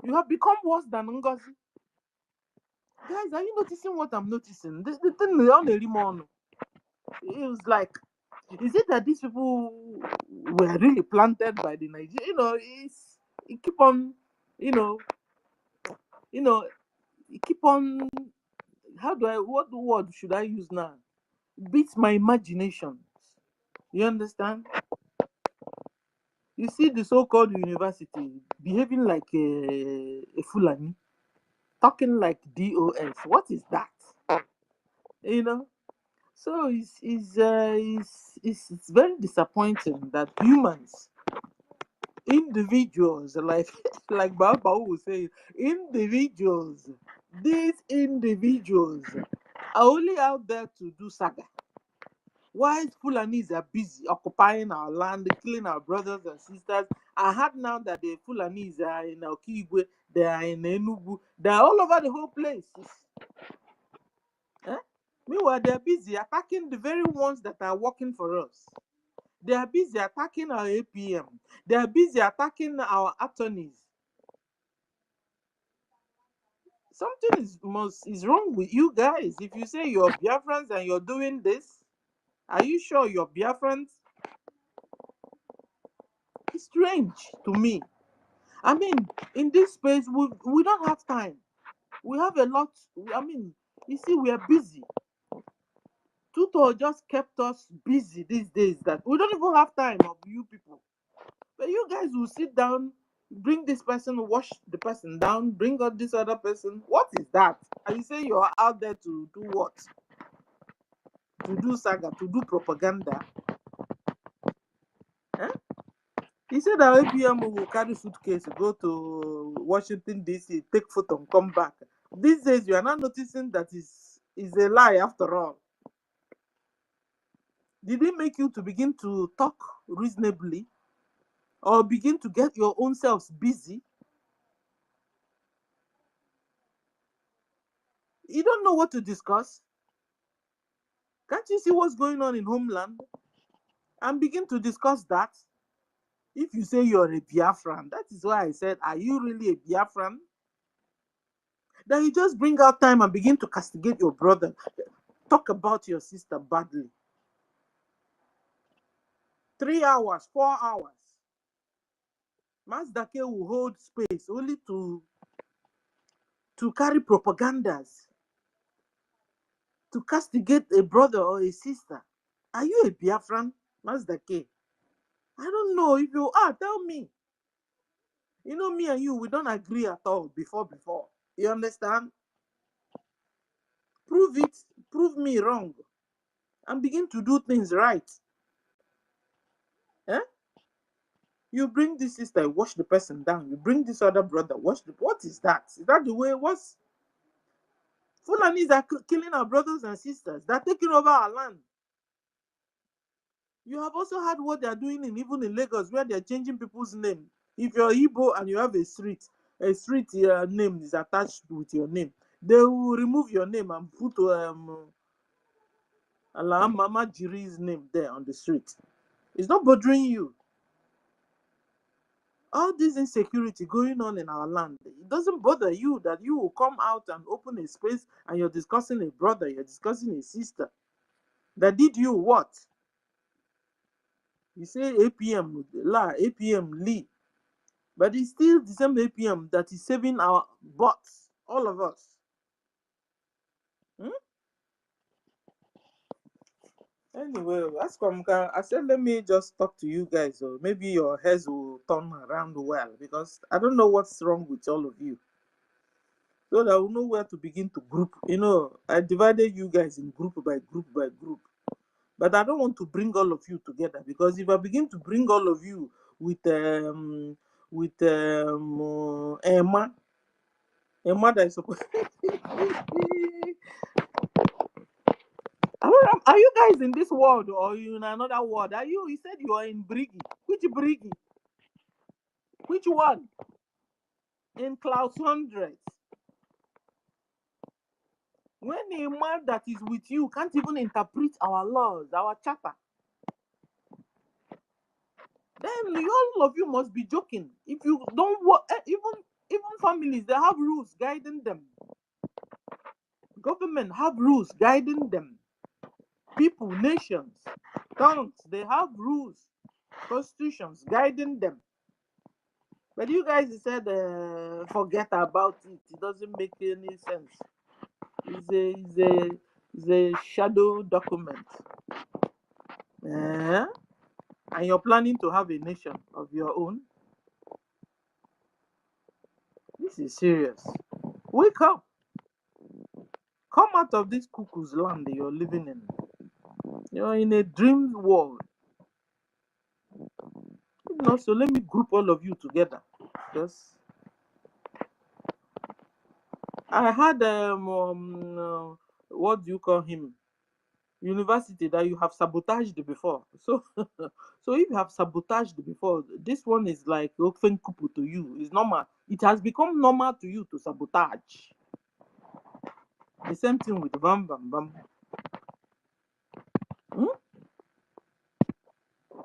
You have become worse than NGOZI. Guys, are you noticing what I'm noticing? The thing on the limon. It was like, is it that these people were really planted by the Nigerians? It keep on, it keep on. What word should I use now? Beats my imagination. You understand? You see the so-called university behaving like a Fulani, talking like DOS. What is that? So it's very disappointing that humans, individuals, like Baba will say, individuals, these individuals are only out there to do saga. While Fulanis are busy occupying our land, killing our brothers and sisters. I heard now that the Fulanis are in Okigwe, they are in Enugu, they are all over the whole place. Meanwhile, they are busy attacking the very ones that are working for us. They are busy attacking our APM. They are busy attacking our attorneys. something is wrong with you guys. If you say you're Biafrans and you're doing this, are you sure you're Biafrans? It's strange to me. I mean, in this space, we don't have time. We have a lot. I mean, you see, we are busy. Tuto just kept us busy these days that we don't even have time of you people. But you guys will sit down, bring this person, wash the person down, bring out this other person. What is that? And you say you're out there to do what? To do saga, to do propaganda. Eh? He said that APM will carry suitcase, go to Washington, D.C., take photo and come back. These days, you are not noticing that is a lie after all. Did it make you to begin to talk reasonably or begin to get your own selves busy? You don't know what to discuss. Can't you see what's going on in homeland? And begin to discuss that. If you say you're a Biafran, that is why I said, are you really a Biafran? Then you just bring out time and begin to castigate your brother. Talk about your sister badly. 3 hours, 4 hours. Mazdake will hold space only to carry propagandas, to castigate a brother or a sister. Are you a Biafran, Mazdake? I don't know. If you are, tell me. You know, me and you, we don't agree at all before. You understand? Prove it. Prove me wrong. And begin to do things right. Eh? You bring this sister, wash the person down. You bring this other brother, wash the... What is that? Is that the way it was? Fulanis are killing our brothers and sisters. They're taking over our land. You have also heard what they are doing even in Lagos, where they are changing people's name. If you're Igbo and you have a street name is attached with your name, they will remove your name and put Mama Jiri's name there on the street. It's not bothering you. All this insecurity going on in our land, it doesn't bother you that you will come out and open a space and you're discussing a brother, you're discussing a sister. That did you what? You say APM Lee. But it's still the same APM that is saving our butts, all of us. Anyway, I said, let me just talk to you guys, or maybe your heads will turn around well, because I don't know what's wrong with all of you. So that I will know where to begin to group. You know, I divided you guys in group by group by group. But I don't want to bring all of you together, because if I begin to bring all of you with Emma that is supposed Are you guys in this world or are you in another world? You said you are in Brgie. Which Brgie? Which one? In Clause 100. When a man that is with you can't even interpret our laws, our charter, then all of you must be joking. If you don't work, even families, they have rules guiding them. Government have rules guiding them. People, nations, towns, they have rules, constitutions guiding them. But you guys said forget about it. It doesn't make any sense. It's a shadow document. And you're planning to have a nation of your own. This is serious. Wake up. Come out of this cuckoo's land that you're living in. You're in a dream world. So let me group all of you together. Because I had what do you call him? University that you have sabotaged before. So so if you have sabotaged before, this one is like open kupu to you. It's normal. It has become normal to you to sabotage. The same thing with Bam Bam Bam.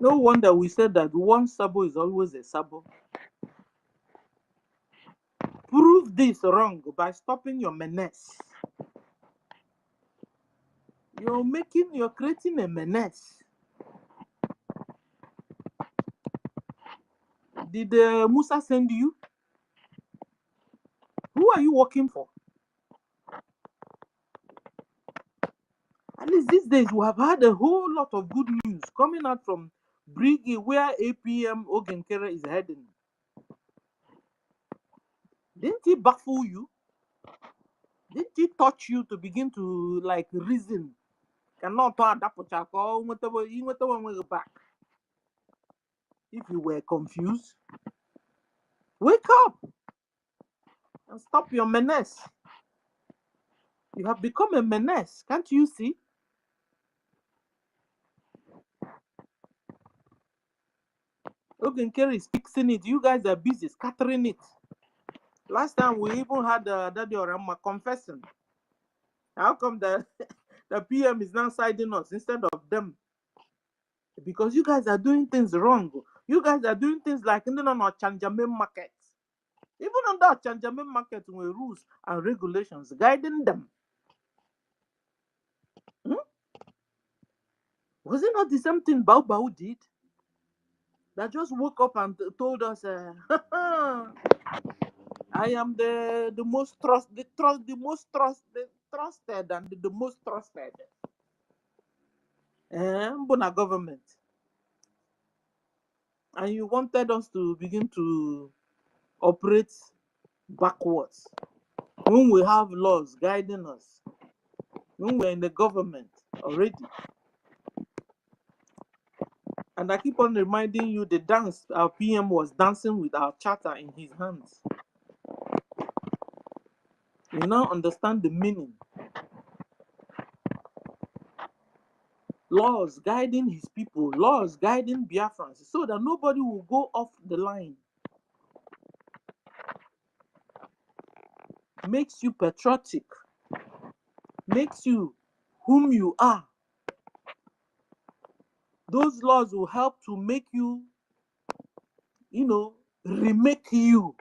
No wonder we said that one sabo is always a sabo. Prove this wrong by stopping your menace. You're creating a menace. Did Musa send you? Who are you working for? At least these days we have had a whole lot of good news coming out from Brgie, where APM Ogenkere is heading. Didn't he baffle you? Didn't he touch you to begin to like reason? Cannot back. If you were confused, wake up and stop your menace. You have become a menace, can't you see? Ogenkere is fixing it. You guys are busy scattering it. Last time we even had Daddy Orama confessing. How come the PM is now siding us instead of them? Because you guys are doing things wrong. You guys are doing things like in the Chanjamin market. Even on that Chanjamin market, with rules and regulations guiding them. Was it not the same thing Bao did? That just woke up and told us, I am the most trusted and the most trusted. Mbona government. And you wanted us to begin to operate backwards when we have laws guiding us, when we're in the government already. And I keep on reminding you the dance our PM was dancing with our charter in his hands. You now understand the meaning. Laws guiding his people, laws guiding Biafrans, so that nobody will go off the line. Makes you patriotic, makes you whom you are. Those laws will help to make you, remake you.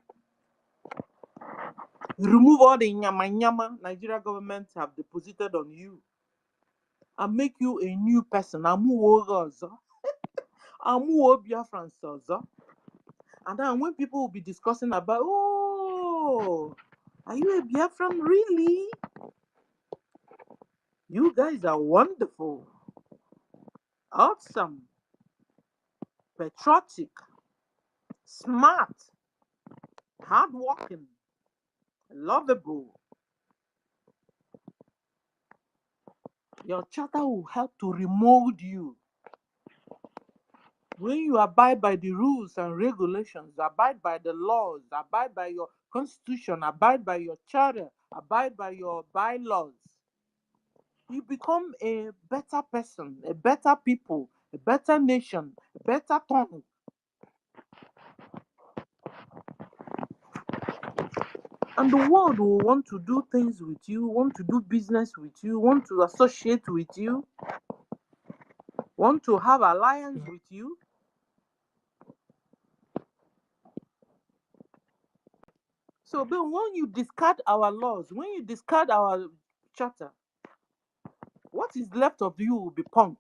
Remove all the nyama Nigeria government have deposited on you and make you a new person. Amu Biafrans. And then when people will be discussing about, oh, are you a Biafran really? You guys are wonderful, awesome, patriotic, smart, hardworking, lovable. Your charter will help to remold you. When you abide by the rules and regulations, abide by the laws, abide by your constitution, abide by your charter, abide by your bylaws, you become a better person, a better people, a better nation, a better tongue. And the world will want to do things with you, want to do business with you, want to associate with you, want to have alliance with you. So but when you discard our laws, when you discard our charter, what is left of you will be punk.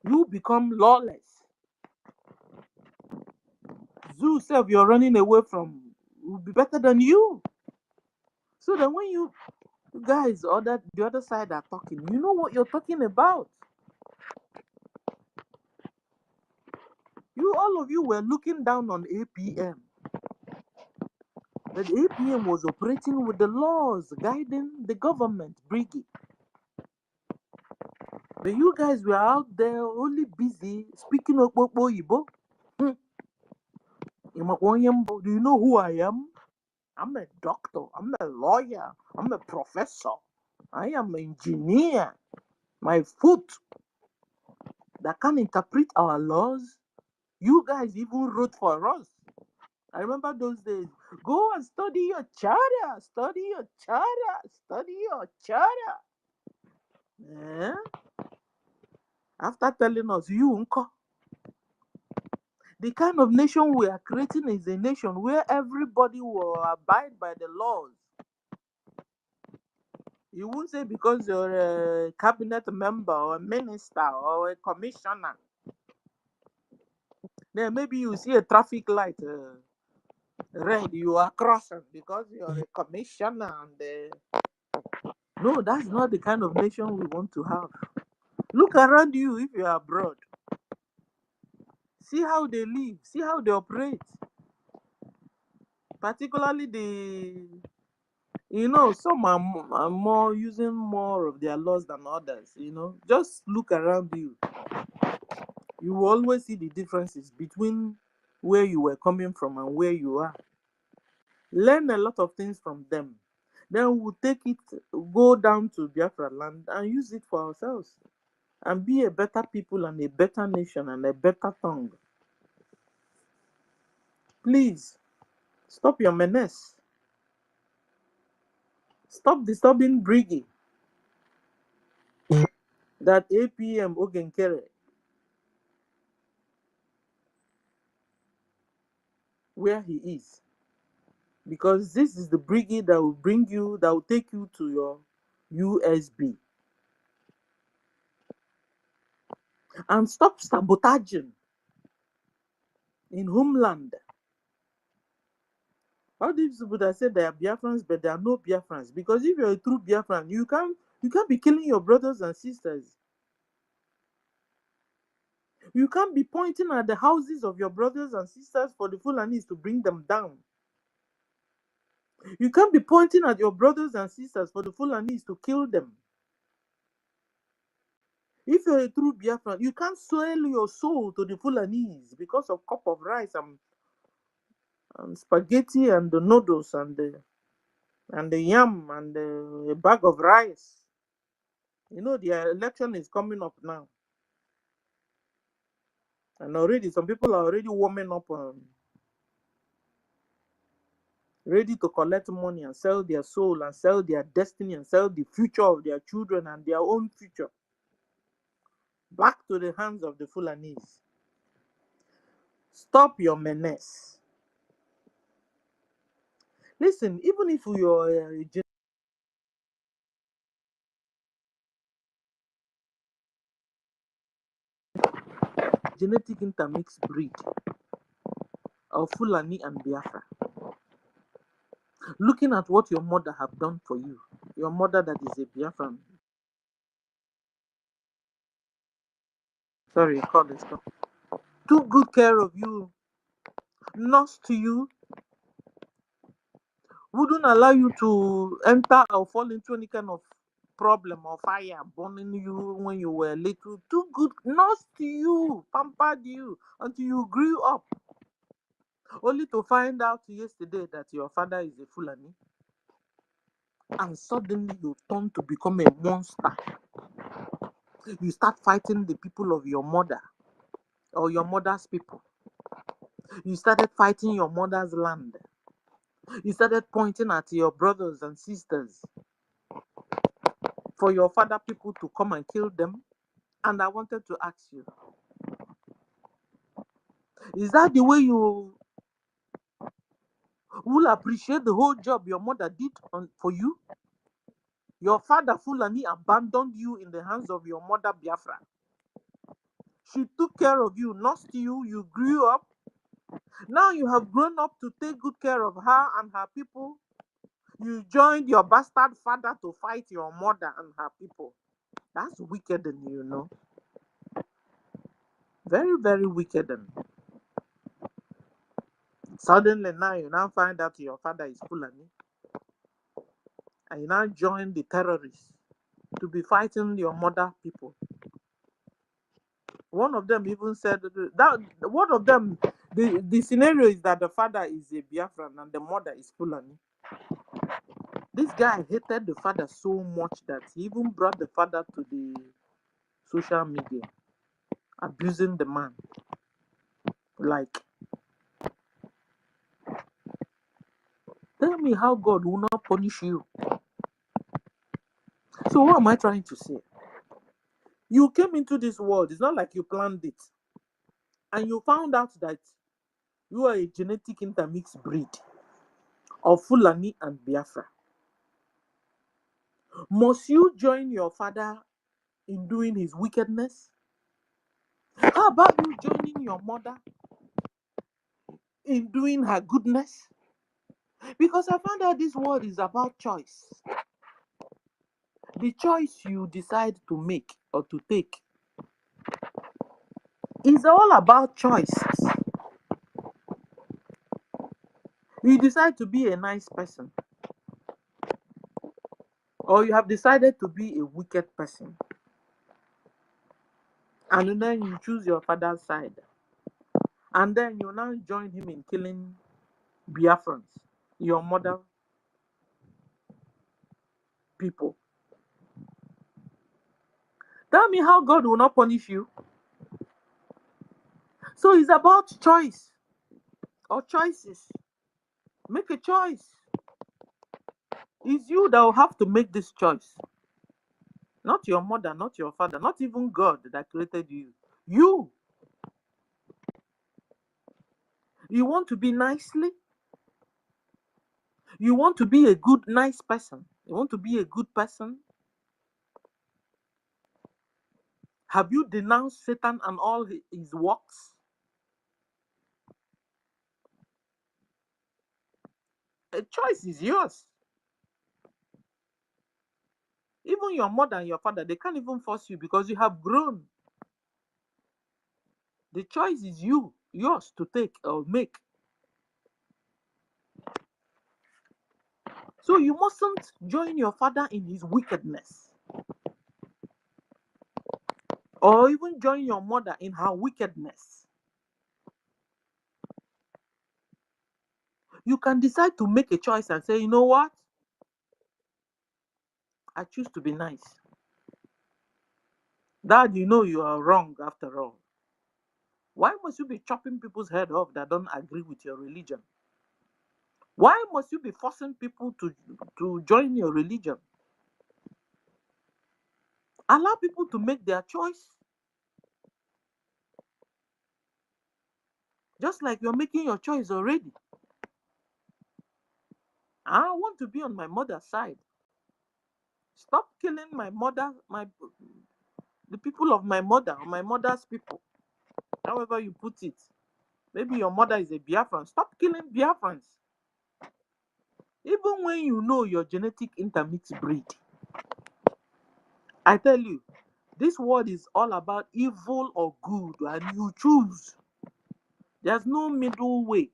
You become lawless. Zoo self you're running away from will be better than you. So that when you guys or the other side are talking, you know what you're talking about. All of you were looking down on APM. But APM was operating with the laws guiding the government, Brgie. But you guys were out there only busy speaking of Igbo. Do you know who I am? I'm a doctor, I'm a lawyer, I'm a professor, I am an engineer. My foot that can interpret our laws, you guys even wrote for us. I remember those days. Go and study your charter, study your charter, study your charter. After telling us, you unko, The kind of nation we are creating is a nation where everybody will abide by the laws. You won't say because you're a cabinet member or a minister or a commissioner. Then maybe you see a traffic light red, you are crossing because you're a commissioner. And no, that's not the kind of nation we want to have. Look around you if you are abroad. See how they live, see how they operate. Particularly some are more using more of their laws than others. Just look around you. You will always see the differences between where you were coming from and where you are. Learn a lot of things from them. Then we'll take it, go down to Biafra land and use it for ourselves. And be a better people and a better nation and a better tongue. Please, stop your menace. Stop disturbing Brgie. That APM Ogenkere, where he is. Because this is the Brgie that will take you to your USB. And stop sabotaging in homeland. All these people that say they are Biafrans, but they are no Biafrans. Because if you're a true Biafran, you can't be killing your brothers and sisters. You can't be pointing at the houses of your brothers and sisters for the Fulanis to bring them down. You can't be pointing at your brothers and sisters for the Fulanis to kill them. If you're a true Biafran, you can't sell your soul to the Fulanis because of cup of rice and spaghetti and the noodles and the yam and a bag of rice. The election is coming up now. And already, some people are already warming up, ready to collect money and sell their soul and sell their destiny and sell the future of their children and their own future back to the hands of the Fulanis. Stop your menace. Listen, even if you're a genetic intermixed breed of Fulani and Biafra, looking at what your mother have done for you, your mother that is a Biafran. Sorry, call this stuff. Took good care of you, nursed you, wouldn't allow you to enter or fall into any kind of problem or fire burning you when you were little. Too good, nursed you, pampered you until you grew up. Only to find out yesterday that your father is a Fulani. And suddenly you turn to become a monster. You start fighting the people of your mother or your mother's people. You started fighting your mother's land. You started pointing at your brothers and sisters for your father people to come and kill them. And I wanted to ask you, is that the way you will appreciate the whole job your mother did for you? Your father Fulani abandoned you in the hands of your mother Biafra. She took care of you, nursed you, you grew up. Now you have grown up to take good care of her and her people. You joined your bastard father to fight your mother and her people. That's wicked, very, very wicked. Suddenly now you now find out your father is Fulani. And you now join the terrorists to be fighting your mother people. One of them even said that one of them, the scenario is that the father is a Biafran and the mother is Fulani. This guy hated the father so much that he even brought the father to the social media, abusing the man. Like, tell me how God will not punish you. So what am I trying to say? You came into this world. It's not like you planned it. and you found out that you are a genetic intermixed breed of Fulani and Biafra, must you join your father in doing his wickedness? How about you joining your mother in doing her goodness? Because I found out this world is about choice. The choice you decide to make or to take is all about choices. You decide to be a nice person, or you have decided to be a wicked person, and then you choose your father's side, and then you now join him in killing Biafrans, your mother people. Tell me how God will not punish you. So it's about choice or choices. Make a choice. It's you that will have to make this choice. Not your mother, not your father, not even God that created you. You. You want to be nicely? You want to be a good, nice person? You want to be a good person? Have you denounced Satan and all his works? A choice is yours. Even your mother and your father, they can't even force you because you have grown. The choice is yours to take or make. So you mustn't join your father in his wickedness, or even join your mother in her wickedness. You can decide to make a choice and say, you know what? I choose to be nice. Dad, you know you are wrong after all. Why must you be chopping people's head off that don't agree with your religion? Why must you be forcing people to join your religion? Allow people to make their choice. Just like you're making your choice already. I want to be on my mother's side. Stop killing my mother, the people of my mother, or my mother's people. However you put it. Maybe your mother is a Biafran. Stop killing Biafrans. Even when you know your genetic intermixed breed. I tell you, this world is all about evil or good, and you choose. There's no middle way.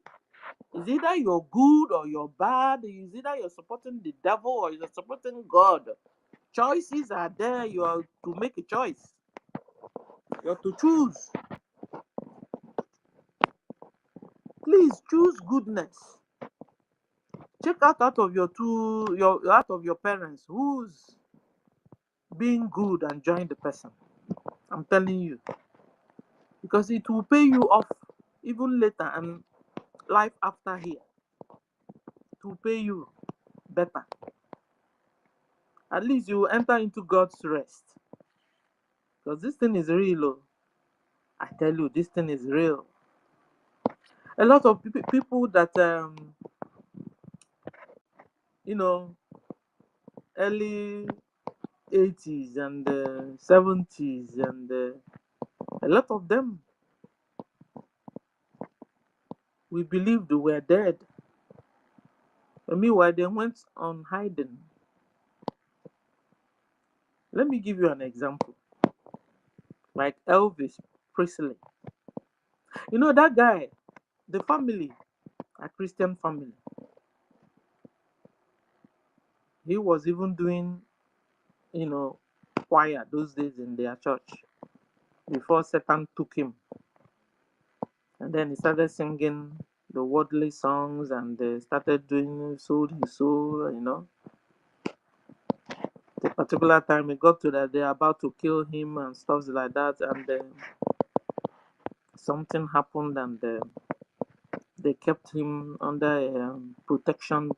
It's either you're good or you're bad. It's either you're supporting the devil or you're supporting God. Choices are there. You are to make a choice. You have to choose. Please choose goodness. Check out of your parents who's being good and join the person. I'm telling you, because it will pay you off even later and life after here. It will pay you better. At least you will enter into God's rest. Because this thing is real. Oh. I tell you, this thing is real. A lot of people that early 80s and 70s, and a lot of them we believed were dead. But meanwhile, they went on hiding. Let me give you an example. Like Elvis Presley. You know that guy, the family, a Christian family. He was even doing, choir those days in their church before Satan took him. And then he started singing the worldly songs, and they started doing sold his soul, The particular time it got to that they're about to kill him and stuff like that, and something happened, and they kept him under a protection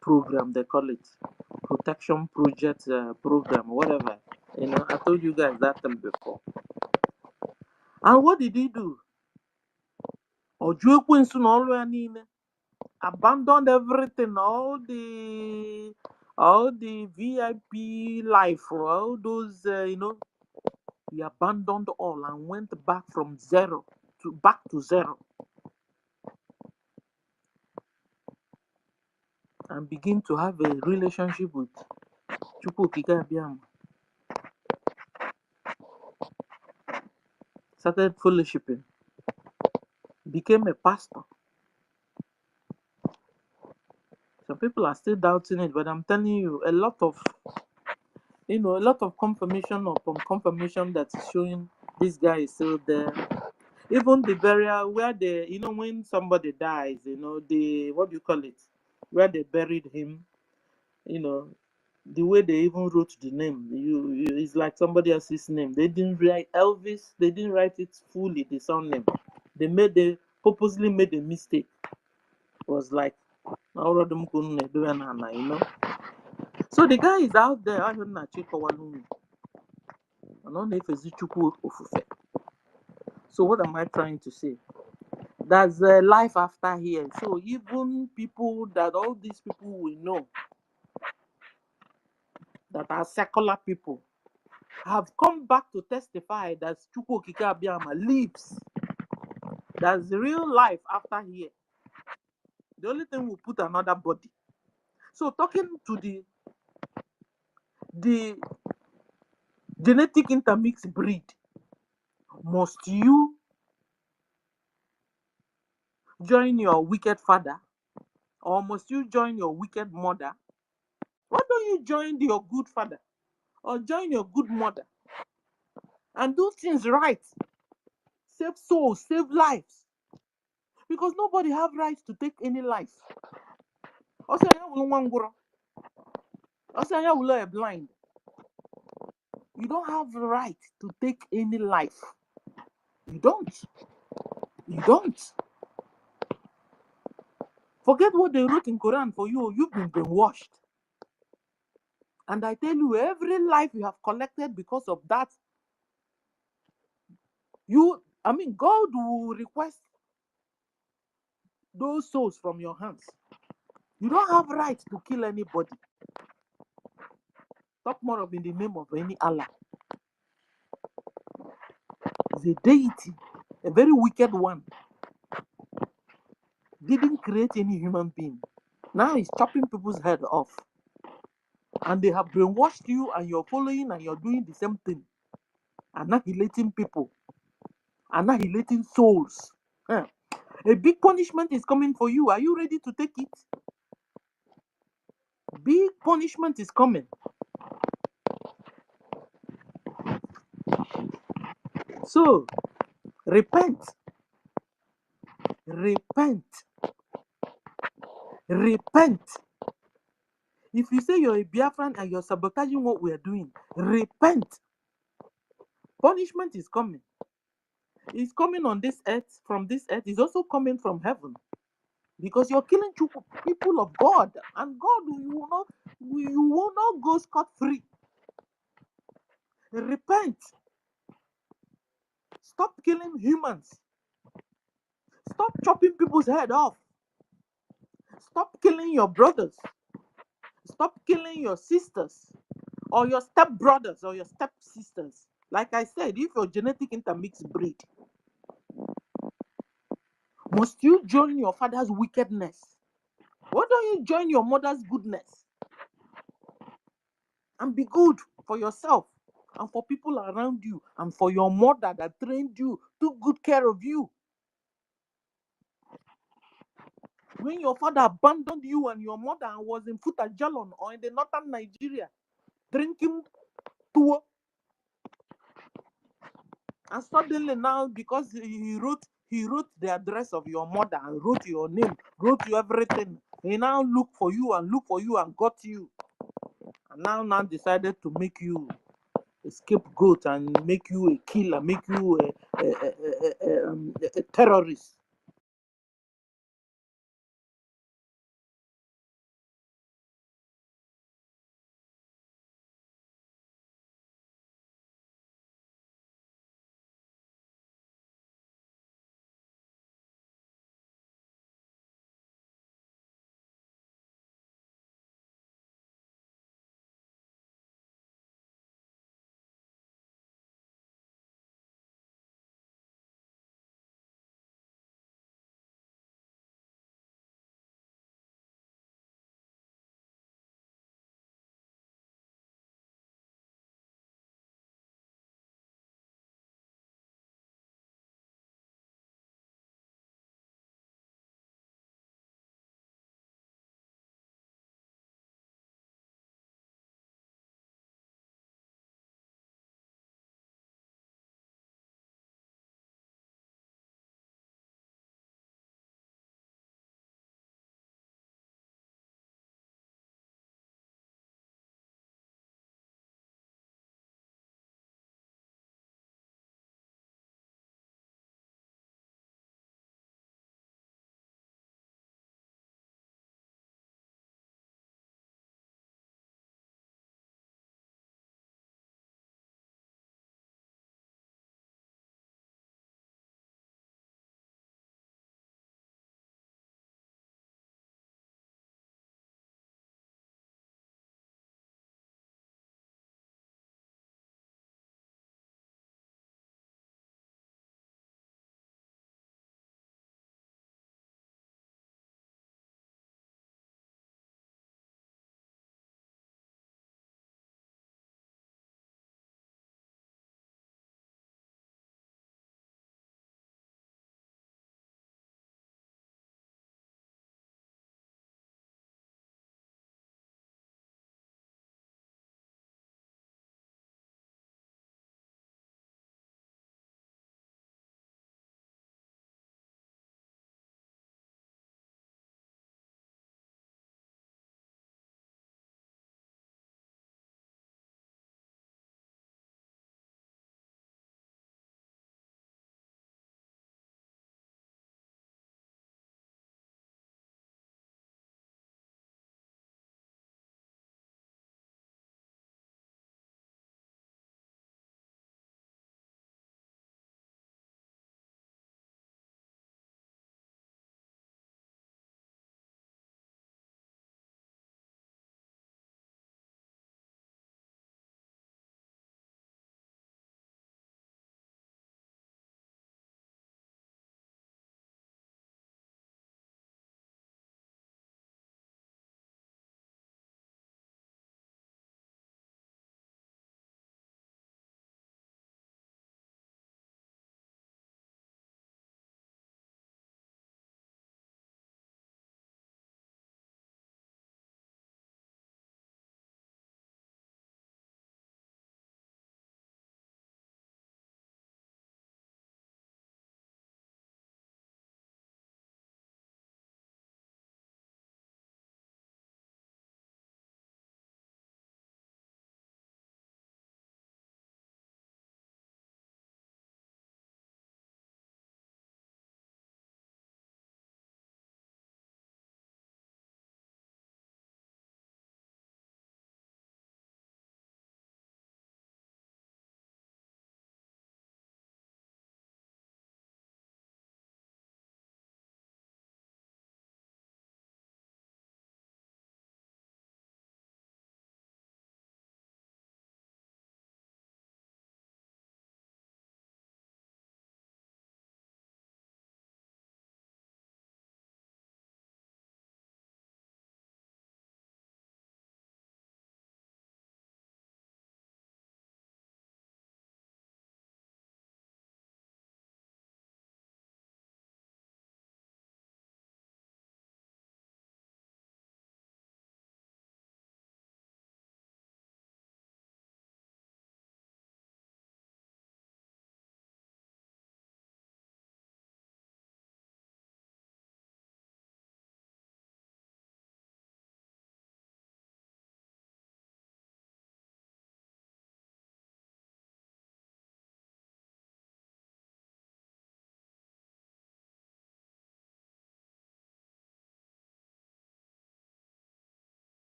program, they call it protection project program, whatever. I told you guys that thing before. And what did he do? Or Juequinsu Nolwanine abandoned everything, all the VIP life, all those he abandoned all and went back from back to zero and begin to have a relationship with Chukwu Okike-Abiyama. Started fellowshipping, became a pastor. Some people are still doubting it, but I'm telling you, a lot of confirmation upon confirmation that is showing this guy is still there. Even the burial where when somebody dies, what do you call it? Where they buried him, the way they even wrote the name, it's like somebody else's name. They didn't write Elvis. They didn't write it fully, the surname. They purposely made a mistake. It was like, So the guy is out there. I don't know. So what am I trying to say? There's a life after here. So even all these people we know that are secular people have come back to testify that Chukwu Okike-Abiyama lives. There's real life after here. The only thing we put another body. So talking to the genetic intermixed breed, must you join your wicked father or must you join your wicked mother? Why don't you join your good father or join your good mother and do things right? Save souls, save lives. Because nobody have rights to take any life. Also, you're blind. You don't have the right to take any life. You don't. You don't. Forget what they wrote in Quran for you. You've been brainwashed. And I tell you, every life you have collected because of that, God will request those souls from your hands. You don't have right to kill anybody. Talk more of in the name of any Allah. It's a deity, a very wicked one. Didn't create any human being. Now he's chopping people's head off. And they have brainwashed you and you're following and you're doing the same thing. Annihilating people. Annihilating souls. A big punishment is coming for you. Are you ready to take it? Big punishment is coming. So, repent. Repent. Repent. If you say you're a Biafran and you're sabotaging what we are doing, repent. Punishment is coming. It's coming on this earth, from this earth. It's also coming from heaven. Because you're killing people of God. And God, you will not go scot-free. Repent. Stop killing humans. Stop chopping people's head off. Stop killing your brothers. Stop killing your sisters or your step-brothers or your step-sisters. Like I said, if you're genetic intermixed breed, must you join your father's wickedness? Why don't you join your mother's goodness? And be good for yourself and for people around you and for your mother that trained you, took good care of you. When your father abandoned you and your mother and was in Futajalon or in the northern Nigeria, drinking tuwo, and suddenly now because he wrote the address of your mother and wrote your name, wrote you everything, he now look for you and got you, and now decided to make you a scapegoat and make you a killer, make you a terrorist.